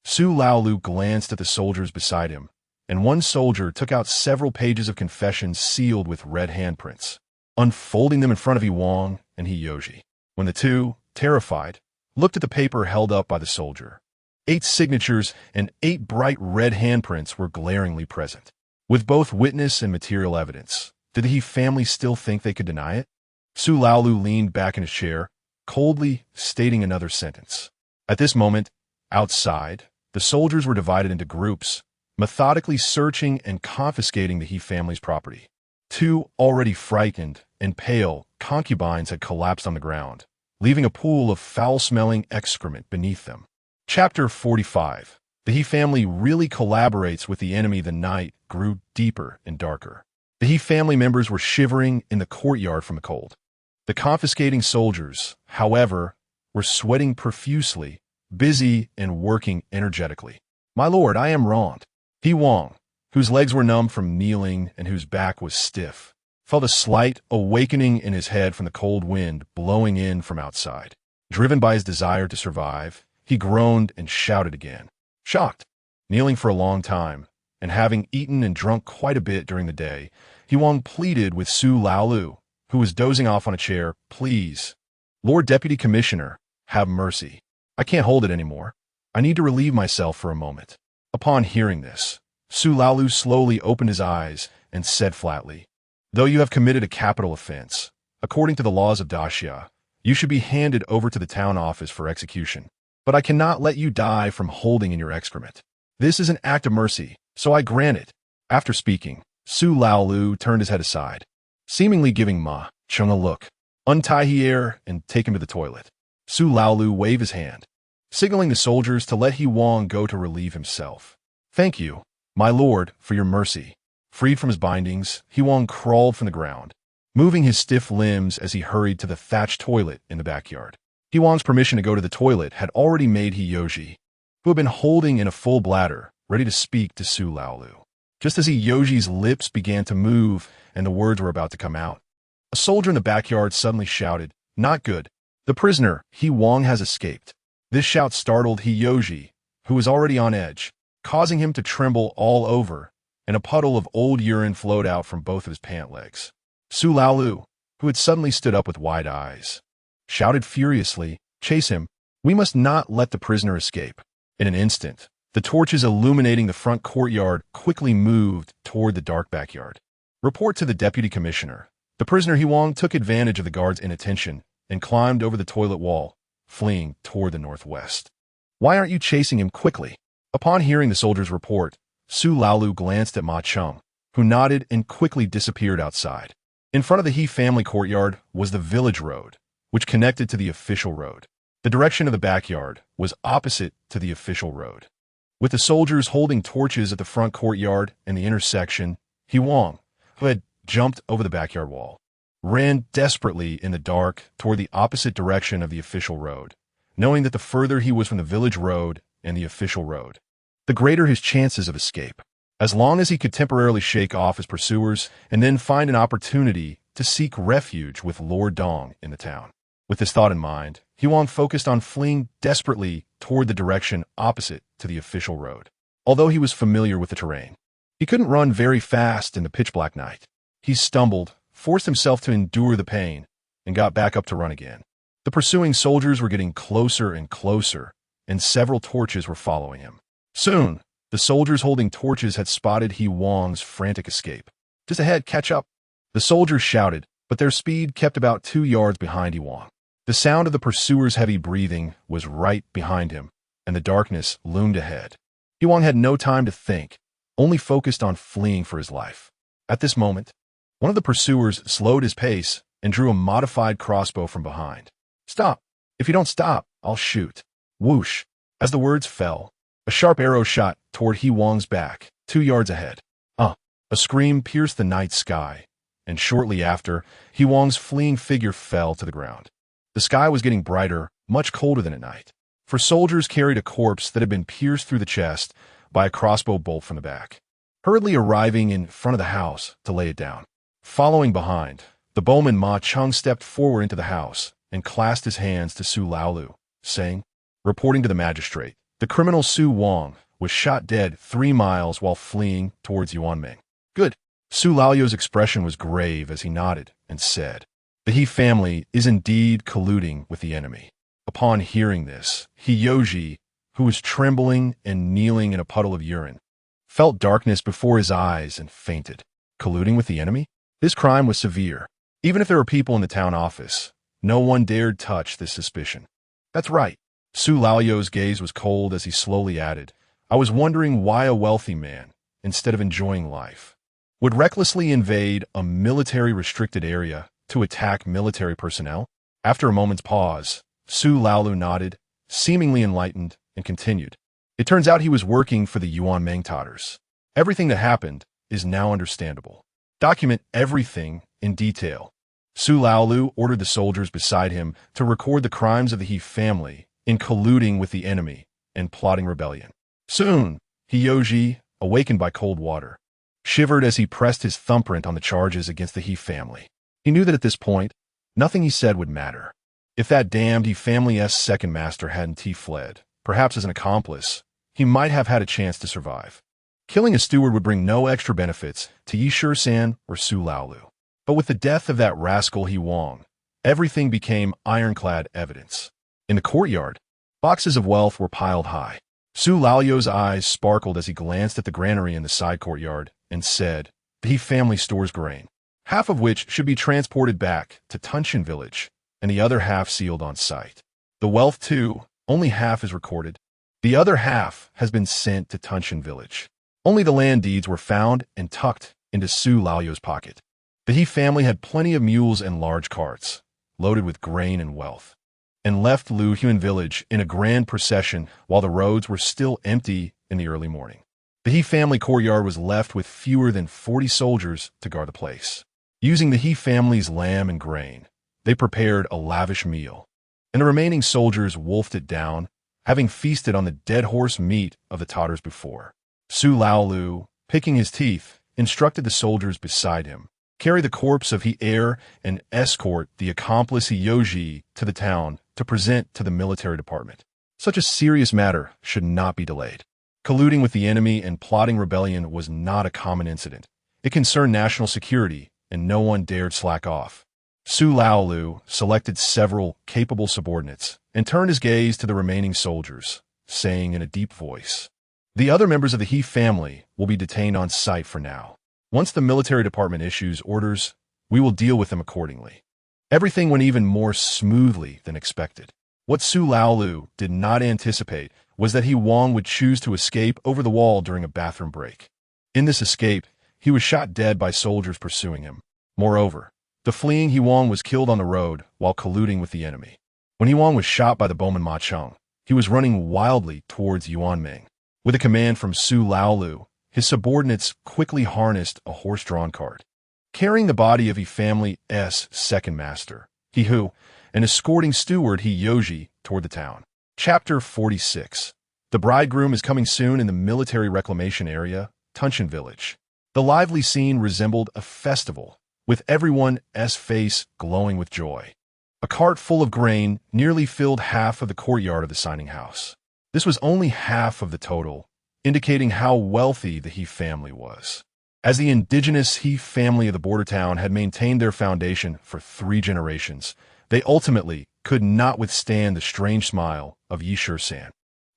Su Laolu glanced at the soldiers beside him, and one soldier took out several pages of confessions sealed with red handprints, unfolding them in front of He Wang and He Yoji. When the two, terrified, looked at the paper held up by the soldier, 8 signatures and 8 bright red handprints were glaringly present. With both witness and material evidence, did the He family still think they could deny it? Su Laolu leaned back in his chair, coldly stating another sentence. At this moment, outside, the soldiers were divided into groups, methodically searching and confiscating the He family's property. Two already frightened and pale concubines had collapsed on the ground, leaving a pool of foul-smelling excrement beneath them. Chapter 45. The He family really collaborates with the enemy. The night grew deeper and darker. The He family members were shivering in the courtyard from the cold. The confiscating soldiers, however, were sweating profusely, busy and working energetically. "My lord, I am wronged." He Wong, whose legs were numb from kneeling and whose back was stiff, felt a slight awakening in his head from the cold wind blowing in from outside. Driven by his desire to survive, he groaned and shouted again. Shocked, kneeling for a long time, and having eaten and drunk quite a bit during the day, He Wong pleaded with Su Laolu, who was dozing off on a chair. "Please, Lord Deputy Commissioner, have mercy. I can't hold it anymore. I need to relieve myself for a moment." Upon hearing this, Su Laolu slowly opened his eyes and said flatly, "Though you have committed a capital offense, according to the laws of Daxia, you should be handed over to the town office for execution. But I cannot let you die from holding in your excrement. This is an act of mercy, so I grant it." After speaking, Su Laolu turned his head aside, seemingly giving Ma Chung a look. "Untie here and take him to the toilet." Su Laolu waved his hand, signaling the soldiers to let He Wong go to relieve himself. "Thank you, my lord, for your mercy." Freed from his bindings, He Wong crawled from the ground, moving his stiff limbs as he hurried to the thatched toilet in the backyard. He Wong's permission to go to the toilet had already made He Yoji, who had been holding in a full bladder, ready to speak to Su Laolu. Just as He Yoji's lips began to move and the words were about to come out, a soldier in the backyard suddenly shouted, "Not good. The prisoner, He Wong, has escaped." This shout startled He Yoji, who was already on edge, causing him to tremble all over, and a puddle of old urine flowed out from both of his pant legs. Su Laolu, who had suddenly stood up with wide eyes, shouted furiously, "Chase him. We must not let the prisoner escape." In an instant, the torches illuminating the front courtyard quickly moved toward the dark backyard. Report to the deputy commissioner. The prisoner He Wong took advantage of the guard's inattention and climbed over the toilet wall, fleeing toward the northwest. "Why aren't you chasing him quickly?" Upon hearing the soldier's report, Su Laolu glanced at Ma Chung, who nodded and quickly disappeared outside. In front of the He family courtyard was the village road, which connected to the official road. The direction of the backyard was opposite to the official road. With the soldiers holding torches at the front courtyard and the intersection, He Wong, who had jumped over the backyard wall, ran desperately in the dark toward the opposite direction of the official road, knowing that the further he was from the village road and the official road, the greater his chances of escape. As long as he could temporarily shake off his pursuers and then find an opportunity to seek refuge with Lord Dong in the town. With this thought in mind, He Wong focused on fleeing desperately toward the direction opposite to the official road. Although he was familiar with the terrain, he couldn't run very fast in the pitch-black night. He stumbled, forced himself to endure the pain, and got back up to run again. The pursuing soldiers were getting closer and closer, and several torches were following him. Soon, the soldiers holding torches had spotted He Wong's frantic escape. "Just ahead, catch up!" The soldiers shouted, but their speed kept about 2 yards behind He Wong. The sound of the pursuer's heavy breathing was right behind him, and the darkness loomed ahead. He Wong had no time to think, only focused on fleeing for his life. At this moment, one of the pursuers slowed his pace and drew a modified crossbow from behind. "Stop! If you don't stop, I'll shoot." Whoosh! As the words fell, a sharp arrow shot toward He Wong's back, 2 yards ahead. A scream pierced the night sky, and shortly after, He Wong's fleeing figure fell to the ground. The sky was getting brighter, much colder than at night, for soldiers carried a corpse that had been pierced through the chest by a crossbow bolt from the back, hurriedly arriving in front of the house to lay it down. Following behind, the bowman Ma Chung stepped forward into the house and clasped his hands to Su Laolu, saying, reporting to the magistrate, the criminal Su Wong was shot dead 3 miles while fleeing towards Yuanming. Good. Su Laolu's expression was grave as he nodded and said, "The He family is indeed colluding with the enemy." Upon hearing this, He Yoji, who was trembling and kneeling in a puddle of urine, felt darkness before his eyes and fainted. Colluding with the enemy? This crime was severe. Even if there were people in the town office, No one dared touch this suspicion. That's right. Su Lao's gaze was cold as he slowly added, I was wondering why a wealthy man, instead of enjoying life, would recklessly invade a military-restricted area to attack military personnel. After a moment's pause, Su Lao nodded, seemingly enlightened, and continued. It turns out he was working for the Yuan Mangtators. Everything that happened is now understandable. Document everything in detail. Su Laolu ordered the soldiers beside him to record the crimes of the He family in colluding with the enemy and plotting rebellion. Soon, Hiyoji, awakened by cold water, shivered as he pressed his thumbprint on the charges against the He family. He knew that at this point, nothing he said would matter. If that damned He family's second master hadn't fled, perhaps as an accomplice, he might have had a chance to survive. Killing a steward would bring no extra benefits to Yi Shisan or Su Laolu. But with the death of that rascal He Wang, everything became ironclad evidence. In the courtyard, boxes of wealth were piled high. Su Lao's eyes sparkled as he glanced at the granary in the side courtyard and said, the He family stores grain, half of which should be transported back to Tunshan village, and the other half sealed on site. The wealth, too, only half is recorded. The other half has been sent to Tunshan village. Only the land deeds were found and tucked into Su Lao's pocket. The He family had plenty of mules and large carts, loaded with grain and wealth, and left Lu Huan village in a grand procession while the roads were still empty in the early morning. The He family courtyard was left with fewer than 40 soldiers to guard the place. Using the He family's lamb and grain, they prepared a lavish meal, and the remaining soldiers wolfed it down, having feasted on the dead horse meat of the Tatars before. Su Laolu, picking his teeth, instructed the soldiers beside him, carry the corpse of He heir and escort the accomplice Hiyoji to the town to present to the military department. Such a serious matter should not be delayed. Colluding with the enemy and plotting rebellion was not a common incident. It concerned national security, and no one dared slack off. Su Laolu selected several capable subordinates and turned his gaze to the remaining soldiers, saying in a deep voice, the other members of the He family will be detained on site for now. Once the military department issues orders, we will deal with them accordingly. Everything went even more smoothly than expected. What Su Laolu did not anticipate was that He Wang would choose to escape over the wall during a bathroom break. In this escape, he was shot dead by soldiers pursuing him. Moreover, the fleeing He Wang was killed on the road while colluding with the enemy. When He Wang was shot by the bowman Ma Cheng, he was running wildly towards Yuanming. With a command from Su Laolu, his subordinates quickly harnessed a horse-drawn cart, carrying the body of He family's second master, He Hu, and escorting steward Hiyoji toward the town. Chapter 46. The bridegroom is coming soon in the military reclamation area, Tunshan village. The lively scene resembled a festival, with everyone's face glowing with joy. A cart full of grain nearly filled half of the courtyard of the signing house. This was only half of the total, indicating how wealthy the He family was. As the indigenous He family of the border town had maintained their foundation for 3 generations, they ultimately could not withstand the strange smile of Yi Shisan.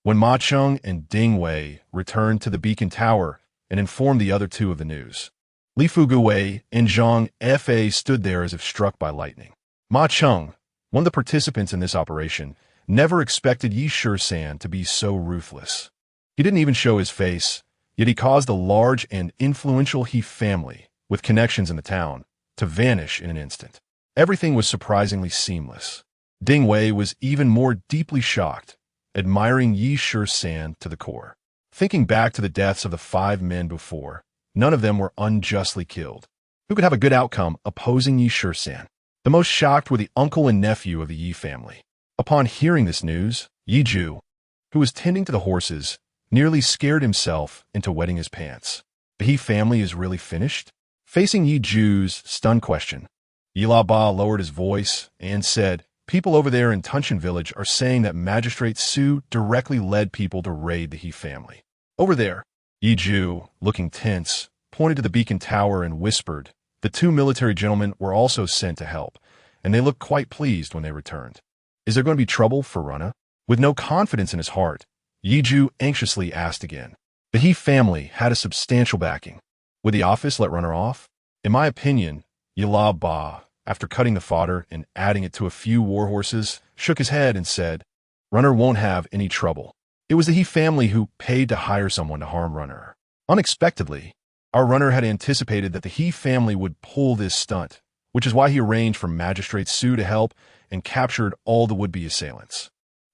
When Ma Cheng and Ding Wei returned to the beacon tower and informed the other two of the news, Li Fuguwei and Zhang Fa stood there as if struck by lightning. Ma Cheng, one of the participants in this operation, never expected Yi Shisan to be so ruthless. He didn't even show his face, yet he caused a large and influential He family, with connections in the town, to vanish in an instant. Everything was surprisingly seamless. Ding Wei was even more deeply shocked, admiring Yi Shisan to the core. Thinking back to the deaths of the 5 men before, none of them were unjustly killed. Who could have a good outcome opposing Yi Shisan? The most shocked were the uncle and nephew of the Yi family. Upon hearing this news, Yi Ju, who was tending to the horses, nearly scared himself into wetting his pants. The He family is really finished? Facing Yi Ju's stunned question, Yi La Ba lowered his voice and said, people over there in Tunshan village are saying that Magistrate Su directly led people to raid the He family. Over there, Yi Ju, looking tense, pointed to the beacon tower and whispered, the 2 military gentlemen were also sent to help, and they looked quite pleased when they returned. Is there going to be trouble for Rana? With no confidence in his heart, Yi Ju anxiously asked again. The He family had a substantial backing. Would the office let Runner off? In my opinion, Yi La Ba after cutting the fodder and adding it to a few warhorses, shook his head and said, "Runner won't have any trouble." It was the He family who paid to hire someone to harm Runner. Unexpectedly, our Runner had anticipated that the He family would pull this stunt, which is why he arranged for Magistrate Su to help and captured all the would-be assailants.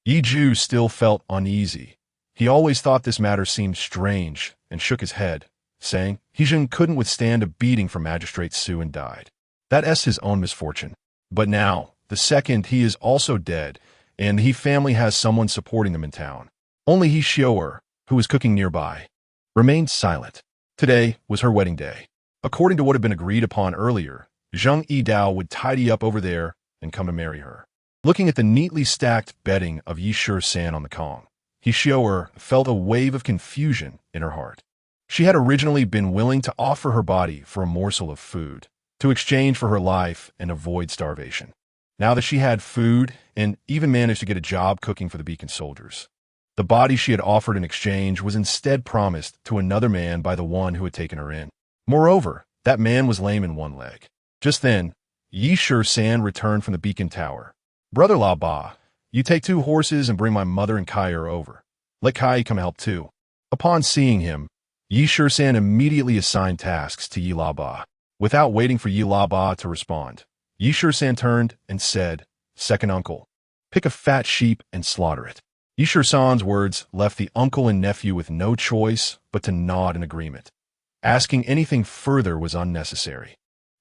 Yi Ju still felt uneasy. He always thought this matter seemed strange and shook his head, saying Hijin couldn't withstand a beating from Magistrate Su and died. That's his own misfortune. But now, the second he is also dead, and the He family has someone supporting them in town. Only He Xiu'er, who was cooking nearby, remained silent. Today was her wedding day. According to what had been agreed upon earlier, Zhang Yidao would tidy up over there and come to marry her. Looking at the neatly stacked bedding of Yi Shisan on the Kong, He Xiu'er felt a wave of confusion in her heart. She had originally been willing to offer her body for a morsel of food, to exchange for her life and avoid starvation. Now that she had food and even managed to get a job cooking for the Beacon soldiers, the body she had offered in exchange was instead promised to another man by the one who had taken her in. Moreover, that man was lame in one leg. Just then, Yi Shisan returned from the Beacon Tower. "Brother La Ba, you take 2 horses and bring my mother and Kai'er over. Let Kai come help too." Upon seeing him, Yi Shisan immediately assigned tasks to Yi La Ba. Without waiting for Yi La Ba to respond, Yi Shisan turned and said, "Second uncle, pick a fat sheep and slaughter it." Yi Shisan's words left the uncle and nephew with no choice but to nod in agreement. Asking anything further was unnecessary.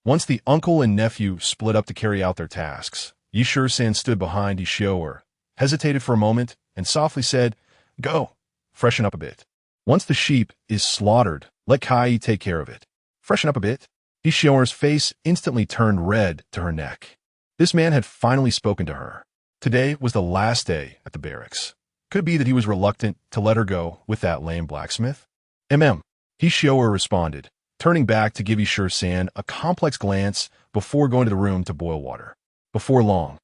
Once the uncle and nephew split up to carry out their tasks, Yi Shisan stood behind Yi Xiu'er, hesitated for a moment, and softly said, "Go, freshen up a bit. Once the sheep is slaughtered, let Kai take care of it. Freshen up a bit." Yi Xiu'er's face instantly turned red to her neck. This man had finally spoken to her. Today was the last day at the barracks. Could it be that he was reluctant to let her go with that lame blacksmith? Yi Xiu'er responded, turning back to give Yi Shisan a complex glance before going to the room to boil water. Before long,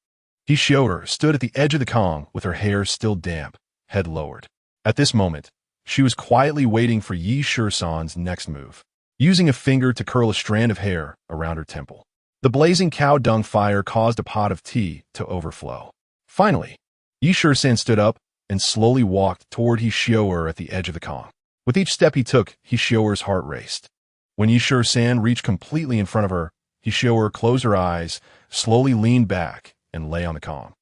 Yi Xiu'er stood at the edge of the Kong with her hair still damp, head lowered. At this moment, she was quietly waiting for Yi Shisan's next move, using a finger to curl a strand of hair around her temple. The blazing cow dung fire caused a pot of tea to overflow. Finally, Yi Shisan stood up and slowly walked toward Yi Xiu'er at the edge of the Kong. With each step he took, Yi Xiu'er's heart raced. When Yi Shisan reached completely in front of her, Yi Xiu'er closed her eyes, slowly leaned back, and lay on the Kong.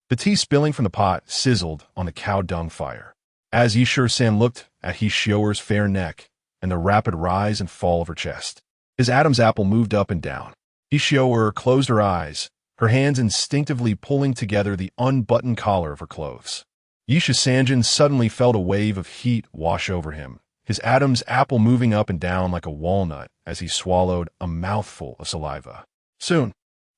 The tea spilling from the pot sizzled on the cow dung fire. As Yi Shisan looked at Yi Xiu'er's fair neck and the rapid rise and fall of her chest, his Adam's apple moved up and down. Yi Xiu'er closed her eyes, her hands instinctively pulling together the unbuttoned collar of her clothes. Yi Shisan suddenly felt a wave of heat wash over him, his Adam's apple moving up and down like a walnut as he swallowed a mouthful of saliva. Soon,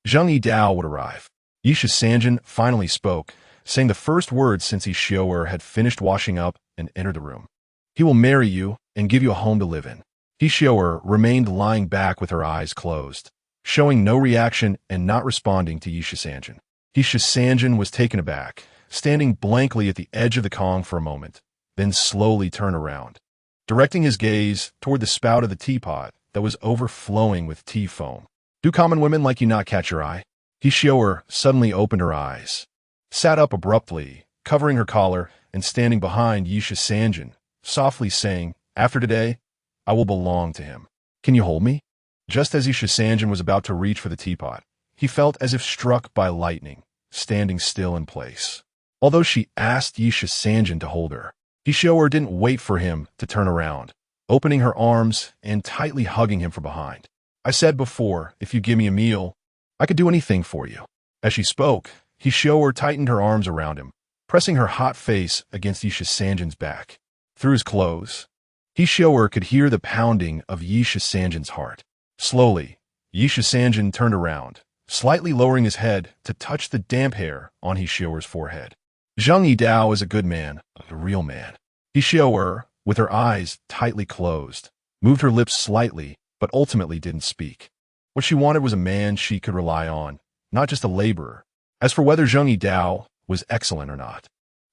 Zhang Yidao would arrive. Yi Shisan finally spoke, saying the first words since Yi Xiu'er had finished washing up and entered the room. "He will marry you and give you a home to live in." Yi Xiu'er remained lying back with her eyes closed, showing no reaction and not responding to Yi Shisan. Yi Shisan was taken aback, standing blankly at the edge of the Kong for a moment, then slowly turned around, directing his gaze toward the spout of the teapot that was overflowing with tea foam. "Do common women like you not catch your eye?" Yi Xiu'er suddenly opened her eyes, sat up abruptly, covering her collar and standing behind Yi Shisan, softly saying, "After today, I will belong to him. Can you hold me?" Just as Yi Shisan was about to reach for the teapot, he felt as if struck by lightning, standing still in place. Although she asked Yi Shisan to hold her, Yi Xiu'er didn't wait for him to turn around, opening her arms and tightly hugging him from behind. "I said before, if you give me a meal, I could do anything for you." As she spoke, Yi Xiu'er tightened her arms around him, pressing her hot face against Yi Shisan's back. Through his clothes, Yi Xiu'er could hear the pounding of Yi Shisan's heart. Slowly, Yi Shisan turned around, slightly lowering his head to touch the damp hair on Yi Xiu'er's forehead. Zhang Yidao is a good man, a real man. Yi Xiu'er, with her eyes tightly closed, moved her lips slightly, but ultimately didn't speak. What she wanted was a man she could rely on, not just a laborer. As for whether Zhang Yidao was excellent or not,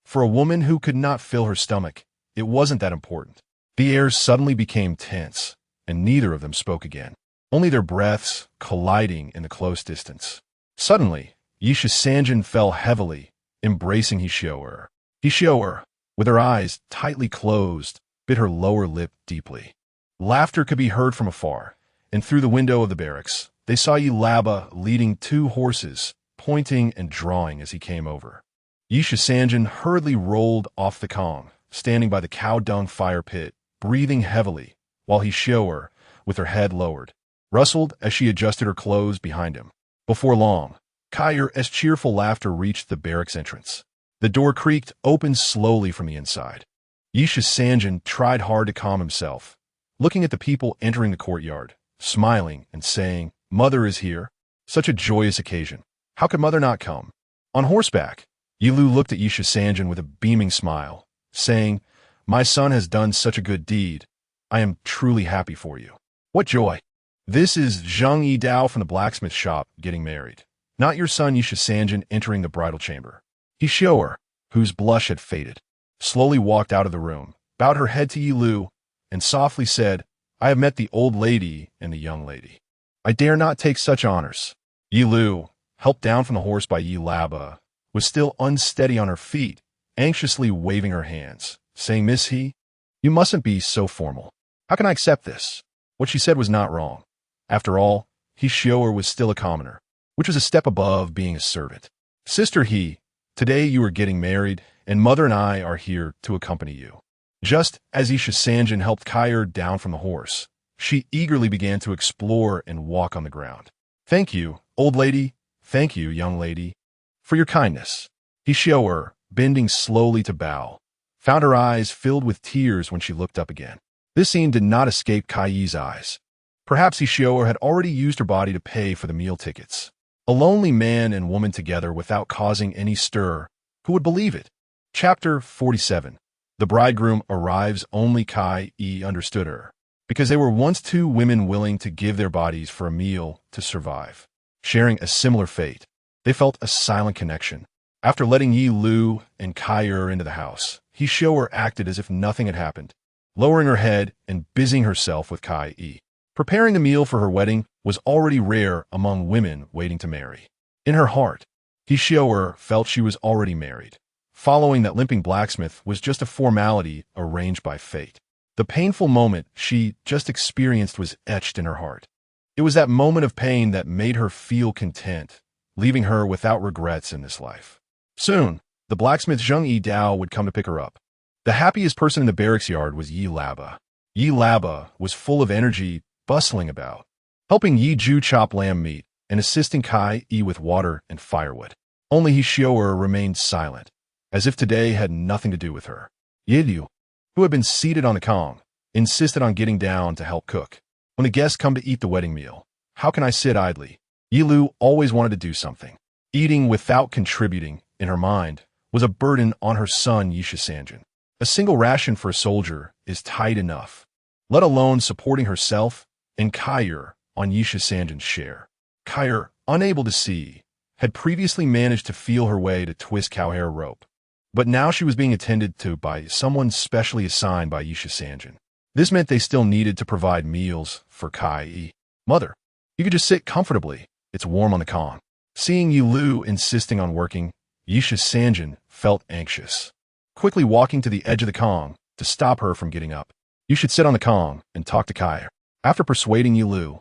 for a woman who could not fill her stomach, it wasn't that important. The air suddenly became tense, and neither of them spoke again. only their breaths colliding in the close distance. Suddenly, Shisan fell heavily, embracing Hishioer. Hishioer, with her eyes tightly closed, bit her lower lip deeply. Laughter could be heard from afar, and through the window of the barracks, they saw Yilaba leading 2 horses, pointing and drawing as he came over. Shisan hurriedly rolled off the Kong, standing by the cow dung fire pit, breathing heavily, while Hishioer, with her head lowered, rustled as she adjusted her clothes behind him. Before long, Kai's cheerful laughter reached the barracks entrance. The door creaked open slowly from the inside. Shisan tried hard to calm himself, looking at the people entering the courtyard, smiling and saying, "Mother is here." Such a joyous occasion. How could Mother not come? On horseback, Yilu looked at Shisan with a beaming smile, saying, "My son has done such a good deed. I am truly happy for you." What joy! This is Zhang Yidao from the blacksmith shop getting married, not your son Shisan entering the bridal chamber. Hishioer, whose blush had faded, slowly walked out of the room, bowed her head to Yilu, and softly said, "I have met the old lady and the young lady. I dare not take such honors." Yilu, helped down from the horse by Yilaba, was still unsteady on her feet, anxiously waving her hands, saying, "Miss He, you mustn't be so formal. How can I accept this?" What she said was not wrong. After all, Hishioer was still a commoner, which was a step above being a servant. "Sister He, today you are getting married, and Mother and I are here to accompany you." Just as Shisan helped Kai down from the horse, she eagerly began to explore and walk on the ground. "Thank you, old lady. Thank you, young lady, for your kindness." Hishioer, bending slowly to bow, found her eyes filled with tears when she looked up again. This scene did not escape Kai's eyes. Perhaps Hishioer had already used her body to pay for the meal tickets. A lonely man and woman together without causing any stir. Who would believe it? Chapter 47. The bridegroom arrives. Only Kai understood her, because they were once 2 women willing to give their bodies for a meal to survive. Sharing a similar fate, they felt a silent connection. After letting Yi Lu and Kai into the house, Hishioer acted as if nothing had happened, lowering her head and busying herself with Kai. Preparing the meal for her wedding was already rare among women waiting to marry. In her heart, Hishioer felt she was already married. Following that limping blacksmith was just a formality arranged by fate. The painful moment she just experienced was etched in her heart. It was that moment of pain that made her feel content, leaving her without regrets in this life. Soon, the blacksmith Zhang Yidao would come to pick her up. The happiest person in the barracks yard was Yilaba. Yilaba was full of energy, bustling about, helping Yiju chop lamb meat and assisting Kai with water and firewood. Only Hishioer remained silent, as if today had nothing to do with her. Yilu, who had been seated on the Kong, insisted on getting down to help cook. "When the guests come to eat the wedding meal, how can I sit idly?" Yilu always wanted to do something. Eating without contributing, in her mind, was a burden on her son Shisan. A single ration for a soldier is tight enough, let alone supporting herself and Kai on Shisan's share. Kai, unable to see, had previously managed to feel her way to twist cowhair rope, but now she was being attended to by someone specially assigned by Shisan. This meant they still needed to provide meals for Kai. "Mother, you could just sit comfortably. It's warm on the Kong." Seeing Yilu insisting on working, Shisan felt anxious. Quickly walking to the edge of the Kong to stop her from getting up. "You should sit on the Kong and talk to Kai." After persuading Yilu,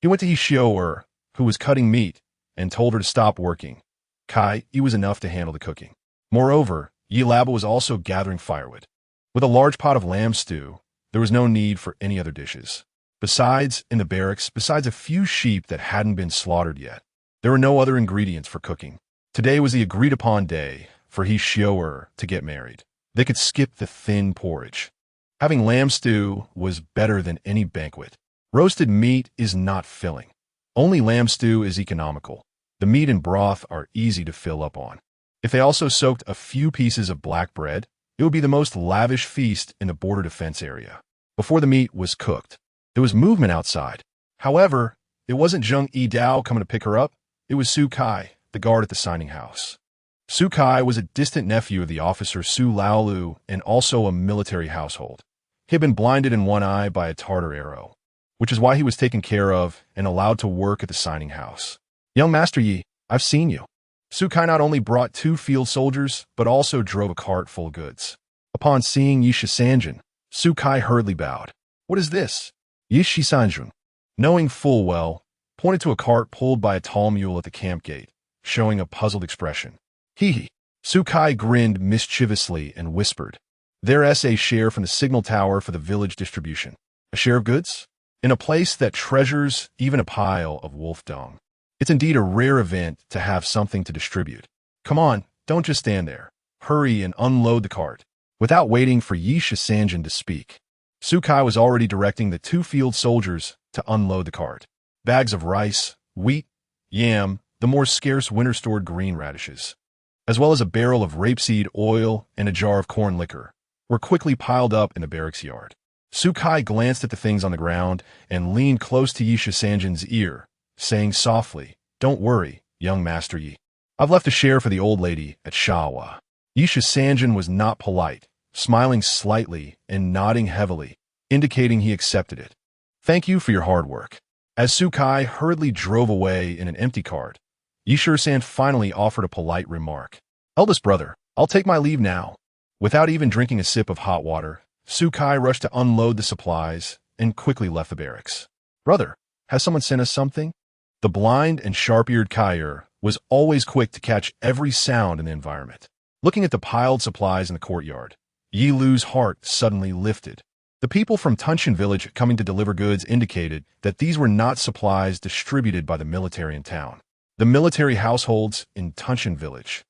he went to Hishioer, who was cutting meat, and told her to stop working. Kai was enough to handle the cooking. Moreover, Yilaba was also gathering firewood. With a large pot of lamb stew, there was no need for any other dishes. Besides, in the barracks, besides a few sheep that hadn't been slaughtered yet, there were no other ingredients for cooking. Today was the agreed-upon day for Hishioer to get married. They could skip the thin porridge. Having lamb stew was better than any banquet. Roasted meat is not filling. Only lamb stew is economical. The meat and broth are easy to fill up on. If they also soaked a few pieces of black bread, it would be the most lavish feast in the border defense area. Before the meat was cooked, there was movement outside. However, it wasn't Zhang Yidao coming to pick her up. It was Su Kai, the guard at the signing house. Su Kai was a distant nephew of the officer Su Laolu and also a military household. He had been blinded in one eye by a Tartar arrow. which is why he was taken care of and allowed to work at the signing house. Young Master Yi, I've seen you. Sukai not only brought 2 field soldiers, but also drove a cart full of goods. Upon seeing Yi Shisanjun, Sukai hurriedly bowed. What is this? Yi Shisanjun, knowing full well, pointed to a cart pulled by a tall mule at the camp gate, showing a puzzled expression. Hee. Sukai grinned mischievously and whispered, There's a share from the signal tower for the village distribution. A share of goods? In a place that treasures even a pile of wolf dung. It's indeed a rare event to have something to distribute. Come on, don't just stand there. Hurry and unload the cart. Without waiting for Yi Shisanjun to speak, Sukai was already directing the 2 field soldiers to unload the cart. Bags of rice, wheat, yam, the more scarce winter-stored green radishes, as well as a barrel of rapeseed oil and a jar of corn liquor, were quickly piled up in the barracks yard. Sukai glanced at the things on the ground and leaned close to Yi Shisanjun's ear, saying softly, Don't worry, young Master Yi. I've left a share for the old lady at Shawa. Yi Shisanjun was not polite, smiling slightly and nodding heavily, indicating he accepted it. Thank you for your hard work. As Sukai hurriedly drove away in an empty cart, Yi Shisan finally offered a polite remark. Eldest brother, I'll take my leave now. Without even drinking a sip of hot water, Sukai rushed to unload the supplies and quickly left the barracks. Brother, has someone sent us something? The blind and sharp-eared Kaier was always quick to catch every sound in the environment. Looking at the piled supplies in the courtyard, Yi Lu's heart suddenly lifted. The people from Tunshan village coming to deliver goods indicated that these were not supplies distributed by the military in town. The military households in Tunshan village,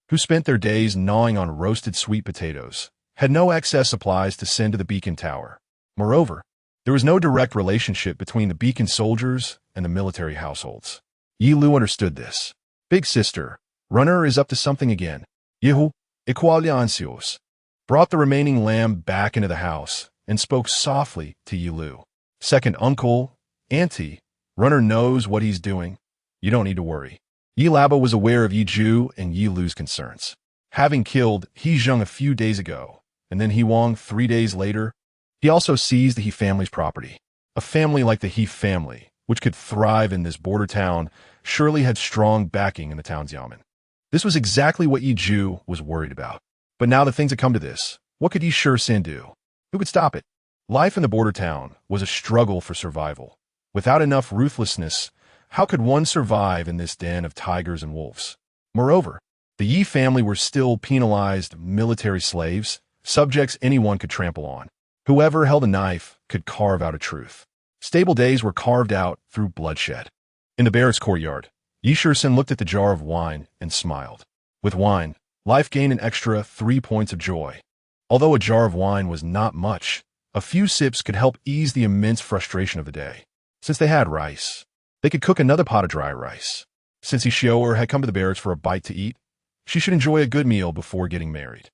who spent their days gnawing on roasted sweet potatoes, had no excess supplies to send to the beacon tower. Moreover, there was no direct relationship between the beacon soldiers and the military households. Yi Lu understood this. Big sister, Runner is up to something again. Yehu, Equaliancios, brought the remaining lamb back into the house and spoke softly to Yi Lu. Second uncle, Auntie, Runner knows what he's doing. You don't need to worry. Yi Laba was aware of Yi Ju and Yi Lu's concerns. Having killed He Zheng a few days ago, and then He Wang 3 days later, he also seized the He family's property. A family like the He family, which could thrive in this border town, surely had strong backing in the town's yamen. This was exactly what Yi Ju was worried about. But now that things had come to this, what could Yi Shisan do? Who could stop it? Life in the border town was a struggle for survival. Without enough ruthlessness, how could one survive in this den of tigers and wolves? Moreover, the Yi family were still penalized military slaves, subjects anyone could trample on. Whoever held a knife could carve out a truth. Stable days were carved out through bloodshed. In the barracks courtyard, Yi Shisan looked at the jar of wine and smiled. With wine, life gained an extra 3 points of joy. Although a jar of wine was not much, a few sips could help ease the immense frustration of the day. Since they had rice, they could cook another pot of dry rice. Since Ishioer had come to the barracks for a bite to eat, she should enjoy a good meal before getting married.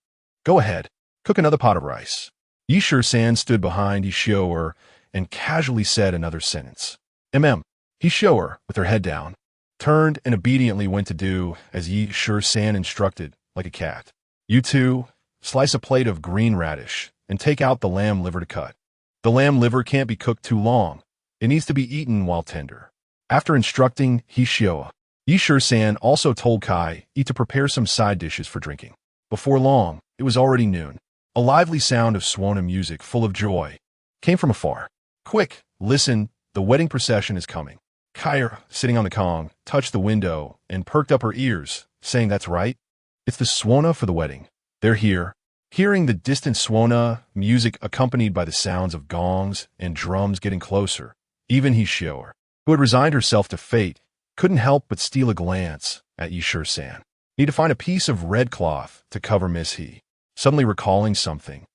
Go ahead, cook another pot of rice. Yi Shisan stood behind Ishioer and casually said another sentence. Ishioer, with her head down, turned and obediently went to do as Yi Shisan instructed, like a cat. You two, slice a plate of green radish and take out the lamb liver to cut. The lamb liver can't be cooked too long. It needs to be eaten while tender. After instructing Hishioa, Yi Shisan also told Kai to prepare some side dishes for drinking. Before long, it was already noon. A lively sound of Swana music full of joy came from afar. Quick, listen, the wedding procession is coming. Kai, sitting on the Kong, touched the window and perked up her ears, saying that's right. It's the Swana for the wedding. They're here. Hearing the distant Swana music accompanied by the sounds of gongs and drums getting closer, even Hishioer, who had resigned herself to fate, couldn't help but steal a glance at Yi Shisan. Need to find a piece of red cloth to cover Miss He. Suddenly recalling something,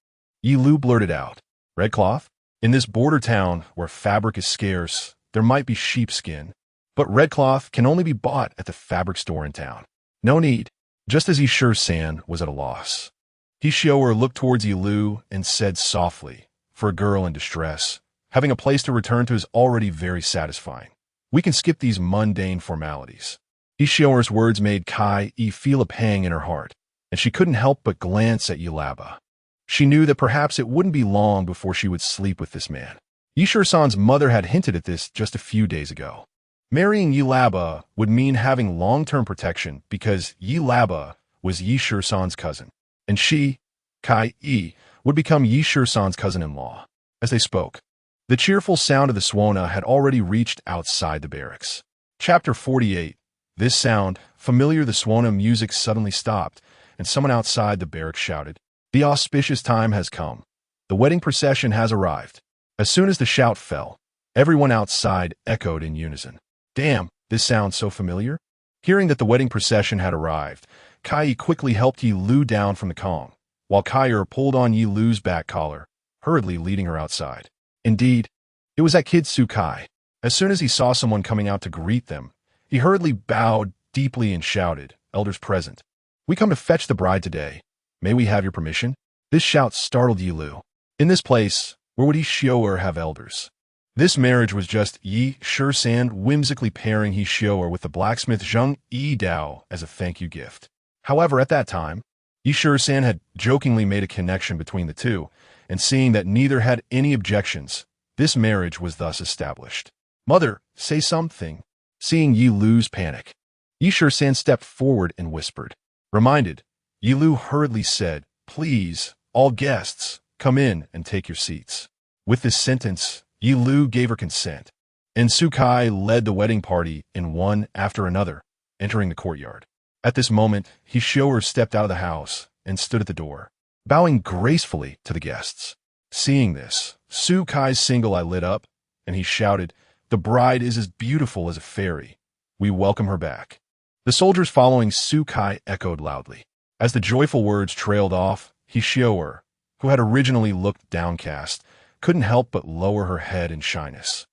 Yi Lu blurted out, Red cloth? In this border town where fabric is scarce, there might be sheepskin, but red cloth can only be bought at the fabric store in town. No need. Just as Yi Shisan was at a loss, Hishioer looked towards Yi Lu and said softly, for a girl in distress, having a place to return to is already very satisfying. We can skip these mundane formalities. Hishioer's words made Kai feel a pang in her heart, and she couldn't help but glance at Yilaba. She knew that perhaps it wouldn't be long before she would sleep with this man. Yishur-san's mother had hinted at this just a few days ago. Marrying Yilaba would mean having long-term protection because Yilaba was Yishur-san's cousin, and she, Kai-e, would become Yishur-san's cousin-in-law. As they spoke, the cheerful sound of the Swona had already reached outside the barracks. Chapter 48. This sound, familiar the Swona music, suddenly stopped, and someone outside the barracks shouted, "The auspicious time has come. The wedding procession has arrived." As soon as the shout fell, everyone outside echoed in unison. Damn, this sounds so familiar. Hearing that the wedding procession had arrived, Kai quickly helped Yi Lu down from the Kong, while Kaier pulled on Yi Lu's back collar, hurriedly leading her outside. Indeed, it was that kid Sukai. As soon as he saw someone coming out to greet them, he hurriedly bowed deeply and shouted, "Elders present, we come to fetch the bride today. May we have your permission?" This shout startled Yi Lu. In this place, where would Yi Xiu'er have elders? This marriage was just Yi Shur-san whimsically pairing Yi Xiu'er with the blacksmith Zheng Yi Dao as a thank you gift. However, at that time, Yi Shur-san had jokingly made a connection between the two, and seeing that neither had any objections, this marriage was thus established. "Mother, say something." Seeing Yi Lu's panic, Yi Shur-san stepped forward and whispered. Reminded, Yi Lu hurriedly said, "Please, all guests, come in and take your seats." With this sentence, Yi Lu gave her consent, and Sukai led the wedding party in one after another, entering the courtyard. At this moment, Yi Xiu'er stepped out of the house and stood at the door, bowing gracefully to the guests. Seeing this, Sukai's single eye lit up, and he shouted, "The bride is as beautiful as a fairy. We welcome her back." The soldiers following Sukai echoed loudly. As the joyful words trailed off, Yi Xiu'er, who had originally looked downcast, couldn't help but lower her head in shyness,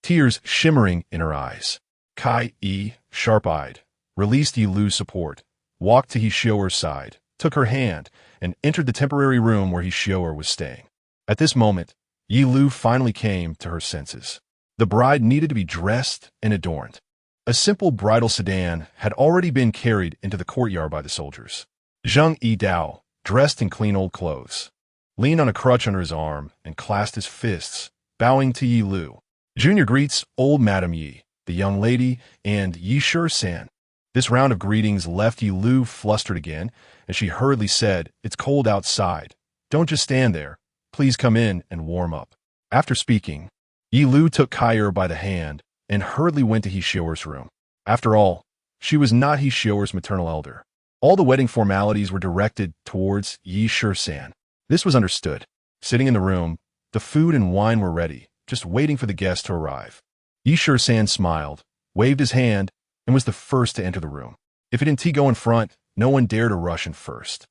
tears shimmering in her eyes. Kai-e, sharp-eyed, released Yi Lu's support, walked to Yi Xiu'er's side, took her hand, and entered the temporary room where Yi Xiu'er was staying. At this moment, Yi Lu finally came to her senses. The bride needed to be dressed and adorned. A simple bridal sedan had already been carried into the courtyard by the soldiers. Zheng Yi Dao, dressed in clean old clothes, leaned on a crutch under his arm and clasped his fists, bowing to Yi Lu. Junior greets old Madam Yi, the young lady, and Yi Shur-san. This round of greetings left Yi Lu flustered again, and she hurriedly said, "It's cold outside. Don't just stand there. Please come in and warm up." After speaking, Yi Lu took Kaier by the hand and hurriedly went to Yi Xiu'er's room. After all, she was not Yi Xiu'er's maternal elder. All the wedding formalities were directed towards Yi Shur-san. This was understood. Sitting in the room, the food and wine were ready, just waiting for the guests to arrive. Yi Shur-san smiled, waved his hand, and was the first to enter the room. If he didn't go in front, no one dared to rush in first.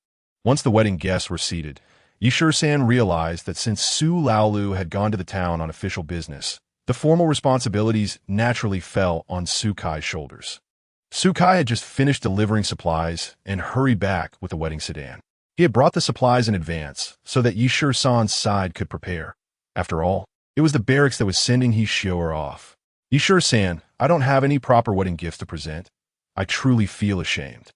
Once the wedding guests were seated, Yi Shur-san realized that since Su Laolu had gone to the town on official business, the formal responsibilities naturally fell on Sukai's shoulders. Sukai had just finished delivering supplies and hurried back with the wedding sedan. He had brought the supplies in advance so that Yi Shur-san's side could prepare. After all, it was the barracks that was sending Yi Xiu'er off. "Yi Shur-san, I don't have any proper wedding gifts to present. I truly feel ashamed,"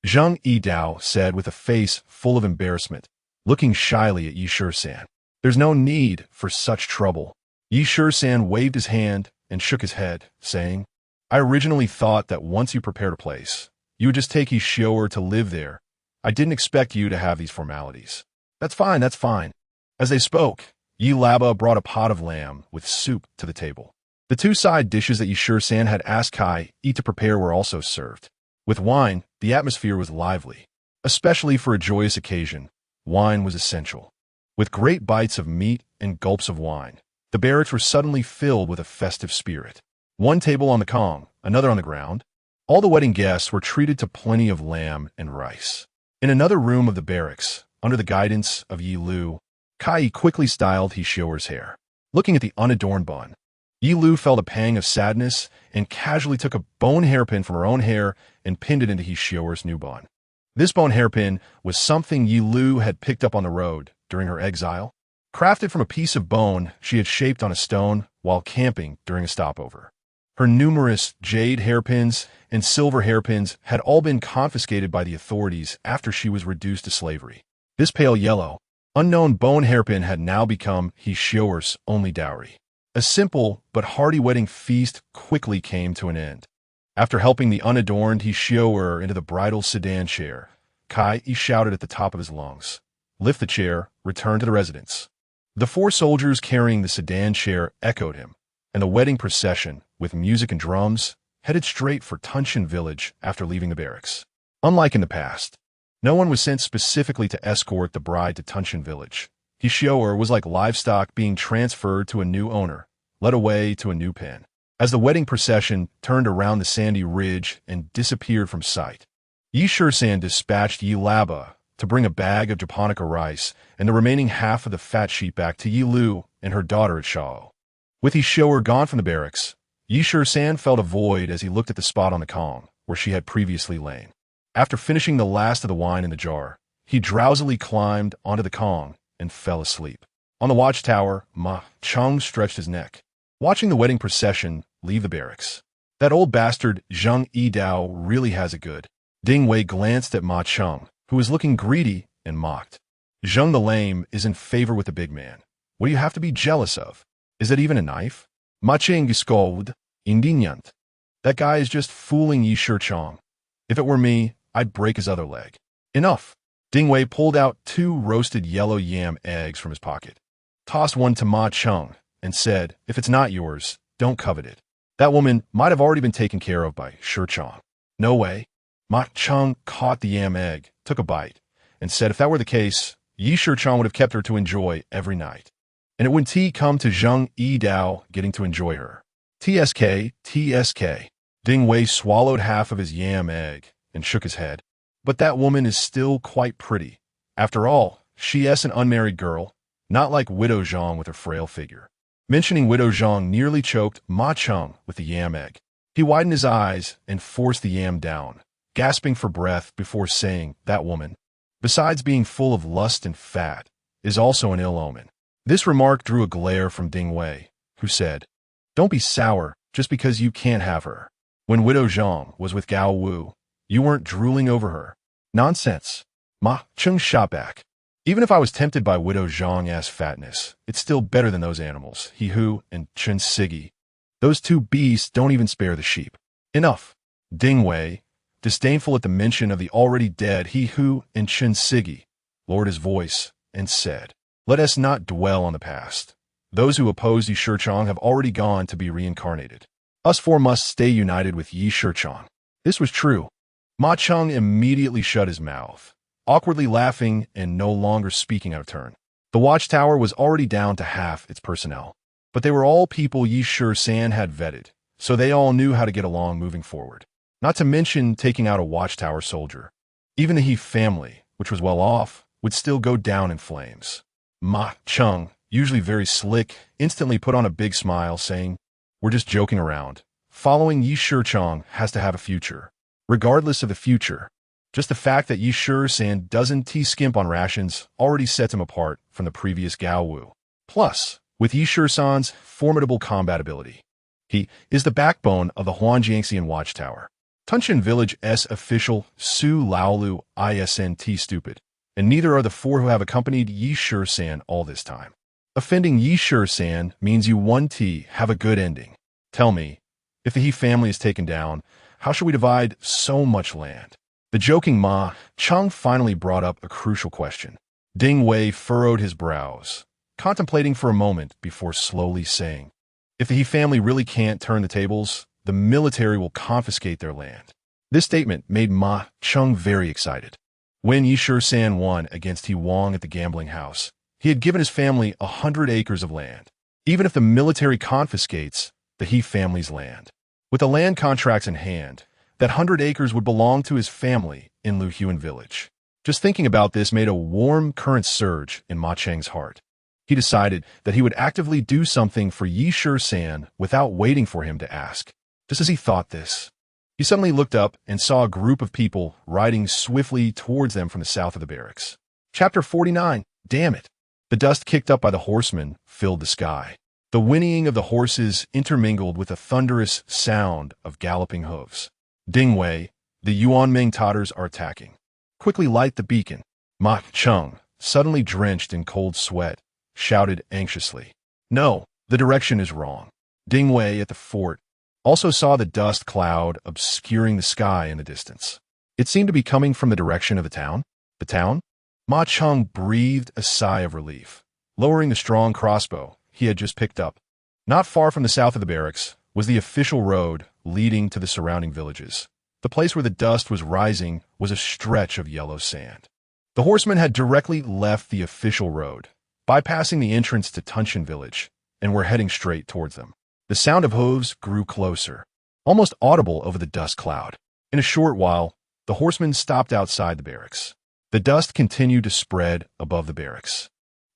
Zheng Yi Dao said with a face full of embarrassment, looking shyly at Yi Shur-san. "There's no need for such trouble." Yi Shur-san waved his hand and shook his head, saying, "I originally thought that once you prepared a place, you would just take Yi Xiu'er to live there. I didn't expect you to have these formalities." That's fine, that's fine." As they spoke, Yi Laba brought a pot of lamb with soup to the table. The two side dishes that Yi Shur-san had asked Kai-e to prepare were also served. With wine, the atmosphere was lively. Especially for a joyous occasion, wine was essential. With great bites of meat and gulps of wine, the barracks were suddenly filled with a festive spirit. One table on the Kong, another on the ground. All the wedding guests were treated to plenty of lamb and rice. In another room of the barracks, under the guidance of Yi Lu, Kai quickly styled Yi Xiu'er's hair. Looking at the unadorned bun, Yi Lu felt a pang of sadness and casually took a bone hairpin from her own hair and pinned it into Yi Xiu'er's new bun. This bone hairpin was something Yi Lu had picked up on the road during her exile. Crafted from a piece of bone she had shaped on a stone while camping during a stopover. Her numerous jade hairpins and silver hairpins had all been confiscated by the authorities after she was reduced to slavery. This pale yellow, unknown bone hairpin had now become Yi Xiu'er's only dowry. A simple but hearty wedding feast quickly came to an end. After helping the unadorned Hishioer into the bridal sedan chair, Kai shouted at the top of his lungs, "Lift the chair, return to the residence." The 4 soldiers carrying the sedan chair echoed him, and the wedding procession, with music and drums, headed straight for Tunshin village after leaving the barracks. Unlike in the past, no one was sent specifically to escort the bride to Tunshin village. Hishioer was like livestock being transferred to a new owner, led away to a new pen. As the wedding procession turned around the sandy ridge and disappeared from sight, Yi Shisan dispatched Yi Laba to bring a bag of japonica rice and the remaining half of the fat sheep back to Yi Lu and her daughter at Shao. With Hishioer gone from the barracks, Yi Shisan felt a void as he looked at the spot on the Kong where she had previously lain. After finishing the last of the wine in the jar, he drowsily climbed onto the Kong and fell asleep. On the watchtower, Ma Cheng stretched his neck, watching the wedding procession leave the barracks. That old bastard Zhang Yidao really has it good. Ding Wei glanced at Ma Cheng, who was looking greedy, and mocked. Zhang the lame is in favor with the big man. What do you have to be jealous of? Is that even a knife? Ma Cheng scolded, indignant. That guy is just fooling Yi Shichong. If it were me, I'd break his other leg. Enough. Ding Wei pulled out 2 roasted yellow yam eggs from his pocket, tossed one to Ma Cheng, and said, "If it's not yours, don't covet it. That woman might have already been taken care of by Shichong." "No way." Ma Cheng caught the yam egg, took a bite, and said if that were the case, Yi Shichong would have kept her to enjoy every night. And it wouldn't come to Zhang Yidao getting to enjoy her. TSK, TSK. Ding Wei swallowed half of his yam egg and shook his head. But that woman is still quite pretty. After all, she is an unmarried girl, not like Widow Zhang with her frail figure. Mentioning Widow Zhang nearly choked Ma Cheng with the yam egg. He widened his eyes and forced the yam down, gasping for breath before saying, "That woman, besides being full of lust and fat, is also an ill omen." This remark drew a glare from Ding Wei, who said, "Don't be sour just because you can't have her. When Widow Zhang was with Gao Wu, you weren't drooling over her." "Nonsense." Ma Cheng shot back. "Even if I was tempted by Widow Zhang's fatness, it's still better than those animals, He Hu and Chen Sigi. Those 2 beasts don't even spare the sheep." "Enough." Ding Wei, disdainful at the mention of the already dead He Hu and Chen Sigi, lowered his voice and said, "Let us not dwell on the past. Those who oppose Yi Shichong have already gone to be reincarnated. Us 4 must stay united with Yi Shichong." This was true. Ma Cheng immediately shut his mouth, awkwardly laughing and no longer speaking out of turn. The watchtower was already down to half its personnel, but they were all people Yi Shisan had vetted, so they all knew how to get along moving forward. Not to mention taking out a watchtower soldier. Even the He family, which was well off, would still go down in flames. Ma Cheng, usually very slick, instantly put on a big smile, saying, "We're just joking around. Following Yi Shichong has to have a future. Regardless of the future, just the fact that Yi Shisan doesn't skimp on rations already sets him apart from the previous Gao Wu. Plus, with Yi Shisan's formidable combat ability, he is the backbone of the Huanjiangxian Watchtower. Tunshin Village's official Su Laolu isn't stupid, and neither are the 4 who have accompanied Yi Shisan all this time. Offending Yi Shisan means you 1T have a good ending. Tell me, if the He family is taken down, how shall we divide so much land?" The joking Ma Cheng finally brought up a crucial question. Ding Wei furrowed his brows, contemplating for a moment before slowly saying, "If the He family really can't turn the tables, the military will confiscate their land." This statement made Ma Cheng very excited. When Yi Shisan won against He Wang at the gambling house, he had given his family 100 acres of land. Even if the military confiscates the He family's land, with the land contracts in hand, that 100 acres would belong to his family in Luhuan village. Just thinking about this made a warm current surge in Ma Cheng's heart. He decided that he would actively do something for Yi Shisan without waiting for him to ask. Just as he thought this, he suddenly looked up and saw a group of people riding swiftly towards them from the south of the barracks. Chapter 49. Damn it. The dust kicked up by the horsemen filled the sky. The whinnying of the horses intermingled with the thunderous sound of galloping hooves. Ding Wei, the Yuanming Tatters are attacking. Quickly light the beacon. Ma Cheng, suddenly drenched in cold sweat, shouted anxiously. "No, The direction is wrong. Ding Wei at the fort also saw the dust cloud obscuring the sky in the distance. It seemed to be coming from the direction of the town. The town? Ma Cheng breathed a sigh of relief, lowering the strong crossbow he had just picked up. Not far from the south of the barracks was the official road leading to the surrounding villages. The place where the dust was rising was a stretch of yellow sand. The horsemen had directly left the official road, bypassing the entrance to Tunshan village, and were heading straight towards them. The sound of hooves grew closer, almost audible over the dust cloud. In a short while, the horsemen stopped outside the barracks. The dust continued to spread above the barracks,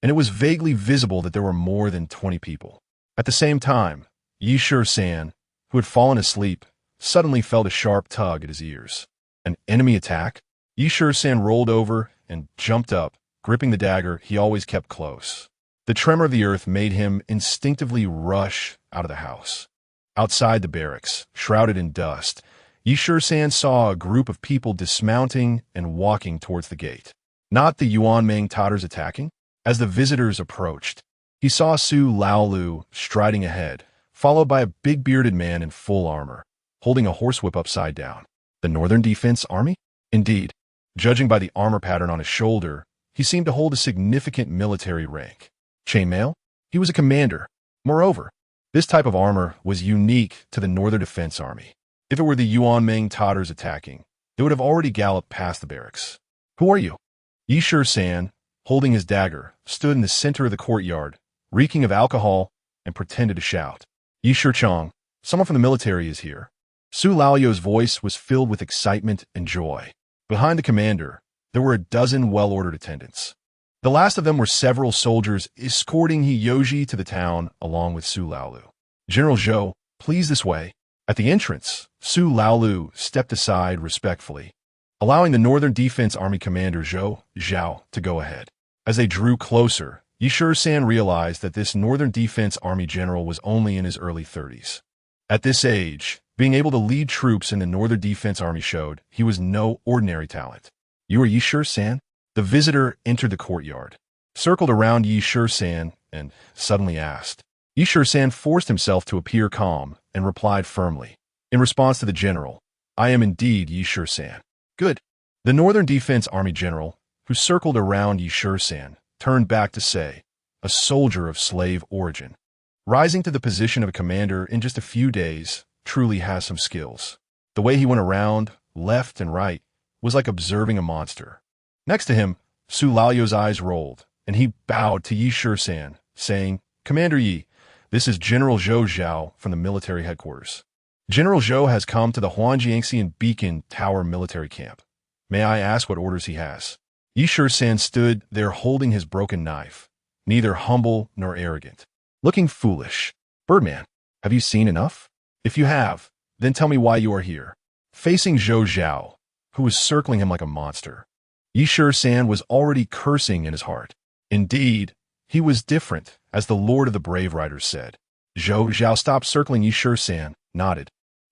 and it was vaguely visible that there were more than 20 people. At the same time, Yi San, who had fallen asleep, suddenly felt a sharp tug at his ears. An enemy attack? Yi San rolled over and jumped up, gripping the dagger he always kept close. The tremor of the earth made him instinctively rush out of the house. Outside the barracks, shrouded in dust, Yi San saw a group of people dismounting and walking towards the gate. Not the Yuanming Tatars attacking. As the visitors approached, he saw Su Laolu striding ahead, followed by a big bearded man in full armor, holding a horsewhip upside down. The Northern Defense Army? Indeed. Judging by the armor pattern on his shoulder, he seemed to hold a significant military rank. Chainmail? He was a commander. Moreover, this type of armor was unique to the Northern Defense Army. If it were the Yuanming Tatars attacking, they would have already galloped past the barracks. Who are you? Yi San, holding his dagger, stood in the center of the courtyard, reeking of alcohol, and pretended to shout. Yi Chong, someone from the military is here. Su Laoyo's voice was filled with excitement and joy. Behind the commander, there were a dozen well-ordered attendants. The last of them were several soldiers escorting He Yoji to the town along with Su Laolu. General Zhou, please this way. At the entrance, Su Laolu stepped aside respectfully, allowing the Northern Defense Army commander Zhou Zhao to go ahead. As they drew closer, Yi San realized that this Northern Defense Army general was only in his early 30s. At this age, being able to lead troops in the Northern Defense Army showed he was no ordinary talent. You are Yi San? The visitor entered the courtyard, circled around Yi San, and suddenly asked. Yi San forced himself to appear calm and replied firmly. In response to the general, I am indeed Yi San. Good. The Northern Defense Army general, who circled around Yi San, turned back to say, a soldier of slave origin. Rising to the position of a commander in just a few days truly has some skills. The way he went around, left and right, was like observing a monster. Next to him, Su Laoyo's eyes rolled, and he bowed to Yi San, saying, Commander Yi, this is General Zhou Zhao from the military headquarters. General Zhou has come to the Huangjiangxian Beacon Tower military camp. May I ask what orders he has? Yi San stood there holding his broken knife, neither humble nor arrogant. Looking foolish. Birdman, have you seen enough? If you have, then tell me why you are here. Facing Zhou Zhao, who was circling him like a monster, Yi San was already cursing in his heart. Indeed, he was different, as the Lord of the Brave Riders said. Zhou Zhao stopped circling Yi San, nodded,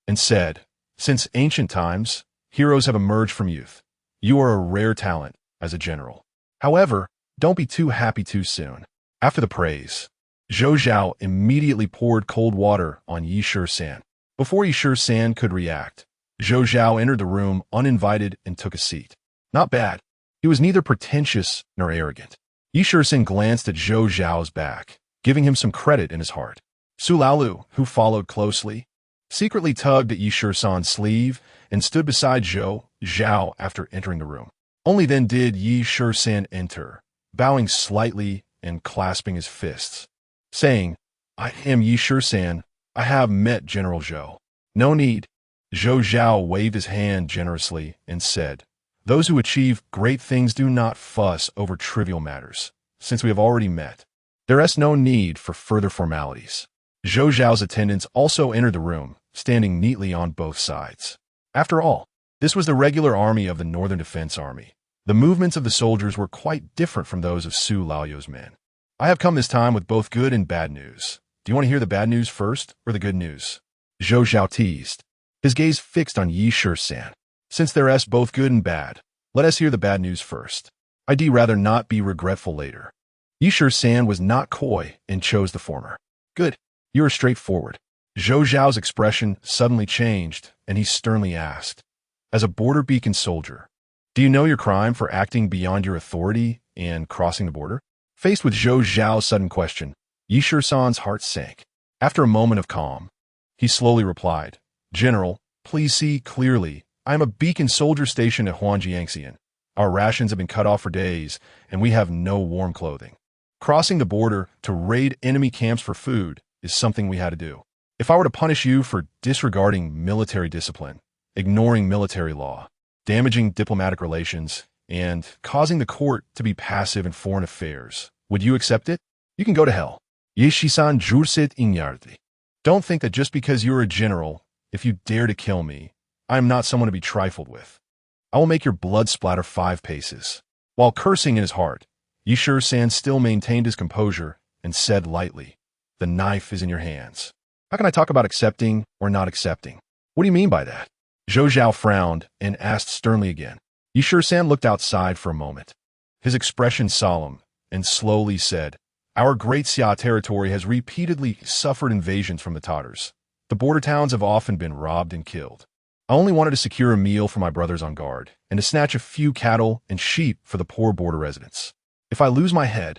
and said, Since ancient times, heroes have emerged from youth. You are a rare talent as a general. However, don't be too happy too soon. After the praise, Zhou Zhao immediately poured cold water on Yi San. Before Yi San could react, Zhou Zhao entered the room uninvited and took a seat. Not bad. He was neither pretentious nor arrogant. Yi San glanced at Zhou Zhao's back, giving him some credit in his heart. Su Laolu, who followed closely, secretly tugged at Yi San's sleeve and stood beside Zhou Zhao after entering the room. Only then did Yi San enter, bowing slightly and clasping his fists, saying, I am Yi San. I have met General Zhou. No need. Zhou Zhao waved his hand generously and said, Those who achieve great things do not fuss over trivial matters, since we have already met. There is no need for further formalities. Zhou Zhao's attendants also entered the room, standing neatly on both sides. After all, this was the regular army of the Northern Defense Army. The movements of the soldiers were quite different from those of Su Laoyo's men. I have come this time with both good and bad news. Do you want to hear the bad news first, or the good news? Zhou Zhao teased, his gaze fixed on Yi San. Since there is both good and bad, let us hear the bad news first. I'd rather not be regretful later. Yi San was not coy and chose the former. Good. You are straightforward. Zhou Zhao's expression suddenly changed, and he sternly asked, as a border beacon soldier, do you know your crime for acting beyond your authority and crossing the border? Faced with Zhou Zhao's sudden question, Yi Shisan's heart sank. After a moment of calm, he slowly replied, General, please see clearly. I am a beacon soldier stationed at Huangjiangxian. Our rations have been cut off for days, and we have no warm clothing. Crossing the border to raid enemy camps for food is something we had to do. If I were to punish you for disregarding military discipline, ignoring military law, damaging diplomatic relations, and causing the court to be passive in foreign affairs, would you accept it? You can go to hell. Ye Shisan jursit inyardi. Don't think that just because you're a general, if you dare to kill me, I am not someone to be trifled with. I will make your blood splatter 5 paces. While cursing in his heart, Yi Shisan still maintained his composure and said lightly, the knife is in your hands. How can I talk about accepting or not accepting? What do you mean by that? Zhou Zhao frowned and asked sternly again. Yi Shisan looked outside for a moment, his expression solemn, and slowly said, our great Xia territory has repeatedly suffered invasions from the Tatars. The border towns have often been robbed and killed. I only wanted to secure a meal for my brothers on guard, and to snatch a few cattle and sheep for the poor border residents. If I lose my head,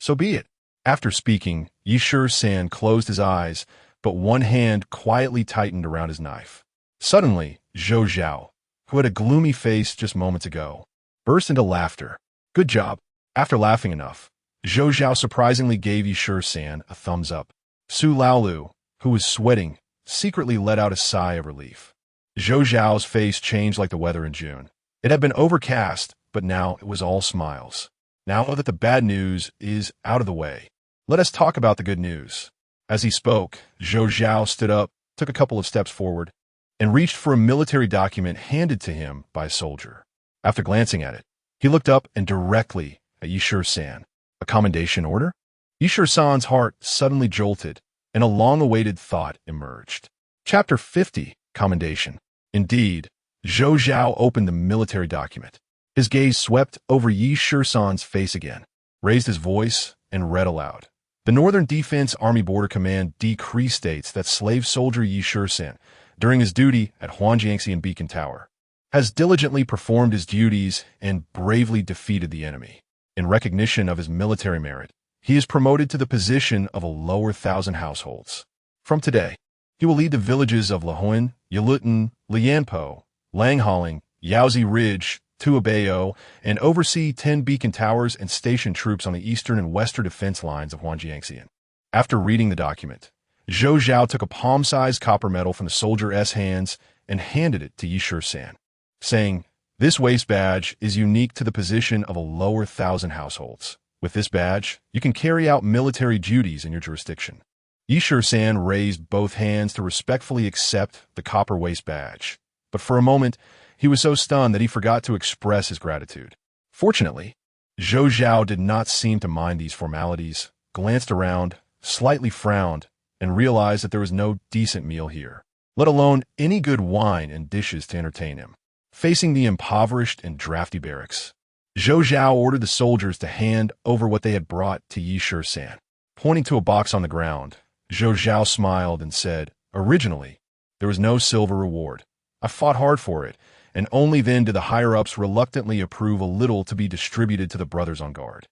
so be it. After speaking, Yi Shisan closed his eyes, but one hand quietly tightened around his knife. Suddenly, Zhou Zhao, who had a gloomy face just moments ago, burst into laughter. Good job. After laughing enough, Zhou Zhao surprisingly gave Yi Shisan a thumbs up. Su Laolu, who was sweating, secretly let out a sigh of relief. Zhou Zhao's face changed like the weather in June. It had been overcast, but now it was all smiles. Now that the bad news is out of the way, let us talk about the good news. As he spoke, Zhou Zhao stood up, took a couple of steps forward, and reached for a military document handed to him by a soldier. After glancing at it, he looked up and directly at Yi Shisan. A commendation order? Yi Shisan's heart suddenly jolted, and a long-awaited thought emerged. Chapter 50, Commendation. Indeed, Zhou Zhao opened the military document. His gaze swept over Yi Shisan's face again, raised his voice, and read aloud. The Northern Defense Army Border Command decree states that slave soldier Yi Shisan, during his duty at Huangjiangxian Beacon Tower, has diligently performed his duties and bravely defeated the enemy. In recognition of his military merit, he is promoted to the position of a lower 1,000 households. From today, he will lead the villages of Lahuan, Yalutan, Lianpo, Langhaling, Yaozi Ridge, Tuabao, and oversee 10 beacon towers and station troops on the eastern and western defense lines of Huangjiangxian. After reading the document, Zhou Zhao took a palm-sized copper medal from the soldier's hands and handed it to Yi Shisan, saying, this waist badge is unique to the position of a lower 1,000 households. With this badge, you can carry out military duties in your jurisdiction. Yi Shisan raised both hands to respectfully accept the copper waist badge, but for a moment, he was so stunned that he forgot to express his gratitude. Fortunately, Zhou Zhao did not seem to mind these formalities, glanced around, slightly frowned, and realized that there was no decent meal here, let alone any good wine and dishes to entertain him. Facing the impoverished and drafty barracks, Zhou Zhao ordered the soldiers to hand over what they had brought to Yi Shisan. Pointing to a box on the ground, Zhou Zhao smiled and said, originally, there was no silver reward. I fought hard for it, and only then did the higher-ups reluctantly approve a little to be distributed to the brothers on guard.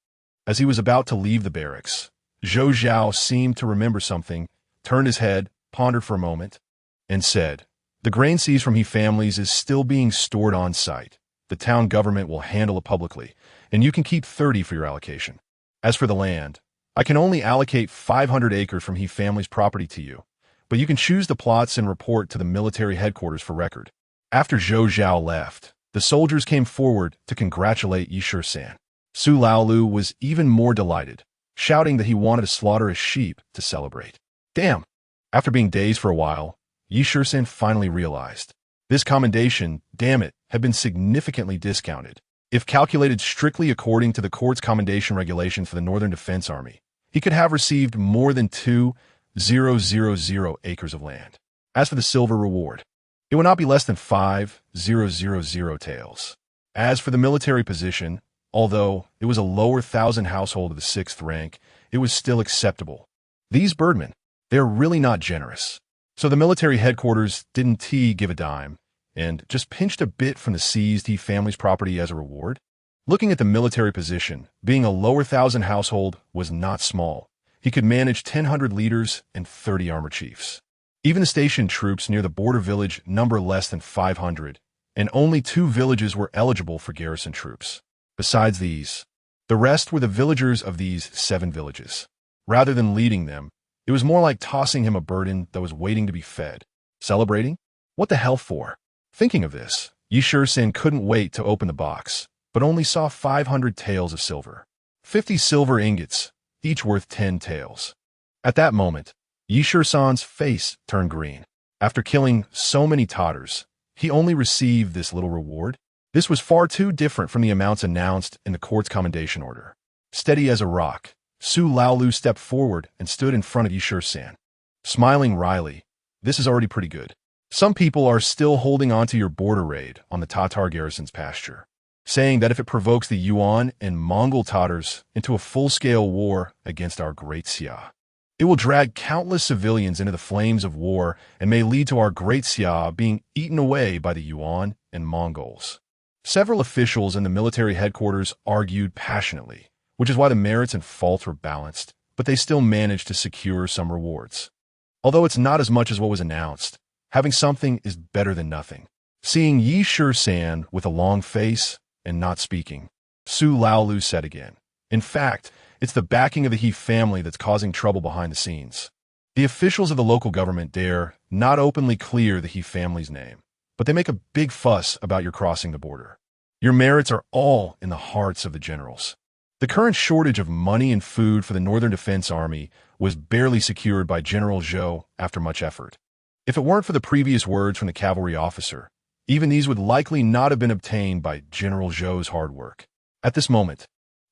As he was about to leave the barracks, Zhou Zhao seemed to remember something, turned his head, pondered for a moment, and said, the grain seized from he families is still being stored on site. The town government will handle it publicly, and you can keep 30 for your allocation. As for the land, I can only allocate 500 acres from he family's property to you, but you can choose the plots and report to the military headquarters for record. After Zhou Zhao left, the soldiers came forward to congratulate Yi Shisan. Su Laolu was even more delighted, shouting that he wanted to slaughter a sheep to celebrate. Damn! After being dazed for a while, Yi Shisan finally realized. This commendation, damn it, had been significantly discounted. If calculated strictly according to the court's commendation regulations for the Northern Defense Army, he could have received more than 2,000 acres of land. As for the silver reward, it would not be less than 5,000 taels. As for the military position, although it was a lower 1,000 household of the 6th rank, it was still acceptable. These birdmen, They are really not generous. So the military headquarters didn't give a dime and just pinched a bit from the seized family's property as a reward. Looking at the military position, being a lower thousand household was not small. He could manage 1,000 leaders and 30 armor chiefs. Even the stationed troops near the border village number less than 500, and only 2 villages were eligible for garrison troops. Besides these, the rest were the villagers of these 7 villages. Rather than leading them, it was more like tossing him a burden that was waiting to be fed. Celebrating? What the hell for? Thinking of this, Shisan couldn't wait to open the box, but only saw 500 taels of silver. 50 silver ingots, each worth 10 taels. At that moment, Shisan's face turned green. After killing so many Tatars, he only received this little reward. This was far too different from the amounts announced in the court's commendation order. Steady as a rock, Su Laolu stepped forward and stood in front of Shisan. Smiling wryly, this is already pretty good. Some people are still holding onto your border raid on the Tatar garrison's pasture, saying that if it provokes the Yuan and Mongol Tatars into a full-scale war against our great Xia, it will drag countless civilians into the flames of war and may lead to our great Xia being eaten away by the Yuan and Mongols. Several officials in the military headquarters argued passionately, which is why the merits and faults were balanced, but they still managed to secure some rewards. Although it's not as much as what was announced, having something is better than nothing. Seeing Shisan with a long face and not speaking, Su Laolu said again, in fact, it's the backing of the He family that's causing trouble behind the scenes. The officials of the local government dare not openly clear the He family's name, but they make a big fuss about your crossing the border. Your merits are all in the hearts of the generals. The current shortage of money and food for the Northern Defense Army was barely secured by General Zhou after much effort. If it weren't for the previous words from the cavalry officer, even these would likely not have been obtained by General Zhou's hard work. At this moment,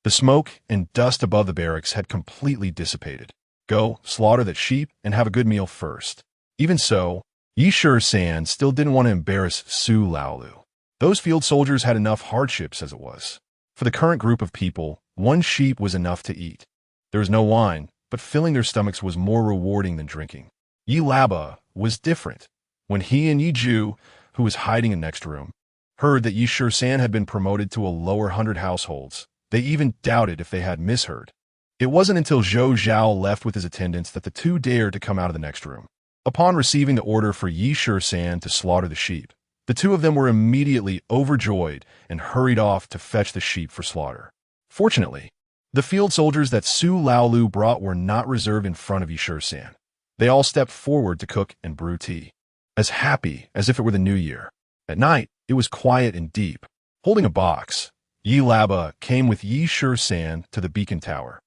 the smoke and dust above the barracks had completely dissipated. Go, slaughter that sheep, and have a good meal first. Even so, Shisan still didn't want to embarrass Su Laolu. Those field soldiers had enough hardships as it was. For the current group of people, 1 sheep was enough to eat. There was no wine, but filling their stomachs was more rewarding than drinking. Yi Laba was different. When he and Yi Ju, who was hiding in the next room, heard that Shisan had been promoted to a lower 100 households, they even doubted if they had misheard. It wasn't until Zhou Zhao left with his attendants that the 2 dared to come out of the next room. Upon receiving the order for Shisan to slaughter the sheep, the 2 of them were immediately overjoyed and hurried off to fetch the sheep for slaughter. Fortunately, the field soldiers that Su Laolu brought were not reserved in front of Shisan. They all stepped forward to cook and brew tea, as happy as if it were the new year. At night, it was quiet and deep. Holding a box, Yi Laba came with Shisan to the beacon tower.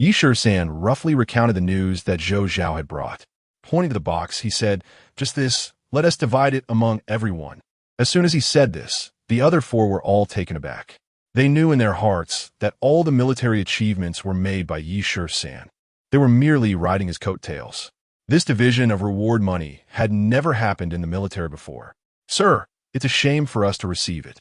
Shisan roughly recounted the news that Zhou Zhao had brought. Pointing to the box, he said, "Just this, let us divide it among everyone." As soon as he said this, the other 4 were all taken aback. They knew in their hearts that all the military achievements were made by Shisan. They were merely riding his coattails. This division of reward money had never happened in the military before. "Sir, it's a shame for us to receive it.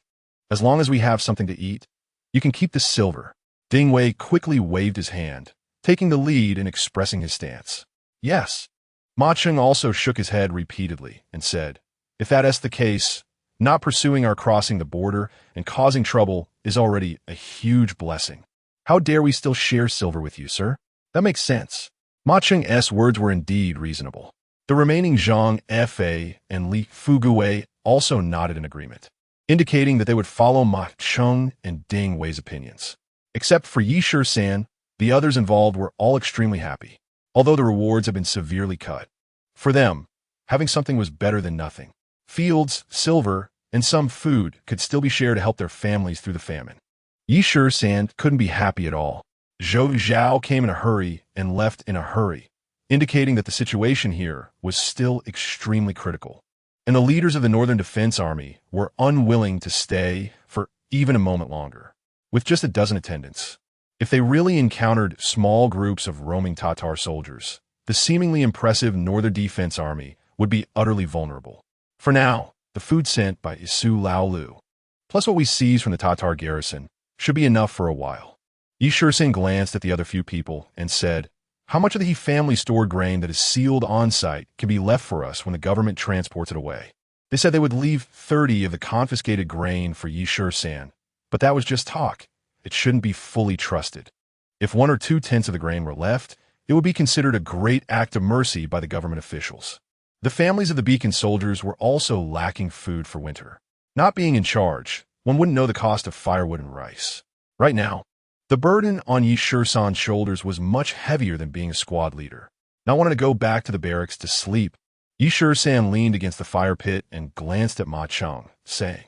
As long as we have something to eat, you can keep the silver." Ding Wei quickly waved his hand, taking the lead in expressing his stance. "Yes." Ma Cheng also shook his head repeatedly and said, "If that is the case, not pursuing our crossing the border and causing trouble is already a huge blessing. How dare we still share silver with you, sir? That makes sense." Ma Cheng's words were indeed reasonable. The remaining Zhang Fa and Li Fugui also nodded in agreement, indicating that they would follow Ma Cheng and Ding Wei's opinions. Except for Shisan, the others involved were all extremely happy, although the rewards had been severely cut. For them, having something was better than nothing. Fields, silver, and some food could still be shared to help their families through the famine. Shisan couldn't be happy at all. Zhou Zhao came in a hurry and left in a hurry, indicating that the situation here was still extremely critical. And the leaders of the Northern Defense Army were unwilling to stay for even a moment longer. With just a dozen attendants, if they really encountered small groups of roaming Tatar soldiers, the seemingly impressive Northern Defense Army would be utterly vulnerable. For now, the food sent by Su Laolu, plus what we seize from the Tatar garrison, should be enough for a while. Shisan glanced at the other few people and said, How much of the He family stored grain that is sealed on-site can be left for us when the government transports it away? They said they would leave 30 of the confiscated grain for Shisan, but that was just talk. It shouldn't be fully trusted. If 1 or 2 tenths of the grain were left, it would be considered a great act of mercy by the government officials. The families of the Beacon soldiers were also lacking food for winter. Not being in charge, one wouldn't know the cost of firewood and rice. Right now, the burden on Shisan's shoulders was much heavier than being a squad leader. Not wanting to go back to the barracks to sleep, Shisan leaned against the fire pit and glanced at Ma Cheng, saying,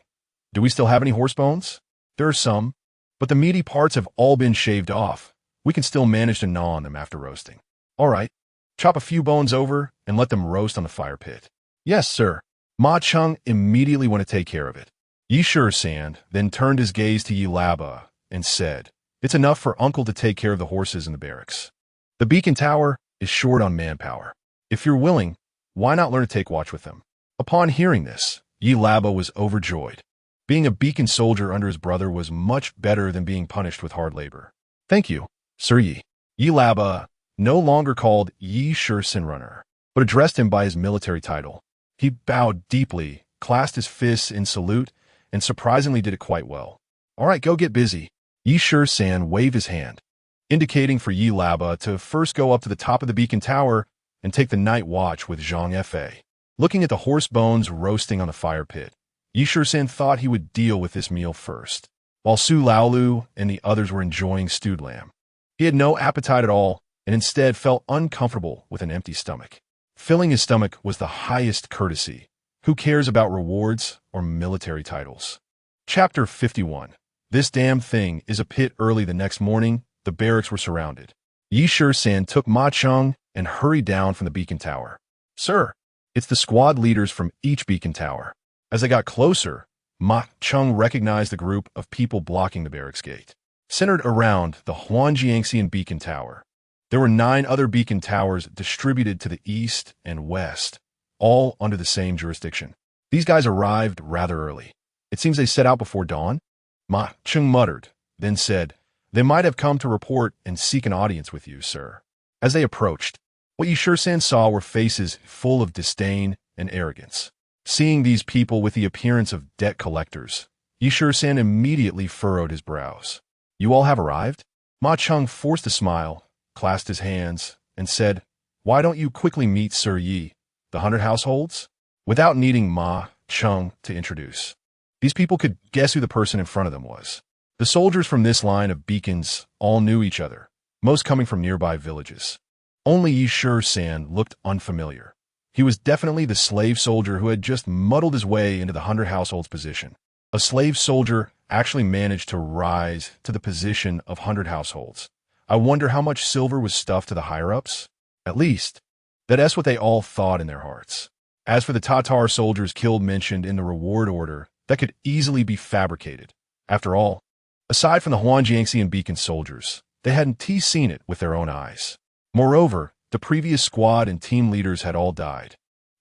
"Do we still have any horse bones?" "There are some, but the meaty parts have all been shaved off. We can still manage to gnaw on them after roasting." "All right, chop a few bones over and let them roast on the fire pit." "Yes, sir." Ma Cheng immediately went to take care of it. Shisan then turned his gaze to Laba and said, "It's enough for Uncle to take care of the horses in the barracks. The Beacon Tower is short on manpower. If you're willing, why not learn to take watch with them?" Upon hearing this, Laba was overjoyed. Being a Beacon soldier under his brother was much better than being punished with hard labor. "Thank you, Sir Yi." Laba no longer called Shisan Runner, but addressed him by his military title. He bowed deeply, clasped his fists in salute, and surprisingly did it quite well. "All right, go get busy." Shisan waved his hand, indicating for Laba to first go up to the top of the Beacon Tower and take the night watch with Zhang Fa. Looking at the horse bones roasting on the fire pit, Shisan thought he would deal with this meal first, while Su Laolu and the others were enjoying stewed lamb. He had no appetite at all and instead felt uncomfortable with an empty stomach. Filling his stomach was the highest courtesy. Who cares about rewards or military titles? Chapter 51. This damn thing is a pit. Early the next morning, the barracks were surrounded. Shisan took Ma Cheng and hurried down from the Beacon Tower. "Sir, it's the squad leaders from each Beacon Tower." As they got closer, Ma Cheng recognized the group of people blocking the barracks gate. Centered around the Huanjiangxian Beacon Tower, there were 9 other beacon towers distributed to the east and west, all under the same jurisdiction. These guys arrived rather early. It seems they set out before dawn. Ma Cheng muttered, then said, "They might have come to report and seek an audience with you, sir." As they approached, what Shisan saw were faces full of disdain and arrogance. Seeing these people with the appearance of debt collectors, Shisan immediately furrowed his brows. "You all have arrived?" Ma Cheng forced a smile, clasped his hands, and said, "Why don't you quickly meet Sir Yi, the 100 households?" Without needing Ma Cheng to introduce, these people could guess who the person in front of them was. The soldiers from this line of beacons all knew each other, most coming from nearby villages. Only Shisan looked unfamiliar. He was definitely the slave soldier who had just muddled his way into the 100 households position. A slave soldier actually managed to rise to the position of 100 households. I wonder how much silver was stuffed to the higher-ups? At least, that's what they all thought in their hearts. As for the Tatar soldiers killed mentioned in the reward order, that could easily be fabricated. After all, aside from the Huanjiangxian Beacon soldiers, they hadn't seen it with their own eyes. Moreover, the previous squad and team leaders had all died.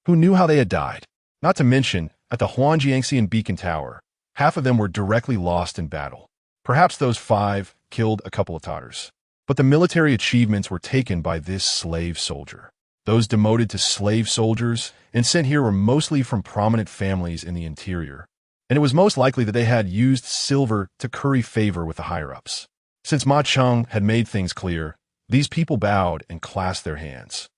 Who knew how they had died? Not to mention, at the Huanjiangxian Beacon Tower, half of them were directly lost in battle. Perhaps those 5 killed a couple of Tatars. But the military achievements were taken by this slave soldier. Those demoted to slave soldiers and sent here were mostly from prominent families in the interior, and it was most likely that they had used silver to curry favor with the higher-ups. Since Ma Cheng had made things clear, these people bowed and clasped their hands.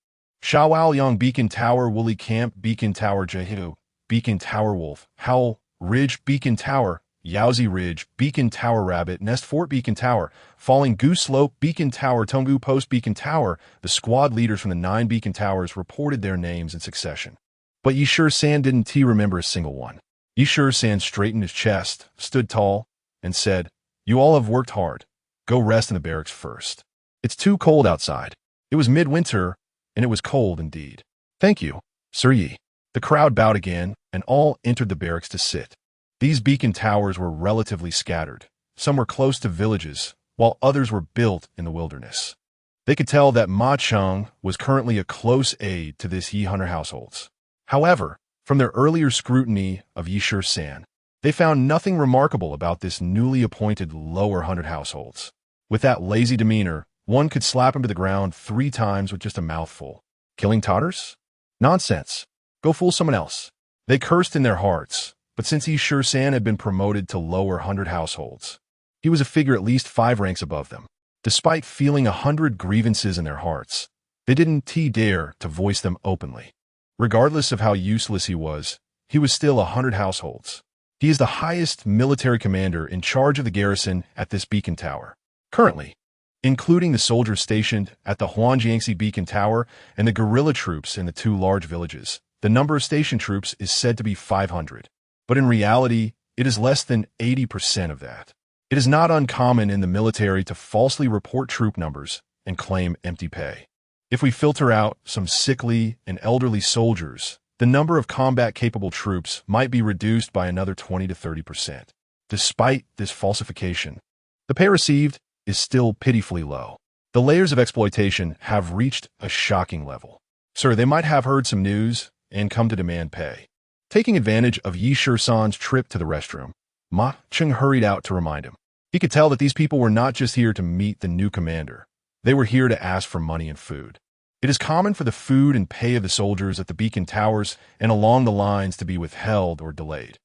Shaowalyang Beacon Tower, Woolly Camp, Beacon Tower, Jehidu, Beacon Tower, Wolf, Howl, Ridge, Beacon Tower, Yowzy Ridge, Beacon Tower, Rabbit, Nest Fort, Beacon Tower, Falling Goose Slope, Beacon Tower, Tongu Post, Beacon Tower. The squad leaders from the 9 Beacon Towers reported their names in succession. But Shisan didn't remember a single one. Shisan straightened his chest, stood tall, and said, "You all have worked hard. Go rest in the barracks first. It's too cold outside." It was midwinter, and it was cold indeed. "Thank you, Sir Yi." The crowd bowed again, and all entered the barracks to sit. These beacon towers were relatively scattered. Some were close to villages, while others were built in the wilderness. They could tell that Ma Cheng was currently a close aide to this Yi Hunter households. However, from their earlier scrutiny of Shisan, they found nothing remarkable about this newly appointed lower 100 households. With that lazy demeanor, One could slap him to the ground 3 times with just a mouthful. Killing totters? Nonsense. Go fool someone else. They cursed in their hearts, but since Shisan had been promoted to lower 100 households, he was a figure at least 5 ranks above them. Despite feeling 100 grievances in their hearts, they didn't dare to voice them openly. Regardless of how useless he was still 100 households. He is the highest military commander in charge of the garrison at this beacon tower. Currently, including the soldiers stationed at the Huangjiangxi beacon tower and the guerrilla troops in the 2 large villages, the number of station troops is said to be 500. But in reality, it is less than 80% of that. It is not uncommon in the military to falsely report troop numbers and claim empty pay. If we filter out some sickly and elderly soldiers, the number of combat-capable troops might be reduced by another 20 to 30%. Despite this falsification, the pay received is still pitifully low. The layers of exploitation have reached a shocking level. Sir, they might have heard some news and come to demand pay. Taking advantage of Shisan's trip to the restroom, Ma Cheng hurried out to remind him. He could tell that these people were not just here to meet the new commander. They were here to ask for money and food. It is common for the food and pay of the soldiers at the beacon towers and along the lines to be withheld or delayed.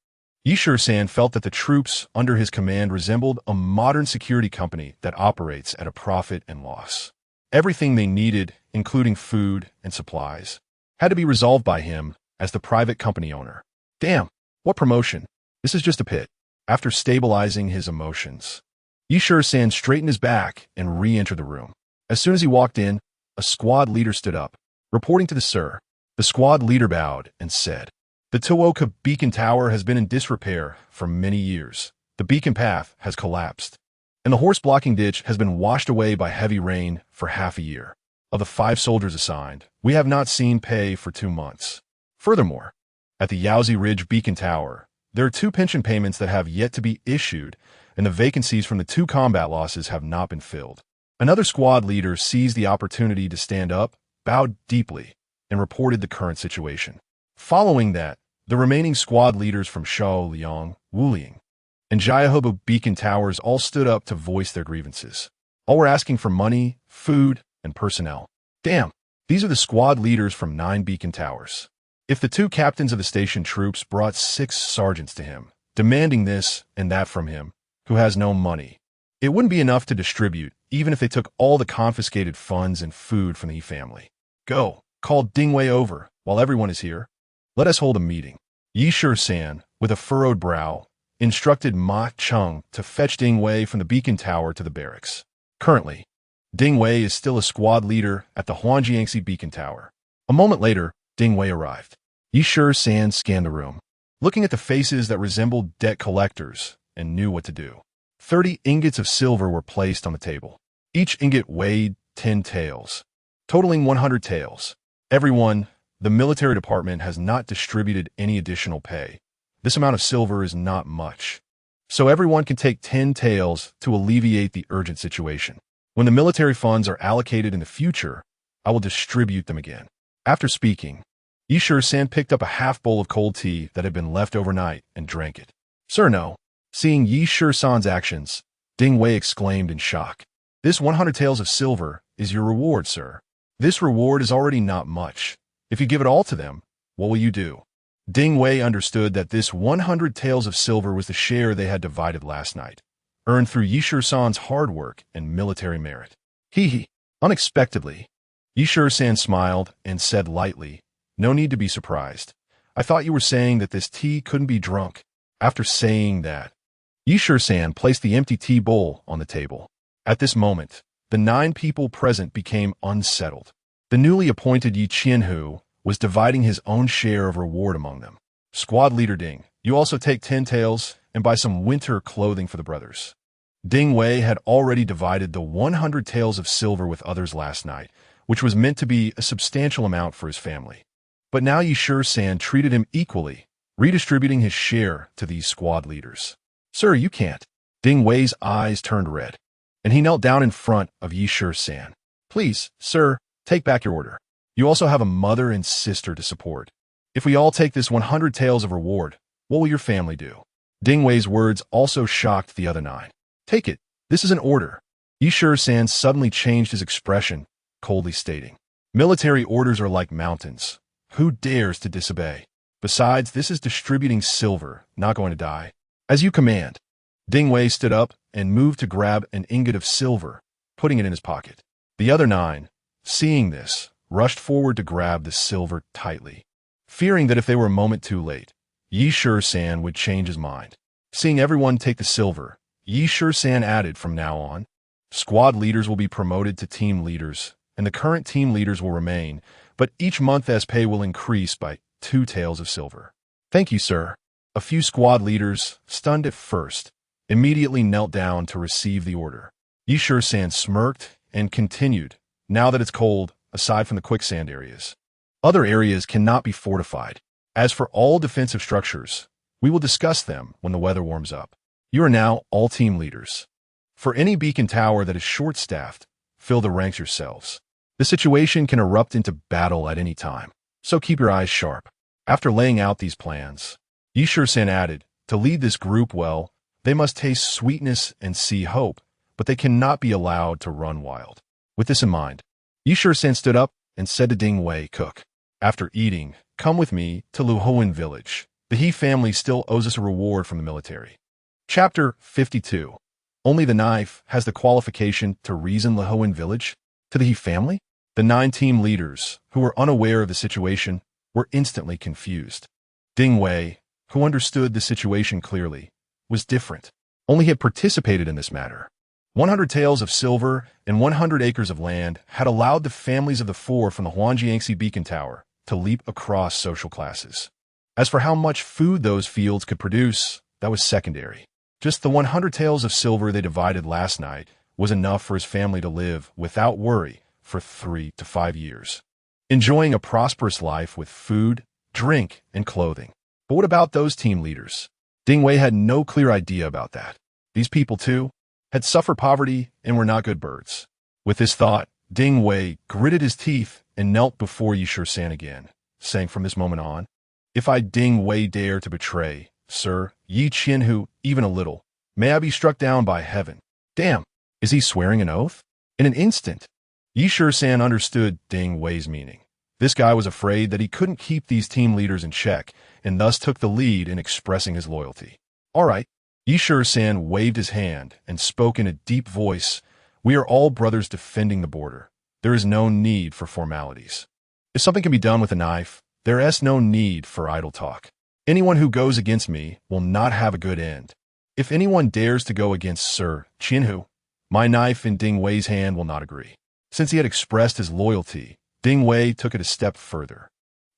Shisan felt that the troops under his command resembled a modern security company that operates at a profit and loss. Everything they needed, including food and supplies, had to be resolved by him as the private company owner. Damn, what promotion? This is just a pit. After stabilizing his emotions, Shisan straightened his back and re-entered the room. As soon as he walked in, a squad leader stood up. Reporting to the Sir, the squad leader bowed and said, "The Tuoka beacon tower has been in disrepair for many years. The beacon path has collapsed, and the horse-blocking ditch has been washed away by heavy rain for half a year. Of the 5 soldiers assigned, we have not seen pay for 2 months. Furthermore, at the Yaozi Ridge beacon tower, there are 2 pension payments that have yet to be issued, and the vacancies from the 2 combat losses have not been filled." Another squad leader seized the opportunity to stand up, bowed deeply, and reported the current situation. Following that, the remaining squad leaders from Shao Liang, Wuling, and Jiahubu beacon towers all stood up to voice their grievances. All were asking for money, food, and personnel. Damn, these are the squad leaders from 9 beacon towers. If the 2 captains of the station troops brought 6 sergeants to him, demanding this and that from him, who has no money, it wouldn't be enough to distribute, even if they took all the confiscated funds and food from the He family. Go, call Dingwei over, while everyone is here. Let us hold a meeting. Shisan, with a furrowed brow, instructed Ma Cheng to fetch Dingwei from the beacon tower to the barracks. Currently, Dingwei is still a squad leader at the Huangjiangxi beacon tower. A moment later, Dingwei arrived. Shisan scanned the room, looking at the faces that resembled debt collectors, and knew what to do. 30 ingots of silver were placed on the table. Each ingot weighed 10 taels, totaling 100 taels. Everyone, the military department has not distributed any additional pay. This amount of silver is not much, so everyone can take 10 taels to alleviate the urgent situation. When the military funds are allocated in the future, I will distribute them again. After speaking, Shisan picked up a half bowl of cold tea that had been left overnight and drank it. Sir, no. Seeing Shisan's actions, Dingwei exclaimed in shock. This 100 taels of silver is your reward, sir. This reward is already not much. If you give it all to them, what will you do? Dingwei understood that this 100 taels of silver was the share they had divided last night, earned through Shisan's hard work and military merit. Hee. Unexpectedly, Shisan smiled and said lightly, "No need to be surprised. I thought you were saying that this tea couldn't be drunk." After saying that, Shisan placed the empty tea bowl on the table. At this moment, the 9 people present became unsettled. The newly appointed Yi Qianhu was dividing his own share of reward among them. Squad leader Ding, you also take 10 taels and buy some winter clothing for the brothers. Dingwei had already divided the 100 taels of silver with others last night, which was meant to be a substantial amount for his family. But now Shisan treated him equally, redistributing his share to these squad leaders. Sir, you can't. Dingwei's eyes turned red, and he knelt down in front of Shisan. Please, sir, take back your order. You also have a mother and sister to support. If we all take this 100 taels of reward, what will your family do? Dingwei's words also shocked the other 9. Take it. This is an order. San suddenly changed his expression, coldly stating, "Military orders are like mountains. Who dares to disobey? Besides, this is distributing silver, not going to die. As you command." Ding Wei stood up and moved to grab an ingot of silver, putting it in his pocket. The other 9, seeing this, rushed forward to grab the silver tightly, fearing that if they were a moment too late, San would change his mind. Seeing everyone take the silver, San added, "From now on, squad leaders will be promoted to team leaders, and the current team leaders will remain, but each month as pay will increase by 2 taels of silver." "Thank you, sir." A few squad leaders, stunned at first, immediately knelt down to receive the order. San smirked and continued, "Now that it's cold, aside from the quicksand areas, other areas cannot be fortified. As for all defensive structures, we will discuss them when the weather warms up. You are now all team leaders. For any beacon tower that is short-staffed, fill the ranks yourselves. The situation can erupt into battle at any time, so keep your eyes sharp." After laying out these plans, San added, "To lead this group well, they must taste sweetness and see hope, but they cannot be allowed to run wild." With this in mind, San stood up and said to Ding Wei, "Cook, after eating, come with me to Luhoan village. The He family still owes us a reward from the military." Chapter 52. Only the knife has the qualification to reason Luhoan village? To the He family? The 9 team leaders, who were unaware of the situation, were instantly confused. Ding Wei, who understood the situation clearly, was different. Only he had participated in this matter. 100 taels of silver and 100 acres of land had allowed the families of the 4 from the Huangjiangxi Beacon Tower to leap across social classes. As for how much food those fields could produce, that was secondary. Just the 100 taels of silver they divided last night was enough for his family to live without worry for 3 to 5 years, enjoying a prosperous life with food, drink, and clothing. But what about those team leaders? Ding Wei had no clear idea about that. These people, too, had suffered poverty and were not good birds. With this thought, Ding Wei gritted his teeth and knelt before San again, saying from this moment on, "If I Ding Wei dare to betray, Sir Yi Qianhu, even a little, may I be struck down by heaven." Damn, is he swearing an oath? In an instant, San understood Ding Wei's meaning. This guy was afraid that he couldn't keep these team leaders in check, and thus took the lead in expressing his loyalty. "All right." San waved his hand and spoke in a deep voice, "We are all brothers defending the border. There is no need for formalities. If something can be done with a knife, there is no need for idle talk. Anyone who goes against me will not have a good end. If anyone dares to go against Sir Qianhu, my knife in Ding Wei's hand will not agree." Since he had expressed his loyalty, Ding Wei took it a step further,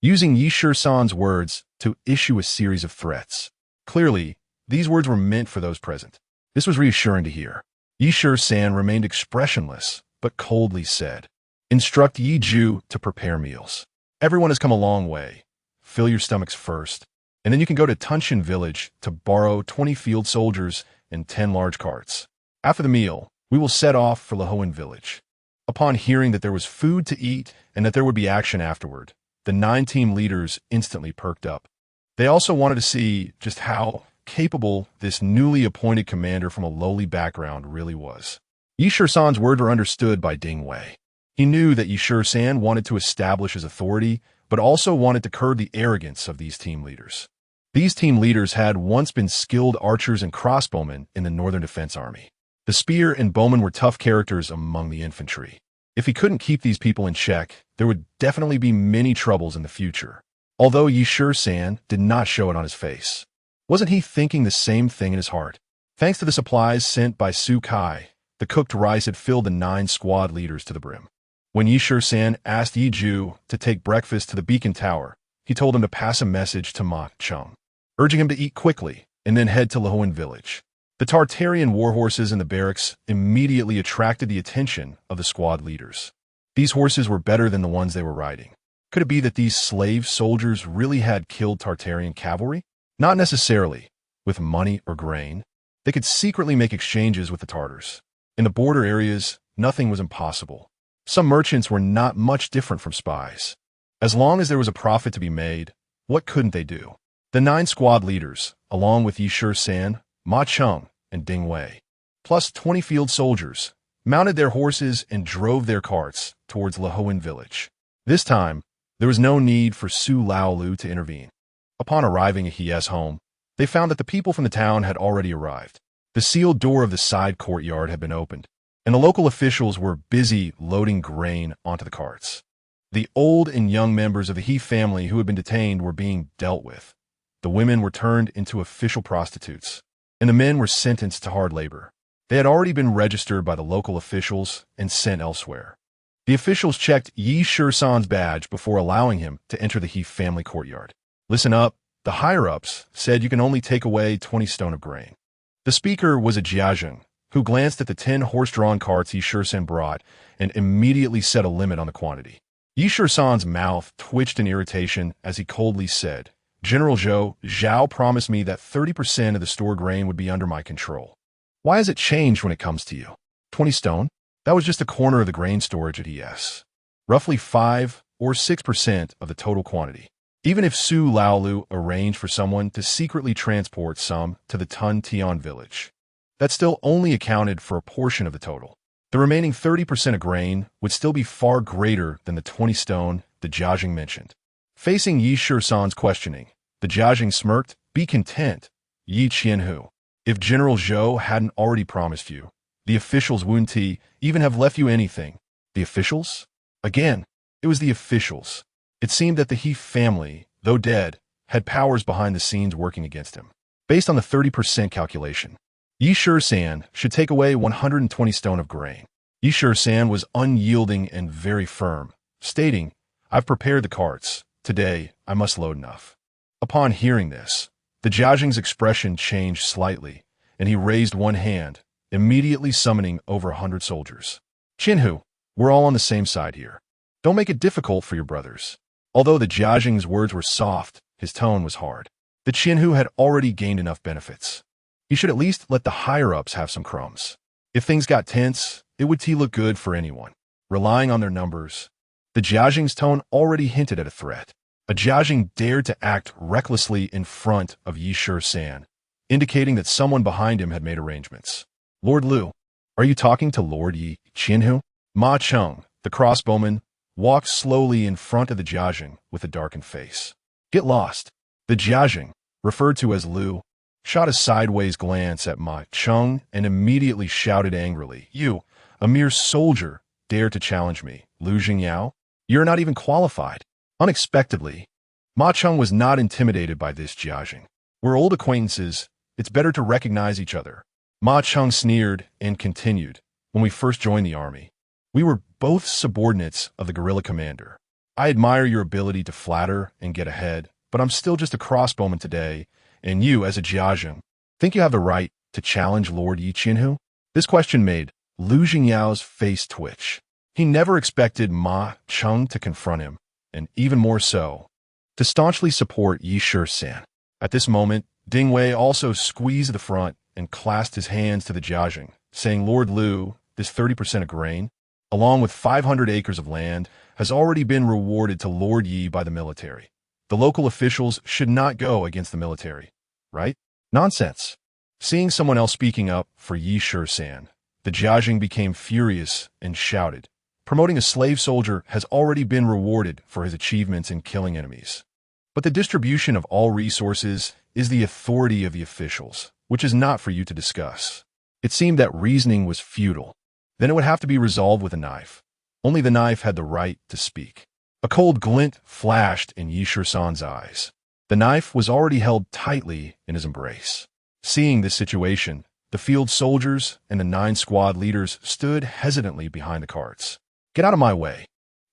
using San's words to issue a series of threats. Clearly, these words were meant for those present. This was reassuring to hear. San remained expressionless, but coldly said, "Instruct Yi Ju to prepare meals. Everyone has come a long way. Fill your stomachs first, and then you can go to Tunshan village to borrow 20 field soldiers and 10 large carts. After the meal, we will set off for Luhoan village." Upon hearing that there was food to eat and that there would be action afterward, the 9 team leaders instantly perked up. They also wanted to see just how capable this newly appointed commander from a lowly background really was. San's words were understood by Ding Wei. He knew that San wanted to establish his authority, but also wanted to curb the arrogance of these team leaders. These team leaders had once been skilled archers and crossbowmen in the Northern Defense Army. The spear and bowmen were tough characters among the infantry. If he couldn't keep these people in check, there would definitely be many troubles in the future. Although San did not show it on his face. Wasn't he thinking the same thing in his heart? Thanks to the supplies sent by Su Kai, the cooked rice had filled the 9 squad leaders to the brim. When San asked Yi Ju to take breakfast to the beacon tower, he told him to pass a message to Ma Cheng, urging him to eat quickly and then head to Luhoan village. The Tartarian war horses in the barracks immediately attracted the attention of the squad leaders. These horses were better than the ones they were riding. Could it be that these slave soldiers really had killed Tartarian cavalry? Not necessarily, with money or grain. They could secretly make exchanges with the Tartars. In the border areas, nothing was impossible. Some merchants were not much different from spies. As long as there was a profit to be made, what couldn't they do? The 9 squad leaders, along with San, Ma Cheng, and Ding Wei, plus 20 field soldiers, mounted their horses, and drove their carts towards Lahoan village. This time, there was no need for Su Laolu to intervene. Upon arriving at Hie's home, they found that the people from the town had already arrived. The sealed door of the side courtyard had been opened, and the local officials were busy loading grain onto the carts. The old and young members of the He family who had been detained were being dealt with. The women were turned into official prostitutes, and the men were sentenced to hard labor. They had already been registered by the local officials and sent elsewhere. The officials checked Yi Shisan's badge before allowing him to enter the He family courtyard. Listen up, the higher-ups said you can only take away 20 stone of grain. The speaker was a Jiajing, who glanced at the 10 horse-drawn carts Yi Shisan brought and immediately set a limit on the quantity. Yi Shisan's mouth twitched in irritation as he coldly said, General Zhao promised me that 30% of the store grain would be under my control. Why has it changed when it comes to you? 20 stone? That was just a corner of the grain storage at ES. Roughly 5 or 6% of the total quantity. Even if Su Laolu arranged for someone to secretly transport some to the Tun Tian village, that still only accounted for a portion of the total. The remaining 30% of grain would still be far greater than the 20 stone the Jiajing mentioned. Facing Yi Shisan's questioning, the Jiajing smirked, Be content, Yi Qianhu. If General Zhou hadn't already promised you, the officials wouldn't even have left you anything. The officials? Again, it was the officials. It seemed that the He family, though dead, had powers behind the scenes working against him. Based on the 30% calculation, Yi Shisan should take away 120 stone of grain. Yi Shisan was unyielding and very firm, stating, I've prepared the carts. Today, I must load enough. Upon hearing this, the Jiajing's expression changed slightly, and he raised one hand, immediately summoning over 100 soldiers. Qinhu, we're all on the same side here. Don't make it difficult for your brothers. Although the Jiajing's words were soft, his tone was hard. The Qinhu had already gained enough benefits. He should at least let the higher-ups have some crumbs. If things got tense, it would look good for anyone. Relying on their numbers, the Jiajing's tone already hinted at a threat. A Jiajing dared to act recklessly in front of Yi Shisan, indicating that someone behind him had made arrangements. Lord Lu, are you talking to Lord Yi Qianhu? Ma Cheng, the crossbowman, walked slowly in front of the Jiajing with a darkened face. Get lost. The Jiajing, referred to as Lu, shot a sideways glance at Ma Cheng and immediately shouted angrily, You, a mere soldier, dare to challenge me, Lu Jingyao? You're not even qualified. Unexpectedly, Ma Cheng was not intimidated by this Jiajing. We're old acquaintances. It's better to recognize each other. Ma Cheng sneered and continued, When we first joined the army, we were both subordinates of the guerrilla commander. I admire your ability to flatter and get ahead, but I'm still just a crossbowman today, and you, as a Jiajing, think you have the right to challenge Lord Yi Qianhu? This question made Lu Jingyao's face twitch. He never expected Ma Cheng to confront him, and even more so, to staunchly support Yi Shisan. At this moment, Ding Wei also squeezed the front and clasped his hands to the Jiajing, saying, Lord Lu, this 30% of grain, along with 500 acres of land, has already been rewarded to Lord Yi by the military. The local officials should not go against the military, right? Nonsense. Seeing someone else speaking up for Yi Shisan, the Jiajing became furious and shouted, Promoting a slave soldier has already been rewarded for his achievements in killing enemies. But the distribution of all resources is the authority of the officials, which is not for you to discuss. It seemed that reasoning was futile. Then it would have to be resolved with a knife. Only the knife had the right to speak. A cold glint flashed in Yi Shisan's eyes. The knife was already held tightly in his embrace. Seeing this situation, the field soldiers and the 9 squad leaders stood hesitantly behind the carts. Get out of my way.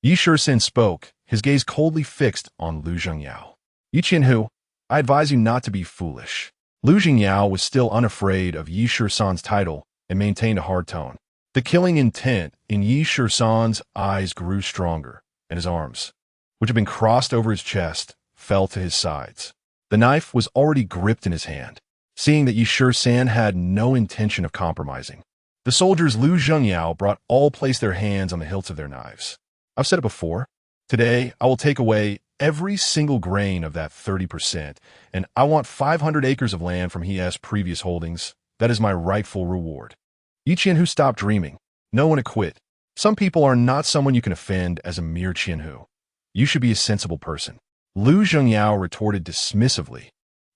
Yi Shisan spoke, his gaze coldly fixed on Lu Jingyao. Yi Qianhu, I advise you not to be foolish. Lu Jingyao was still unafraid of Yi Shisan's title and maintained a hard tone. The killing intent in Yi Shisan's eyes grew stronger, and his arms, which had been crossed over his chest, fell to his sides. The knife was already gripped in his hand. Seeing that Yi Shisan had no intention of compromising, the soldiers Lu Jingyao brought all placed their hands on the hilts of their knives. I've said it before. Today, I will take away every single grain of that 30%, and I want 500 acres of land from his previous holdings. That is my rightful reward. Yi Qianhu stopped dreaming. No one to quit. Some people are not someone you can offend as a mere Qianhu. You should be a sensible person. Lu Zhengyao retorted dismissively,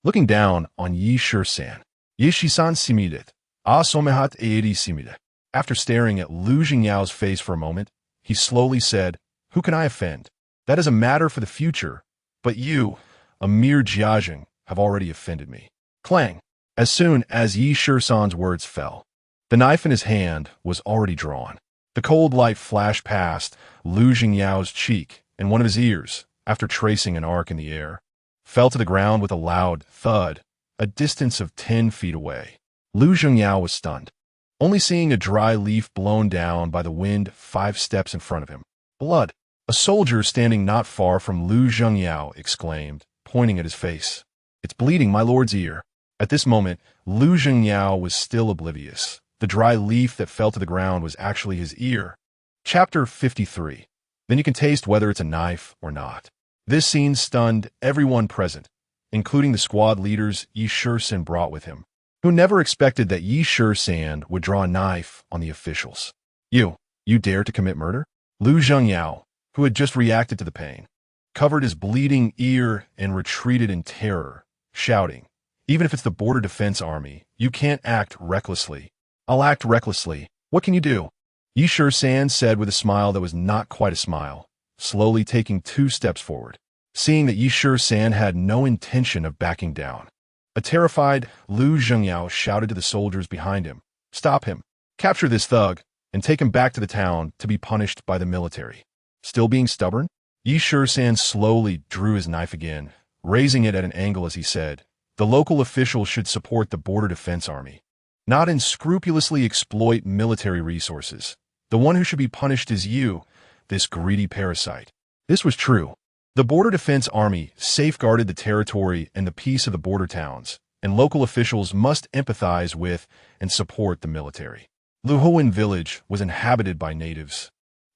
looking down on Yi Shisan. Yi Shisan simidet. Ah somehat eidi simidet. After staring at Lu Zhengyao's face for a moment, he slowly said, "Who can I offend? That is a matter for the future. But you, a mere Jiajing, have already offended me." Clang! As soon as Yi Shisan's words fell, the knife in his hand was already drawn. The cold light flashed past Lu Zhengyao's cheek and one of his ears, after tracing an arc in the air, fell to the ground with a loud thud, a distance of 10 feet away. Lu Zhengyao was stunned, only seeing a dry leaf blown down by the wind 5 steps in front of him. Blood! A soldier standing not far from Lu Zhengyao exclaimed, pointing at his face. "It's bleeding my lord's ear." At this moment, Lu Zhengyao was still oblivious. The dry leaf that fell to the ground was actually his ear. Chapter 53. Then you can taste whether it's a knife or not. This scene stunned everyone present, including the squad leaders Yi Shisan brought with him, who never expected that Yi Shisan would draw a knife on the officials. You dare to commit murder?" Lu Zhengyao, who had just reacted to the pain, covered his bleeding ear and retreated in terror, shouting, "Even if it's the Border Defense Army, you can't act recklessly." "I'll act recklessly. What can you do?" Yi Shisan said with a smile that was not quite a smile, slowly taking 2 steps forward. Seeing that Yi Shisan had no intention of backing down, a terrified Lu Zhengyao shouted to the soldiers behind him, "Stop him! Capture this thug, and take him back to the town to be punished by the military." Still being stubborn, Yi Shisan slowly drew his knife again, raising it at an angle as he said, "The local officials should support the Border Defense Army, not unscrupulously exploit military resources. The one who should be punished is you, this greedy parasite." This was true. The Border Defense Army safeguarded the territory and the peace of the border towns, and local officials must empathize with and support the military. Luhuan village was inhabited by natives,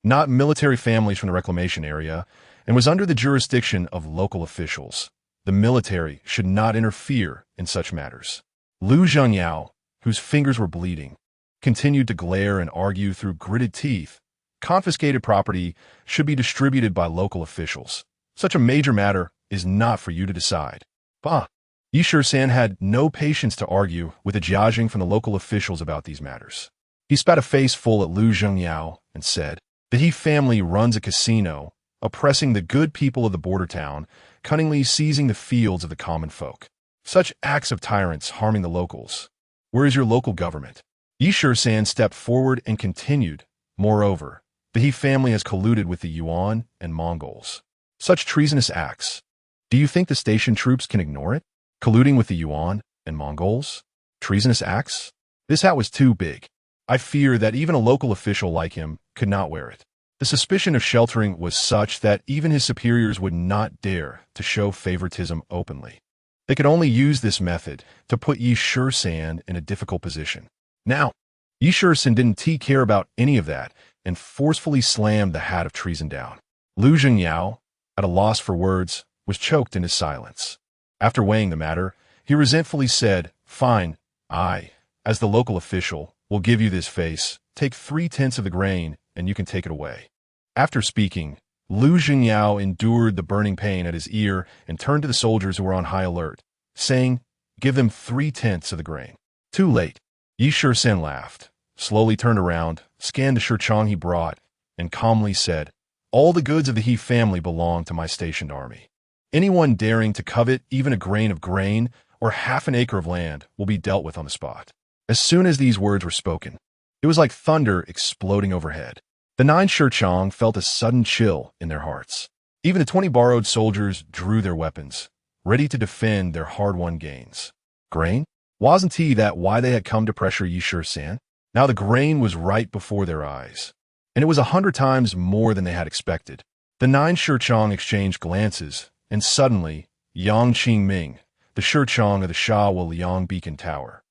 not military families from the reclamation area, and was under the jurisdiction of local officials. The military should not interfere in such matters. Lu Zhengyao, whose fingers were bleeding, continued to glare and argue through gritted teeth. Confiscated property should be distributed by local officials. Such a major matter is not for you to decide. Bah! Yi Shisan had no patience to argue with the Jiajing from the local officials about these matters. He spat a face full at Lu Zhengyao and said, "The He family runs a casino, oppressing the good people of the border town, cunningly seizing the fields of the common folk. Such acts of tyrants harming the locals. Where is your local government?" Yi Shisan stepped forward and continued, "Moreover, the He family has colluded with the Yuan and Mongols. Such treasonous acts. Do you think the station troops can ignore it? Colluding with the Yuan and Mongols? Treasonous acts? This hat was too big. I fear that even a local official like him could not wear it." The suspicion of sheltering was such that even his superiors would not dare to show favoritism openly. They could only use this method to put Yi Shisan in a difficult position. Now, Yi Shisan didn't care about any of that and forcefully slammed the hat of treason down. Lu Zhengyao, at a loss for words, was choked in his silence. After weighing the matter, he resentfully said, "Fine, I, as the local official, will give you this face. Take 3/10 of the grain, and you can take it away." After speaking, Lu Zhengyao endured the burning pain at his ear and turned to the soldiers who were on high alert, saying, "Give them 3/10 of the grain." Too late. Yi Shisan laughed, slowly turned around, scanned the shurchong he brought, and calmly said, "All the goods of the He family belong to my stationed army. Anyone daring to covet even a grain of grain or half an acre of land will be dealt with on the spot." As soon as these words were spoken, it was like thunder exploding overhead. The 9 shurchong felt a sudden chill in their hearts. Even the 20 borrowed soldiers drew their weapons, ready to defend their hard-won gains. Grain? Wasn't that why they had come to pressure Yi Shisan? Now the grain was right before their eyes, and it was 100 times more than they had expected. The 9 shurchong exchanged glances, and suddenly, Yang Qingming, the shurchong of the Sha Liang Beacon Tower,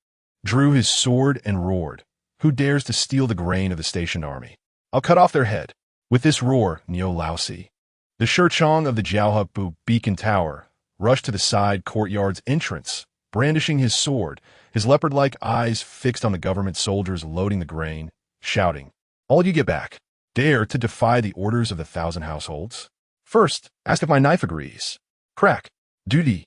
drew his sword and roared, "Who dares to steal the grain of the stationed army? I'll cut off their head." With this roar, Niu Laosi, the shurchong of the Jiaohebu Beacon Tower, rushed to the side courtyard's entrance, brandishing his sword, his leopard-like eyes fixed on the government soldiers loading the grain, shouting, All you get back. Dare to defy the orders of the 1,000 households? First, ask if my knife agrees. Crack. Duty,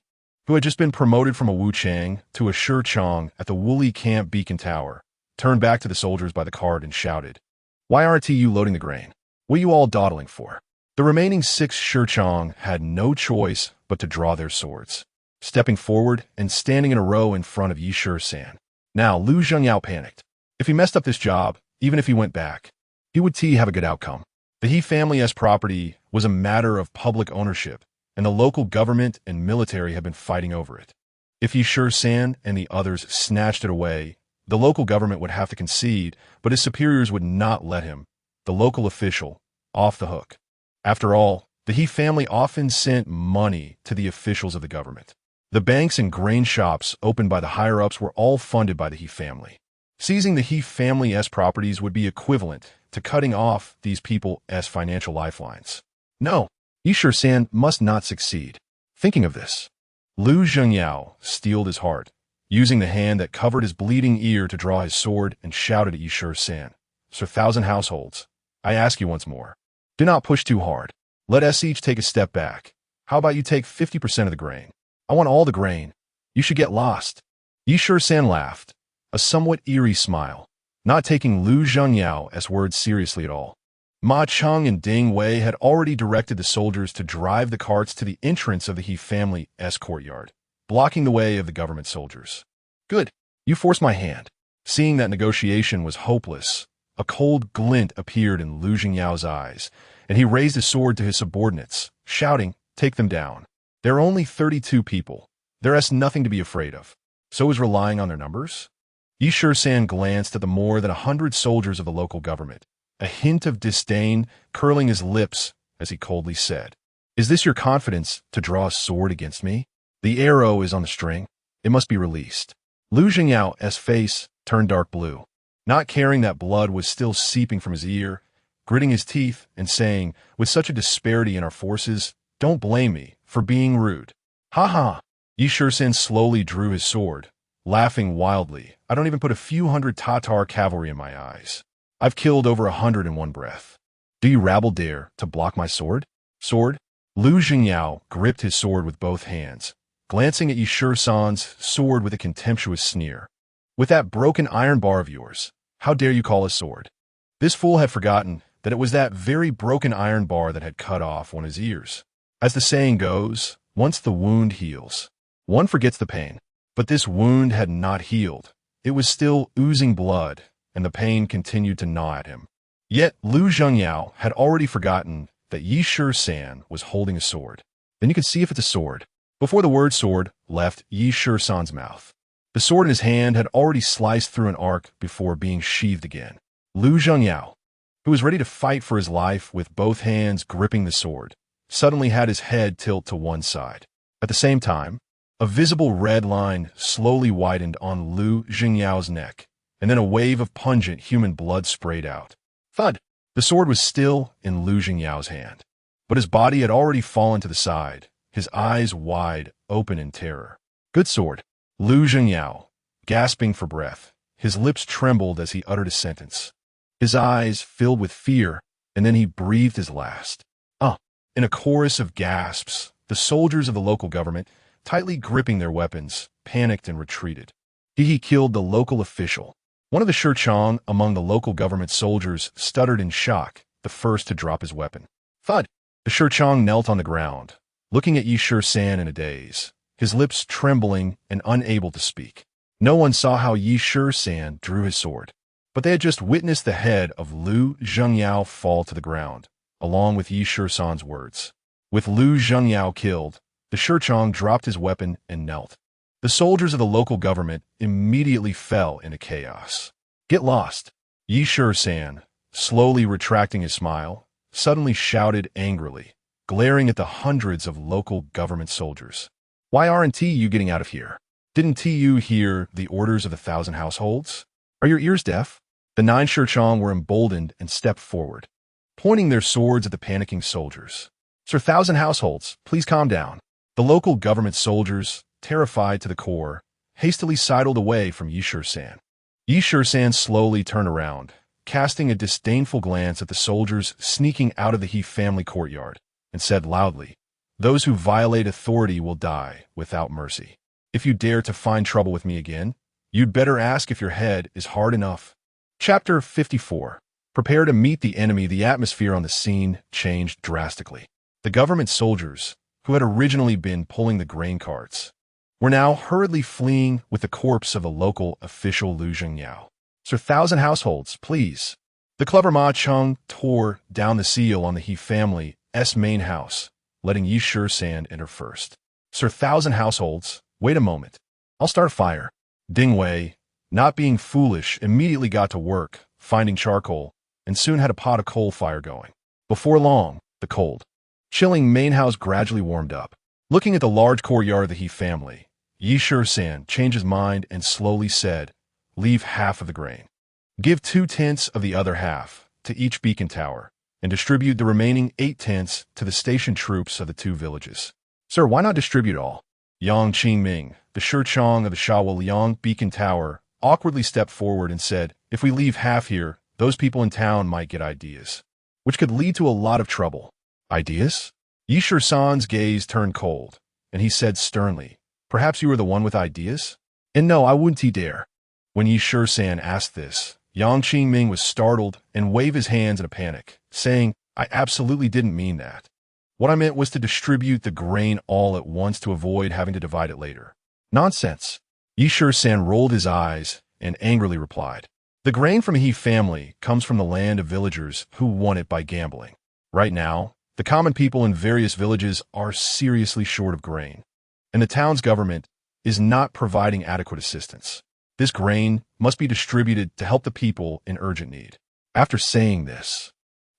who had just been promoted from a Wu Chang to a Shi Chong at the Woolly Camp Beacon Tower, turned back to the soldiers by the cart and shouted, "Why aren't you loading the grain? What are you all dawdling for?" The remaining 6 Shi Chong had no choice but to draw their swords, stepping forward and standing in a row in front of Yi San. Now, Lu Zhengyao panicked. If he messed up this job, even if he went back, he would have a good outcome. The He family's property was a matter of public ownership, and the local government and military had been fighting over it. If Yi San and the others snatched it away, the local government would have to concede, but his superiors would not let him, the local official, off the hook. After all, the He family often sent money to the officials of the government. The banks and grain shops opened by the higher-ups were all funded by the He family. Seizing the He family's properties would be equivalent to cutting off these people's financial lifelines. No, Yi San must not succeed. Thinking of this, Lu Zhengyao steeled his heart, using the hand that covered his bleeding ear to draw his sword, and shouted at Yi San, "Sir 1,000 households, I ask you once more, do not push too hard. Let us each take a step back. How about you take 50% of the grain? I want all the grain. You should get lost." Yi San laughed, a somewhat eerie smile, not taking Lu Zhengyao's words seriously at all. Ma Cheng and Ding Wei had already directed the soldiers to drive the carts to the entrance of the He family's courtyard, blocking the way of the government soldiers. "Good. You forced my hand." Seeing that negotiation was hopeless, a cold glint appeared in Lu Zhengyao's eyes, and he raised his sword to his subordinates, shouting, "Take them down. There are only 32 people. There is nothing to be afraid of." So is relying on their numbers? Yi San glanced at the more than 100 soldiers of the local government, a hint of disdain curling his lips as he coldly said, "Is this your confidence to draw a sword against me? The arrow is on the string. It must be released." Lu Zhengyao's face turned dark blue, not caring that blood was still seeping from his ear, gritting his teeth and saying, with such a disparity in our forces, "Don't blame me for being rude." "Ha ha!" Yi San slowly drew his sword, laughing wildly. "I don't even put a few hundred Tatar cavalry in my eyes. I've killed over 100 in one breath. Do you rabble dare to block my sword?" "Sword?" Lu Zhengyao gripped his sword with both hands, glancing at Yi San's sword with a contemptuous sneer. "With that broken iron bar of yours, how dare you call a sword?" This fool had forgotten that it was that very broken iron bar that had cut off one of his ears. As the saying goes, once the wound heals, one forgets the pain. But this wound had not healed. It was still oozing blood, and the pain continued to gnaw at him. Yet Lu Zhengyao had already forgotten that Yi San was holding a sword. Then you could see if it's a sword. Before the word sword left Yi San's mouth, the sword in his hand had already sliced through an arc before being sheathed again. Lu Zhengyao, who was ready to fight for his life with both hands gripping the sword, suddenly had his head tilt to one side. At the same time, a visible red line slowly widened on Lu Zhengyao's neck, and then a wave of pungent human blood sprayed out. Thud! The sword was still in Lu Zhengyao's hand, but his body had already fallen to the side, his eyes wide open in terror. "Good sword." Lu Zhengyao, gasping for breath, his lips trembled as he uttered a sentence. His eyes filled with fear, and then he breathed his last. In a chorus of gasps, the soldiers of the local government, tightly gripping their weapons, panicked and retreated. He killed the local official. One of the Shi Chong among the local government soldiers stuttered in shock, the first to drop his weapon. Thud! The Shi Chong knelt on the ground, looking at Yi San in a daze, his lips trembling and unable to speak. No one saw how Yi San drew his sword, but they had just witnessed the head of Lu Zhengyao fall to the ground, along with Yi San's words. With Lu Zhengyao killed, the Shi Chong dropped his weapon and knelt. The soldiers of the local government immediately fell into chaos. "Get lost!" Yi San, slowly retracting his smile, suddenly shouted angrily, glaring at the hundreds of local government soldiers. "Why aren't you getting out of here? Didn't you hear the orders of the 1,000 households? Are your ears deaf?" The 9 Shi Chong were emboldened and stepped forward, pointing their swords at the panicking soldiers. "Sir 1,000 households, please calm down." The local government soldiers, terrified to the core, hastily sidled away from Yi San. Yi San slowly turned around, casting a disdainful glance at the soldiers sneaking out of the He family courtyard, and said loudly, "Those who violate authority will die without mercy. If you dare to find trouble with me again, you'd better ask if your head is hard enough." Chapter 54. Prepare to meet the enemy. The atmosphere on the scene changed drastically. The government soldiers, who had originally been pulling the grain carts, were now hurriedly fleeing with the corpse of a local official Lu Zhengyao. "Sir, 1,000 households, please." The clever Ma Cheng tore down the seal on the He family's main house, letting Yi Shisan enter first. "Sir, 1,000 households, wait a moment. I'll start a fire." Ding Wei, not being foolish, immediately got to work, finding charcoal, and soon had a pot of coal fire going. Before long, the cold, chilling main house gradually warmed up. Looking at the large courtyard of the He family, Yi Shisan changed his mind and slowly said, "Leave half of the grain. Give 2/10 of the other half to each beacon tower, and distribute the remaining 8/10 to the station troops of the 2 villages." "Sir, why not distribute all?" Yang Qingming, the Shichong of the Shawoliang beacon tower, awkwardly stepped forward and said, "If we leave half here, those people in town might get ideas, which could lead to a lot of trouble." "Ideas?" Yi Shisan's gaze turned cold, and he said sternly, "Perhaps you are the one with ideas?" "And no, I wouldn't dare." When Yi Shisan asked this, Yang Qingming was startled and waved his hands in a panic, saying, "I absolutely didn't mean that. What I meant was to distribute the grain all at once to avoid having to divide it later." "Nonsense." Yi Shisan rolled his eyes and angrily replied, "The grain from He family comes from the land of villagers who won it by gambling. Right now, the common people in various villages are seriously short of grain, and the town's government is not providing adequate assistance. This grain must be distributed to help the people in urgent need." After saying this,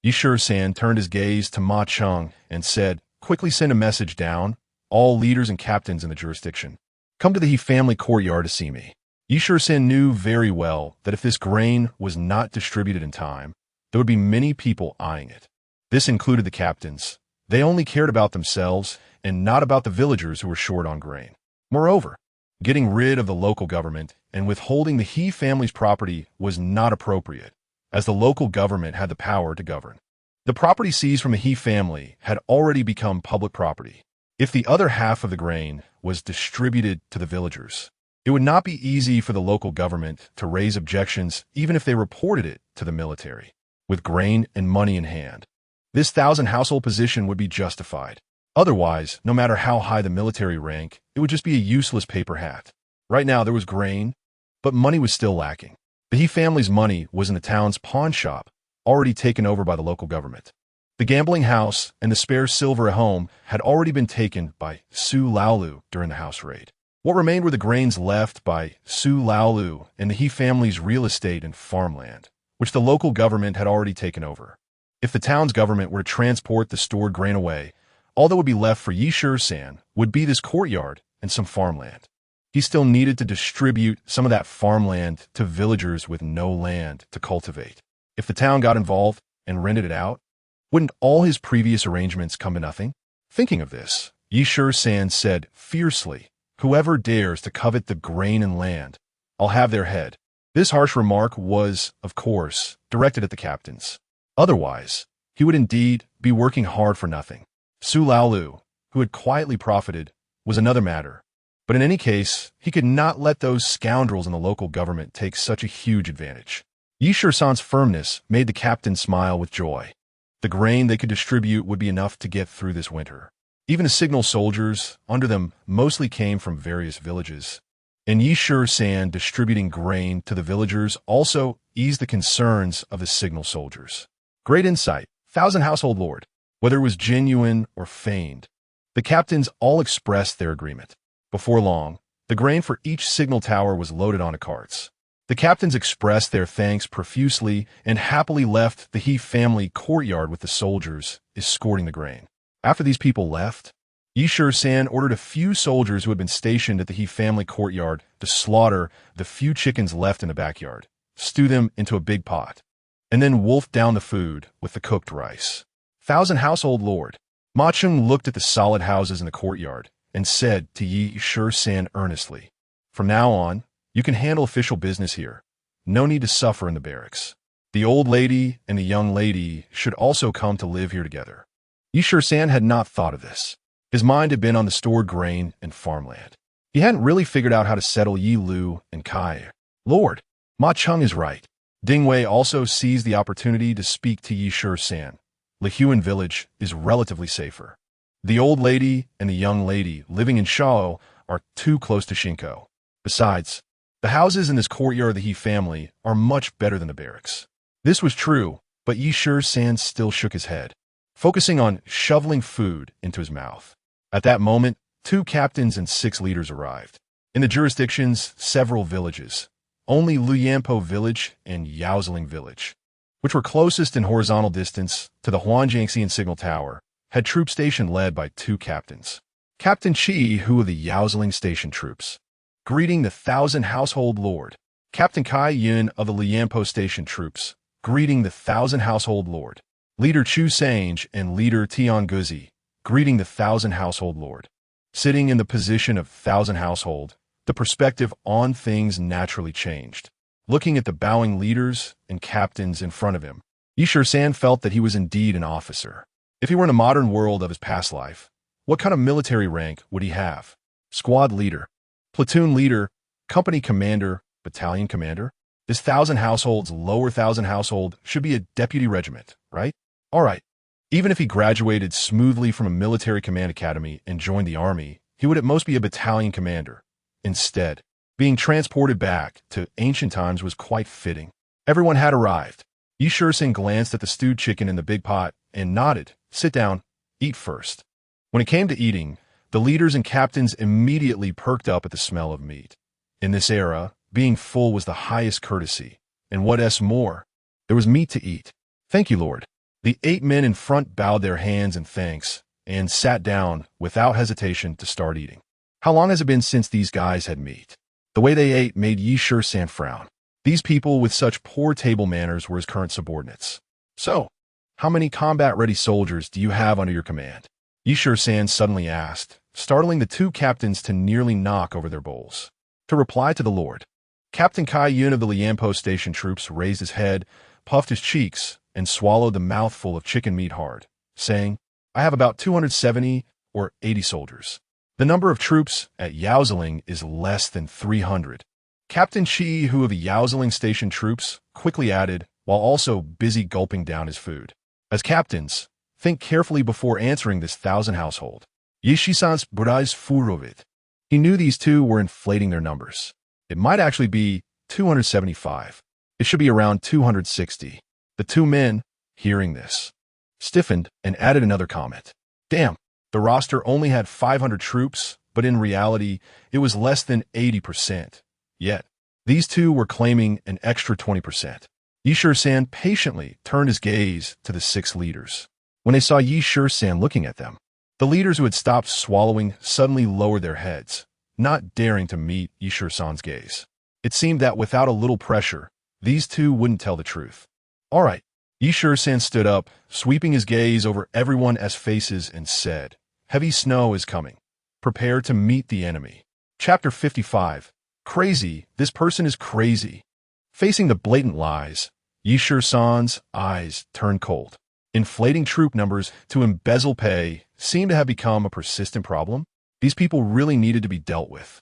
Yi Shisan turned his gaze to Ma Cheng and said, "Quickly send a message down, all leaders and captains in the jurisdiction. Come to the He family courtyard to see me." Yi Shisan knew very well that if this grain was not distributed in time, there would be many people eyeing it. This included the captains. They only cared about themselves and not about the villagers who were short on grain. Moreover, getting rid of the local government and withholding the He family's property was not appropriate, as the local government had the power to govern. The property seized from the He family had already become public property. If the other half of the grain was distributed to the villagers, it would not be easy for the local government to raise objections even if they reported it to the military. With grain and money in hand, this 1,000 household position would be justified. Otherwise, no matter how high the military rank, it would just be a useless paper hat. Right now there was grain, but money was still lacking. The He family's money was in the town's pawn shop, already taken over by the local government. The gambling house and the spare silver at home had already been taken by Su Laolu during the house raid. What remained were the grains left by Su Laolu and the He family's real estate and farmland, which the local government had already taken over. If the town's government were to transport the stored grain away, all that would be left for Yi Shisan would be this courtyard and some farmland. He still needed to distribute some of that farmland to villagers with no land to cultivate. If the town got involved and rented it out, wouldn't all his previous arrangements come to nothing? Thinking of this, Yi Shisan said fiercely, "Whoever dares to covet the grain and land, I'll have their head." This harsh remark was, of course, directed at the captains. Otherwise, he would indeed be working hard for nothing. Su Laolu, who had quietly profited, was another matter. But in any case, he could not let those scoundrels in the local government take such a huge advantage. Yi Shisan's firmness made the captain smile with joy. The grain they could distribute would be enough to get through this winter. Even the signal soldiers under them mostly came from various villages, and Yi Shisan distributing grain to the villagers also eased the concerns of the signal soldiers. Great insight, 1,000 household lord. Whether it was genuine or feigned, the captains all expressed their agreement. Before long, the grain for each signal tower was loaded onto carts. The captains expressed their thanks profusely and happily left the He family courtyard with the soldiers escorting the grain. After these people left, Yi Shisan ordered a few soldiers who had been stationed at the He family courtyard to slaughter the few chickens left in the backyard, stew them into a big pot, and then wolf down the food with the cooked rice. 1,000 household lord. Ma Cheng looked at the solid houses in the courtyard and said to Yi Shisan earnestly, "From now on, you can handle official business here. No need to suffer in the barracks." The old lady and the young lady should also come to live here together. Shisan had not thought of this. His mind had been on the stored grain and farmland. He hadn't really figured out how to settle Yi Lu and Kai. Lord, Ma Cheng is right. Ding Wei also seized the opportunity to speak to Shisan. Lihuan village is relatively safer. The old lady and the young lady living in Shao are too close to Shinko. Besides, the houses in this courtyard of the He family are much better than the barracks. This was true, but Shisan still shook his head, focusing on shoveling food into his mouth. At that moment, 2 captains and 6 leaders arrived. In the jurisdictions, several villages. Only Luyampo village and Yaoziling village, which were closest in horizontal distance to the Huanjiangxian signal tower, had troop station led by 2 captains. Captain Chi Hu of the Yaoziling station troops, greeting the 1,000 household lord. Captain Kai Yun of the Luyampo station troops, greeting the 1,000 household lord. Leader Chu Sange and Leader Tian Guzi, greeting the 1,000 household lord. Sitting in the position of 1,000 household, the perspective on things naturally changed. Looking at the bowing leaders and captains in front of him, Shisan felt that he was indeed an officer. If he were in a modern world of his past life, what kind of military rank would he have? Squad leader, platoon leader, company commander, battalion commander? This 1,000 households, lower 1,000 household, should be a deputy regiment, right? All right. Even if he graduated smoothly from a military command academy and joined the army, he would at most be a battalion commander. Instead, being transported back to ancient times was quite fitting. Everyone had arrived. Shisan glanced at the stewed chicken in the big pot and nodded. Sit down, eat first. When it came to eating, the leaders and captains immediately perked up at the smell of meat. In this era, being full was the highest courtesy. And what else more? There was meat to eat. Thank you, Lord. The 8 men in front bowed their hands in thanks and sat down without hesitation to start eating. How long has it been since these guys had meat? The way they ate made Shisan frown. These people with such poor table manners were his current subordinates. So, how many combat-ready soldiers do you have under your command? Shisan suddenly asked, startling the 2 captains to nearly knock over their bowls. To reply to the Lord, Captain Kai Yun of the Liampo station troops raised his head, puffed his cheeks, and swallowed the mouthful of chicken meat hard, saying, I have about 270 or 80 soldiers. The number of troops at Yaoziling is less than 300. Captain Chi Hu of the Yaoziling station troops quickly added, while also busy gulping down his food. As captains, think carefully before answering this 1,000 household. Shisan's Buddha's Furovit. He knew these 2 were inflating their numbers. It might actually be 275. It should be around 260. The 2 men, hearing this, stiffened and added another comment. Damn, the roster only had 500 troops, but in reality, it was less than 80%. Yet, these 2 were claiming an extra 20%. Shisan patiently turned his gaze to the 6 leaders. When they saw Shisan looking at them, the leaders who had stopped swallowing suddenly lowered their heads, not daring to meet Shisan's gaze. It seemed that without a little pressure, these 2 wouldn't tell the truth. All right. Shisan stood up, sweeping his gaze over everyone's faces and said, Heavy snow is coming. Prepare to meet the enemy. Chapter 55. Crazy. This person is crazy. Facing the blatant lies, Shisan's eyes turned cold. Inflating troop numbers to embezzle pay seemed to have become a persistent problem. These people really needed to be dealt with.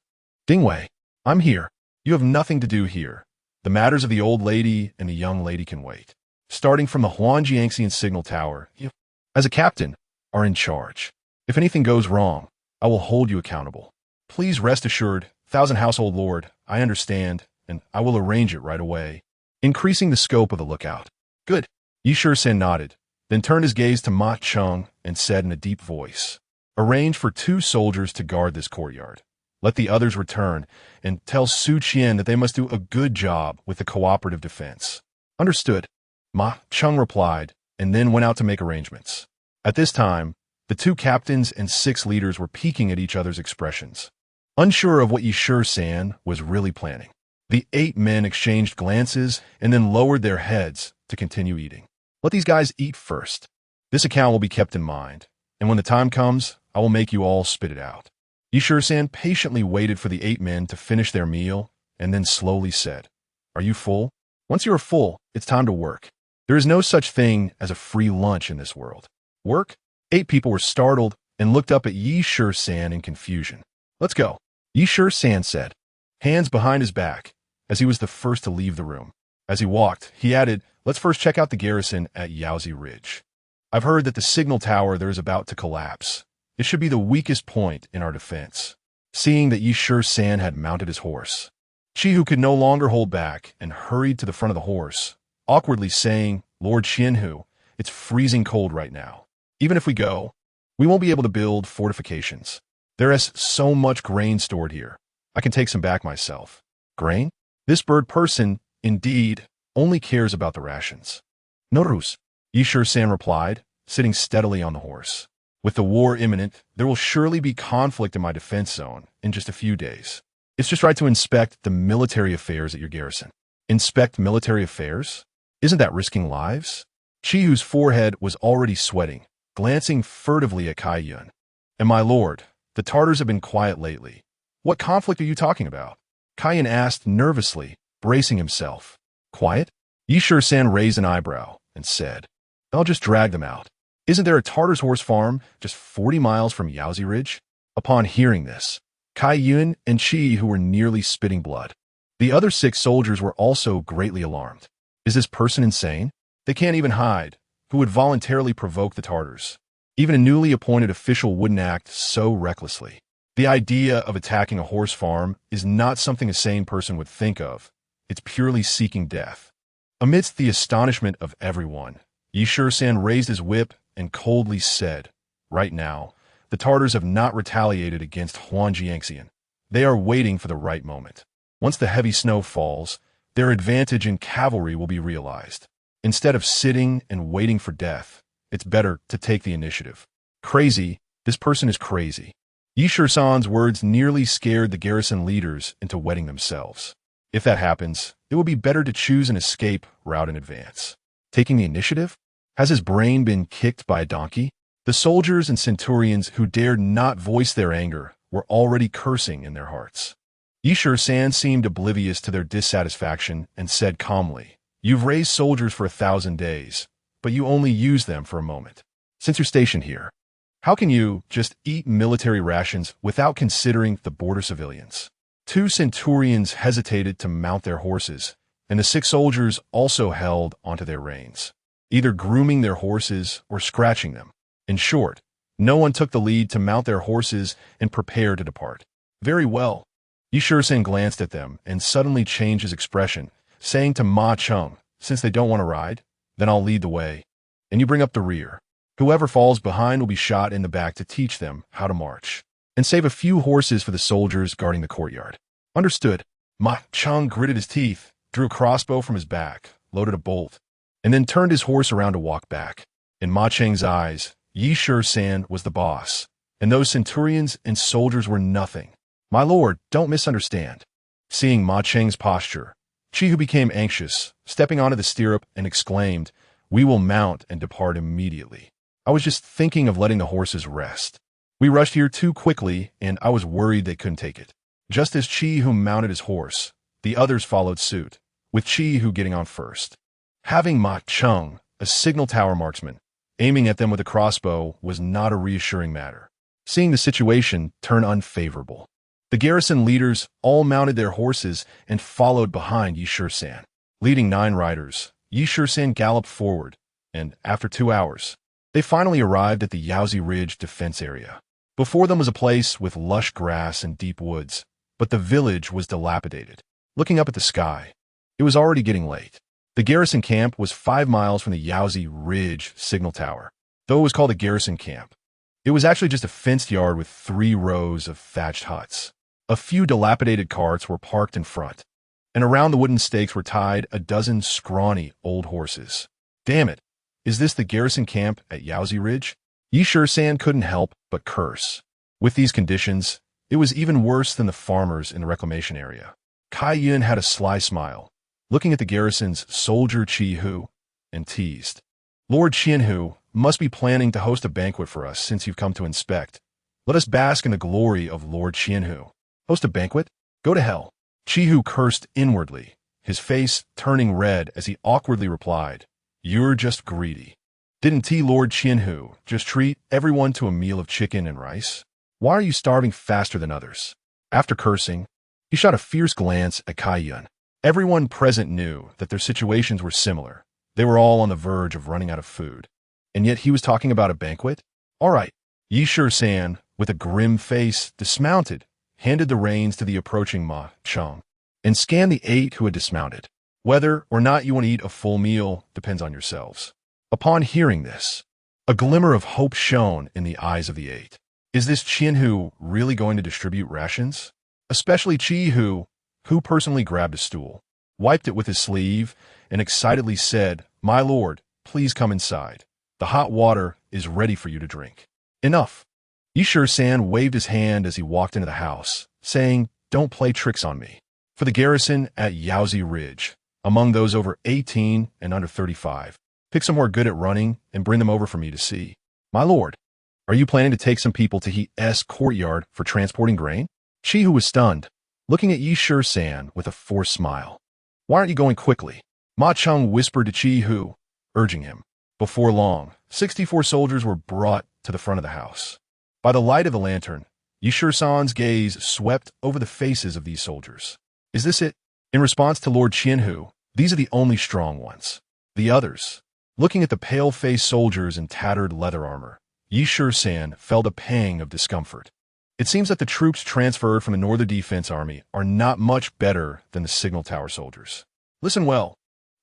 Ding Wei, I'm here. You have nothing to do here. The matters of the old lady and the young lady can wait. Starting from the Huanjiangxian signal tower, you, as a captain, are in charge. If anything goes wrong, I will hold you accountable. Please rest assured, 1,000 household lord, I understand, and I will arrange it right away. Increasing the scope of the lookout. Good. Shisan nodded, then turned his gaze to Ma Cheng and said in a deep voice, Arrange for 2 soldiers to guard this courtyard. Let the others return, and tell Su Qian that they must do a good job with the cooperative defense. Understood. Ma Cheng replied, and then went out to make arrangements. At this time, the 2 captains and 6 leaders were peeking at each other's expressions, unsure of what Shisan was really planning. The 8 men exchanged glances and then lowered their heads to continue eating. Let these guys eat first. This account will be kept in mind, and when the time comes, I will make you all spit it out. Shisan patiently waited for the 8 men to finish their meal and then slowly said, Are you full? Once you are full, It's time to work. There is no such thing as a free lunch in this world. Work? 8 people were startled and looked up at Yi San in confusion. Let's go, Yi San said, hands behind his back, as he was the first to leave the room. As he walked, he added, let's first check out the garrison at Yaozi Ridge. I've heard that the signal tower there is about to collapse. It should be the weakest point in our defense. Seeing that Yi San had mounted his horse, Chi could no longer hold back and hurried to the front of the horse, awkwardly saying, Lord Qianhu, it's freezing cold right now. Even if we go, we won't be able to build fortifications. There is so much grain stored here. I can take some back myself. Grain? This bird person, indeed, only cares about the rations. Norus, Yi San replied, sitting steadily on the horse. With the war imminent, there will surely be conflict in my defense zone in just a few days. It's just right to inspect the military affairs at your garrison. Inspect military affairs? Isn't that risking lives? Chihu's forehead was already sweating, glancing furtively at Kai Yun. And my lord, the Tartars have been quiet lately. What conflict are you talking about? Kai Yun asked nervously, bracing himself. Quiet? Yi San raised an eyebrow and said, I'll just drag them out. Isn't there a Tartar's horse farm just 40 miles from Yaozi Ridge? Upon hearing this, Kai Yun and Chi, who were nearly spitting blood. The other 6 soldiers were also greatly alarmed. Is this person insane? They can't even hide. Who would voluntarily provoke the Tartars? Even a newly appointed official wouldn't act so recklessly. The idea of attacking a horse farm is not something a sane person would think of. It's purely seeking death. Amidst the astonishment of everyone, Yi San raised his whip and coldly said, right now, the Tartars have not retaliated against Huan Jiangxian. They are waiting for the right moment. Once the heavy snow falls, their advantage in cavalry will be realized. Instead of sitting and waiting for death, it's better to take the initiative. Crazy, this person is crazy. Yi San's words nearly scared the garrison leaders into wetting themselves. If that happens, it will be better to choose an escape route in advance. Taking the initiative? Has his brain been kicked by a donkey? The soldiers and centurions who dared not voice their anger were already cursing in their hearts. Yi San seemed oblivious to their dissatisfaction and said calmly, You've raised soldiers for 1,000 days, but you only use them for a moment. Since you're stationed here, how can you just eat military rations without considering the border civilians? 2 centurions hesitated to mount their horses, and the 6 soldiers also held onto their reins, either grooming their horses or scratching them. In short, no one took the lead to mount their horses and prepare to depart. Very well. Yi San glanced at them and suddenly changed his expression, saying to Ma Cheng, since they don't want to ride, then I'll lead the way, and you bring up the rear. Whoever falls behind will be shot in the back to teach them how to march, and save a few horses for the soldiers guarding the courtyard. Understood. Ma Cheng gritted his teeth, drew a crossbow from his back, loaded a bolt, and then turned his horse around to walk back. In Ma Cheng's eyes, Yi San was the boss, and those centurions and soldiers were nothing. My lord, don't misunderstand. Seeing Ma Cheng's posture, Chi became anxious, stepping onto the stirrup and exclaimed, We will mount and depart immediately. I was just thinking of letting the horses rest. We rushed here too quickly, and I was worried they couldn't take it. Just as Chi mounted his horse, the others followed suit, with Chi getting on first. Having Ma Cheng, a signal tower marksman, aiming at them with a crossbow was not a reassuring matter. Seeing the situation turn unfavorable, the garrison leaders all mounted their horses and followed behind Yi San. Leading 9 riders, Yi San galloped forward, and after 2 hours, they finally arrived at the Yaozi Ridge defense area. Before them was a place with lush grass and deep woods, but the village was dilapidated. Looking up at the sky, it was already getting late. The garrison camp was 5 miles from the Yaozi Ridge signal tower. Though it was called a garrison camp, it was actually just a fenced yard with 3 rows of thatched huts. A few dilapidated carts were parked in front, and around the wooden stakes were tied a dozen scrawny old horses. Damn it, is this the garrison camp at Yaozi Ridge? Yi San couldn't help but curse. With these conditions, it was even worse than the farmers in the reclamation area. Kai Yun had a sly smile, looking at the garrison's soldier Chi and teased. Lord Qianhu must be planning to host a banquet for us since you've come to inspect. Let us bask in the glory of Lord Qianhu. Host a banquet? Go to hell. Chi cursed inwardly, his face turning red as he awkwardly replied, "You're just greedy. Didn't Lord Qianhu just treat everyone to a meal of chicken and rice? Why are you starving faster than others?" After cursing, he shot a fierce glance at Kai Yun. Everyone present knew that their situations were similar. They were all on the verge of running out of food. And yet he was talking about a banquet? All right. Yi San, with a grim face, dismounted, handed the reins to the approaching Ma Cheng, and scanned the 8 who had dismounted. Whether or not you want to eat a full meal depends on yourselves. Upon hearing this, a glimmer of hope shone in the eyes of the 8. Is this Qianhu really going to distribute rations? Especially Qi who personally grabbed a stool, wiped it with his sleeve, and excitedly said, "My lord, please come inside. The hot water is ready for you to drink." Enough. Yi San waved his hand as he walked into the house, saying, "Don't play tricks on me." For the garrison at Yaozi Ridge, among those over 18 and under 35, pick some who are good at running and bring them over for me to see. My lord, are you planning to take some people to He's courtyard for transporting grain? Qi, who was stunned, looking at Yi San with a forced smile. Why aren't you going quickly? Ma Cheng whispered to Qi Hu, urging him. Before long, 64 soldiers were brought to the front of the house. By the light of the lantern, Yi San's gaze swept over the faces of these soldiers. Is this it? In response to Lord Qianhu, these are the only strong ones. The others, looking at the pale-faced soldiers in tattered leather armor, Yi San felt a pang of discomfort. It seems that the troops transferred from the Northern Defense Army are not much better than the Signal Tower soldiers. Listen well.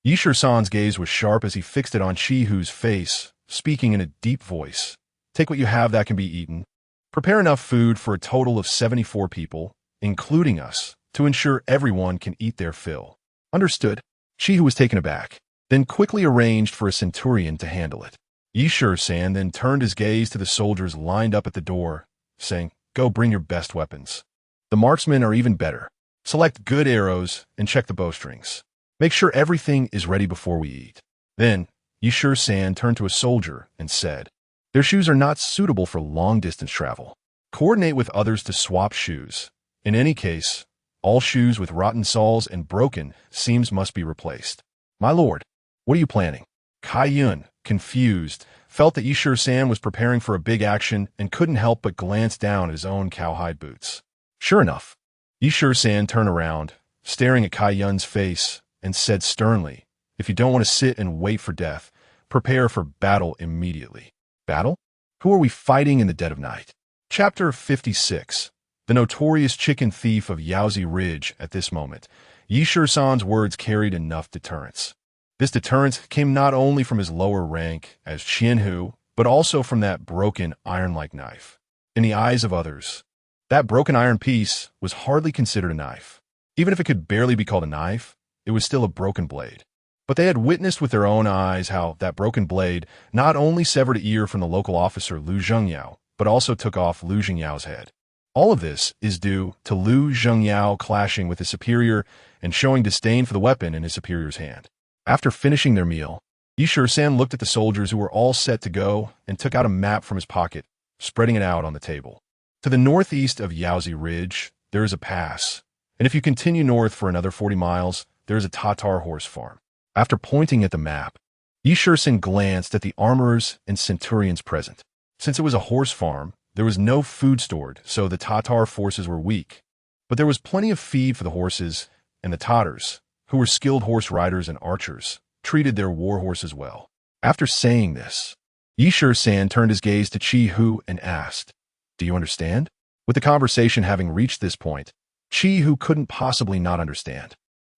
Yi San's gaze was sharp as he fixed it on Qi Hu's face, speaking in a deep voice. Take what you have that can be eaten. Prepare enough food for a total of 74 people, including us, to ensure everyone can eat their fill. Understood. Qi Hu was taken aback, then quickly arranged for a centurion to handle it. Yi San then turned his gaze to the soldiers lined up at the door, saying, "Go bring your best weapons. The marksmen are even better. Select good arrows and check the bowstrings. Make sure everything is ready before we eat." Then, Yi San turned to a soldier and said, "Their shoes are not suitable for long-distance travel. Coordinate with others to swap shoes. In any case, all shoes with rotten soles and broken seams must be replaced." My lord, what are you planning? Kai Yun, confused, felt that Yi San was preparing for a big action and couldn't help but glance down at his own cowhide boots. Sure enough, Yi San turned around, staring at Kai Yun's face, and said sternly, "If you don't want to sit and wait for death, prepare for battle immediately." Battle? Who are we fighting in the dead of night? Chapter 56. The notorious chicken thief of Yaozi Ridge. At this moment, Yi San's words carried enough deterrence. This deterrence came not only from his lower rank as Qianhu, but also from that broken iron-like knife. In the eyes of others, that broken iron piece was hardly considered a knife. Even if it could barely be called a knife, it was still a broken blade. But they had witnessed with their own eyes how that broken blade not only severed an ear from the local officer Lu Zhengyao, but also took off Lu Zhengyao's head. All of this is due to Lu Zhengyao clashing with his superior and showing disdain for the weapon in his superior's hand. After finishing their meal, Yi San looked at the soldiers who were all set to go and took out a map from his pocket, spreading it out on the table. To the northeast of Yaozi Ridge, there is a pass, and if you continue north for another 40 miles, there is a Tatar horse farm. After pointing at the map, Yi San glanced at the armorers and centurions present. Since it was a horse farm, there was no food stored, so the Tatar forces were weak. But there was plenty of feed for the horses, and the Tatars, who were skilled horse riders and archers, treated their war horses well. After saying this, Yi San turned his gaze to Qi Hu and asked, "Do you understand?" With the conversation having reached this point, Qi Hu couldn't possibly not understand.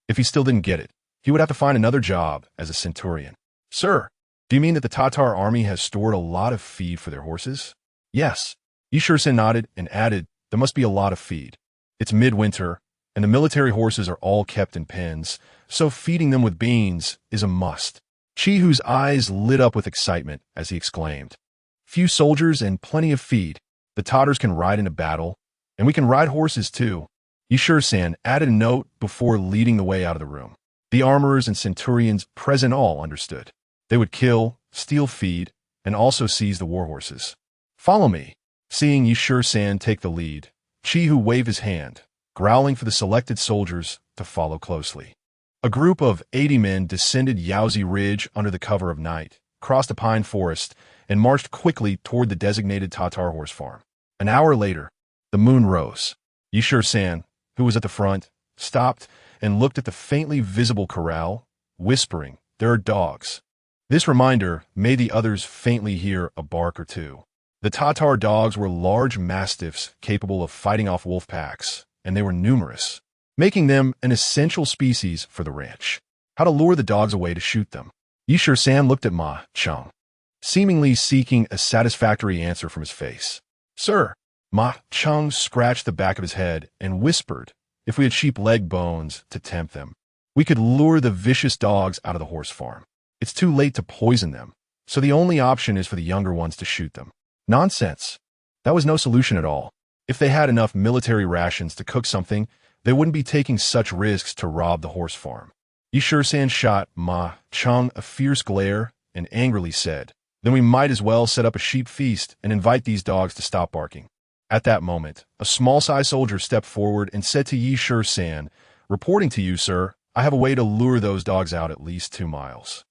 If he still didn't get it, he would have to find another job as a centurion. "Sir, do you mean that the Tatar army has stored a lot of feed for their horses?" "Yes." Yi San nodded and added, "There must be a lot of feed. It's midwinter, and the military horses are all kept in pens, so feeding them with beans is a must." Qi Hu's eyes lit up with excitement as he exclaimed, "Few soldiers and plenty of feed. The Tatars can ride into battle, and we can ride horses too." Yi San added a note before leading the way out of the room. The armorers and centurions present all understood. They would kill, steal feed, and also seize the war horses. "Follow me." Seeing Yi San take the lead, Qi Hu waved his hand, growling for the selected soldiers to follow closely. A group of 80 men descended Yaozi Ridge under the cover of night, crossed a pine forest, and marched quickly toward the designated Tatar horse farm. An hour later, the moon rose. San, who was at the front, stopped and looked at the faintly visible corral, whispering, "There are dogs." This reminder made the others faintly hear a bark or two. The Tatar dogs were large mastiffs capable of fighting off wolf packs, and they were numerous, making them an essential species for the ranch. How to lure the dogs away to shoot them. San looked at Ma Cheng, seemingly seeking a satisfactory answer from his face. "Sir." Ma Cheng scratched the back of his head and whispered, "If we had sheep leg bones to tempt them, we could lure the vicious dogs out of the horse farm. It's too late to poison them, so the only option is for the younger ones to shoot them." Nonsense. That was no solution at all. If they had enough military rations to cook something, they wouldn't be taking such risks to rob the horse farm. San shot Ma Cheng a fierce glare and angrily said, "Then we might as well set up a sheep feast and invite these dogs to stop barking." At that moment, a small-sized soldier stepped forward and said to San, "Reporting to you, sir, I have a way to lure those dogs out at least 2 miles.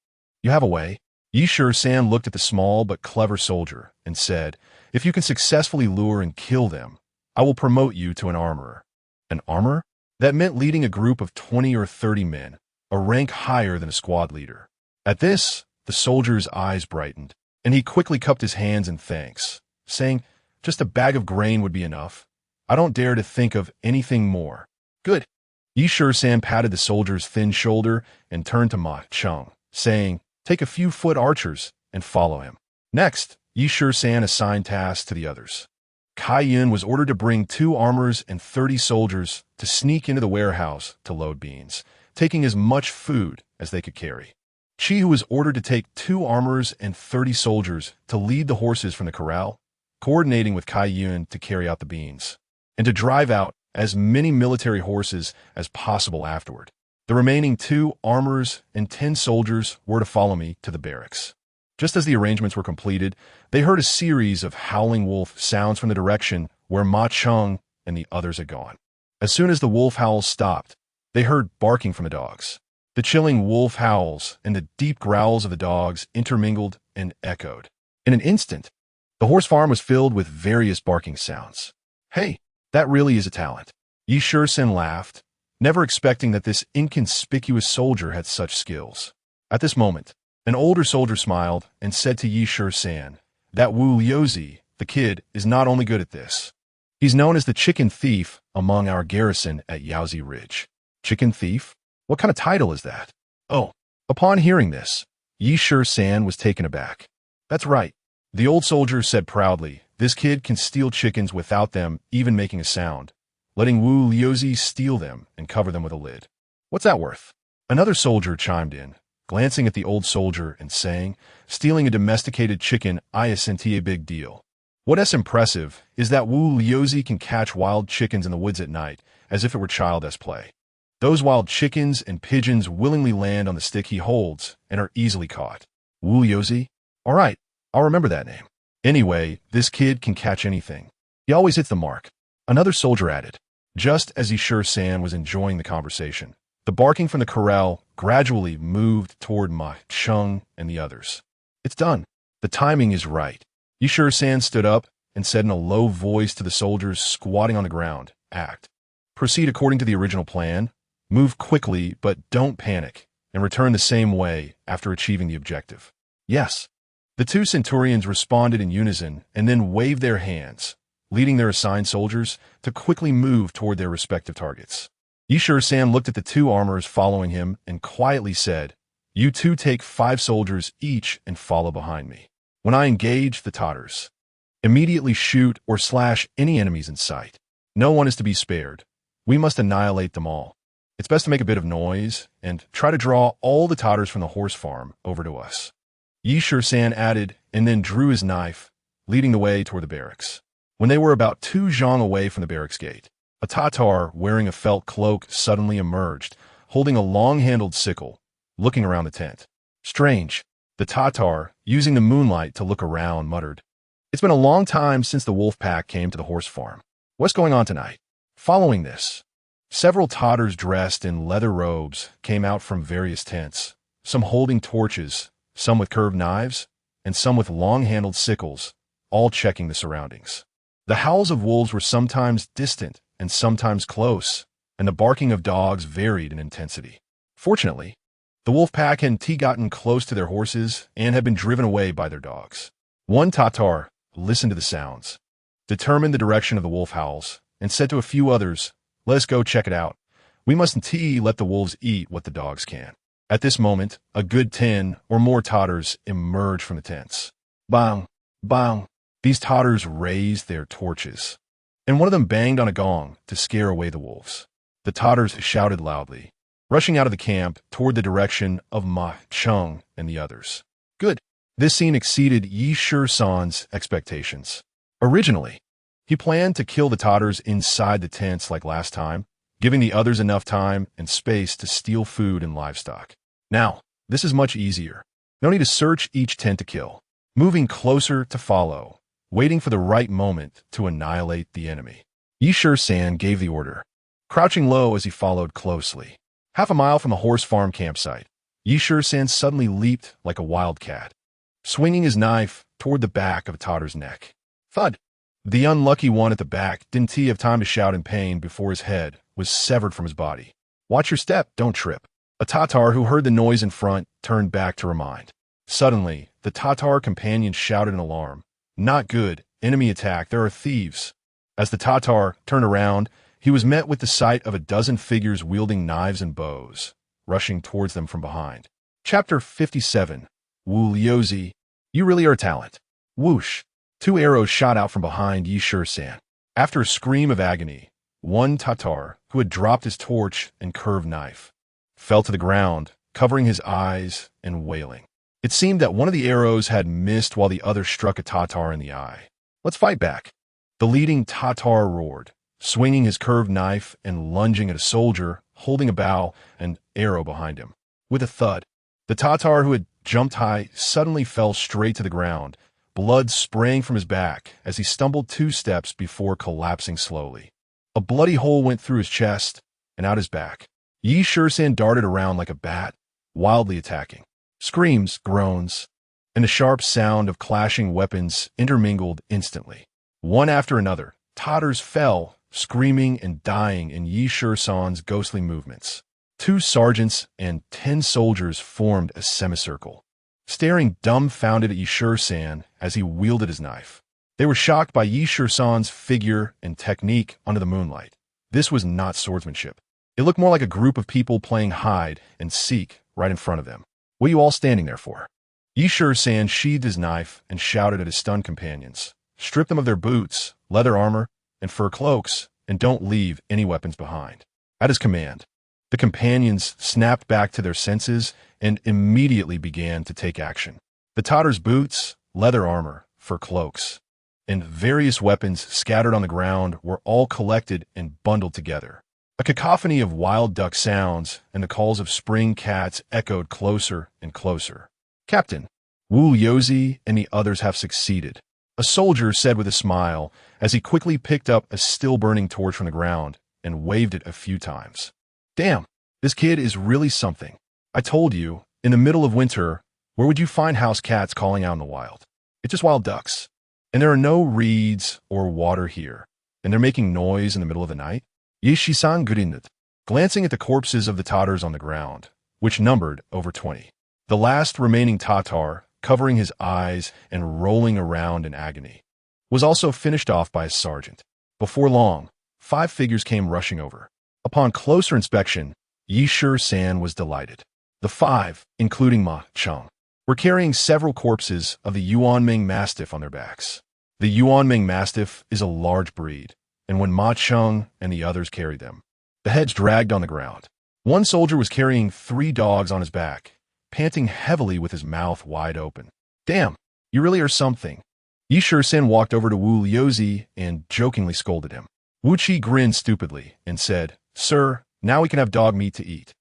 "You have a way?" San looked at the small but clever soldier and said, "If you can successfully lure and kill them, I will promote you to an armorer." An armorer? That meant leading a group of 20 or 30 men, a rank higher than a squad leader. At this, the soldier's eyes brightened, and he quickly cupped his hands in thanks, saying, "Just a bag of grain would be enough. I don't dare to think of anything more." "Good." San patted the soldier's thin shoulder and turned to Ma Cheng, saying, "Take a few foot archers and follow him." Next, San assigned tasks to the others. Kai Yun was ordered to bring 2 armorers and 30 soldiers to sneak into the warehouse to load beans, taking as much food as they could carry. Chi was ordered to take 2 armorers and 30 soldiers to lead the horses from the corral, coordinating with Kai Yun to carry out the beans, and to drive out as many military horses as possible afterward. The remaining 2 armorers and 10 soldiers were to follow me to the barracks. Just as the arrangements were completed, they heard a series of howling wolf sounds from the direction where Ma Cheng and the others had gone. As soon as the wolf howls stopped, they heard barking from the dogs. The chilling wolf howls and the deep growls of the dogs intermingled and echoed. In an instant, the horse farm was filled with various barking sounds. "Hey, that really is a talent." San laughed, never expecting that this inconspicuous soldier had such skills. At this moment, an older soldier smiled and said to San, "That Wu Liuzi, the kid, is not only good at this. He's known as the chicken thief among our garrison at Yaozi Ridge." Chicken thief? What kind of title is that? Oh, upon hearing this, San was taken aback. "That's right," the old soldier said proudly. "This kid can steal chickens without them even making a sound, letting Wu Liuzi steal them and cover them with a lid. What's that worth?" Another soldier chimed in, glancing at the old soldier and saying, "Stealing a domesticated chicken isn't a big deal. What's impressive is that Wu Liuzi can catch wild chickens in the woods at night, as if it were child's play. Those wild chickens and pigeons willingly land on the stick he holds and are easily caught." Wu Liuzi? All right, I'll remember that name. "Anyway, this kid can catch anything. He always hits the mark." Another soldier added, just as San was enjoying the conversation. The barking from the corral gradually moved toward Ma Cheng and the others. "It's done. The timing is right." San stood up and said in a low voice to the soldiers squatting on the ground, "Act. Proceed according to the original plan. Move quickly, but don't panic, and return the same way after achieving the objective." "Yes." The 2 centurions responded in unison and then waved their hands, leading their assigned soldiers to quickly move toward their respective targets. San looked at the 2 armorers following him and quietly said, "You 2 take 5 soldiers each and follow behind me. When I engage the Tatars, immediately shoot or slash any enemies in sight. No one is to be spared. We must annihilate them all. It's best to make a bit of noise and try to draw all the Tatars from the horse farm over to us." San added and then drew his knife, leading the way toward the barracks. When they were about 2 zhang away from the barracks gate, a Tatar wearing a felt cloak suddenly emerged, holding a long-handled sickle, looking around the tent. "Strange." The Tatar, using the moonlight to look around, muttered, "It's been a long time since the wolf pack came to the horse farm. What's going on tonight?" Following this, Several Tatars dressed in leather robes came out from various tents, some holding torches, some with curved knives, and some with long-handled sickles, all checking the surroundings. The howls of wolves were sometimes distant and sometimes close, and the barking of dogs varied in intensity. Fortunately, the wolf pack had gotten close to their horses and had been driven away by their dogs. One Tatar listened to the sounds, determined the direction of the wolf howls, and said to a few others, "Let us go check it out. We mustn't let the wolves eat what the dogs can." At this moment, a good 10 or more Tatars emerged from the tents. Bang! Bang! These Tatars raised their torches, and one of them banged on a gong to scare away the wolves. The Tatars shouted loudly, rushing out of the camp toward the direction of Ma Chung and the others. Good. This scene exceeded Shisan's expectations. Originally, he planned to kill the Tatars inside the tents like last time, giving the others enough time and space to steal food and livestock. Now, this is much easier. No need to search each tent to kill. Moving closer to follow, waiting for the right moment to annihilate the enemy. Shisan gave the order, crouching low as he followed closely. Half a mile from the horse farm campsite, Shisan suddenly leaped like a wildcat, swinging his knife toward the back of a Tatar's neck. Thud! The unlucky one at the back didn't have time to shout in pain before his head was severed from his body. Watch your step, don't trip. A Tatar who heard the noise in front turned back to remind. Suddenly, the Tatar companion shouted in alarm. Not good, enemy attack, there are thieves. As the Tatar turned around, he was met with the sight of a dozen figures wielding knives and bows, rushing towards them from behind. Chapter 57. Wu Liuzi, you really are a talent. Whoosh! 2 arrows shot out from behind Shisan. After a scream of agony, one Tatar, who had dropped his torch and curved knife, fell to the ground, covering his eyes and wailing. It seemed that one of the arrows had missed while the other struck a Tatar in the eye. Let's fight back. The leading Tatar roared, swinging his curved knife and lunging at a soldier holding a bow and arrow behind him. With a thud, the Tatar who had jumped high suddenly fell straight to the ground, blood spraying from his back as he stumbled 2 steps before collapsing slowly. A bloody hole went through his chest and out his back. Shisan darted around like a bat, wildly attacking. Screams, groans, and the sharp sound of clashing weapons intermingled instantly. One after another, Tatars fell, screaming and dying in Shisan's ghostly movements. 2 sergeants and 10 soldiers formed a semicircle, staring dumbfounded at Shisan as he wielded his knife. They were shocked by Shisan's figure and technique under the moonlight. This was not swordsmanship. It looked more like a group of people playing hide and seek right in front of them. What are you all standing there for? Shisan sheathed his knife and shouted at his stunned companions. Strip them of their boots, leather armor, and fur cloaks, and don't leave any weapons behind. At his command, the companions snapped back to their senses and immediately began to take action. The Tatar's boots, leather armor, fur cloaks, and various weapons scattered on the ground were all collected and bundled together. A cacophony of wild duck sounds and the calls of spring cats echoed closer and closer. Captain, Wu Liuzi and the others have succeeded, a soldier said with a smile as he quickly picked up a still-burning torch from the ground and waved it a few times. Damn, this kid is really something. I told you, in the middle of winter, where would you find house cats calling out in the wild? It's just wild ducks. And there are no reeds or water here, and they're making noise in the middle of the night? Shisan grinned, glancing at the corpses of the Tatars on the ground, which numbered over 20. The last remaining Tatar, covering his eyes and rolling around in agony, was also finished off by a sergeant. Before long, 5 figures came rushing over. Upon closer inspection, Shisan was delighted. The 5, including Ma Chung, were carrying several corpses of the Yuanming Mastiff on their backs. The Yuanming Mastiff is a large breed, and when Ma Chung and the others carried them, the heads dragged on the ground. One soldier was carrying 3 dogs on his back, panting heavily with his mouth wide open. Damn, you really are something. Shisan walked over to Wu Liuzi and jokingly scolded him. Wu Qi grinned stupidly and said, Sir, now we can have dog meat to eat.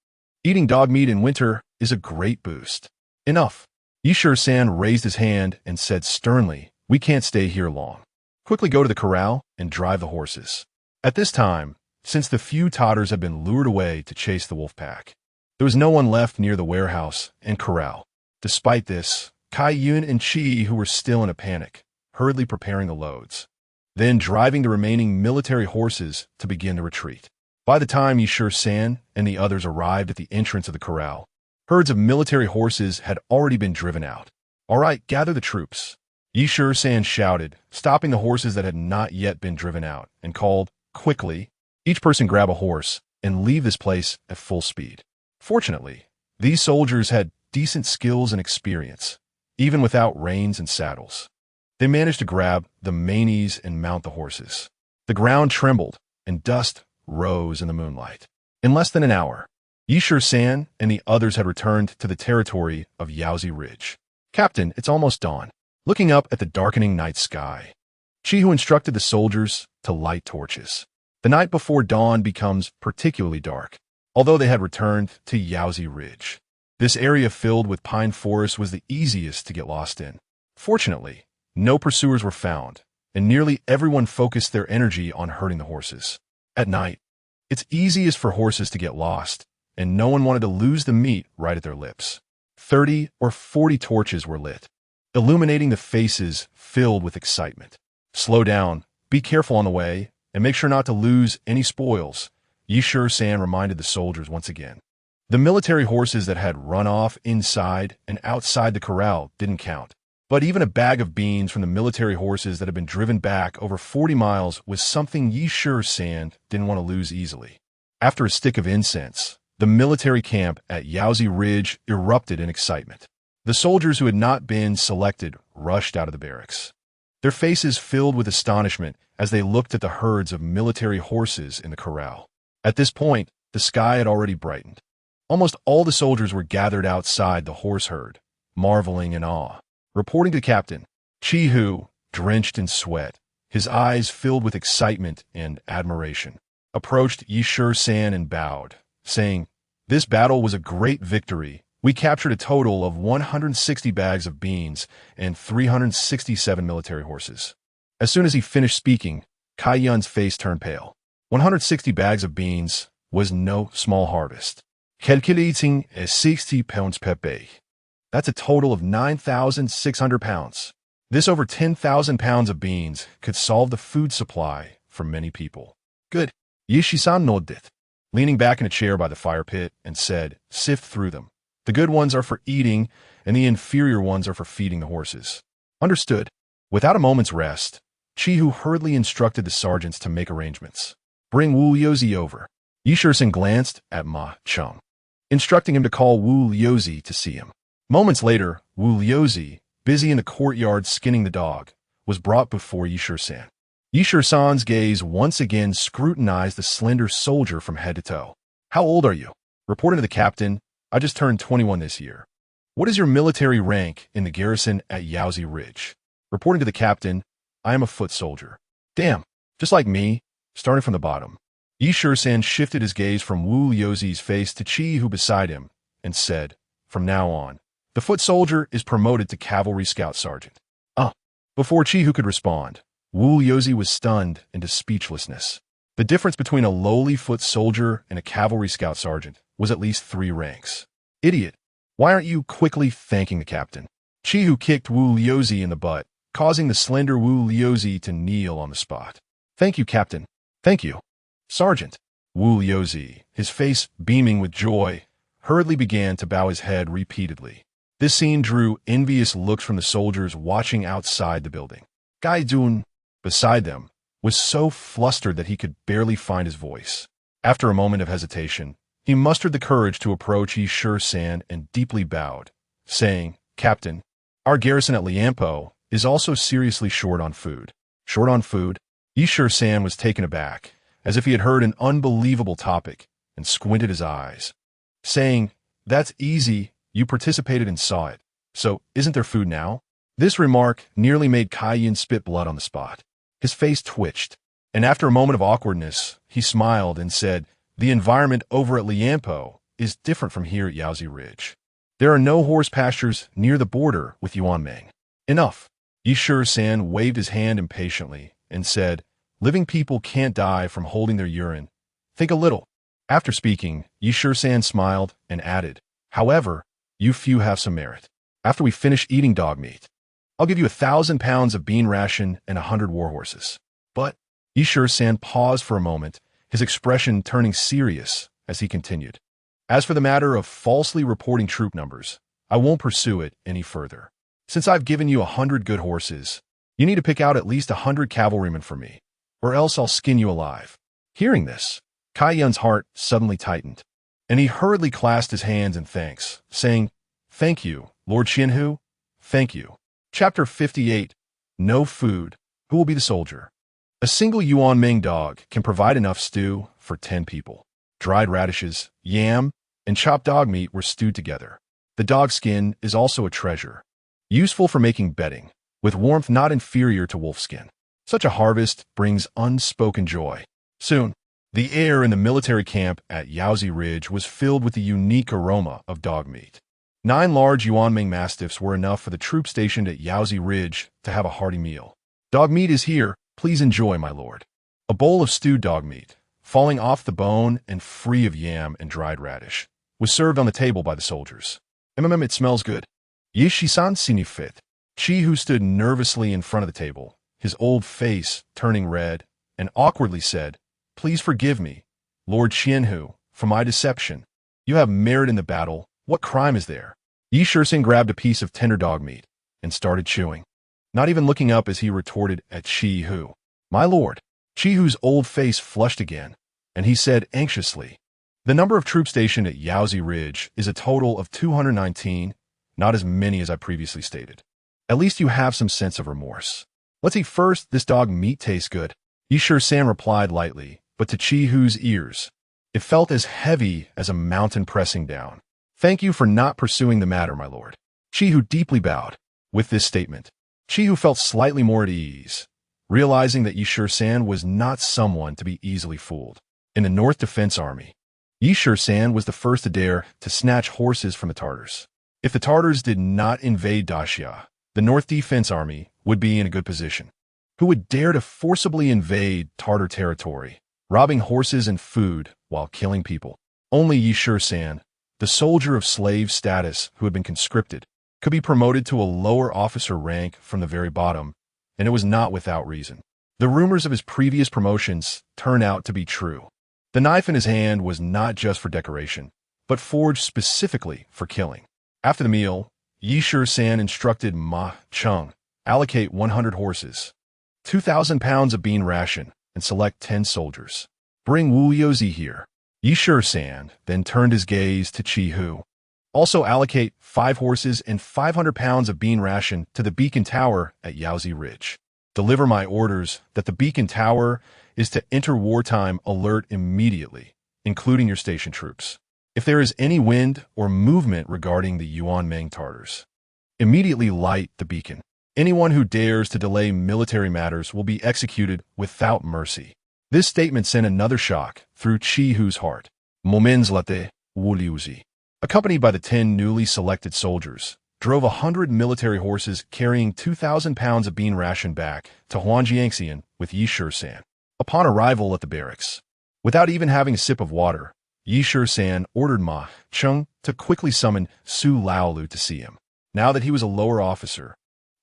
Eating dog meat in winter is a great boost. Enough. Shisan raised his hand and said sternly, we can't stay here long. Quickly go to the corral and drive the horses. At this time, since the few toddlers had been lured away to chase the wolf pack. There was no one left near the warehouse and corral. Despite this, Kai Yun and Chi, who were still in a panic, hurriedly preparing the loads, then driving the remaining military horses to begin the retreat. By the time Shisan and the others arrived at the entrance of the corral, herds of military horses had already been driven out. "All right, gather the troops," Shisan shouted, stopping the horses that had not yet been driven out, and called, "Quickly, each person grab a horse and leave this place at full speed." Fortunately, these soldiers had decent skills and experience, even without reins and saddles. They managed to grab the manes and mount the horses. The ground trembled, and dust rose in the moonlight. In less than an hour, Shisan and the others had returned to the territory of Yaozi Ridge. "Captain, it's almost dawn." Looking up at the darkening night sky, Chi instructed the soldiers to light torches. The night before dawn becomes particularly dark, although they had returned to Yaozi Ridge. This area filled with pine forests was the easiest to get lost in. Fortunately, no pursuers were found, and nearly everyone focused their energy on herding the horses. At night, it's easiest for horses to get lost, and no one wanted to lose the meat right at their lips. 30 or 40 torches were lit, illuminating the faces filled with excitement. "Slow down, be careful on the way, and make sure not to lose any spoils," Shisan reminded the soldiers once again. The military horses that had run off inside and outside the corral didn't count, but even a bag of beans from the military horses that had been driven back over 40 miles was something Shisan didn't want to lose easily. After a stick of incense, the military camp at Yaozi Ridge erupted in excitement. The soldiers who had not been selected rushed out of the barracks, their faces filled with astonishment as they looked at the herds of military horses in the corral. At this point, the sky had already brightened. Almost all the soldiers were gathered outside the horse herd, marveling in awe. Reporting to Captain, Chi, drenched in sweat, his eyes filled with excitement and admiration, approached Shisan and bowed, saying, "This battle was a great victory. We captured a total of 160 bags of beans and 367 military horses." As soon as he finished speaking, Kai Yun's face turned pale. 160 bags of beans was no small harvest. Calculating as 60 pounds per bag. That's a total of 9,600 pounds. This over 10,000 pounds of beans could solve the food supply for many people. "Good." Shisan nodded, leaning back in a chair by the fire pit, and said, "Sift through them. The good ones are for eating, and the inferior ones are for feeding the horses." "Understood." Without a moment's rest, Chi hurriedly instructed the sergeants to make arrangements. "Bring Wu Yozi over." Shisan glanced at Ma Chung, instructing him to call Wu Yozi to see him. Moments later, Wu Yozi, busy in the courtyard skinning the dog, was brought before Shisan. Shisan's gaze once again scrutinized the slender soldier from head to toe. "How old are you?" Reporting to the captain, "I just turned 21 this year." "What is your military rank in the garrison at Yaozi Ridge?" Reporting to the captain, "I am a foot soldier." "Damn, just like me," starting from the bottom. Shisan shifted his gaze from Wu Yozi's face to Chi, beside him, and said, "From now on, the foot soldier is promoted to cavalry scout sergeant." Before Chi could respond, Wu Yozi was stunned into speechlessness. The difference between a lowly foot soldier and a cavalry scout sergeant was at least 3 ranks. "Idiot, why aren't you quickly thanking the captain?" Chi kicked Wu Yozi in the butt, causing the slender Wu Yozi to kneel on the spot. "Thank you, captain. Thank you, Sergeant." Wu Yozi, his face beaming with joy, hurriedly began to bow his head repeatedly. This scene drew envious looks from the soldiers watching outside the building. Gai Dun, beside them, was so flustered that he could barely find his voice. After a moment of hesitation, he mustered the courage to approach Shisan and deeply bowed, saying, "Captain, our garrison at Liampo is also seriously short on food." "Short on food?" Shisan was taken aback, as if he had heard an unbelievable topic, and squinted his eyes, saying, "That's easy, you participated and saw it. So, isn't there food now?" This remark nearly made Kai Yun spit blood on the spot. His face twitched, and after a moment of awkwardness, he smiled and said, "The environment over at Liampo is different from here at Yaozi Ridge. There are no horse pastures near the border with Yuanming." "Enough." Shisan waved his hand impatiently and said, "Living people can't die from holding their urine, Think a little. After speaking, Shisan smiled and added, however, you few have some merit. After we finish eating dog meat, I'll give you 1,000 pounds of bean ration and 100 war horses. But Shisan paused for a moment, his expression turning serious as he continued. As for the matter of falsely reporting troop numbers, I won't pursue it any further. Since I've given you 100 good horses, you need to pick out at least 100 cavalrymen for me, or else I'll skin you alive. Hearing this, Kai Yun's heart suddenly tightened, and he hurriedly clasped his hands in thanks, saying, Thank you, Lord Qianhu, thank you. Chapter 58. No food. Who will be the soldier? A single Yuan Ming dog can provide enough stew for 10 people. Dried radishes, yam, and chopped dog meat were stewed together. The dog skin is also a treasure, useful for making bedding, with warmth not inferior to wolf skin. Such a harvest brings unspoken joy. Soon, the air in the military camp at Yaozi Ridge was filled with the unique aroma of dog meat. 9 large Yuanming mastiffs were enough for the troops stationed at Yaozi Ridge to have a hearty meal. Dog meat is here, please enjoy, my lord. A bowl of stewed dog meat, falling off the bone and free of yam and dried radish, was served on the table by the soldiers. It smells good. Shisan sinifit. Chi, who stood nervously in front of the table, his old face turning red, and awkwardly said, Please forgive me, Lord Qianhu, for my deception. You have merit in the battle. What crime is there? Shisan grabbed a piece of tender dog meat and started chewing, not even looking up as he retorted at Chi Hu. My lord. Chi Hu's old face flushed again, and he said anxiously, The number of troops stationed at Yaozi Ridge is a total of 219, not as many as I previously stated. At least you have some sense of remorse. Let's eat first. This dog meat tastes good. Shisan replied lightly, but to Chi Hu's ears, it felt as heavy as a mountain pressing down. Thank you for not pursuing the matter, my lord. Chi Hu deeply bowed. With this statement, Chi Hu felt slightly more at ease, realizing that Shisan was not someone to be easily fooled. In the North Defense Army, Shisan was the first to dare to snatch horses from the Tartars. If the Tartars did not invade Daxia, the North Defense Army would be in a good position. Who would dare to forcibly invade Tartar territory, robbing horses and food while killing people? Only Shisan, the soldier of slave status who had been conscripted, could be promoted to a lower officer rank from the very bottom, and it was not without reason. The rumors of his previous promotions turned out to be true. The knife in his hand was not just for decoration, but forged specifically for killing. After the meal, Shisan instructed Ma Cheng, allocate 100 horses, 2,000 pounds of bean ration, and select 10 soldiers. Bring Wu Yozi here. Shisan then turned his gaze to Chi Hu. Also allocate 5 horses and 500 pounds of bean ration to the beacon tower at Yaozi Ridge. Deliver my orders that the beacon tower is to enter wartime alert immediately, including your station troops. If there is any wind or movement regarding the Yuanming Tartars, immediately light the beacon. Anyone who dares to delay military matters will be executed without mercy. This statement sent another shock through Chi Hu's heart. Moments later, Wu Liuzi, accompanied by the 10 newly selected soldiers, drove 100 military horses carrying 2,000 pounds of bean ration back to Huangjiangxian with Shisan. Upon arrival at the barracks, without even having a sip of water, Shisan ordered Ma Cheng to quickly summon Su Laolu to see him. Now that he was a lower officer,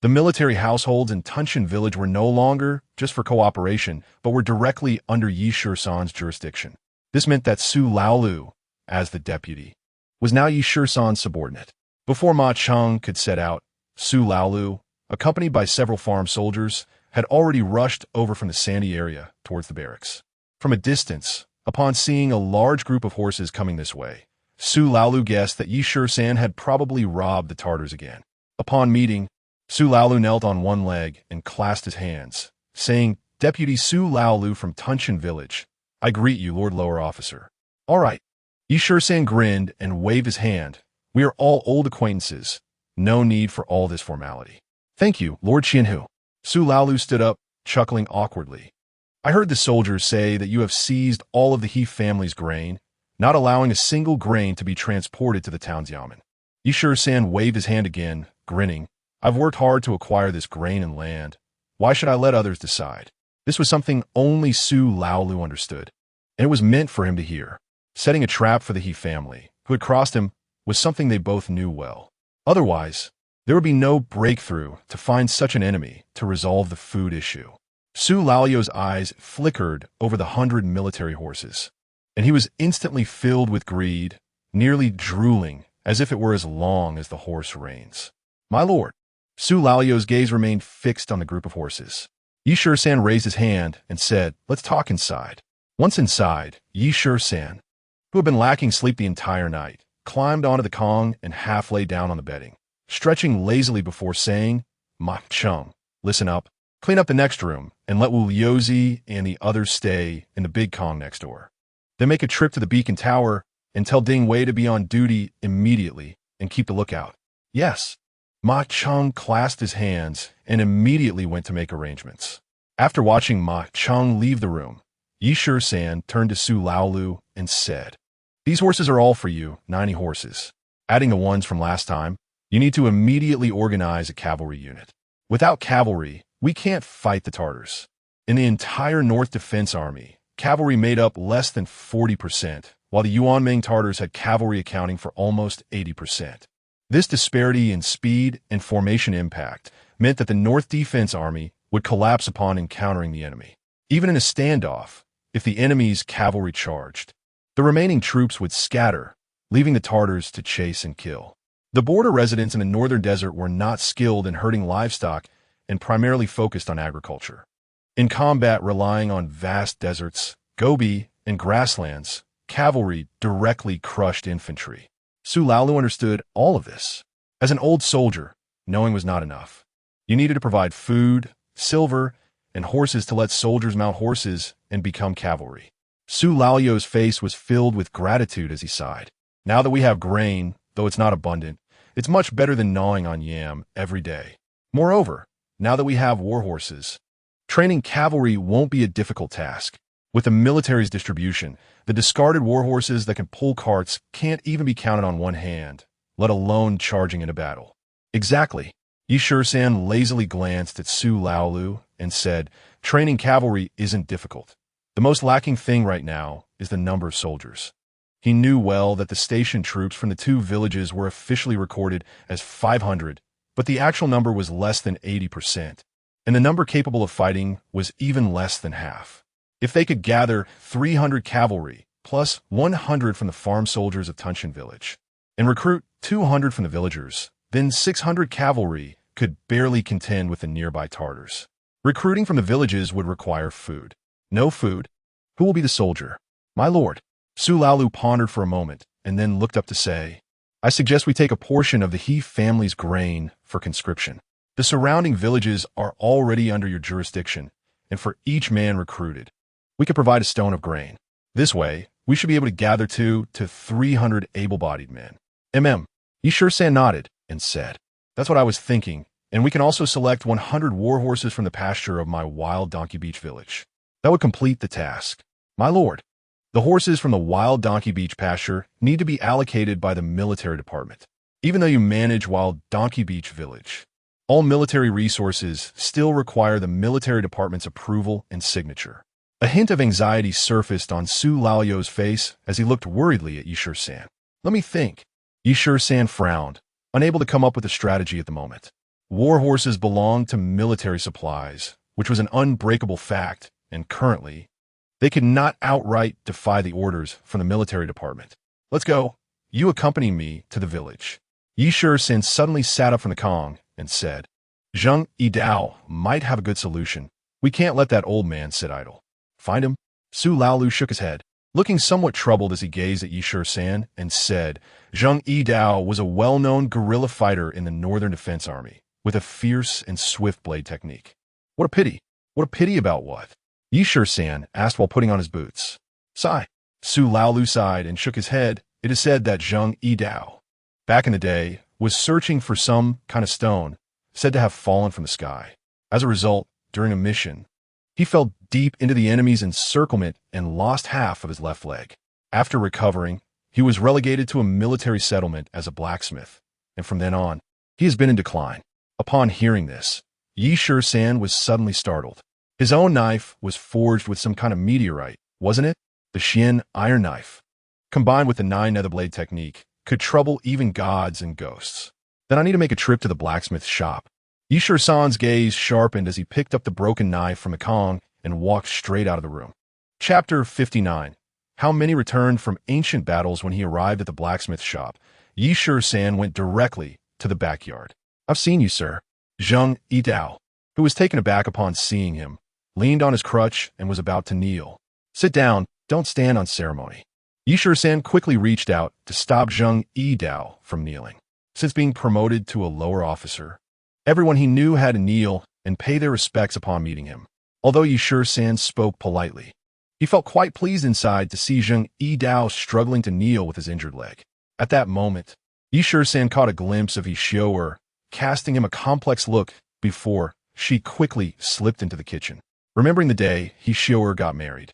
the military households in Tunshan village were no longer just for cooperation, but were directly under Shisan's jurisdiction. This meant that Su Laolu, as the deputy, was now Shisan's subordinate. Before Ma Cheng could set out, Su Laolu, accompanied by several farm soldiers, had already rushed over from the sandy area towards the barracks. From a distance, upon seeing a large group of horses coming this way, Su Laolu guessed that Shisan had probably robbed the Tartars again. Upon meeting, Su Laolu knelt on one leg and clasped his hands, saying, Deputy Su Laolu from Tunshan village, I greet you, Lord Lower Officer. All right. Shisan grinned and waved his hand. We are all old acquaintances. No need for all this formality. Thank you, Lord Qianhu. Su Laolu stood up, chuckling awkwardly. I heard the soldiers say that you have seized all of the He family's grain, not allowing a single grain to be transported to the town's yamen. Shisan waved his hand again, grinning. I've worked hard to acquire this grain and land. Why should I let others decide? This was something only Su Laolu understood. and it was meant for him to hear. Setting a trap for the He family, who had crossed him, was something they both knew well. Otherwise, there would be no breakthrough to find such an enemy to resolve the food issue. Su Laolio's eyes flickered over the 100 military horses, and he was instantly filled with greed, nearly drooling, as if it were as long as the horse reins. My lord. Su Laolio's gaze remained fixed on the group of horses. Yi Shisan raised his hand and said, "Let's talk inside." Once inside, Yi Shisan, who had been lacking sleep the entire night, climbed onto the Kong and half lay down on the bedding, stretching lazily before saying, "Ma Chung, listen up. Clean up the next room and let Wu Liuzi and the others stay in the big Kong next door. Then make a trip to the beacon tower and tell Ding Wei to be on duty immediately and keep the lookout." Yes. Ma Chung clasped his hands and immediately went to make arrangements. After watching Ma Chung leave the room, Yi Shisan turned to Su Laolu and said, "These horses are all for you, 90 horses. Adding the ones from last time, you need to immediately organize a cavalry unit. Without cavalry, we can't fight the Tartars. In the entire North Defense Army, cavalry made up less than 40%, while the Yuanming Tartars had cavalry accounting for almost 80%. This disparity in speed and formation impact meant that the North Defense Army would collapse upon encountering the enemy. Even in a standoff, if the enemy's cavalry charged, the remaining troops would scatter, leaving the Tartars to chase and kill. The border residents in the northern desert were not skilled in herding livestock and primarily focused on agriculture. In combat relying on vast deserts, gobi, and grasslands, cavalry directly crushed infantry. Su Laolu understood all of this. As an old soldier, knowing was not enough. You needed to provide food, silver, and horses to let soldiers mount horses and become cavalry. Su Laolio's face was filled with gratitude as he sighed. Now that we have grain, though it's not abundant, it's much better than gnawing on yam every day. Moreover, now that we have war horses, training cavalry won't be a difficult task. With the military's distribution, the discarded war horses that can pull carts can't even be counted on one hand, let alone charging in a battle. Exactly. Yi Shisan lazily glanced at Su Laolu and said, "Training cavalry isn't difficult. The most lacking thing right now is the number of soldiers." He knew well that the station troops from the two villages were officially recorded as 500, but the actual number was less than 80%, and the number capable of fighting was even less than half. If they could gather 300 cavalry, plus 100 from the farm soldiers of Tunshan village, and recruit 200 from the villagers, then 600 cavalry could barely contend with the nearby Tartars. Recruiting from the villages would require food. No food? Who will be the soldier? My lord. Su Laolu pondered for a moment, and then looked up to say, "I suggest we take a portion of the He family's grain for conscription. The surrounding villages are already under your jurisdiction, and for each man recruited, we could provide a stone of grain. This way, we should be able to gather 200 to 300 able-bodied men." Yi Shisan nodded and said, "That's what I was thinking, and we can also select 100 war horses from the pasture of my wild Donkey Beach village. That would complete the task. My lord, the horses from the wild Donkey Beach pasture need to be allocated by the military department. Even though you manage wild Donkey Beach village, all military resources still require the military department's approval and signature." A hint of anxiety surfaced on Su Laolio's face as he looked worriedly at Yi Shisan. "Let me think." Yi Shisan frowned, unable to come up with a strategy at the moment. War horses belonged to military supplies, which was an unbreakable fact, and currently, they could not outright defy the orders from the military department. "Let's go. You accompany me to the village." Yi Shisan suddenly sat up from the Kong and said, "Zheng Yidao might have a good solution. We can't let that old man sit idle." "Find him?" Su Laolu shook his head, looking somewhat troubled as he gazed at Yi Shisan and said, "Zheng Yidao was a well-known guerrilla fighter in the Northern Defense Army, with a fierce and swift blade technique." "What a pity." "What a pity about what?" Yi Shisan asked while putting on his boots. "Sigh." Su Laolu sighed and shook his head. "It is said that Zheng Yidao, back in the day, was searching for some kind of stone, said to have fallen from the sky. As a result, during a mission, he fell deep into the enemy's encirclement and lost half of his left leg. After recovering, he was relegated to a military settlement as a blacksmith, and from then on, he has been in decline." Upon hearing this, Yi Shisan was suddenly startled. His own knife was forged with some kind of meteorite, wasn't it? The Xian iron knife, combined with the 9 nether blade technique, could trouble even gods and ghosts. Then I need to make a trip to the blacksmith's shop. Shisan's gaze sharpened as he picked up the broken knife from the Kong and walked straight out of the room. Chapter 59. How many returned from ancient battles when he arrived at the blacksmith's shop? Shisan went directly to the backyard. I've seen you, sir. Zhang Yidao, who was taken aback upon seeing him, leaned on his crutch and was about to kneel. Sit down, don't stand on ceremony. Shisan quickly reached out to stop Zhang Yidao from kneeling. Since being promoted to a lower officer, everyone he knew had to kneel and pay their respects upon meeting him. Although Shisan spoke politely, he felt quite pleased inside to see Zhang Yidao struggling to kneel with his injured leg. At that moment, Shisan caught a glimpse of Yishioer, casting him a complex look before she quickly slipped into the kitchen. Remembering the day Yishioer got married,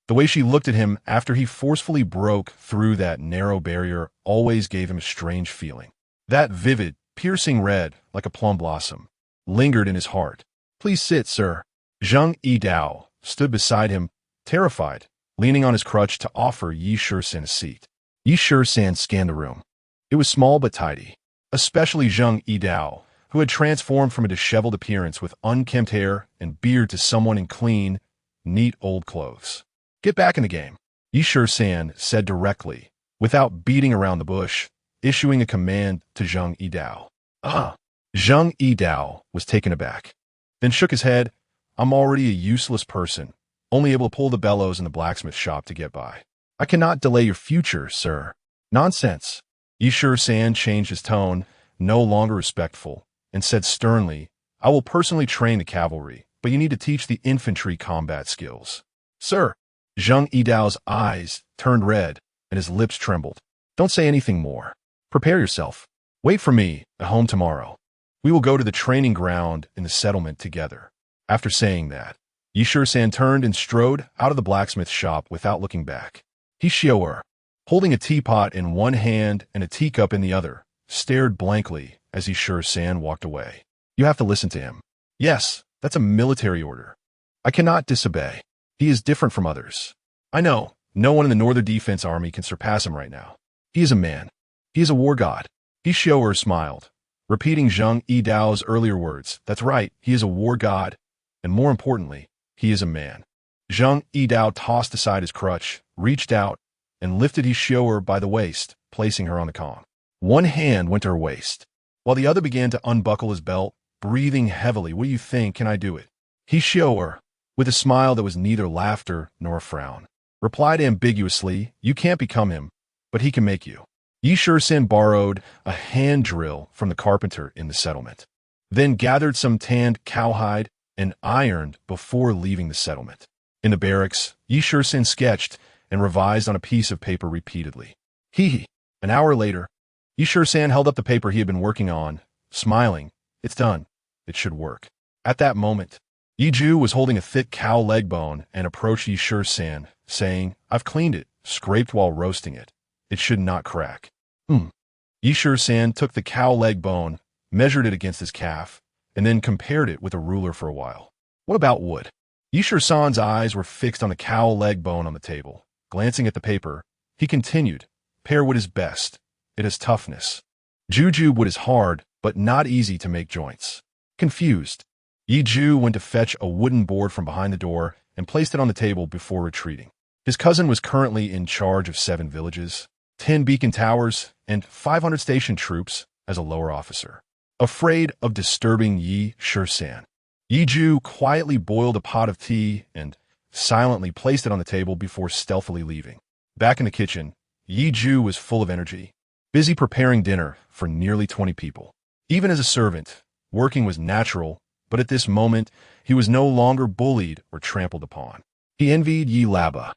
the way she looked at him after he forcefully broke through that narrow barrier always gave him a strange feeling. That vivid, piercing red, like a plum blossom, lingered in his heart. Please sit, sir. Zhang Yidao stood beside him, terrified, leaning on his crutch to offer Shisan a seat. Shisan scanned the room. It was small but tidy, especially Zhang Yidao, who had transformed from a disheveled appearance with unkempt hair and beard to someone in clean, neat old clothes. Get back in the game, Shisan said directly, without beating around the bush, issuing a command to Zhang Yidao. Zhang Yidao was taken aback, then shook his head. I'm already a useless person, only able to pull the bellows in the blacksmith shop to get by. I cannot delay your future, sir. Nonsense. Shisan changed his tone, no longer respectful, and said sternly, I will personally train the cavalry, but you need to teach the infantry combat skills. Sir. Zhang Yidao's eyes turned red and his lips trembled. Don't say anything more. Prepare yourself. Wait for me at home tomorrow. We will go to the training ground in the settlement together. After saying that, Shisan turned and strode out of the blacksmith shop without looking back. Yishioer, holding a teapot in one hand and a teacup in the other, stared blankly as Shisan walked away. You have to listen to him. Yes, that's a military order. I cannot disobey. He is different from others. I know, no one in the Northern Defense Army can surpass him right now. He is a man. He is a war god. Yishioer smiled, repeating Zhang Yidao's earlier words. That's right, he is a war god, and more importantly, he is a man. Zhang Yidao tossed aside his crutch, reached out, and lifted Yishioer by the waist, placing her on the Kong. One hand went to her waist, while the other began to unbuckle his belt, breathing heavily. What do you think? Can I do it? Yishioer, with a smile that was neither laughter nor a frown, replied ambiguously, you can't become him, but he can make you. Shisan borrowed a hand drill from the carpenter in the settlement, then gathered some tanned cowhide and ironed before leaving the settlement. In the barracks, Shisan sketched and revised on a piece of paper repeatedly. An hour later, Shisan held up the paper he had been working on, smiling. It's done. It should work. At that moment, Yiju was holding a thick cow leg bone and approached Shisan, saying, I've cleaned it, scraped while roasting it. It should not crack. Shisan took the cow leg bone, measured it against his calf, and then compared it with a ruler for a while. What about wood? Shisan's eyes were fixed on the cow leg bone on the table. Glancing at the paper, he continued, pear wood is best. It has toughness. Juju wood is hard, but not easy to make joints. Confused, Yiju went to fetch a wooden board from behind the door and placed it on the table before retreating. His cousin was currently in charge of 7 villages, 10 beacon towers, and 500 station troops as a lower officer. Afraid of disturbing Shisan, Yiju quietly boiled a pot of tea and silently placed it on the table before stealthily leaving. Back in the kitchen, Yiju was full of energy, busy preparing dinner for nearly 20 people. Even as a servant, working was natural, but at this moment, he was no longer bullied or trampled upon. He envied Yi Laba,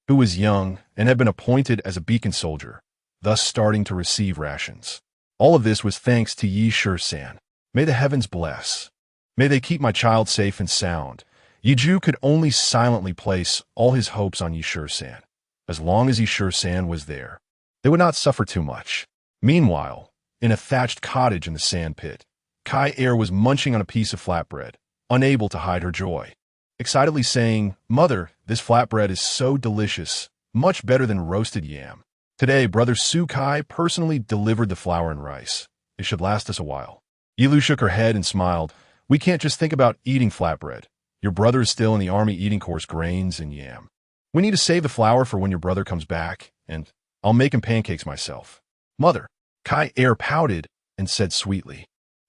who was young and had been appointed as a beacon soldier, thus starting to receive rations. All of this was thanks to Shisan. May the heavens bless. May they keep my child safe and sound. Yiju could only silently place all his hopes on Shisan. As long as Shisan was there, they would not suffer too much. Meanwhile, in a thatched cottage in the sand pit, Kai Air was munching on a piece of flatbread, unable to hide her joy, excitedly saying, Mother, this flatbread is so delicious. much better than roasted yam. Today, Brother Sukai personally delivered the flour and rice. It should last us a while. Yilu shook her head and smiled. We can't just think about eating flatbread. Your brother is still in the army eating coarse grains and yam. We need to save the flour for when your brother comes back, and I'll make him pancakes myself. Mother, Kai Er pouted and said sweetly,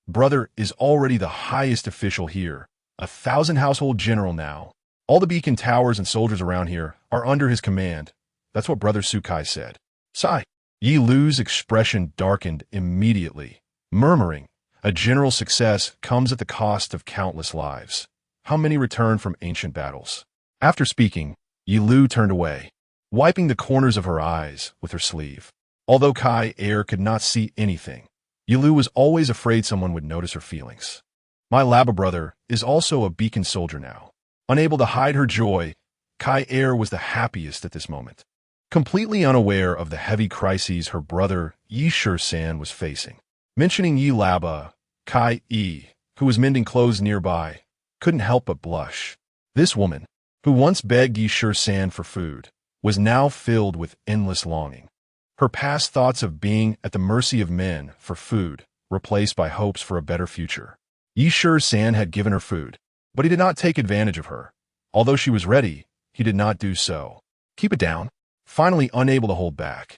Brother is already the highest official here, 1,000 household general now. All the beacon towers and soldiers around here are under his command. That's what Brother Sukai said. Sigh. Yi Lu's expression darkened immediately, murmuring, a general success comes at the cost of countless lives. How many return from ancient battles? After speaking, Yi Lu turned away, wiping the corners of her eyes with her sleeve. Although Kai Er could not see anything, Yi Lu was always afraid someone would notice her feelings. My Laba brother is also a beacon soldier now. Unable to hide her joy, Kai Er was the happiest at this moment. Completely unaware of the heavy crises her brother Yi Shisan was facing. Mentioning Yi Laba, Kai E, who was mending clothes nearby, couldn't help but blush. This woman, who once begged Yi Shisan for food, was now filled with endless longing. Her past thoughts of being at the mercy of men for food replaced by hopes for a better future. Yi Shisan had given her food, but he did not take advantage of her. Although she was ready, he did not do so. Keep it down. Finally unable to hold back,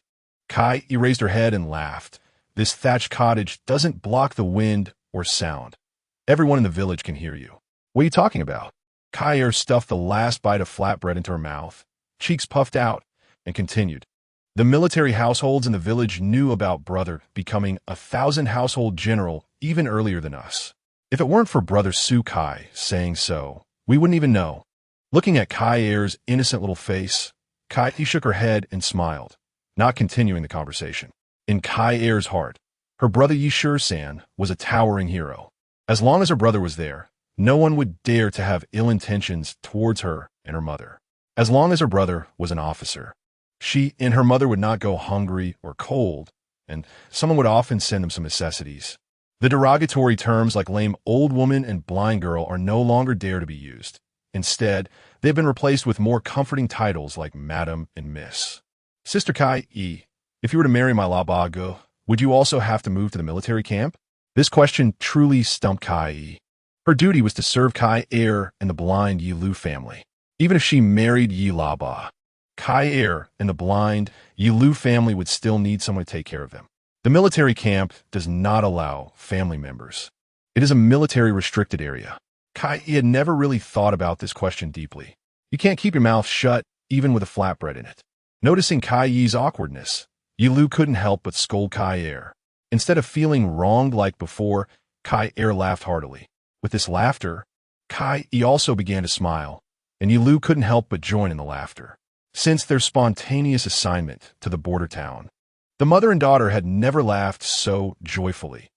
Kai raised her head and laughed. This thatched cottage doesn't block the wind or sound. Everyone in the village can hear you. What are you talking about? Kai stuffed the last bite of flatbread into her mouth, cheeks puffed out, and continued. The military households in the village knew about Brother becoming 1,000 household general even earlier than us. If it weren't for Brother Sukai saying so, we wouldn't even know. Looking at Kai Er's innocent little face, Kai shook her head and smiled, not continuing the conversation. In Kai Er's heart, her brother Yi Shisan was a towering hero. As long as her brother was there, no one would dare to have ill intentions towards her and her mother. As long as her brother was an officer, she and her mother would not go hungry or cold, and someone would often send them some necessities. The derogatory terms like lame old woman and blind girl are no longer dare to be used. Instead, they've been replaced with more comforting titles like Madam and Miss. Sister Kai E, if you were to marry my Labago, would you also have to move to the military camp? This question truly stumped Kai E. Her duty was to serve Kai Er and the blind Yi Lu family. Even if she married Yi Laba, Kai Er and the blind Yi Lu family would still need someone to take care of them. The military camp does not allow family members. It is a military restricted area. Kai had never really thought about this question deeply. You can't keep your mouth shut even with a flatbread in it. Noticing Kai Yi's awkwardness, Yi Lu couldn't help but scold Kai Er. Instead of feeling wronged like before, Kai Er laughed heartily. With this laughter, Kai Yi also began to smile, and Yi Lu couldn't help but join in the laughter. Since their spontaneous assignment to the border town, the mother and daughter had never laughed so joyfully.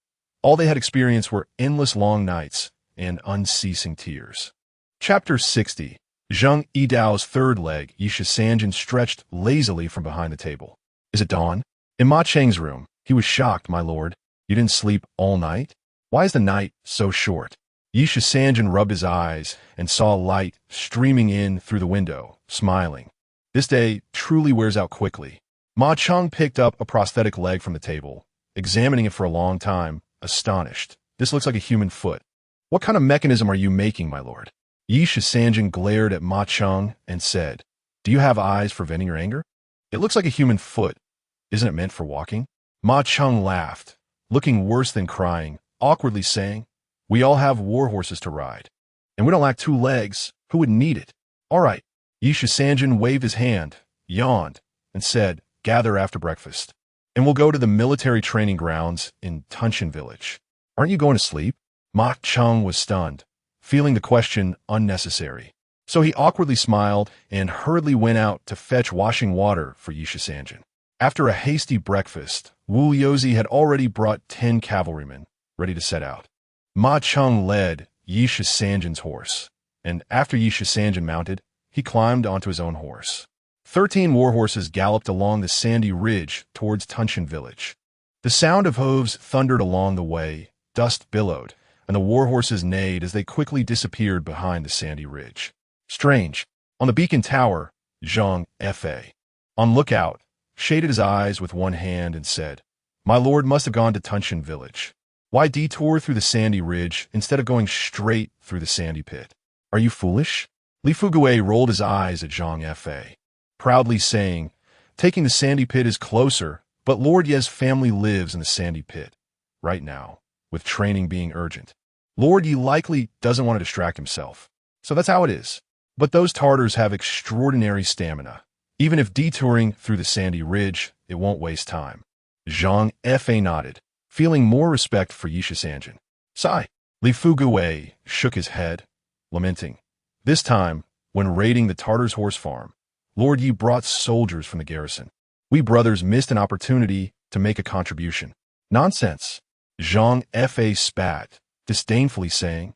All they had experienced were endless long nights and unceasing tears. Chapter 60. Zheng Yidao's third leg, Yi Shisan stretched lazily from behind the table. Is it dawn? In Ma Cheng's room, he was shocked, my lord. You didn't sleep all night? Why is the night so short? Yi Shisan rubbed his eyes and saw light streaming in through the window, smiling. This day truly wears out quickly. Ma Cheng picked up a prosthetic leg from the table, examining it for a long time, astonished. This looks like a human foot. What kind of mechanism are you making, my lord? Yi Shisan glared at Ma Cheng and said, Do you have eyes for venting your anger? It looks like a human foot. Isn't it meant for walking? Ma Cheng laughed, looking worse than crying, awkwardly saying, We all have war horses to ride. And we don't lack 2 legs. Who would need it? All right. Yi Shisan waved his hand, yawned, and said, Gather after breakfast, and we'll go to the military training grounds in Tunshan village. Aren't you going to sleep? Ma Cheng was stunned, feeling the question unnecessary. So he awkwardly smiled and hurriedly went out to fetch washing water for Yi Shisan. After a hasty breakfast, Wu Yozi had already brought 10 cavalrymen, ready to set out. Ma Cheng led Yi Shisan's horse, and after Yi Shisan mounted, he climbed onto his own horse. 13 war horses galloped along the sandy ridge towards Tunshan village. The sound of hooves thundered along the way, dust billowed, and the war horses neighed as they quickly disappeared behind the sandy ridge. Strange. On the beacon tower, Zhang Fa. On lookout, shaded his eyes with one hand and said, "My lord must have gone to Tunshan village. Why detour through the sandy ridge instead of going straight through the sandy pit? Are you foolish?" Li Fugui rolled his eyes at Zhang Fa, proudly saying, "Taking the sandy pit is closer, but Lord Ye's family lives in the sandy pit right now, with training being urgent. Lord Yi likely doesn't want to distract himself. So that's how it is. But those Tartars have extraordinary stamina. Even if detouring through the sandy ridge, it won't waste time." Zhang Fa nodded, feeling more respect for Shisan. Sigh. Li Fugui shook his head, lamenting. This time, when raiding the Tartars' horse farm, Lord Yi brought soldiers from the garrison. We brothers missed an opportunity to make a contribution. Nonsense. Zhang Fa spat, disdainfully saying,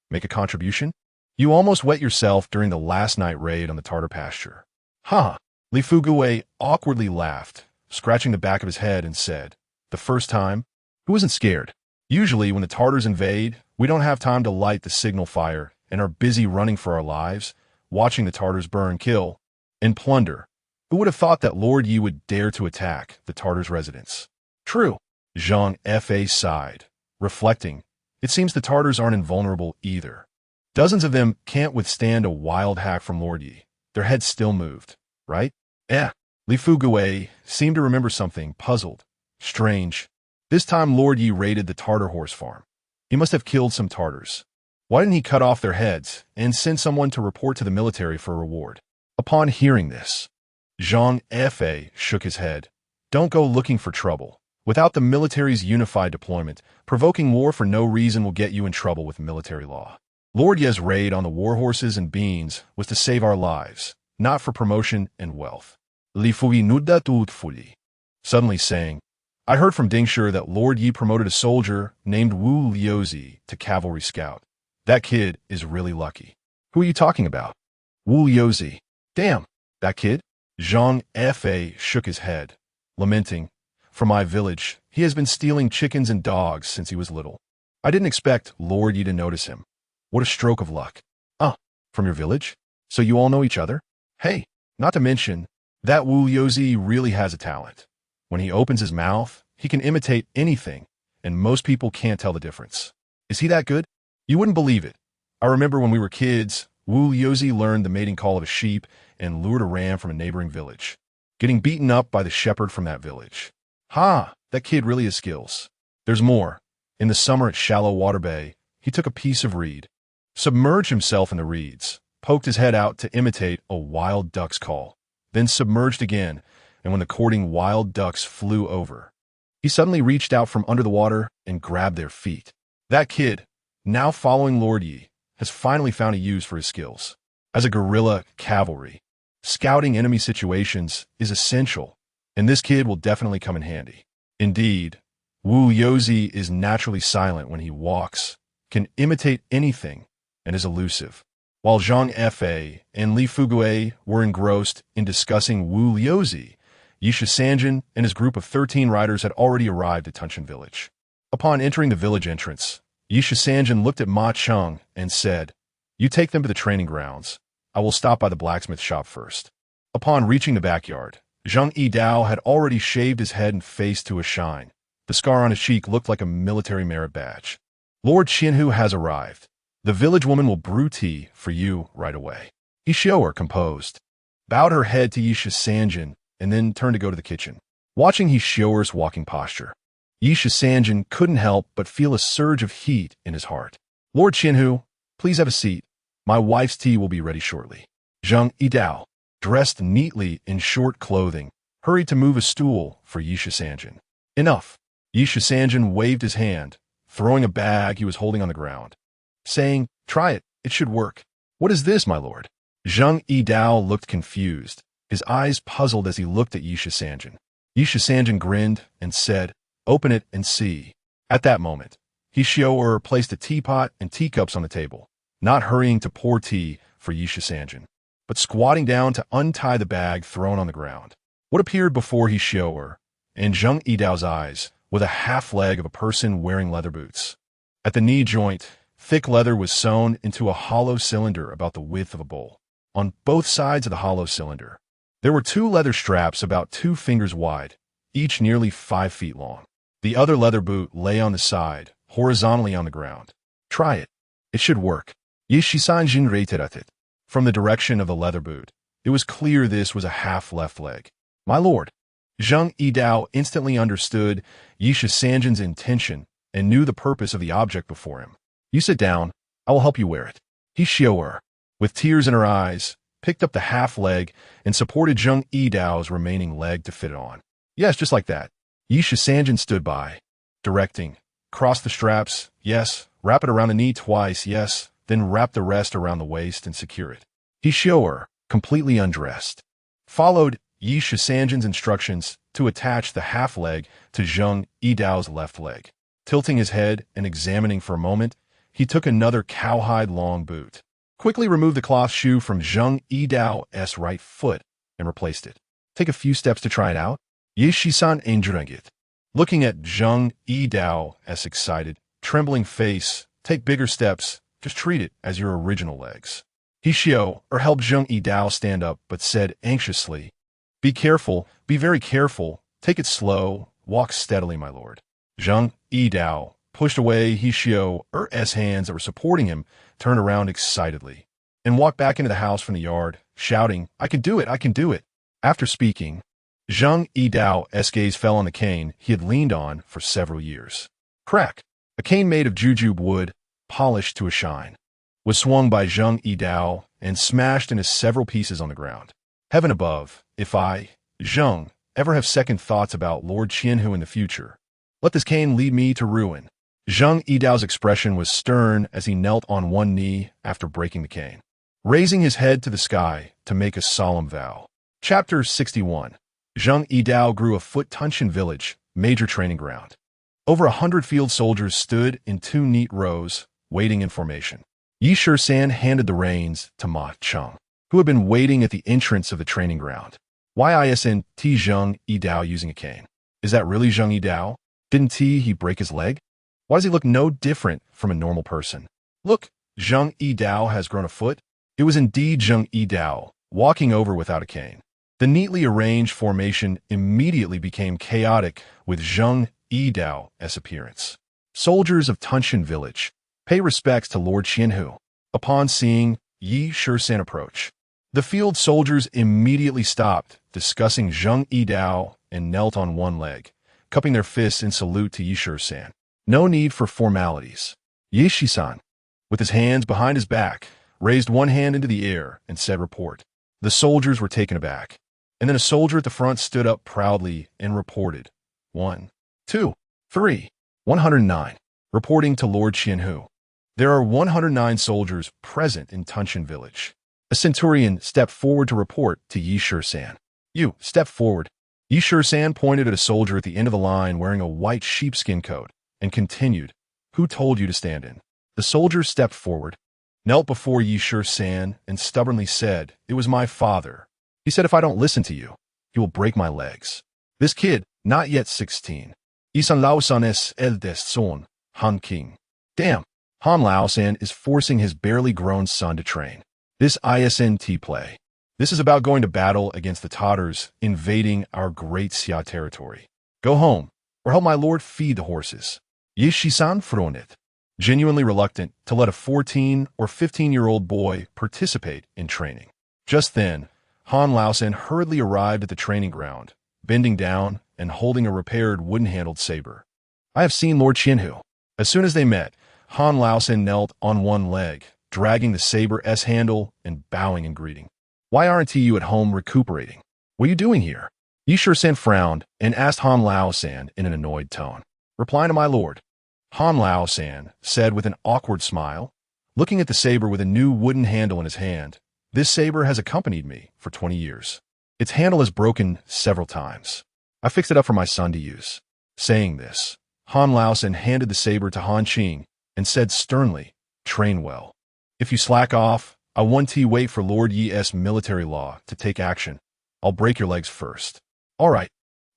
"Make a contribution? You almost wet yourself during the last night raid on the Tartar pasture." "Ha!" Li Fugui awkwardly laughed, scratching the back of his head and said, "The first time? Who isn't scared? Usually when the Tartars invade, we don't have time to light the signal fire and are busy running for our lives, watching the Tartars burn, kill, and plunder. Who would have thought that Lord Yi would dare to attack the Tartars' residence?" "True." Zhang Fa sighed, reflecting, "It seems the Tartars aren't invulnerable either. Dozens of them can't withstand a wild hack from Lord Yi. Their heads still moved, right?" Li Fugui seemed to remember something, puzzled. "Strange. This time Lord Yi raided the Tartar horse farm. He must have killed some Tartars. Why didn't he cut off their heads and send someone to report to the military for a reward?" Upon hearing this, Zhang Fa shook his head. "Don't go looking for trouble. Without the military's unified deployment, provoking war for no reason will get you in trouble with military law. Lord Ye's raid on the war horses and beans was to save our lives, not for promotion and wealth." Li Fugui nudda tutfuli, suddenly saying, "I heard from Dingshi that Lord Yi promoted a soldier named Wu Liuzi to cavalry scout. That kid is really lucky." "Who are you talking about?" "Wu Liuzi." "Damn, that kid?" Zhang Fa shook his head, lamenting, "From my village, he has been stealing chickens and dogs since he was little. I didn't expect Lord Yi to notice him. What a stroke of luck." "Ah, from your village? So you all know each other?" "Hey, not to mention, that Wu Liuzi really has a talent. When he opens his mouth, he can imitate anything, and most people can't tell the difference. Is he that good? You wouldn't believe it. I remember when we were kids, Wu Liuzi learned the mating call of a sheep and lured a ram from a neighboring village, getting beaten up by the shepherd from that village. Ha, that kid really has skills. There's more. In the summer at Shallow Water Bay, he took a piece of reed, submerged himself in the reeds, poked his head out to imitate a wild duck's call, then submerged again, and when the courting wild ducks flew over, he suddenly reached out from under the water and grabbed their feet. That kid, now following Lord Yi, has finally found a use for his skills. As a guerrilla cavalry, scouting enemy situations is essential, and this kid will definitely come in handy. Indeed, Wu Liuzi is naturally silent when he walks, can imitate anything, and is elusive. While Zhang Fa and Li Fugui were engrossed in discussing Wu Liuzi, Shisan and his group of 13 riders had already arrived at Tunshan village. Upon entering the village entrance, Shisan looked at Ma Cheng and said, "You take them to the training grounds. I will stop by the blacksmith shop first." Upon reaching the backyard, Zhang Yidao had already shaved his head and face to a shine. The scar on his cheek looked like a military merit badge. "Lord Qianhu has arrived. The village woman will brew tea for you right away." Ishioer composed, bowed her head to Shisan, and then turned to go to the kitchen. Watching Ishioer's walking posture, Shisan couldn't help but feel a surge of heat in his heart. "Lord Qianhu, please have a seat. My wife's tea will be ready shortly." Zhang Yidao, dressed neatly in short clothing, hurried to move a stool for Shisan. "Enough." Shisan waved his hand, throwing a bag he was holding on the ground, saying, "Try it, it should work." "What is this, my lord?" Zhang Yidao looked confused, his eyes puzzled as he looked at Shisan. Shisan grinned and said, "Open it and see." At that moment, Ishioer placed a teapot and teacups on the table, not hurrying to pour tea for Shisan, but squatting down to untie the bag thrown on the ground. What appeared before Ishioer, in Zhang Yidao's eyes, was a half-leg of a person wearing leather boots. At the knee joint, thick leather was sewn into a hollow cylinder about the width of a bowl. On both sides of the hollow cylinder, There were 2 leather straps about 2 fingers wide, each nearly 5 feet long. The other leather boot lay on the side, horizontally on the ground. Try it. It should work. Shisan jinrated. From the direction of the leather boot, it was clear this was a half left leg. My lord. Zhang Yidao instantly understood Shisan's intention and knew the purpose of the object before him. You sit down. I will help you wear it. He Shioer, with tears in her eyes, picked up the half leg and supported Zhang Yidao's remaining leg to fit it on. Yes, just like that. Shisan stood by, directing. Cross the straps, yes. Wrap it around the knee twice, yes. Then wrap the rest around the waist and secure it. He Shioer, completely undressed, followed Shisan's instructions to attach the half leg to Zhang Yidao's left leg. Tilting his head and examining for a moment, he took another cowhide long boot. Quickly removed the cloth shoe from Zhang Yidao's right foot and replaced it. Take a few steps to try it out. Shisan enjoying it. Looking at Zhang Yidao's excited, trembling face, take bigger steps. Just treat it as your original legs. He helped Zhang Yidao stand up, but said anxiously, Be careful, be very careful. Take it slow, walk steadily, my lord. Zhang Yidao pushed away Hishio's hands that were supporting him, turned around excitedly, and walked back into the house from the yard, shouting, I can do it, I can do it. After speaking, Zhang Yidao's gaze fell on the cane he had leaned on for several years. Crack! A cane made of jujube wood, polished to a shine, was swung by Zhang Yidao and smashed into several pieces on the ground. Heaven above, if I, Zhang, ever have second thoughts about Lord Qianhu in the future, let this cane lead me to ruin. Zhang Yidao's expression was stern as he knelt on one knee after breaking the cane, raising his head to the sky to make a solemn vow. Chapter 61. Zhang Yidao grew afoot. Tunshan village, major training ground. Over 100 field soldiers stood in 2 neat rows, waiting in formation. Shisan handed the reins to Ma Cheng, who had been waiting at the entrance of the training ground. Why isn't Zhang Yidao using a cane? Is that really Zhang Yidao? Didn't he break his leg? Why does he look no different from a normal person? Look, Zhang Yidao has grown a foot. It was indeed Zhang Yidao, walking over without a cane. The neatly arranged formation immediately became chaotic with Zhang Yidao's appearance. Soldiers of Tunshan village, pay respects to Lord Qianhu. Upon seeing Shisan approach, the field soldiers immediately stopped discussing Zhang Yidao and knelt on one leg, cupping their fists in salute to Shisan. No need for formalities. Shisan, with his hands behind his back, raised one hand into the air and said, Report. The soldiers were taken aback, and then a soldier at the front stood up proudly and reported, 1, 2, 3, 109, reporting to Lord Qianhu. There are 109 soldiers present in Tunshan village. A centurion stepped forward to report to Shisan. You, step forward. Shisan pointed at a soldier at the end of the line wearing a white sheepskin coat and continued, Who told you to stand in? The soldier stepped forward, knelt before Shisan, and stubbornly said, It was my father. He said if I don't listen to you, he will break my legs. This kid, not yet 16. Isan Laosan's eldest son, Han King. Damn, Han Laosan is forcing his barely grown son to train. This isn't play. This is about going to battle against the Tatars invading our great Xia territory. Go home, or help my lord feed the horses. Shisan frowned, genuinely reluctant to let a 14 or 15-year-old boy participate in training. Just then, Han Laosan hurriedly arrived at the training ground, bending down and holding a repaired wooden-handled saber. I have seen Lord Qianhu. As soon as they met, Han Laosan knelt on one leg, dragging the saber's handle and bowing in greeting. Why aren't you at home recuperating? What are you doing here? Shisan frowned and asked Han Laosan in an annoyed tone. Reply to my lord. Han Laosan said with an awkward smile, looking at the saber with a new wooden handle in his hand. This saber has accompanied me for 20 years. Its handle has broken several times. I fixed it up for my son to use. Saying this, Han Laosan handed the saber to Han Qing and said sternly, Train well. If you slack off, I want to wait for Lord Yi's military law to take action. I'll break your legs first. All right.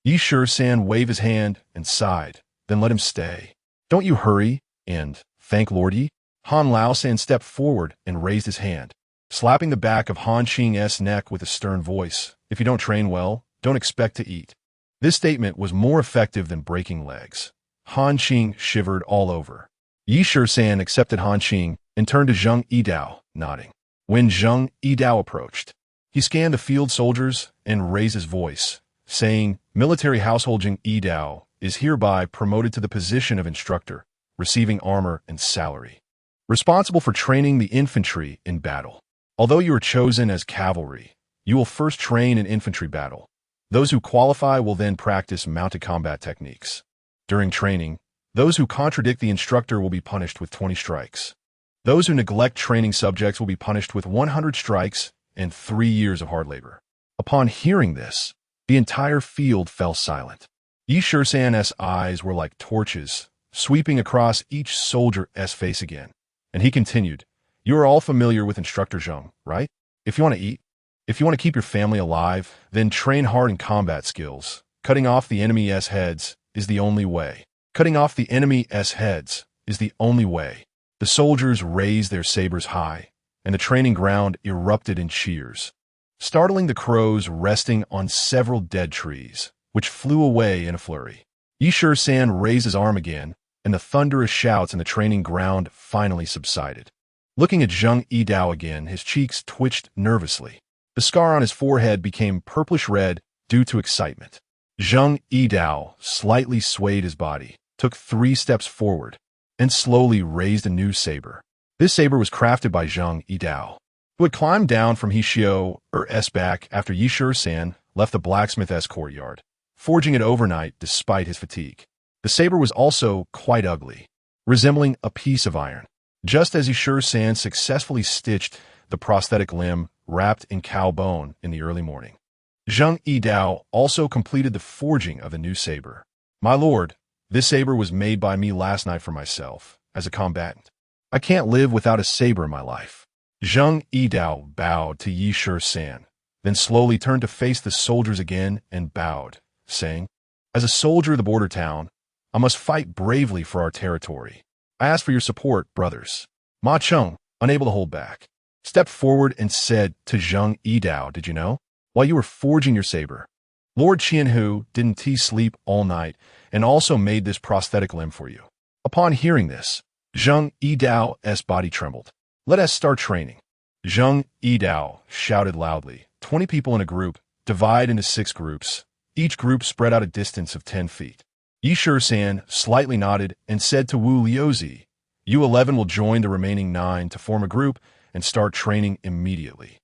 Shisan waved his hand and sighed, then let him stay. Don't you hurry and thank Lord Yi. Han Laosan stepped forward and raised his hand. slapping the back of Han Qing's neck with a stern voice. If you don't train well, don't expect to eat. This statement was more effective than breaking legs. Han Qing shivered all over. Yi Shisan accepted Han Qing and turned to Zheng Yidao, nodding. When Zheng Yidao approached, he scanned the field soldiers and raised his voice, saying, Military Household Zheng Yidao is hereby promoted to the position of instructor, receiving armor and salary. Responsible for training the infantry in battle. Although you are chosen as cavalry, you will first train in infantry battle. Those who qualify will then practice mounted combat techniques. During training, those who contradict the instructor will be punished with 20 strikes. Those who neglect training subjects will be punished with 100 strikes and 3 years of hard labor. Upon hearing this, the entire field fell silent. Yi Shisan's eyes were like torches, sweeping across each soldier's face again. And he continued, You are all familiar with Instructor Zheng, right? If you want to eat, if you want to keep your family alive, then train hard in combat skills. Cutting off the enemy's heads is the only way. Cutting off the enemy's heads is the only way. The soldiers raised their sabers high, and the training ground erupted in cheers, startling the crows resting on several dead trees, which flew away in a flurry. Yi Shisan raised his arm again, and the thunderous shouts in the training ground finally subsided. Looking at Zheng Yidao again, his cheeks twitched nervously. The scar on his forehead became purplish red due to excitement. Zheng Yidao slightly swayed his body, took 3 steps forward, and slowly raised a new saber. This saber was crafted by Zheng Yidao, who had climbed down from Hishio's back after Yi Shisan left the blacksmith's courtyard, forging it overnight despite his fatigue. The saber was also quite ugly, resembling a piece of iron. Just as Yi Shisan successfully stitched the prosthetic limb wrapped in cow bone in the early morning, Zheng Yidao also completed the forging of the new saber. My lord, this saber was made by me last night for myself, as a combatant. I can't live without a saber in my life. Zheng Yidao bowed to Yi Shisan, then slowly turned to face the soldiers again and bowed, saying, As a soldier of the border town, I must fight bravely for our territory. I ask for your support, brothers. Ma Cheng, unable to hold back, stepped forward and said to Zheng Yidao, Did you know? While you were forging your saber, Lord Qianhu didn't sleep all night and also made this prosthetic limb for you. Upon hearing this, Zheng Yidao's body trembled. Let us start training. Zheng Yidao shouted loudly. 20 people in a group, divide into 6 groups. Each group spread out a distance of 10 feet. Yi Shisan slightly nodded and said to Wu Liuzi, You 11 will join the remaining 9 to form a group and start training immediately.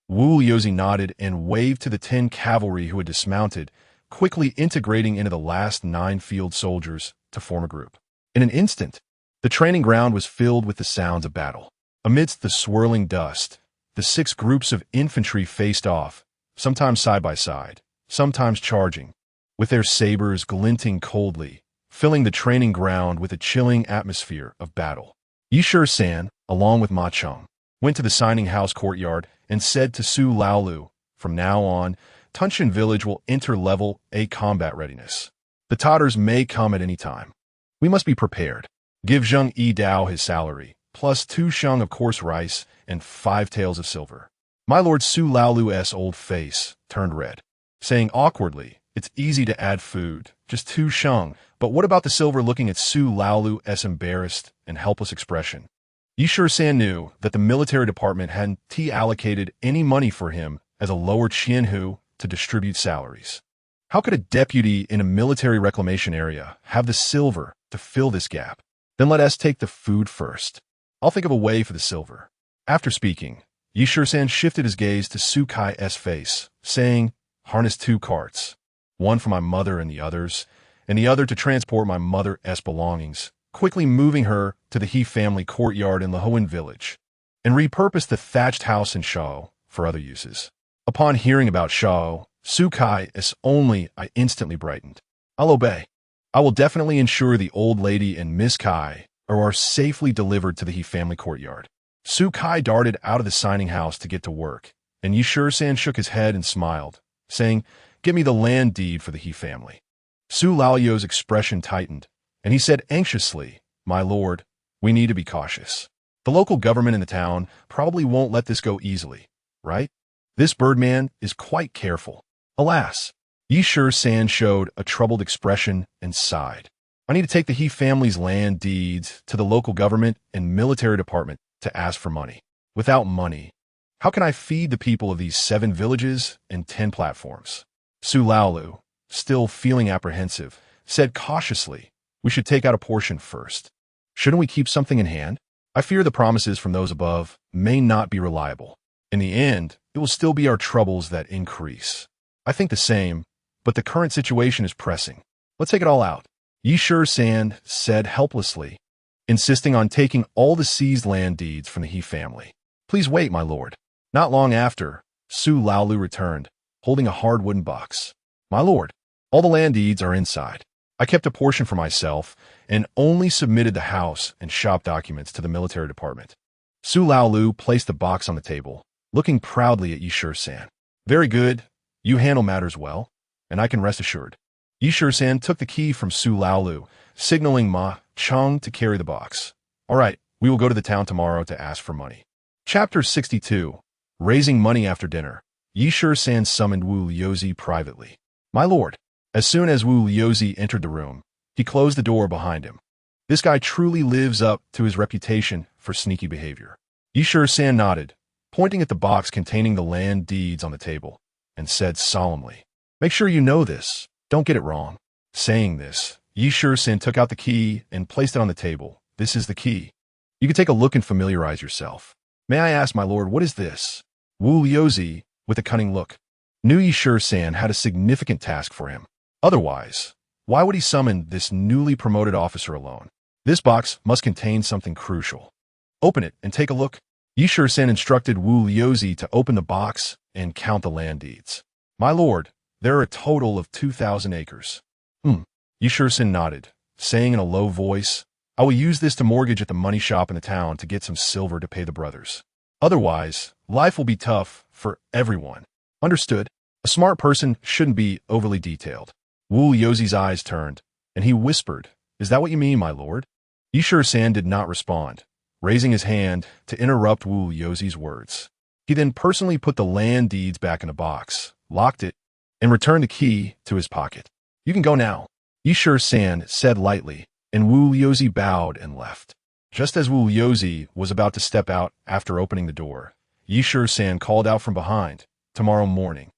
Wu Liuzi nodded and waved to the 10 cavalry who had dismounted, quickly integrating into the last 9 field soldiers to form a group. In an instant, the training ground was filled with the sounds of battle. Amidst the swirling dust, the 6 groups of infantry faced off, sometimes side by side, sometimes charging, with their sabers glinting coldly, filling the training ground with a chilling atmosphere of battle. Yi Shisan, along with Ma Cheng, went to the signing house courtyard and said to Su Laolu, From now on, Tunshan village will enter level A combat readiness. The Tatars may come at any time. We must be prepared. Give Zheng Yidao his salary, plus 2 sheng of coarse rice and 5 taels of silver. My lord Su Laolu's old face turned red, saying awkwardly, It's easy to add food, just 2 sheng, but what about the silver? Looking at Su Laolu's embarrassed and helpless expression, Yi Shisan knew that the military department hadn't allocated any money for him as a lower Qianhu to distribute salaries. How could a deputy in a military reclamation area have the silver to fill this gap? Then let us take the food first. I'll think of a way for the silver. After speaking, Yi Shisan shifted his gaze to Su Kai's face, saying, Harness 2 carts, one for my mother and the other to transport my mother's belongings, quickly moving her to the He family courtyard in Lahoan village, and repurpose the thatched house in Shao for other uses. Upon hearing about Shao, Su Kai's only I instantly brightened. I'll obey. I will definitely ensure the old lady and Miss Kai are safely delivered to the He family courtyard. Su Kai darted out of the signing house to get to work, and Yi Shisan shook his head and smiled, saying, Give me the land deed for the He family. Su Laolu's expression tightened, and he said anxiously, My lord, we need to be cautious. The local government in the town probably won't let this go easily, right? This birdman is quite careful. Alas, San showed a troubled expression and sighed. I need to take the He family's land deeds to the local government and military department to ask for money. Without money, how can I feed the people of these 7 villages and 10 platforms? Su Laolu, still feeling apprehensive, said cautiously, we should take out a portion first. Shouldn't we keep something in hand? I fear the promises from those above may not be reliable. In the end, it will still be our troubles that increase. I think the same, but the current situation is pressing. Let's take it all out. San said helplessly, insisting on taking all the seized land deeds from the He family. Please wait, my lord. Not long after, Su Laolu returned, holding a hard wooden box. My lord, all the land deeds are inside. I kept a portion for myself and only submitted the house and shop documents to the military department. Su Laolu placed the box on the table, looking proudly at San. Very good. You handle matters well, and I can rest assured. San took the key from Su Laolu, signaling Ma Cheng to carry the box. All right, we will go to the town tomorrow to ask for money. Chapter 62. Raising money after dinner. San summoned Wu Liuzi privately. My lord. As soon as Wu Liuzi entered the room, he closed the door behind him. This guy truly lives up to his reputation for sneaky behavior. San nodded, pointing at the box containing the land deeds on the table, and said solemnly, make sure you know this. Don't get it wrong. Saying this, San took out the key and placed it on the table. This is the key. You can take a look and familiarize yourself. May I ask, my lord, what is this? Wu Liuzi, with a cunning look, knew San had a significant task for him. Otherwise, why would he summon this newly promoted officer alone? This box must contain something crucial. Open it and take a look. San instructed Wu Liuzi to open the box and count the land deeds. My lord, there are a total of 2,000 acres. San nodded, saying in a low voice, I will use this to mortgage at the money shop in the town to get some silver to pay the brothers. Otherwise, life will be tough for everyone. Understood? A smart person shouldn't be overly detailed. Wu Liuzi's eyes turned, and he whispered, is that what you mean, my lord? San did not respond, raising his hand to interrupt Wu Liuzi's words. He then personally put the land deeds back in a box, locked it, and returned the key to his pocket. You can go now, San said lightly, and Wu Liuzi bowed and left. Just as Wu Liuzi was about to step out after opening the door, San called out from behind, tomorrow morning.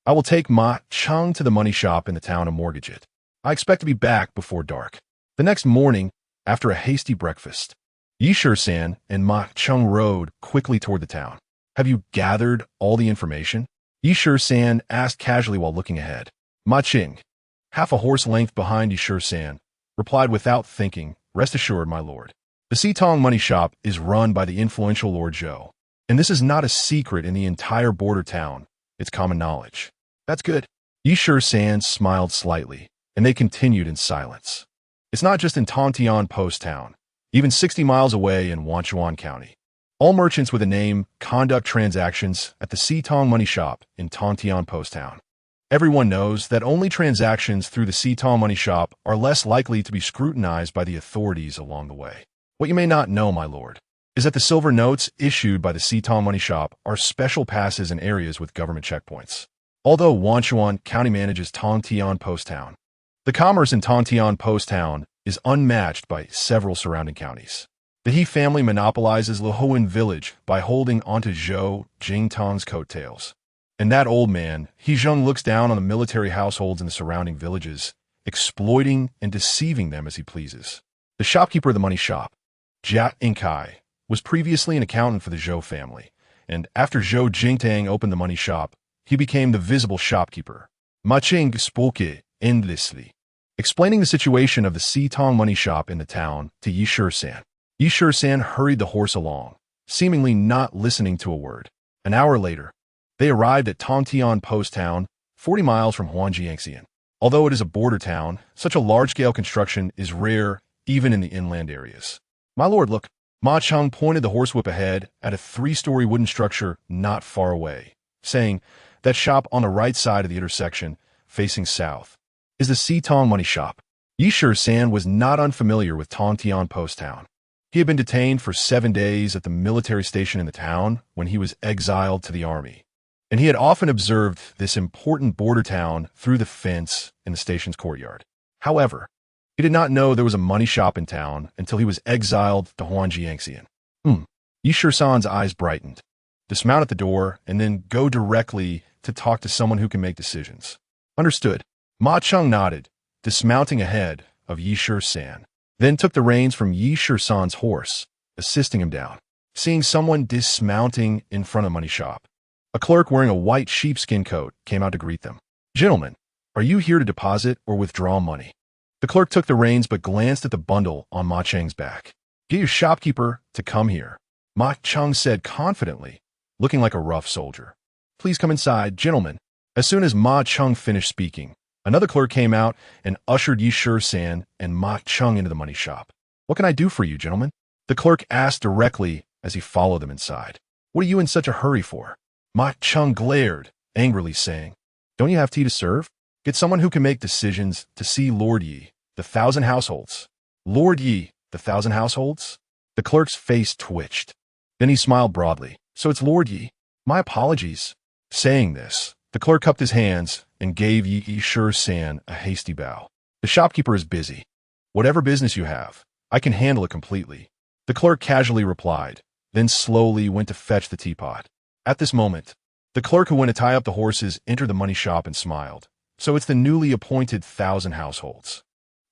I will take Ma Cheng to the money shop in the town and mortgage it. I expect to be back before dark. The next morning, after a hasty breakfast, San and Ma Cheng rode quickly toward the town. Have you gathered all the information? San asked casually while looking ahead. Ma Cheng, half a horse length behind San, replied without thinking, rest assured, my lord. The Sitong money shop is run by the influential Lord Zhou, and this is not a secret in the entire border town. It's common knowledge. That's good. San smiled slightly, and they continued in silence. It's not just in Tontian Post Town, even 60 miles away in Wanchuan County. All merchants with a name conduct transactions at the Sitong money shop in Tontian Post Town. Everyone knows that only transactions through the Sitong money shop are less likely to be scrutinized by the authorities along the way. What you may not know, my lord, is that the silver notes issued by the Sitong money shop are special passes in areas with government checkpoints. Although Wanchuan County manages Tontian Post Town, the commerce in Tontian Post Town is unmatched by several surrounding counties. The He family monopolizes Lehoan village by holding onto Zhou Jingtong's coattails. And that old man, He Zheng, looks down on the military households in the surrounding villages, exploiting and deceiving them as he pleases. The shopkeeper of the money shop, Jia Inkai, was previously an accountant for the Zhou family, and after Zhou Jingtang opened the money shop, he became the visible shopkeeper. Ma Cheng spoke endlessly, explaining the situation of the Sitong money shop in the town to San. San hurried the horse along, seemingly not listening to a word. An hour later, they arrived at Tontian Post Town, 40 miles from Huangjiangxian. Although it is a border town, such a large-scale construction is rare even in the inland areas. My lord, look. Ma Cheng pointed the horsewhip ahead at a 3-story wooden structure not far away, saying, that shop on the right side of the intersection, facing south, is the Sitong money shop. San was not unfamiliar with Tontian Post Town. He had been detained for 7 days at the military station in the town when he was exiled to the army, and he had often observed this important border town through the fence in the station's courtyard. However, he did not know there was a money shop in town until he was exiled to Huanjiangxian. Yi Shisan's eyes brightened. Dismount at the door and then go directly to talk to someone who can make decisions. Understood. Ma Cheng nodded, dismounting ahead of Yi Shisan, then took the reins from Yi Shisan's horse, assisting him down. Seeing someone dismounting in front of the money shop, a clerk wearing a white sheepskin coat came out to greet them. Gentlemen, are you here to deposit or withdraw money? The clerk took the reins but glanced at the bundle on Ma Cheng's back. Get your shopkeeper to come here, Ma Cheng said confidently, looking like a rough soldier. Please come inside, gentlemen. As soon as Ma Cheng finished speaking, another clerk came out and ushered Yi Shisan and Ma Cheng into the money shop. What can I do for you, gentlemen? The clerk asked directly as he followed them inside. What are you in such a hurry for? Ma Cheng glared, angrily saying, Don't you have tea to serve? Get someone who can make decisions to see Lord Yi, the 1,000 households. Lord Yi, the 1,000 households? The clerk's face twitched. Then he smiled broadly. So it's Lord Yi. My apologies. Saying this, the clerk cupped his hands and gave Yi Shisan a hasty bow. The shopkeeper is busy. Whatever business you have, I can handle it completely. The clerk casually replied, then slowly went to fetch the teapot. At this moment, the clerk who went to tie up the horses entered the money shop and smiled. So it's the newly appointed 1,000 households.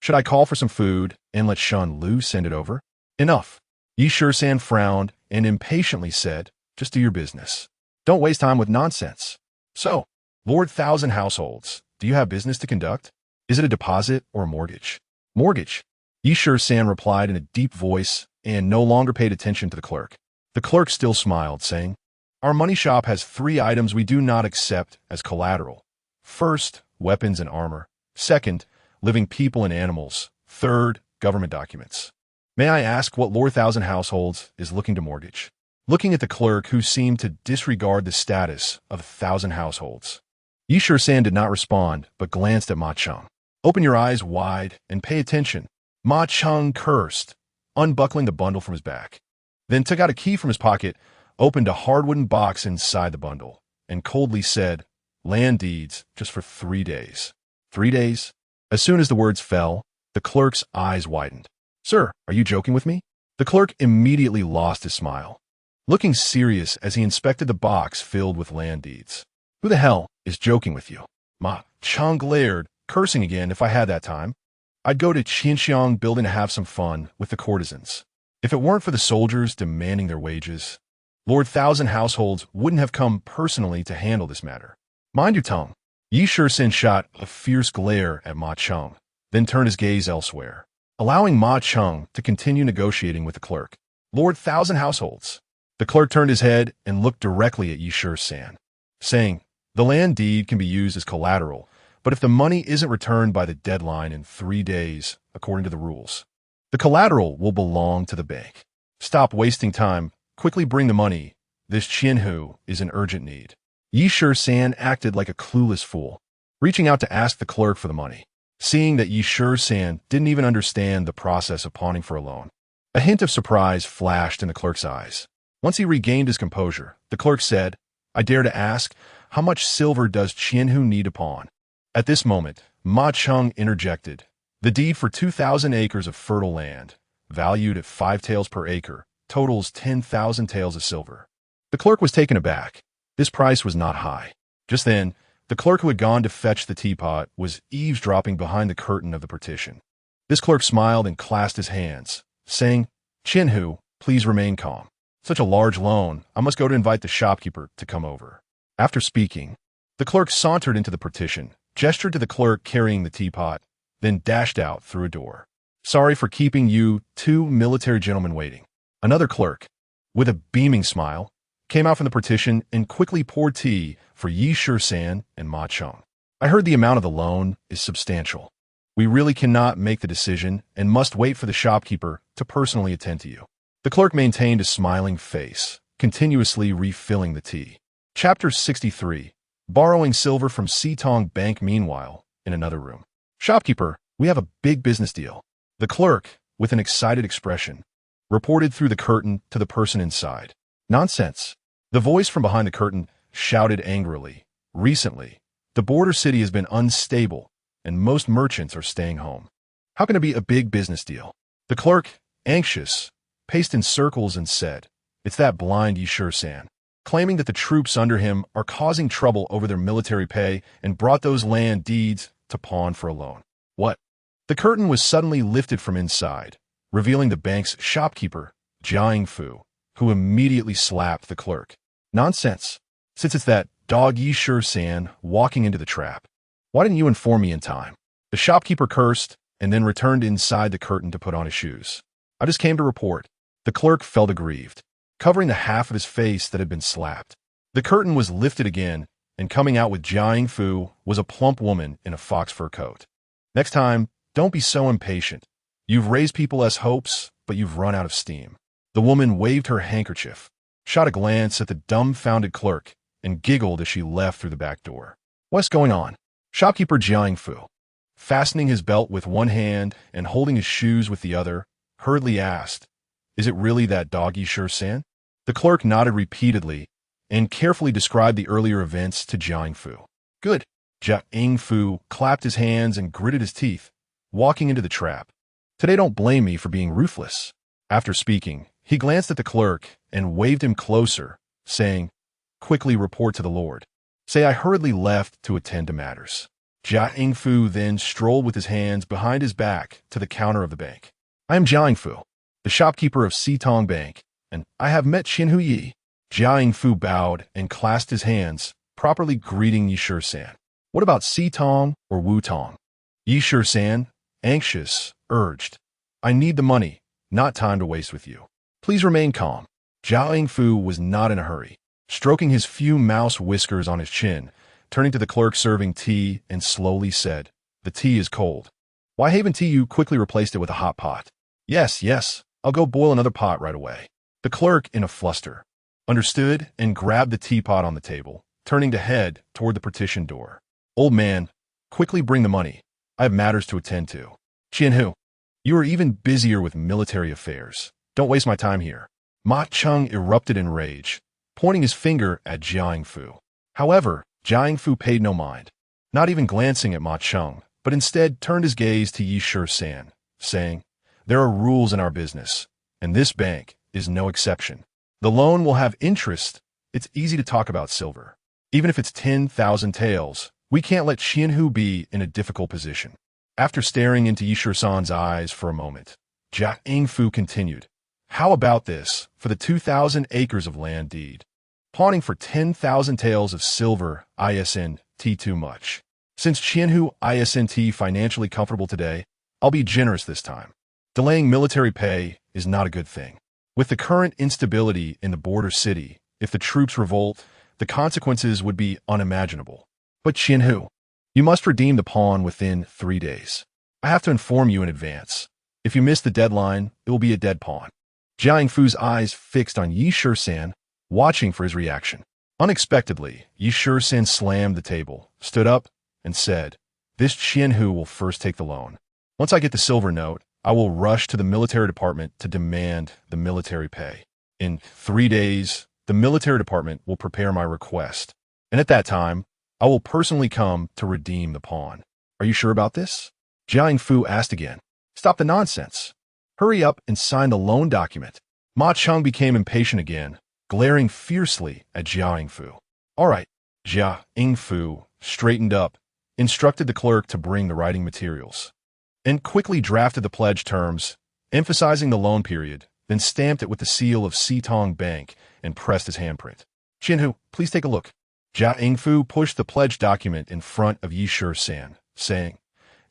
Should I call for some food and let Shen Lu send it over? Enough. Yi Shisan frowned and impatiently said, Just do your business. Don't waste time with nonsense. So, Lord 1,000 households, do you have business to conduct? Is it a deposit or a mortgage? Mortgage. Yi Shisan replied in a deep voice and no longer paid attention to the clerk. The clerk still smiled, saying, Our money shop has 3 items we do not accept as collateral. First, weapons and armor. Second, living people and animals. Third, government documents. May I ask what Lord 1,000 households is looking to mortgage? Looking at the clerk who seemed to disregard the status of 1,000 households, Yi Shisan did not respond but glanced at Ma Cheng. Open your eyes wide and pay attention. Ma Cheng cursed, unbuckling the bundle from his back. Then took out a key from his pocket, opened a hard-wooden box inside the bundle, and coldly said, Land deeds just for 3 days. 3 days? As soon as the words fell, the clerk's eyes widened. Sir, are you joking with me? The clerk immediately lost his smile, looking serious as he inspected the box filled with land deeds. Who the hell is joking with you? Ma Cheng glared, cursing again. If I had that time, I'd go to Xinxiang building to have some fun with the courtesans. If it weren't for the soldiers demanding their wages, Lord 1,000 households wouldn't have come personally to handle this matter. Mind your tongue. Yi Shisan shot a fierce glare at Ma Cheng, then turned his gaze elsewhere, allowing Ma Cheng to continue negotiating with the clerk. Lord 1,000 households. The clerk turned his head and looked directly at Yi Shisan, saying, The land deed can be used as collateral, but if the money isn't returned by the deadline in 3 days, according to the rules, the collateral will belong to the bank. Stop wasting time. Quickly bring the money. This Qianhu is in urgent need. Yi Shisan acted like a clueless fool, reaching out to ask the clerk for the money. Seeing that Yi Shisan didn't even understand the process of pawning for a loan, a hint of surprise flashed in the clerk's eyes. Once he regained his composure, the clerk said, I dare to ask, how much silver does Qianhu need to pawn? At this moment, Ma Cheng interjected, the deed for 2,000 acres of fertile land, valued at 5 taels per acre, totals 10,000 taels of silver. The clerk was taken aback. This price was not high. Just then, the clerk who had gone to fetch the teapot was eavesdropping behind the curtain of the partition. This clerk smiled and clasped his hands, saying, Qianhu, please remain calm. Such a large loan, I must go to invite the shopkeeper to come over. After speaking, the clerk sauntered into the partition, gestured to the clerk carrying the teapot, then dashed out through a door. Sorry for keeping you 2 military gentlemen waiting. Another clerk, with a beaming smile, came out from the partition and quickly poured tea for Yi Shisan and Ma Cheng. I heard the amount of the loan is substantial. We really cannot make the decision and must wait for the shopkeeper to personally attend to you. The clerk maintained a smiling face, continuously refilling the tea. Chapter 63. Borrowing silver from Sitong Bank. Meanwhile, in another room. Shopkeeper, we have a big business deal. The clerk, with an excited expression, reported through the curtain to the person inside. Nonsense. The voice from behind the curtain shouted angrily. Recently, the border city has been unstable, and most merchants are staying home. How can it be a big business deal? The clerk, anxious, paced in circles and said, "It's that blind Yishi-san, claiming that the troops under him are causing trouble over their military pay and brought those land deeds to pawn for a loan." What? The curtain was suddenly lifted from inside, revealing the bank's shopkeeper, Jiang Fu, who immediately slapped the clerk. Nonsense. Since it's that dog Yishi-san walking into the trap. Why didn't you inform me in time? The shopkeeper cursed and then returned inside the curtain to put on his shoes. I just came to report. The clerk felt aggrieved, covering the half of his face that had been slapped. The curtain was lifted again, and coming out with Jiang Fu was a plump woman in a fox fur coat. Next time, don't be so impatient. You've raised people as hopes, but you've run out of steam. The woman waved her handkerchief, shot a glance at the dumbfounded clerk, and giggled as she left through the back door. What's going on? Shopkeeper Jiang Fu, fastening his belt with one hand and holding his shoes with the other, hurriedly asked, "Is it really that dog Yishi-san?" The clerk nodded repeatedly and carefully described the earlier events to Jiang Fu. Good. Jiang Fu clapped his hands and gritted his teeth, walking into the trap. Today don't blame me for being ruthless. After speaking, he glanced at the clerk and waved him closer, saying, "Quickly report to the Lord. Say I hurriedly left to attend to matters." Jiang Fu then strolled with his hands behind his back to the counter of the bank. "I am Jiang Fu, the shopkeeper of Sitong Bank, and I have met Qian Yi." Jiang Fu bowed and clasped his hands, properly greeting Yishi-san. "What about Sitong or Wutong?" Yishi-san, anxious, urged, "I need the money, not time to waste with you. Please remain calm." Jiang Fu was not in a hurry, stroking his few mouse whiskers on his chin, turning to the clerk serving tea and slowly said, "The tea is cold." "Why haven't you quickly replaced it with a hot pot?" Yes, I'll go boil another pot right away." The clerk, in a fluster, understood and grabbed the teapot on the table, turning to head toward the partition door. "Old man, quickly bring the money. I have matters to attend to." "Qian, you are even busier with military affairs. Don't waste my time here." Ma Cheng erupted in rage, pointing his finger at Jiang Fu. However, Jiang Fu paid no mind, not even glancing at Ma Cheng, but instead turned his gaze to Yishi-san, saying, "There are rules in our business, and this bank is no exception. The loan will have interest. It's easy to talk about silver. Even if it's 10,000 taels, we can't let Qian be in a difficult position." After staring into Yishi-san's eyes for a moment, Jiang Fu continued, "How about this for the 2,000 acres of land deed? Pawning for 10,000 taels of silver isn't too much. Since Qian isn't financially comfortable today, I'll be generous this time. Delaying military pay is not a good thing. With the current instability in the border city, if the troops revolt, the consequences would be unimaginable. But Qian, you must redeem the pawn within 3 days. I have to inform you in advance. If you miss the deadline, it will be a dead pawn." Jiang Fu's eyes fixed on Yishi-san, watching for his reaction. Unexpectedly, Yishi-san slammed the table, stood up, and said, "This Qian will first take the loan. Once I get the silver note, I will rush to the military department to demand the military pay. In 3 days, the military department will prepare my request, and at that time, I will personally come to redeem the pawn. Are you sure about this?" Jiang Fu asked again. "Stop the nonsense. Hurry up and sign the loan document." Ma Cheng became impatient again, glaring fiercely at Jiang Fu. "All right." Jiang Fu straightened up, instructed the clerk to bring the writing materials, and quickly drafted the pledge terms, emphasizing the loan period, then stamped it with the seal of Sitong Bank and pressed his handprint. "Qian, please take a look." Jiang Fu pushed the pledge document in front of Yishi-san, saying,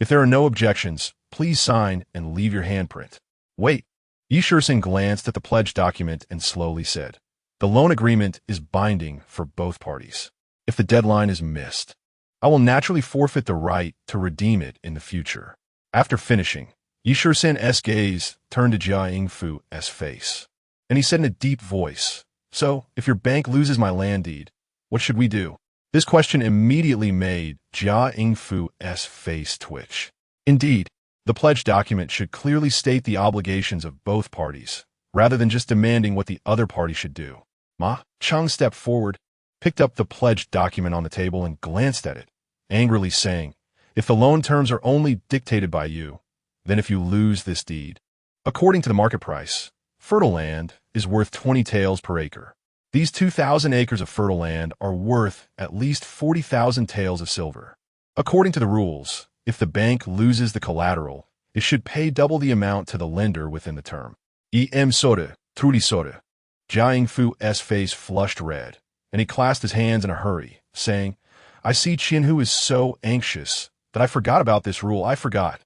"If there are no objections, please sign and leave your handprint." "Wait." Yishi-san glanced at the pledge document and slowly said, "The loan agreement is binding for both parties. If the deadline is missed, I will naturally forfeit the right to redeem it in the future." After finishing, Yishi-san's gaze turned to Jiang Fu's face, and he said in a deep voice, "So, if your bank loses my land deed, what should we do?" This question immediately made Jiang Fu's face twitch. Indeed, the pledge document should clearly state the obligations of both parties, rather than just demanding what the other party should do. Ma Chung stepped forward, picked up the pledged document on the table and glanced at it, angrily saying, "If the loan terms are only dictated by you, then if you lose this deed, according to the market price, fertile land is worth 20 taels per acre. These 2,000 acres of fertile land are worth at least 40,000 taels of silver. According to the rules, if the bank loses the collateral, it should pay double the amount to the lender within the term." Soda, Trudy Soda. Jia Yingfu's face flushed red, and he clasped his hands in a hurry, saying, "I see Qianhu is so anxious that I forgot about this rule. I forgot."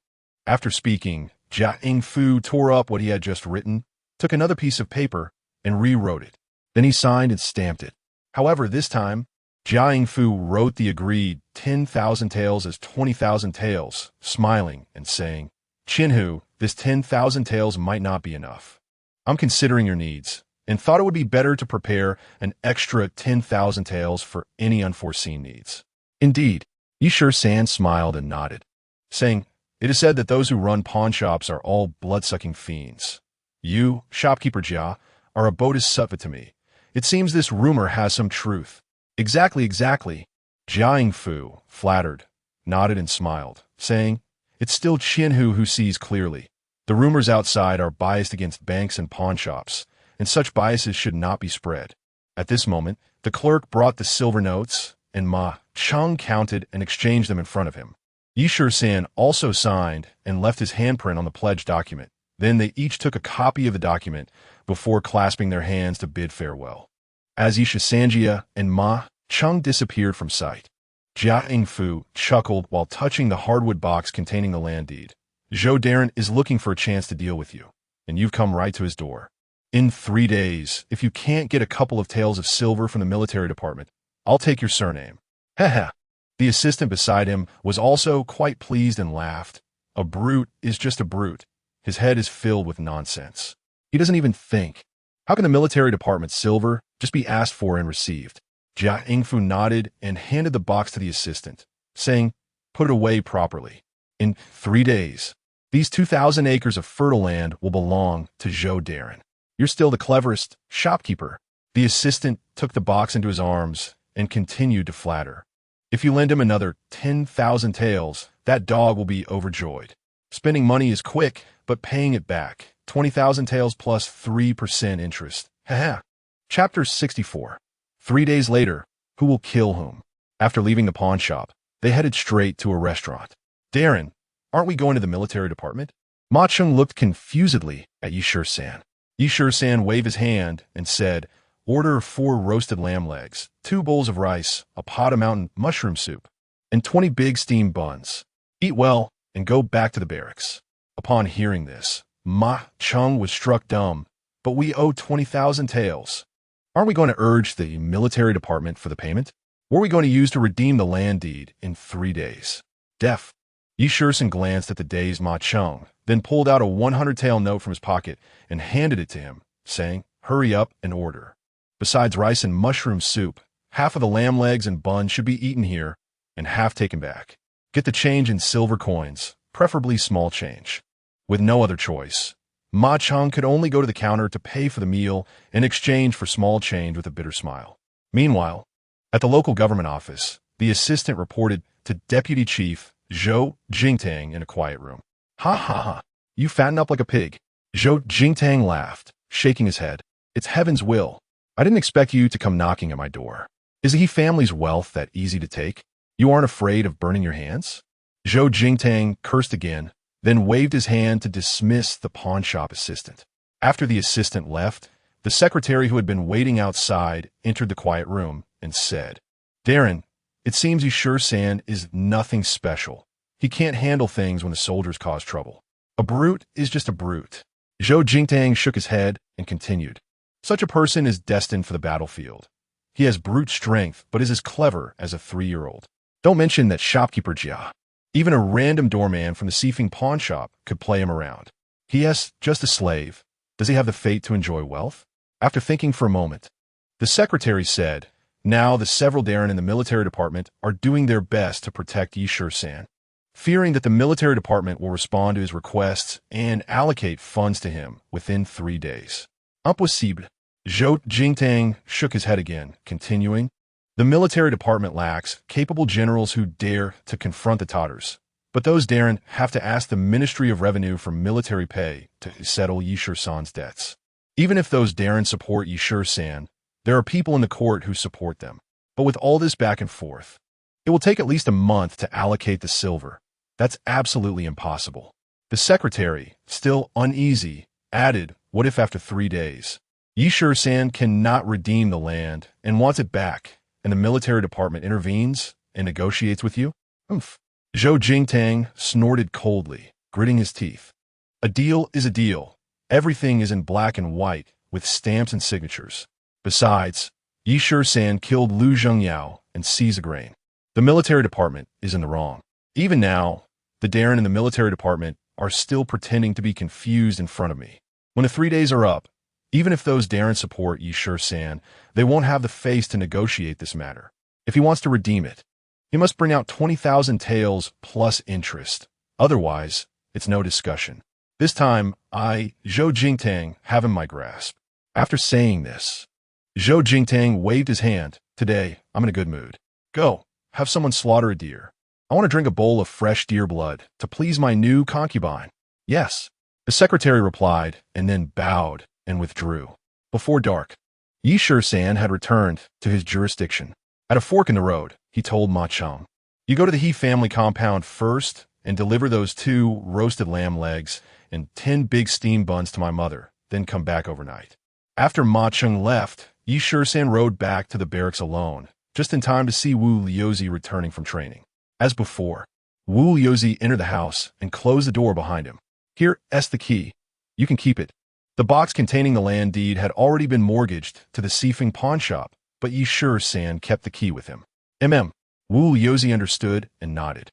After speaking, Jia Yingfu tore up what he had just written, took another piece of paper, and rewrote it. Then he signed and stamped it. However, this time, Jia Yingfu wrote the agreed 10,000 taels as 20,000 taels, smiling and saying, "Qianhu, this 10,000 taels might not be enough. I'm considering your needs, and thought it would be better to prepare an extra 10,000 taels for any unforeseen needs." Indeed, Shisan smiled and nodded, saying, "It is said that those who run pawn shops are all blood-sucking fiends. You, shopkeeper Jia, are a bodhisattva to me. It seems this rumor has some truth." Exactly. Jia Yingfu, flattered, nodded and smiled, saying, "It's still Qianhu who sees clearly. The rumors outside are biased against banks and pawn shops, and such biases should not be spread." At this moment, the clerk brought the silver notes, and Ma Chung counted and exchanged them in front of him. Shisan also signed and left his handprint on the pledge document. Then they each took a copy of the document before clasping their hands to bid farewell. As Shisanjia and Ma Chung disappeared from sight, Jia Yingfu chuckled while touching the hardwood box containing the land deed. "Zhou Darren is looking for a chance to deal with you, and you've come right to his door. In 3 days, if you can't get a couple of taels of silver from the military department, I'll take your surname." Heh. The assistant beside him was also quite pleased and laughed. A brute is just a brute. His head is filled with nonsense. He doesn't even think. How can the military department's silver just be asked for and received? Jia Yingfu nodded and handed the box to the assistant, saying, "Put it away properly. In 3 days, these 2,000 acres of fertile land will belong to Zhou Darren. You're still the cleverest shopkeeper." The assistant took the box into his arms and continued to flatter. "If you lend him another 10,000 taels, that dog will be overjoyed. Spending money is quick, but paying it back, 20,000 taels plus 3% interest. Haha." Chapter 64. 3 days later, who will kill whom? After leaving the pawn shop, they headed straight to a restaurant. "Darren, aren't we going to the military department?" Ma Chung looked confusedly at Shisan. Shisan waved his hand and said, "Order 4 roasted lamb legs, 2 bowls of rice, a pot of mountain mushroom soup, and 20 big steamed buns. Eat well and go back to the barracks." Upon hearing this, Ma Chung was struck dumb. "But we owe 20,000 taels. Aren't we going to urge the military department for the payment? What are we going to use to redeem the land deed in 3 days? Deaf." Shisan glanced at the dazed Ma Chung, then pulled out a 100 tael note from his pocket and handed it to him, saying, "Hurry up and order. Besides rice and mushroom soup, half of the lamb legs and buns should be eaten here and half taken back. Get the change in silver coins, preferably small change." With no other choice, Ma Chung could only go to the counter to pay for the meal in exchange for small change with a bitter smile. Meanwhile, at the local government office, the assistant reported to Deputy Chief Zhou Jingtang in a quiet room. "Ha, you fatten up like a pig." Zhou Jingtang laughed, shaking his head. "It's heaven's will. I didn't expect you to come knocking at my door. Is the He family's wealth that easy to take? You aren't afraid of burning your hands?" Zhou Jingtang cursed again, then waved his hand to dismiss the pawn shop assistant. After the assistant left, the secretary who had been waiting outside entered the quiet room and said, "Darren, it seems Shisan is nothing special. He can't handle things when the soldiers cause trouble. A brute is just a brute." Zhou Jingtang shook his head and continued, "Such a person is destined for the battlefield. He has brute strength, but is as clever as a 3-year-old. Don't mention that shopkeeper Jia. Even a random doorman from the Seafing pawn shop could play him around. He is just a slave. Does he have the fate to enjoy wealth?" After thinking for a moment, the secretary said, "Now the several Darren in the military department are doing their best to protect Shisan, fearing that the military department will respond to his requests and allocate funds to him within 3 days. Impossible. Zhou Jingtang shook his head again, continuing, the military department lacks capable generals who dare to confront the Tatars. But those daring have to ask the Ministry of Revenue for military pay to settle Yishur-san's debts. Even if those daring support Yishur-san, there are people in the court who support them. But with all this back and forth, it will take at least a month to allocate the silver. That's absolutely impossible. The secretary, still uneasy, added, what if after 3 days? Yishur-san cannot redeem the land and wants it back, and the military department intervenes and negotiates with you? Humph. Zhou Jingtang snorted coldly, gritting his teeth. A deal is a deal. Everything is in black and white, with stamps and signatures. Besides, Yishur-san killed Lu Zhengyao and seized the grain. The military department is in the wrong. Even now, the Darren in the military department are still pretending to be confused in front of me. When the 3 days are up, even if those Darren support Yishur-san, they won't have the face to negotiate this matter. If he wants to redeem it, he must bring out 20,000 taels plus interest. Otherwise, it's no discussion. This time, I, Zhou Jingtang, have in my grasp. After saying this, Zhou Jingtang waved his hand. Today, I'm in a good mood. Go, have someone slaughter a deer. I want to drink a bowl of fresh deer blood to please my new concubine. Yes. The secretary replied and then bowed and withdrew. Before dark, Yishur-san had returned to his jurisdiction. At a fork in the road, he told Ma Cheng, you go to the He family compound first and deliver those 2 roasted lamb legs and 10 big steam buns to my mother, then come back overnight. After Ma Cheng left, Yishur-san rode back to the barracks alone, just in time to see Wu Liuzi returning from training. As before, Wu Liuzi entered the house and closed the door behind him. Here, the key. You can keep it. The box containing the land deed had already been mortgaged to the Sifeng pawn shop, but Yishur-san kept the key with him. Wu Liuzi understood and nodded.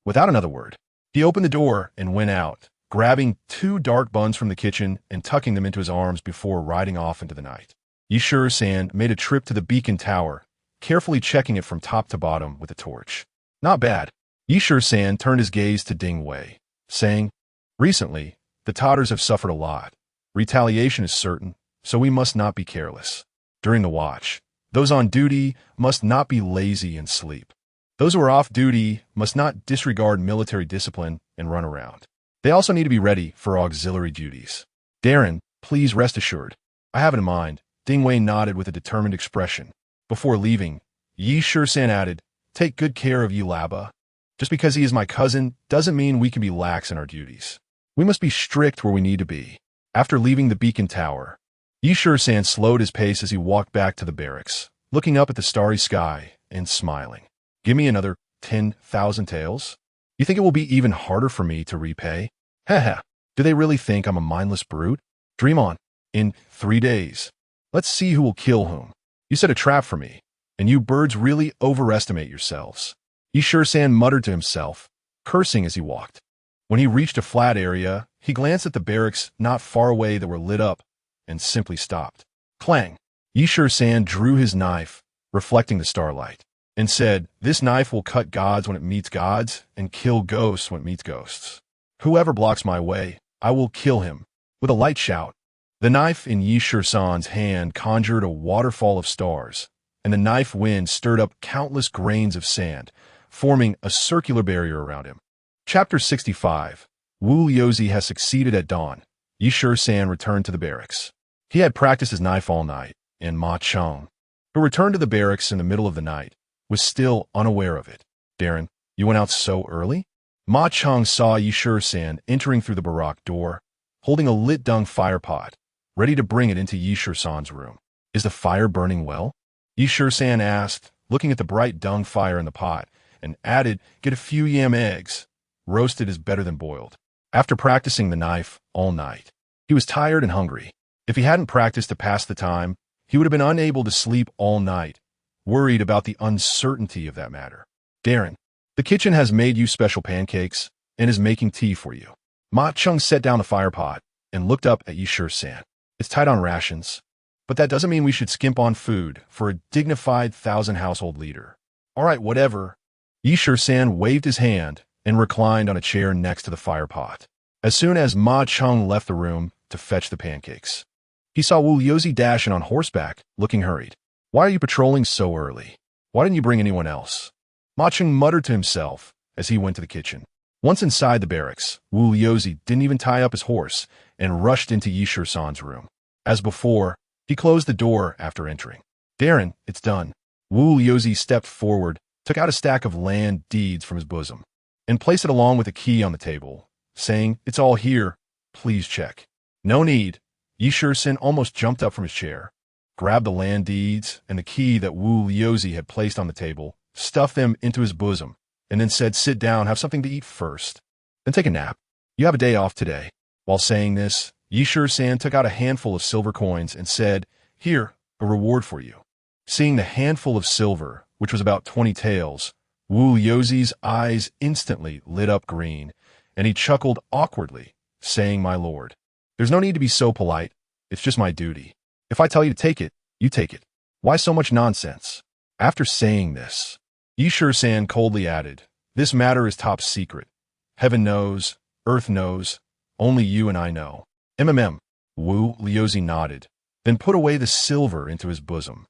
Without another word, he opened the door and went out, grabbing 2 dark buns from the kitchen and tucking them into his arms before riding off into the night. Yishur-san made a trip to the beacon tower, carefully checking it from top to bottom with a torch. Not bad. Yishur-san turned his gaze to Ding Wei, saying, recently, the Tatars have suffered a lot. Retaliation is certain, so we must not be careless. During the watch, those on duty must not be lazy and sleep. Those who are off duty must not disregard military discipline and run around. They also need to be ready for auxiliary duties. Darren, please rest assured. I have it in mind. Ding Wei nodded with a determined expression. Before leaving, Yishur-san added, take good care of Yilaba. Just because he is my cousin doesn't mean we can be lax in our duties. We must be strict where we need to be. After leaving the beacon tower, Yishur-san slowed his pace as he walked back to the barracks, looking up at the starry sky and smiling. Give me another 10,000 taels? You think it will be even harder for me to repay? Haha, do they really think I'm a mindless brute? Dream on. In 3 days. Let's see who will kill whom. You set a trap for me, and you birds really overestimate yourselves. Yishur-san muttered to himself, cursing as he walked. When he reached a flat area, he glanced at the barracks not far away that were lit up and simply stopped. Clang! Yishur-san drew his knife, reflecting the starlight, and said, this knife will cut gods when it meets gods and kill ghosts when it meets ghosts. Whoever blocks my way, I will kill him. With a light shout, the knife in Yishur-san's hand conjured a waterfall of stars, and the knife wind stirred up countless grains of sand, forming a circular barrier around him. Chapter 65. Wu Liuzi has succeeded at dawn. Yishur-san returned to the barracks. He had practiced his knife all night, and Ma Cheng, who returned to the barracks in the middle of the night, was still unaware of it. Darren, you went out so early? Ma Cheng saw Yishur-san entering through the barack door, holding a lit dung fire pot, ready to bring it into Yishur-san's room. Is the fire burning well? Yishur-san asked, looking at the bright dung fire in the pot, and added, get a few yam eggs. Roasted is better than boiled. After practicing the knife all night, he was tired and hungry. If he hadn't practiced to pass the time, he would have been unable to sleep all night, worried about the uncertainty of that matter. Darren, the kitchen has made you special pancakes and is making tea for you. Ma Cheng set down the fire pot and looked up at Yishur-san. It's tight on rations, but that doesn't mean we should skimp on food for a dignified 1,000-household leader. All right, whatever. Yishur-san waved his hand and reclined on a chair next to the fire pot. As soon as Ma Cheng left the room to fetch the pancakes, He saw Wu Yozi dashing on horseback, looking hurried. "Why are you patrolling so early? Why didn't you bring anyone else?" Ma Cheng muttered to himself as he went to the kitchen. Once inside the barracks, Wu Yozi didn't even tie up his horse and rushed into Yi Shisan's room. As before, he closed the door after entering. "Darren, it's done." Wu Yozi stepped forward, took out a stack of land deeds from his bosom, and placed it along with a key on the table, saying, "It's all here. Please check." "No need." Yi Shisan almost jumped up from his chair, grabbed the land deeds and the key that Wu Yozi had placed on the table, stuffed them into his bosom, and then said, "Sit down, have something to eat first. Then take a nap. You have a day off today." While saying this, Yi Shisan took out a handful of silver coins and said, "Here, a reward for you." Seeing the handful of silver, which was about 20 taels, Wu Yozi's eyes instantly lit up green, and he chuckled awkwardly, saying, "My lord, there's no need to be so polite. It's just my duty. If I tell you to take it, you take it. Why so much nonsense?" After saying this, Yi Shisan coldly added, "This matter is top secret. Heaven knows, earth knows, only you and I know." Wu Yozi nodded, then put away the silver into his bosom,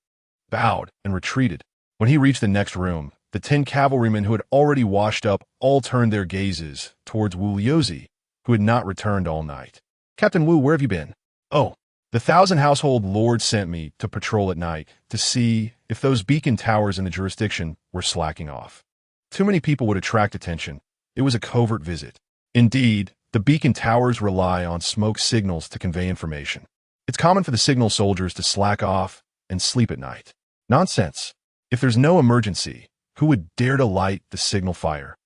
bowed, and retreated. When he reached the next room, the 10 cavalrymen who had already washed up all turned their gazes towards Wu Yozi, who had not returned all night. "Captain Wu, where have you been?" "Oh, the 1,000 household lords sent me to patrol at night to see if those beacon towers in the jurisdiction were slacking off. Too many people would attract attention. It was a covert visit. Indeed, the beacon towers rely on smoke signals to convey information. It's common for the signal soldiers to slack off and sleep at night." "Nonsense. If there's no emergency, who would dare to light the signal fire?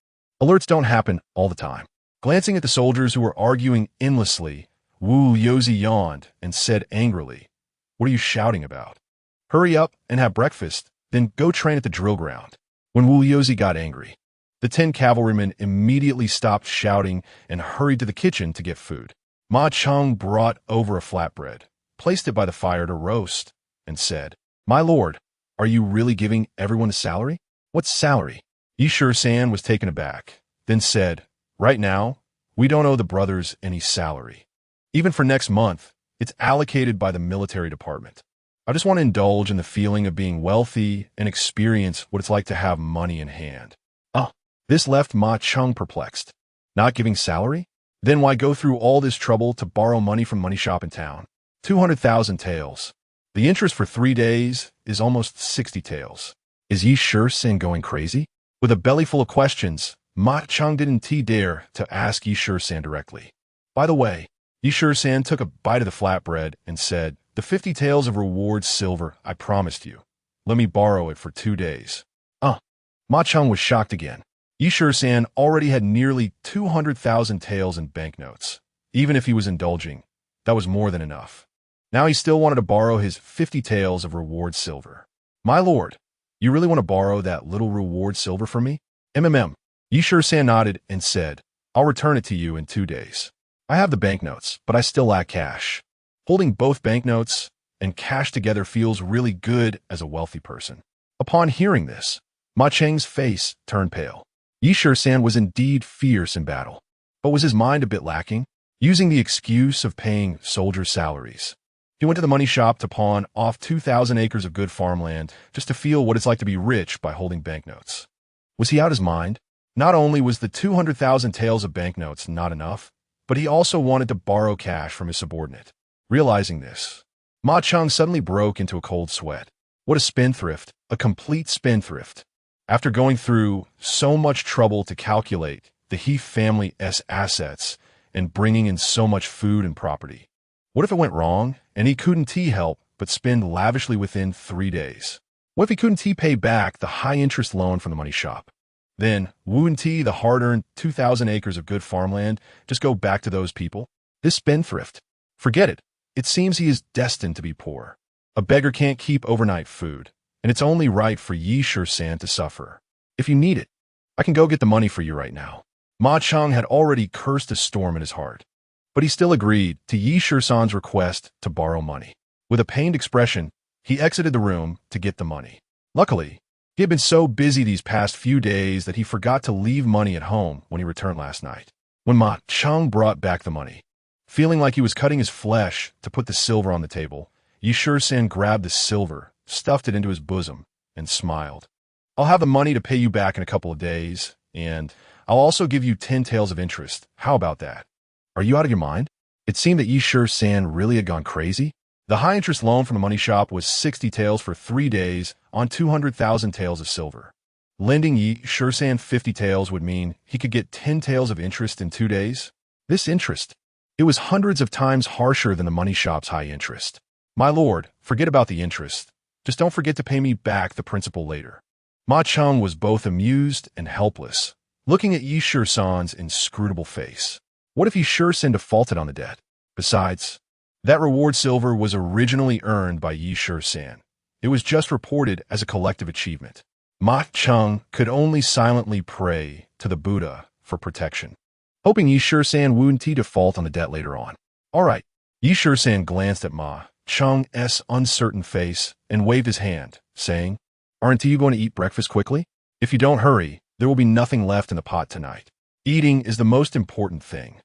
Alerts don't happen all the time." Glancing at the soldiers who were arguing endlessly, Wu Yozi yawned and said angrily, "What are you shouting about? Hurry up and have breakfast, then go train at the drill ground." When Wu Yozi got angry, the 10 cavalrymen immediately stopped shouting and hurried to the kitchen to get food. Ma Cheng brought over a flatbread, placed it by the fire to roast, and said, "My lord, are you really giving everyone a salary?" "What salary?" Yi Shisan was taken aback, then said, "Right now, we don't owe the brothers any salary. Even for next month, it's allocated by the military department. I just want to indulge in the feeling of being wealthy and experience what it's like to have money in hand." This left Ma Cheng perplexed. Not giving salary? Then why go through all this trouble to borrow money from money shop in town? 200,000 taels. The interest for 3 days is almost 60 taels. Is Yi Shisan going crazy? With a belly full of questions, Ma Cheng didn't dare to ask Yi Shisan directly. "By the way," Yi Shisan took a bite of the flatbread and said, "The 50 taels of reward silver I promised you. Let me borrow it for 2 days. Ma Cheng was shocked again. Yi Shisan already had nearly 200,000 taels in banknotes. Even if he was indulging, that was more than enough. Now he still wanted to borrow his 50 taels of reward silver. "My lord, you really want to borrow that little reward silver from me?" Yi Shisan nodded and said, "I'll return it to you in 2 days. I have the banknotes, but I still lack cash. Holding both banknotes and cash together feels really good as a wealthy person." Upon hearing this, Ma Cheng's face turned pale. Yi Shisan was indeed fierce in battle, but was his mind a bit lacking? Using the excuse of paying soldiers' salaries, he went to the money shop to pawn off 2,000 acres of good farmland just to feel what it's like to be rich by holding banknotes. Was he out his mind? Not only was the 200,000 taels of banknotes not enough, but he also wanted to borrow cash from his subordinate. Realizing this, Ma Cheng suddenly broke into a cold sweat. What a spendthrift, a complete spendthrift. After going through so much trouble to calculate the He family's assets and bringing in so much food and property, what if it went wrong and he couldn't help but spend lavishly within 3 days? What if he couldn't pay back the high-interest loan from the money shop? Then, wouldn't the hard-earned 2,000 acres of good farmland just go back to those people? This spendthrift. Forget it. It seems he is destined to be poor. A beggar can't keep overnight food, and it's only right for Yi Shisan to suffer. If you need it, I can go get the money for you right now. Ma Cheng had already cursed a storm in his heart, but he still agreed to Yi Shisan's request to borrow money. With a pained expression, he exited the room to get the money. Luckily, he had been so busy these past few days that he forgot to leave money at home when he returned last night. When Ma Cheng brought back the money, Feeling like he was cutting his flesh to put the silver on the table, Shisan grabbed the silver, stuffed it into his bosom, and smiled. I'll have the money to pay you back in a couple of days, and I'll also give you 10 taels of interest. How about that? Are you out of your mind? It seemed that Shisan really had gone crazy. The high-interest loan from the money shop was 60 taels for 3 days on 200,000 taels of silver. Lending Shisan 50 taels would mean he could get 10 taels of interest in 2 days. This interest, it was hundreds of times harsher than the money shop's high interest. My lord, forget about the interest. Just don't forget to pay me back the principal later. Ma Cheng was both amused and helpless, looking at Shisan's inscrutable face. What if Shisan defaulted on the debt? Besides, that reward silver was originally earned by Shisan. It was just reported as a collective achievement. Ma Cheng could only silently pray to the Buddha for protection, hoping Shisan wouldn't default on the debt later on. All right. Shisan glanced at Ma Cheng's uncertain face and waved his hand, saying, Aren't you going to eat breakfast quickly? If you don't hurry, there will be nothing left in the pot tonight. Eating is the most important thing.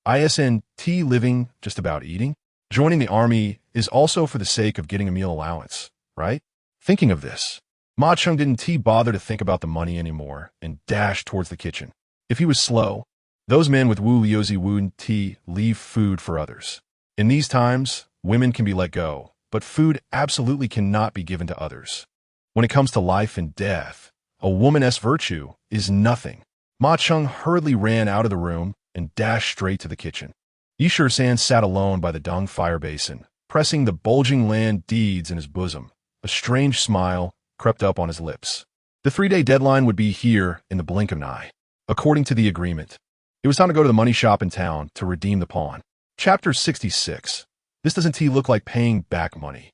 Isn't living just about eating? Joining the army is also for the sake of getting a meal allowance, right? Thinking of this, Ma Cheng didn't bother to think about the money anymore and dashed towards the kitchen. If he was slow, those men with Wu Liuzi wouldn't leave food for others. In these times, women can be let go, but food absolutely cannot be given to others. When it comes to life and death, a woman's virtue is nothing. Ma Cheng hurriedly ran out of the room and dashed straight to the kitchen. Shisan sat alone by the dung fire basin, pressing the bulging land deeds in his bosom. A strange smile crept up on his lips. The 3-day deadline would be here in the blink of an eye. According to the agreement, it was time to go to the money shop in town to redeem the pawn. Chapter 66. This doesn't look like paying back money.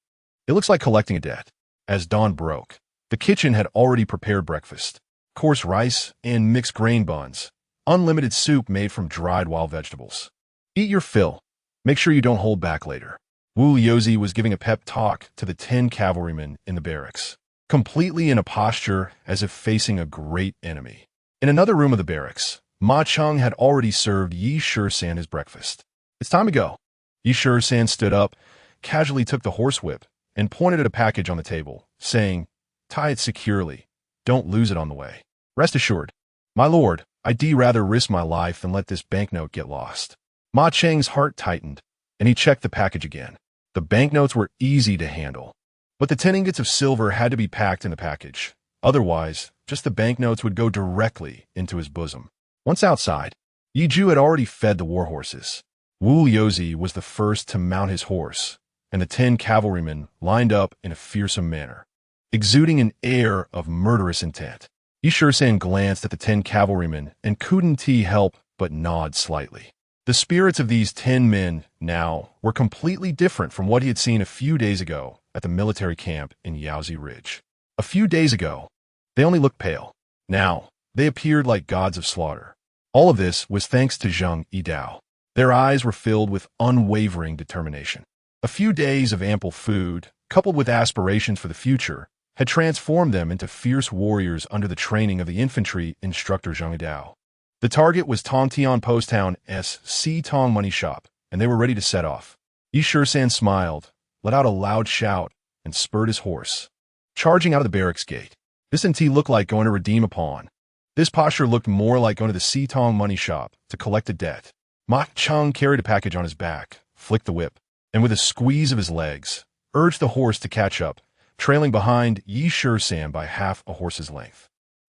It looks like collecting a debt. As dawn broke, the kitchen had already prepared breakfast. Coarse rice and mixed grain buns. Unlimited soup made from dried wild vegetables. Eat your fill. Make sure you don't hold back later. Wu Liuzi was giving a pep talk to the 10 cavalrymen in the barracks, completely in a posture as if facing a great enemy. In another room of the barracks, Ma Cheng had already served Shisan his breakfast. It's time to go. Shisan stood up, casually took the horsewhip, and pointed at a package on the table, saying, Tie it securely. Don't lose it on the way. Rest assured, my lord, I'd rather risk my life than let this banknote get lost. Ma Cheng's heart tightened, and he checked the package again. The banknotes were easy to handle, but the 10 ingots of silver had to be packed in the package. Otherwise, just the banknotes would go directly into his bosom. Once outside, Yiju had already fed the war horses. Wu Liuzi was the first to mount his horse, and the 10 cavalrymen lined up in a fearsome manner, exuding an air of murderous intent. Shisan glanced at the 10 cavalrymen and couldn't help but nod slightly. The spirits of these 10 men now were completely different from what he had seen a few days ago at the military camp in Yaozi Ridge. A few days ago, they only looked pale. Now, they appeared like gods of slaughter. All of this was thanks to Zhang Yidao. Their eyes were filled with unwavering determination. A few days of ample food, coupled with aspirations for the future, had transformed them into fierce warriors under the training of the infantry instructor Zhang Yidao. The target was Tongtian Post Town's Si-Tong money shop, and they were ready to set off. Shisan smiled, let out a loud shout, and spurred his horse, charging out of the barracks gate. This didn't look like going to redeem a pawn. This posture looked more like going to the Si-Tong money shop to collect a debt. Ma Cheng carried a package on his back, flicked the whip, and with a squeeze of his legs, urged the horse to catch up, trailing behind Shisan by half a horse's length.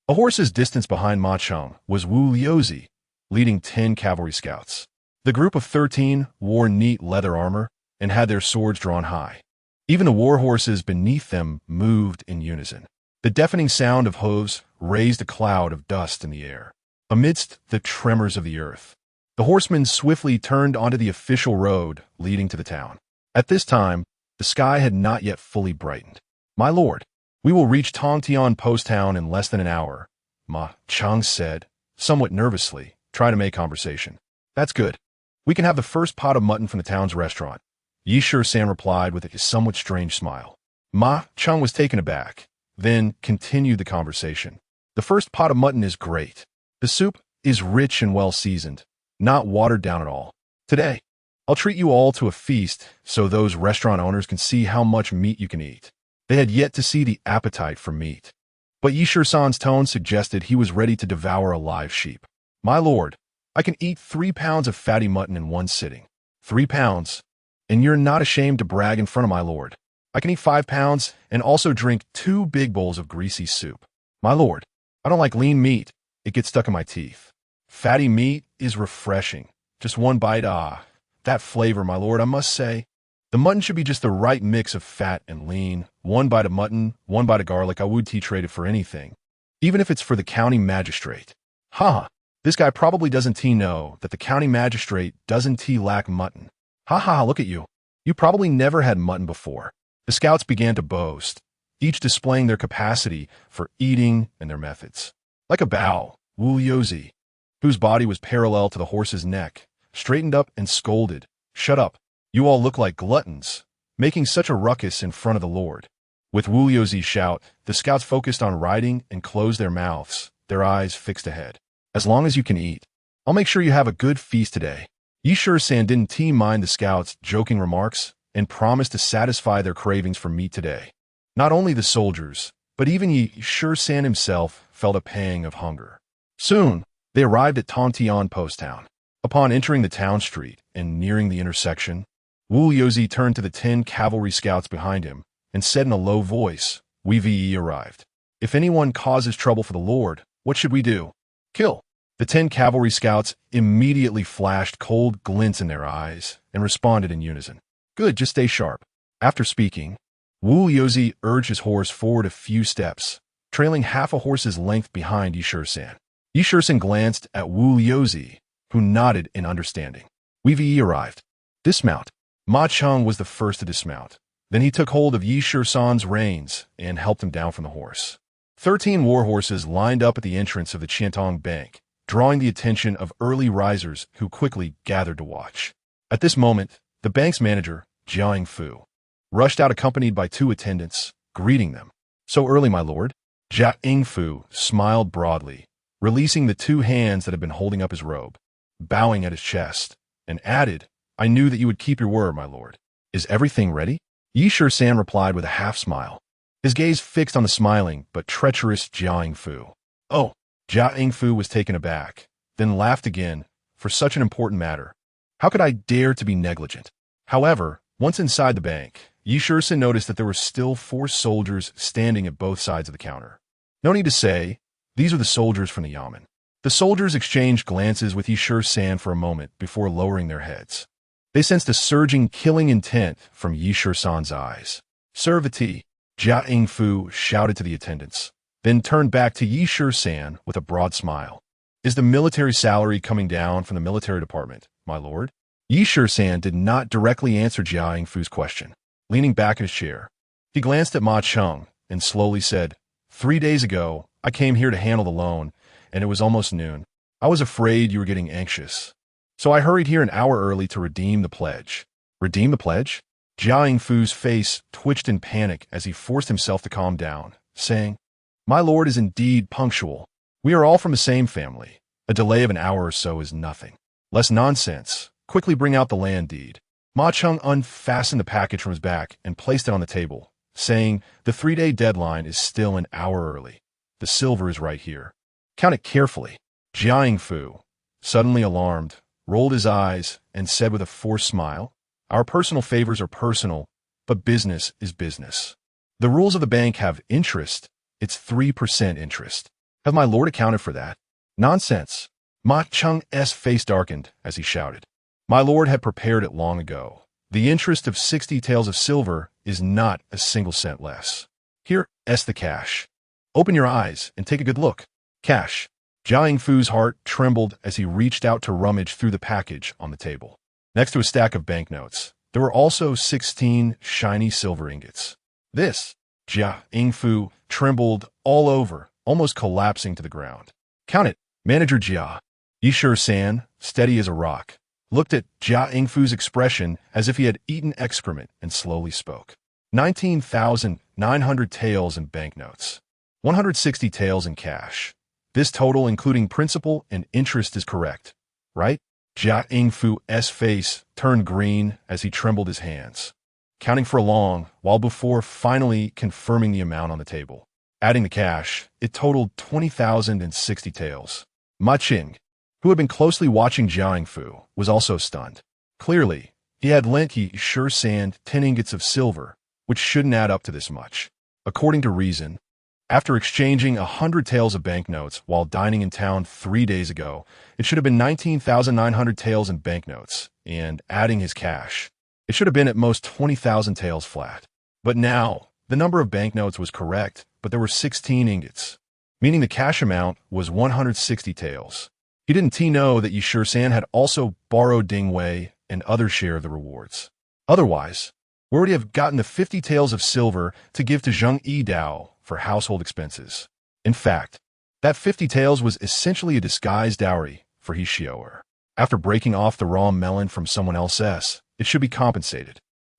A horse's distance behind Ma Cheng was Wu Liuzi, leading 10 cavalry scouts. The group of 13 wore neat leather armor and had their swords drawn high. Even the war horses beneath them moved in unison. The deafening sound of hooves raised a cloud of dust in the air. Amidst the tremors of the earth, the horsemen swiftly turned onto the official road leading to the town. At this time, the sky had not yet fully brightened. My lord, we will reach Tongtian Post Town in less than an hour, Ma Cheng said, somewhat nervously, trying to make conversation. That's good. We can have the first pot of mutton from the town's restaurant. Shisan replied with a somewhat strange smile. Ma Cheng was taken aback, then continued the conversation. The first pot of mutton is great. The soup is rich and well seasoned, not watered down at all. Today, I'll treat you all to a feast so those restaurant owners can see how much meat you can eat. They had yet to see the appetite for meat. But Shisan's tone suggested he was ready to devour a live sheep. My lord, I can eat 3 pounds of fatty mutton in one sitting. 3 pounds? And you're not ashamed to brag in front of my lord. I can eat 5 pounds and also drink 2 big bowls of greasy soup. My lord, I don't like lean meat. It gets stuck in my teeth. Fatty meat is refreshing. Just one bite, that flavor, my lord, I must say. The mutton should be just the right mix of fat and lean. 1 bite of mutton, 1 bite of garlic, I would trade it for anything. Even if it's for the county magistrate. Ha! This guy probably doesn't know that the county magistrate doesn't lack mutton. Ha ha, look at you. You probably never had mutton before. The scouts began to boast, each displaying their capacity for eating and their methods. Like a bow, Wu Yozi, whose body was parallel to the horse's neck, straightened up and scolded. Shut up. You all look like gluttons, making such a ruckus in front of the Lord. With Wu Yozi's shout, the scouts focused on riding and closed their mouths, their eyes fixed ahead. As long as you can eat, I'll make sure you have a good feast today. Shisan didn't mind the scouts' joking remarks and promised to satisfy their cravings for meat today. Not only the soldiers, but even Shisan himself felt a pang of hunger. Soon, they arrived at Tontian Post Town. Upon entering the town street and nearing the intersection, Wu Yozi turned to the 10 cavalry scouts behind him and said in a low voice, "We've arrived. If anyone causes trouble for the Lord, what should we do? Kill." The 10 cavalry scouts immediately flashed cold glints in their eyes and responded in unison. Good, just stay sharp. After speaking, Wu Yozi urged his horse forward a few steps, trailing half a horse's length behind Shisan. Shisan glanced at Wu Yozi, who nodded in understanding. We've arrived. Dismount. Ma Cheng was the first to dismount. Then he took hold of Shisan's reins and helped him down from the horse. 13 war horses lined up at the entrance of the Chiantong Bank, drawing the attention of early risers who quickly gathered to watch. At this moment, the bank's manager, Jiang Fu, rushed out accompanied by 2 attendants, greeting them. So early, my lord? Jiang Fu smiled broadly, releasing the 2 hands that had been holding up his robe, bowing at his chest, and added, I knew that you would keep your word, my lord. Is everything ready? Shisan replied with a half-smile, his gaze fixed on the smiling but treacherous Jiang Fu. Oh, Jiang Fu was taken aback, then laughed again. For such an important matter, how could I dare to be negligent? However, once inside the bank, Shisan noticed that there were still 4 soldiers standing at both sides of the counter. No need to say, these are the soldiers from the Yamen. The soldiers exchanged glances with Shisan for a moment before lowering their heads. They sensed a surging, killing intent from Shisan's eyes. Serve the tea, Jiang Fu shouted to the attendants, then turned back to Shisan with a broad smile. Is the military salary coming down from the military department, my lord? Shisan did not directly answer Jiang Fu's question. Leaning back in his chair, he glanced at Ma Cheng and slowly said, 3 days ago, I came here to handle the loan, and it was almost noon. I was afraid you were getting anxious. So I hurried here an hour early to redeem the pledge. Redeem the pledge? Jiang Fu's face twitched in panic as he forced himself to calm down, saying, My lord is indeed punctual. We are all from the same family. A delay of an hour or so is nothing. Less nonsense. Quickly bring out the land deed. Ma Cheng unfastened the package from his back and placed it on the table, saying, The 3-day deadline is still an hour early. The silver is right here. Count it carefully. Jiang Fu, suddenly alarmed, rolled his eyes and said with a forced smile, Our personal favors are personal, but business is business. The rules of the bank have interest. It's 3% interest. Have my lord accounted for that? Nonsense. Ma Cheng's face darkened as he shouted. My lord had prepared it long ago. The interest of 60 taels of silver is not a single cent less. Here's the cash. Open your eyes and take a good look. Cash. Jiang Fu's heart trembled as he reached out to rummage through the package on the table. Next to a stack of banknotes, there were also 16 shiny silver ingots. This, Jiang Fu trembled all over, almost collapsing to the ground. Count it, Manager Jia. Shisan, steady as a rock, looked at Jiang Fu's expression as if he had eaten excrement and slowly spoke. 19,900 taels in banknotes. 160 taels in cash. This total, including principal and interest, is correct, right? Jia Yingfu's face turned green as he trembled his hands, counting for a long while before finally confirming the amount on the table. Adding the cash, it totaled 20,060 taels. Ma Qing, who had been closely watching Jia Yingfu, was also stunned. Clearly, he had lent Shisan 10 ingots of silver, which shouldn't add up to this much. According to reason, after exchanging 100 taels of banknotes while dining in town 3 days ago, it should have been 19,900 taels in banknotes, and adding his cash, it should have been at most 20,000 taels flat. But now, the number of banknotes was correct, but there were 16 ingots, meaning the cash amount was 160 taels. He didn't know that Shisan had also borrowed Ding Wei and others' share of the rewards. Otherwise, where would he have gotten the 50 taels of silver to give to Zheng Yidao for household expenses? In fact, that 50 taels was essentially a disguised dowry for his Shioer. After breaking off the raw melon from someone else's, it should be compensated.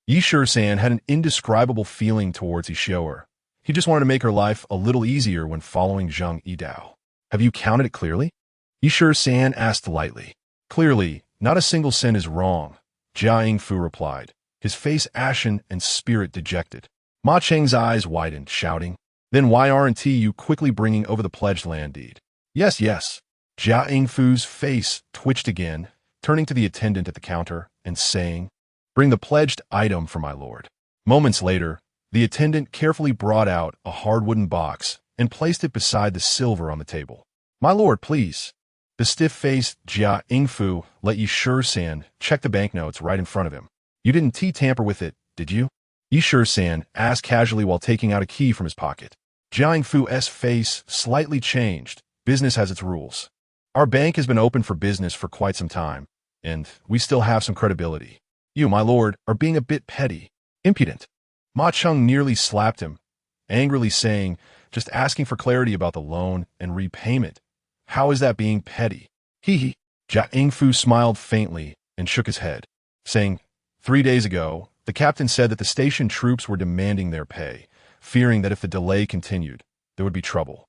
Shisan had an indescribable feeling towards his Shioer. He just wanted to make her life a little easier when following Zheng Yidao. Have you counted it clearly? Shisan asked lightly. Clearly, not a single cent is wrong, Jia Yingfu replied, his face ashen and spirit dejected. Ma Cheng's eyes widened, shouting, "Then why aren't you quickly bringing over the pledged land deed?" Yes. Jia Yingfu's face twitched again, turning to the attendant at the counter and saying, "Bring the pledged item for my lord." Moments later, the attendant carefully brought out a hard wooden box and placed it beside the silver on the table. "My lord, please." The stiff-faced Jia Yingfu let Shisan check the banknotes right in front of him. "You didn't tamper with it, did you?" Shisan asked casually while taking out a key from his pocket. Jia Yingfu's face slightly changed. Business has its rules. Our bank has been open for business for quite some time, and we still have some credibility. You, my lord, are being a bit petty. Impudent. Ma Cheng nearly slapped him, angrily saying, "Just asking for clarity about the loan and repayment. How is that being petty?" Jia Yingfu smiled faintly and shook his head, saying, 3 days ago, the captain said that the station troops were demanding their pay, fearing that if the delay continued, there would be trouble.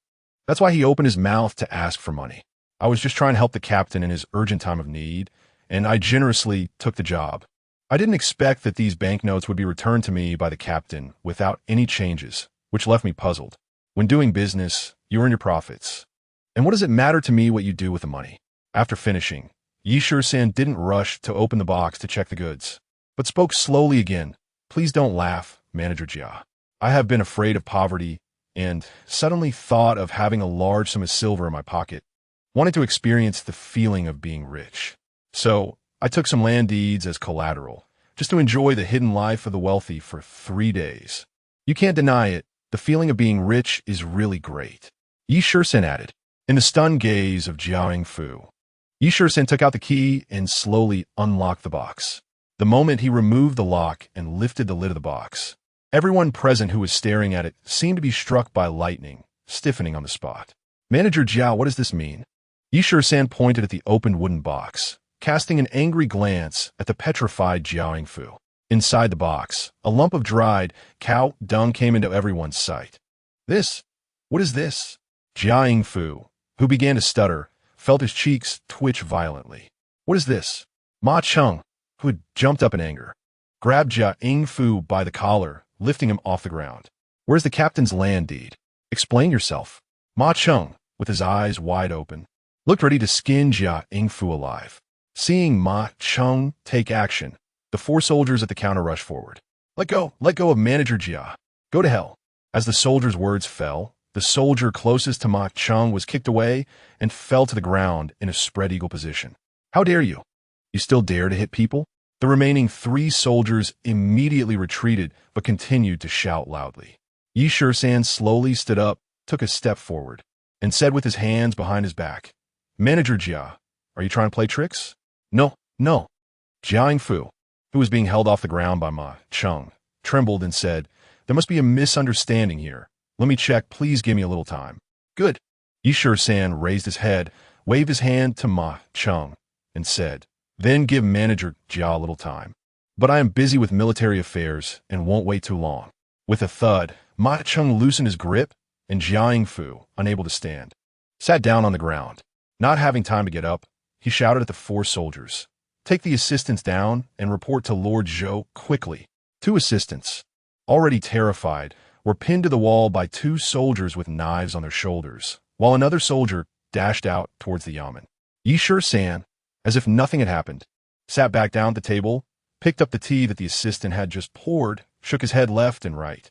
That's why he opened his mouth to ask for money. I was just trying to help the captain in his urgent time of need, and I generously took the job. I didn't expect that these banknotes would be returned to me by the captain without any changes, which left me puzzled. When doing business, you earn your profits. And what does it matter to me what you do with the money? After finishing, Shisan didn't rush to open the box to check the goods, but spoke slowly again. "Please don't laugh, Manager Jia. I have been afraid of poverty and suddenly thought of having a large sum of silver in my pocket. Wanted to experience the feeling of being rich. So I took some land deeds as collateral, just to enjoy the hidden life of the wealthy for 3 days. You can't deny it, the feeling of being rich is really great." Shisan added. In the stunned gaze of Jia Yingfu, Shisan took out the key and slowly unlocked the box. The moment he removed the lock and lifted the lid of the box, everyone present who was staring at it seemed to be struck by lightning, stiffening on the spot. "Manager Jia, what does this mean?" Shisan pointed at the opened wooden box, casting an angry glance at the petrified Jia Yingfu. Inside the box, a lump of dried cow dung came into everyone's sight. What is this? Jia Yingfu, who began to stutter, felt his cheeks twitch violently. "What is this?" Ma Cheng, who had jumped up in anger, grabbed Jia Yingfu by the collar, lifting him off the ground. "Where's the captain's land deed? Explain yourself." Ma Cheng, with his eyes wide open, looked ready to skin Jia Yingfu alive. Seeing Ma Cheng take action, the 4 soldiers at the counter rushed forward. Let go of Manager Jia. Go to hell." As the soldier's words fell, the soldier closest to Ma Cheng was kicked away and fell to the ground in a spread eagle position. "How dare you? You still dare to hit people?" The remaining 3 soldiers immediately retreated but continued to shout loudly. Shisan slowly stood up, took a step forward, and said with his hands behind his back, "Manager Jia, are you trying to play tricks?" No. Jia Yingfu, who was being held off the ground by Ma Cheng, trembled and said, "There must be a misunderstanding here. Let me check. Please give me a little time." "Good." Shisan raised his head, waved his hand to Ma Cheng, and said, "Then give Manager Jia a little time. But I am busy with military affairs and won't wait too long." With a thud, Ma Cheng loosened his grip, and Jia Yingfu, unable to stand, sat down on the ground. Not having time to get up, he shouted at the 4 soldiers. Take the assistants down and report to Lord Zhou quickly. 2 assistants, already terrified, were pinned to the wall by 2 soldiers with knives on their shoulders, while another soldier dashed out towards the yamen. Shisan, as if nothing had happened, sat back down at the table, picked up the tea that the assistant had just poured, shook his head left and right,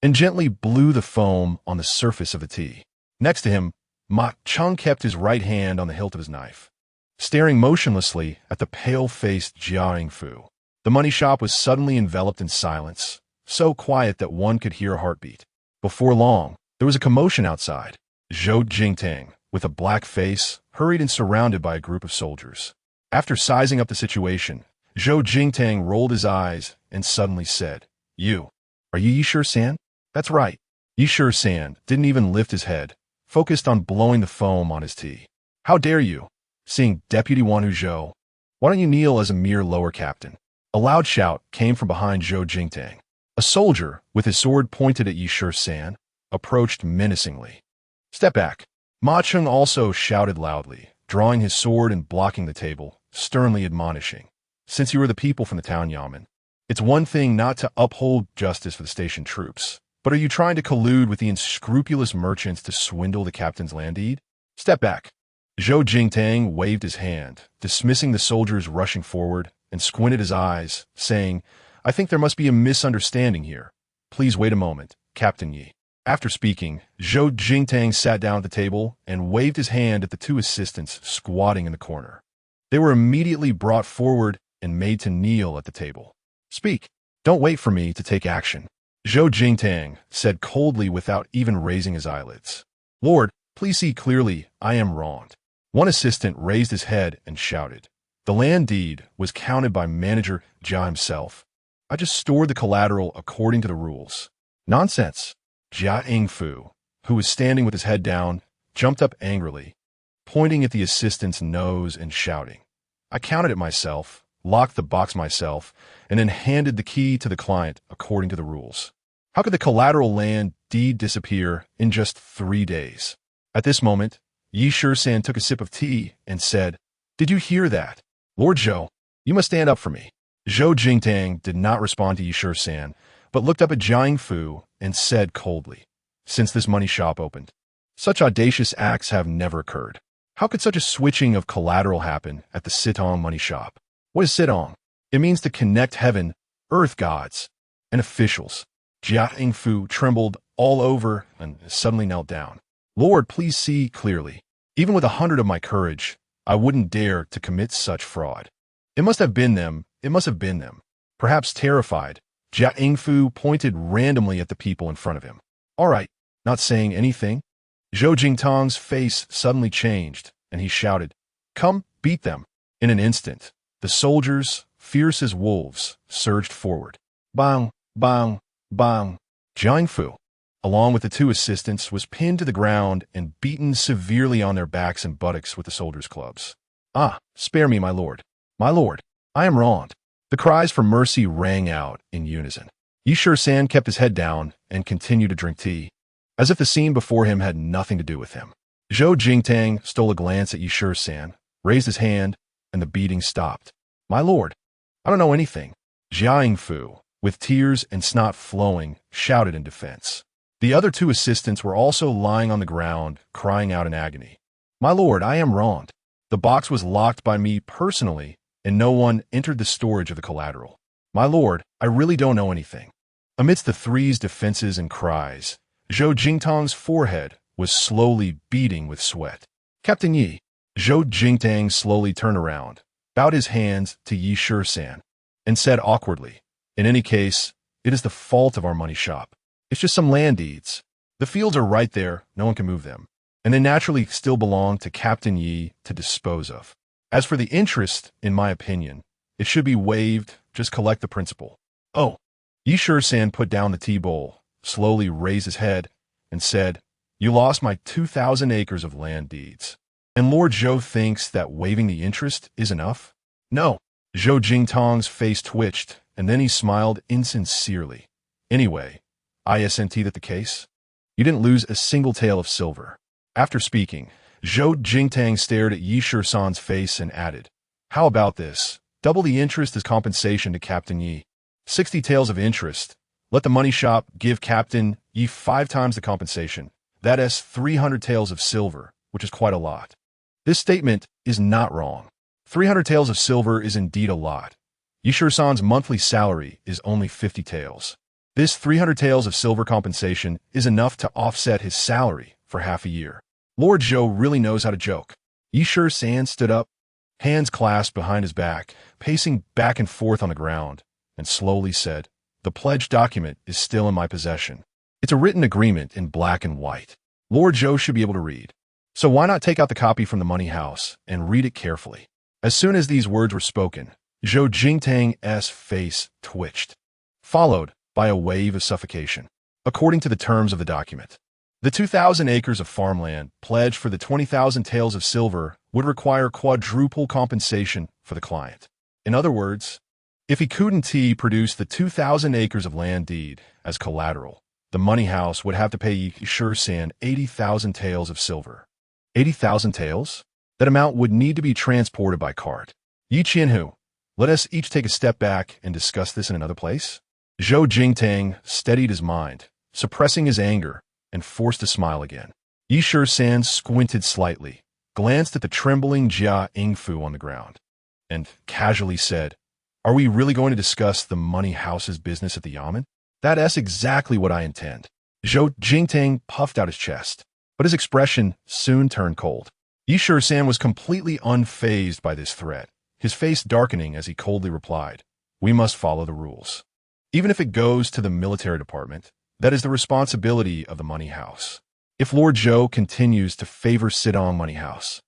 and gently blew the foam on the surface of the tea. Next to him, Ma Cheng kept his right hand on the hilt of his knife, staring motionlessly at the pale-faced Jiang Fu. The money shop was suddenly enveloped in silence, so quiet that one could hear a heartbeat. Before long, there was a commotion outside. Zhou Jingtang, with a black face, hurried and surrounded by a group of soldiers. After sizing up the situation, Zhou Jingtang rolled his eyes and suddenly said, Are you Shisan? That's right. Shisan didn't even lift his head, focused on blowing the foam on his tea. How dare you? Seeing Deputy Wanhu Zhou, why don't you kneel as a mere lower captain? A loud shout came from behind Zhou Jingtang. A soldier, with his sword pointed at Shisan, approached menacingly. Step back. Ma Cheng also shouted loudly, drawing his sword and blocking the table, sternly admonishing. Since you are the people from the town yamen, it's one thing not to uphold justice for the station troops, but are you trying to collude with the unscrupulous merchants to swindle the captain's land deed? Step back. Zhou Jingtang waved his hand, dismissing the soldiers rushing forward, and squinted his eyes, saying, I think there must be a misunderstanding here. Please wait a moment, Captain Yi. After speaking, Zhou Jingtang sat down at the table and waved his hand at the 2 assistants squatting in the corner. They were immediately brought forward and made to kneel at the table. Speak. Don't wait for me to take action. Zhou Jingtang said coldly without even raising his eyelids. Lord, please see clearly, I am wronged. One assistant raised his head and shouted. The land deed was counted by Manager Jia himself. I just stored the collateral according to the rules. Nonsense. Jiang Fu, who was standing with his head down, jumped up angrily, pointing at the assistant's nose and shouting. I counted it myself, locked the box myself, and then handed the key to the client according to the rules. How could the collateral land deed disappear in just 3 days? At this moment, Shisan took a sip of tea and said, Did you hear that? Lord Zhou, you must stand up for me. Zhou Jingtang did not respond to Shisan, but looked up at Jiang Fu and said coldly, Since this money shop opened, such audacious acts have never occurred. How could such a switching of collateral happen at the Sitong money shop? What is Sitong? It means to connect heaven, earth gods, and officials. Jiang Fu trembled all over and suddenly knelt down. Lord, please see clearly. Even with 100 of my courage, I wouldn't dare to commit such fraud. It must have been them. It must have been them. Perhaps terrified, Jiang Fu pointed randomly at the people in front of him. All right, not saying anything? Zhou Jingtang's face suddenly changed, and he shouted, Come, beat them. In an instant, the soldiers, fierce as wolves, surged forward. Bang, bang, bang. Jiang Fu, along with the 2 assistants, was pinned to the ground and beaten severely on their backs and buttocks with the soldiers' clubs. Ah, spare me, my lord. My lord, I am wronged. The cries for mercy rang out in unison. Shisan kept his head down and continued to drink tea, as if the scene before him had nothing to do with him. Zhou Jingtang stole a glance at Shisan, raised his hand, and the beating stopped. My lord, I don't know anything. Jiang Fu, with tears and snot flowing, shouted in defense. The other 2 assistants were also lying on the ground, crying out in agony. My lord, I am wronged. The box was locked by me personally, and no one entered the storage of the collateral. My lord, I really don't know anything. Amidst the 3's defenses and cries, Zhou Jingtang's forehead was slowly beading with sweat. Captain Yi. Zhou Jingtang slowly turned around, bowed his hands to Shisan, and said awkwardly, In any case, it is the fault of our money shop. It's just some land deeds. The fields are right there, no one can move them, and they naturally still belong to Captain Yi to dispose of. As for the interest, in my opinion, it should be waived, just collect the principal. Oh. Shisan put down the tea bowl, slowly raised his head, and said, You lost my 2,000 acres of land deeds. And Lord Zhou thinks that waiving the interest is enough? No. Zhou Jingtang's face twitched, and then he smiled insincerely. Anyway, isn't that the case? You didn't lose a single tael of silver. After speaking, Zhou Jingtang stared at Yi Shisan's face and added, "How about this? Double the interest as compensation to Captain Yi. 60 taels of interest. Let the money shop give Captain Yi 5 times the compensation. That is 300 taels of silver, which is quite a lot." This statement is not wrong. 300 taels of silver is indeed a lot. Yi Shisan's monthly salary is only 50 taels. This 300 taels of silver compensation is enough to offset his salary for half a year. Lord Zhou really knows how to joke. Yi Shisan stood up, hands clasped behind his back, pacing back and forth on the ground, and slowly said, "The pledge document is still in my possession. It's a written agreement in black and white. Lord Zhou should be able to read. So why not take out the copy from the money house and read it carefully?" As soon as these words were spoken, Zhou Jingtang's face twitched, followed by a wave of suffocation. According to the terms of the document, the 2,000 acres of farmland pledged for the 20,000 taels of silver would require quadruple compensation for the client. In other words, if he couldn't produce the 2,000 acres of land deed as collateral, the money house would have to pay Yi Shisan 80,000 taels of silver. 80,000 taels? That amount would need to be transported by cart. Yi Qianhu, let us each take a step back and discuss this in another place. Zhou Jingtang steadied his mind, suppressing his anger, and forced a smile again. Yi Shisan squinted slightly, glanced at the trembling Jia Yingfu on the ground, and casually said, "Are we really going to discuss the money house's business at the yamen?" "That's exactly what I intend." Zhou Jingtang puffed out his chest, but his expression soon turned cold. Yi Shisan was completely unfazed by this threat, his face darkening as he coldly replied, "We must follow the rules. Even if it goes to the military department, that is the responsibility of the money house. If Lord Zhou continues to favor Sidong Money House,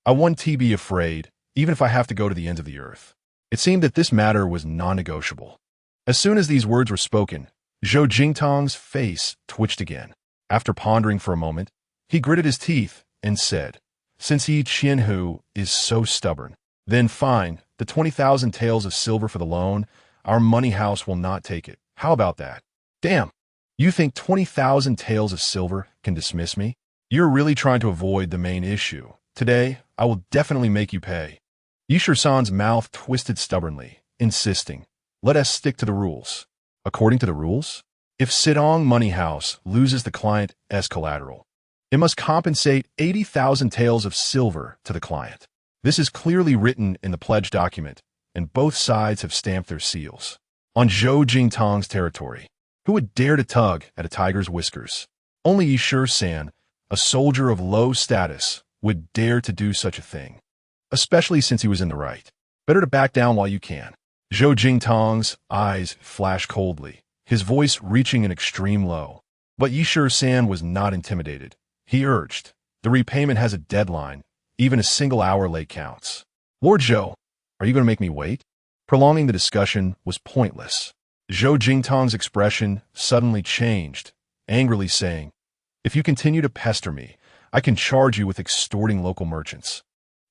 I won't be afraid, even if I have to go to the ends of the earth." It seemed that this matter was non-negotiable. As soon as these words were spoken, Zhou Jingtang's face twitched again. After pondering for a moment, he gritted his teeth and said, "Since Yi Qianhu is so stubborn, then fine, the 20,000 taels of silver for the loan, our money house will not take it. How about that?" "Damn, you think 20,000 taels of silver can dismiss me? You're really trying to avoid the main issue. Today, I will definitely make you pay." Yi Shisan's mouth twisted stubbornly, insisting, "Let us stick to the rules." According to the rules, if Sidong Money House loses the client as collateral, it must compensate 80,000 taels of silver to the client. This is clearly written in the pledge document, and both sides have stamped their seals. On Zhou Jingtang's territory, who would dare to tug at a tiger's whiskers? Only Yi Shisan, a soldier of low status, would dare to do such a thing, especially since he was in the right. Better to back down while you can. Zhou Jingtang's eyes flashed coldly, his voice reaching an extreme low. But Yi Shisan was not intimidated. He urged, "The repayment has a deadline. Even a single hour late counts." "Lord Zhou, are you going to make me wait?" Prolonging the discussion was pointless. Zhou Jingtang's expression suddenly changed, angrily saying, "If you continue to pester me, I can charge you with extorting local merchants.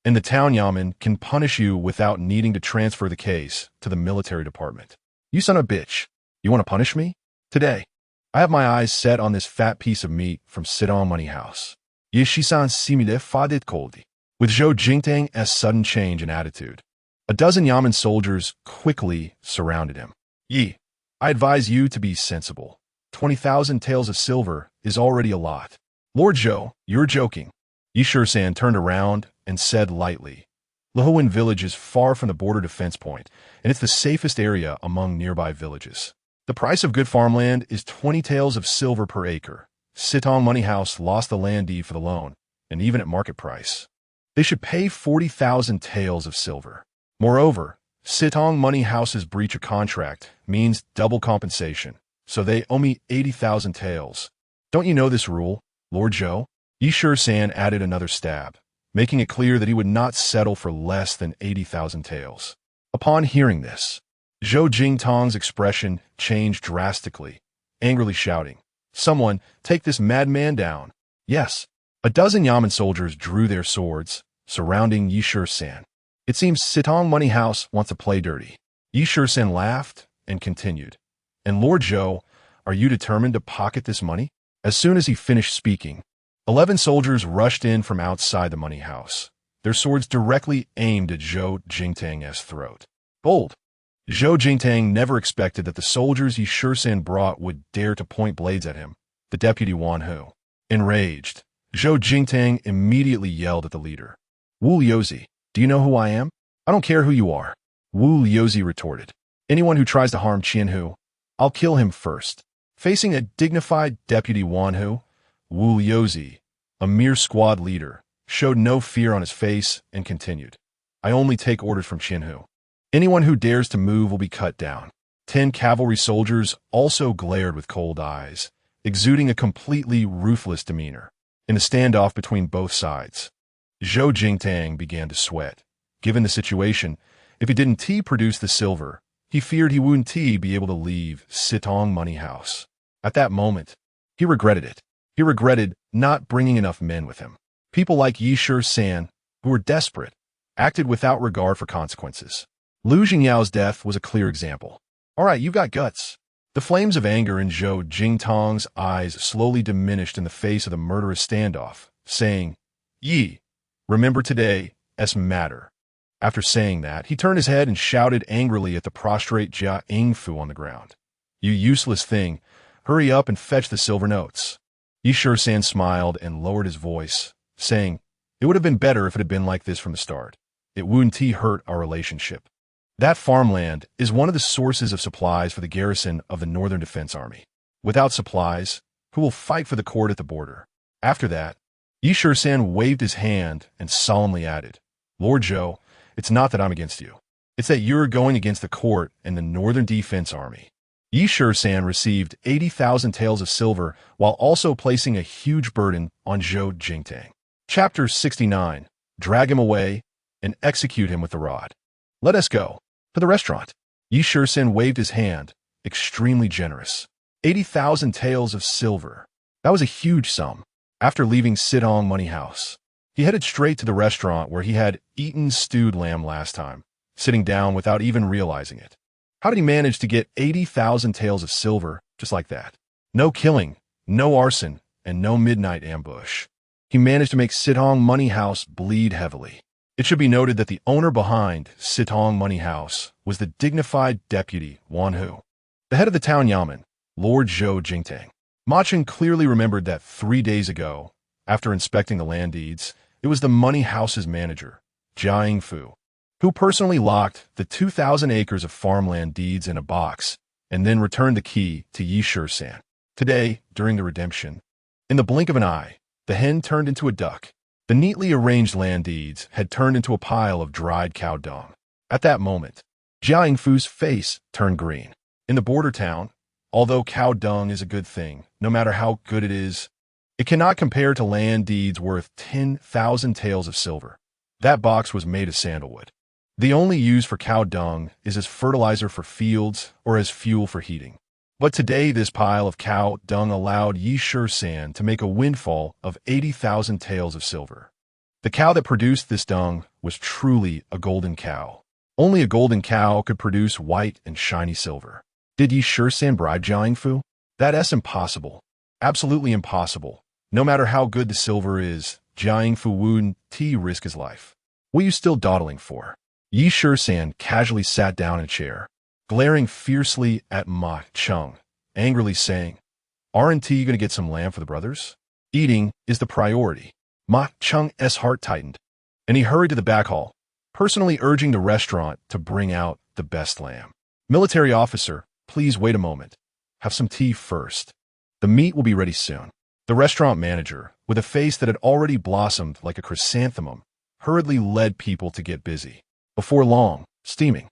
And the town yamen can punish you without needing to transfer the case to the military department. You son of a bitch, you want to punish me? Today, I have my eyes set on this fat piece of meat from Sidong Money House." Yi Shisan simile fadit koldi. With Zhou Jingtang's sudden change in attitude, a dozen yamen soldiers quickly surrounded him. "Yi, I advise you to be sensible. 20,000 taels of silver is already a lot." "Lord Zhou, you're joking." Yi Shisan turned around and said lightly, "Lehuan village is far from the border defense point, and it's the safest area among nearby villages. The price of good farmland is 20 taels of silver per acre. Sidong Money House lost the land deed for the loan, and even at market price, they should pay 40,000 taels of silver. Moreover, Sidong Money House's breach of contract means double compensation, so they owe me 80,000 taels. Don't you know this rule, Lord Zhou?" Yi Shisan added another stab, making it clear that he would not settle for less than 80,000 taels. Upon hearing this, Zhou Jingtang's expression changed drastically, angrily shouting, "Someone, take this madman down." Yes, a dozen yamen soldiers drew their swords, surrounding Yi Shisan. It seems Sidong Money House wants to play dirty. Yi Shisan laughed and continued, "And Lord Zhou, are you determined to pocket this money?" As soon as he finished speaking, 11 soldiers rushed in from outside the money house, their swords directly aimed at Zhou Jingtang's throat. Bold! Zhou Jingtang never expected that the soldiers Shisan brought would dare to point blades at him, the deputy Wan Hu. Enraged, Zhou Jingtang immediately yelled at the leader. Wu Liuzi, do you know who I am? I don't care who you are. Wu Liuzi retorted. Anyone who tries to harm Qianhu, I'll kill him first. Facing a dignified deputy Wan Hu, Wu Liuzi, a mere squad leader, showed no fear on his face and continued. I only take orders from Qianhu. Anyone who dares to move will be cut down. 10 cavalry soldiers also glared with cold eyes, exuding a completely ruthless demeanor. In the standoff between both sides, Zhou Jingtang began to sweat. Given the situation, if he didn't produce the silver, he feared he wouldn't be able to leave Sitong Money House. At that moment, he regretted it. He regretted not bringing enough men with him. People like Shisan, who were desperate, acted without regard for consequences. Lu Jingyao's death was a clear example. All right, you've got guts. The flames of anger in Zhou Jingtang's eyes slowly diminished in the face of the murderous standoff, saying, Yi, remember today's matter. After saying that, he turned his head and shouted angrily at the prostrate Jia Yingfu on the ground. You useless thing, hurry up and fetch the silver notes. Shisan smiled and lowered his voice, saying, it would have been better if it had been like this from the start. It wouldn't hurt our relationship. That farmland is one of the sources of supplies for the garrison of the Northern Defense Army. Without supplies, who will fight for the court at the border? After that, Shisan waved his hand and solemnly added, Lord Zhou, it's not that I'm against you. It's that you're going against the court and the Northern Defense Army. Shisan received 80,000 taels of silver while also placing a huge burden on Zhou Jingtang. Chapter 69. Drag him away and execute him with the rod. Let us go. To the restaurant. Shisan waved his hand, extremely generous. 80,000 taels of silver. That was a huge sum. After leaving Sitong Money House, he headed straight to the restaurant where he had eaten stewed lamb last time, sitting down without even realizing it. How did he manage to get 80,000 taels of silver just like that? No killing, no arson, and no midnight ambush. He managed to make Sitong Money House bleed heavily. It should be noted that the owner behind Sitong Money House was the dignified deputy Wan Hu. The head of the town yamen, Lord Zhou Jingtang. Ma Cheng clearly remembered that 3 days ago, after inspecting the land deeds, it was the money house's manager, Jia Yingfu, who personally locked the 2,000 acres of farmland deeds in a box and then returned the key to Shisan. Today, during the redemption, in the blink of an eye, the hen turned into a duck. The neatly arranged land deeds had turned into a pile of dried cow dung. At that moment, Jia Yingfu's face turned green. In the border town, although cow dung is a good thing, no matter how good it is, it cannot compare to land deeds worth 10,000 taels of silver. That box was made of sandalwood. The only use for cow dung is as fertilizer for fields or as fuel for heating. But today this pile of cow dung allowed Shisan to make a windfall of 80,000 taels of silver. The cow that produced this dung was truly a golden cow. Only a golden cow could produce white and shiny silver. Did Shisan bribe Jia Yingfu? That's impossible. Absolutely impossible. No matter how good the silver is, Jia Yingfu wouldn't risk his life. What are you still dawdling for? Shisan casually sat down in a chair, glaring fiercely at Ma Cheng, angrily saying, Aren't you going to get some lamb for the brothers? Eating is the priority. Ma Cheng's heart tightened, and he hurried to the back hall, personally urging the restaurant to bring out the best lamb. Military officer, please wait a moment. Have some tea first. The meat will be ready soon. The restaurant manager, with a face that had already blossomed like a chrysanthemum, hurriedly led people to get busy. Before long, steaming,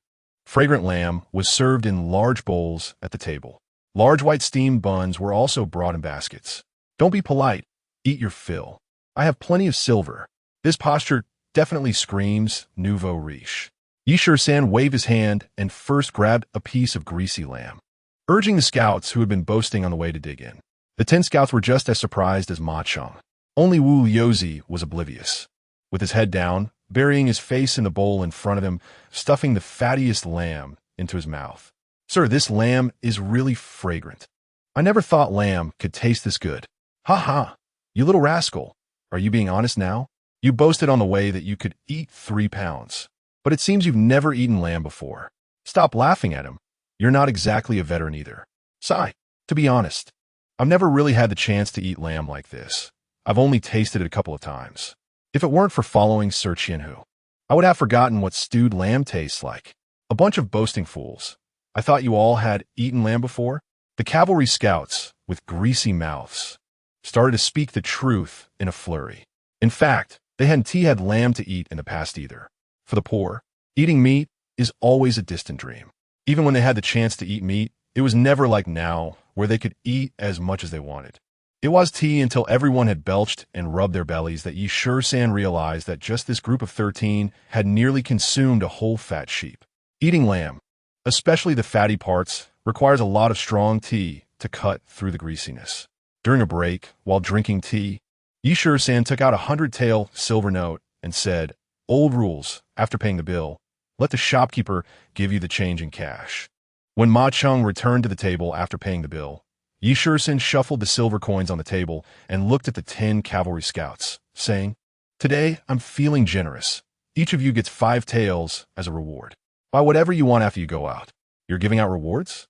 fragrant lamb was served in large bowls at the table. Large white steamed buns were also brought in baskets. Don't be polite. Eat your fill. I have plenty of silver. This posture definitely screams nouveau riche. Shisan waved his hand and first grabbed a piece of greasy lamb, urging the scouts who had been boasting on the way to dig in. The 10 scouts were just as surprised as Ma Cheng. Only Wu Liuzi was oblivious. With his head down, burying his face in the bowl in front of him, stuffing the fattiest lamb into his mouth. Sir, this lamb is really fragrant. I never thought lamb could taste this good. Ha ha! You little rascal. Are you being honest now? You boasted on the way that you could eat 3 pounds. But it seems you've never eaten lamb before. Stop laughing at him. You're not exactly a veteran either. Sigh. To be honest, I've never really had the chance to eat lamb like this. I've only tasted it a couple of times. If it weren't for following Sir Chinhu, I would have forgotten what stewed lamb tastes like. A bunch of boasting fools. I thought you all had eaten lamb before? The cavalry scouts, with greasy mouths, started to speak the truth in a flurry. In fact, they hadn't had lamb to eat in the past either. For the poor, eating meat is always a distant dream. Even when they had the chance to eat meat, it was never like now, where they could eat as much as they wanted. It was tea until everyone had belched and rubbed their bellies that Shisan realized that just this group of 13 had nearly consumed a whole fat sheep. Eating lamb, especially the fatty parts, requires a lot of strong tea to cut through the greasiness. During a break, while drinking tea, Shisan took out a 100-tael silver note and said, "Old rules, after paying the bill, let the shopkeeper give you the change in cash." When Ma Chung returned to the table after paying the bill, Shisan shuffled the silver coins on the table and looked at the 10 cavalry scouts, saying, "Today, I'm feeling generous. Each of you gets 5 taels as a reward. Buy whatever you want after you go out. You're giving out rewards?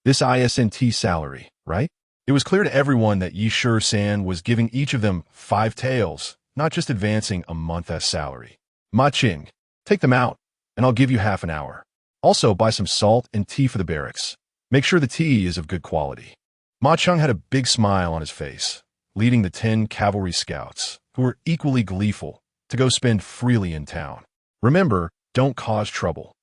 This ISNT salary, right?" It was clear to everyone that Shisan was giving each of them 5 taels, not just advancing a month's salary. "Ma Ching, take them out, and I'll give you half an hour. Also, buy some salt and tea for the barracks. Make sure the tea is of good quality." Ma Chung had a big smile on his face, leading the 10 cavalry scouts, who were equally gleeful, to go spend freely in town. Remember, don't cause trouble.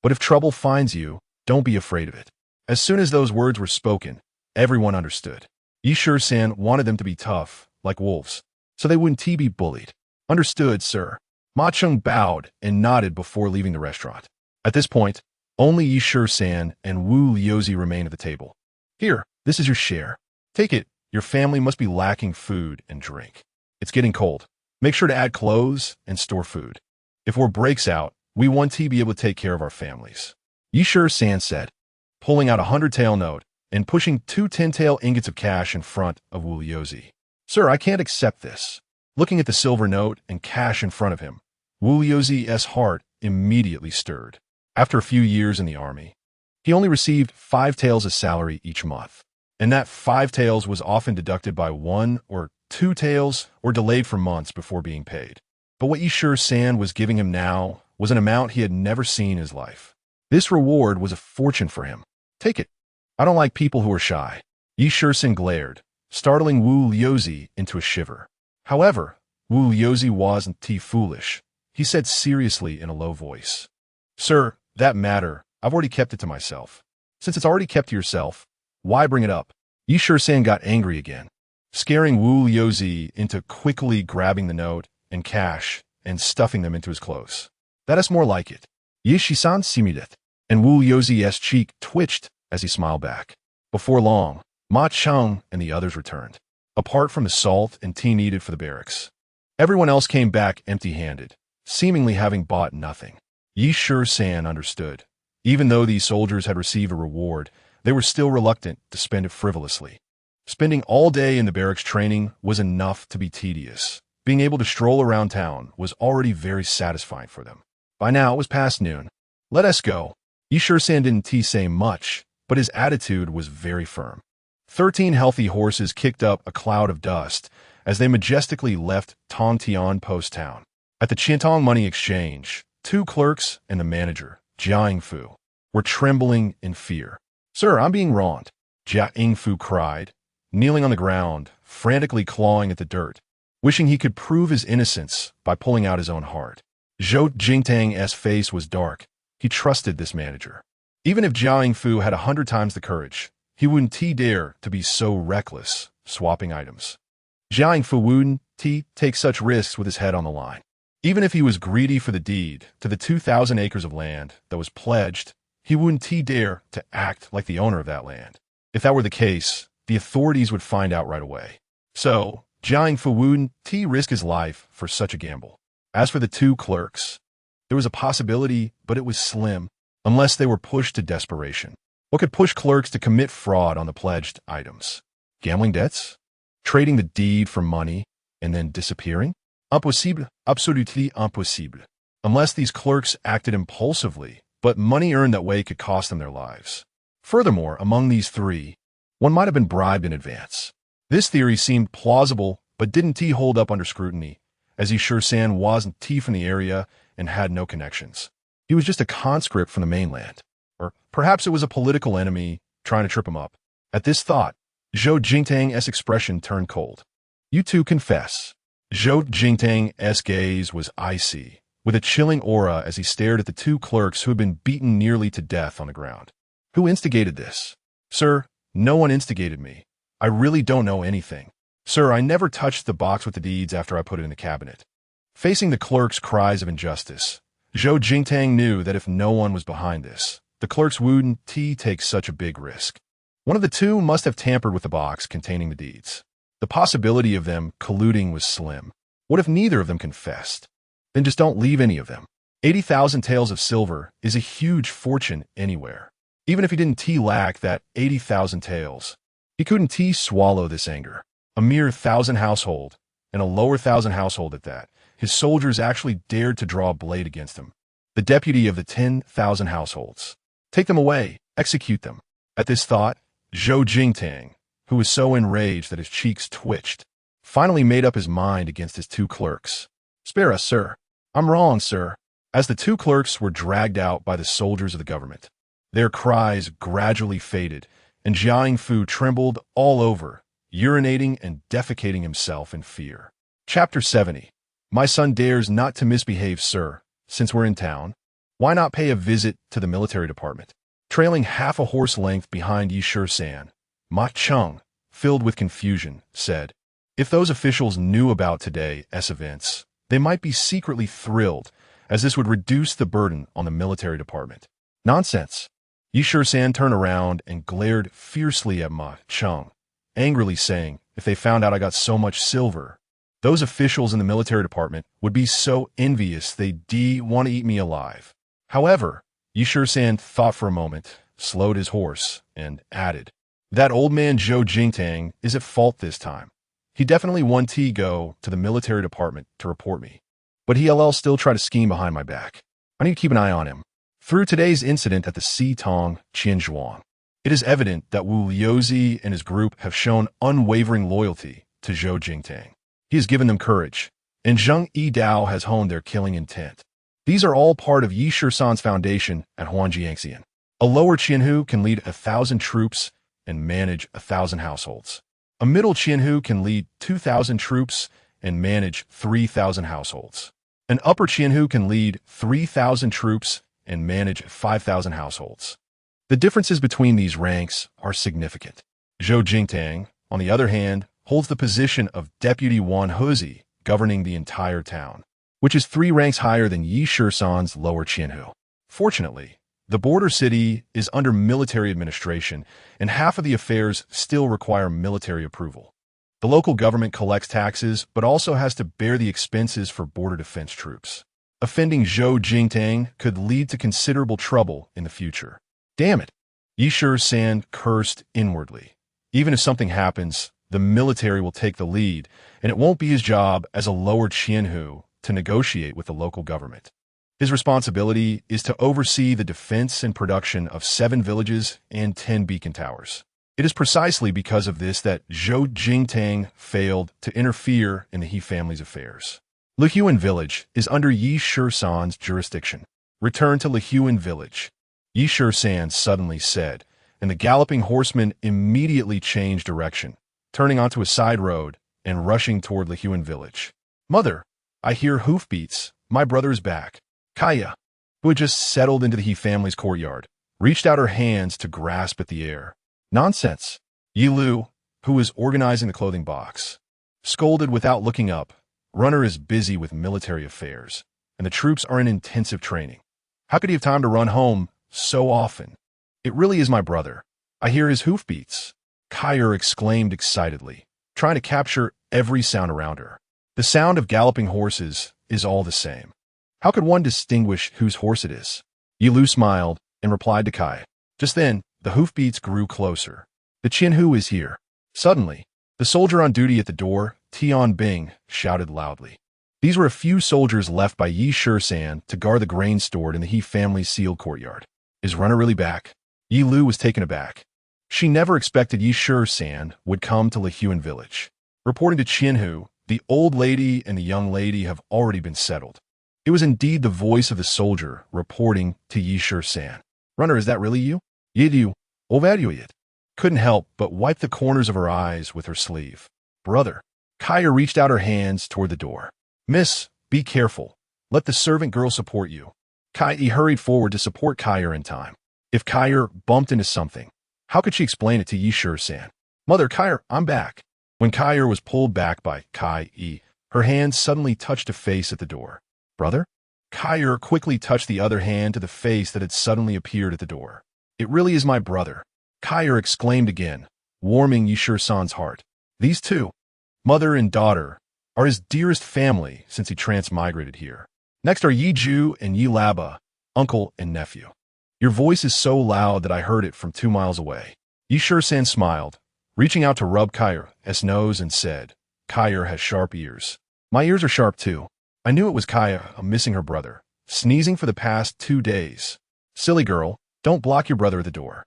But if trouble finds you, don't be afraid of it. As soon as those words were spoken, everyone understood. Shisan wanted them to be tough, like wolves, so they wouldn't be bullied. "Understood, sir." Ma Chung bowed and nodded before leaving the restaurant. At this point, only Shisan and Wu Liuzi remained at the table. "Here, this is your share. Take it. Your family must be lacking food and drink. It's getting cold. Make sure to add clothes and store food. If war breaks out, we want to be able to take care of our families." Shisan said, pulling out a 100-tael note and pushing 2 10-tael ingots of cash in front of Wu Liuzi. "Sir, I can't accept this." Looking at the silver note and cash in front of him, Wu Liuzi's heart immediately stirred. After a few years in the army, he only received 5 taels of salary each month, and that 5 taels was often deducted by 1 or 2 taels or delayed for months before being paid. But what Shisan was giving him now was an amount he had never seen in his life. This reward was a fortune for him. "Take it. I don't like people who are shy." Shisan glared, startling Wu Liuzi into a shiver. However, Wu Liuzi wasn't foolish. He said seriously in a low voice, "Sir, that matter, I've already kept it to myself. Since it's already kept to yourself, why bring it up?" Shisan got angry again, scaring Wu Liuzi into quickly grabbing the note and cash and stuffing them into his clothes. "That is more like it." Shisan simidet, and Wu Liuzi's cheek twitched as he smiled back. Before long, Ma Chung and the others returned, apart from the salt and tea needed for the barracks. Everyone else came back empty-handed, seemingly having bought nothing. Shisan understood. Even though these soldiers had received a reward, they were still reluctant to spend it frivolously. Spending all day in the barracks training was enough to be tedious. Being able to stroll around town was already very satisfying for them. By now, it was past noon. "Let us go." Shisan didn't say much, but his attitude was very firm. 13 healthy horses kicked up a cloud of dust as they majestically left Tongtian Post Town. At the Chintong Money Exchange, 2 clerks and the manager, Jia Yingfu, were trembling in fear. "Sir, I'm being wronged," Jia Yingfu cried, kneeling on the ground, frantically clawing at the dirt, wishing he could prove his innocence by pulling out his own heart. Zhou Jingtang's face was dark. He trusted this manager. Even if Jia Yingfu had 100 times the courage, he wouldn't dare to be so reckless, swapping items. Jia Yingfu wouldn't take such risks with his head on the line. Even if he was greedy for the deed to the 2,000 acres of land that was pledged, he wouldn't dare to act like the owner of that land. If that were the case, the authorities would find out right away. So, Jia Yingfu wouldn't risk his life for such a gamble. As for the 2 clerks, there was a possibility, but it was slim, unless they were pushed to desperation. What could push clerks to commit fraud on the pledged items? Gambling debts? Trading the deed for money? and then disappearing? Impossible, absolutely impossible. Unless these clerks acted impulsively, but money earned that way could cost them their lives. Furthermore, among these three, one might have been bribed in advance. This theory seemed plausible, but didn't hold up under scrutiny, as Shisan wasn't from the area and had no connections. He was just a conscript from the mainland. Or perhaps it was a political enemy trying to trip him up. At this thought, Zhou Jingtang's expression turned cold. You two confess. Zhou Jingtang's gaze was icy, with a chilling aura as he stared at the two clerks who had been beaten nearly to death on the ground. Who instigated this? Sir, no one instigated me. I really don't know anything. Sir, I never touched the box with the deeds after I put it in the cabinet. Facing the clerks' cries of injustice, Zhou Jingtang knew that if no one was behind this, the clerks wouldn't take such a big risk. One of the two must have tampered with the box containing the deeds. The possibility of them colluding was slim. What if neither of them confessed? Then just don't leave any of them. 80,000 taels of silver is a huge fortune anywhere. Even if he didn't lack that 80,000 taels, he couldn't swallow this anger. A mere 1,000 household, and a lower 1,000 household at that. His soldiers actually dared to draw a blade against him. The deputy of the 10,000 households. Take them away, execute them. At this thought, Zhou Jingtang, who was so enraged that his cheeks twitched, finally made up his mind against his two clerks. Spare us, sir. I'm wrong, sir. As the two clerks were dragged out by the soldiers of the government, their cries gradually faded, and Jiang Fu trembled all over, urinating and defecating himself in fear. Chapter 70. My son dares not to misbehave, sir. Since we're in town, why not pay a visit to the military department? Trailing half a horse length behind Shisan, Ma Cheng, filled with confusion, said, if those officials knew about today's events, they might be secretly thrilled, as this would reduce the burden on the military department. Nonsense. Shisan turned around and glared fiercely at Ma Cheng, angrily saying, if they found out I got so much silver, those officials in the military department would be so envious they'd want to eat me alive. However, Shisan thought for a moment, slowed his horse, and added, that old man Zhou Jingtang is at fault this time. He definitely won go to the military department to report me. But he'll still try to scheme behind my back. I need to keep an eye on him. Through today's incident at the Sitong Qianzhuang, it is evident that Wu Liuzi and his group have shown unwavering loyalty to Zhou Jingtang. He has given them courage, and Zheng Yidao has honed their killing intent. These are all part of Shisan's foundation at Huangjiangxian. A lower Qianhu can lead 1,000 troops and manage 1,000 households. A middle Qianhu can lead 2,000 troops and manage 3,000 households. An upper Qianhu can lead 3,000 troops and manage 5,000 households. The differences between these ranks are significant. Zhou Jingtang, on the other hand, holds the position of Deputy Wan Huzi, governing the entire town, which is 3 ranks higher than Shisan's lower Qianhu. Fortunately, the border city is under military administration, and half of the affairs still require military approval. The local government collects taxes, but also has to bear the expenses for border defense troops. Offending Zhou Jingtang could lead to considerable trouble in the future. Damn it! Shisan cursed inwardly. Even if something happens, the military will take the lead, and it won't be his job as a lower Qianhu to negotiate with the local government. His responsibility is to oversee the defense and production of 7 villages and 10 beacon towers. It is precisely because of this that Zhou Jingtang failed to interfere in the He family's affairs. Lihuan village is under Shisan's jurisdiction. Return to Lihuan village, Shisan suddenly said, and the galloping horseman immediately changed direction, turning onto a side road and rushing toward Lihuan village. Mother, I hear hoofbeats. My brother is back. Kaya, who had just settled into the He family's courtyard, reached out her hands to grasp at the air. Nonsense. Yilu, who was organizing the clothing box, scolded without looking up. Runner is busy with military affairs, and the troops are in intensive training. How could he have time to run home so often? It really is my brother. I hear his hoofbeats. Kaya exclaimed excitedly, trying to capture every sound around her. The sound of galloping horses is all the same. How could one distinguish whose horse it is? Yilu smiled and replied to Kai. Just then, the hoofbeats grew closer. The Qianhu is here. Suddenly, the The soldier on duty at the door, Tian Bing, shouted loudly. These were a few soldiers left by Yi Shisan to guard the grain stored in the He family's sealed courtyard. Is Runner really back? Yi Lu was taken aback. She never expected Yi Shisan would come to Lihuan village. Reporting to Qianhu, the old lady and the young lady have already been settled. It was indeed the voice of the soldier reporting to Yi Shisan. Runner, is that really you? Yidu, Ovaduit. Couldn't help but wipe the corners of her eyes with her sleeve. Brother. Kaya reached out her hands toward the door. Miss, be careful. Let the servant girl support you. Kai hurried forward to support Kaya in time. If Kaya bumped into something, how could she explain it to Yi Shisan? Mother, Kaya, I'm back. When Kaya was pulled back by Kai, her hand suddenly touched a face at the door. Brother? Kaya quickly touched the other hand to the face that had suddenly appeared at the door. It really is my brother. Kaya exclaimed again, warming Yi Shisan's heart. These two, mother and daughter, are his dearest family since he transmigrated here. Next are Yi Ju and Yi Laba, uncle and nephew. Your voice is so loud that I heard it from 2 miles away. Yi Shisan smiled, reaching out to rub Kaya's nose and said, Kaya has sharp ears. My ears are sharp too. I knew it was Kaya, missing her brother, sneezing for the past 2 days. Silly girl, don't block your brother at the door.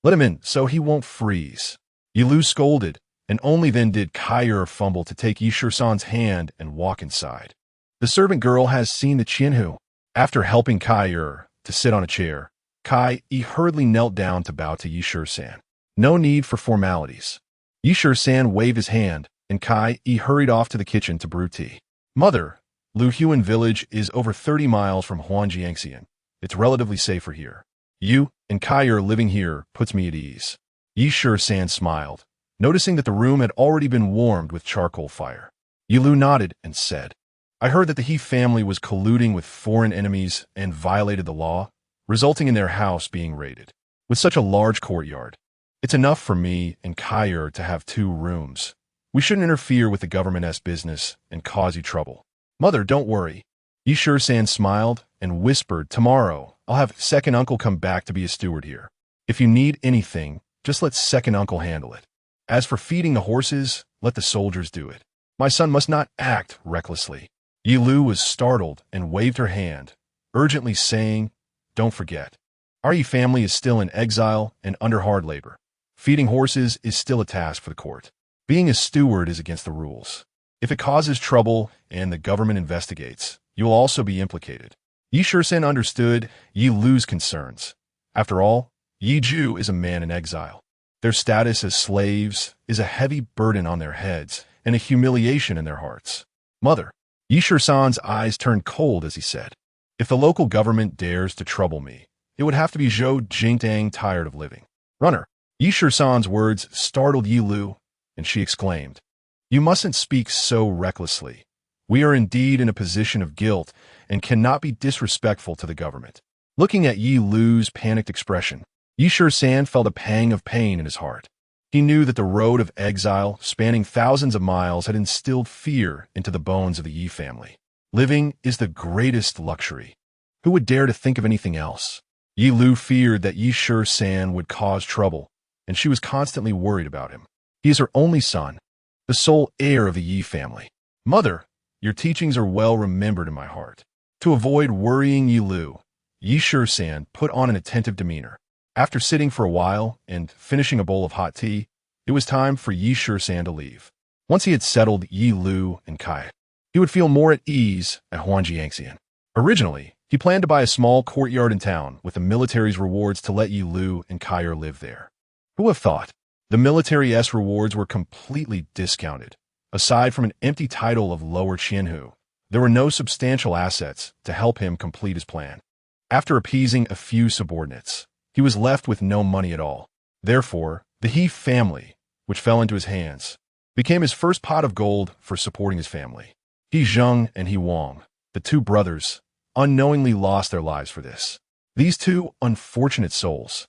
Let him in so he won't freeze. Yi Lu scolded, and only then did Kaya fumble to take Yi Shisan's hand and walk inside. The servant girl has seen the Qianhu. After helping Kaya to sit on a chair, Kai hurriedly knelt down to bow to Yi Shisan. No need for formalities. Yi Shisan waved his hand, and Kai hurried off to the kitchen to brew tea. Mother, Lihuan village is over 30 miles from Huangjiangxian. It's relatively safer here. You and Kaya living here puts me at ease. Yi Shisan smiled, noticing that the room had already been warmed with charcoal fire. Yi Lu nodded and said, I heard that the He family was colluding with foreign enemies and violated the law, resulting in their house being raided. With such a large courtyard, it's enough for me and Kaya to have 2 rooms. We shouldn't interfere with the government's business and cause you trouble. Mother, don't worry. Yi Shisan smiled and whispered, tomorrow, I'll have second uncle come back to be a steward here. If you need anything, just let second uncle handle it. As for feeding the horses, let the soldiers do it. My son must not act recklessly. Yi Lu was startled and waved her hand, urgently saying, don't forget. Our Yi family is still in exile and under hard labor. Feeding horses is still a task for the court. Being a steward is against the rules. If it causes trouble and the government investigates, you will also be implicated. Yi Shisan understood Yi Lu's concerns. After all, Yi Ju is a man in exile. Their status as slaves is a heavy burden on their heads and a humiliation in their hearts. Mother, Yi Shisan's eyes turned cold as he said, if the local government dares to trouble me, it would have to be Zhou Jingtang tired of living. Runner, Yi Shisan's words startled Yi Lu, and she exclaimed, you mustn't speak so recklessly. We are indeed in a position of guilt and cannot be disrespectful to the government. Looking at Yi Lu's panicked expression, Yi Shisan felt a pang of pain in his heart. He knew that the road of exile, spanning thousands of miles, had instilled fear into the bones of the Yi family. Living is the greatest luxury. Who would dare to think of anything else? Yi Lu feared that Yi Shisan would cause trouble, and she was constantly worried about him. He is her only son, the sole heir of the Yi family. Mother, your teachings are well remembered in my heart. To avoid worrying Yi Lu, Yi Shisan put on an attentive demeanor. After sitting for a while and finishing a bowl of hot tea, it was time for Yi Shisan to leave. Once he had settled Yi Lu and Kai, he would feel more at ease at Huangjiangxian. Originally, he planned to buy a small courtyard in town with the military's rewards to let Yi Lu and Kaya live there. Who would have thought? The military's rewards were completely discounted. Aside from an empty title of Lower Qianhu, there were no substantial assets to help him complete his plan. After appeasing a few subordinates, he was left with no money at all. Therefore, the He family, which fell into his hands, became his first pot of gold for supporting his family. He Zheng and He Wang, the 2 brothers, unknowingly lost their lives for this. These 2 unfortunate souls,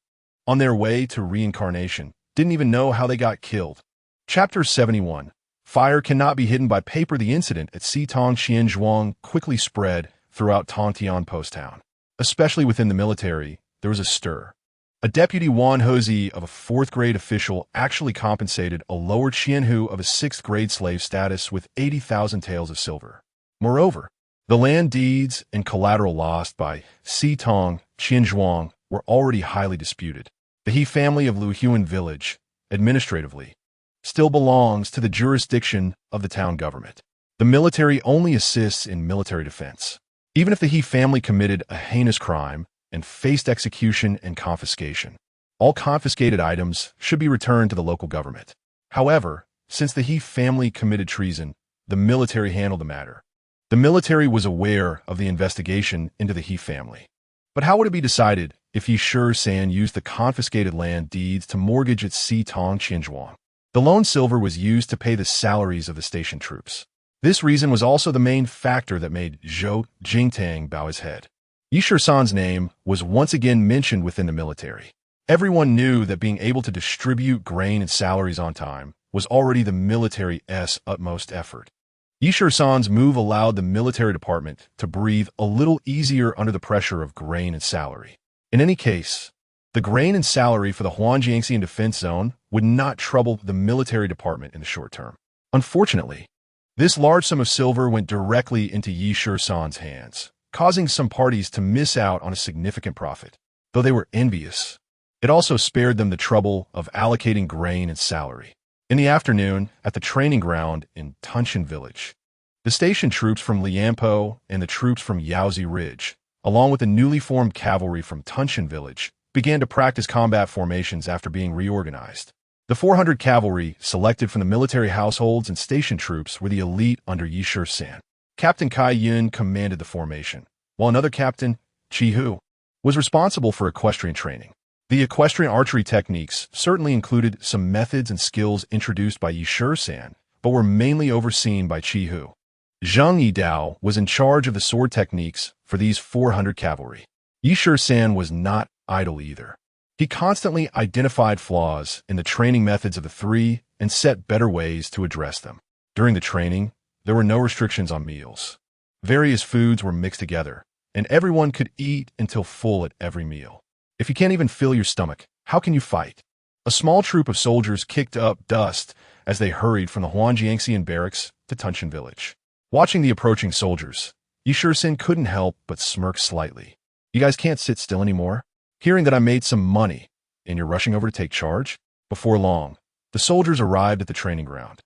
on their way to reincarnation, didn't even know how they got killed. Chapter 71. Fire cannot be hidden by paper. The incident at Xitong Xianzhuang quickly spread throughout Tongtian Post Town. Especially within the military, there was a stir. A deputy Wanhozi of a 4th-grade official actually compensated a lower Qianhu of a 6th-grade slave status with 80,000 taels of silver. Moreover, the land deeds and collateral lost by Xitong, Qianzhuang were already highly disputed. The He family of Luhuan village, administratively, still belongs to the jurisdiction of the town government. The military only assists in military defense. Even if the He family committed a heinous crime and faced execution and confiscation, all confiscated items should be returned to the local government. However, since the He family committed treason, the military handled the matter. The military was aware of the investigation into the He family. But how would it be decided if Shisan used the confiscated land deeds to mortgage its Xitong Qianzhuang? The loan silver was used to pay the salaries of the station troops. This reason was also the main factor that made Zhou Jingtang bow his head. Shisan's name was once again mentioned within the military. Everyone knew that being able to distribute grain and salaries on time was already the military's utmost effort. Shisan's move allowed the military department to breathe a little easier under the pressure of grain and salary. In any case, the grain and salary for the Huangjiangxian defense zone would not trouble the military department in the short term. Unfortunately, this large sum of silver went directly into Shisan's hands, causing some parties to miss out on a significant profit. Though they were envious, it also spared them the trouble of allocating grain and salary. In the afternoon, at the training ground in Tunshan village, the station troops from Lianpo and the troops from Yaozi Ridge, along with the newly formed cavalry from Tunshan village, began to practice combat formations after being reorganized. The 400 cavalry selected from the military households and station troops were the elite under Shisan. Captain Kai Yun commanded the formation, while another captain, Chi Hu, was responsible for equestrian training. The equestrian archery techniques certainly included some methods and skills introduced by Shisan, but were mainly overseen by Chi Hu. Zhang Yidao was in charge of the sword techniques for these 400 cavalry. Shisan was not idle either. He constantly identified flaws in the training methods of the three and set better ways to address them. During the training, there were no restrictions on meals. Various foods were mixed together, and everyone could eat until full at every meal. If you can't even fill your stomach, how can you fight? A small troop of soldiers kicked up dust as they hurried from the Huangjiangxian barracks to Tunshan village. Watching the approaching soldiers, Shisan couldn't help but smirk slightly. You guys can't sit still anymore? Hearing that I made some money, and you're rushing over to take charge? Before long, the soldiers arrived at the training ground.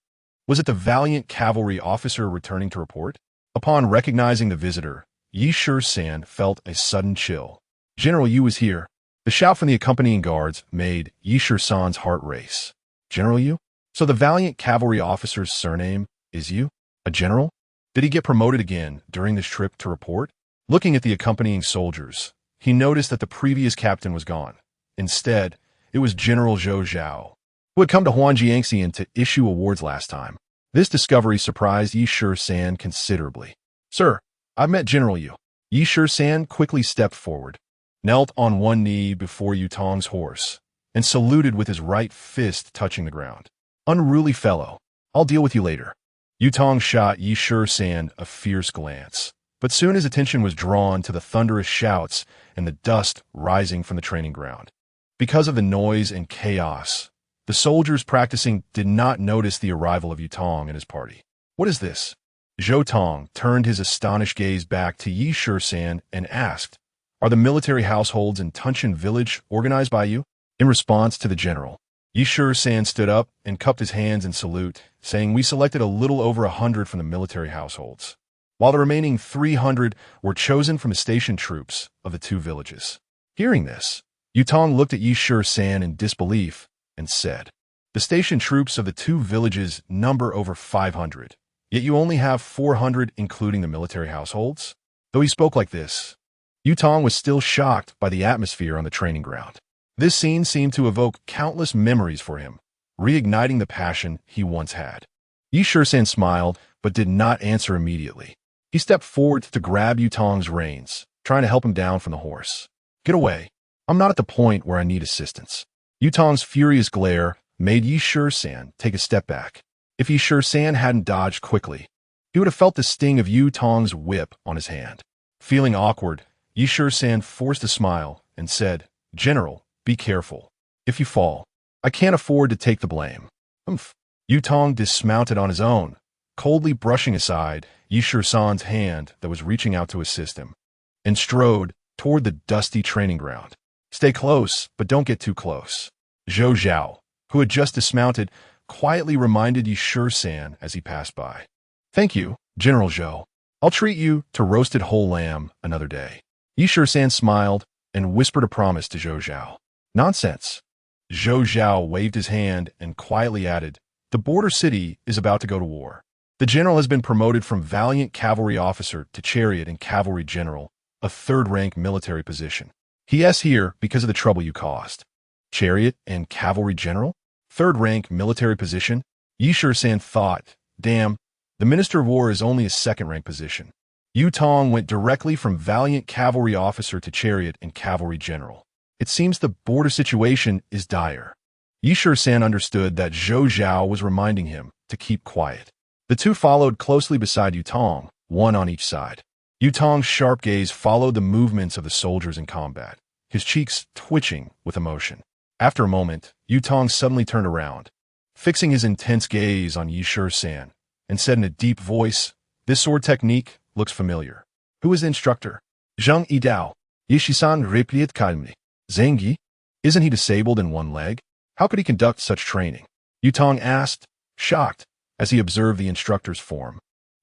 Was it the valiant cavalry officer returning to report? Upon recognizing the visitor, Shisan felt a sudden chill. General Yu was here. The shout from the accompanying guards made Shisan's heart race. General Yu? So the valiant cavalry officer's surname is Yu? A general? Did he get promoted again during this trip to report? Looking at the accompanying soldiers, he noticed that the previous captain was gone. Instead, it was General Zhou Zhao, who had come to Huangjiangxian to issue awards last time. This discovery surprised Shisan considerably. Sir, I've met General Yu. Shisan quickly stepped forward, knelt on one knee before Yutong's horse, and saluted with his right fist touching the ground. Unruly fellow, I'll deal with you later. Yutong shot Shisan a fierce glance, but soon his attention was drawn to the thunderous shouts and the dust rising from the training ground. Because of the noise and chaos, the soldiers practicing did not notice the arrival of Yutong and his party. What is this? Zhou Tong turned his astonished gaze back to Shisan and asked, Are the military households in Tunshan village organized by you? In response to the general, Shisan stood up and cupped his hands in salute, saying, We selected a little over 100 from the military households, while the remaining 300 were chosen from the station troops of the two villages. Hearing this, Yutong looked at Shisan in disbelief and said, The station troops of the two villages number over 500, yet you only have 400 including the military households? Though he spoke like this, Yutong was still shocked by the atmosphere on the training ground. This scene seemed to evoke countless memories for him, reigniting the passion he once had. Shisan smiled, but did not answer immediately. He stepped forward to grab Yutong's reins, trying to help him down from the horse. Get away. I'm not at the point where I need assistance. Yutong's furious glare made Shisan take a step back. If Shisan hadn't dodged quickly, he would have felt the sting of Yutong's whip on his hand. Feeling awkward, Shisan forced a smile and said, General, Be careful. If you fall, I can't afford to take the blame. Humph. Yutong dismounted on his own, coldly brushing aside Shisan's hand that was reaching out to assist him, and strode toward the dusty training ground. Stay close, but don't get too close. Zhou Zhao, who had just dismounted, quietly reminded Shisan as he passed by. Thank you, General Zhou. I'll treat you to roasted whole lamb another day. Shisan smiled and whispered a promise to Zhou Zhao. Nonsense. Zhou Zhao waved his hand and quietly added, the border city is about to go to war. The general has been promoted from valiant cavalry officer to chariot and cavalry general, a third-rank military position. He is here because of the trouble you caused. Chariot and cavalry general? Third-rank military position? Shisan thought, damn, the Minister of War is only a second-rank position. Yutong went directly from valiant cavalry officer to chariot and cavalry general. It seems the border situation is dire. Shisan understood that Zhou Zhao was reminding him to keep quiet. The two followed closely beside Yutong, one on each side. Yutong's sharp gaze followed the movements of the soldiers in combat, his cheeks twitching with emotion. After a moment, Yutong suddenly turned around, fixing his intense gaze on Shisan, and said in a deep voice, this sword technique looks familiar. Who is the instructor? Zhang Yidao. Shisan replied calmly. Zhang. Isn't he disabled in one leg? How could he conduct such training? Yutong asked, shocked, as he observed the instructor's form,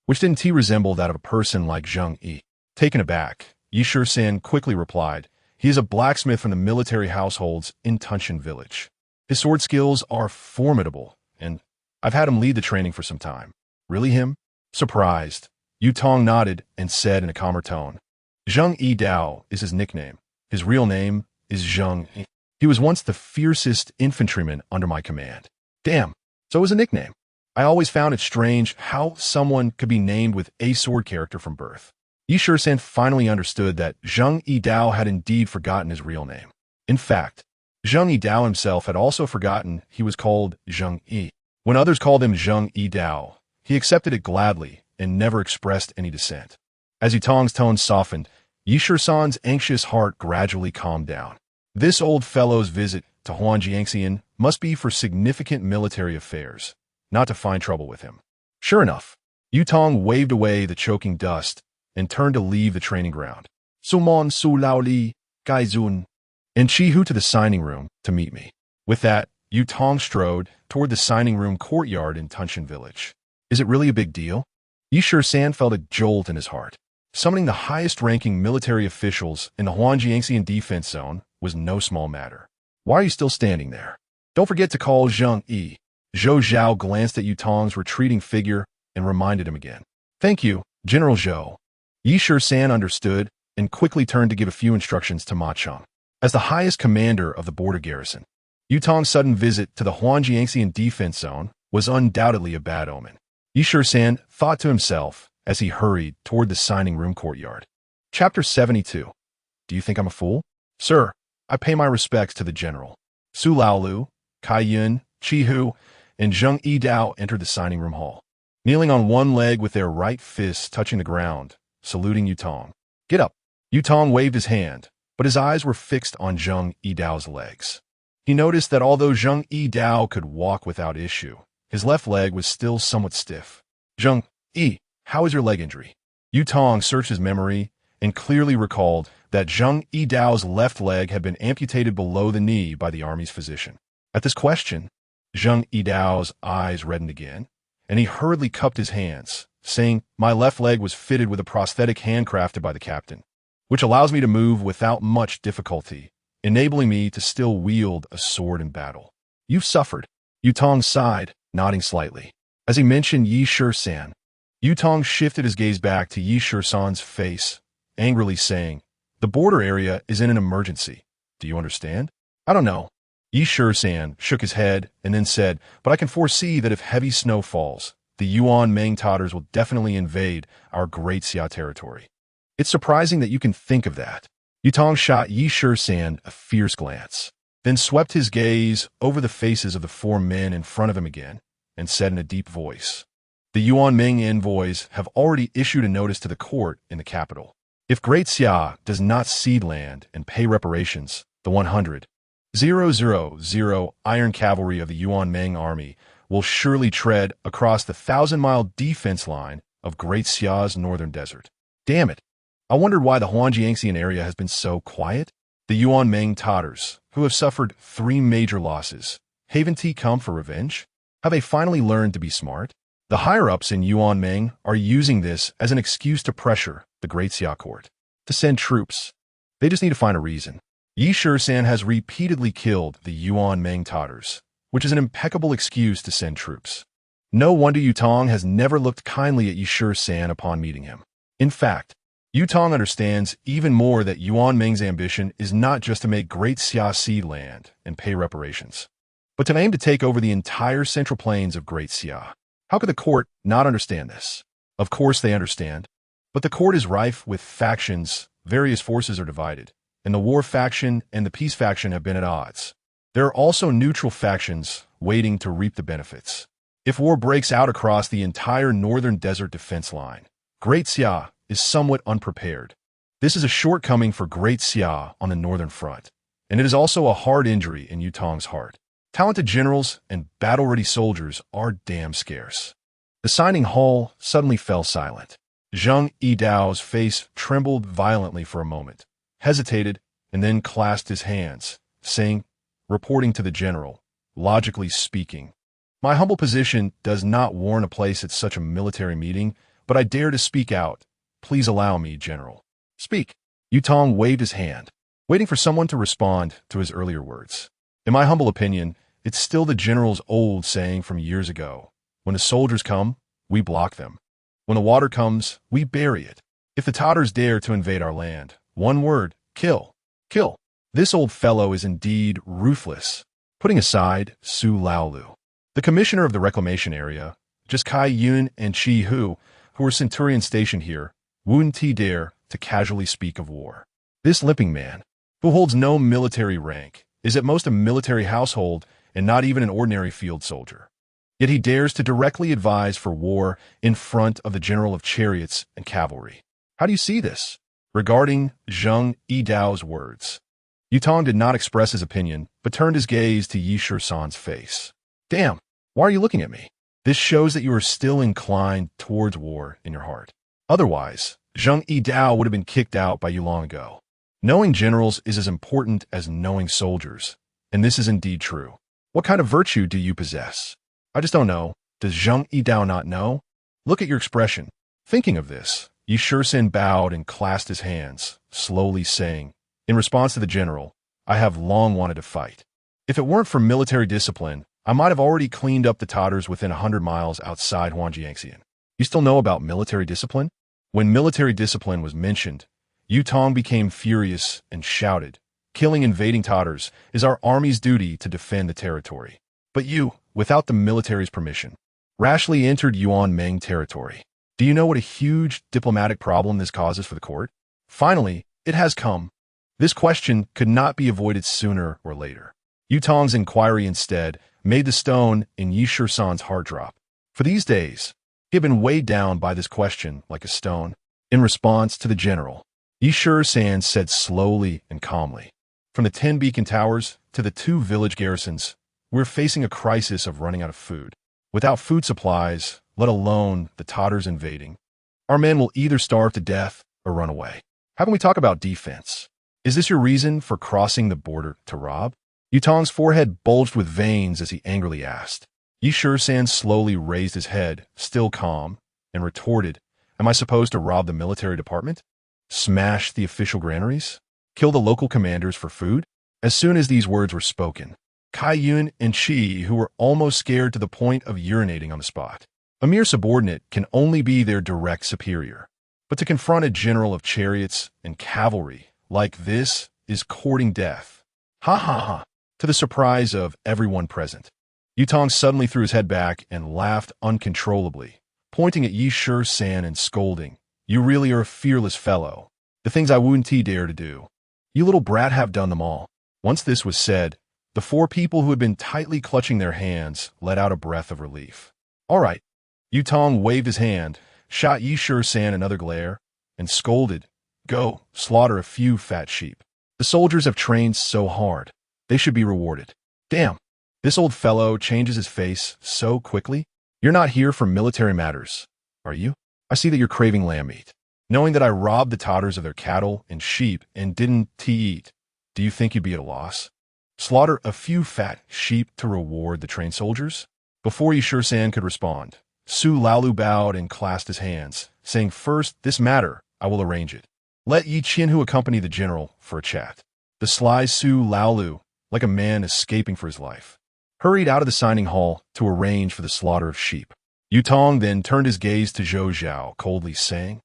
which didn't he resemble that of a person like Zhang Yi. Taken aback, Shisan quickly replied, he is a blacksmith from the military households in Tunshan village. His sword skills are formidable, and I've had him lead the training for some time. Really him? Surprised, Yutong nodded and said in a calmer tone, Zhang Yidao is his nickname. His real name is Zhang Yi. He was once the fiercest infantryman under my command. Damn, so it was a nickname. I always found it strange how someone could be named with a sword character from birth. Shisan finally understood that Zhang Yidao had indeed forgotten his real name. In fact, Zhang Yidao himself had also forgotten he was called Zhang Yi. When others called him Zhang Yidao, he accepted it gladly and never expressed any dissent. As Yutong's tone softened, Shisan's anxious heart gradually calmed down. This old fellow's visit to Huangjiangxian must be for significant military affairs, not to find trouble with him. Sure enough, Yutong waved away the choking dust and turned to leave the training ground. Sumon su lao li, gai zun, and Chihu to the signing room to meet me. With that, Yutong strode toward the signing room courtyard in Tunshan village. Is it really a big deal? Shisan felt a jolt in his heart. Summoning the highest-ranking military officials in the Huangjiangxian defense zone was no small matter. Why are you still standing there? Don't forget to call Zhang Yi. Zhou Zhao glanced at Yutong's retreating figure and reminded him again. Thank you, General Zhou. Shisan understood and quickly turned to give a few instructions to Ma Cheng. As the highest commander of the border garrison, Yutong's sudden visit to the Huangjiangxian defense zone was undoubtedly a bad omen. Shisan thought to himself as he hurried toward the signing room courtyard. Chapter 72. Do you think I'm a fool? Sir, I pay my respects to the general. Su Laolu, Kai Yun, Chi Hu, and Zhang Yidao entered the signing room hall, kneeling on one leg with their right fists touching the ground, saluting Yutong. Get up. Yutong waved his hand, but his eyes were fixed on Zhang Yidao's legs. He noticed that although Zhang Yidao could walk without issue, his left leg was still somewhat stiff. Zhang Yi, how is your leg injury? Yutong searched his memory and clearly recalled that Zhang Yidao's left leg had been amputated below the knee by the army's physician. At this question, Zhang Yidao's eyes reddened again, and he hurriedly cupped his hands, saying, my left leg was fitted with a prosthetic handcrafted by the captain, which allows me to move without much difficulty, enabling me to still wield a sword in battle. You've suffered. Yutong sighed, nodding slightly. As he mentioned Shisan, Yutong shifted his gaze back to Shisan's face, angrily saying, the border area is in an emergency. Do you understand? I don't know. Shisan shook his head and then said, but I can foresee that if heavy snow falls, the Yuan Meng Tatars will definitely invade our Great Xia territory. It's surprising that you can think of that. Yutong shot Shisan a fierce glance, then swept his gaze over the faces of the four men in front of him again, and said in a deep voice, the Yuan Ming envoys have already issued a notice to the court in the capital. If Great Xia does not cede land and pay reparations, the 100, 000 Iron Cavalry of the Yuan Ming Army will surely tread across the 1,000-mile defense line of Great Xia's northern desert. Damn it. I wondered why the Huangjiangxian area has been so quiet. The Yuan Ming Tatars, who have suffered 3 major losses, haven't they come for revenge? Have they finally learned to be smart? The higher-ups in Yuan Ming are using this as an excuse to pressure the Great Xia court to send troops. They just need to find a reason. Yi Shisan has repeatedly killed the Yuan Ming Tatars, which is an impeccable excuse to send troops. No wonder Yutong has never looked kindly at Yi Shisan upon meeting him. In fact, Yutong understands even more that Yuan Ming's ambition is not just to make Great Xia cede land and pay reparations, but to aim to take over the entire central plains of Great Xia. How could the court not understand this? Of course they understand. But the court is rife with factions, various forces are divided, and the war faction and the peace faction have been at odds. There are also neutral factions waiting to reap the benefits. If war breaks out across the entire northern desert defense line, Great Xia is somewhat unprepared. This is a shortcoming for Great Xia on the northern front, and it is also a hard injury in Yutong's heart. Talented generals and battle-ready soldiers are damn scarce. The signing hall suddenly fell silent. Zhang Yidao's face trembled violently for a moment, hesitated, and then clasped his hands, saying, reporting to the general, logically speaking, "My humble position does not warrant a place at such a military meeting, but I dare to speak out. Please allow me, General." "Speak." Yutong waved his hand, waiting for someone to respond to his earlier words. "In my humble opinion, it's still the general's old saying from years ago. When the soldiers come, we block them. When the water comes, we bury it. If the Tatars dare to invade our land, one word, kill. Kill. This old fellow is indeed ruthless." Putting aside Su Laolu, the commissioner of the reclamation area, just Kai Yun and Chi Hu, who were centurion stationed here, wouldn't he dare to casually speak of war. This limping man, who holds no military rank, is at most a military household and not even an ordinary field soldier. Yet he dares to directly advise for war in front of the general of chariots and cavalry. How do you see this? Regarding Zhang Yidao's words, Yutong did not express his opinion, but turned his gaze to Yi Shisan's face. "Damn, why are you looking at me? This shows that you are still inclined towards war in your heart. Otherwise, Zhang Yidao would have been kicked out by you long ago. Knowing generals is as important as knowing soldiers, and this is indeed true. What kind of virtue do you possess?" "I just don't know. Does Zhang Yidao not know? Look at your expression." Thinking of this, Yi Shisan bowed and clasped his hands, slowly saying, in response to the general, "I have long wanted to fight. If it weren't for military discipline, I might have already cleaned up the Tatars within 100 miles outside Huangjiangxian." You still know about military discipline? When military discipline was mentioned, Yutong became furious and shouted, "Killing invading Tatars is our army's duty to defend the territory. But you, without the military's permission, rashly entered Yuan Ming territory. Do you know what a huge diplomatic problem this causes for the court? Finally, it has come. This question could not be avoided sooner or later." Yutong's inquiry instead made the stone in Yi Shisan's heart drop. For these days, he had been weighed down by this question like a stone. In response to the general, Yi Shisan said slowly and calmly, "From the 10 beacon towers to the 2 village garrisons, we're facing a crisis of running out of food. Without food supplies, let alone the Tatars invading, our men will either starve to death or run away. How can we talk about defense? Is this your reason for crossing the border to rob?" Yutong's forehead bulged with veins as he angrily asked. Yi Shisan slowly raised his head, still calm, and retorted, "Am I supposed to rob the military department? Smash the official granaries? Kill the local commanders for food?" As soon as these words were spoken, Kai Yun and Chi, who were almost scared to the point of urinating on the spot. A mere subordinate can only be their direct superior. But to confront a general of chariots and cavalry like this is courting death. Ha ha ha! To the surprise of everyone present, Yutong suddenly threw his head back and laughed uncontrollably, pointing at Yi Shisan and scolding, "You really are a fearless fellow. The things I wouldn't dare to do. You little brat have done them all." Once this was said, the 4 people who had been tightly clutching their hands let out a breath of relief. "All right." Yutong waved his hand, shot Yi Shisan another glare, and scolded, "Go, slaughter a few fat sheep. The soldiers have trained so hard. They should be rewarded. Damn, this old fellow changes his face so quickly. You're not here for military matters, are you? I see that you're craving lamb meat. Knowing that I robbed the Tatars of their cattle and sheep and didn't eat, do you think you'd be at a loss? Slaughter a few fat sheep to reward the trained soldiers? Before Shisan could respond, Su Laolu bowed and clasped his hands, saying, "First, this matter, I will arrange it. Let Yi Qianhu accompany the general for a chat." The sly Su Laolu, like a man escaping for his life, hurried out of the signing hall to arrange for the slaughter of sheep. Yu Tong then turned his gaze to Zhou Zhao, coldly saying,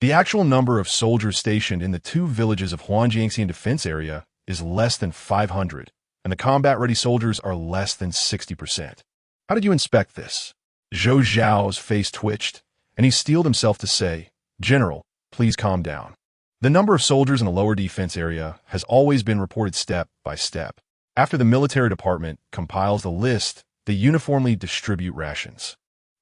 "The actual number of soldiers stationed in the 2 villages of Huanjiangxian defense area is less than 500, and the combat-ready soldiers are less than 60%. How did you inspect this?" Zhou Zhao's face twitched, and he steeled himself to say, "General, please calm down. The number of soldiers in the lower defense area has always been reported step by step. After the military department compiles the list, they uniformly distribute rations."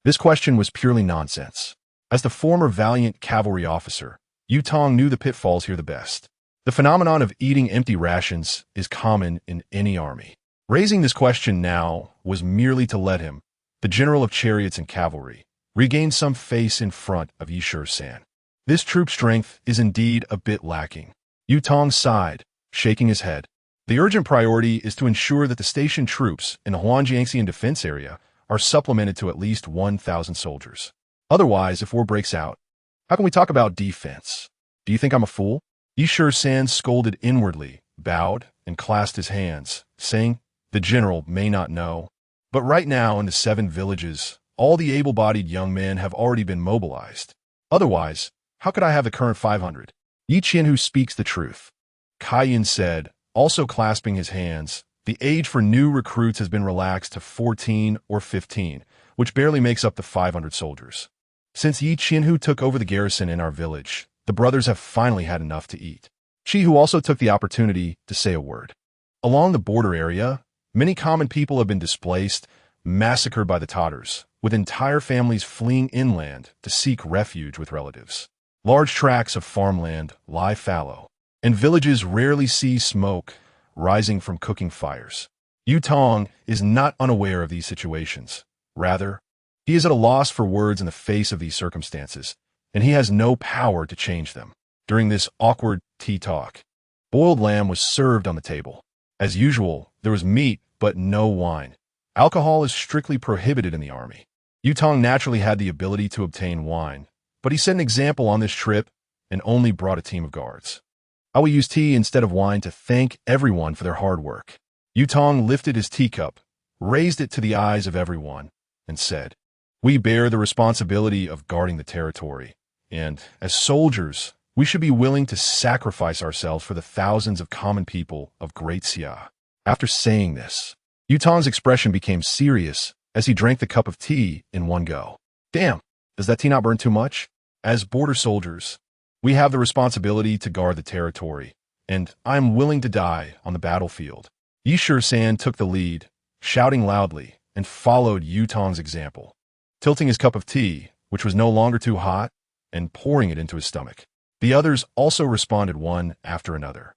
This question was purely nonsense. As the former valiant cavalry officer, Yu Tong knew the pitfalls here the best. The phenomenon of eating empty rations is common in any army. Raising this question now was merely to let him, the general of chariots and cavalry, regain some face in front of Shisan. This troop strength is indeed a bit lacking. Yu Tong sighed, shaking his head. The urgent priority is to ensure that the stationed troops in the Huanjiangxian defense area are supplemented to at least 1,000 soldiers. Otherwise, if war breaks out, how can we talk about defense? Do you think I'm a fool? Shisan scolded inwardly, bowed, and clasped his hands, saying, "The general may not know, but right now in the 7 villages, all the able-bodied young men have already been mobilized. Otherwise, how could I have the current 500? Yi Qianhu speaks the truth." Kaiyan said, also clasping his hands, "The age for new recruits has been relaxed to 14 or 15, which barely makes up the 500 soldiers. Since Yi Qianhu took over the garrison in our village, the brothers have finally had enough to eat." Qihu also took the opportunity to say a word. Along the border area, many common people have been displaced, massacred by the Tatars, with entire families fleeing inland to seek refuge with relatives. Large tracts of farmland lie fallow, and villages rarely see smoke rising from cooking fires. Yu Tong is not unaware of these situations. Rather, he is at a loss for words in the face of these circumstances, and he has no power to change them. During this awkward tea talk, boiled lamb was served on the table. As usual, there was meat, but no wine. Alcohol is strictly prohibited in the army. Yu Tong naturally had the ability to obtain wine, but he set an example on this trip and only brought a team of guards. "I will use tea instead of wine to thank everyone for their hard work." Yu Tong lifted his teacup, raised it to the eyes of everyone, and said, "We bear the responsibility of guarding the territory, and, as soldiers, we should be willing to sacrifice ourselves for the thousands of common people of Great Xia." After saying this, Yu Tong's expression became serious as he drank the cup of tea in one go. "Damn, does that tea not burn too much? As border soldiers, we have the responsibility to guard the territory, and I am willing to die on the battlefield." Shisan took the lead, shouting loudly, and followed Yu Tong's example, tilting his cup of tea, which was no longer too hot, and pouring it into his stomach. The others also responded one after another,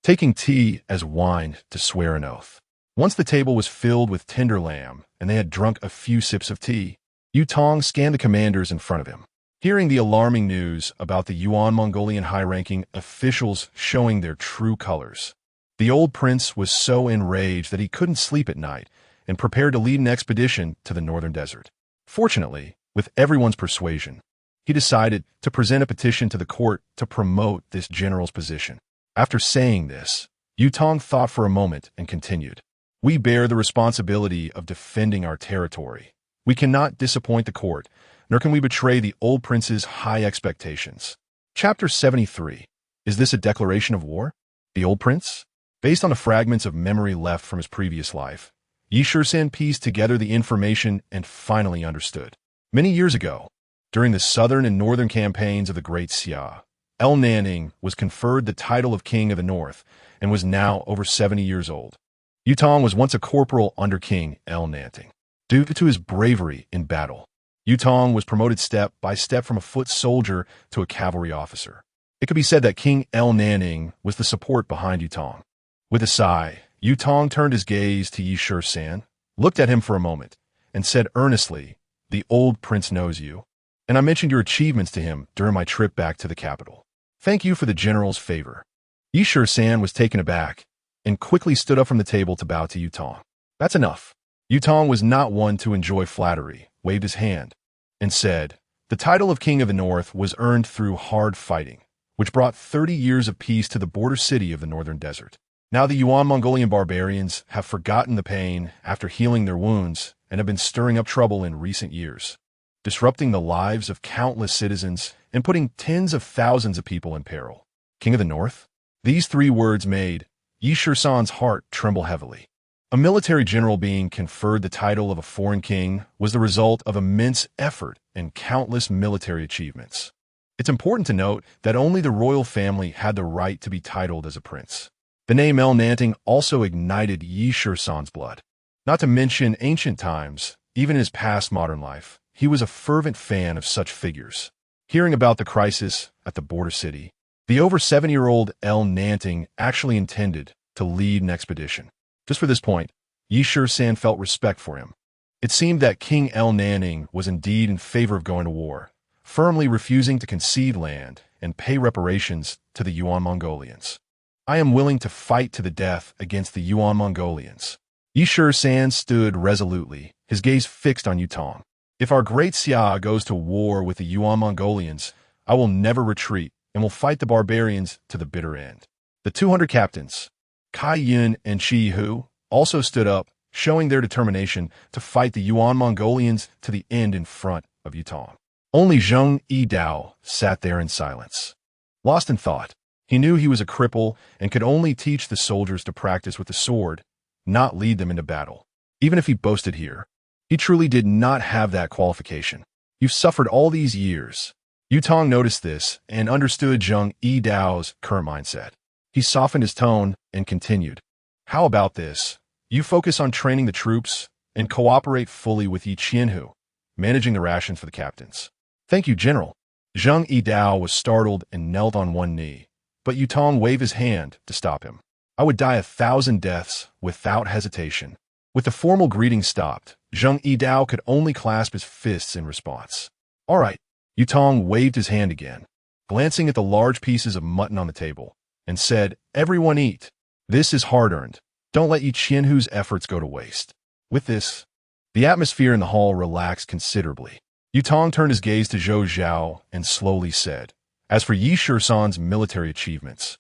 taking tea as wine to swear an oath. Once the table was filled with tender lamb, and they had drunk a few sips of tea, Yu Tong scanned the commanders in front of him. Hearing the alarming news about the Yuan Mongolian high-ranking officials showing their true colors, the old prince was so enraged that he couldn't sleep at night and prepared to lead an expedition to the northern desert. Fortunately, with everyone's persuasion, he decided to present a petition to the court to promote this general's position. After saying this, Yu Tong thought for a moment and continued, "We bear the responsibility of defending our territory. We cannot disappoint the court, nor can we betray the old prince's high expectations." Chapter 73. Is this a declaration of war? The old prince? Based on the fragments of memory left from his previous life, Shisan pieced together the information and finally understood. Many years ago, during the southern and northern campaigns of the Great Xia, El Nanning was conferred the title of King of the North and was now over 70 years old. Yu Tong was once a corporal under King El Nanting. Due to his bravery in battle, Yu Tong was promoted step by step from a foot soldier to a cavalry officer. It could be said that King El Nanning was the support behind Yu Tong. With a sigh, Yu Tong turned his gaze to Yi San, looked at him for a moment, and said earnestly, "The old prince knows you, and I mentioned your achievements to him during my trip back to the capital. Thank you for the general's favor." Yi San was taken aback and quickly stood up from the table to bow to Yu Tong. "That's enough." Yu Tong was not one to enjoy flattery, waved his hand, and said, "The title of King of the North was earned through hard fighting, which brought 30 years of peace to the border city of the northern desert. Now the Yuan Mongolian barbarians have forgotten the pain after healing their wounds and have been stirring up trouble in recent years, disrupting the lives of countless citizens and putting tens of thousands of people in peril. King of the North?" These 3 words made Yi San's heart tremble heavily. A military general being conferred the title of a foreign king was the result of immense effort and countless military achievements. It's important to note that only the royal family had the right to be titled as a prince. The name El Nanting also ignited Yi San's blood. Not to mention ancient times, even in his past modern life, he was a fervent fan of such figures. Hearing about the crisis at the border city, the over 7-year-old El Nanting actually intended to lead an expedition. Just for this point, Yi San felt respect for him. It seemed that King El Nanting was indeed in favor of going to war, firmly refusing to concede land and pay reparations to the Yuan Mongolians. "I am willing to fight to the death against the Yuan Mongolians." Yi San stood resolutely, his gaze fixed on Yu Tong. "If our great Xia goes to war with the Yuan Mongolians, I will never retreat and will fight the barbarians to the bitter end." The 200 captains, Kai Yun and Shi Hu, also stood up, showing their determination to fight the Yuan Mongolians to the end in front of Yu Tong. Only Zheng Yidao sat there in silence. Lost in thought, he knew he was a cripple and could only teach the soldiers to practice with the sword, not lead them into battle. Even if he boasted here, he truly did not have that qualification. "You've suffered all these years." Yu Tong noticed this and understood Zheng Yidao's current mindset. He softened his tone and continued, "How about this? You focus on training the troops and cooperate fully with Yi Qianhu, managing the rations for the captains." "Thank you, General." Zheng Yidao was startled and knelt on one knee, but Yu Tong waved his hand to stop him. "I would die 1,000 deaths without hesitation." With the formal greeting stopped, Zheng Yidao could only clasp his fists in response. "All right." Yu Tong waved his hand again, glancing at the large pieces of mutton on the table, and said, "Everyone eat. This is hard-earned. Don't let Yi Qianhu's efforts go to waste." With this, the atmosphere in the hall relaxed considerably. Yu Tong turned his gaze to Zhou Zhao and slowly said, "As for Yi San's military achievements,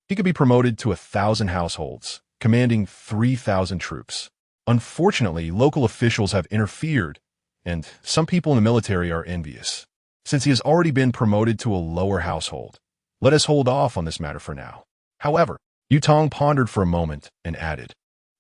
he could be promoted to 1,000 households, commanding 3,000 troops. Unfortunately, local officials have interfered, and some people in the military are envious. Since he has already been promoted to a lower household, let us hold off on this matter for now." However, Yu Tong pondered for a moment and added,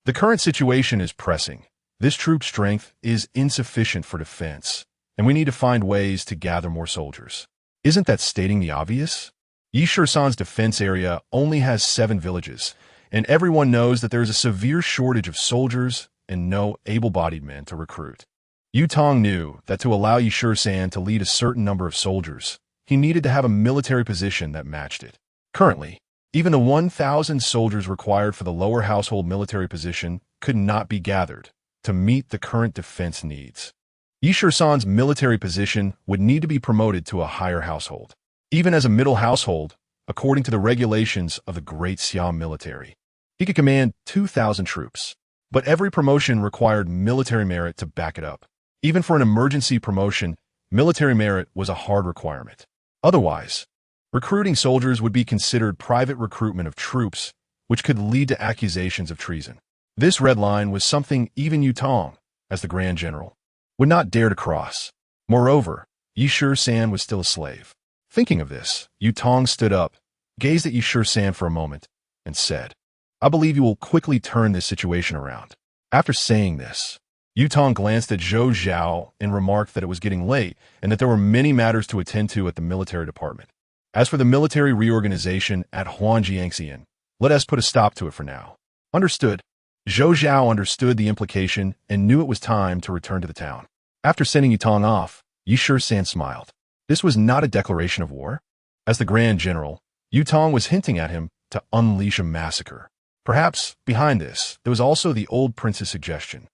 "The current situation is pressing. This troop strength is insufficient for defense, and we need to find ways to gather more soldiers." Isn't that stating the obvious? Yi San's defense area only has 7 villages, and everyone knows that there is a severe shortage of soldiers and no able-bodied men to recruit. Yu Tong knew that to allow Yi San to lead a certain number of soldiers, he needed to have a military position that matched it. Currently, even the 1,000 soldiers required for the lower household military position could not be gathered to meet the current defense needs. Yi San's military position would need to be promoted to a higher household. Even as a middle household, according to the regulations of the Great Xia military, he could command 2,000 troops. But every promotion required military merit to back it up. Even for an emergency promotion, military merit was a hard requirement. Otherwise, recruiting soldiers would be considered private recruitment of troops, which could lead to accusations of treason. This red line was something even Yu Tong, as the Grand General, would not dare to cross. Moreover, Yi San was still a slave. Thinking of this, Yu Tong stood up, gazed at Yi San for a moment, and said, "I believe you will quickly turn this situation around." After saying this, Yu Tong glanced at Zhou Zhao and remarked that it was getting late and that there were many matters to attend to at the military department. As for the military reorganization at Huangjiangxian, let us put a stop to it for now. Understood. Zhou Zhao understood the implication and knew it was time to return to the town. After sending Yu Tong off, Yi San smiled. This was not a declaration of war. As the Grand General, Yu Tong was hinting at him to unleash a massacre. Perhaps, behind this, there was also the old prince's suggestion.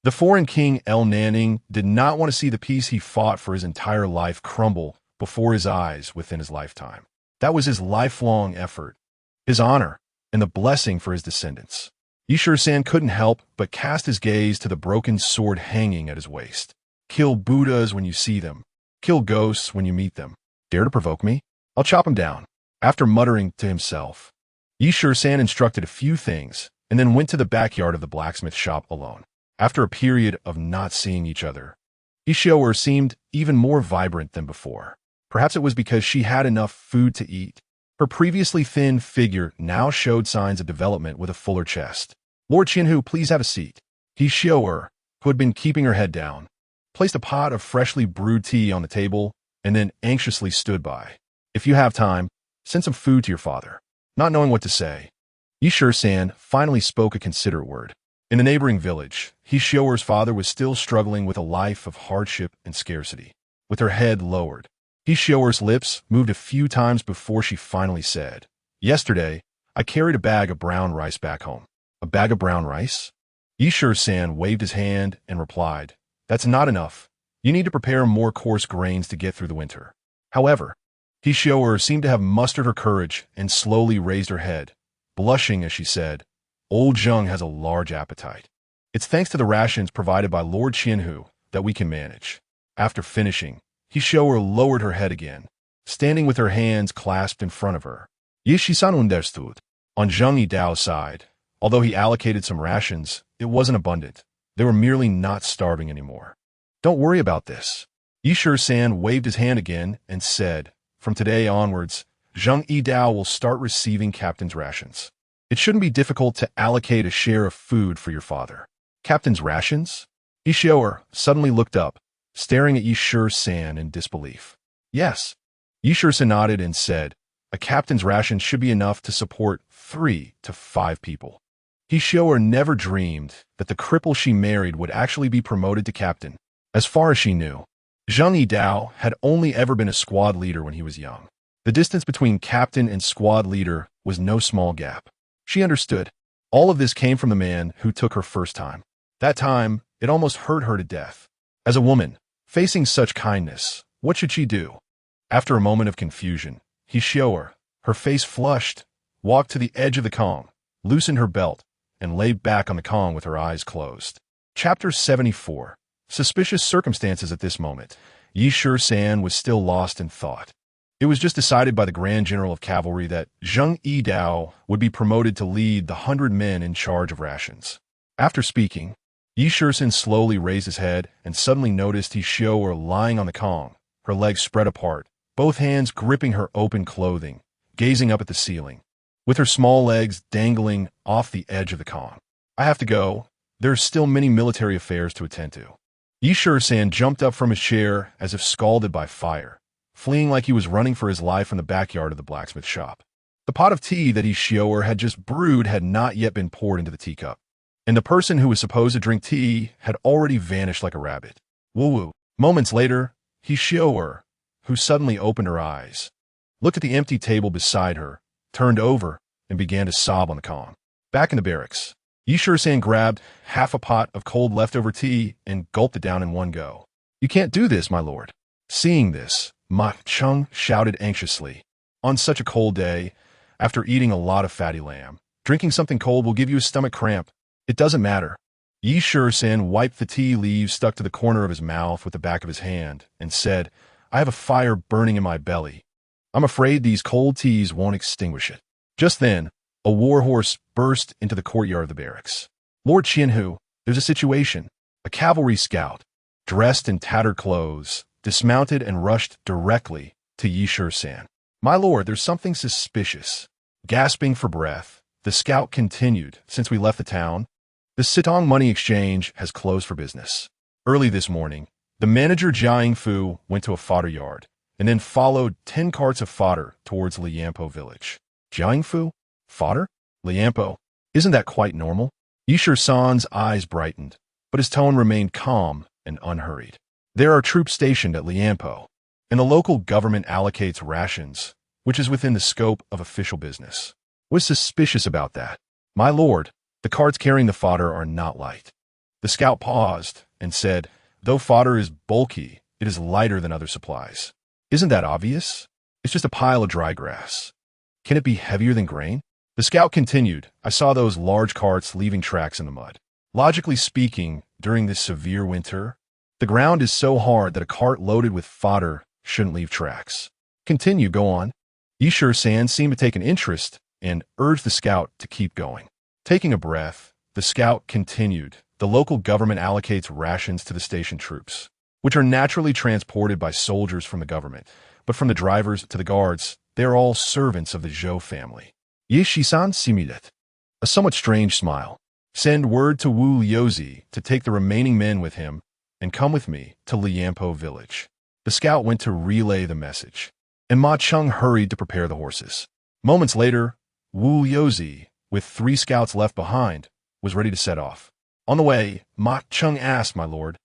The foreign king El Nanning did not want to see the peace he fought for his entire life crumble before his eyes within his lifetime. That was his lifelong effort, his honor, and the blessing for his descendants. Shisan couldn't help but cast his gaze to the broken sword hanging at his waist. Kill Buddhas when you see them. Kill ghosts when you meet them. Dare to provoke me? I'll chop him down. After muttering to himself, Shisan instructed a few things and then went to the backyard of the blacksmith shop alone. After a period of not seeing each other, Shisan seemed even more vibrant than before. Perhaps it was because she had enough food to eat. Her previously thin figure now showed signs of development with a fuller chest. Lord Qianhu, please have a seat. Shisan, who had been keeping her head down, placed a pot of freshly brewed tea on the table and then anxiously stood by. If you have time, send some food to your father. Not knowing what to say, Shisan finally spoke a considerate word. In the neighboring village, Shisan's father was still struggling with a life of hardship and scarcity. With her head lowered, Shisan's lips moved a few times before she finally said, "Yesterday, I carried a bag of brown rice back home." "A bag of brown rice?" Shisan waved his hand and replied, "That's not enough. You need to prepare more coarse grains to get through the winter." However, Shisan seemed to have mustered her courage and slowly raised her head, blushing as she said, "Old Zheng has a large appetite. It's thanks to the rations provided by Lord Qianhu that we can manage." After finishing, Shisan lowered her head again, standing with her hands clasped in front of her. Shisan understood. On Zheng Yidao's side, although he allocated some rations, it wasn't abundant. They were merely not starving anymore. "Don't worry about this." Shisan waved his hand again and said, "From today onwards, Zheng Yidao will start receiving captain's rations. It shouldn't be difficult to allocate a share of food for your father." "Captain's rations?" Shisan suddenly looked up, staring at Shisan in disbelief. "Yes." Shisan nodded and said, "A captain's ration should be enough to support 3 to 5 people." Shisan never dreamed that the cripple she married would actually be promoted to captain. As far as she knew, Zheng Yidao had only ever been a squad leader when he was young. The distance between captain and squad leader was no small gap. She understood. All of this came from the man who took her first time. That time, it almost hurt her to death. As a woman, facing such kindness, what should she do? After a moment of confusion, Shisan, her face flushed, walked to the edge of the Kong, loosened her belt, and lay back on the Kong with her eyes closed. Chapter 74. Suspicious circumstances at this moment. Shisan was still lost in thought. It was just decided by the Grand General of Cavalry that Zheng Yidao would be promoted to lead the 100 men in charge of rations. After speaking, Shisan slowly raised his head and suddenly noticed Shisan lying on the Kong, her legs spread apart, both hands gripping her open clothing, gazing up at the ceiling, with her small legs dangling off the edge of the Kong. "I have to go. There are still many military affairs to attend to." Shisan jumped up from his chair as if scalded by fire, fleeing like he was running for his life from the backyard of the blacksmith shop. The pot of tea that Shisan had just brewed had not yet been poured into the teacup, and the person who was supposed to drink tea had already vanished like a rabbit. Woo-woo. Moments later, Shisan, who suddenly opened her eyes, looked at the empty table beside her, turned over, and began to sob on the Kong. Back in the barracks, Shisan grabbed half a pot of cold leftover tea and gulped it down in one go. "You can't do this, my lord." Seeing this, Ma Chung shouted anxiously. "On such a cold day, after eating a lot of fatty lamb, drinking something cold will give you a stomach cramp. It doesn't matter." Shisan wiped the tea leaves stuck to the corner of his mouth with the back of his hand and said, "I have a fire burning in my belly. I'm afraid these cold teas won't extinguish it." Just then, a warhorse burst into the courtyard of the barracks. "Lord Qianhu, there's a situation." A cavalry scout, dressed in tattered clothes, dismounted and rushed directly to Shisan. "My lord, there's something suspicious." Gasping for breath, the scout continued, "Since we left the town, the Sitong money exchange has closed for business. Early this morning, the manager Jiang Fu went to a fodder yard and then followed 10 carts of fodder towards Liampo village." "Jiang Fu? Fodder? Liampo? Isn't that quite normal?" Shisan's eyes brightened, but his tone remained calm and unhurried. "There are troops stationed at Liampo, and the local government allocates rations, which is within the scope of official business. What's suspicious about that?" My lord, the carts carrying the fodder are not light. The scout paused and said, though fodder is bulky, it is lighter than other supplies. Isn't that obvious? It's just a pile of dry grass. Can it be heavier than grain? The scout continued, I saw those large carts leaving tracks in the mud. Logically speaking, during this severe winter, the ground is so hard that a cart loaded with fodder shouldn't leave tracks. Continue, go on. Shisan seemed to take an interest and urged the scout to keep going. Taking a breath, the scout continued, the local government allocates rations to the station troops, which are naturally transported by soldiers from the government, but from the drivers to the guards, they are all servants of the Zhou family. Shisan similet. A somewhat strange smile. Send word to Wu Liuzi to take the remaining men with him and come with me to Lianpo village. The scout went to relay the message, and Ma Cheng hurried to prepare the horses. Moments later, Wu Liuzi, with 3 scouts left behind, was ready to set off. On the way, Ma Cheng asked, my lord,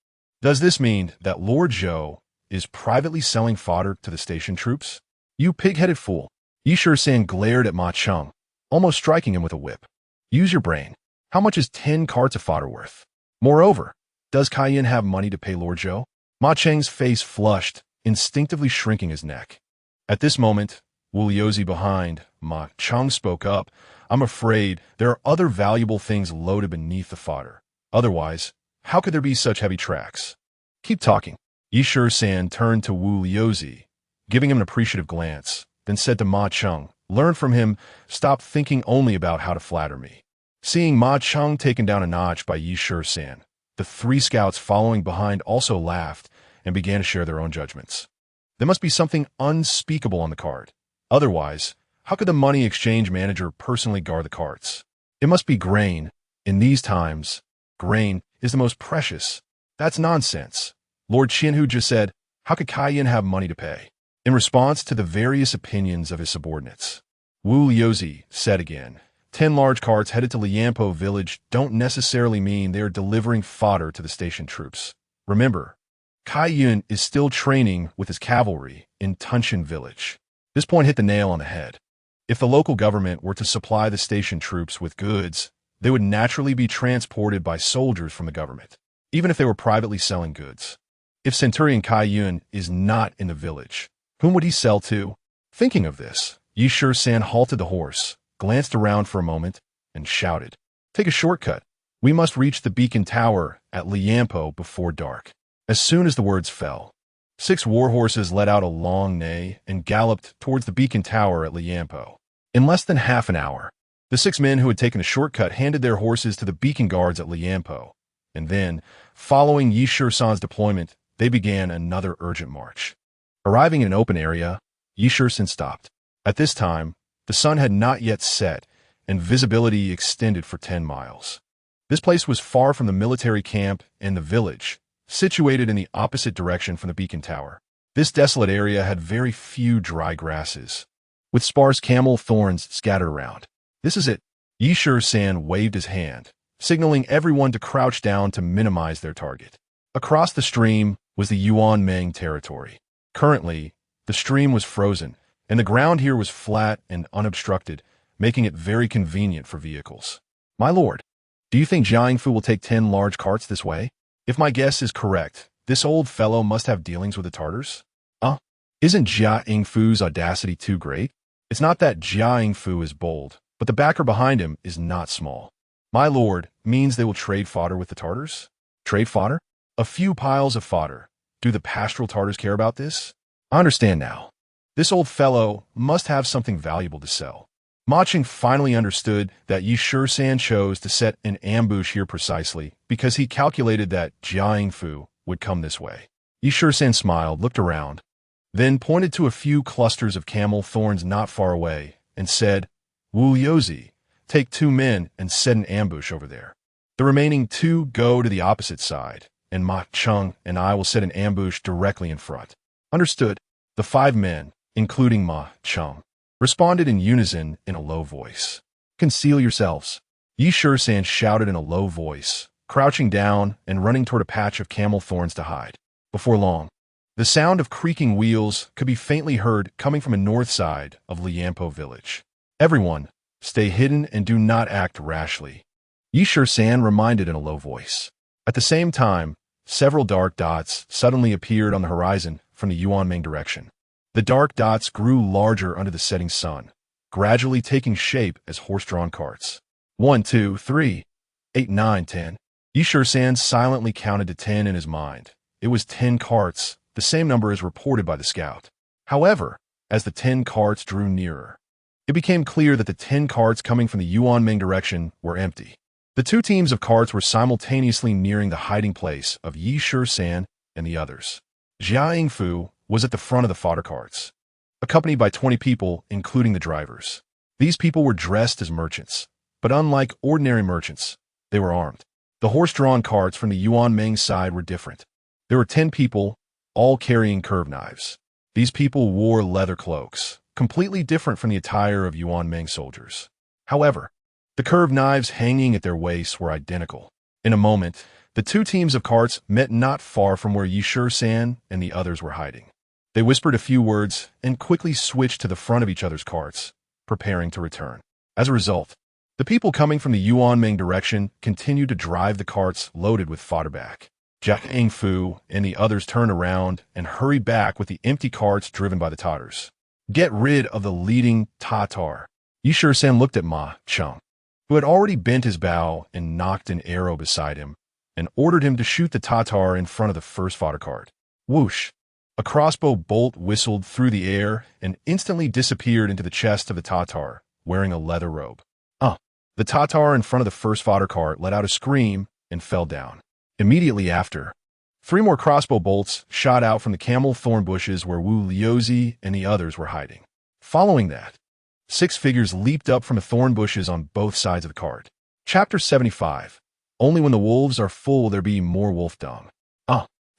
does this mean that Lord Zhou is privately selling fodder to the station troops? You pig-headed fool. Shisan glared at Ma Cheng, almost striking him with a whip. Use your brain. How much is 10 carts of fodder worth? Moreover, does Cayenne have money to pay Lord Zhou? Ma Cheng's face flushed, instinctively shrinking his neck. At this moment, Wu Liuzi behind Ma Cheng spoke up. I'm afraid there are other valuable things loaded beneath the fodder. Otherwise, how could there be such heavy tracks? Keep talking. Shisan turned to Wu Liuzi, giving him an appreciative glance, then said to Ma Cheng, learn from him, stop thinking only about how to flatter me. Seeing Ma Cheng taken down a notch by Shisan, the 3 scouts following behind also laughed and began to share their own judgments. There must be something unspeakable on the cart. Otherwise, how could the money exchange manager personally guard the carts? It must be grain. In these times, grain is the most precious. That's nonsense. Lord Qinhu just said, how could Cayenne have money to pay? In response to the various opinions of his subordinates, Wu Liuzi said again, 10 large carts headed to Lianpo village don't necessarily mean they are delivering fodder to the station troops. Remember, Cayenne is still training with his cavalry in Tunshan village. This point hit the nail on the head. If the local government were to supply the station troops with goods, they would naturally be transported by soldiers from the government, even if they were privately selling goods. If Centurion Cayenne is not in the village, whom would he sell to? Thinking of this, Shisan halted the horse, glanced around for a moment, and shouted, take a shortcut. We must reach the beacon tower at Lianpo before dark. As soon as the words fell, 6 war horses let out a long neigh and galloped towards the beacon tower at Lianpo. In less than half an hour, the 6 men who had taken a shortcut handed their horses to the beacon guards at Lianpo, and then, following Shisan's deployment, they began another urgent march. Arriving in an open area, Shisan stopped. At this time, the sun had not yet set, and visibility extended for 10 miles. This place was far from the military camp and the village, situated in the opposite direction from the beacon tower. This desolate area had very few dry grasses, with sparse camel thorns scattered around. This is it. Shisan waved his hand, signaling everyone to crouch down to minimize their target. Across the stream was the Yuan Meng territory. Currently, the stream was frozen, and the ground here was flat and unobstructed, making it very convenient for vehicles. My lord, do you think Jia Yingfu will take 10 large carts this way? If my guess is correct, this old fellow must have dealings with the Tartars? Isn't Jia Yingfu's audacity too great? It's not that Jia Yingfu is bold, but the backer behind him is not small. My lord means they will trade fodder with the Tartars? Trade fodder? A few piles of fodder. Do the pastoral Tartars care about this? I understand now. This old fellow must have something valuable to sell. Ma Cheng finally understood that Shisan chose to set an ambush here precisely because he calculated that Jia Yingfu would come this way. Shisan smiled, looked around, then pointed to a few clusters of camel thorns not far away and said, Wu Liuzi, take 2 men and set an ambush over there. The remaining 2 go to the opposite side, and Ma Cheng and I will set an ambush directly in front. Understood. The 5 men, including Ma Cheng, responded in unison in a low voice. Conceal yourselves. Shisan shouted in a low voice, crouching down and running toward a patch of camel thorns to hide. Before long, the sound of creaking wheels could be faintly heard coming from the north side of Lianpo village. Everyone, Stay hidden and do not act rashly. Shisan reminded in a low voice. At the same time, several dark dots suddenly appeared on the horizon from the Yuanming direction. The dark dots grew larger under the setting sun, gradually taking shape as horse-drawn carts. 1, 2, 3, 8, 9, 10. Shisan silently counted to 10 in his mind. It was 10 carts, the same number as reported by the scout. However, as the 10 carts drew nearer, it became clear that the 10 carts coming from the Yuanming direction were empty. The two teams of carts were simultaneously nearing the hiding place of Shisan and the others. Jia Yingfu was at the front of the fodder carts, accompanied by 20 people, including the drivers. These people were dressed as merchants, but unlike ordinary merchants, they were armed. The horse-drawn carts from the Yuanming side were different. There were 10 people, all carrying curved knives. These people wore leather cloaks, completely different from the attire of Yuanming soldiers. However, the curved knives hanging at their waists were identical. In a moment, the two teams of carts met not far from where Shisan and the others were hiding. They whispered a few words and quickly switched to the front of each other's carts, preparing to return. As a result, the people coming from the Yuanming direction continued to drive the carts loaded with fodder back. Jia Yingfu and the others turned around and hurried back with the empty carts driven by the Tatars. Get rid of the leading Tatar. Shisan looked at Ma Cheng, who had already bent his bow and knocked an arrow beside him, and ordered him to shoot the Tatar in front of the first fodder cart. Whoosh! A crossbow bolt whistled through the air and instantly disappeared into the chest of the Tatar, wearing a leather robe. The Tatar in front of the first fodder cart let out a scream and fell down. Immediately after, 3 more crossbow bolts shot out from the camel thorn bushes where Wu Liuzi and the others were hiding. Following that, 6 figures leaped up from the thorn bushes on both sides of the cart. Chapter 75. Only when the wolves are full there be more wolf dung.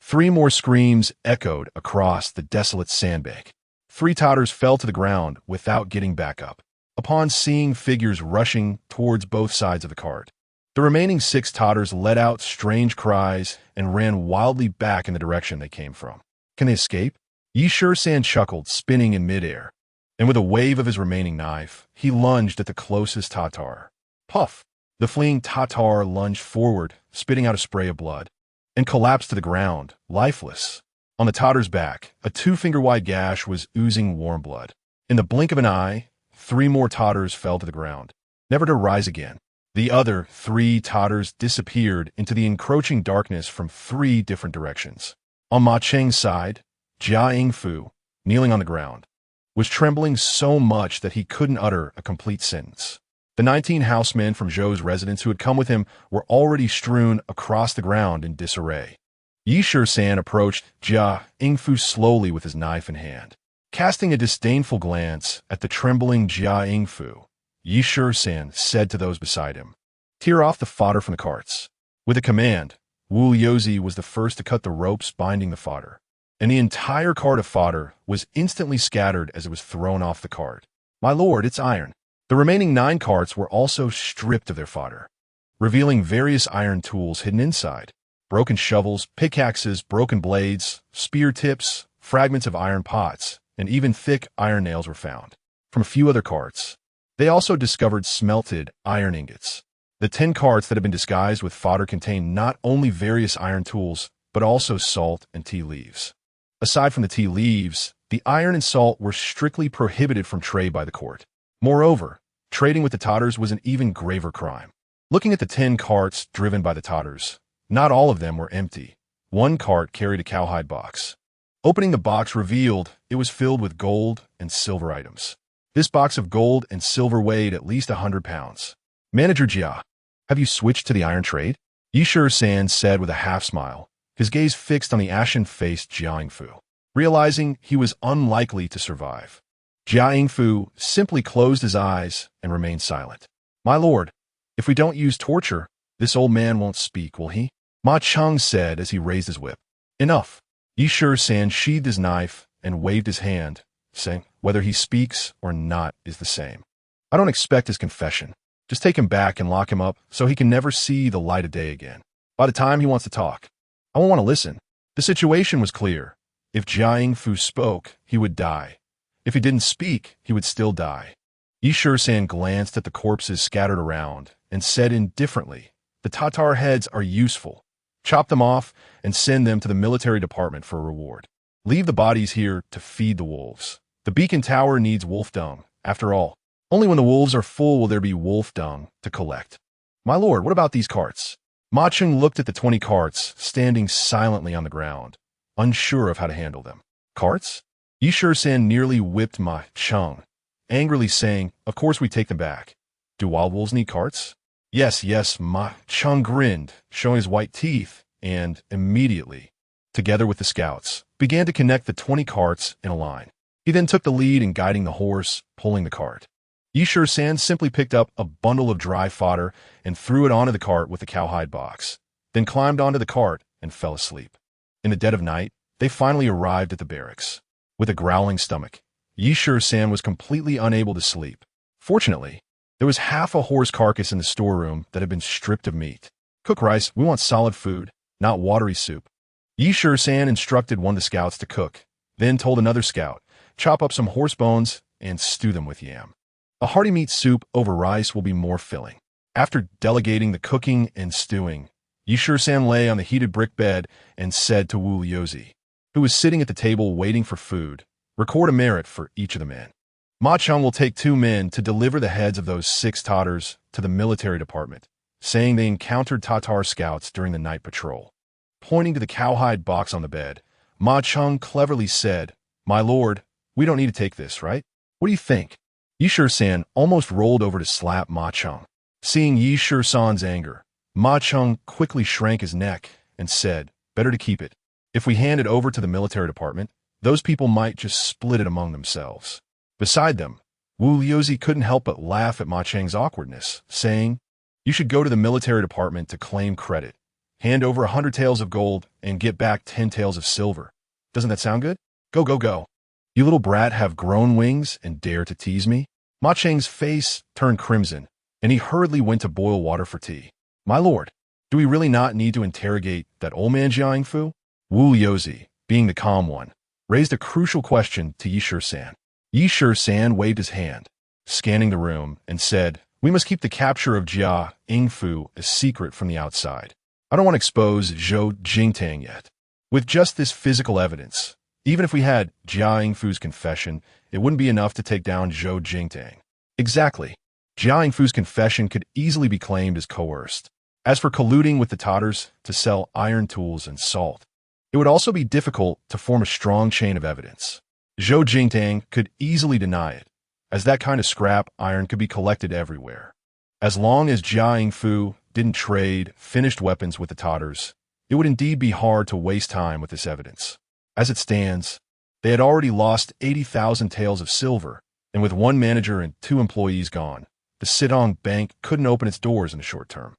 3 more screams echoed across the desolate sandbank. 3 Tatars fell to the ground without getting back up, upon seeing figures rushing towards both sides of the cart. The remaining 6 Tatars let out strange cries and ran wildly back in the direction they came from. Can they escape? Shisan chuckled, spinning in midair, and with a wave of his remaining knife, he lunged at the closest Tatar. Puff! The fleeing Tatar lunged forward, spitting out a spray of blood, and collapsed to the ground, lifeless. On the Tatar's back, a 2-finger-wide gash was oozing warm blood. In the blink of an eye, 3 more Tatars fell to the ground, never to rise again. The other 3 Tatars disappeared into the encroaching darkness from 3 different directions. On Ma Cheng's side, Jia Yingfu, kneeling on the ground, was trembling so much that he couldn't utter a complete sentence. The 19 housemen from Zhou's residence who had come with him were already strewn across the ground in disarray. Shisan approached Jia Yingfu slowly with his knife in hand. Casting a disdainful glance at the trembling Jia Yingfu, Shisan said to those beside him, "Tear off the fodder from the carts." With a command, Wu Liuzi was the first to cut the ropes binding the fodder, and the entire cart of fodder was instantly scattered as it was thrown off the cart. "My lord, it's iron." The remaining 9 carts were also stripped of their fodder, revealing various iron tools hidden inside. Broken shovels, pickaxes, broken blades, spear tips, fragments of iron pots, and even thick iron nails were found. From a few other carts, they also discovered smelted iron ingots. The 10 carts that had been disguised with fodder contained not only various iron tools, but also salt and tea leaves. Aside from the tea leaves, the iron and salt were strictly prohibited from trade by the court. Moreover, trading with the Tatars was an even graver crime. Looking at the 10 carts driven by the Tatars, not all of them were empty. 1 cart carried a cowhide box. Opening the box revealed it was filled with gold and silver items. This box of gold and silver weighed at least 100 pounds. "Manager Jia, have you switched to the iron trade?" Shisan said with a half-smile, his gaze fixed on the ashen-faced Jia Yingfu, realizing he was unlikely to survive. Jia Yingfu simply closed his eyes and remained silent. "My lord, if we don't use torture, this old man won't speak, will he?" Ma Cheng said as he raised his whip. "Enough." Shisan sheathed his knife and waved his hand, saying, "Whether he speaks or not is the same. I don't expect his confession. Just take him back and lock him up so he can never see the light of day again. By the time he wants to talk, I won't want to listen." The situation was clear. If Jia Yingfu spoke, he would die. If he didn't speak, he would still die. Shisan glanced at the corpses scattered around and said indifferently, "The Tatar heads are useful. Chop them off and send them to the military department for a reward. Leave the bodies here to feed the wolves. The beacon tower needs wolf dung, after all. Only when the wolves are full will there be wolf dung to collect." "My lord, what about these carts?" Ma Cheng looked at the 20 carts standing silently on the ground, unsure of how to handle them. "Carts?" Shisan nearly whipped Ma Cheng, angrily saying, "Of course we take them back. Do wild wolves need carts?" Yes, Ma Cheng grinned, showing his white teeth, and immediately, together with the scouts, began to connect the 20 carts in a line. He then took the lead in guiding the horse, pulling the cart. Shisan simply picked up a bundle of dry fodder and threw it onto the cart with the cowhide box, then climbed onto the cart and fell asleep. In the dead of night, they finally arrived at the barracks. With a growling stomach, Shisan was completely unable to sleep. Fortunately, there was half a horse carcass in the storeroom that had been stripped of meat. "Cook rice, we want solid food, not watery soup." Shisan instructed one of the scouts to cook, then told another scout, "Chop up some horse bones and stew them with yam. A hearty meat soup over rice will be more filling." After delegating the cooking and stewing, Shisan lay on the heated brick bed and said to Wu Yozi, who was sitting at the table waiting for food, "Record a merit for each of the men. Ma Cheng will take 2 men to deliver the heads of those 6 Tatars to the military department, saying they encountered Tatar scouts during the night patrol." Pointing to the cowhide box on the bed, Ma Cheng cleverly said, "My lord, we don't need to take this, right? What do you think?" Shisan almost rolled over to slap Ma Cheng. Seeing Shisan's anger, Ma Cheng quickly shrank his neck and said, "Better to keep it. If we hand it over to the military department, those people might just split it among themselves." Beside them, Wu Yozi couldn't help but laugh at Ma Cheng's awkwardness, saying, "You should go to the military department to claim credit. Hand over 100 taels of gold and get back 10 taels of silver. Doesn't that sound good? Go, go, go. You little brat have grown wings and dare to tease me?" Ma Cheng's face turned crimson, and he hurriedly went to boil water for tea. "My lord, do we really not need to interrogate that old man Jiang Fu?" Wu Yozi, being the calm one, raised a crucial question to Shisan. Shisan waved his hand, scanning the room, and said, "We must keep the capture of Jia Ingfu a secret from the outside. I don't want to expose Zhou Jingtang yet. With just this physical evidence, even if we had Jia Ingfu's confession, it wouldn't be enough to take down Zhou Jingtang." Exactly. Jia Ingfu's confession could easily be claimed as coerced. As for colluding with the Tatars to sell iron tools and salt, it would also be difficult to form a strong chain of evidence. Zhou Jingtang could easily deny it, as that kind of scrap iron could be collected everywhere. As long as Jia Ingfu didn't trade finished weapons with the Tatars, it would indeed be hard to waste time with this evidence. As it stands, they had already lost 80,000 taels of silver, and with 1 manager and 2 employees gone, the Sidong Bank couldn't open its doors in the short term.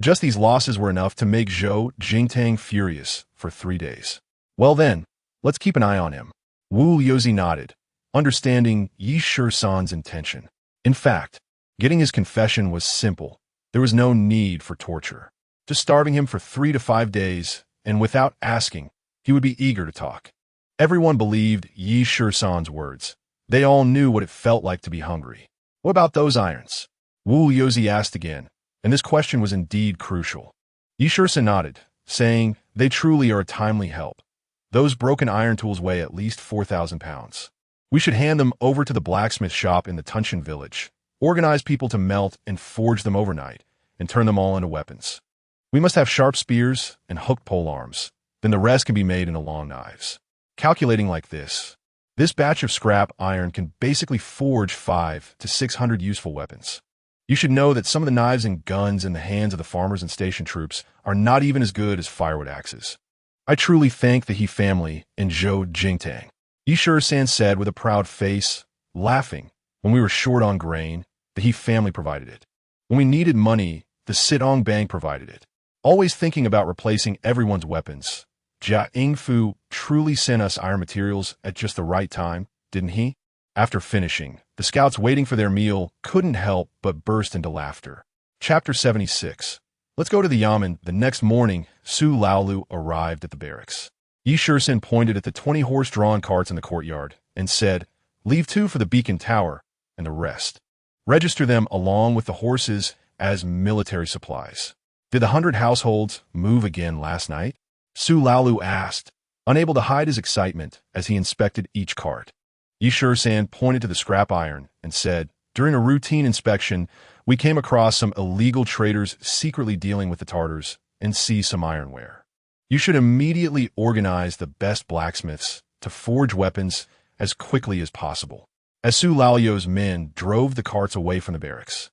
Just these losses were enough to make Zhou Jingtang furious for 3 days. "Well then, let's keep an eye on him." Wu Yozi nodded, understanding Shisan's intention. In fact, getting his confession was simple. There was no need for torture. Just starving him for 3 to 5 days, and without asking, he would be eager to talk. Everyone believed Shisan's words. They all knew what it felt like to be hungry. "What about those irons?" Wu Yozi asked again, and this question was indeed crucial. Shisan nodded, saying, "They truly are a timely help. Those broken iron tools weigh at least 4,000 pounds. We should hand them over to the blacksmith shop in the Tunshan village, organize people to melt and forge them overnight, and turn them all into weapons. We must have sharp spears and hooked polearms, then the rest can be made into long knives." Calculating like this batch of scrap iron can basically forge 500 to 600 useful weapons. You should know that some of the knives and guns in the hands of the farmers and station troops are not even as good as firewood axes. "I truly thank the He family and Zhou Jingtang," Shisan said with a proud face, laughing. "When we were short on grain, the He family provided it. When we needed money, the Sidong Bank provided it. Always thinking about replacing everyone's weapons. Jia Ingfu truly sent us iron materials at just the right time, didn't he?" After finishing, the scouts waiting for their meal couldn't help but burst into laughter. Chapter 76. Let's go to the Yamen. The next morning, Su Laolu arrived at the barracks. Shisan pointed at the 20 horse-drawn carts in the courtyard and said, "Leave 2 for the beacon tower, and the rest." Register them along with the horses as military supplies. Did the 100 households move again last night? Su Laolu asked, unable to hide his excitement as he inspected each cart. San pointed to the scrap iron and said, during a routine inspection, we came across some illegal traders secretly dealing with the Tartars and seized some ironware. You should immediately organize the best blacksmiths to forge weapons as quickly as possible. As Su Laolio's men drove the carts away from the barracks,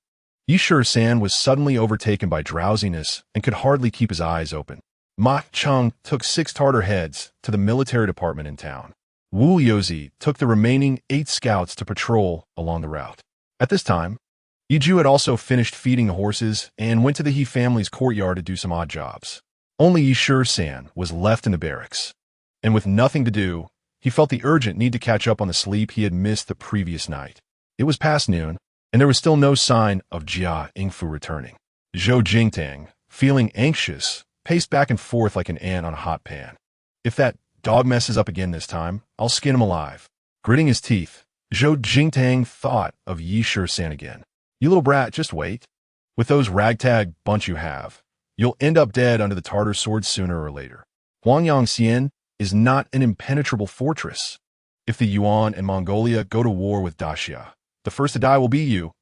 San was suddenly overtaken by drowsiness and could hardly keep his eyes open. Ma Cheng took 6 Tartar heads to the military department in town. Wu Yozi took the remaining 8 scouts to patrol along the route. At this time, Yiju had also finished feeding the horses and went to the He family's courtyard to do some odd jobs. Only San was left in the barracks, and with nothing to do, he felt the urgent need to catch up on the sleep he had missed the previous night. It was past noon, and there was still no sign of Jia Yingfu returning. Zhou Jingtang, feeling anxious, paced back and forth like an ant on a hot pan. If that dog messes up again this time, I'll skin him alive. Gritting his teeth, Zhou Jingtang thought of San again. You little brat, just wait. With those ragtag bunch you have, you'll end up dead under the Tartar sword sooner or later. Huangyang Xian is not an impenetrable fortress. If the Yuan and Mongolia go to war with Daxia, the first to die will be you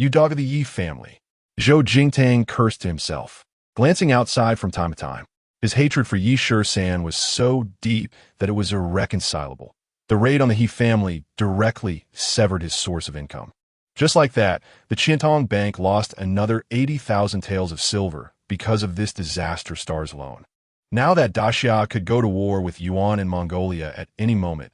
dog of the Yi family. Zhou Jingtang cursed to himself, glancing outside from time to time. His hatred for San was so deep that it was irreconcilable. The raid on the He family directly severed his source of income. Just like that, the Qintong Bank lost another 80,000 taels of silver because of this disaster stars loan. Now that Daxia could go to war with Yuan and Mongolia at any moment,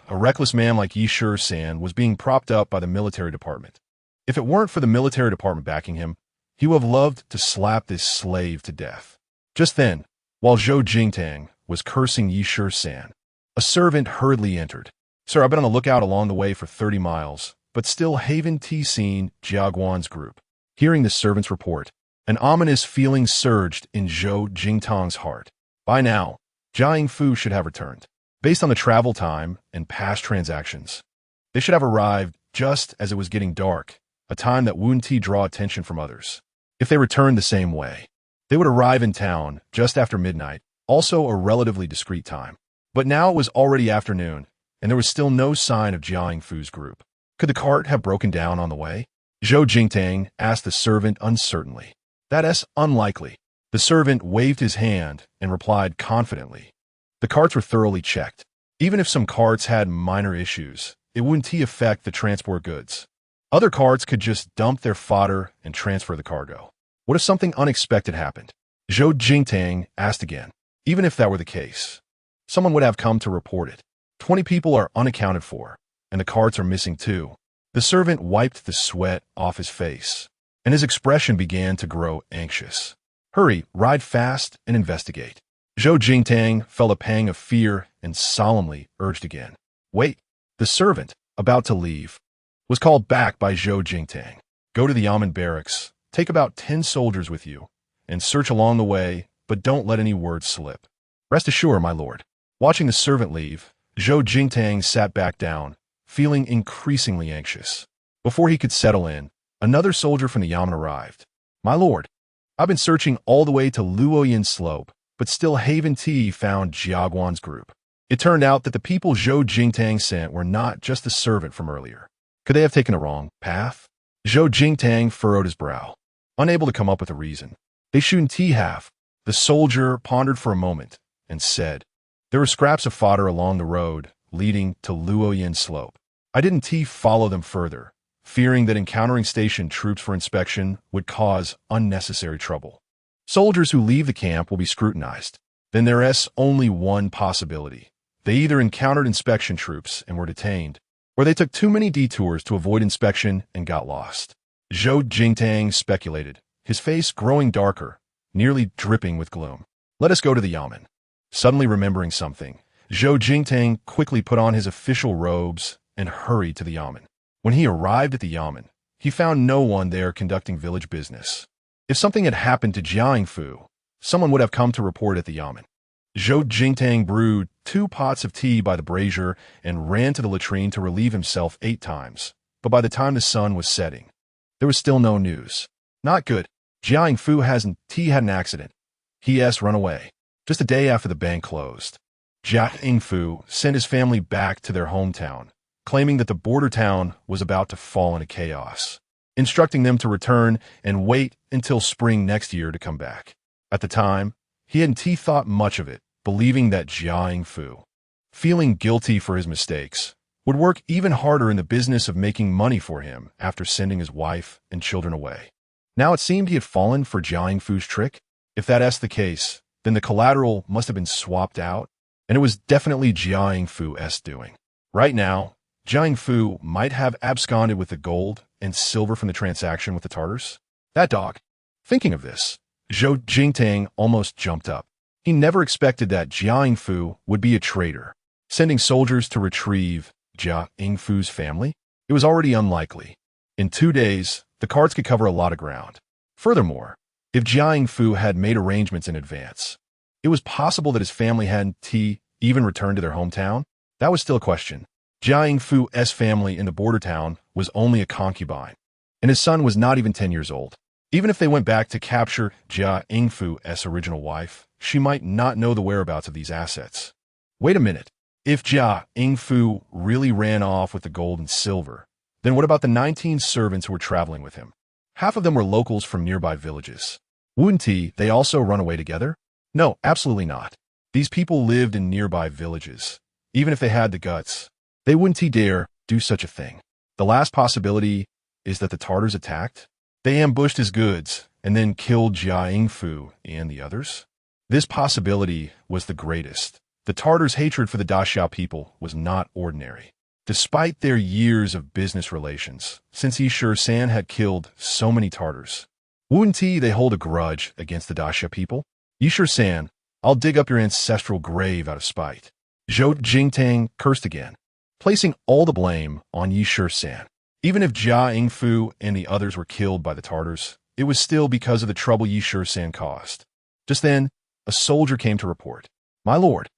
a reckless man like San was being propped up by the military department. If it weren't for the military department backing him, he would have loved to slap this slave to death. Just then, while Zhou Jingtang was cursing San, a servant hurriedly entered. Sir, I've been on the lookout along the way for 30 miles, but still haven't seen Jiaguan's group. Hearing the servant's report, an ominous feeling surged in Zhou Jingtang's heart. By now, Jia Yingfu should have returned. Based on the travel time and past transactions, they should have arrived just as it was getting dark, a time that wouldn't draw attention from others. If they returned the same way, they would arrive in town just after midnight, also a relatively discreet time. But now it was already afternoon, and there was still no sign of Jia Yingfu's group. Could the cart have broken down on the way? Zhou Jingtang asked the servant uncertainly. That's unlikely. The servant waved his hand and replied confidently. The carts were thoroughly checked. Even if some carts had minor issues, it wouldn't affect the transport goods. Other carts could just dump their fodder and transfer the cargo. What if something unexpected happened? Zhou Jingtang asked again. Even if that were the case, someone would have come to report it. 20 people are unaccounted for, and the carts are missing too. The servant wiped the sweat off his face, and his expression began to grow anxious. Hurry, ride fast, and investigate. Zhou Jingtang felt a pang of fear and solemnly urged again. Wait. The servant, about to leave, was called back by Zhou Jingtang. Go to the Yamen barracks, take about 10 soldiers with you, and search along the way, but don't let any word slip. Rest assured, my lord. Watching the servant leave, Zhou Jingtang sat back down, feeling increasingly anxious. Before he could settle in, another soldier from the Yamen arrived. My lord, I've been searching all the way to Luoyin Slope, but still haven't found Jiaguan's group. It turned out that the people Zhou Jingtang sent were not just the servant from earlier. Could they have taken a wrong path? Zhou Jingtang furrowed his brow, unable to come up with a reason. They shouldn't have. The soldier pondered for a moment and said, there were scraps of fodder along the road leading to Luoyin Slope. I didn't follow them further, fearing that encountering station troops for inspection would cause unnecessary trouble. Soldiers who leave the camp will be scrutinized. Then there's only one possibility. They either encountered inspection troops and were detained, or they took too many detours to avoid inspection and got lost. Zhou Jingtang speculated, his face growing darker, nearly dripping with gloom. Let us go to the Yamen. Suddenly remembering something, Zhou Jingtang quickly put on his official robes and hurried to the Yamen. When he arrived at the Yamen, he found no one there conducting village business. If something had happened to Jia Yingfu, someone would have come to report at the Yamen. Zhou Jingtang brewed 2 pots of tea by the brazier and ran to the latrine to relieve himself 8 times, but by the time the sun was setting, There was still no news. Not good. Jiang Fu had an accident. He run away. Just a day after the bank closed. Jiang Fu sent his family back to their hometown, claiming that the border town was about to fall into chaos, instructing them to return and wait until spring next year to come back. At the time, he hadn't thought much of it, believing that Jiang Fu, feeling guilty for his mistakes, would work even harder in the business of making money for him after sending his wife and children away. Now it seemed he had fallen for Jiang Fu's trick. If that's the case, then the collateral must have been swapped out, and it was definitely Jiang Fu's doing. Right now, Jiang Fu might have absconded with the gold and silver from the transaction with the Tartars. That dog. Thinking of this, Zhou Jingtang almost jumped up. He never expected that Jiang Fu would be a traitor, sending soldiers to retrieve Jiang Fu's family. It was already unlikely. In 2 days, the cards could cover a lot of ground. Furthermore, if Jiang Fu had made arrangements in advance, it was possible that his family hadn't even returned to their hometown. That was still a question. Jiang Fu's family in the border town was only a concubine, and his son was not even 10 years old. Even if they went back to capture Jiang Fu's original wife, she might not know the whereabouts of these assets. Wait a minute. If Jiang Fu really ran off with the gold and silver, then what about the 19 servants who were traveling with him? Half of them were locals from nearby villages. Wouldn't they also run away together? No, absolutely not. These people lived in nearby villages. Even if they had the guts, they wouldn't dare do such a thing. The last possibility is that the Tartars attacked. They ambushed his goods and then killed Jiang Fu and the others. This possibility was the greatest. The Tartars' hatred for the Daxia people was not ordinary. Despite their years of business relations, since Shisan had killed so many Tartars, wouldn't they hold a grudge against the Daxia people? Shisan, I'll dig up your ancestral grave out of spite. Zhou Jingtang cursed again, placing all the blame on Shisan. Even if Jiang Fu and the others were killed by the Tartars, it was still because of the trouble Shisan caused. Just then, a soldier came to report. My lord,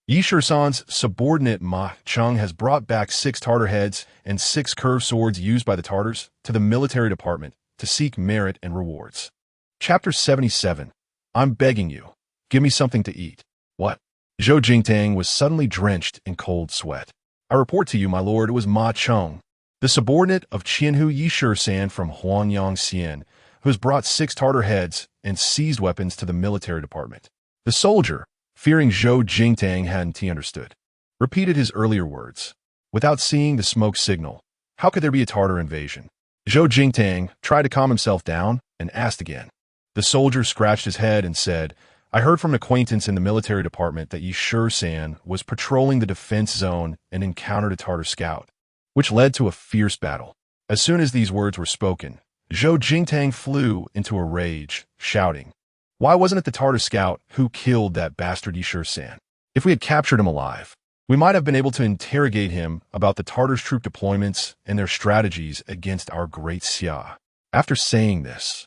Shisan's subordinate Ma Cheng has brought back 6 Tartar heads and 6 curved swords used by the Tartars to the military department to seek merit and rewards. Chapter 77. I'm begging you, give me something to eat. What? Zhou Jingtang was suddenly drenched in cold sweat. I report to you, my lord, it was Ma Cheng, the subordinate of Qianhu Shisan from Huangyang Xian, who has brought 6 Tartar heads and seized weapons to the military department. The soldier, fearing Zhou Jingtang hadn't understood, repeated his earlier words. Without seeing the smoke signal, how could there be a Tartar invasion? Zhou Jingtang tried to calm himself down and asked again. The soldier scratched his head and said, I heard from an acquaintance in the military department that Shisan was patrolling the defense zone and encountered a Tartar scout, which led to a fierce battle. As soon as these words were spoken, Zhou Jingtang flew into a rage, shouting, why wasn't it the Tartar scout who killed that bastard Shisan? If we had captured him alive, we might have been able to interrogate him about the Tartars' troop deployments and their strategies against our great Xia. After saying this,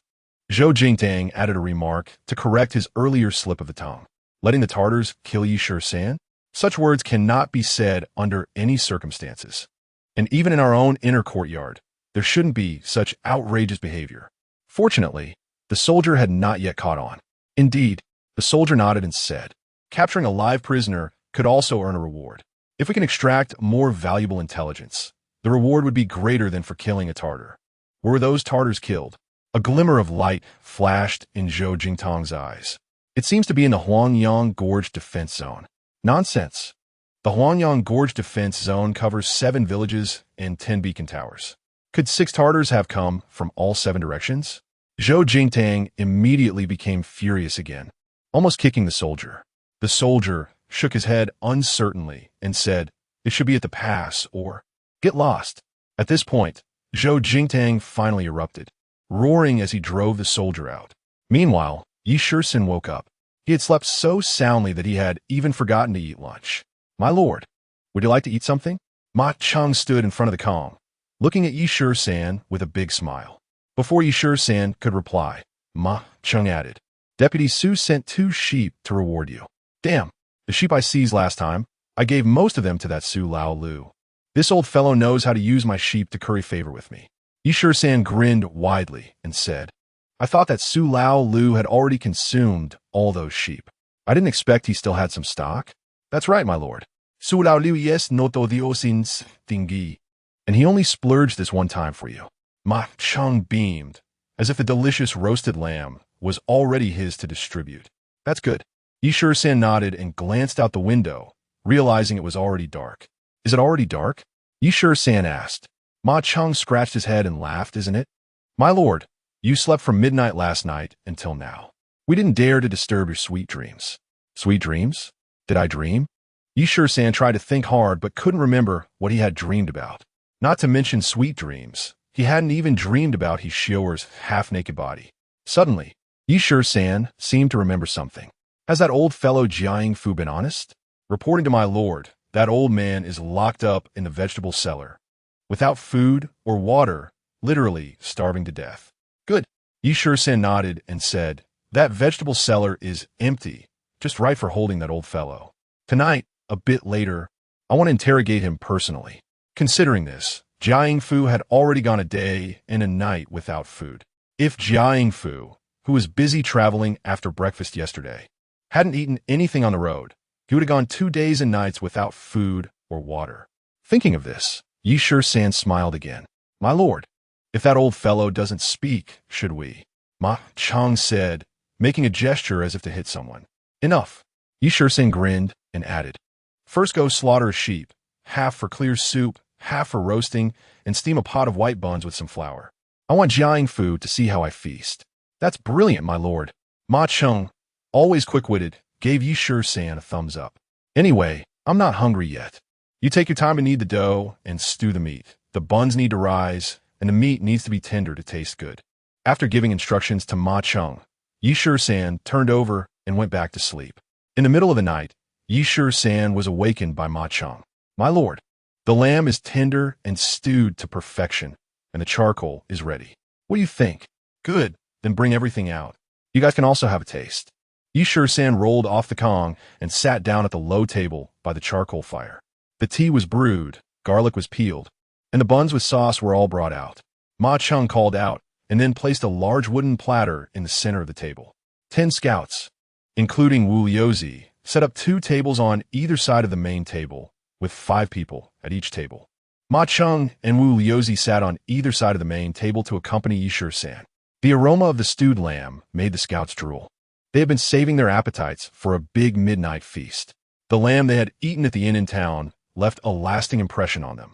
Zhou Jingtang added a remark to correct his earlier slip of the tongue. Letting the Tartars kill Shisan? Such words cannot be said under any circumstances. And even in our own inner courtyard, there shouldn't be such outrageous behavior. Fortunately, the soldier had not yet caught on. Indeed, the soldier nodded and said, capturing a live prisoner could also earn a reward. If we can extract more valuable intelligence, the reward would be greater than for killing a Tartar. Were those Tartars killed? A glimmer of light flashed in Zhou Jingtang's eyes. It seems to be in the Huangyang Gorge Defense Zone. Nonsense. The Huangyang Gorge Defense Zone covers 7 villages and 10 beacon towers. Could 6 Tartars have come from all 7 directions? Zhou Jingtang immediately became furious again, almost kicking the soldier. The soldier shook his head uncertainly and said, it should be at the pass or get lost. At this point, Zhou Jingtang finally erupted, roaring as he drove the soldier out. Meanwhile, Shisan woke up. He had slept so soundly that he had even forgotten to eat lunch. My lord, would you like to eat something? Ma Cheng stood in front of the Kong, looking at Shisan with a big smile. Before Shisan could reply, Ma Cheng added, Deputy Su sent 2 sheep to reward you. Damn, the sheep I seized last time, I gave most of them to that Su Lao Lu. This old fellow knows how to use my sheep to curry favor with me. Yishur-san grinned widely and said, I thought that Su Lao Lu had already consumed all those sheep. I didn't expect he still had some stock. That's right, my lord. Su Lao Lu yes noto diosins thingi. And he only splurged this one time for you. Ma Cheng beamed, as if the delicious roasted lamb was already his to distribute. That's good. Yishur-san nodded and glanced out the window, realizing it was already dark. Is it already dark? Yishur-san asked. Ma Cheng scratched his head and laughed, isn't it? My lord, you slept from midnight last night until now. We didn't dare to disturb your sweet dreams. Sweet dreams? Did I dream? Yishur-san tried to think hard but couldn't remember what he had dreamed about. Not to mention sweet dreams, he hadn't even dreamed about Hishio's half-naked body. Suddenly, Yishur-san seemed to remember something. Has that old fellow Jiang Fu been honest? Reporting to my lord, that old man is locked up in the vegetable cellar, without food or water, literally starving to death. Good. Yishur-san nodded and said, that vegetable cellar is empty, just right for holding that old fellow. Tonight, a bit later, I want to interrogate him personally. Considering this, Jiang Fu had already gone a day and a night without food. If Jiang Fu, who was busy traveling after breakfast yesterday, hadn't eaten anything on the road, he would have gone 2 days and nights without food or water. Thinking of this, Yishur-san smiled again. My lord, if that old fellow doesn't speak, should we? Ma Cheng said, making a gesture as if to hit someone. Enough. Yishur-san grinned and added, first go slaughter a sheep, half for clear soup, half for roasting, and steam a pot of white buns with some flour. I want Jiang Fu to see how I feast. That's brilliant, my lord. Ma Cheng, always quick-witted, gave Yishur-san a thumbs up. Anyway, I'm not hungry yet. You take your time to knead the dough and stew the meat. The buns need to rise, and the meat needs to be tender to taste good. After giving instructions to Ma Cheng, Yishur-san turned over and went back to sleep. In the middle of the night, Yishur-san was awakened by Ma Cheng. My lord, the lamb is tender and stewed to perfection, and the charcoal is ready. What do you think? Good, then bring everything out. You guys can also have a taste. Yishur-san rolled off the Kong and sat down at the low table by the charcoal fire. The tea was brewed, garlic was peeled, and the buns with sauce were all brought out. Ma Cheng called out and then placed a large wooden platter in the center of the table. 10 scouts, including Wu Yozi, set up 2 tables on either side of the main table, with 5 people at each table. Ma Cheng and Wu Yozi sat on either side of the main table to accompany Yishur-san. The aroma of the stewed lamb made the scouts drool. They had been saving their appetites for a big midnight feast. The lamb they had eaten at the inn in town left a lasting impression on them.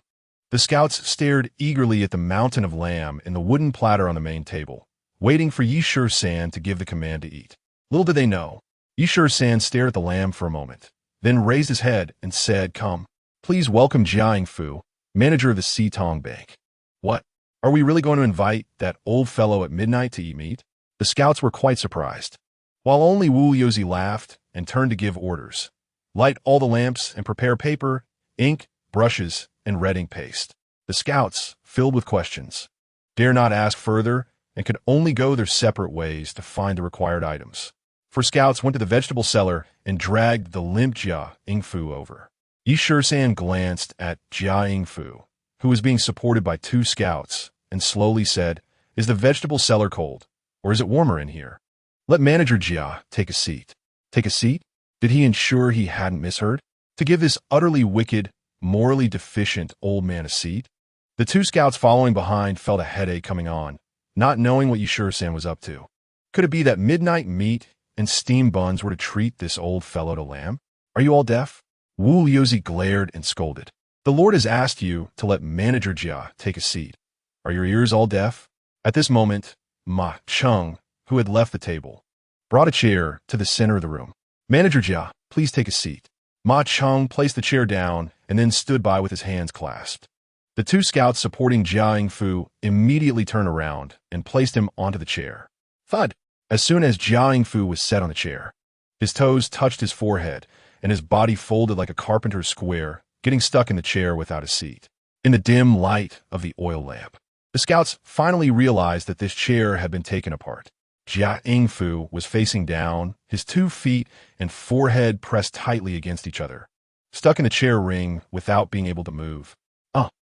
The scouts stared eagerly at the mountain of lamb in the wooden platter on the main table, waiting for Yishur-san to give the command to eat. Little did they know, Yishur-san stared at the lamb for a moment, then raised his head and said, Come, please welcome Jiang Fu, manager of the Sitong Bank. What? Are we really going to invite that old fellow at midnight to eat meat? The scouts were quite surprised. While only Wu Yozi laughed and turned to give orders. Light all the lamps and prepare paper, ink, brushes, and red ink paste. The scouts, filled with questions, dare not ask further and could only go their separate ways to find the required items. For scouts went to the vegetable cellar and dragged the limp Jia Ingfu over. Yishur-san glanced at Jia Ingfu, who was being supported by 2 scouts, and slowly said, Is the vegetable cellar cold, or is it warmer in here? Let Manager Jia take a seat. Take a seat? Did he ensure he hadn't misheard? To give this utterly wicked, morally deficient old man a seat? The 2 scouts following behind felt a headache coming on, not knowing what Yishur-san was up to. Could it be that midnight meat and steamed buns were to treat this old fellow to lamb? Are you all deaf? Wu Yozi glared and scolded. The Lord has asked you to let Manager Jia take a seat. Are your ears all deaf? At this moment, Ma Cheng, who had left the table, brought a chair to the center of the room. Manager Jia, please take a seat. Ma Cheng placed the chair down and then stood by with his hands clasped. The 2 scouts supporting Jia Ingfu immediately turned around and placed him onto the chair. Thud! As soon as Jia Ingfu was set on the chair, his toes touched his forehead and his body folded like a carpenter's square, getting stuck in the chair without a seat. In the dim light of the oil lamp, the scouts finally realized that this chair had been taken apart. Jia Ingfu was facing down, his 2 feet and forehead pressed tightly against each other, stuck in the chair ring without being able to move.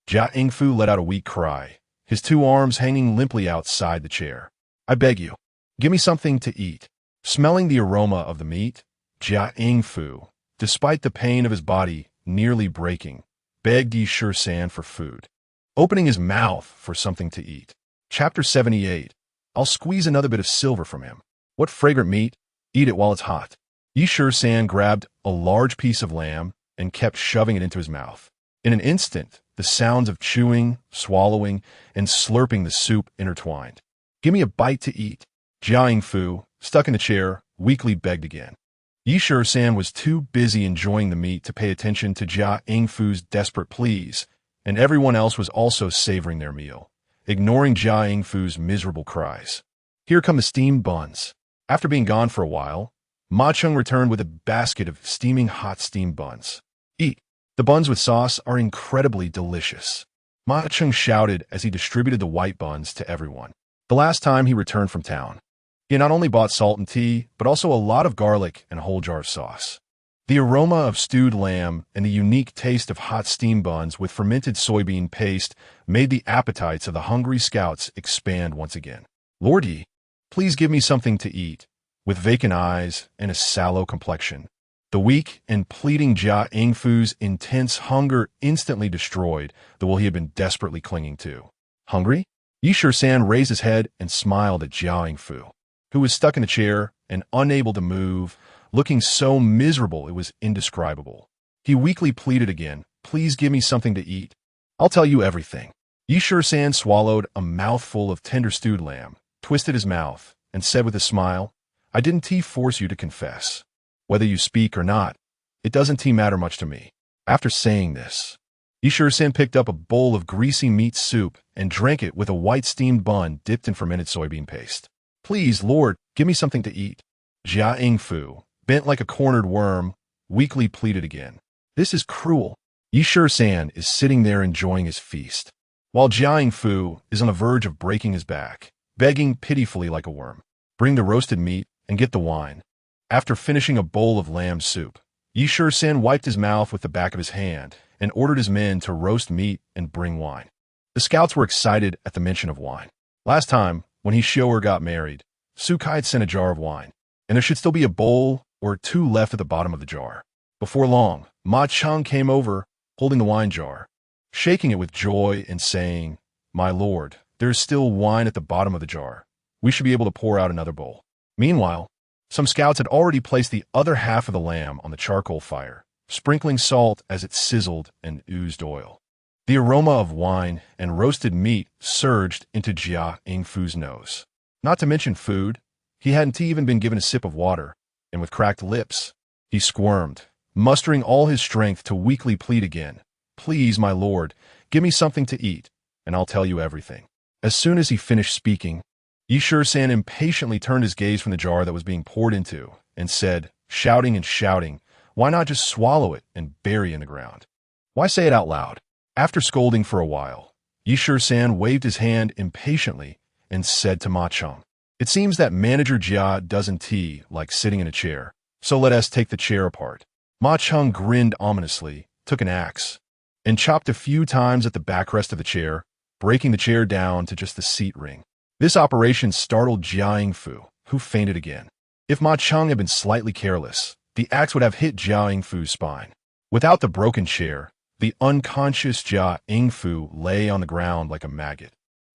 Jia Ingfu let out a weak cry, his two arms hanging limply outside the chair. "I beg you, give me something to eat." Smelling the aroma of the meat, Jia Yingfu, despite the pain of his body nearly breaking, begged Yi Shisan for food, opening his mouth for something to eat. Chapter 78. I'll squeeze another bit of silver from him. What fragrant meat! Eat it while it's hot. Yi Shisan grabbed a large piece of lamb and kept shoving it into his mouth. In an instant, the sounds of chewing, swallowing, and slurping the soup intertwined. "Give me a bite to eat." Jia Yingfu, stuck in the chair, weakly begged again. Yi Shisan was too busy enjoying the meat to pay attention to Jia Yingfu's desperate pleas, and everyone else was also savoring their meal, ignoring Jia Yingfu's miserable cries. "Here come the steamed buns." After being gone for a while, Ma Cheng returned with a basket of steaming hot steamed buns. "Eat. The buns with sauce are incredibly delicious." Ma Cheng shouted as he distributed the white buns to everyone. The last time he returned from town, he not only bought salt and tea, but also a lot of garlic and a whole jar of sauce. The aroma of stewed lamb and the unique taste of hot steamed buns with fermented soybean paste made the appetites of the hungry scouts expand once again. "Lord Yi, please give me something to eat." With vacant eyes and a sallow complexion, the weak and pleading Jia Yingfu's intense hunger instantly destroyed the will he had been desperately clinging to. "Hungry?" Yi Shisan raised his head and smiled at Jia Yingfu, who was stuck in a chair and unable to move, looking so miserable it was indescribable. He weakly pleaded again, "Please give me something to eat. I'll tell you everything." Yi Shisan swallowed a mouthful of tender stewed lamb, twisted his mouth, and said with a smile, "I didn't force you to confess. Whether you speak or not, it doesn't matter much to me." After saying this, Yi Shisan picked up a bowl of greasy meat soup and drank it with a white steamed bun dipped in fermented soybean paste. "Please, Lord, give me something to eat." Jia Yingfu, bent like a cornered worm, weakly pleaded again. "This is cruel." Yi Shisan is sitting there enjoying his feast, while Jia Yingfu is on the verge of breaking his back, begging pitifully like a worm. "Bring the roasted meat and get the wine." After finishing a bowl of lamb soup, Yi Shisan wiped his mouth with the back of his hand and ordered his men to roast meat and bring wine. The scouts were excited at the mention of wine. Last time, when he Shoer got married, Sukai had sent a jar of wine, and there should still be a bowl or two left at the bottom of the jar. Before long, Ma Cheng came over, holding the wine jar, shaking it with joy and saying, "My lord, there is still wine at the bottom of the jar. We should be able to pour out another bowl." Meanwhile, some scouts had already placed the other half of the lamb on the charcoal fire, sprinkling salt as it sizzled and oozed oil. The aroma of wine and roasted meat surged into Jia Yingfu's nose. Not to mention food, he hadn't even been given a sip of water, and with cracked lips, he squirmed, mustering all his strength to weakly plead again, "Please, my lord, give me something to eat, and I'll tell you everything." As soon as he finished speaking, Yi Shisan impatiently turned his gaze from the jar that was being poured into and said, shouting and shouting, "Why not just swallow it and bury it in the ground? Why say it out loud?" After scolding for a while, Yi Shisan waved his hand impatiently and said to Ma Cheng, "It seems that Manager Jia doesn't like sitting in a chair, so let us take the chair apart." Ma Cheng grinned ominously, took an axe, and chopped a few times at the backrest of the chair, breaking the chair down to just the seat ring. This operation startled Jia Yingfu, who fainted again. If Ma Cheng had been slightly careless, the axe would have hit Jia Yingfu's spine. Without the broken chair, the unconscious Jia Yingfu lay on the ground like a maggot.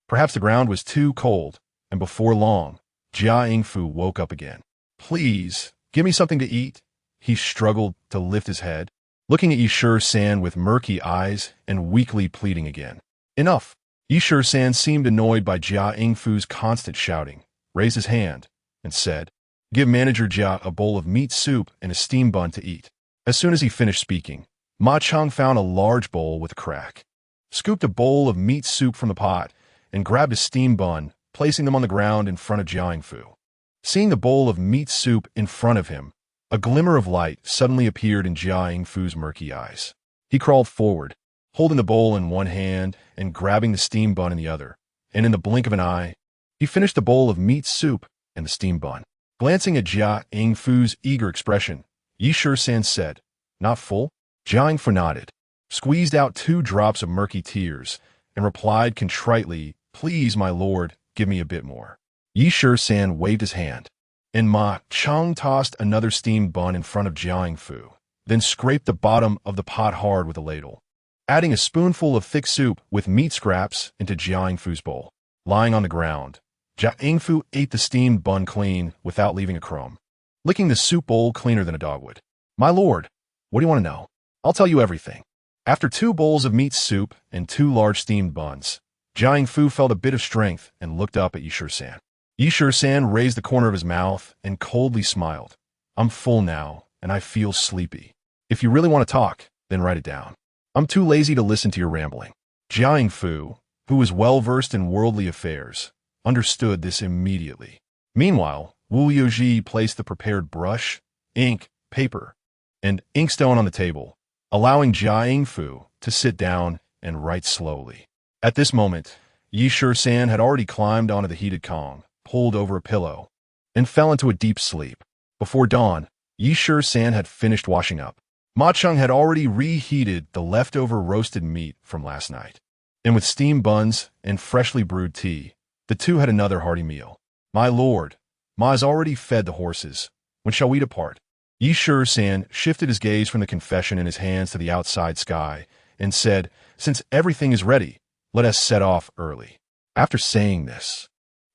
Perhaps the ground was too cold, and before long, Jia Yingfu woke up again. "Please, give me something to eat." He struggled to lift his head, looking at Yi Shisan with murky eyes and weakly pleading again. "Enough." Yi Shisan seemed annoyed by Jia Yingfu's constant shouting, raised his hand, and said, "Give Manager Jia a bowl of meat soup and a steam bun to eat." As soon as he finished speaking, Ma Cheng found a large bowl with a crack, scooped a bowl of meat soup from the pot, and grabbed a steam bun, placing them on the ground in front of Jia Yingfu. Seeing the bowl of meat soup in front of him, a glimmer of light suddenly appeared in Jia Yingfu's murky eyes. He crawled forward, holding the bowl in one hand and grabbing the steam bun in the other, and in the blink of an eye, he finished the bowl of meat soup and the steam bun. Glancing at Jia Yingfu's eager expression, Yi Shisan said, "Not full?" Jia Yingfu nodded, squeezed out 2 drops of murky tears, and replied contritely, Please, my lord, give me a bit more. Yi Shi-san waved his hand, and Ma Cheng tossed another steamed bun in front of Jiang Fu, then scraped the bottom of the pot hard with a ladle, adding a spoonful of thick soup with meat scraps into Jiang Fu's bowl. Lying on the ground, Jiang Fu ate the steamed bun clean without leaving a crumb, licking the soup bowl cleaner than a dog would. My lord, what do you want to know? I'll tell you everything. After 2 bowls of meat soup and 2 large steamed buns, Jiang Fu felt a bit of strength and looked up at Yi Shi-san. Yi Shi-san raised the corner of his mouth and coldly smiled. I'm full now, and I feel sleepy. If you really want to talk, then write it down. I'm too lazy to listen to your rambling. Jiang Fu, who was well-versed in worldly affairs, understood this immediately. Meanwhile, Wu Yuji placed the prepared brush, ink, paper, and inkstone on the table, allowing Jiang Fu to sit down and write slowly. At this moment, Yi Shi-san had already climbed onto the heated Kong, pulled over a pillow, and fell into a deep sleep. Before dawn, Yi Shi-san had finished washing up. Ma Cheng had already reheated the leftover roasted meat from last night, and with steamed buns and freshly brewed tea, the two had another hearty meal. My lord, Ma has already fed the horses. When shall we depart? Yi Shi-san shifted his gaze from the confession in his hands to the outside sky and said, Since everything is ready, let us set off early. After saying this,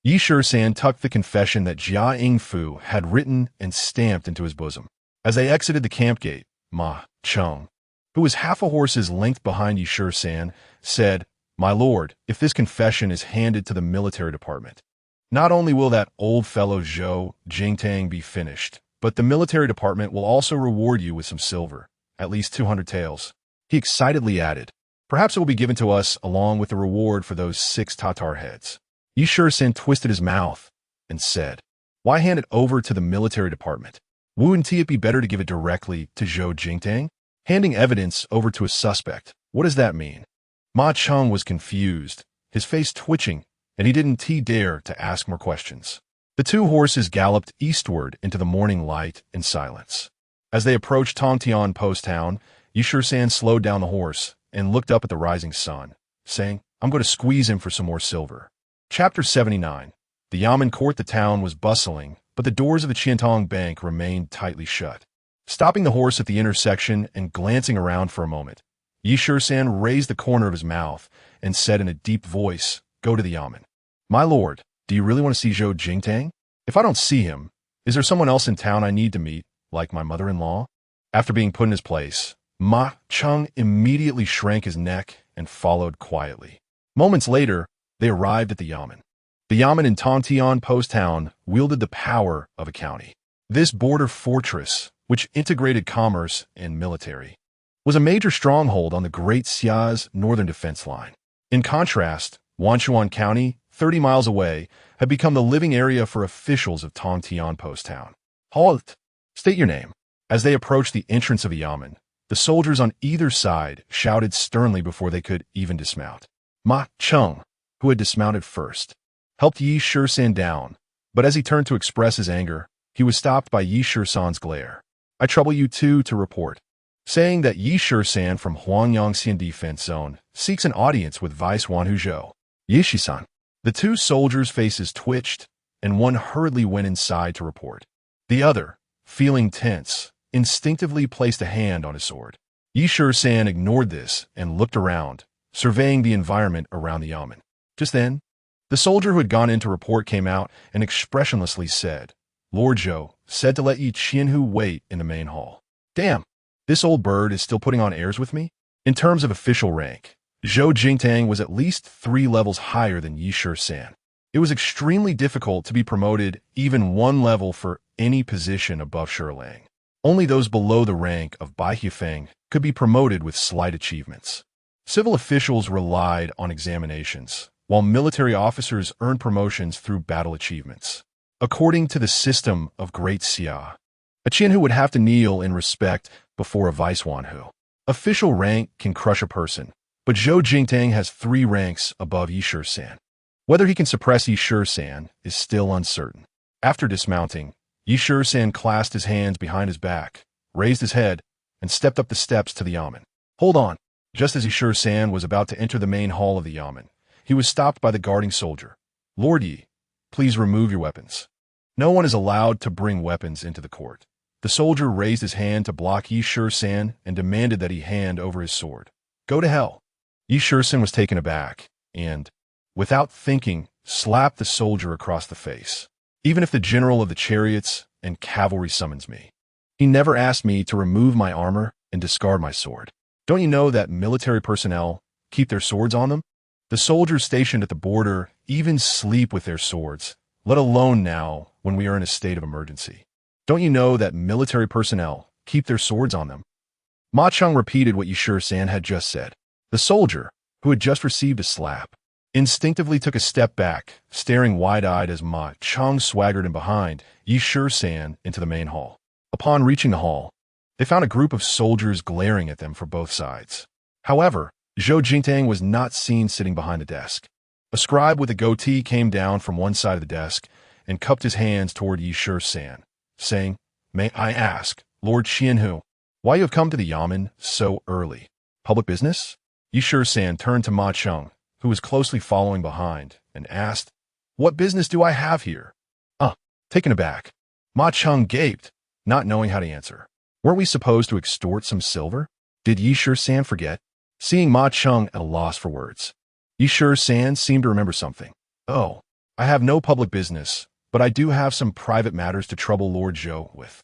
Yi Shi-san tucked the confession that Jiang Fu had written and stamped into his bosom. As they exited the camp gate, Ma Cheng, who was half a horse's length behind Yi Shi-san, said, My lord, if this confession is handed to the military department, not only will that old fellow Zhou Jingtang be finished, but the military department will also reward you with some silver, at least 200 taels. He excitedly added, Perhaps it will be given to us along with the reward for those 6 Tatar heads. Yi Shi-san twisted his mouth and said, Why hand it over to the military department? Wouldn't it be better to give it directly to Zhou Jingtang? Handing evidence over to a suspect, what does that mean? Ma Cheng was confused, his face twitching, and he didn't dare to ask more questions. The 2 horses galloped eastward into the morning light in silence. As they approached Tongtian Post Town, Yi Shi-san slowed down the horse and looked up at the rising sun, saying, I'm going to squeeze him for some more silver. Chapter 79. The Yamen court. The town was bustling, but the doors of the Qiantong Bank remained tightly shut. Stopping the horse at the intersection and glancing around for a moment, Yi Shi-san raised the corner of his mouth and said in a deep voice, Go to the Yamen. My lord, do you really want to see Zhou Jingtang? If I don't see him, is there someone else in town I need to meet, like my mother-in-law? After being put in his place, Ma Cheng immediately shrank his neck and followed quietly. Moments later, they arrived at the Yamen. The Yamen in Tongtian Post Town wielded the power of a county. This border fortress, which integrated commerce and military, was a major stronghold on the Great Xia's northern defense line. In contrast, Wanchuan County, 30 miles away, had become the living area for officials of Tongtian Post Town. Halt! State your name. As they approached the entrance of the Yamen, the soldiers on either side shouted sternly before they could even dismount. Ma Cheng, who had dismounted first, helped Yi Shi-san down, but as he turned to express his anger, he was stopped by Yi Shi-san's glare. I trouble you too to report, saying that Yi Shi-san from Huangyangxian Defense Zone seeks an audience with Vice Wan Huzhou. Yi Shi-san. The 2 soldiers' faces twitched, and one hurriedly went inside to report. The other, feeling tense, instinctively placed a hand on his sword. Yi Shi-san ignored this and looked around, surveying the environment around the Yamen. Just then, the soldier who had gone in to report came out and expressionlessly said, Lord Zhou said to let Yi Qianhu wait in the main hall. Damn, this old bird is still putting on airs with me? In terms of official rank, Zhou Jingtang was at least 3 levels higher than Yi Shi-san. It was extremely difficult to be promoted even 1 level for any position above Shilang. Only those below the rank of Bai Hufeng could be promoted with slight achievements. Civil officials relied on examinations, while military officers earned promotions through battle achievements. According to the system of Great Xia, a Qianhu would have to kneel in respect before a Vice Wanhu. Official rank can crush a person, but Zhou Jingtang has 3 ranks above Yi Shi-san. Whether he can suppress Yi Shi-san is still uncertain. After dismounting, Yi Shi-san clasped his hands behind his back, raised his head, and stepped up the steps to the Yamen. Hold on. Just as Yi Shi-san was about to enter the main hall of the Yamen, he was stopped by the guarding soldier. "Lord Yi, please remove your weapons. No one is allowed to bring weapons into the court." The soldier raised his hand to block Yi Shisan and demanded that he hand over his sword. "Go to hell." Yi Shisan was taken aback and, without thinking, slapped the soldier across the face. "Even if the general of the chariots and cavalry summons me, he never asked me to remove my armor and discard my sword. Don't you know that military personnel keep their swords on them? The soldiers stationed at the border even sleep with their swords, let alone now when we are in a state of emergency. Don't you know that military personnel keep their swords on them?" Ma Cheng repeated what Yi Shisan had just said. The soldier, who had just received a slap, instinctively took a step back, staring wide-eyed as Ma Cheng swaggered in behind Yi Shisan into the main hall. Upon reaching the hall, they found a group of soldiers glaring at them from both sides. However, Zhou Jingtang was not seen sitting behind the desk. A scribe with a goatee came down from one side of the desk and cupped his hands toward Yi Shisan, saying, "May I ask, Lord Qianhu, why you have come to the Yamen so early? Public business?" Yi Shisan turned to Ma Cheng, who was closely following behind, and asked, "What business do I have here?" Taken aback, Ma Cheng gaped, not knowing how to answer. Weren't we supposed to extort some silver? Did Yi Shisan forget? Seeing Ma Cheng at a loss for words, Yi Shisan seemed to remember something. "Oh, I have no public business, but I do have some private matters to trouble Lord Zhou with."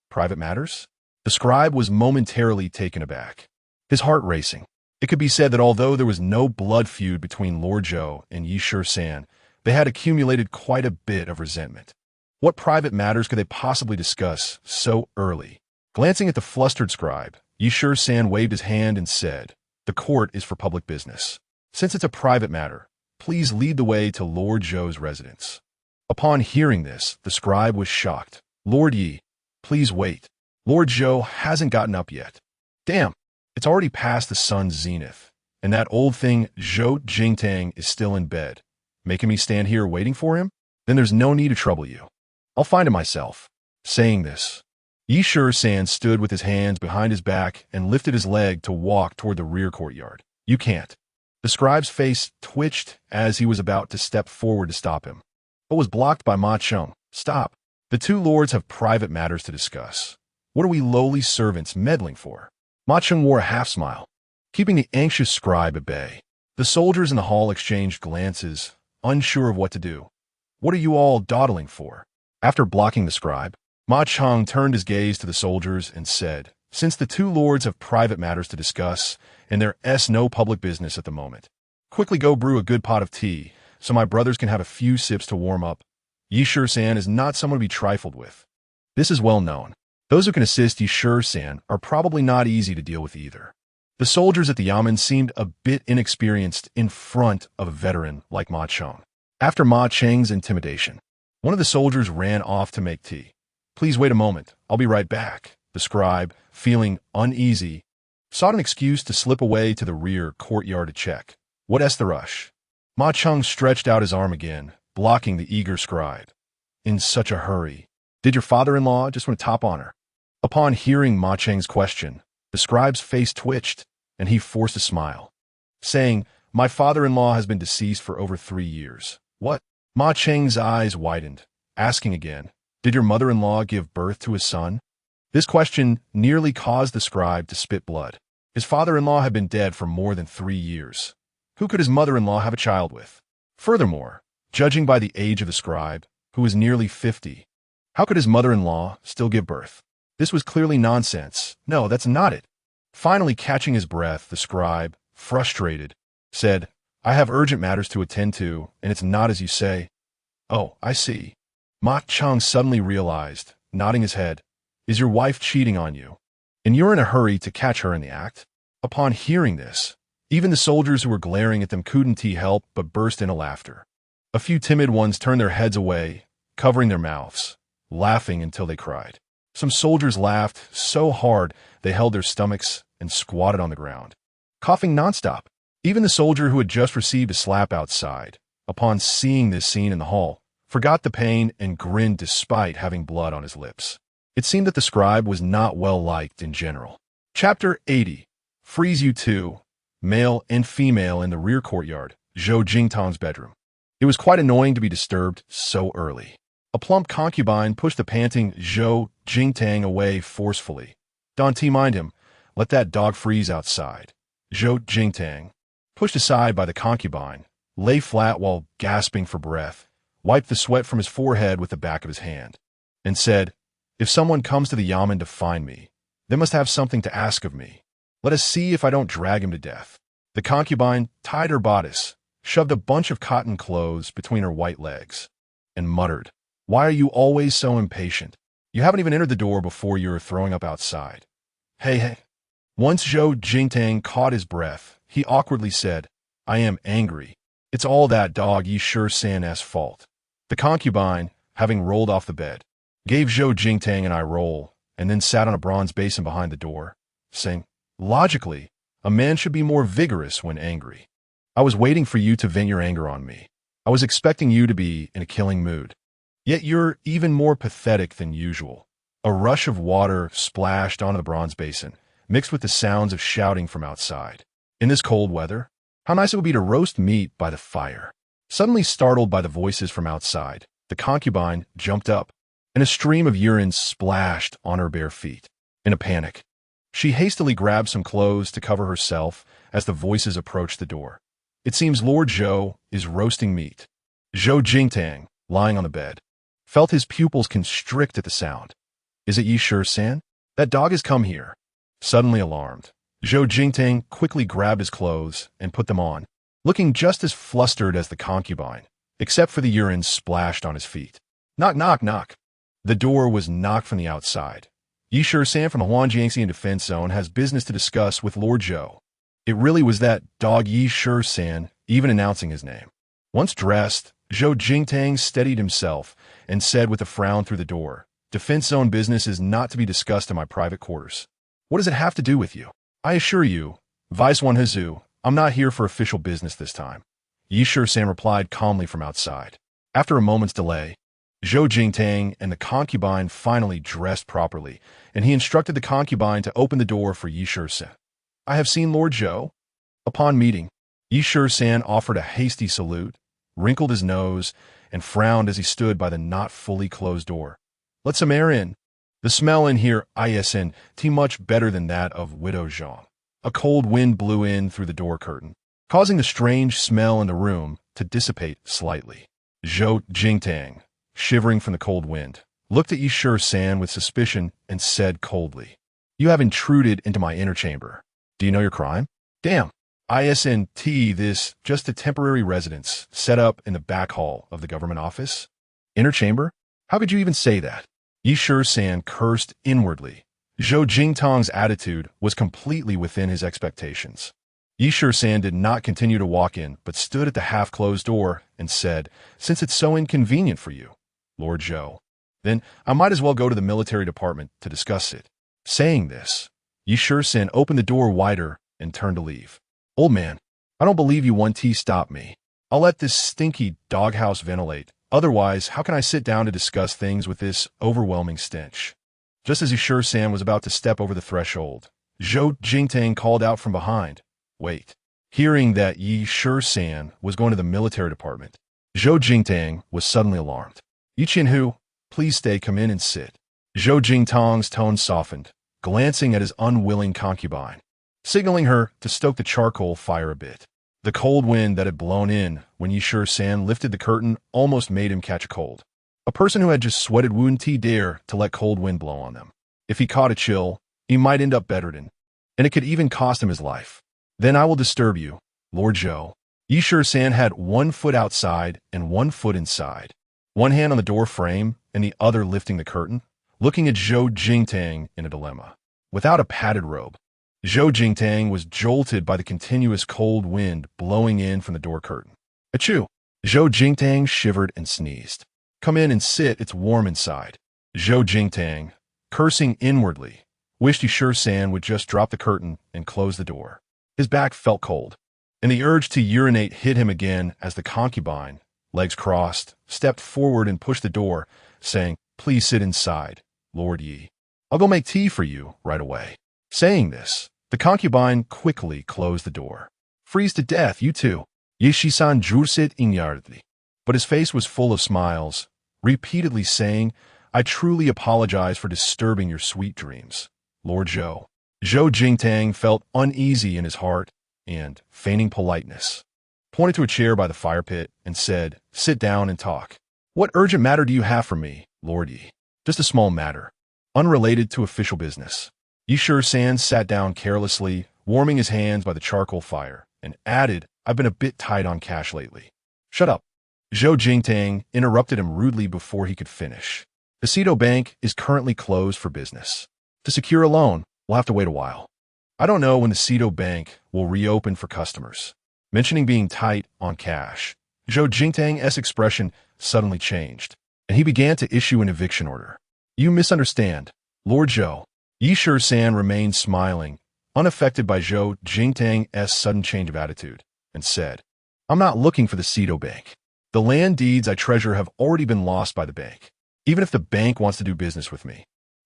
"Private matters?" The scribe was momentarily taken aback, his heart racing. It could be said that although there was no blood feud between Lord Zhou and Yi Shisan, they had accumulated quite a bit of resentment. What private matters could they possibly discuss so early? Glancing at the flustered scribe, Yi Shisan waved his hand and said, "The court is for public business. Since it's a private matter, please lead the way to Lord Zhou's residence." Upon hearing this, the scribe was shocked. "Lord Yi, please wait. Lord Zhou hasn't gotten up yet." "Damn, it's already past the sun's zenith, and that old thing Zhou Jingtang is still in bed. Making me stand here waiting for him? Then there's no need to trouble you. I'll find him myself." Saying this, Yi Shisan stood with his hands behind his back and lifted his leg to walk toward the rear courtyard. "You can't." The scribe's face twitched as he was about to step forward to stop him, but was blocked by Ma Cheng. "Stop. The two lords have private matters to discuss. What are we lowly servants meddling for?" Ma Cheng wore a half-smile, keeping the anxious scribe at bay. The soldiers in the hall exchanged glances, unsure of what to do. "What are you all dawdling for?" After blocking the scribe, Ma Cheng turned his gaze to the soldiers and said, "Since the two lords have private matters to discuss, and there's no public business at the moment, quickly go brew a good pot of tea, so my brothers can have a few sips to warm up. Yi Shisan is not someone to be trifled with. This is well known. Those who can assist Yi Shisan are probably not easy to deal with either." The soldiers at the Yamen seemed a bit inexperienced in front of a veteran like Ma Cheng. After Ma Cheng's intimidation, one of the soldiers ran off to make tea. "Please wait a moment, I'll be right back." The scribe, feeling uneasy, sought an excuse to slip away to the rear courtyard to check. "What's the rush?" Ma Cheng stretched out his arm again, blocking the eager scribe. "In such a hurry. Did your father-in-law just want to top on her?" Upon hearing Ma Cheng's question, the scribe's face twitched, and he forced a smile, saying, "My father-in-law has been deceased for over 3 years." "What?" Ma Cheng's eyes widened, asking again, "Did your mother-in-law give birth to a son?" This question nearly caused the scribe to spit blood. His father-in-law had been dead for more than 3 years. Who could his mother-in-law have a child with? Furthermore, judging by the age of the scribe, who was nearly 50, how could his mother-in-law still give birth? This was clearly nonsense. "No, that's not it." Finally catching his breath, the scribe, frustrated, said, "I have urgent matters to attend to, and it's not as you say." "Oh, I see." Ma Cheng suddenly realized, nodding his head, "Is your wife cheating on you? And you're in a hurry to catch her in the act?" Upon hearing this, even the soldiers who were glaring at them couldn't help but burst into laughter. A few timid ones turned their heads away, covering their mouths, laughing until they cried. Some soldiers laughed so hard they held their stomachs and squatted on the ground, coughing nonstop. Even the soldier who had just received a slap outside, upon seeing this scene in the hall, forgot the pain and grinned despite having blood on his lips. It seemed that the scribe was not well liked in general. Chapter 80. Freeze you two, male and female in the rear courtyard, Zhou Jingtang's bedroom. It was quite annoying to be disturbed so early. A plump concubine pushed the panting Zhou Jingtang away forcefully. Don't mind him. Let that dog freeze outside. Zhou Jingtang, pushed aside by the concubine, lay flat while gasping for breath, wiped the sweat from his forehead with the back of his hand, and said, "If someone comes to the yamen to find me, they must have something to ask of me. Let us see if I don't drag him to death." The concubine tied her bodice, shoved a bunch of cotton clothes between her white legs, and muttered, "Why are you always so impatient? You haven't even entered the door before you're throwing up outside." Hey. Once Zhou Jingtang caught his breath, he awkwardly said, "I am angry. It's all that dog Shisan's fault." The concubine, having rolled off the bed, gave Zhou Jingtang an eye roll, and then sat on a bronze basin behind the door, saying, "Logically, a man should be more vigorous when angry. I was waiting for you to vent your anger on me. I was expecting you to be in a killing mood. Yet you're even more pathetic than usual." A rush of water splashed onto the bronze basin, mixed with the sounds of shouting from outside. In this cold weather, how nice it would be to roast meat by the fire. Suddenly startled by the voices from outside, the concubine jumped up, and a stream of urine splashed on her bare feet. In a panic, she hastily grabbed some clothes to cover herself as the voices approached the door. It seems Lord Zhou is roasting meat. Zhou Jingtang, lying on the bed, felt his pupils constrict at the sound. "Is it Shisan? That dog has come here." Suddenly alarmed, Zhou Jingtang quickly grabbed his clothes and put them on, looking just as flustered as the concubine, except for the urine splashed on his feet. Knock, knock, knock. The door was knocked from the outside. Shisan from the Huangjiangxian Defense Zone has business to discuss with Lord Zhou. It really was that dog Shisan, even announcing his name. Once dressed, Zhou Jingtang steadied himself and said with a frown through the door, "Defense Zone business is not to be discussed in my private quarters." "What does it have to do with you?" "I assure you, Vice One Hazu, I'm not here for official business this time," Shisan replied calmly from outside. After a moment's delay, Zhou Jingtang and the concubine finally dressed properly, and he instructed the concubine to open the door for Shisan. "I have seen Lord Zhou." Upon meeting, Shisan offered a hasty salute, wrinkled his nose, and frowned as he stood by the not fully closed door. "Let some air in. The smell in here isn't much better than that of Widow Zhang." A cold wind blew in through the door curtain, causing the strange smell in the room to dissipate slightly. Zhou Jingtang, shivering from the cold wind, looked at Shisan with suspicion and said coldly, "You have intruded into my inner chamber. Do you know your crime?" "Damn. Isn't this just a temporary residence set up in the back hall of the government office?" "Inner chamber? How could you even say that?" Shisan cursed inwardly. Zhou Jingtang's attitude was completely within his expectations. Shisan did not continue to walk in, but stood at the half-closed door and said, "Since it's so inconvenient for you, Lord Zhou, then I might as well go to the military department to discuss it." Saying this, Shisan opened the door wider and turned to leave. "Old man, I don't believe you want to stop me. I'll let this stinky doghouse ventilate. Otherwise, how can I sit down to discuss things with this overwhelming stench?" Just as Shisan was about to step over the threshold, Zhou Jingtang called out from behind, "Wait." Hearing that Shisan was going to the military department, Zhou Jingtang was suddenly alarmed. "Yichinhu, please stay, come in and sit." Zhou Jingtang's tone softened, glancing at his unwilling concubine, signaling her to stoke the charcoal fire a bit. The cold wind that had blown in when Shisan lifted the curtain almost made him catch a cold. A person who had just sweated wouldn't dare to let cold wind blow on them. If he caught a chill, he might end up bedridden, and it could even cost him his life. "Then I will disturb you, Lord Zhou." Shisan had 1 foot outside and 1 foot inside, one hand on the door frame and the other lifting the curtain, looking at Zhou Jingtang in a dilemma. Without a padded robe, Zhou Jingtang was jolted by the continuous cold wind blowing in from the door curtain. "Achoo!" Zhou Jingtang shivered and sneezed. "Come in and sit, it's warm inside." Zhou Jingtang, cursing inwardly, wished Shisan would just drop the curtain and close the door. His back felt cold, and the urge to urinate hit him again as the concubine, legs crossed, stepped forward and pushed the door, saying, "Please sit inside, Lord Yi. I'll go make tea for you right away." Saying this, the concubine quickly closed the door. "Freeze to death, you two." Ye Shisan jursit inyardli. But his face was full of smiles, repeatedly saying, I truly apologize for disturbing your sweet dreams, Lord Zhou. Zhou Jingtang felt uneasy in his heart and, feigning politeness, pointed to a chair by the fire pit and said, Sit down and talk. What urgent matter do you have for me, Lord Yi? Just a small matter, unrelated to official business. Yi San sat down carelessly, warming his hands by the charcoal fire, and added, I've been a bit tight on cash lately. Shut up. Zhou Jingtang interrupted him rudely before he could finish. The Bestows Bank is currently closed for business. To secure a loan, we'll have to wait a while. I don't know when the Bestows Bank will reopen for customers. Mentioning being tight on cash, Zhou Jingtang's expression suddenly changed, and he began to issue an eviction order. You misunderstand, Lord Zhou. Yi San remained smiling, unaffected by Zhou Jingtang's sudden change of attitude, and said, I'm not looking for the Bestows Bank. The land deeds I treasure have already been lost by the bank. Even if the bank wants to do business with me,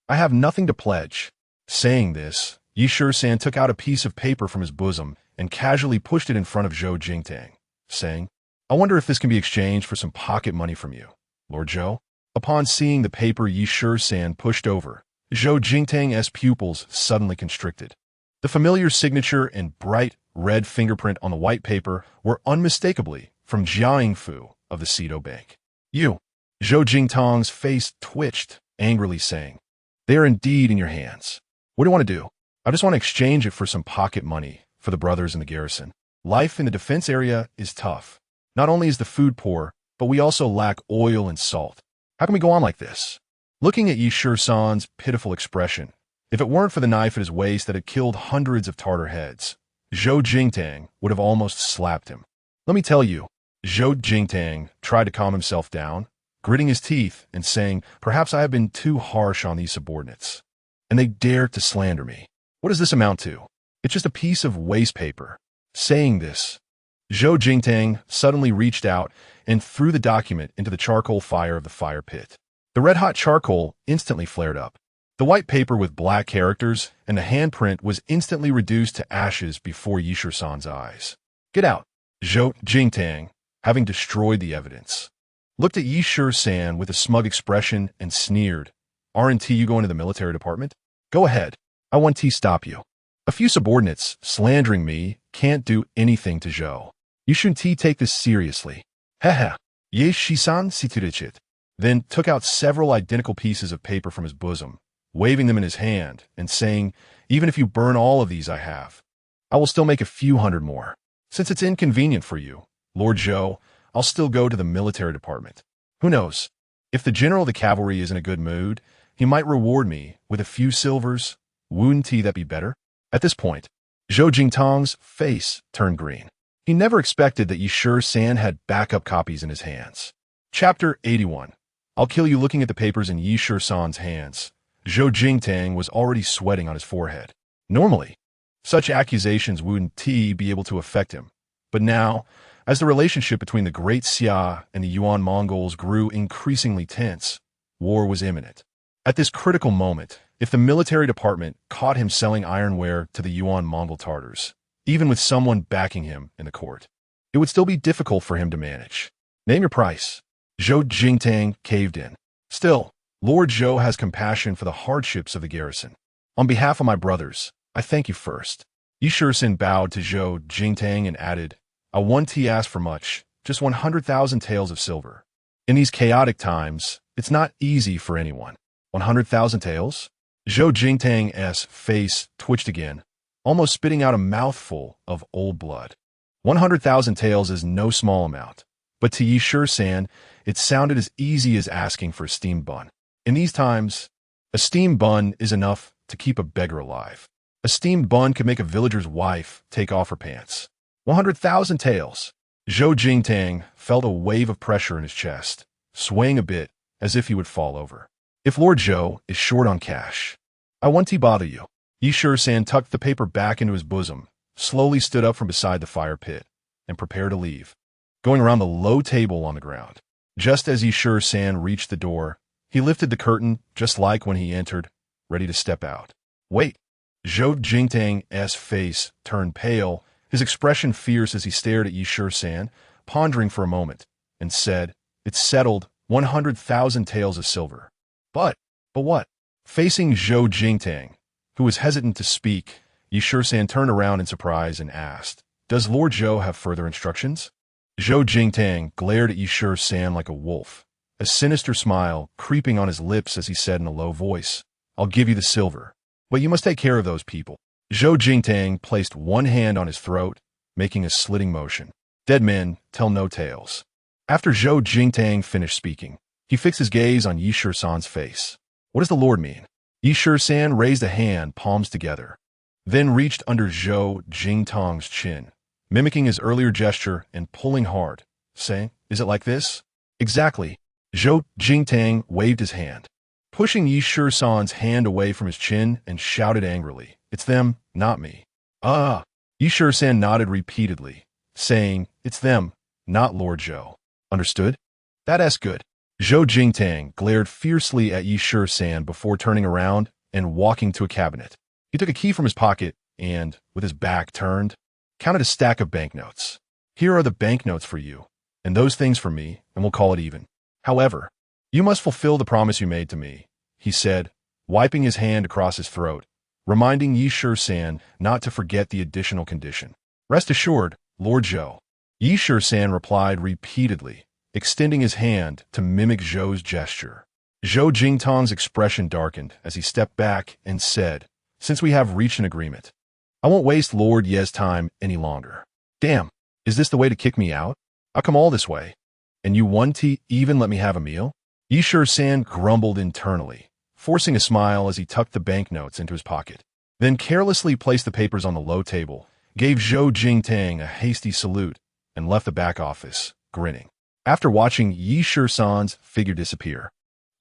I have nothing to pledge. Saying this, Yi San took out a piece of paper from his bosom and casually pushed it in front of Zhou Jingtang, saying, I wonder if this can be exchanged for some pocket money from you, Lord Zhou. Upon seeing the paper Yi San pushed over, Zhou Jingtang's pupils suddenly constricted. The familiar signature and bright red fingerprint on the white paper were unmistakably from Jiang Fu of the Bestows Bank. You. Zhou Jingtang's face twitched, angrily saying, They are indeed in your hands. What do you want to do? I just want to exchange it for some pocket money for the brothers in the garrison. Life in the defense area is tough. Not only is the food poor, but we also lack oil and salt. How can we go on like this? Looking at Yi San's pitiful expression, if it weren't for the knife at his waist that had killed hundreds of Tartar heads, Zhou Jingtang would have almost slapped him. Let me tell you, Zhou Jingtang tried to calm himself down, gritting his teeth and saying, Perhaps I have been too harsh on these subordinates, and they dare to slander me. What does this amount to? It's just a piece of waste paper. Saying this, Zhou Jingtang suddenly reached out and threw the document into the charcoal fire of the fire pit. The red-hot charcoal instantly flared up. The white paper with black characters and the handprint was instantly reduced to ashes before Yi San's eyes. Get out. Zhou Jingtang, having destroyed the evidence, looked at Yi San with a smug expression and sneered, Aren't you going to the military department? Go ahead. I won't stop you. A few subordinates slandering me can't do anything to Zhou. You shouldn't take this seriously. Hehe. Ye Shisan situdichit. Then took out several identical pieces of paper from his bosom, waving them in his hand and saying, Even if you burn all of these I have, I will still make a few hundred more. Since it's inconvenient for you, Lord Zhou, I'll still go to the military department. Who knows? If the general of the cavalry is in a good mood, he might reward me with a few silvers. Wouldn't that be better? At this point, Zhou Jingtang's face turned green. He never expected that Yi San had backup copies in his hands. Chapter 81. I'll kill you. Looking at the papers in Yi San's hands, Zhou Jingtang was already sweating on his forehead. Normally, such accusations wouldn't be able to affect him. But now, as the relationship between the Great Xia and the Yuan Mongols grew increasingly tense, war was imminent. At this critical moment, if the military department caught him selling ironware to the Yuan Mongol Tartars, even with someone backing him in the court, it would still be difficult for him to manage. Name your price. Zhou Jingtang caved in. Still, Lord Zhou has compassion for the hardships of the garrison. On behalf of my brothers, I thank you first. Yi San bowed to Zhou Jingtang and added, I won't ask for much, just 100,000 taels of silver. In these chaotic times, it's not easy for anyone. 100,000 taels? Zhou Jingtang's face twitched again, almost spitting out a mouthful of old blood. 100,000 taels is no small amount, but to Yi San, it sounded as easy as asking for a steamed bun. In these times, a steamed bun is enough to keep a beggar alive. A steamed bun could make a villager's wife take off her pants. 100,000 taels. Zhou Jingtang felt a wave of pressure in his chest, swaying a bit as if he would fall over. If Lord Zhou is short on cash, I won't bother you. Yi San tucked the paper back into his bosom, slowly stood up from beside the fire pit, and prepared to leave, going around the low table on the ground. Just as Yi San reached the door, he lifted the curtain just like when he entered, ready to step out. Wait. Zhou Jingtang's face turned pale, his expression fierce as he stared at Yishur-san, pondering for a moment, and said, "It's settled, 100,000 taels of silver." But what? Facing Zhou Jingtang, who was hesitant to speak, Yishur-san turned around in surprise and asked, "Does Lord Zhou have further instructions?" Zhou Jingtang glared at Yishur-san like a wolf, a sinister smile creeping on his lips as he said in a low voice, "I'll give you the silver, but you must take care of those people." Zhou Jingtang placed one hand on his throat, making a slitting motion. "Dead men tell no tales." After Zhou Jingtang finished speaking, he fixed his gaze on Yishur-san's face. "What does the Lord mean?" Yishur-san raised a hand, palms together, then reached under Zhou Jingtang's chin, mimicking his earlier gesture and pulling hard, saying, "Is it like this?" "Exactly." Zhou Jingtang waved his hand, pushing Yishur-san's hand away from his chin, and shouted angrily, "It's them, not me." "Ah!" Yishur-san nodded repeatedly, saying, "It's them, not Lord Zhou." "Understood?" "That's good." Zhou Jingtang glared fiercely at Yishur-san before turning around and walking to a cabinet. He took a key from his pocket and, with his back turned, counted a stack of banknotes. "Here are the banknotes for you, and those things for me, and we'll call it even. However, you must fulfill the promise you made to me," he said, wiping his hand across his throat, reminding Yishur-san not to forget the additional condition. "Rest assured, Lord Zhou." Yishur-san replied repeatedly, extending his hand to mimic Zhou's gesture. Zhou Jingtang's expression darkened as he stepped back and said, "Since we have reached an agreement, I won't waste Lord Ye's time any longer." "Damn, is this the way to kick me out? I'll come all this way, and you won't even let me have a meal?" Yishur-san grumbled internally, forcing a smile as he tucked the banknotes into his pocket, then carelessly placed the papers on the low table, gave Zhou Jingtang a hasty salute, and left the back office, grinning. After watching Yishur-san's figure disappear,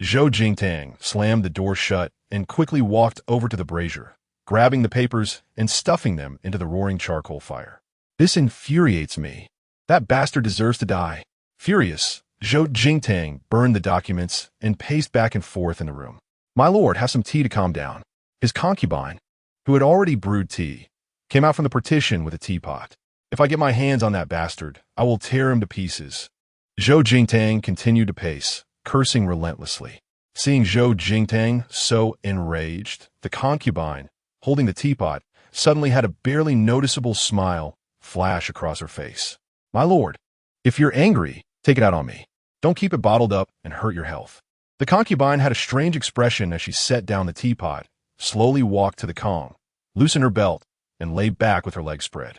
Zhou Jingtang slammed the door shut and quickly walked over to the brazier, grabbing the papers and stuffing them into the roaring charcoal fire. "This infuriates me. That bastard deserves to die." Furious, Zhou Jingtang burned the documents and paced back and forth in the room. "My lord, have some tea to calm down." His concubine, who had already brewed tea, came out from the partition with a teapot. "If I get my hands on that bastard, I will tear him to pieces." Zhou Jingtang continued to pace, cursing relentlessly. Seeing Zhou Jingtang so enraged, the concubine, holding the teapot, suddenly had a barely noticeable smile flash across her face. "My lord, if you're angry, take it out on me. Don't keep it bottled up and hurt your health." The concubine had a strange expression as she set down the teapot, slowly walked to the Kong, loosened her belt, and lay back with her legs spread.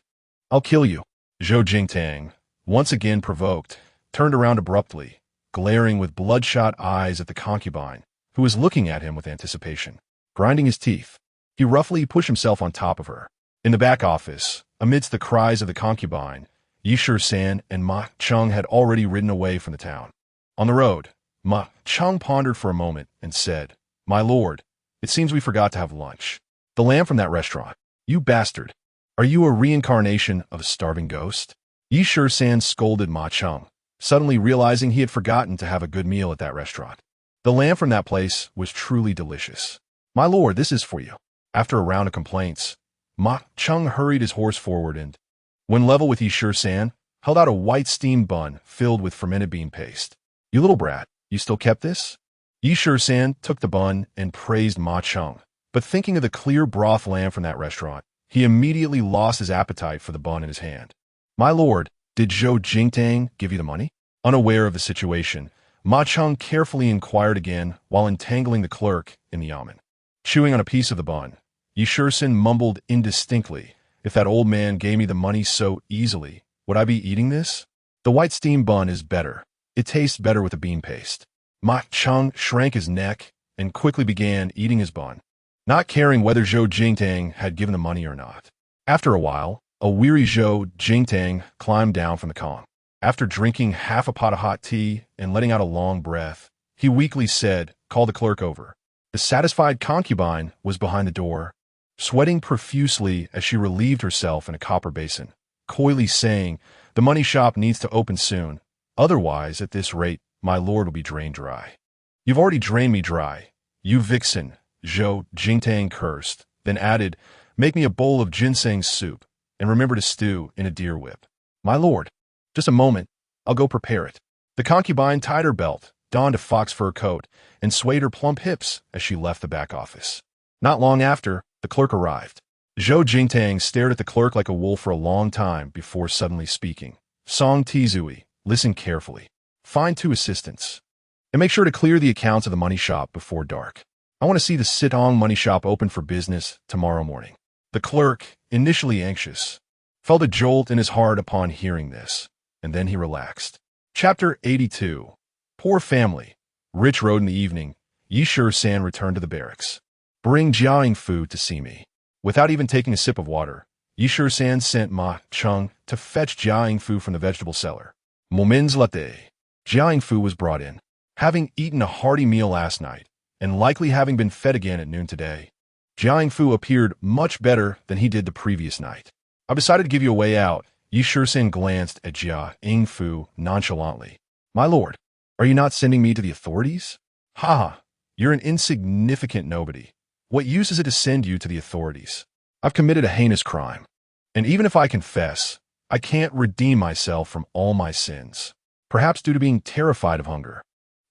"I'll kill you." Zhou Jingtang, once again provoked, turned around abruptly, glaring with bloodshot eyes at the concubine, who was looking at him with anticipation. Grinding his teeth, he roughly pushed himself on top of her. In the back office, amidst the cries of the concubine, Yishur-san and Ma Cheng had already ridden away from the town. On the road, Ma Cheng pondered for a moment and said, "My lord, it seems we forgot to have lunch. The lamb from that restaurant. You bastard. Are you a reincarnation of a starving ghost?" Yishur-san scolded Ma Cheng, suddenly realizing he had forgotten to have a good meal at that restaurant. The lamb from that place was truly delicious. "My lord, this is for you." After a round of complaints, Ma Cheng hurried his horse forward and, when level with Yishur-san, held out a white steamed bun filled with fermented bean paste. "You little brat, you still kept this?" Yishur-san took the bun and praised Ma Cheng, but thinking of the clear broth lamb from that restaurant, he immediately lost his appetite for the bun in his hand. "My lord, did Zhou Jingtang give you the money?" Unaware of the situation, Ma Cheng carefully inquired again while entangling the clerk in the yamen. Chewing on a piece of the bun, Yishur-san mumbled indistinctly, "If that old man gave me the money so easily, would I be eating this? The white steamed bun is better. It tastes better with the bean paste." Ma Cheng shrank his neck and quickly began eating his bun, not caring whether Zhou Jingtang had given the money or not. After a while, a weary Zhou Jingtang climbed down from the Kong. After drinking half a pot of hot tea and letting out a long breath, he weakly said, "Call the clerk over." The satisfied concubine was behind the door, sweating profusely as she relieved herself in a copper basin, coyly saying, "The money shop needs to open soon. Otherwise, at this rate, my lord will be drained dry." "You've already drained me dry, you vixen," Zhou Jingtang cursed, then added, "Make me a bowl of ginseng soup. and remember to stew in a deer whip. My lord, just a moment, I'll go prepare it. The concubine tied her belt, donned a fox fur coat, and swayed her plump hips as she left the back office. Not long after, the clerk arrived. Zhou Jingtang stared at the clerk like a wolf for a long time before suddenly speaking. Song Tizui, listen carefully. Find 2 assistants. And make sure to clear the accounts of the money shop before dark. I want to see the Sitong money shop open for business tomorrow morning. The clerk, initially anxious, felt a jolt in his heart upon hearing this, and then he relaxed. Chapter 82. Poor family. Rich road in the evening. Yishi-san returned to the barracks. Bring Jiangfu to see me. Without even taking a sip of water, Yishi-san sent Ma Chung to fetch Jiangfu from the vegetable cellar. Moments later, Jiangfu was brought in. Having eaten a hearty meal last night, and likely having been fed again at noon today, Jiangfu appeared much better than he did the previous night. I've decided to give you a way out. Yishi-san glanced at Jiangfu nonchalantly. My lord, are you not sending me to the authorities? Ha! You're an insignificant nobody. What use is it to send you to the authorities? I've committed a heinous crime. And even if I confess, I can't redeem myself from all my sins. Perhaps due to being terrified of hunger.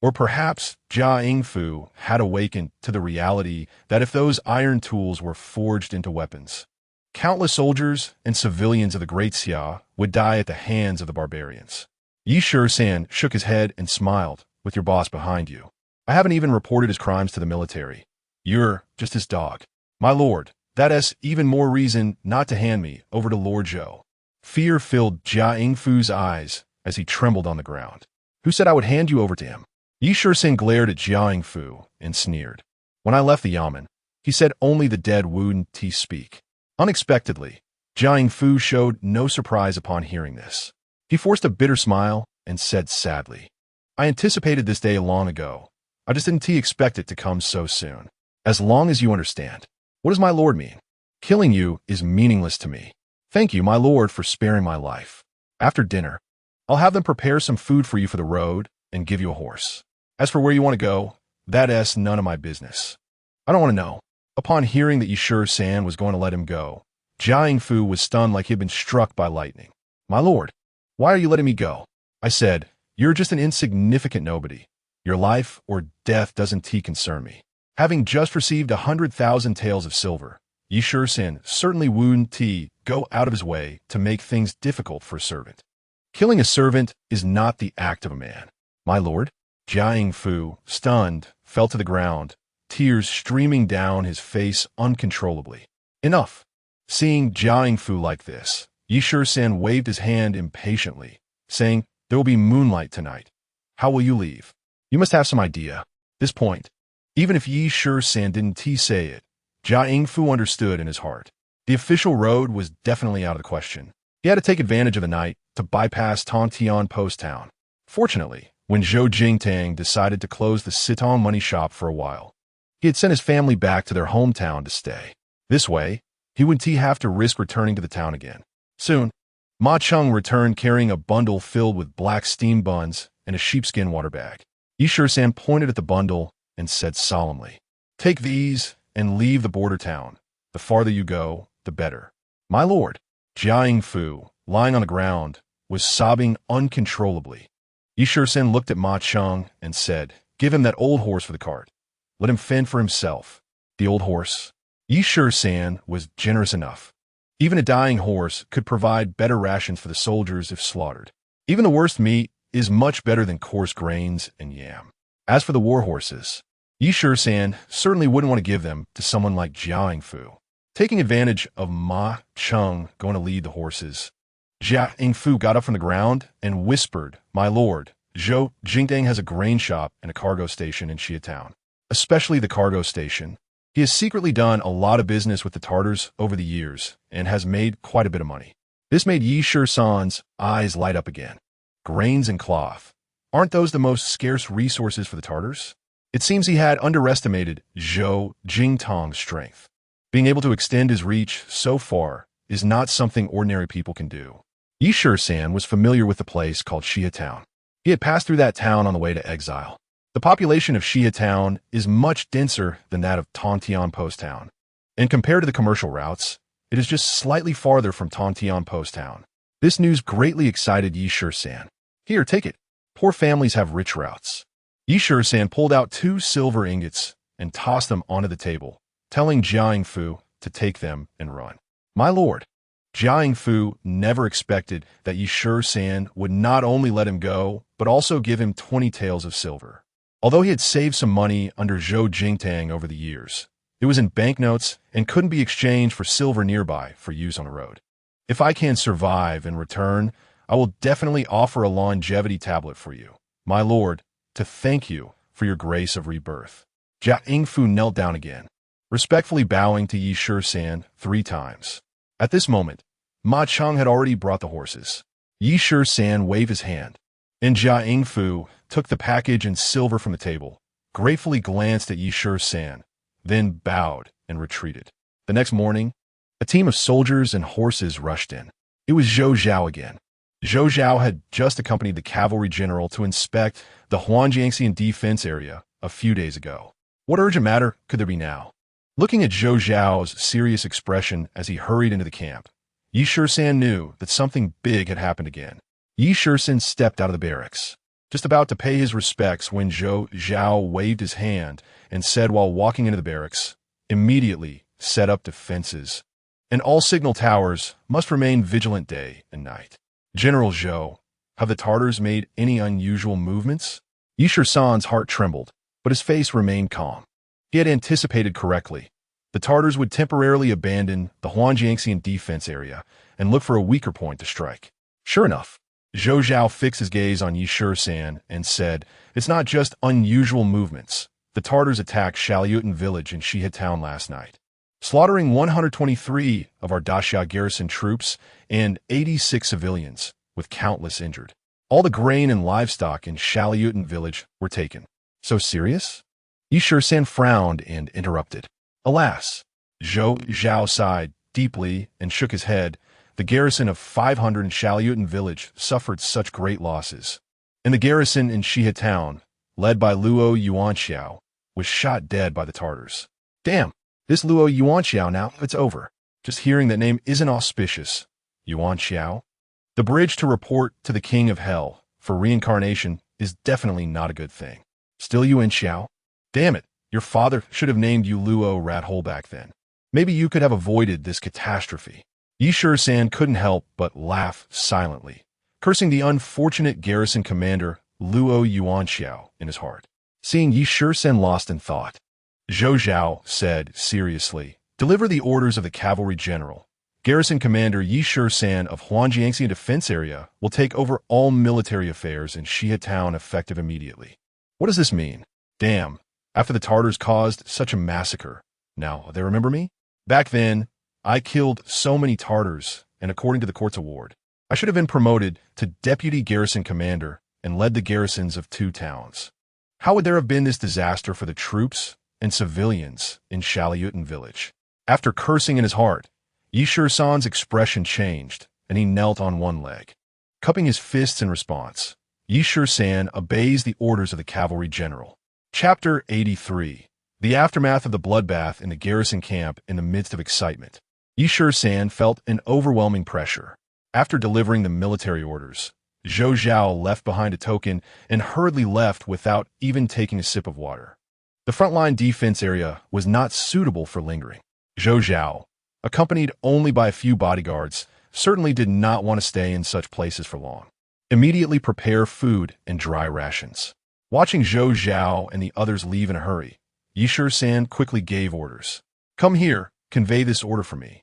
Or perhaps Jiangfu had awakened to the reality that if those iron tools were forged into weapons, countless soldiers and civilians of the Great Xia would die at the hands of the barbarians. Yishi-san shook his head and smiled, with your boss behind you. I haven't even reported his crimes to the military. You're just his dog. My lord, that is even more reason not to hand me over to Lord Zhou. Fear filled Jiangfu's eyes as he trembled on the ground. Who said I would hand you over to him? Yishi-san glared at Jiangfu and sneered. When I left the yamen, he said only the dead wouldn't speak. Unexpectedly, Jiangfu showed no surprise upon hearing this. He forced a bitter smile and said sadly, I anticipated this day long ago. I just didn't expect it to come so soon. As long as you understand. What does my lord mean? Killing you is meaningless to me. Thank you, my lord, for sparing my life. After dinner, I'll have them prepare some food for you for the road and give you a horse. As for where you want to go, that is none of my business. I don't want to know. Upon hearing that Yishi-san was going to let him go, Jiangfu was stunned like he had been struck by lightning. My lord, why are you letting me go? I said, you're just an insignificant nobody. Your life or death doesn't concern me. Having just received 100,000 taels of silver, Yishi-san certainly wouldn't go out of his way to make things difficult for a servant. Killing a servant is not the act of a man. My lord, Jiangfu, stunned, fell to the ground, tears streaming down his face uncontrollably. Enough. Seeing Jiangfu like this, Yishi-san waved his hand impatiently, saying, there will be moonlight tonight. How will you leave? You must have some idea. This point, even if Yishi-san didn't say it, Jiangfu understood in his heart. The official road was definitely out of the question. He had to take advantage of the night to bypass Tongtian Post Town. Fortunately, when Zhou Jingtang decided to close the Sitong money shop for a while, he had sent his family back to their hometown to stay. This way, he wouldn't have to risk returning to the town again. Soon, Ma Chung returned carrying a bundle filled with black steam buns and a sheepskin water bag. Yishi-san pointed at the bundle and said solemnly, take these and leave the border town. The farther you go, the better. My lord, Jiangfu, lying on the ground, was sobbing uncontrollably. Yishi-san looked at Ma Chung and said, give him that old horse for the cart. Let him fend for himself. The old horse. Yishi-san was generous enough. Even a dying horse could provide better rations for the soldiers if slaughtered. Even the worst meat is much better than coarse grains and yam. As for the war horses, Yishi-san certainly wouldn't want to give them to someone like Jiangfu. Taking advantage of Ma Chung going to lead the horses, Jiangfu got up from the ground and whispered, my lord, Zhou Jingtang has a grain shop and a cargo station in Xia Town. Especially the cargo station. He has secretly done a lot of business with the Tartars over the years and has made quite a bit of money. This made Yishi-san's eyes light up again. Grains and cloth. Aren't those the most scarce resources for the Tartars? It seems he had underestimated Zhou Jingtang's strength. Being able to extend his reach so far is not something ordinary people can do. Yishi-san was familiar with the place called Xia Town. He had passed through that town on the way to exile. The population of Xia Town is much denser than that of Tongtian Post Town, and compared to the commercial routes, It is just slightly farther from Tongtian Post Town. This news greatly excited Yi Shisan. Here, take it. Poor families have rich routes. Yi Shisan pulled out 2 silver ingots and tossed them onto the table, telling Jiang Fu to take them and run. My lord, Jiang Fu never expected that Yi Shisan would not only let him go, but also give him 20 taels of silver. Although he had saved some money under Zhou Jingtang over the years, it was in banknotes and couldn't be exchanged for silver nearby for use on the road. If I can survive and return, I will definitely offer a longevity tablet for you, my lord, to thank you for your grace of rebirth. Jiang Fu knelt down again, respectfully bowing to Yi Shisan 3 times. At this moment, Ma Cheng had already brought the horses. Yi Shisan waved his hand, and Jiang Fu took the package and silver from the table, gratefully glanced at Yi Shisan, then bowed and retreated. The next morning, a team of soldiers and horses rushed in. It was Zhou Zhao again. Zhou Zhao had just accompanied the cavalry general to inspect the Huangjiangxian defense area a few days ago. What urgent matter could there be now? Looking at Zhou Zhao's serious expression as he hurried into the camp, Yi Shisan knew that something big had happened again. Yi Shisan stepped out of the barracks, just about to pay his respects when Zhou Zhao waved his hand and said while walking into the barracks, "Immediately set up defenses, and all signal towers must remain vigilant day and night." General Zhou, have the Tartars made any unusual movements? Yi Shisan's heart trembled, but his face remained calm. He had anticipated correctly. The Tartars would temporarily abandon the Huangjiangxian defense area and look for a weaker point to strike. Sure enough, Zhou Zhao fixed his gaze on Yi Shisan and said, "It's not just unusual movements. The Tartars attacked Shaoyuan village in Shihe town last night, slaughtering 123 of our Daxia garrison troops and 86 civilians, with countless injured. All the grain and livestock in Shaoyuan village were taken." So serious? Yi Shisan frowned and interrupted. Alas, Zhou Zhao sighed deeply and shook his head. The garrison of 500 in Shaoyuan village suffered such great losses. And the garrison in Shihe town, led by Luo Yuanxiao, was shot dead by the Tartars. Damn, this Luo Yuanxiao now, it's over. Just hearing that name isn't auspicious. Yuanxiao? The bridge to report to the king of hell for reincarnation is definitely not a good thing. Still Yuanxiao? Damn it, your father should have named you Luo Rathole back then. Maybe you could have avoided this catastrophe. Yi Shisan couldn't help but laugh silently, cursing the unfortunate garrison commander Luo Yuanxiao in his heart. Seeing Yi Shisan lost in thought, Zhou Zhao said seriously, "Deliver the orders of the cavalry general. Garrison commander Yi Shisan of Huangjiangxian defense area will take over all military affairs in Shihe town effective immediately." What does this mean? Damn, after the Tartars caused such a massacre, now they remember me? Back then, I killed so many Tartars, and according to the court's award, I should have been promoted to deputy garrison commander and led the garrisons of 2 towns. How would there have been this disaster for the troops and civilians in Shaoyuan village? After cursing in his heart, Yi Shisan's expression changed, and he knelt on one leg. Cupping his fists in response, Yi Shisan obeys the orders of the cavalry general. Chapter 83. The aftermath of the bloodbath in the garrison camp in the midst of excitement. Yi Shisan felt an overwhelming pressure. After delivering the military orders, Zhou Zhao left behind a token and hurriedly left without even taking a sip of water. The frontline defense area was not suitable for lingering. Zhou Zhao, accompanied only by a few bodyguards, certainly did not want to stay in such places for long. Immediately prepare food and dry rations. Watching Zhou Zhao and the others leave in a hurry, Yi Shisan quickly gave orders. "Come here, convey this order for me.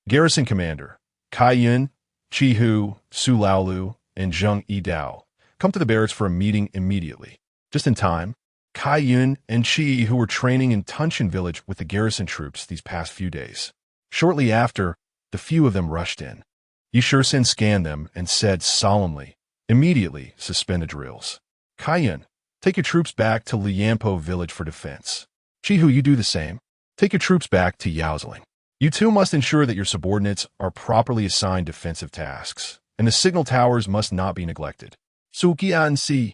Garrison commander, Kai Yun, Chi Hu, Su Laolu, and Zheng Yidao, come to the barracks for a meeting immediately." Just in time, Kai Yun and Chi, who were training in Tunshan village with the garrison troops these past few days. Shortly after, the few of them rushed in. Yi Shisan scanned them and said solemnly, "Immediately suspend the drills. Kai Yun, take your troops back to Lianpo village for defense. Chi Hu, you do the same. Take your troops back to Yaoziling. You too must ensure that your subordinates are properly assigned defensive tasks, and the signal towers must not be neglected. Su Qianxi,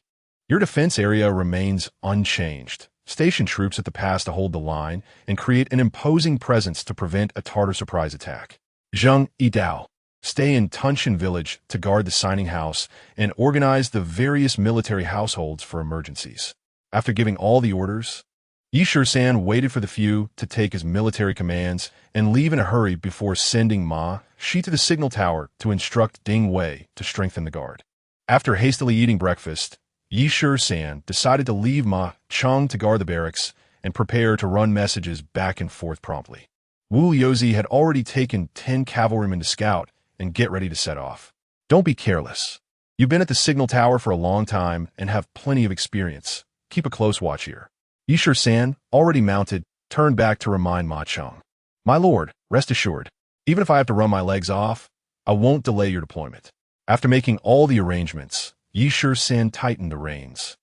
your defense area remains unchanged. Station troops at the pass to hold the line and create an imposing presence to prevent a Tartar surprise attack. Zheng Yidao, stay in Tunshan village to guard the signing house and organize the various military households for emergencies. After giving all the orders, Yi San waited for the few to take his military commands and leave in a hurry before sending Ma Shi to the signal tower to instruct Ding Wei to strengthen the guard. After hastily eating breakfast, Yi San decided to leave Ma Cheng to guard the barracks and prepare to run messages back and forth promptly. Wu Yozi had already taken 10 cavalrymen to scout and get ready to set off. Don't be careless. You've been at the signal tower for a long time and have plenty of experience. Keep a close watch here. Yi San, already mounted, turned back to remind Ma Cheng. My lord, rest assured, even if I have to run my legs off, I won't delay your deployment. After making all the arrangements, Yi San tightened the reins,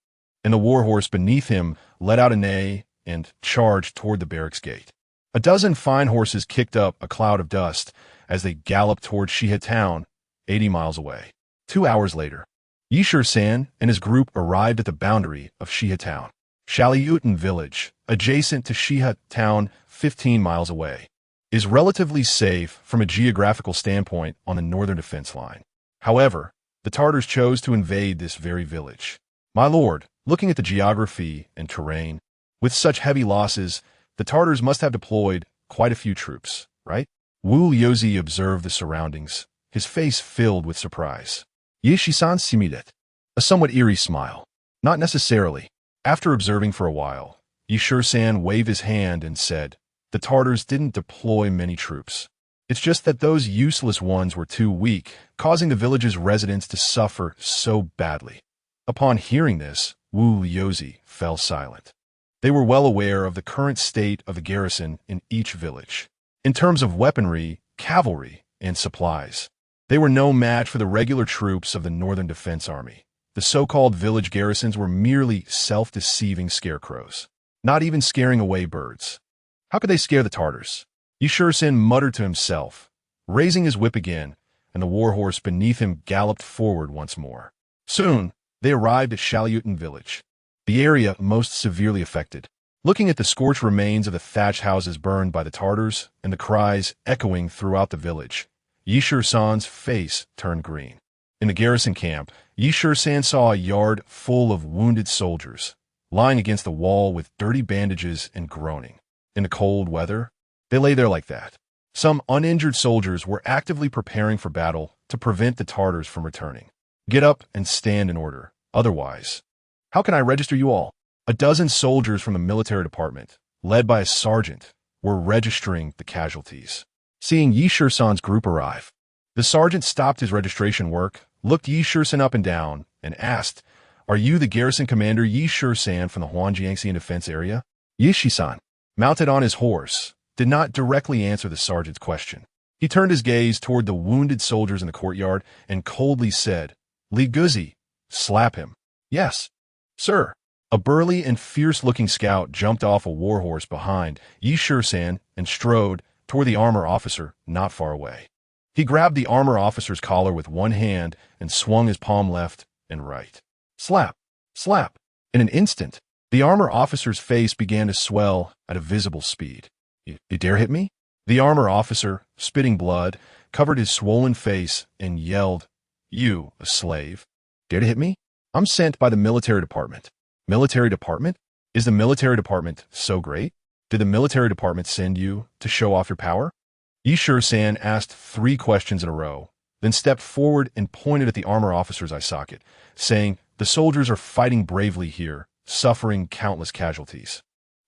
and the warhorse beneath him let out a neigh and charged toward the barracks gate. A dozen fine horses kicked up a cloud of dust as they galloped toward Shiha town, 80 miles away. 2 hours later, Yi San and his group arrived at the boundary of Shiha town, Shalyutin village, adjacent to Shiha town, 15 miles away, is relatively safe from a geographical standpoint on the northern defense line. However, the Tartars chose to invade this very village. My lord, looking at the geography and terrain, with such heavy losses, the Tartars must have deployed quite a few troops, right? Wu Yozi observed the surroundings, his face filled with surprise. Yi Shisan similed, a somewhat eerie smile. Not necessarily. After observing for a while, Yi San waved his hand and said, the Tartars didn't deploy many troops. It's just that those useless ones were too weak, causing the village's residents to suffer so badly. Upon hearing this, Wu Yozi fell silent. They were well aware of the current state of the garrison in each village. In terms of weaponry, cavalry, and supplies, they were no match for the regular troops of the Northern Defense Army. The so-called village garrisons were merely self-deceiving scarecrows, not even scaring away birds. How could they scare the Tartars? Yi San muttered to himself, raising his whip again, and the warhorse beneath him galloped forward once more. Soon, they arrived at Shalyutin village, the area most severely affected. Looking at the scorched remains of the thatched houses burned by the Tartars and the cries echoing throughout the village, Yi San's face turned green. In the garrison camp, Yi San saw a yard full of wounded soldiers, lying against the wall with dirty bandages and groaning. In the cold weather, they lay there like that. Some uninjured soldiers were actively preparing for battle to prevent the Tartars from returning. Get up and stand in order. Otherwise, how can I register you all? A dozen soldiers from the military department, led by a sergeant, were registering the casualties. Seeing Yi San's group arrive, the sergeant stopped his registration work, looked Yi San up and down, and asked, Are you the garrison commander Yi San from the Huanjiangxian defense area? Yi San, mounted on his horse, did not directly answer the sergeant's question. He turned his gaze toward the wounded soldiers in the courtyard and coldly said, Li Guzi, slap him. Yes, sir. A burly and fierce-looking scout jumped off a warhorse behind Yi San and strode toward the armor officer not far away. He grabbed the armor officer's collar with one hand and swung his palm left and right. Slap, slap. In an instant, the armor officer's face began to swell at a visible speed. You dare hit me? The armor officer, spitting blood, covered his swollen face and yelled, You, a slave, dare to hit me? I'm sent by the military department. Military department? Is the military department so great? Did the military department send you to show off your power? Yi San asked 3 questions in a row, then stepped forward and pointed at the armor officer's eye socket, saying, The soldiers are fighting bravely here, suffering countless casualties.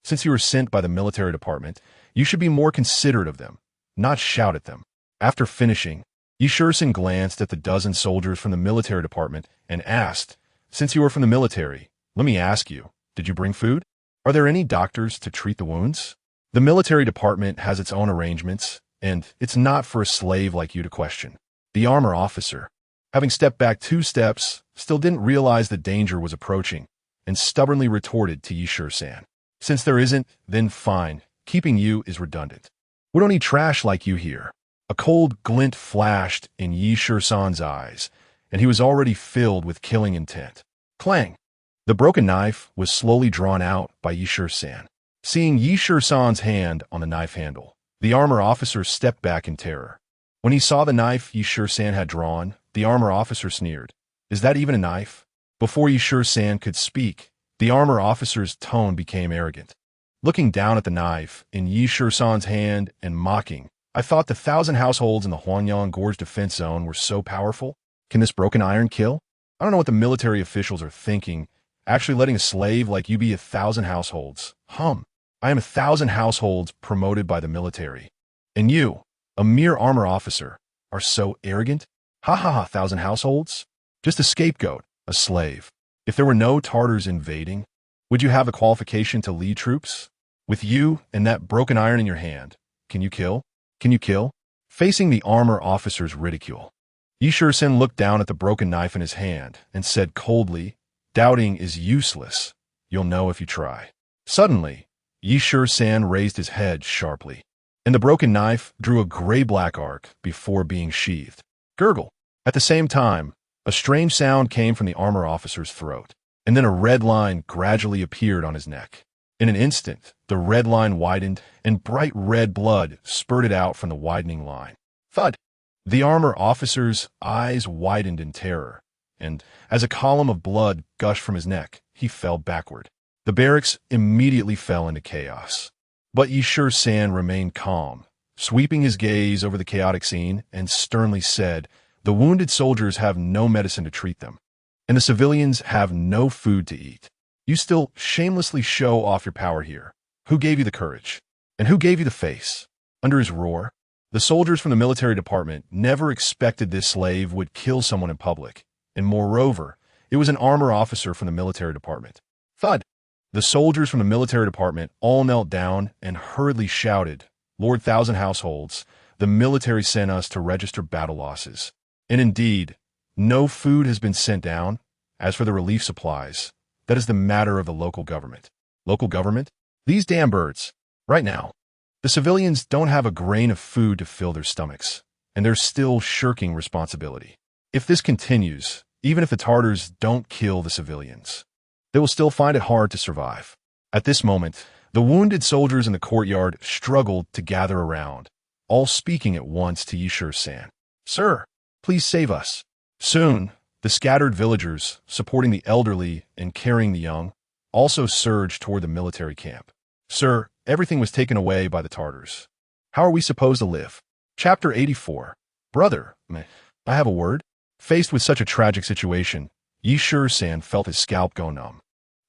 Since you were sent by the military department, you should be more considerate of them, not shout at them. After finishing, Yi San glanced at the dozen soldiers from the military department and asked, Since you are from the military, let me ask you, did you bring food? Are there any doctors to treat the wounds? The military department has its own arrangements, and it's not for a slave like you to question. The armor officer, having stepped back 2 steps, still didn't realize the danger was approaching, and stubbornly retorted to Yi San. Since there isn't, then fine, keeping you is redundant. We don't need trash like you here. A cold glint flashed in Yi San's eyes, and he was already filled with killing intent. Clang! The broken knife was slowly drawn out by Yi San. Seeing Yi San's hand on the knife handle, the armor officer stepped back in terror. When he saw the knife Yi-Shur-san had drawn, the armor officer sneered. Is that even a knife? Before Yi-Shur-san could speak, the armor officer's tone became arrogant. Looking down at the knife in Yi-Shur-san's hand and mocking, I thought the 1,000 households in the Huanyang Gorge defense zone were so powerful. Can this broken iron kill? I don't know what the military officials are thinking, actually letting a slave like you be 1,000 households. I am 1,000 households promoted by the military. And you, a mere armor officer, are so arrogant? Ha ha ha, 1,000 households? Just a scapegoat, a slave. If there were no Tartars invading, would you have the qualification to lead troops? With you and that broken iron in your hand, can you kill? Can you kill? Facing the armor officer's ridicule, Yi-Shur-san looked down at the broken knife in his hand and said coldly, doubting is useless. You'll know if you try. Suddenly, Yi-Shur-san raised his head sharply, and the broken knife drew a gray-black arc before being sheathed. Gurgle. At the same time, a strange sound came from the armor officer's throat, and then a red line gradually appeared on his neck. In an instant, the red line widened, and bright red blood spurted out from the widening line. Thud! The armor officer's eyes widened in terror, and as a column of blood gushed from his neck, he fell backward. The barracks immediately fell into chaos. But Yi-Shur-san remained calm, sweeping his gaze over the chaotic scene, and sternly said, the wounded soldiers have no medicine to treat them, and the civilians have no food to eat. You still shamelessly show off your power here. Who gave you the courage? And who gave you the face? Under his roar, the soldiers from the military department never expected this slave would kill someone in public, and moreover, it was an armor officer from the military department. Thud! The soldiers from the military department all knelt down and hurriedly shouted, Lord 1,000 households, the military sent us to register battle losses. And indeed, no food has been sent down. As for the relief supplies, that is the matter of the local government. Local government? These damn birds. Right now, the civilians don't have a grain of food to fill their stomachs, and they're still shirking responsibility. If this continues, even if the Tartars don't kill the civilians, they will still find it hard to survive. At this moment, the wounded soldiers in the courtyard struggled to gather around, all speaking at once to Yi-Shur-san. Sir, please save us. Soon, the scattered villagers, supporting the elderly and carrying the young, also surged toward the military camp. Sir, everything was taken away by the Tartars. How are we supposed to live? Chapter 84. Brother, I have a word. Faced with such a tragic situation, Yi-Shur-san felt his scalp go numb.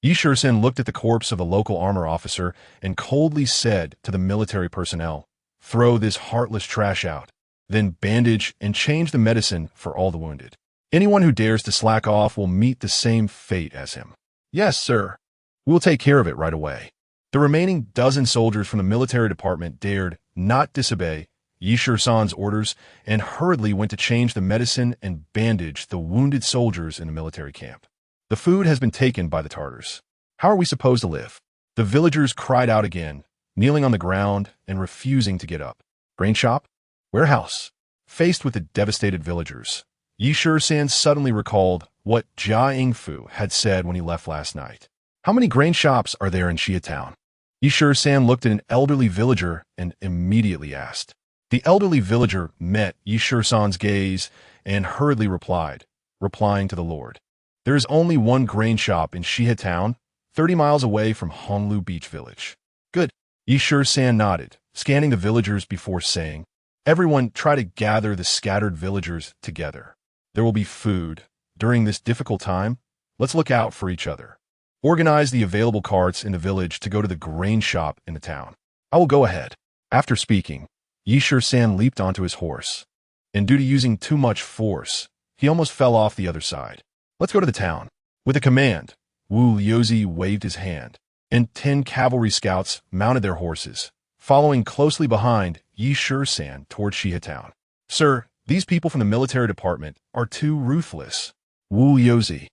Yi-Shur-san looked at the corpse of the local armor officer and coldly said to the military personnel, throw this heartless trash out, then bandage and change the medicine for all the wounded. Anyone who dares to slack off will meet the same fate as him. Yes, sir. We'll take care of it right away. The remaining dozen soldiers from the military department dared not disobey Yi-Shur-san's orders and hurriedly went to change the medicine and bandage the wounded soldiers in the military camp. The food has been taken by the Tartars. How are we supposed to live? The villagers cried out again, kneeling on the ground and refusing to get up. Grain shop? Warehouse? Faced with the devastated villagers, Yi-Shur-san suddenly recalled what Jia Yingfu had said when he left last night. How many grain shops are there in Xia Town? Yi-Shur-san looked at an elderly villager and immediately asked. The elderly villager met Yi-Shur-san's gaze and hurriedly replying to the Lord. There is only one grain shop in Xia Town, 30 miles away from Honlu Beach Village. Good. Yi-Shur-san nodded, scanning the villagers before saying, everyone try to gather the scattered villagers together. There will be food. During this difficult time, let's look out for each other. Organize the available carts in the village to go to the grain shop in the town. I will go ahead. After speaking, Yi-Shur-san leaped onto his horse, and due to using too much force, he almost fell off the other side. Let's go to the town. With a command, Wu Liuzi waved his hand, and 10 cavalry scouts mounted their horses, following closely behind Yi-Shur-san toward Xia Town. Sir, these people from the military department are too ruthless. Wu Liuzi,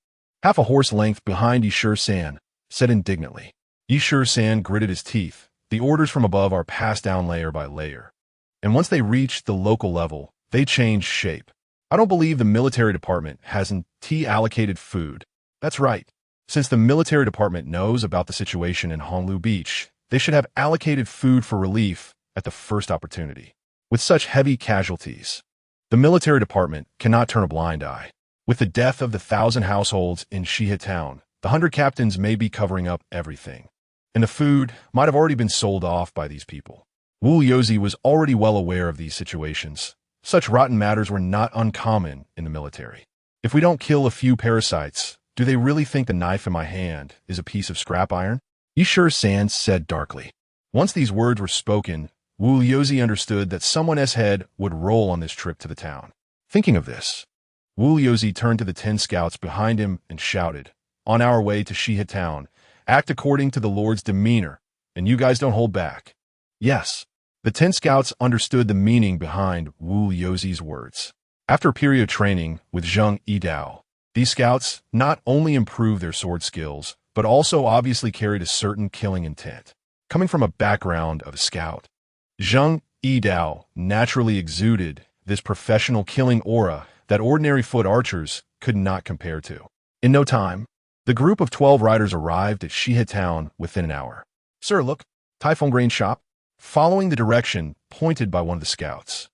half a horse length behind Yi-Shur-san, said indignantly. Yi-Shur-san gritted his teeth. The orders from above are passed down layer by layer, and once they reach the local level, they change shape. I don't believe the military department hasn't allocated food. That's right. Since the military department knows about the situation in Honlu Beach, they should have allocated food for relief at the first opportunity. With such heavy casualties, The military department cannot turn a blind eye. With the death of the 1,000 households in Shiha town, the 100 captains may be covering up everything. And the food might have already been sold off by these people. Wu Yozi was already well aware of these situations. Such rotten matters were not uncommon in the military. If we don't kill a few parasites, do they really think the knife in my hand is a piece of scrap iron? Shisan said darkly. Once these words were spoken, Wu Yozi understood that someone's head would roll on this trip to the town. Thinking of this, Wu Yozi turned to the 10 scouts behind him and shouted, "On our way to Shiha town, act according to the Lord's demeanor, and you guys don't hold back." Yes, the 10 scouts understood the meaning behind Wu Yozi's words. After a period of training with Zhang Yidao, these scouts not only improved their sword skills, but also obviously carried a certain killing intent. Coming from a background of a scout, Zhang Yidao naturally exuded this professional killing aura that ordinary foot archers could not compare to. In no time, the group of 12 riders arrived at Shiha town within an hour. "Sir, look, Typhoon Grain Shop," following the direction pointed by one of the scouts.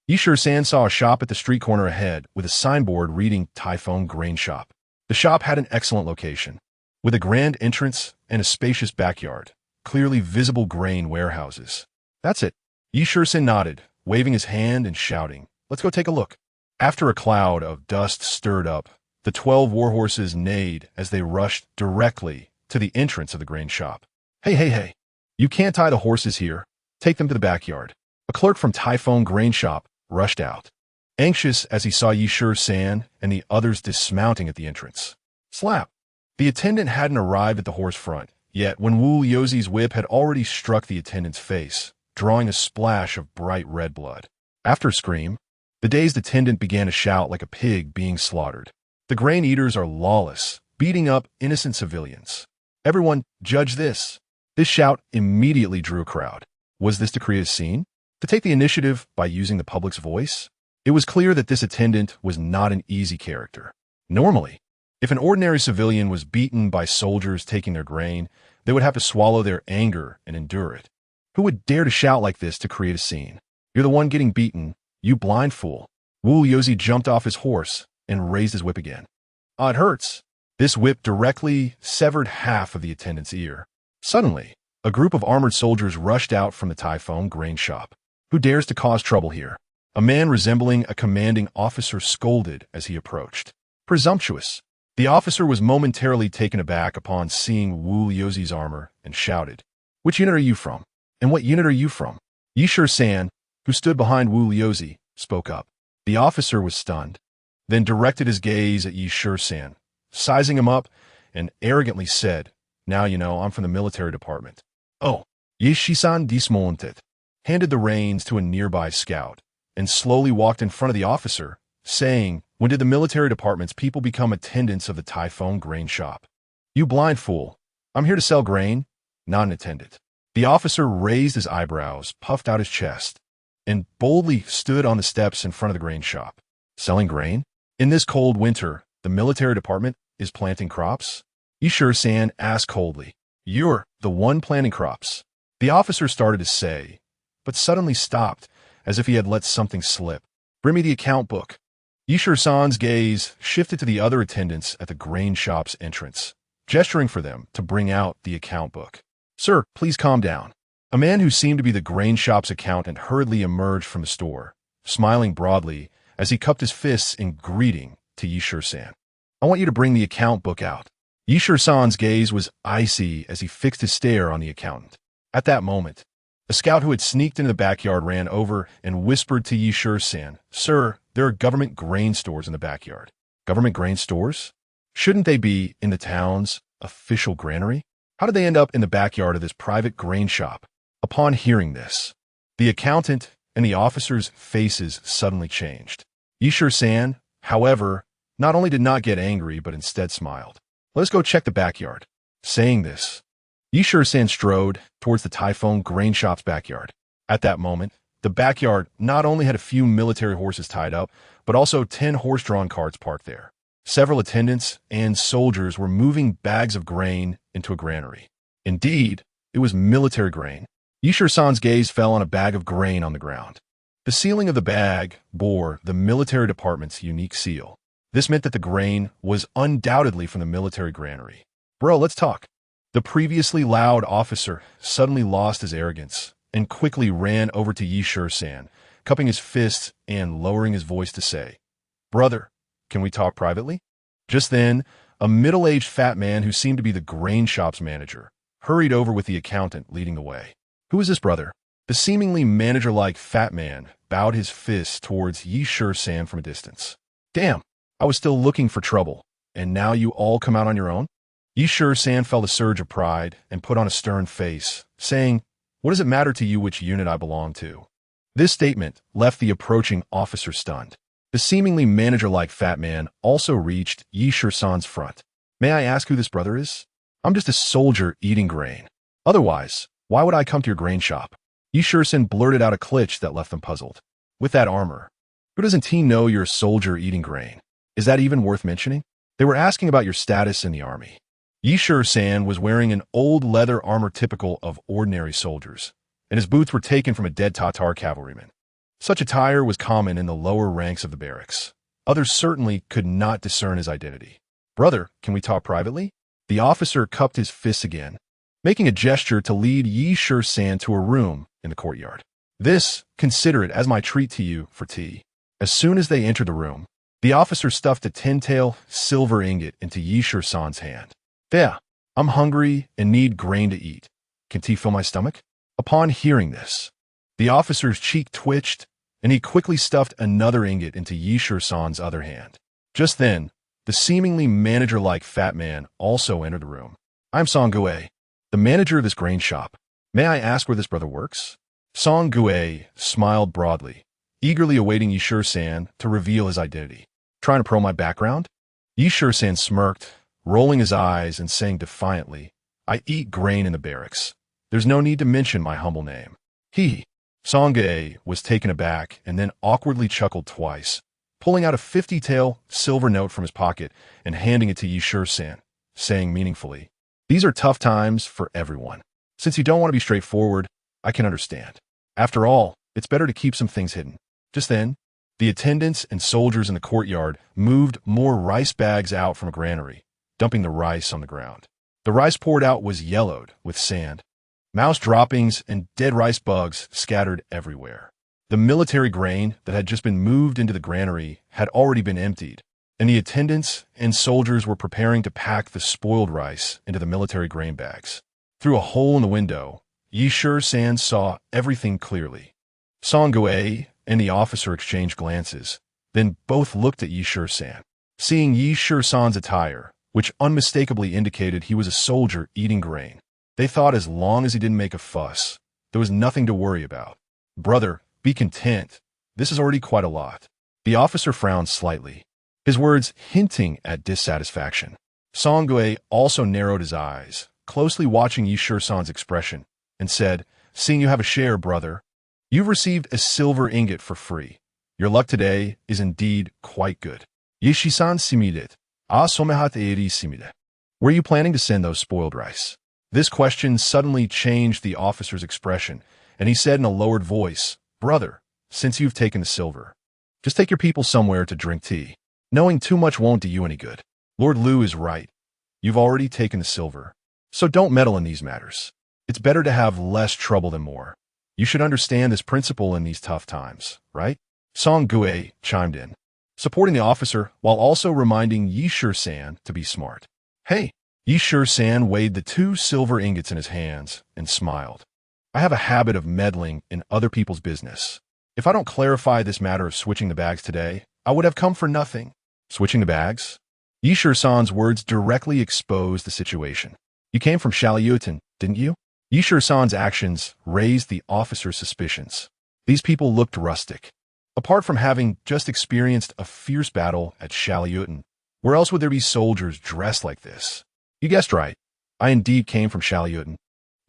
Shisan saw a shop at the street corner ahead with a signboard reading Typhoon Grain Shop. The shop had an excellent location, with a grand entrance and a spacious backyard, clearly visible grain warehouses. "That's it." Shisan nodded, waving his hand and shouting, "Let's go take a look." After a cloud of dust stirred up, the 12 warhorses neighed as they rushed directly to the entrance of the grain shop. Hey. You can't tie the horses here. Take them to the backyard." A clerk from Typhoon Grain Shop rushed out, anxious as he saw Shisan and the others dismounting at the entrance. Slap! The attendant hadn't arrived at the horse front, yet when Wu Yozi's whip had already struck the attendant's face, drawing a splash of bright red blood. After a scream, the dazed attendant began to shout like a pig being slaughtered. The grain eaters are lawless, beating up innocent civilians. "Everyone, judge this." This shout immediately drew a crowd. Was this to create a scene? To take the initiative by using the public's voice? It was clear that this attendant was not an easy character. Normally, if an ordinary civilian was beaten by soldiers taking their grain, they would have to swallow their anger and endure it. Who would dare to shout like this to create a scene? "You're the one getting beaten, you blind fool." Wu Yozi jumped off his horse and raised his whip again. It hurts." This whip directly severed half of the attendant's ear. Suddenly, a group of armored soldiers rushed out from the Typhoon Grain Shop. "Who dares to cause trouble here?" A man resembling a commanding officer scolded as he approached. "Presumptuous." The officer was momentarily taken aback upon seeing Wu Yozi's armor and shouted, "Which unit are you from? And what unit are you from?" Shisan, who stood behind Wu Yozi, spoke up. The officer was stunned, then directed his gaze at Shisan, sizing him up, and arrogantly said, "Now you know I'm from the military department." "Oh." Shisan dismounted, handed the reins to a nearby scout, and slowly walked in front of the officer, saying, "When did the military department's people become attendants of the Typhoon Grain Shop?" "You blind fool. I'm here to sell grain, not an attendant." The officer raised his eyebrows, puffed out his chest, and boldly stood on the steps in front of the grain shop. "Selling grain? In this cold winter, the military department is planting crops?" Shisan asked coldly. "You're the one planting crops." The officer started to say, but suddenly stopped, as if he had let something slip. "Bring me the account book." Shisan's gaze shifted to the other attendants at the grain shop's entrance, gesturing for them to bring out the account book. "Sir, please calm down." A man who seemed to be the grain shop's accountant hurriedly emerged from the store, smiling broadly as he cupped his fists in greeting to Shisan. "I want you to bring the account book out." Shisan's gaze was icy as he fixed his stare on the accountant. At that moment, a scout who had sneaked into the backyard ran over and whispered to Shisan, "Sir, there are government grain stores in the backyard." "Government grain stores? Shouldn't they be in the town's official granary? How did they end up in the backyard of this private grain shop?" Upon hearing this, the accountant and the officers' faces suddenly changed. Shisan, however, not only did not get angry, but instead smiled. "Let's go check the backyard." Saying this, Shisan strode towards the Typhoon Grain Shop's backyard. At that moment, the backyard not only had a few military horses tied up, but also 10 horse-drawn carts parked there. Several attendants and soldiers were moving bags of grain into a granary. Indeed, it was military grain. Shisan's gaze fell on a bag of grain on the ground. The sealing of the bag bore the military department's unique seal. This meant that the grain was undoubtedly from the military granary. Bro, let's talk. The previously loud officer suddenly lost his arrogance and quickly ran over to Shisan, cupping his fists and lowering his voice to say, "Brother, can we talk privately?" Just then, a middle-aged fat man who seemed to be the grain shop's manager hurried over with the accountant leading the way. "Who is this, brother?" The seemingly manager-like fat man bowed his fists towards Shisan from a distance. "Damn, I was still looking for trouble, and now you all come out on your own?" Shisan felt a surge of pride and put on a stern face, saying, "What does it matter to you which unit I belong to?" This statement left the approaching officer stunned. The seemingly manager-like fat man also reached Shisan's front. "May I ask who this brother is? I'm just a soldier eating grain. Otherwise, why would I come to your grain shop?" Shisan blurted out a glitch that left them puzzled. "With that armor, who doesn't he know you're a soldier eating grain? Is that even worth mentioning?" They were asking about your status in the army. Shisan was wearing an old leather armor typical of ordinary soldiers, and his boots were taken from a dead Tatar cavalryman. Such attire was common in the lower ranks of the barracks. Others certainly could not discern his identity. "Brother, can we talk privately?" The officer cupped his fists again, making a gesture to lead Shisan to a room in the courtyard. "This, consider it as my treat to you for tea." As soon as they entered the room, the officer stuffed a 10-tael silver ingot into Shisan's hand. "There, I'm hungry and need grain to eat. Can tea fill my stomach?" Upon hearing this, the officer's cheek twitched, and he quickly stuffed another ingot into Shisan's other hand. Just then, the seemingly manager-like fat man also entered the room. "I'm Song Gue, the manager of this grain shop. May I ask where this brother works?" Song Gue smiled broadly, eagerly awaiting Shisan to reveal his identity. "Trying to probe my background?" Shisan smirked, rolling his eyes and saying defiantly, "I eat grain in the barracks. There's no need to mention my humble name." Song Gue was taken aback and then awkwardly chuckled twice, pulling out a 50-tael silver note from his pocket and handing it to Shisan, saying meaningfully, "These are tough times for everyone. Since you don't want to be straightforward, I can understand. After all, it's better to keep some things hidden." Just then, the attendants and soldiers in the courtyard moved more rice bags out from a granary, dumping the rice on the ground. The rice poured out was yellowed with sand. Mouse droppings and dead rice bugs scattered everywhere. The military grain that had just been moved into the granary had already been emptied, and the attendants and soldiers were preparing to pack the spoiled rice into the military grain bags. Through a hole in the window, Shisan saw everything clearly. Song Gue and the officer exchanged glances, then both looked at Shisan. Seeing Shisan's attire, which unmistakably indicated he was a soldier eating grain, they thought as long as he didn't make a fuss, there was nothing to worry about. "Brother, be content. This is already quite a lot." The officer frowned slightly, his words hinting at dissatisfaction. Song Gue also narrowed his eyes, closely watching Shisan's expression, and said, "Seeing you have a share, brother, you've received a silver ingot for free. Your luck today is indeed quite good." Shisan simidit. Ah somehat eri simide. "Were you planning to send those spoiled rice?" This question suddenly changed the officer's expression, and he said in a lowered voice, "Brother, since you've taken the silver, just take your people somewhere to drink tea. Knowing too much won't do you any good. Lord Liu is right. You've already taken the silver, so don't meddle in these matters. It's better to have less trouble than more. You should understand this principle in these tough times, right?" Song Gue chimed in, supporting the officer while also reminding Shisan to be smart. "Hey." Shisan weighed the 2 silver ingots in his hands and smiled. "I have a habit of meddling in other people's business. If I don't clarify this matter of switching the bags today, I would have come for nothing." "Switching the bags?" Shisan's words directly exposed the situation. "You came from Shisan, didn't you?" Shisan's actions raised the officer's suspicions. These people looked rustic. Apart from having just experienced a fierce battle at Shisan, where else would there be soldiers dressed like this? "You guessed right. I indeed came from Shisan."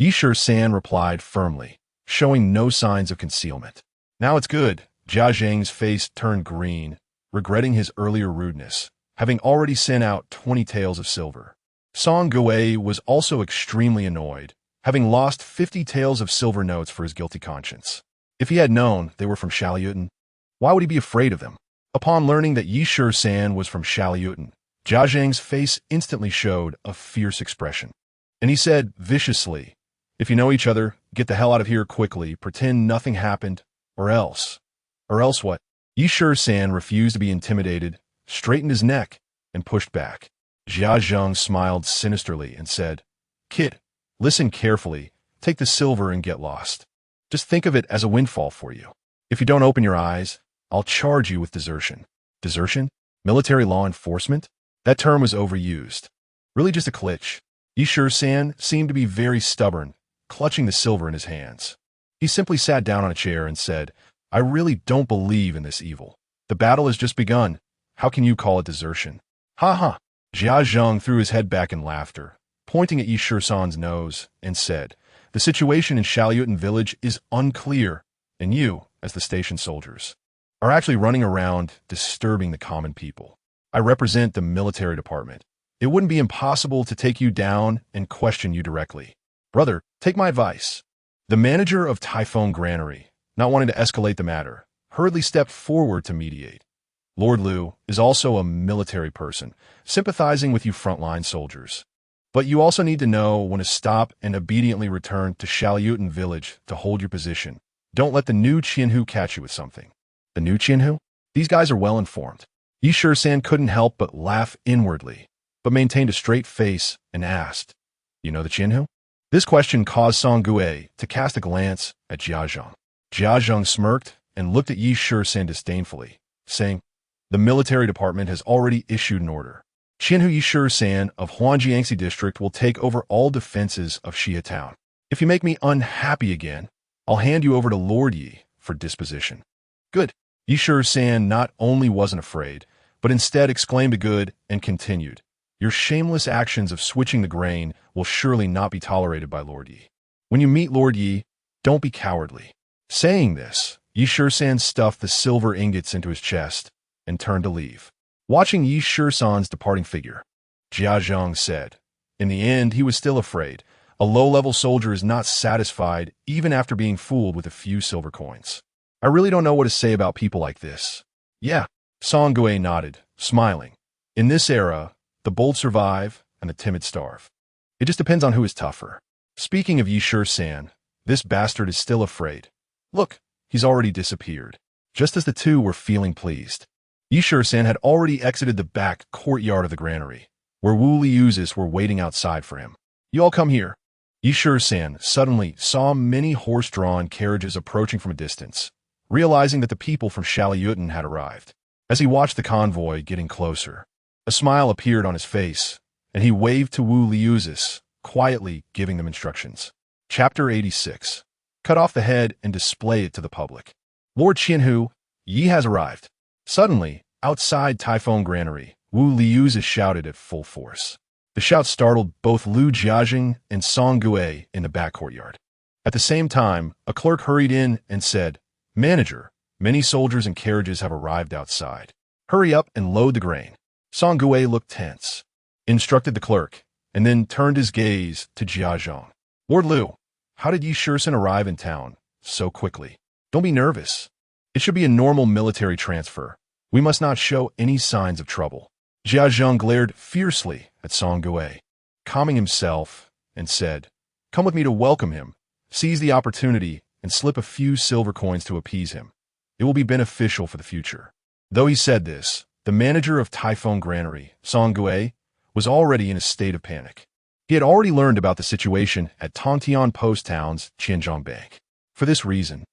Shisan replied firmly, showing no signs of concealment. "Now it's good." Jia Zheng's face turned green, regretting his earlier rudeness, having already sent out 20 taels of silver. Song Gue was also extremely annoyed, having lost 50 taels of silver notes for his guilty conscience. If he had known they were from Shalyutin, why would he be afraid of them? Upon learning that Yi San was from Shalyutin, Jia Zhang's face instantly showed a fierce expression. And he said viciously, "If you know each other, get the hell out of here quickly, pretend nothing happened, or else." Or else what? Yi San refused to be intimidated, straightened his neck, and pushed back. Jia Zhang smiled sinisterly and said, "Kid, listen carefully, take the silver and get lost. Just think of it as a windfall for you. If you don't open your eyes, I'll charge you with desertion." Desertion? Military law enforcement? That term was overused. Really just a glitch. Yi San seemed to be very stubborn, clutching the silver in his hands. He simply sat down on a chair and said, "I really don't believe in this evil. The battle has just begun. How can you call it desertion?" "Ha ha." Jia Zhang threw his head back in laughter, pointing at Yi San's nose, and said, "The situation in Shalyutin village is unclear, and you, as the station soldiers, are actually running around disturbing the common people. I represent the military department. It wouldn't be impossible to take you down and question you directly. Brother, take my advice." The manager of Typhoon Granary, not wanting to escalate the matter, hurriedly stepped forward to mediate. "Lord Liu is also a military person, sympathizing with you frontline soldiers. But you also need to know when to stop and obediently return to Shalyutin village to hold your position. Don't let the new Qianhu catch you with something." The new Qianhu? These guys are well informed. Yi San couldn't help but laugh inwardly, but maintained a straight face and asked, "You know the Qianhu?" This question caused Song Gue to cast a glance at Jia Zhang. Jia Zhang smirked and looked at Yi San disdainfully, saying, "The military department has already issued an order. Qianhu Yi San of Huangjiangxi district will take over all defenses of Xia town. If you make me unhappy again, I'll hand you over to Lord Yi for disposition." "Good." Yi San not only wasn't afraid, but instead exclaimed a good and continued, "Your shameless actions of switching the grain will surely not be tolerated by Lord Yi. When you meet Lord Yi, don't be cowardly." Saying this, Yi San stuffed the silver ingots into his chest and turned to leave. Watching Yi San's departing figure, Jia Zhang said, "In the end, he was still afraid. A low-level soldier is not satisfied even after being fooled with a few silver coins. I really don't know what to say about people like this." "Yeah," Song Gue nodded, smiling. "In this era, the bold survive and the timid starve. It just depends on who is tougher." Speaking of Yi San, this bastard is still afraid. Look, he's already disappeared. Just as the two were feeling pleased, Yi San had already exited the back courtyard of the granary, where Wu Liuzis were waiting outside for him. "You all come here." Yi San suddenly saw many horse-drawn carriages approaching from a distance, realizing that the people from Shalyutin had arrived. As he watched the convoy getting closer, a smile appeared on his face, and he waved to Wu Liuzis, quietly giving them instructions. Chapter 86. Cut off the head and display it to the public. "Lord Qianhu, Yi has arrived." Suddenly, outside Typhoon Granary, Wu Liuzis shouted at full force. The shout startled both Liu Jiajing and Song Gue in the back courtyard. At the same time, a clerk hurried in and said, "Manager, many soldiers and carriages have arrived outside. Hurry up and load the grain." Song Gue looked tense, instructed the clerk, and then turned his gaze to Jia Zhang. "Lord Liu, how did Yi San arrive in town so quickly? Don't be nervous. It should be a normal military transfer. We must not show any signs of trouble." Jia Zhang glared fiercely at Song Gue, calming himself, and said, "Come with me to welcome him. Seize the opportunity and slip a few silver coins to appease him. It will be beneficial for the future." Though he said this, the manager of Typhoon Granary, Song Gue, was already in a state of panic. He had already learned about the situation at Tongtian Post Town's Qianzhong Bank. For this reason,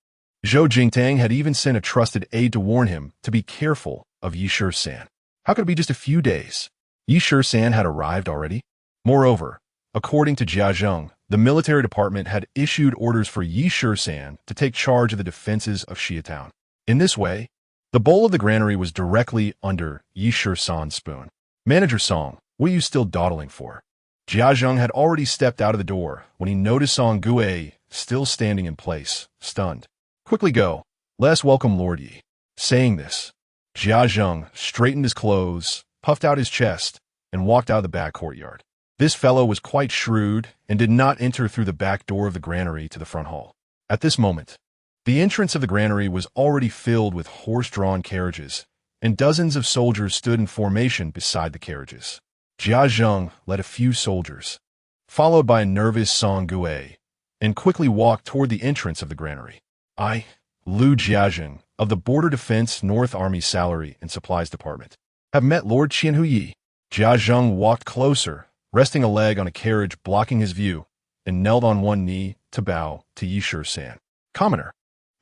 Zhou Jingtang had even sent a trusted aide to warn him to be careful of Yi San. How could it be just a few days? Yi San had arrived already? Moreover, according to Jia Zhang, the military department had issued orders for Yi San to take charge of the defenses of Xia Town. In this way, the bowl of the granary was directly under Yi San's spoon. "Manager Song, what are you still dawdling for?" Jia Zhang had already stepped out of the door when he noticed Song Gue still standing in place, stunned. "Quickly go. Let us welcome Lord Yi." Saying this, Jia Zhang straightened his clothes, puffed out his chest, and walked out of the back courtyard. This fellow was quite shrewd and did not enter through the back door of the granary to the front hall. At this moment, The entrance of the granary was already filled with horse-drawn carriages, and dozens of soldiers stood in formation beside the carriages. Jia Zheng led a few soldiers, followed by a nervous Song Gui, and quickly walked toward the entrance of the granary. I, Liu Jiazheng, of the Border Defense North Army Salary and Supplies Department, have met Lord Qianhu Yi. Jia Zheng walked closer, resting a leg on a carriage blocking his view, and knelt on one knee to bow to Yi Shisan. Commoner,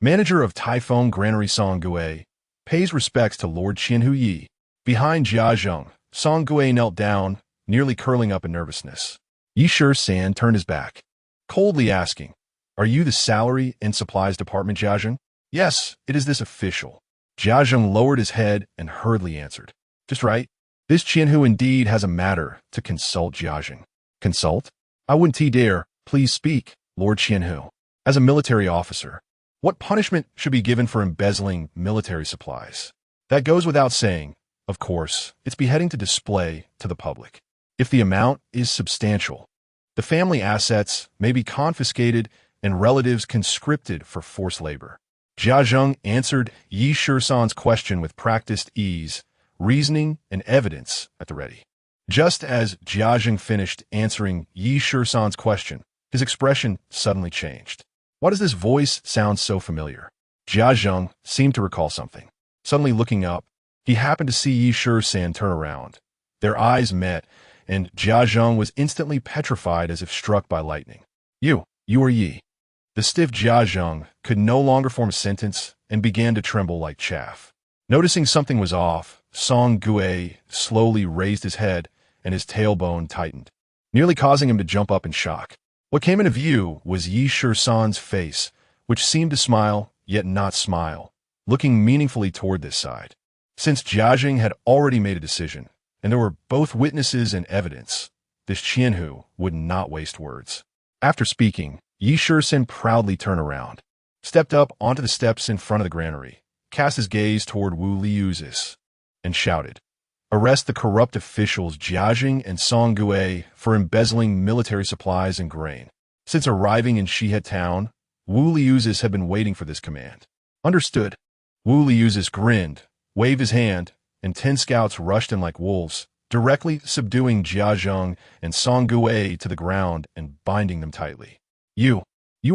manager of Typhoon Granary Song Gui, pays respects to Lord Qianhu Yi. Behind Jia Zheng, Song Gui knelt down, nearly curling up in nervousness. Yi Shisan turned his back, coldly asking, "Are you the Salary and Supplies Department, Jia Zheng?" "Yes, it is this official." Jia Zheng lowered his head and hurriedly answered, "Just right. This Qianhu indeed has a matter to consult Jia Zheng." "Consult? I wouldn't dare. Please speak, Lord Qianhu. As a military officer, what punishment should be given for embezzling military supplies?" "That goes without saying. Of course, it's beheading to display to the public. If the amount is substantial, the family assets may be confiscated and relatives conscripted for forced labor." Jia Zheng answered Yi Shisan's question with practiced ease, reasoning and evidence at the ready. Just as Jia Zheng finished answering Yi Shisan's question, his expression suddenly changed. Why does this voice sound so familiar? Jia Zheng seemed to recall something. Suddenly looking up, he happened to see Yi Shisan turn around. Their eyes met, and Jia Zheng was instantly petrified as if struck by lightning. You are Yi." The stiff Jia Zheng could no longer form a sentence and began to tremble like chaff. Noticing something was off, Song Gui slowly raised his head and his tailbone tightened, nearly causing him to jump up in shock. What came into view was Yi Shisan's face, which seemed to smile, yet not smile, looking meaningfully toward this side. Since Jia Zheng had already made a decision, and there were both witnesses and evidence, this Qianhu would not waste words. After speaking, Yi Shisan proudly turned around, stepped up onto the steps in front of the granary, cast his gaze toward Wu Liuzis, and shouted, "Arrest the corrupt officials Jia Zheng and Song Gui for embezzling military supplies and grain." Since arriving in Shihe town, Wu Liuzis had been waiting for this command. "Understood." Wu Liuzis grinned, waved his hand, and 10 scouts rushed in like wolves, directly subduing Jia Zheng and Song Gui to the ground and binding them tightly. You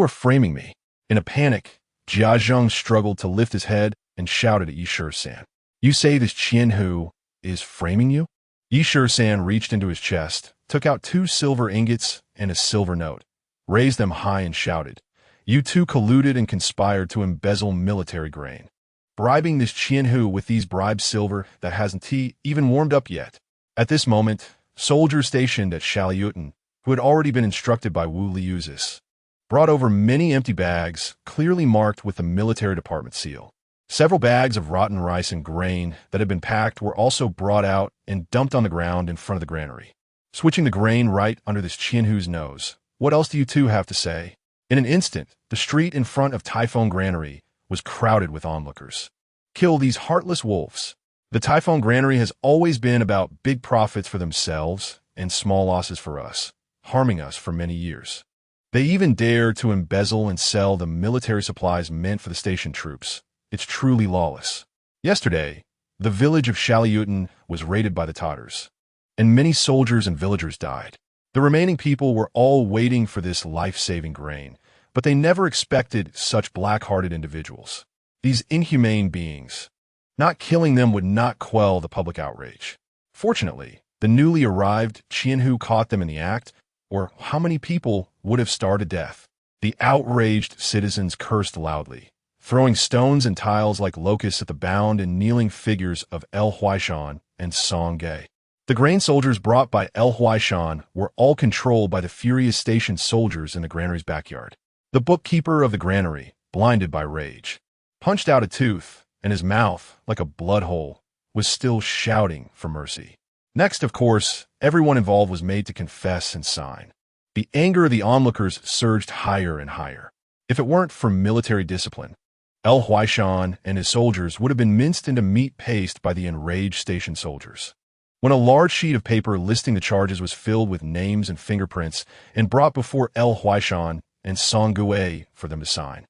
are framing me." In a panic, Jia Zheng struggled to lift his head and shouted at Yi Shisan, "You say this Qianhu is framing you?" Yi Shisan reached into his chest, took out 2 silver ingots and a silver note, raised them high and shouted, "You two colluded and conspired to embezzle military grain, bribing this Qianhu with these bribed silver that hasn't even warmed up yet." At this moment, soldiers stationed at Shisan, who had already been instructed by Wu Liuzis, brought over many empty bags, clearly marked with the military department seal. Several bags of rotten rice and grain that had been packed were also brought out and dumped on the ground in front of the granary, switching the grain right under this Qianhu's nose. "What else do you two have to say?" In an instant, the street in front of Typhoon Granary was crowded with onlookers. "Kill these heartless wolves." The Typhoon Granary has always been about big profits for themselves and small losses for us, harming us for many years. They even dare to embezzle and sell the military supplies meant for the station troops. It's truly lawless. Yesterday, the village of Shisan was raided by the Tatars, and many soldiers and villagers died. The remaining people were all waiting for this life-saving grain, but they never expected such black-hearted individuals. These inhumane beings. Not killing them would not quell the public outrage. Fortunately, the newly arrived Qianhu caught them in the act, or how many people would have starved to death. The outraged citizens cursed loudly, throwing stones and tiles like locusts at the bound and kneeling figures of El Huaishan and Song Gui. The grain soldiers brought by El Huaishan were all controlled by the furious station soldiers in the granary's backyard. The bookkeeper of the granary, blinded by rage, punched out a tooth, and his mouth, like a blood hole, was still shouting for mercy. Next, of course, everyone involved was made to confess and sign. The anger of the onlookers surged higher and higher. If it weren't for military discipline, El Huaishan and his soldiers would have been minced into meat paste by the enraged station soldiers. When a large sheet of paper listing the charges was filled with names and fingerprints and brought before El Huaishan and Song Gui for them to sign,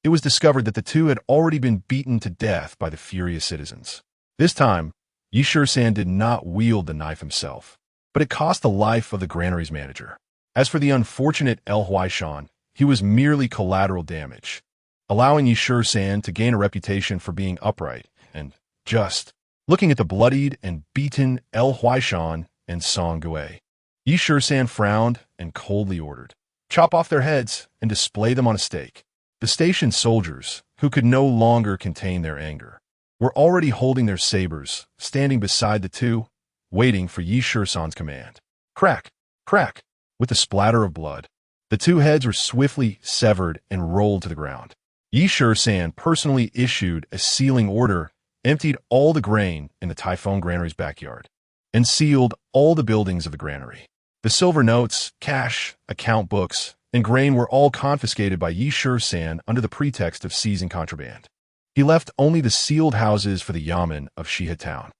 it was discovered that the two had already been beaten to death by the furious citizens. This time, Shisan did not wield the knife himself, but it cost the life of the granary's manager. As for the unfortunate Huaishan, he was merely collateral damage, allowing Shisan to gain a reputation for being upright and just. Looking at the bloodied and beaten Huaishan and Song Gui, Shisan frowned and coldly ordered, "Chop off their heads and display them on a stake." The station soldiers, who could no longer contain their anger, were already holding their sabers, standing beside the two, waiting for Shisan's command. Crack! Crack! With the splatter of blood, the two heads were swiftly severed and rolled to the ground. Shisan personally issued a sealing order, emptied all the grain in the Typhoon granary's backyard, and sealed all the buildings of the granary. The silver notes, cash, account books, and grain were all confiscated by Shisan under the pretext of seizing contraband. He left only the sealed houses for the yamen of Shiha town.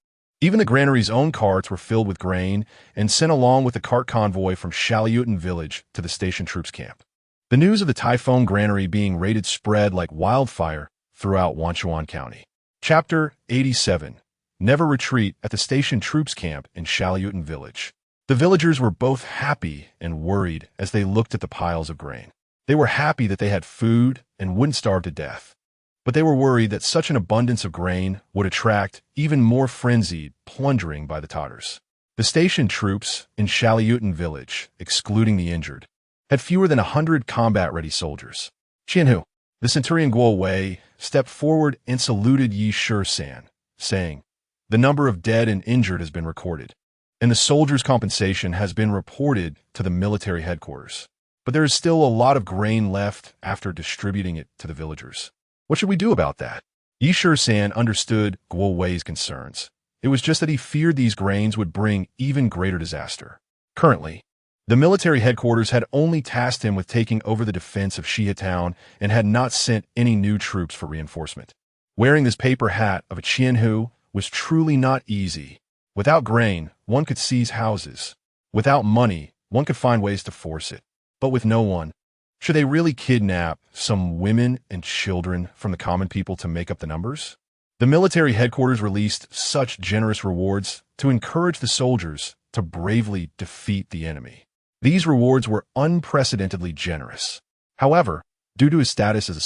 Even the granary's own carts were filled with grain and sent along with the cart convoy from Shihan village to the station troops camp. The news of the Typhoon granary being raided spread like wildfire throughout Wanchuan County. Chapter 87. Never retreat at the station troops camp in Shihan village. The villagers were both happy and worried as they looked at the piles of grain. They were happy that they had food and wouldn't starve to death, but they were worried that such an abundance of grain would attract even more frenzied plundering by the Tatars. The station troops in Shihan village, excluding the injured, had fewer than 100 combat-ready soldiers. Qianhu, the centurion Guo Wei, stepped forward and saluted Shisan, saying, "The number of dead and injured has been recorded, and the soldiers' compensation has been reported to the military headquarters. But there is still a lot of grain left after distributing it to the villagers. What should we do about that?" Shisan understood Guo Wei's concerns. It was just that he feared these grains would bring even greater disaster. Currently, the military headquarters had only tasked him with taking over the defense of Shiha town and had not sent any new troops for reinforcement. Wearing this paper hat of a Qianhu was truly not easy. Without grain, one could seize houses. Without money, one could find ways to force it. But with no one, should they really kidnap some women and children from the common people to make up the numbers? The military headquarters released such generous rewards to encourage the soldiers to bravely defeat the enemy. These rewards were unprecedentedly generous. However, due to his status as a